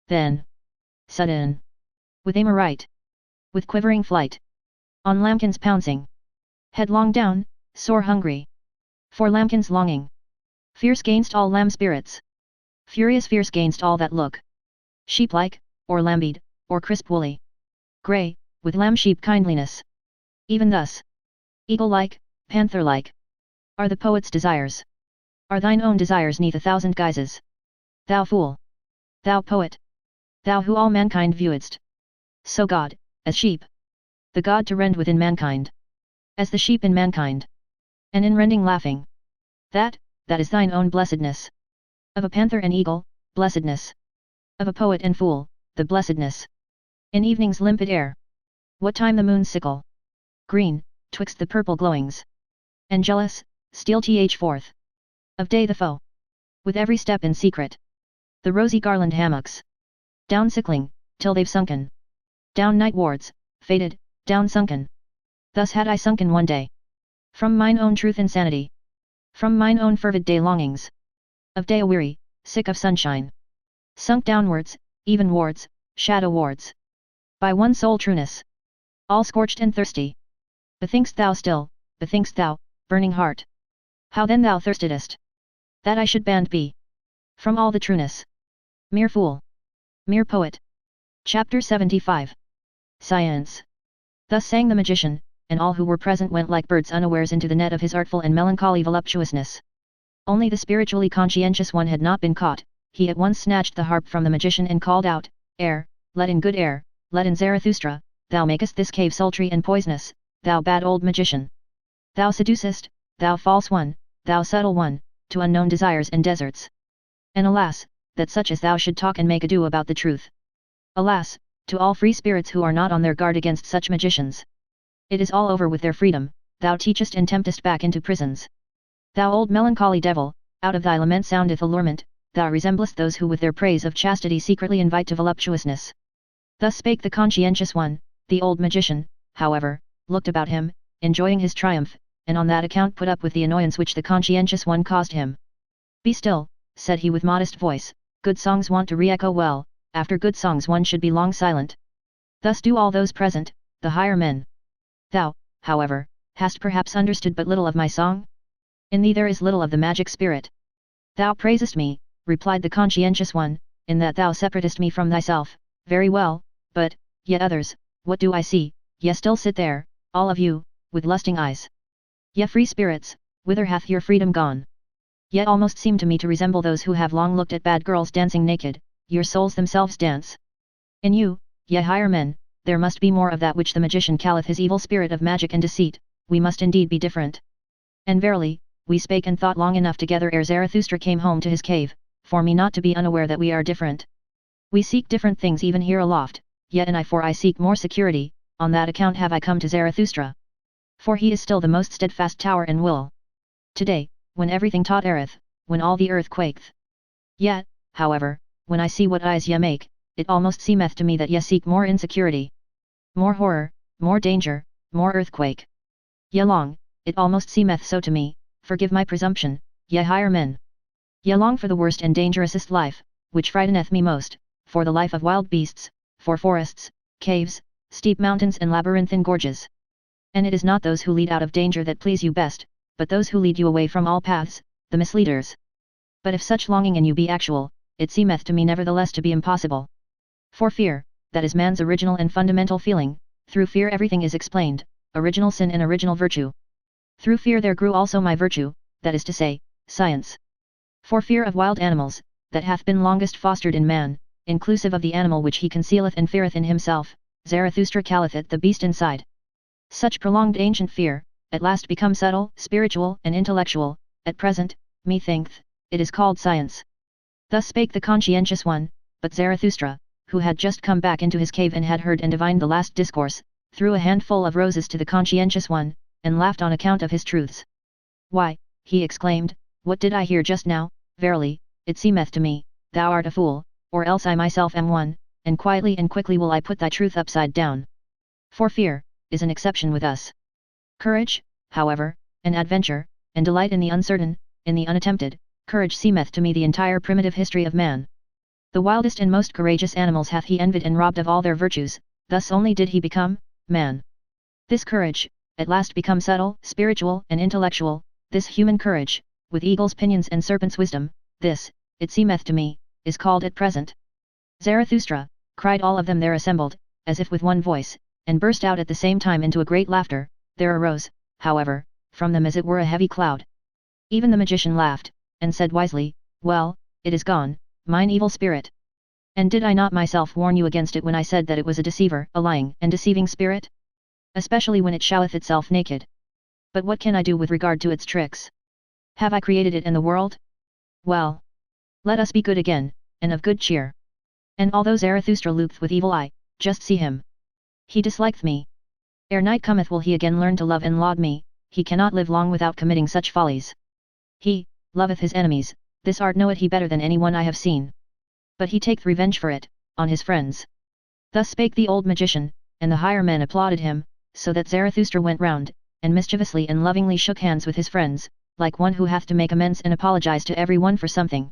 then, sudden, with aim aright, with quivering flight, on lambkins pouncing, headlong down, sore hungry, for lambkins longing, fierce gainst all lamb spirits, furious fierce gainst all that look, sheep-like, or lambied, or crisp woolly, grey, with lamb-sheep kindliness. Even thus, eagle-like, panther-like, are the poet's desires, are thine own desires neath 1,000 guises. Thou fool! Thou poet! Thou who all mankind viewedst, so God, as sheep, the God to rend within mankind, as the sheep in mankind, and in rending laughing, that is thine own blessedness, of a panther and eagle, blessedness, of a poet and fool, the blessedness, in evening's limpid air, what time the moon's sickle, green, twixt the purple glowings, and jealous, steal forth, of day the foe, with every step in secret, the rosy garland hammocks, down sickling, till they've sunken, down night wards, faded, down sunken. Thus had I sunken one day, from mine own truth insanity, from mine own fervid day longings, of day aweary, sick of sunshine, sunk downwards, even wards, shadow wards, by one sole trueness, all scorched and thirsty. Bethink'st thou still, bethink'st thou, burning heart, how then thou thirstedest, that I should banned be, from all the trueness, Mere fool. Mere poet. Chapter 75. Science. Thus sang the magician, and all who were present went like birds unawares into the net of his artful and melancholy voluptuousness. Only the spiritually conscientious one had not been caught. He at once snatched the harp from the magician and called out, "Air, let in good air, let in Zarathustra, thou makest this cave sultry and poisonous, thou bad old magician. Thou seducest, thou false one, thou subtle one, to unknown desires and deserts. And alas, that such as thou should talk and make ado about the truth. Alas, to all free spirits who are not on their guard against such magicians. It is all over with their freedom, thou teachest and temptest back into prisons. Thou old melancholy devil, out of thy lament soundeth allurement, thou resemblest those who with their praise of chastity secretly invite to voluptuousness." Thus spake the conscientious one. The old magician, however, looked about him, enjoying his triumph, and on that account put up with the annoyance which the conscientious one caused him. "Be still," said he with modest voice, "good songs want to re-echo well, after good songs one should be long silent. Thus do all those present, the higher men. Thou, however, hast perhaps understood but little of my song? In thee there is little of the magic spirit. Thou praisest me," replied the conscientious one, "in that thou separatest me from thyself, very well, but, yet others, what do I see? Ye still sit there, all of you, with lusting eyes. Ye free spirits, whither hath your freedom gone? Yet almost seem to me to resemble those who have long looked at bad girls dancing naked, your souls themselves dance. In you, ye higher men, there must be more of that which the magician calleth his evil spirit of magic and deceit, we must indeed be different. And verily, we spake and thought long enough together ere Zarathustra came home to his cave, for me not to be unaware that we are different. We seek different things even here aloft, yet and I seek more security, on that account have I come to Zarathustra. For he is still the most steadfast tower and will. Today, when everything tottereth, when all the earth quaketh. Yet, however, when I see what eyes ye make, it almost seemeth to me that ye seek more insecurity. More horror, more danger, more earthquake. Ye long, it almost seemeth so to me, forgive my presumption, ye higher men. Ye long for the worst and dangerousest life, which frighteneth me most, for the life of wild beasts, for forests, caves, steep mountains and labyrinthine gorges. And it is not those who lead out of danger that please you best, but those who lead you away from all paths, the misleaders. But if such longing in you be actual, it seemeth to me nevertheless to be impossible. For fear, that is man's original and fundamental feeling, through fear everything is explained, original sin and original virtue. Through fear there grew also my virtue, that is to say, science. For fear of wild animals, that hath been longest fostered in man, inclusive of the animal which he concealeth and feareth in himself, Zarathustra calleth it the beast inside. Such prolonged ancient fear, at last become subtle, spiritual and intellectual, at present, methinketh, it is called science. Thus spake the conscientious one, but Zarathustra, who had just come back into his cave and had heard and divined the last discourse, threw a handful of roses to the conscientious one, and laughed on account of his truths. "Why," he exclaimed, "what did I hear just now? Verily, it seemeth to me, thou art a fool, or else I myself am one, and quietly and quickly will I put thy truth upside down. For fear, is an exception with us. Courage, however, and adventure, and delight in the uncertain, in the unattempted, courage seemeth to me the entire primitive history of man. The wildest and most courageous animals hath he envied and robbed of all their virtues, thus only did he become, man. This courage, at last become subtle, spiritual and intellectual, this human courage, with eagle's pinions and serpent's wisdom, this, it seemeth to me, is called at present Zarathustra, cried all of them there assembled, as if with one voice, and burst out at the same time into a great laughter. There arose, however, from them as it were a heavy cloud. Even the magician laughed, and said wisely, "Well, it is gone, mine evil spirit. And did I not myself warn you against it when I said that it was a deceiver, a lying and deceiving spirit? Especially when it showeth itself naked. But what can I do with regard to its tricks? Have I created it and the world? Well, let us be good again, and of good cheer. And although Zarathustra looketh with evil eye, just see him. He disliketh me. Ere night cometh will he again learn to love and laud me, he cannot live long without committing such follies. He, loveth his enemies, this art knoweth he better than any one I have seen. But he taketh revenge for it, on his friends." Thus spake the old magician, and the higher men applauded him, so that Zarathustra went round, and mischievously and lovingly shook hands with his friends, like one who hath to make amends and apologize to every one for something.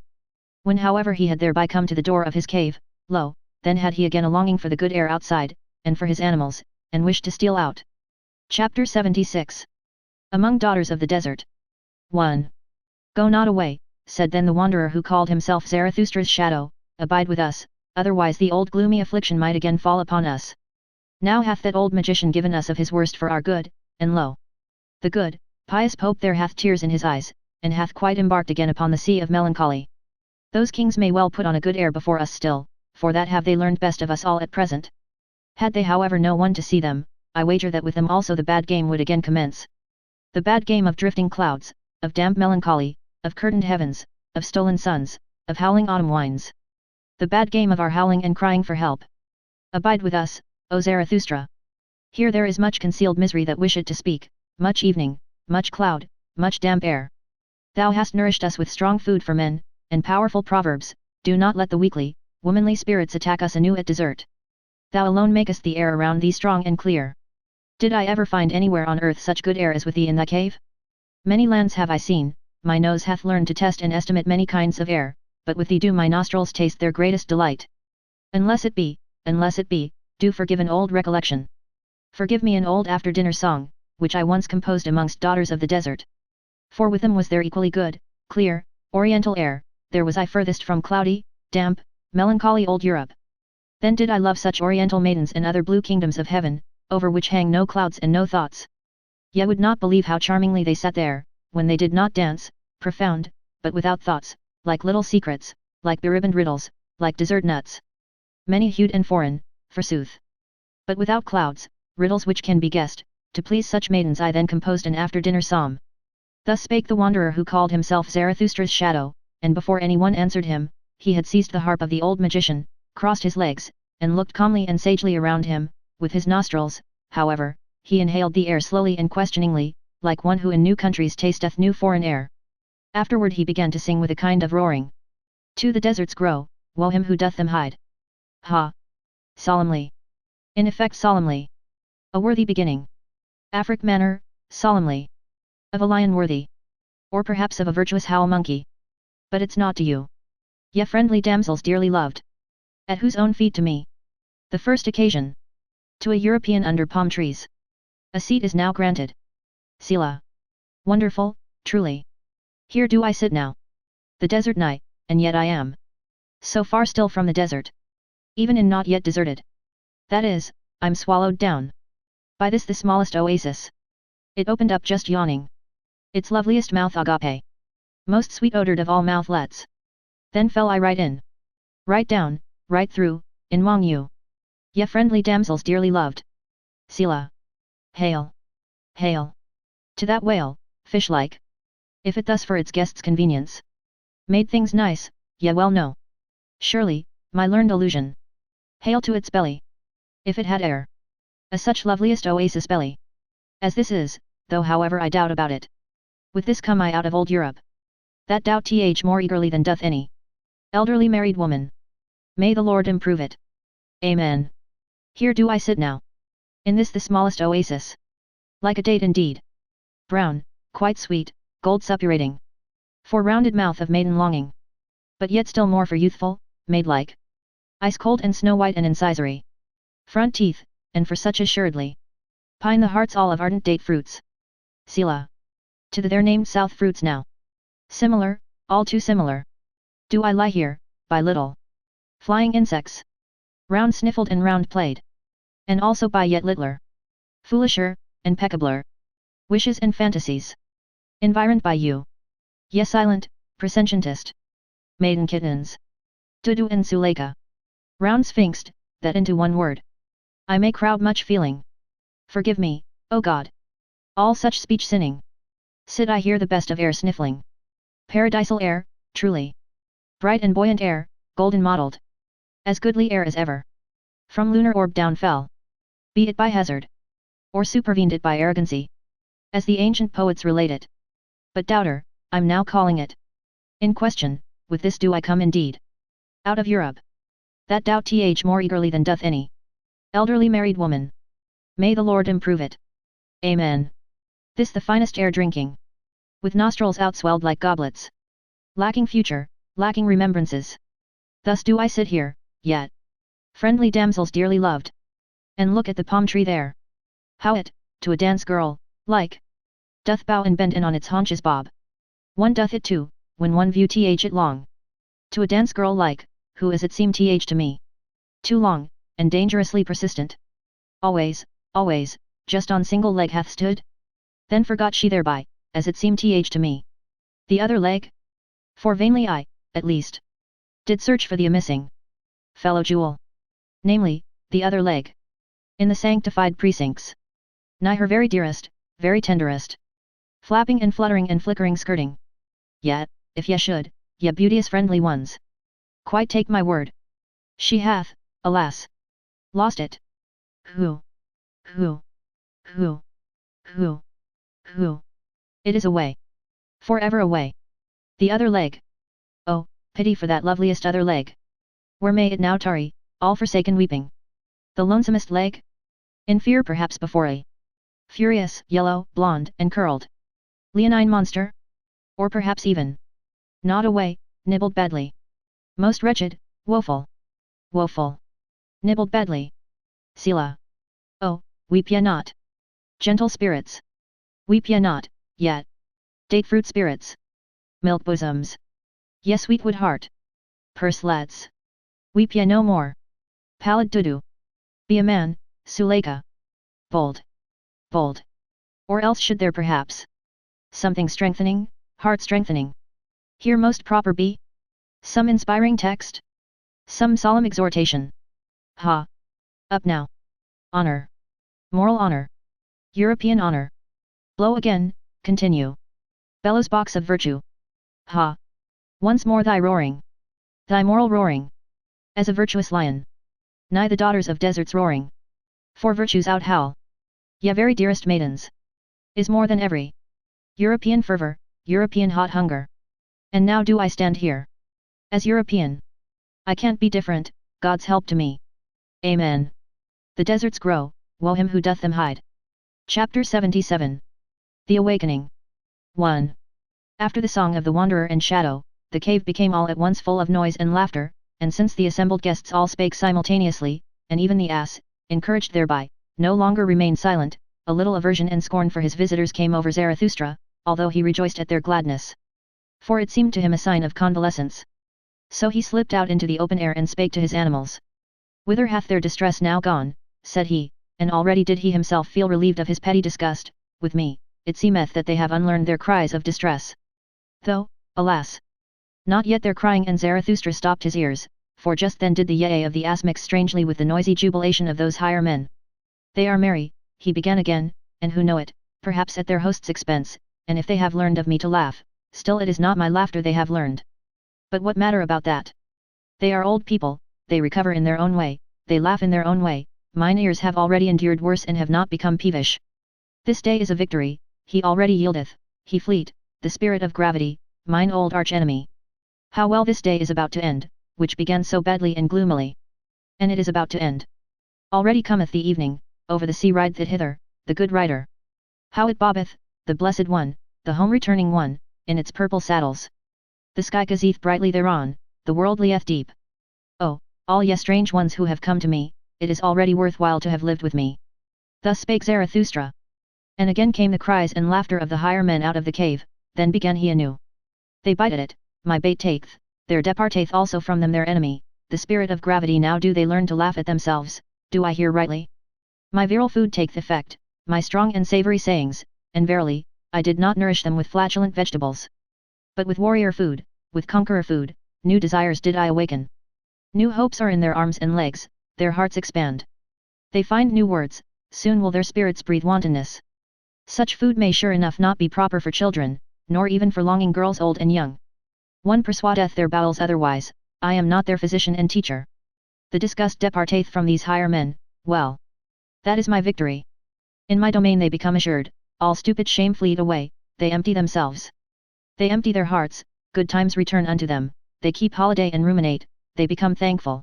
When however he had thereby come to the door of his cave, lo, then had he again a longing for the good air outside, and for his animals, and wished to steal out. Chapter 76. Among Daughters of the Desert. 1. "Go not away," said then the wanderer who called himself Zarathustra's shadow, abide with us, otherwise the old gloomy affliction might again fall upon us. Now hath that old magician given us of his worst for our good, and lo! The good, pious Pope there hath tears in his eyes, and hath quite embarked again upon the sea of melancholy. Those kings may well put on a good air before us still, for that have they learned best of us all at present. Had they however no one to see them, I wager that with them also the bad game would again commence. The bad game of drifting clouds, of damp melancholy, of curtained heavens, of stolen suns, of howling autumn winds. The bad game of our howling and crying for help. Abide with us, O Zarathustra. Here there is much concealed misery that wisheth to speak, much evening, much cloud, much damp air. Thou hast nourished us with strong food for men, and powerful proverbs, do not let the weakly, womanly spirits attack us anew at desert. Thou alone makest the air around thee strong and clear. Did I ever find anywhere on earth such good air as with thee in thy cave? Many lands have I seen, my nose hath learned to test and estimate many kinds of air, but with thee do my nostrils taste their greatest delight. Unless it be, do forgive an old recollection. Forgive me an old after-dinner song, which I once composed amongst daughters of the desert. For with them was there equally good, clear, oriental air, there was I furthest from cloudy, damp, melancholy old Europe. Then did I love such oriental maidens and other blue kingdoms of heaven, over which hang no clouds and no thoughts. Ye would not believe how charmingly they sat there, when they did not dance, profound, but without thoughts, like little secrets, like beribboned riddles, like dessert nuts. Many-hued and foreign, forsooth. But without clouds, riddles which can be guessed, to please such maidens I then composed an after-dinner psalm. Thus spake the wanderer who called himself Zarathustra's shadow, and before any one answered him, he had seized the harp of the old magician, crossed his legs, and looked calmly and sagely around him. With his nostrils, however, he inhaled the air slowly and questioningly, like one who in new countries tasteth new foreign air. Afterward he began to sing with a kind of roaring. To the deserts grow, woe him who doth them hide. Ha! Solemnly. In effect solemnly. A worthy beginning. Afric manner, solemnly. Of a lion worthy. Or perhaps of a virtuous howl monkey. But it's not to you. Ye friendly damsels dearly loved. At whose own feet to me? The first occasion. To a European under palm trees. A seat is now granted. Selah. Wonderful, truly. Here do I sit now. The desert night, and yet I am. So far still from the desert. Even in not yet deserted. That is, I'm swallowed down. By this the smallest oasis. It opened up just yawning. Its loveliest mouth agape. Most sweet-odored of all mouthlets. Then fell I right in. Right down, right through, in among you. Ye friendly damsels dearly loved. Selah. Hail. Hail. To that whale, fish-like. If it thus for its guests' convenience made things nice, ye well know. Surely, my learned illusion. Hail to its belly. If it had air. A such loveliest oasis belly. As this is, though however I doubt about it. With this come I out of old Europe. That doubt th more eagerly than doth any elderly married woman. May the Lord improve it. Amen. Here do I sit now. In this the smallest oasis. Like a date indeed. Brown, quite sweet, gold suppurating. For rounded mouth of maiden longing. But yet still more for youthful, maid-like. Ice cold and snow white and incisory. Front teeth, and for such assuredly. Pine the hearts all of ardent date fruits. Selah. To the there named south fruits now. Similar, all too similar. Do I lie here, by little. Flying insects. Round sniffled and round played. And also by yet littler. Foolisher, and peccabler. Wishes and fantasies. Environed by you. Ye silent, presentientist. Maiden kittens. Dudu and Suleika. Round sphinxed, that into one word. I may crowd much feeling. Forgive me, O God. All such speech sinning. Sit I here the best of air sniffling. Paradisal air, truly. Bright and buoyant air, golden mottled. As goodly air as ever. From lunar orb down fell. Be it by hazard. Or supervened it by arrogancy. As the ancient poets relate it. But doubter, I'm now calling it. In question, with this do I come indeed. Out of Europe. That doubt th more eagerly than doth any elderly married woman. May the Lord improve it. Amen. This the finest air drinking. With nostrils outswelled like goblets. Lacking future, lacking remembrances. Thus do I sit here, yet. Friendly damsels dearly loved. And look at the palm tree there. How it, to a dance girl, like, doth bow and bend and on its haunches bob. One doth it too, when one view th it long. To a dance girl like, who as it seemed to me. Too long, and dangerously persistent. Always, always, just on single leg hath stood? Then forgot she thereby, as it seemed to me. The other leg? For vainly I, at least, did search for the missing fellow jewel. Namely, the other leg. In the sanctified precincts. Nigh her very dearest, very tenderest. Flapping and fluttering and flickering skirting. Yet, if ye should, ye beauteous friendly ones. Quite take my word. She hath, alas, lost it. Who? Who? Who? Who? Who? It is away. Forever away. The other leg. Oh, pity for that loveliest other leg. Where may it now tarry, all forsaken weeping? The lonesomest leg? In fear perhaps before a furious, yellow, blonde, and curled leonine monster? Or perhaps even gnawed away, nibbled badly. Most wretched, woeful. Woeful. Nibbled badly. Selah. Oh, weep ye not. Gentle spirits. Weep ye not, yet. Date fruit spirits. Milk bosoms. Ye sweetwood heart. Purse lads. Weep ye no more. Pallid Dudu. Be a man, Suleika. Bold. Bold. Or else should there perhaps something strengthening, heart strengthening. Here most proper be? Some inspiring text? Some solemn exhortation? Ha! Up now! Honor! Moral honor! European honor! Blow again, continue! Bellows box of virtue! Ha! Once more thy roaring! Thy moral roaring! As a virtuous lion! Nigh the daughters of deserts roaring! For virtue's out howl! Ye very dearest maidens! Is more than every European fervor, European hot hunger. And now do I stand here as European. I can't be different, God's help to me. Amen. The deserts grow, woe him who doth them hide. Chapter 77. The Awakening. 1. After the song of the Wanderer and Shadow, the cave became all at once full of noise and laughter, and since the assembled guests all spake simultaneously, and even the ass, encouraged thereby, no longer remained silent, a little aversion and scorn for his visitors came over Zarathustra, although he rejoiced at their gladness. For it seemed to him a sign of convalescence. So he slipped out into the open air and spake to his animals. Whither hath their distress now gone, said he, and already did he himself feel relieved of his petty disgust. With me, it seemeth that they have unlearned their cries of distress. Though, alas! Not yet their crying, and Zarathustra stopped his ears, for just then did the yea of the ass mix strangely with the noisy jubilation of those higher men. They are merry, he began again, and who know it, perhaps at their host's expense, and if they have learned of me to laugh, still it is not my laughter they have learned. But what matter about that? They are old people, they recover in their own way, they laugh in their own way, mine ears have already endured worse and have not become peevish. This day is a victory, he already yieldeth, he fleet, the spirit of gravity, mine old arch-enemy. How well this day is about to end, which began so badly and gloomily. And it is about to end. Already cometh the evening, over the sea rideth it hither, the good rider. How it bobbeth, the blessed one, the home-returning one, in its purple saddles. The sky gazeth brightly thereon, the world lieth deep. Oh, all ye strange ones who have come to me, it is already worthwhile to have lived with me. Thus spake Zarathustra. And again came the cries and laughter of the higher men out of the cave, then began he anew. They bite at it, my bait taketh, there departeth also from them their enemy, the spirit of gravity now do they learn to laugh at themselves, do I hear rightly? My virile food taketh effect, my strong and savoury sayings, and verily, I did not nourish them with flatulent vegetables. But with warrior food, with conqueror food, new desires did I awaken. New hopes are in their arms and legs, their hearts expand. They find new words, soon will their spirits breathe wantonness. Such food may sure enough not be proper for children, nor even for longing girls old and young. One persuadeth their bowels otherwise, I am not their physician and teacher. The disgust departeth from these higher men, well. That is my victory. In my domain they become assured, all stupid shame fleet away, they empty themselves. They empty their hearts, good times return unto them, they keep holiday and ruminate, they become thankful.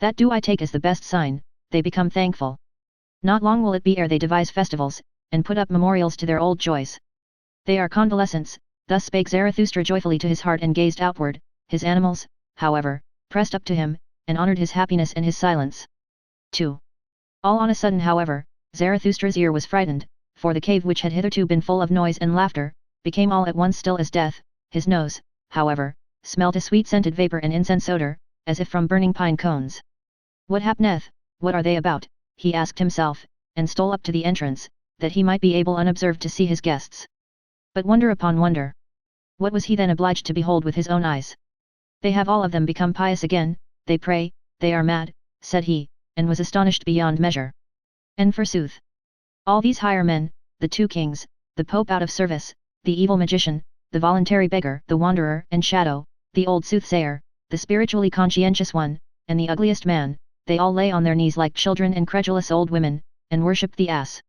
That do I take as the best sign, they become thankful. Not long will it be ere they devise festivals, and put up memorials to their old joys. They are convalescents, thus spake Zarathustra joyfully to his heart and gazed outward, his animals, however, pressed up to him, and honoured his happiness and his silence. 2. All on a sudden however, Zarathustra's ear was frightened, for the cave which had hitherto been full of noise and laughter, became all at once still as death, his nose, however, smelt a sweet-scented vapour and incense odour, as if from burning pine cones. What happeneth, what are they about, he asked himself, and stole up to the entrance, that he might be able unobserved to see his guests. But wonder upon wonder! What was he then obliged to behold with his own eyes? They have all of them become pious again, they pray, they are mad, said he, and was astonished beyond measure. And forsooth, all these higher men, the two kings, the Pope out of service, the evil magician, the voluntary beggar, the wanderer and shadow, the old soothsayer, the spiritually conscientious one, and the ugliest man, they all lay on their knees like children and credulous old women, and worshipped the ass.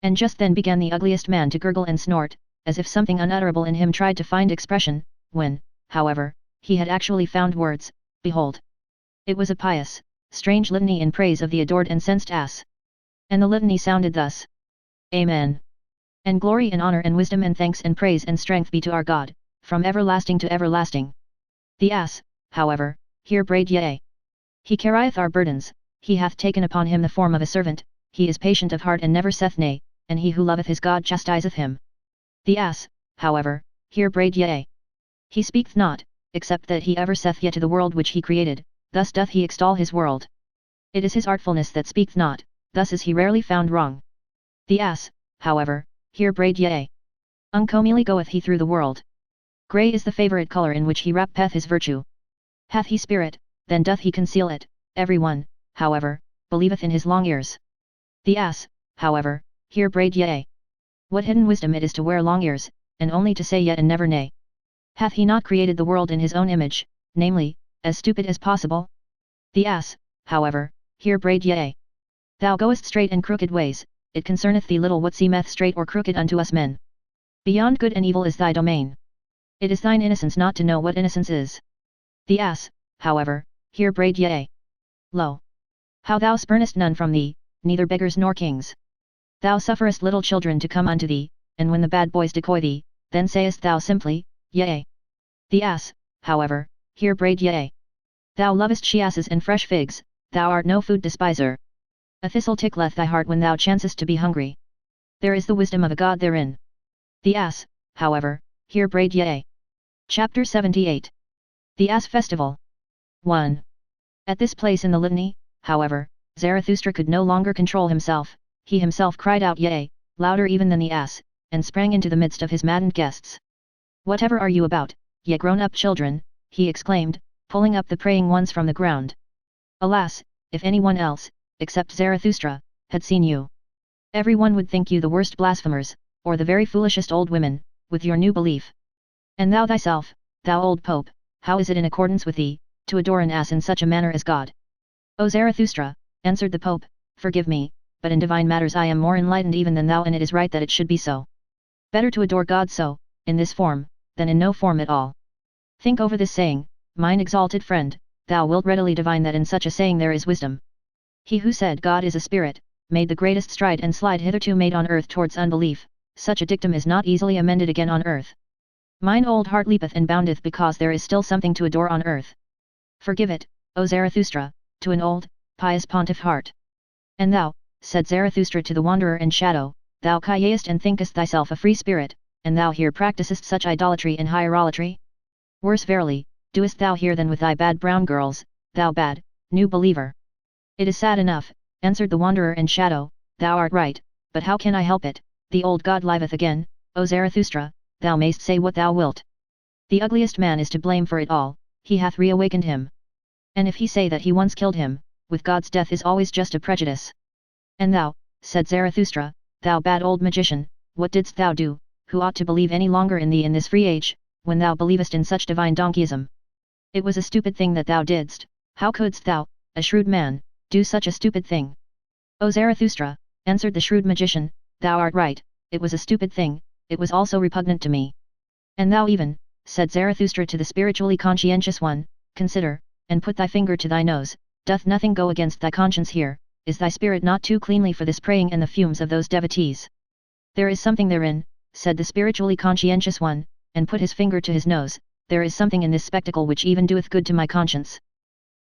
And just then began the ugliest man to gurgle and snort, as if something unutterable in him tried to find expression, when, however, he had actually found words, behold! It was a pious, strange litany in praise of the adored and censed ass. And the litany sounded thus. Amen. And glory and honor and wisdom and thanks and praise and strength be to our God, from everlasting to everlasting. The ass, however, here brayed yea. He carrieth our burdens, he hath taken upon him the form of a servant, he is patient of heart and never saith nay, and he who loveth his God chastiseth him. The ass, however, here brayed yea. He speaketh not, except that he ever saith yea to the world which he created, thus doth he extol his world. It is his artfulness that speaketh not, thus is he rarely found wrong. The ass, however, here brayed yea. Uncomely goeth he through the world. Grey is the favourite colour in which he wrappeth his virtue. Hath he spirit, then doth he conceal it, every one, however, believeth in his long ears. The ass, however, here brayed yea. What hidden wisdom it is to wear long ears, and only to say yet and never nay. Hath he not created the world in his own image, namely, as stupid as possible? The ass, however, here brayed yea. Thou goest straight and crooked ways, it concerneth thee little what seemeth straight or crooked unto us men. Beyond good and evil is thy domain. It is thine innocence not to know what innocence is. The ass, however, here brayed yea. Lo! How thou spurnest none from thee, neither beggars nor kings. Thou sufferest little children to come unto thee, and when the bad boys decoy thee, then sayest thou simply, yea. The ass, however, here brayed yea. Thou lovest she-asses and fresh figs, thou art no food despiser. A thistle tickleth thy heart when thou chancest to be hungry. There is the wisdom of a god therein. The ass, however, here brayed yea. Chapter 78. The Ass Festival. 1. At this place in the litany, however, Zarathustra could no longer control himself, he himself cried out yea, louder even than the ass, and sprang into the midst of his maddened guests. Whatever are you about, ye grown-up children, he exclaimed, pulling up the praying ones from the ground. Alas, if anyone else, except Zarathustra, had seen you, everyone would think you the worst blasphemers, or the very foolishest old women, with your new belief. And thou thyself, thou old pope, how is it in accordance with thee, to adore an ass in such a manner as God? O Zarathustra, answered the pope, forgive me, but in divine matters I am more enlightened even than thou, and it is right that it should be so. Better to adore God so, in this form, than in no form at all. Think over this saying, mine exalted friend, thou wilt readily divine that in such a saying there is wisdom. He who said God is a spirit, made the greatest stride and slide hitherto made on earth towards unbelief, such a dictum is not easily amended again on earth. Mine old heart leapeth and boundeth because there is still something to adore on earth. Forgive it, O Zarathustra, to an old, pious pontiff heart. And thou, said Zarathustra to the wanderer and shadow, thou cayest and thinkest thyself a free spirit, and thou here practisest such idolatry and hierolatry? Worse verily, doest thou here than with thy bad brown girls, thou bad, new believer. It is sad enough, answered the wanderer and shadow, thou art right, but how can I help it, the old god liveth again, O Zarathustra, thou mayst say what thou wilt. The ugliest man is to blame for it all, he hath reawakened him. And if he say that he once killed him, with God's death is always just a prejudice. And thou, said Zarathustra, thou bad old magician, what didst thou do, who ought to believe any longer in thee in this free age, when thou believest in such divine donkeyism? It was a stupid thing that thou didst, how couldst thou, a shrewd man, do such a stupid thing? O Zarathustra, answered the shrewd magician, thou art right, it was a stupid thing, it was also repugnant to me. And thou even, said Zarathustra to the spiritually conscientious one, consider, and put thy finger to thy nose, doth nothing go against thy conscience here, is thy spirit not too cleanly for this praying and the fumes of those devotees? There is something therein, said the spiritually conscientious one, and put his finger to his nose, there is something in this spectacle which even doeth good to my conscience.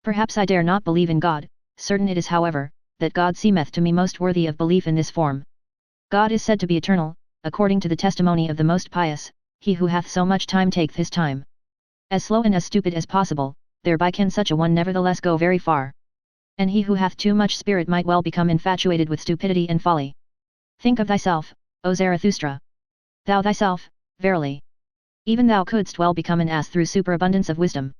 Perhaps I dare not believe in God, certain it is however, that God seemeth to me most worthy of belief in this form. God is said to be eternal, according to the testimony of the most pious, he who hath so much time taketh his time. As slow and as stupid as possible, thereby can such a one nevertheless go very far. And he who hath too much spirit might well become infatuated with stupidity and folly. Think of thyself, O Zarathustra. Thou thyself, verily. Even thou couldst well become an ass through superabundance of wisdom.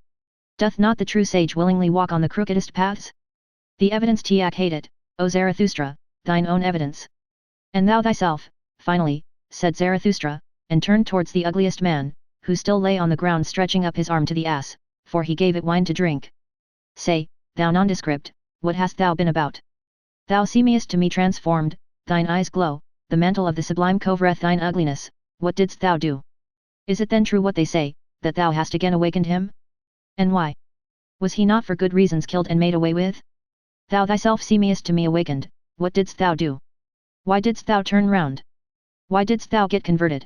Doth not the true sage willingly walk on the crookedest paths? The evidence Tiak hate it, O Zarathustra, thine own evidence. And thou thyself, finally, said Zarathustra, and turned towards the ugliest man, who still lay on the ground stretching up his arm to the ass, for he gave it wine to drink. Say, thou nondescript, what hast thou been about? Thou seemest to me transformed, thine eyes glow, the mantle of the sublime covereth thine ugliness, what didst thou do? Is it then true what they say, that thou hast again awakened him? And why? Was he not for good reasons killed and made away with? Thou thyself seemest to me awakened, what didst thou do? Why didst thou turn round? Why didst thou get converted?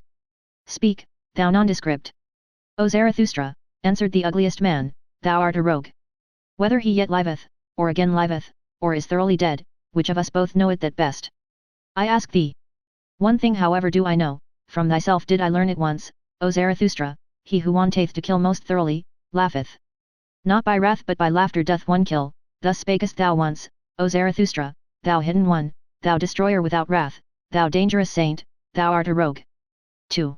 Speak, thou nondescript. O Zarathustra, answered the ugliest man, thou art a rogue. Whether he yet liveth, or again liveth, or is thoroughly dead, which of us both knoweth that best? I ask thee. One thing however do I know, from thyself did I learn it once, O Zarathustra, he who wanteth to kill most thoroughly, laugheth. Not by wrath but by laughter doth one kill, thus spakest thou once, O Zarathustra, thou hidden one, thou destroyer without wrath, thou dangerous saint, thou art a rogue. 2.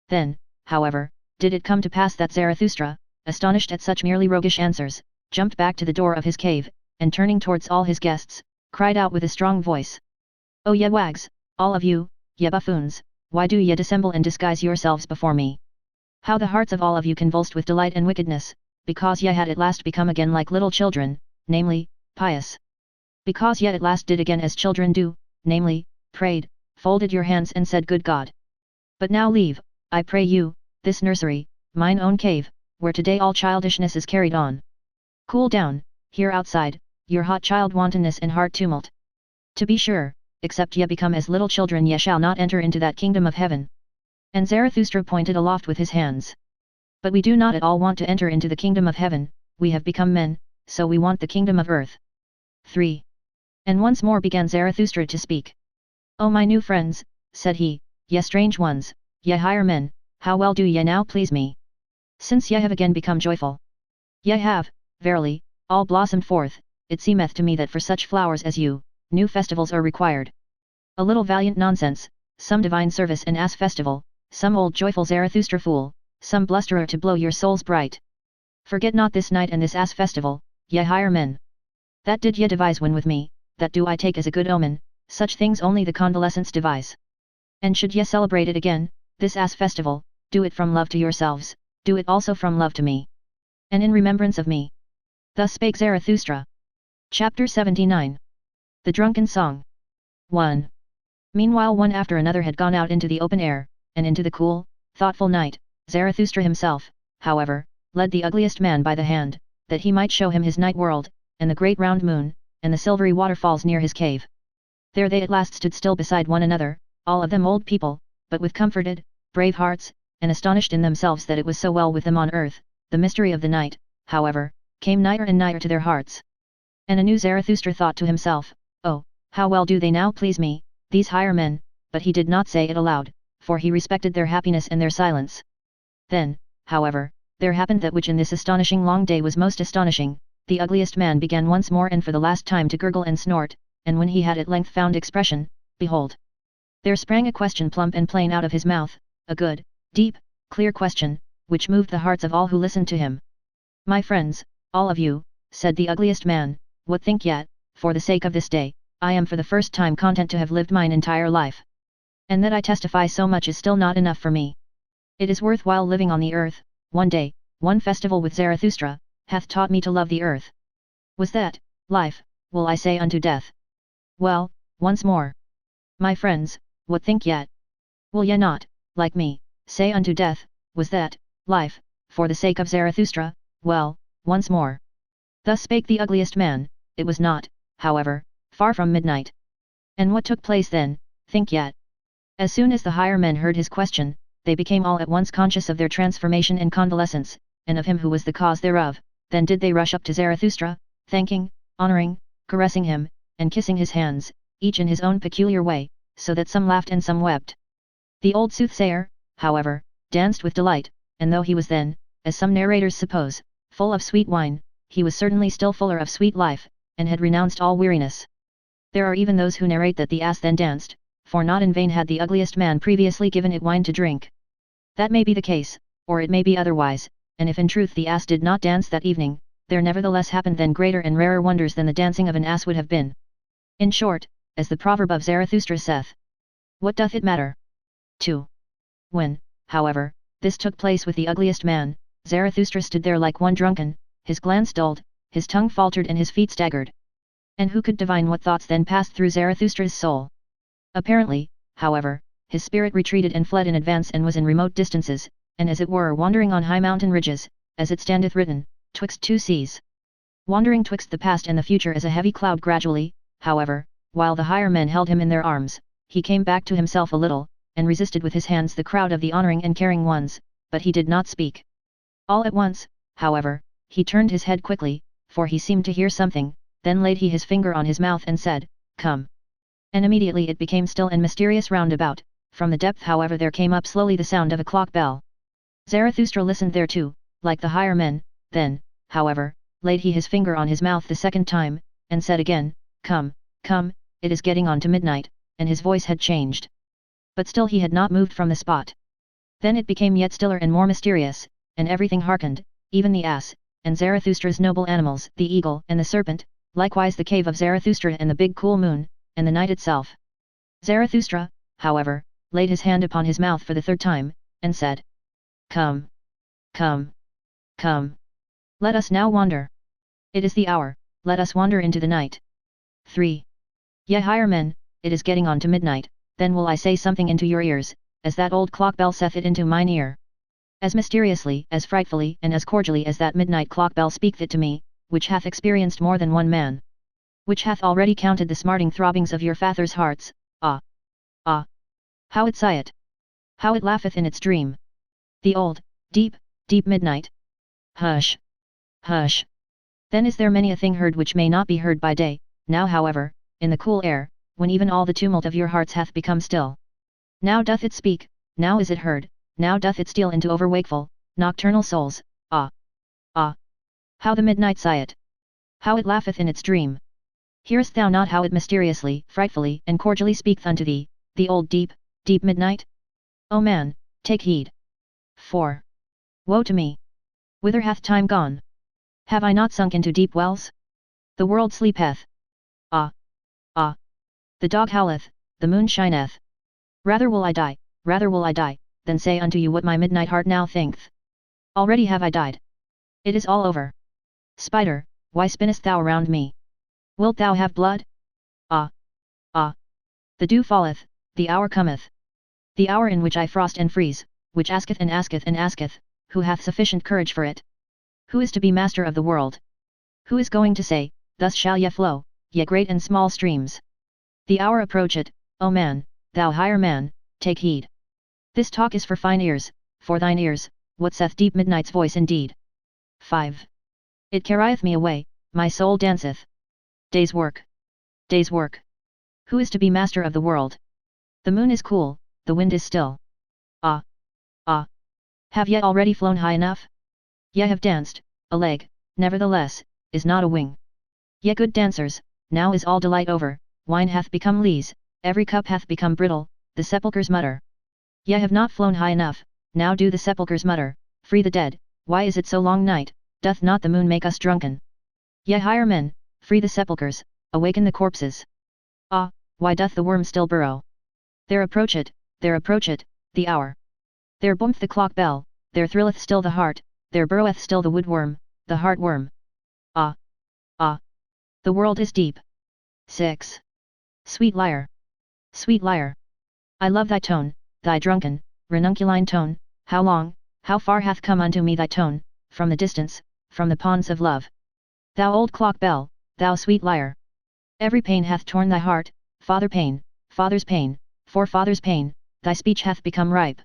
Then, however, did it come to pass that Zarathustra, astonished at such merely roguish answers, jumped back to the door of his cave, and turning towards all his guests, cried out with a strong voice. O ye wags, all of you, ye buffoons, why do ye dissemble and disguise yourselves before me? How the hearts of all of you convulsed with delight and wickedness, because ye had at last become again like little children, namely, pious. Because ye at last did again as children do, namely, prayed, folded your hands and said good God. But now leave, I pray you, this nursery, mine own cave, where today all childishness is carried on. Cool down, here outside, your hot child wantonness and heart tumult. To be sure, except ye become as little children ye shall not enter into that kingdom of heaven. And Zarathustra pointed aloft with his hands. But we do not at all want to enter into the kingdom of heaven, we have become men, so we want the kingdom of earth. 3. And once more began Zarathustra to speak. O my new friends, said he, ye strange ones, ye higher men, how well do ye now please me? Since ye have again become joyful. Ye have, verily, all blossomed forth, it seemeth to me that for such flowers as you, new festivals are required. A little valiant nonsense, some divine service and ass festival, some old joyful Zarathustra fool, some blusterer to blow your souls bright. Forget not this night and this ass festival, ye higher men. That did ye devise when with me, that do I take as a good omen, such things only the convalescents devise. And should ye celebrate it again, this ass festival, do it from love to yourselves, do it also from love to me. And in remembrance of me. Thus spake Zarathustra. Chapter 79. The Drunken Song. 1. Meanwhile one after another had gone out into the open air, and into the cool, thoughtful night. Zarathustra himself, however, led the ugliest man by the hand, that he might show him his night world, and the great round moon, and the silvery waterfalls near his cave. There they at last stood still beside one another, all of them old people, but with comforted, brave hearts, and astonished in themselves that it was so well with them on earth. The mystery of the night, however, came nigher and nigher to their hearts. And anew Zarathustra thought to himself, oh, how well do they now please me, these higher men, but he did not say it aloud, for he respected their happiness and their silence. Then, however, there happened that which in this astonishing long day was most astonishing. The ugliest man began once more and for the last time to gurgle and snort, and when he had at length found expression, behold! There sprang a question plump and plain out of his mouth, a good, deep, clear question, which moved the hearts of all who listened to him. My friends, all of you, said the ugliest man, what think ye? For the sake of this day, I am for the first time content to have lived mine entire life. And that I testify so much is still not enough for me. It is worthwhile living on the earth. One day, one festival with Zarathustra, hath taught me to love the earth. Was that, life, will I say unto death? Well, once more. My friends, what think ye? Will ye not, like me, say unto death, was that, life, for the sake of Zarathustra? Well, once more. Thus spake the ugliest man. It was not, however, far from midnight. And what took place then, think ye? As soon as the higher men heard his question, they became all at once conscious of their transformation and convalescence, and of him who was the cause thereof. Then did they rush up to Zarathustra, thanking, honoring, caressing him, and kissing his hands, each in his own peculiar way, so that some laughed and some wept. The old soothsayer, however, danced with delight, and though he was then, as some narrators suppose, full of sweet wine, he was certainly still fuller of sweet life, and had renounced all weariness. There are even those who narrate that the ass then danced, for not in vain had the ugliest man previously given it wine to drink. That may be the case, or it may be otherwise, and if in truth the ass did not dance that evening, there nevertheless happened then greater and rarer wonders than the dancing of an ass would have been. In short, as the proverb of Zarathustra saith, what doth it matter? 2. When, however, this took place with the ugliest man, Zarathustra stood there like one drunken, his glance dulled, his tongue faltered and his feet staggered. And who could divine what thoughts then passed through Zarathustra's soul? Apparently, however, his spirit retreated and fled in advance and was in remote distances, and as it were wandering on high mountain ridges, as it standeth written, twixt two seas. Wandering twixt the past and the future as a heavy cloud gradually, however, while the higher men held him in their arms, he came back to himself a little, and resisted with his hands the crowd of the honoring and caring ones, but he did not speak. All at once, however, he turned his head quickly, for he seemed to hear something, then laid he his finger on his mouth and said, Come. And immediately it became still and mysterious round about, from the depth however there came up slowly the sound of a clock bell. Zarathustra listened thereto, like the higher men, then, however, laid he his finger on his mouth the second time, and said again, Come, come, it is getting on to midnight, and his voice had changed. But still he had not moved from the spot. Then it became yet stiller and more mysterious, and everything hearkened, even the ass, and Zarathustra's noble animals, the eagle and the serpent, likewise the cave of Zarathustra and the big cool moon, and the night itself. Zarathustra, however, laid his hand upon his mouth for the third time, and said, Come. Come. Come. Let us now wander. It is the hour, let us wander into the night. 3. Ye higher men, it is getting on to midnight, then will I say something into your ears, as that old clock bell saith it into mine ear. As mysteriously, as frightfully and as cordially as that midnight clock bell speaketh it to me, which hath experienced more than one man. Which hath already counted the smarting throbbings of your fathers' hearts, ah! Ah! How it sigheth! How it laugheth in its dream! The old, deep, deep midnight! Hush! Hush! Then is there many a thing heard which may not be heard by day, now however, in the cool air, when even all the tumult of your hearts hath become still. Now doth it speak, now is it heard, now doth it steal into overwakeful, nocturnal souls, ah! Ah! How the midnight sigheth! How it laugheth in its dream! Hearest thou not how it mysteriously, frightfully and cordially speaketh unto thee, the old deep, deep midnight? O man, take heed. 4. Woe to me! Whither hath time gone? Have I not sunk into deep wells? The world sleepeth. Ah! Ah! The dog howleth, the moon shineth. Rather will I die, than say unto you what my midnight heart now thinketh. Already have I died. It is all over. Spider, why spinnest thou around me? Wilt thou have blood? Ah! Ah! The dew falleth, the hour cometh. The hour in which I frost and freeze, which asketh and asketh and asketh, who hath sufficient courage for it? Who is to be master of the world? Who is going to say, thus shall ye flow, ye great and small streams? The hour approacheth, O man, thou higher man, take heed. This talk is for fine ears, for thine ears, what saith deep midnight's voice indeed? 5. It carrieth me away, my soul danceth. Day's work. Day's work. Who is to be master of the world? The moon is cool, the wind is still. Ah! Ah! Have ye already flown high enough? Ye have danced, a leg, nevertheless, is not a wing. Ye good dancers, now is all delight over, wine hath become lees, every cup hath become brittle, the sepulchres mutter. Ye have not flown high enough, now do the sepulchres mutter, free the dead, why is it so long night, doth not the moon make us drunken? Ye higher men, free the sepulchres, awaken the corpses. Ah, why doth the worm still burrow? There approacheth, the hour. There boometh the clock bell, there thrilleth still the heart, there burroweth still the woodworm, the heartworm. Ah! Ah! The world is deep. 6. Sweet lyre! Sweet lyre! I love thy tone, thy drunken, ranunculine tone, how long, how far hath come unto me thy tone, from the distance, from the ponds of love. Thou old clock bell, thou sweet lyre! Every pain hath torn thy heart, father's pain, forefather's pain, thy speech hath become ripe.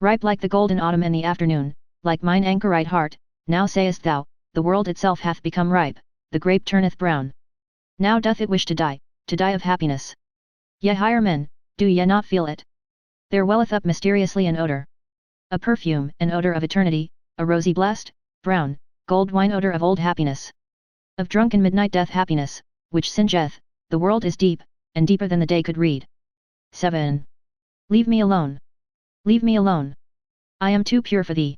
Ripe like the golden autumn and the afternoon, like mine anchorite heart, now sayest thou, the world itself hath become ripe, the grape turneth brown. Now doth it wish to die of happiness. Ye higher men, do ye not feel it? There welleth up mysteriously an odor. A perfume, an odor of eternity, a rosy blessed, brown, gold wine odor of old happiness. Of drunken midnight death happiness, which singeth, the world is deep, and deeper than the day could read. 7. Leave me alone. Leave me alone. I am too pure for thee.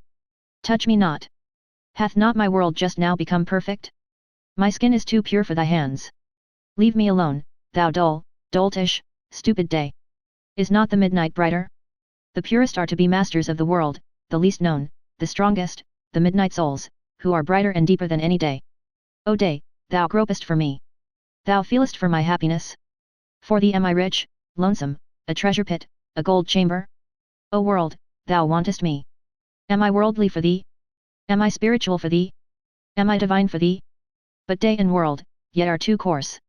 Touch me not. Hath not my world just now become perfect? My skin is too pure for thy hands. Leave me alone, thou dull, doltish, stupid day. Is not the midnight brighter? The purest are to be masters of the world, the least known, the strongest, the midnight souls, who are brighter and deeper than any day. O day, thou gropest for me. Thou feelest for my happiness. For thee am I rich, lonesome, a treasure pit, a gold chamber? O world, thou wantest me. Am I worldly for thee? Am I spiritual for thee? Am I divine for thee? But day and world, yet are too coarse.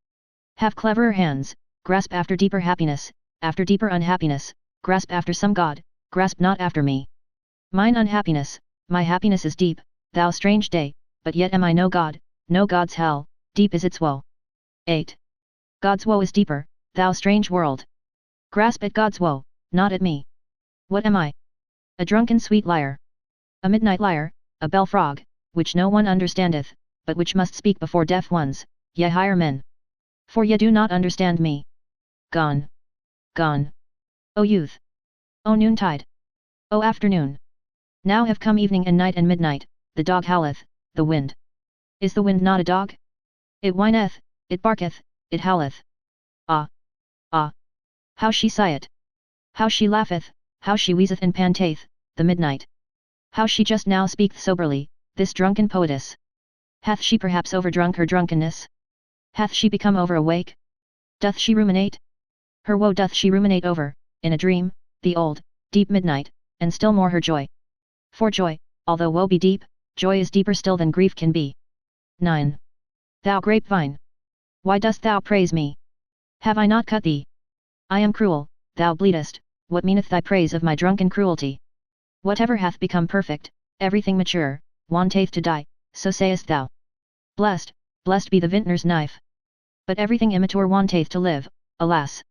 Have cleverer hands, grasp after deeper happiness, after deeper unhappiness, grasp after some God, grasp not after me. Mine unhappiness, my happiness is deep, thou strange day, but yet am I no God, no God's hell, deep is its woe. 8. God's woe is deeper, thou strange world. Grasp at God's woe, not at me. What am I? A drunken sweet lyre. A midnight lyre, a bell frog, which no one understandeth, but which must speak before deaf ones, ye higher men. For ye do not understand me. Gone. Gone. O youth! O noontide! O afternoon! Now have come evening and night and midnight, the dog howleth, the wind. Is the wind not a dog? It whineth, it barketh, it howleth. Ah! Ah! How she sigheth! How she laugheth, how she wheezeth and panteth, the midnight! How she just now speaketh soberly, this drunken poetess! Hath she perhaps overdrunk her drunkenness? Hath she become over-awake? Doth she ruminate? Her woe doth she ruminate over, in a dream, the old, deep midnight, and still more her joy. For joy, although woe be deep, joy is deeper still than grief can be. 9. Thou grapevine! Why dost thou praise me? Have I not cut thee? I am cruel, thou bleedest, what meaneth thy praise of my drunken cruelty? Whatever hath become perfect, everything mature, wanteth to die, so sayest thou. Blessed, blessed be the vintner's knife. But everything immature wanteth to live, alas!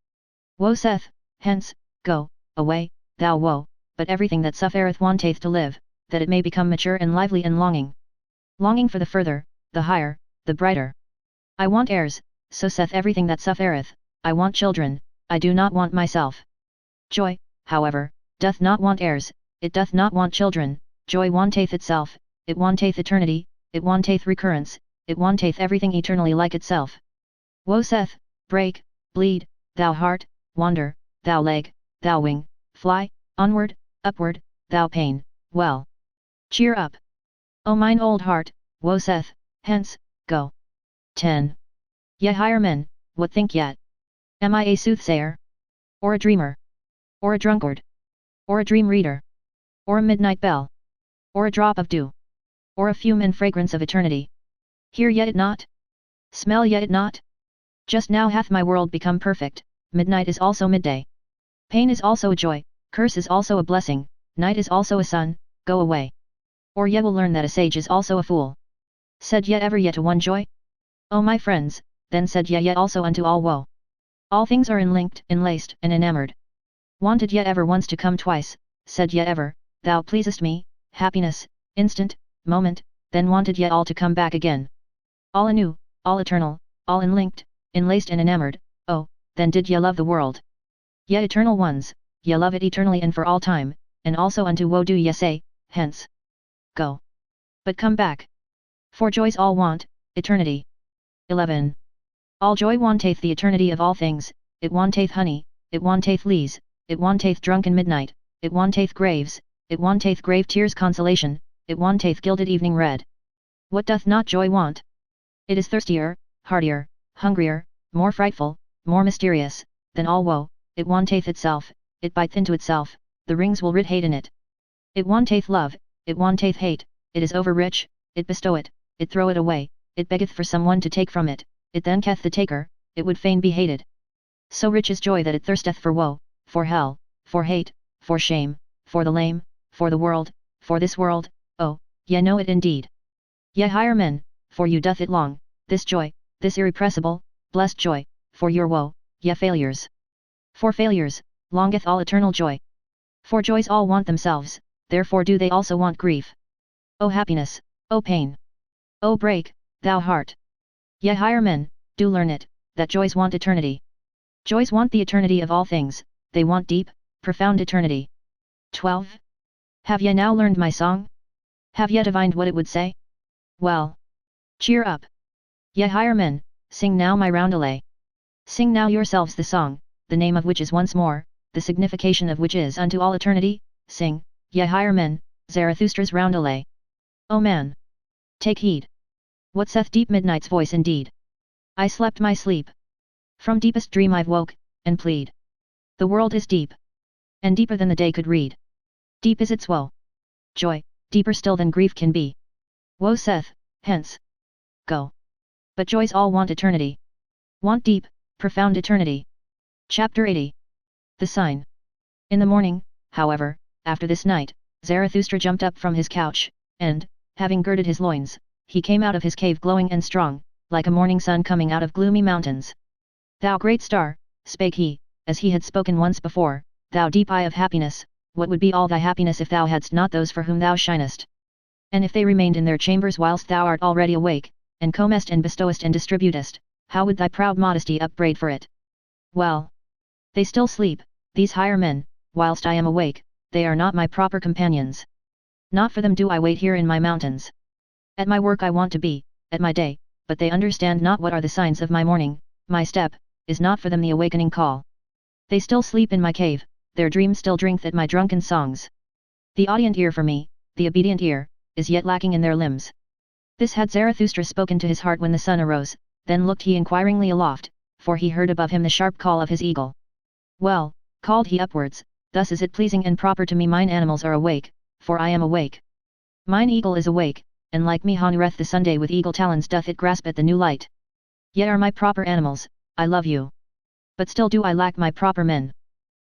Woe saith, hence, go, away, thou woe, but everything that suffereth wanteth to live, that it may become mature and lively and longing. Longing for the further, the higher, the brighter. I want heirs, so saith everything that suffereth, I want children, I do not want myself. Joy, however, doth not want heirs, it doth not want children, joy wanteth itself, it wanteth eternity, it wanteth recurrence, it wanteth everything eternally like itself. Woe saith, break, bleed, thou heart, wander, thou leg, thou wing, fly, onward, upward, thou pain, well. Cheer up! O mine old heart, woe saith, hence, go. 10. Ye higher men, what think yet? Am I a soothsayer? Or a dreamer? Or a drunkard? Or a dream reader? Or a midnight bell? Or a drop of dew? Or a fume and fragrance of eternity? Hear yet it not? Smell yet it not? Just now hath my world become perfect, midnight is also midday. Pain is also a joy, curse is also a blessing, night is also a sun, go away. Or ye will learn that a sage is also a fool. Said ye ever yet to one joy? O my friends, then said ye yet also unto all woe. All things are enlinked, enlaced, and enamoured. Wanted yet ever once to come twice, said yet ever, thou pleasest me, happiness, instant, moment, then wanted yet all to come back again. All anew, all eternal, all enlinked, enlaced and enamoured, oh, then did ye love the world. Ye eternal ones, ye love it eternally and for all time, and also unto woe do ye say, hence. Go. But come back. For joys all want, eternity. 11. All joy wanteth the eternity of all things, it wanteth honey, it wanteth lees, it wanteth drunken midnight, it wanteth graves, it wanteth grave tears consolation, it wanteth gilded evening red. What doth not joy want? It is thirstier, hardier, hungrier, more frightful, more mysterious, than all woe, it wanteth itself, it biteth into itself, the rings will rid hate in it. It wanteth love, it wanteth hate, it is over rich, it bestow it, it throw it away, it beggeth for some one to take from it, it then keth the taker, it would fain be hated. So rich is joy that it thirsteth for woe, for hell, for hate, for shame, for the lame, for the world, for this world, oh, ye know it indeed. Ye higher men, for you doth it long, this joy, this irrepressible, blessed joy, for your woe, ye failures. For failures, longeth all eternal joy. For joys all want themselves, therefore do they also want grief. O happiness, O pain! O break, thou heart! Ye higher men, do learn it, that joys want eternity. Joys want the eternity of all things, they want deep, profound eternity. 12. Have ye now learned my song? Have ye divined what it would say? Well. Cheer up! Ye higher men, sing now my roundelay. Sing now yourselves the song, the name of which is once more, the signification of which is unto all eternity. Sing, ye higher men, Zarathustra's roundelay. O man! Take heed! What saith deep midnight's voice indeed? I slept my sleep. From deepest dream I've woke, and plead. The world is deep. And deeper than the day could read. Deep is its woe. Joy, deeper still than grief can be. Woe saith, hence. Go. But joys all want eternity. Want deep, profound eternity. Chapter 80. The Sign. In the morning, however, after this night, Zarathustra jumped up from his couch, and, having girded his loins, he came out of his cave glowing and strong, like a morning sun coming out of gloomy mountains. Thou great star, spake he, as he had spoken once before, thou deep eye of happiness, what would be all thy happiness if thou hadst not those for whom thou shinest? And if they remained in their chambers whilst thou art already awake, and comest and bestowest and distributest, how would thy proud modesty upbraid for it? Well. They still sleep, these higher men, whilst I am awake, they are not my proper companions. Not for them do I wait here in my mountains. At my work I want to be, at my day, but they understand not what are the signs of my morning, my step, is not for them the awakening call. They still sleep in my cave, their dreams still drinketh at my drunken songs. The audient ear for me, the obedient ear, is yet lacking in their limbs. This had Zarathustra spoken to his heart when the sun arose, then looked he inquiringly aloft, for he heard above him the sharp call of his eagle. Well, called he upwards, thus is it pleasing and proper to me mine animals are awake, for I am awake. Mine eagle is awake, and like me honoureth the Sunday with eagle talons doth it grasp at the new light. Ye are my proper animals, I love you. But still do I lack my proper men.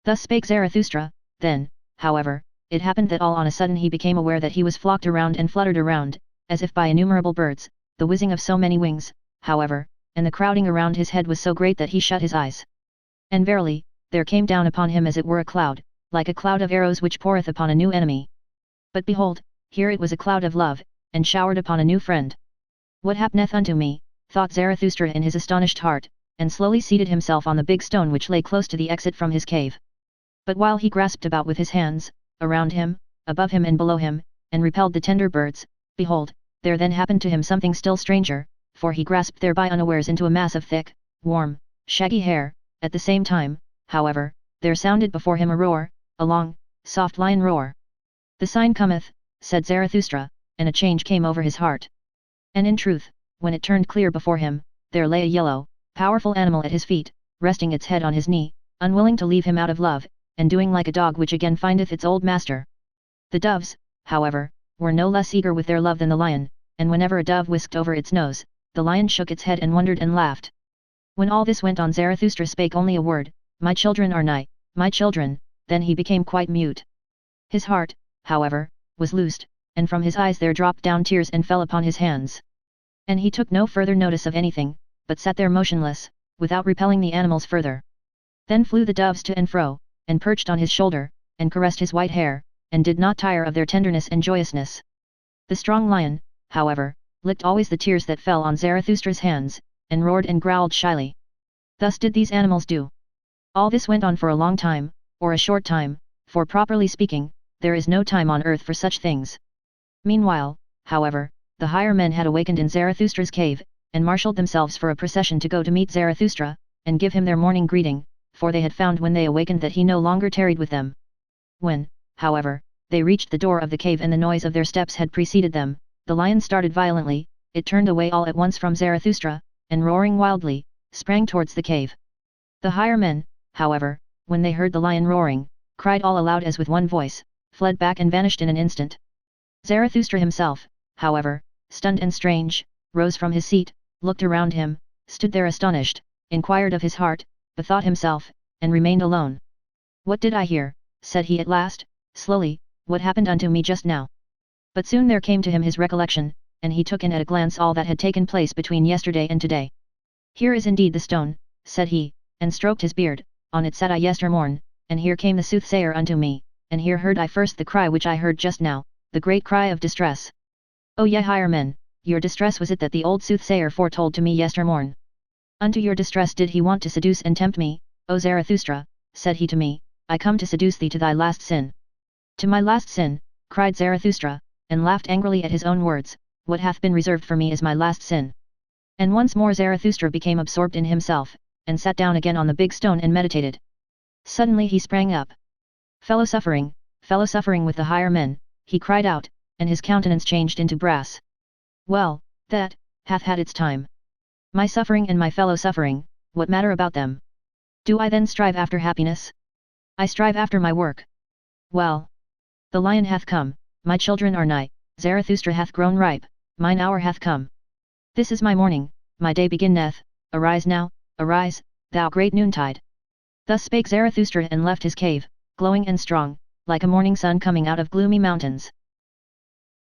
Thus spake Zarathustra. Then, however, it happened that all on a sudden he became aware that he was flocked around and fluttered around, as if by innumerable birds, the whizzing of so many wings, however, and the crowding around his head was so great that he shut his eyes. And verily, there came down upon him as it were a cloud, like a cloud of arrows which poureth upon a new enemy. But behold, here it was a cloud of love, and showered upon a new friend. What happeneth unto me, thought Zarathustra in his astonished heart, and slowly seated himself on the big stone which lay close to the exit from his cave. But while he grasped about with his hands, around him, above him and below him, and repelled the tender birds, behold, there then happened to him something still stranger, for he grasped thereby unawares into a mass of thick, warm, shaggy hair. At the same time, however, there sounded before him a roar, a long, soft lion roar. The sign cometh, said Zarathustra, and a change came over his heart. And in truth, when it turned clear before him, there lay a yellow, powerful animal at his feet, resting its head on his knee, unwilling to leave him out of love, and doing like a dog which again findeth its old master. The doves, however, were no less eager with their love than the lion, and whenever a dove whisked over its nose, the lion shook its head and wondered and laughed. When all this went on Zarathustra spake only a word, my children are nigh, my children, then he became quite mute. His heart, however, was loosed, and from his eyes there dropped down tears and fell upon his hands. And he took no further notice of anything, but sat there motionless, without repelling the animals further. Then flew the doves to and fro, and perched on his shoulder, and caressed his white hair, and did not tire of their tenderness and joyousness. The strong lion, however, licked always the tears that fell on Zarathustra's hands, and roared and growled shyly. Thus did these animals do. All this went on for a long time, or a short time, for properly speaking, there is no time on earth for such things. Meanwhile, however, the higher men had awakened in Zarathustra's cave, and marshalled themselves for a procession to go to meet Zarathustra, and give him their morning greeting, for they had found when they awakened that he no longer tarried with them. When, however, they reached the door of the cave and the noise of their steps had preceded them, the lion started violently, it turned away all at once from Zarathustra, and roaring wildly, sprang towards the cave. The higher men, however, when they heard the lion roaring, cried all aloud as with one voice, fled back and vanished in an instant. Zarathustra himself, however, stunned and strange, rose from his seat, looked around him, stood there astonished, inquired of his heart, bethought himself, and remained alone. What did I hear, said he at last, slowly, what happened unto me just now? But soon there came to him his recollection, and he took in at a glance all that had taken place between yesterday and today. Here is indeed the stone, said he, and stroked his beard, on it sat I yestermorn, and here came the soothsayer unto me, and here heard I first the cry which I heard just now, the great cry of distress. O ye higher men, your distress was it that the old soothsayer foretold to me yestermorn. Unto your distress did he want to seduce and tempt me, O Zarathustra, said he to me, I come to seduce thee to thy last sin. To my last sin, cried Zarathustra, and laughed angrily at his own words, what hath been reserved for me is my last sin. And once more Zarathustra became absorbed in himself, and sat down again on the big stone and meditated. Suddenly he sprang up. Fellow suffering with the higher men, he cried out, and his countenance changed into brass. Well, that hath had its time. My suffering and my fellow suffering, what matter about them? Do I then strive after happiness? I strive after my work. Well. The lion hath come, my children are nigh, Zarathustra hath grown ripe, mine hour hath come. This is my morning, my day beginneth, arise now, arise, thou great noontide. Thus spake Zarathustra and left his cave, glowing and strong, like a morning sun coming out of gloomy mountains.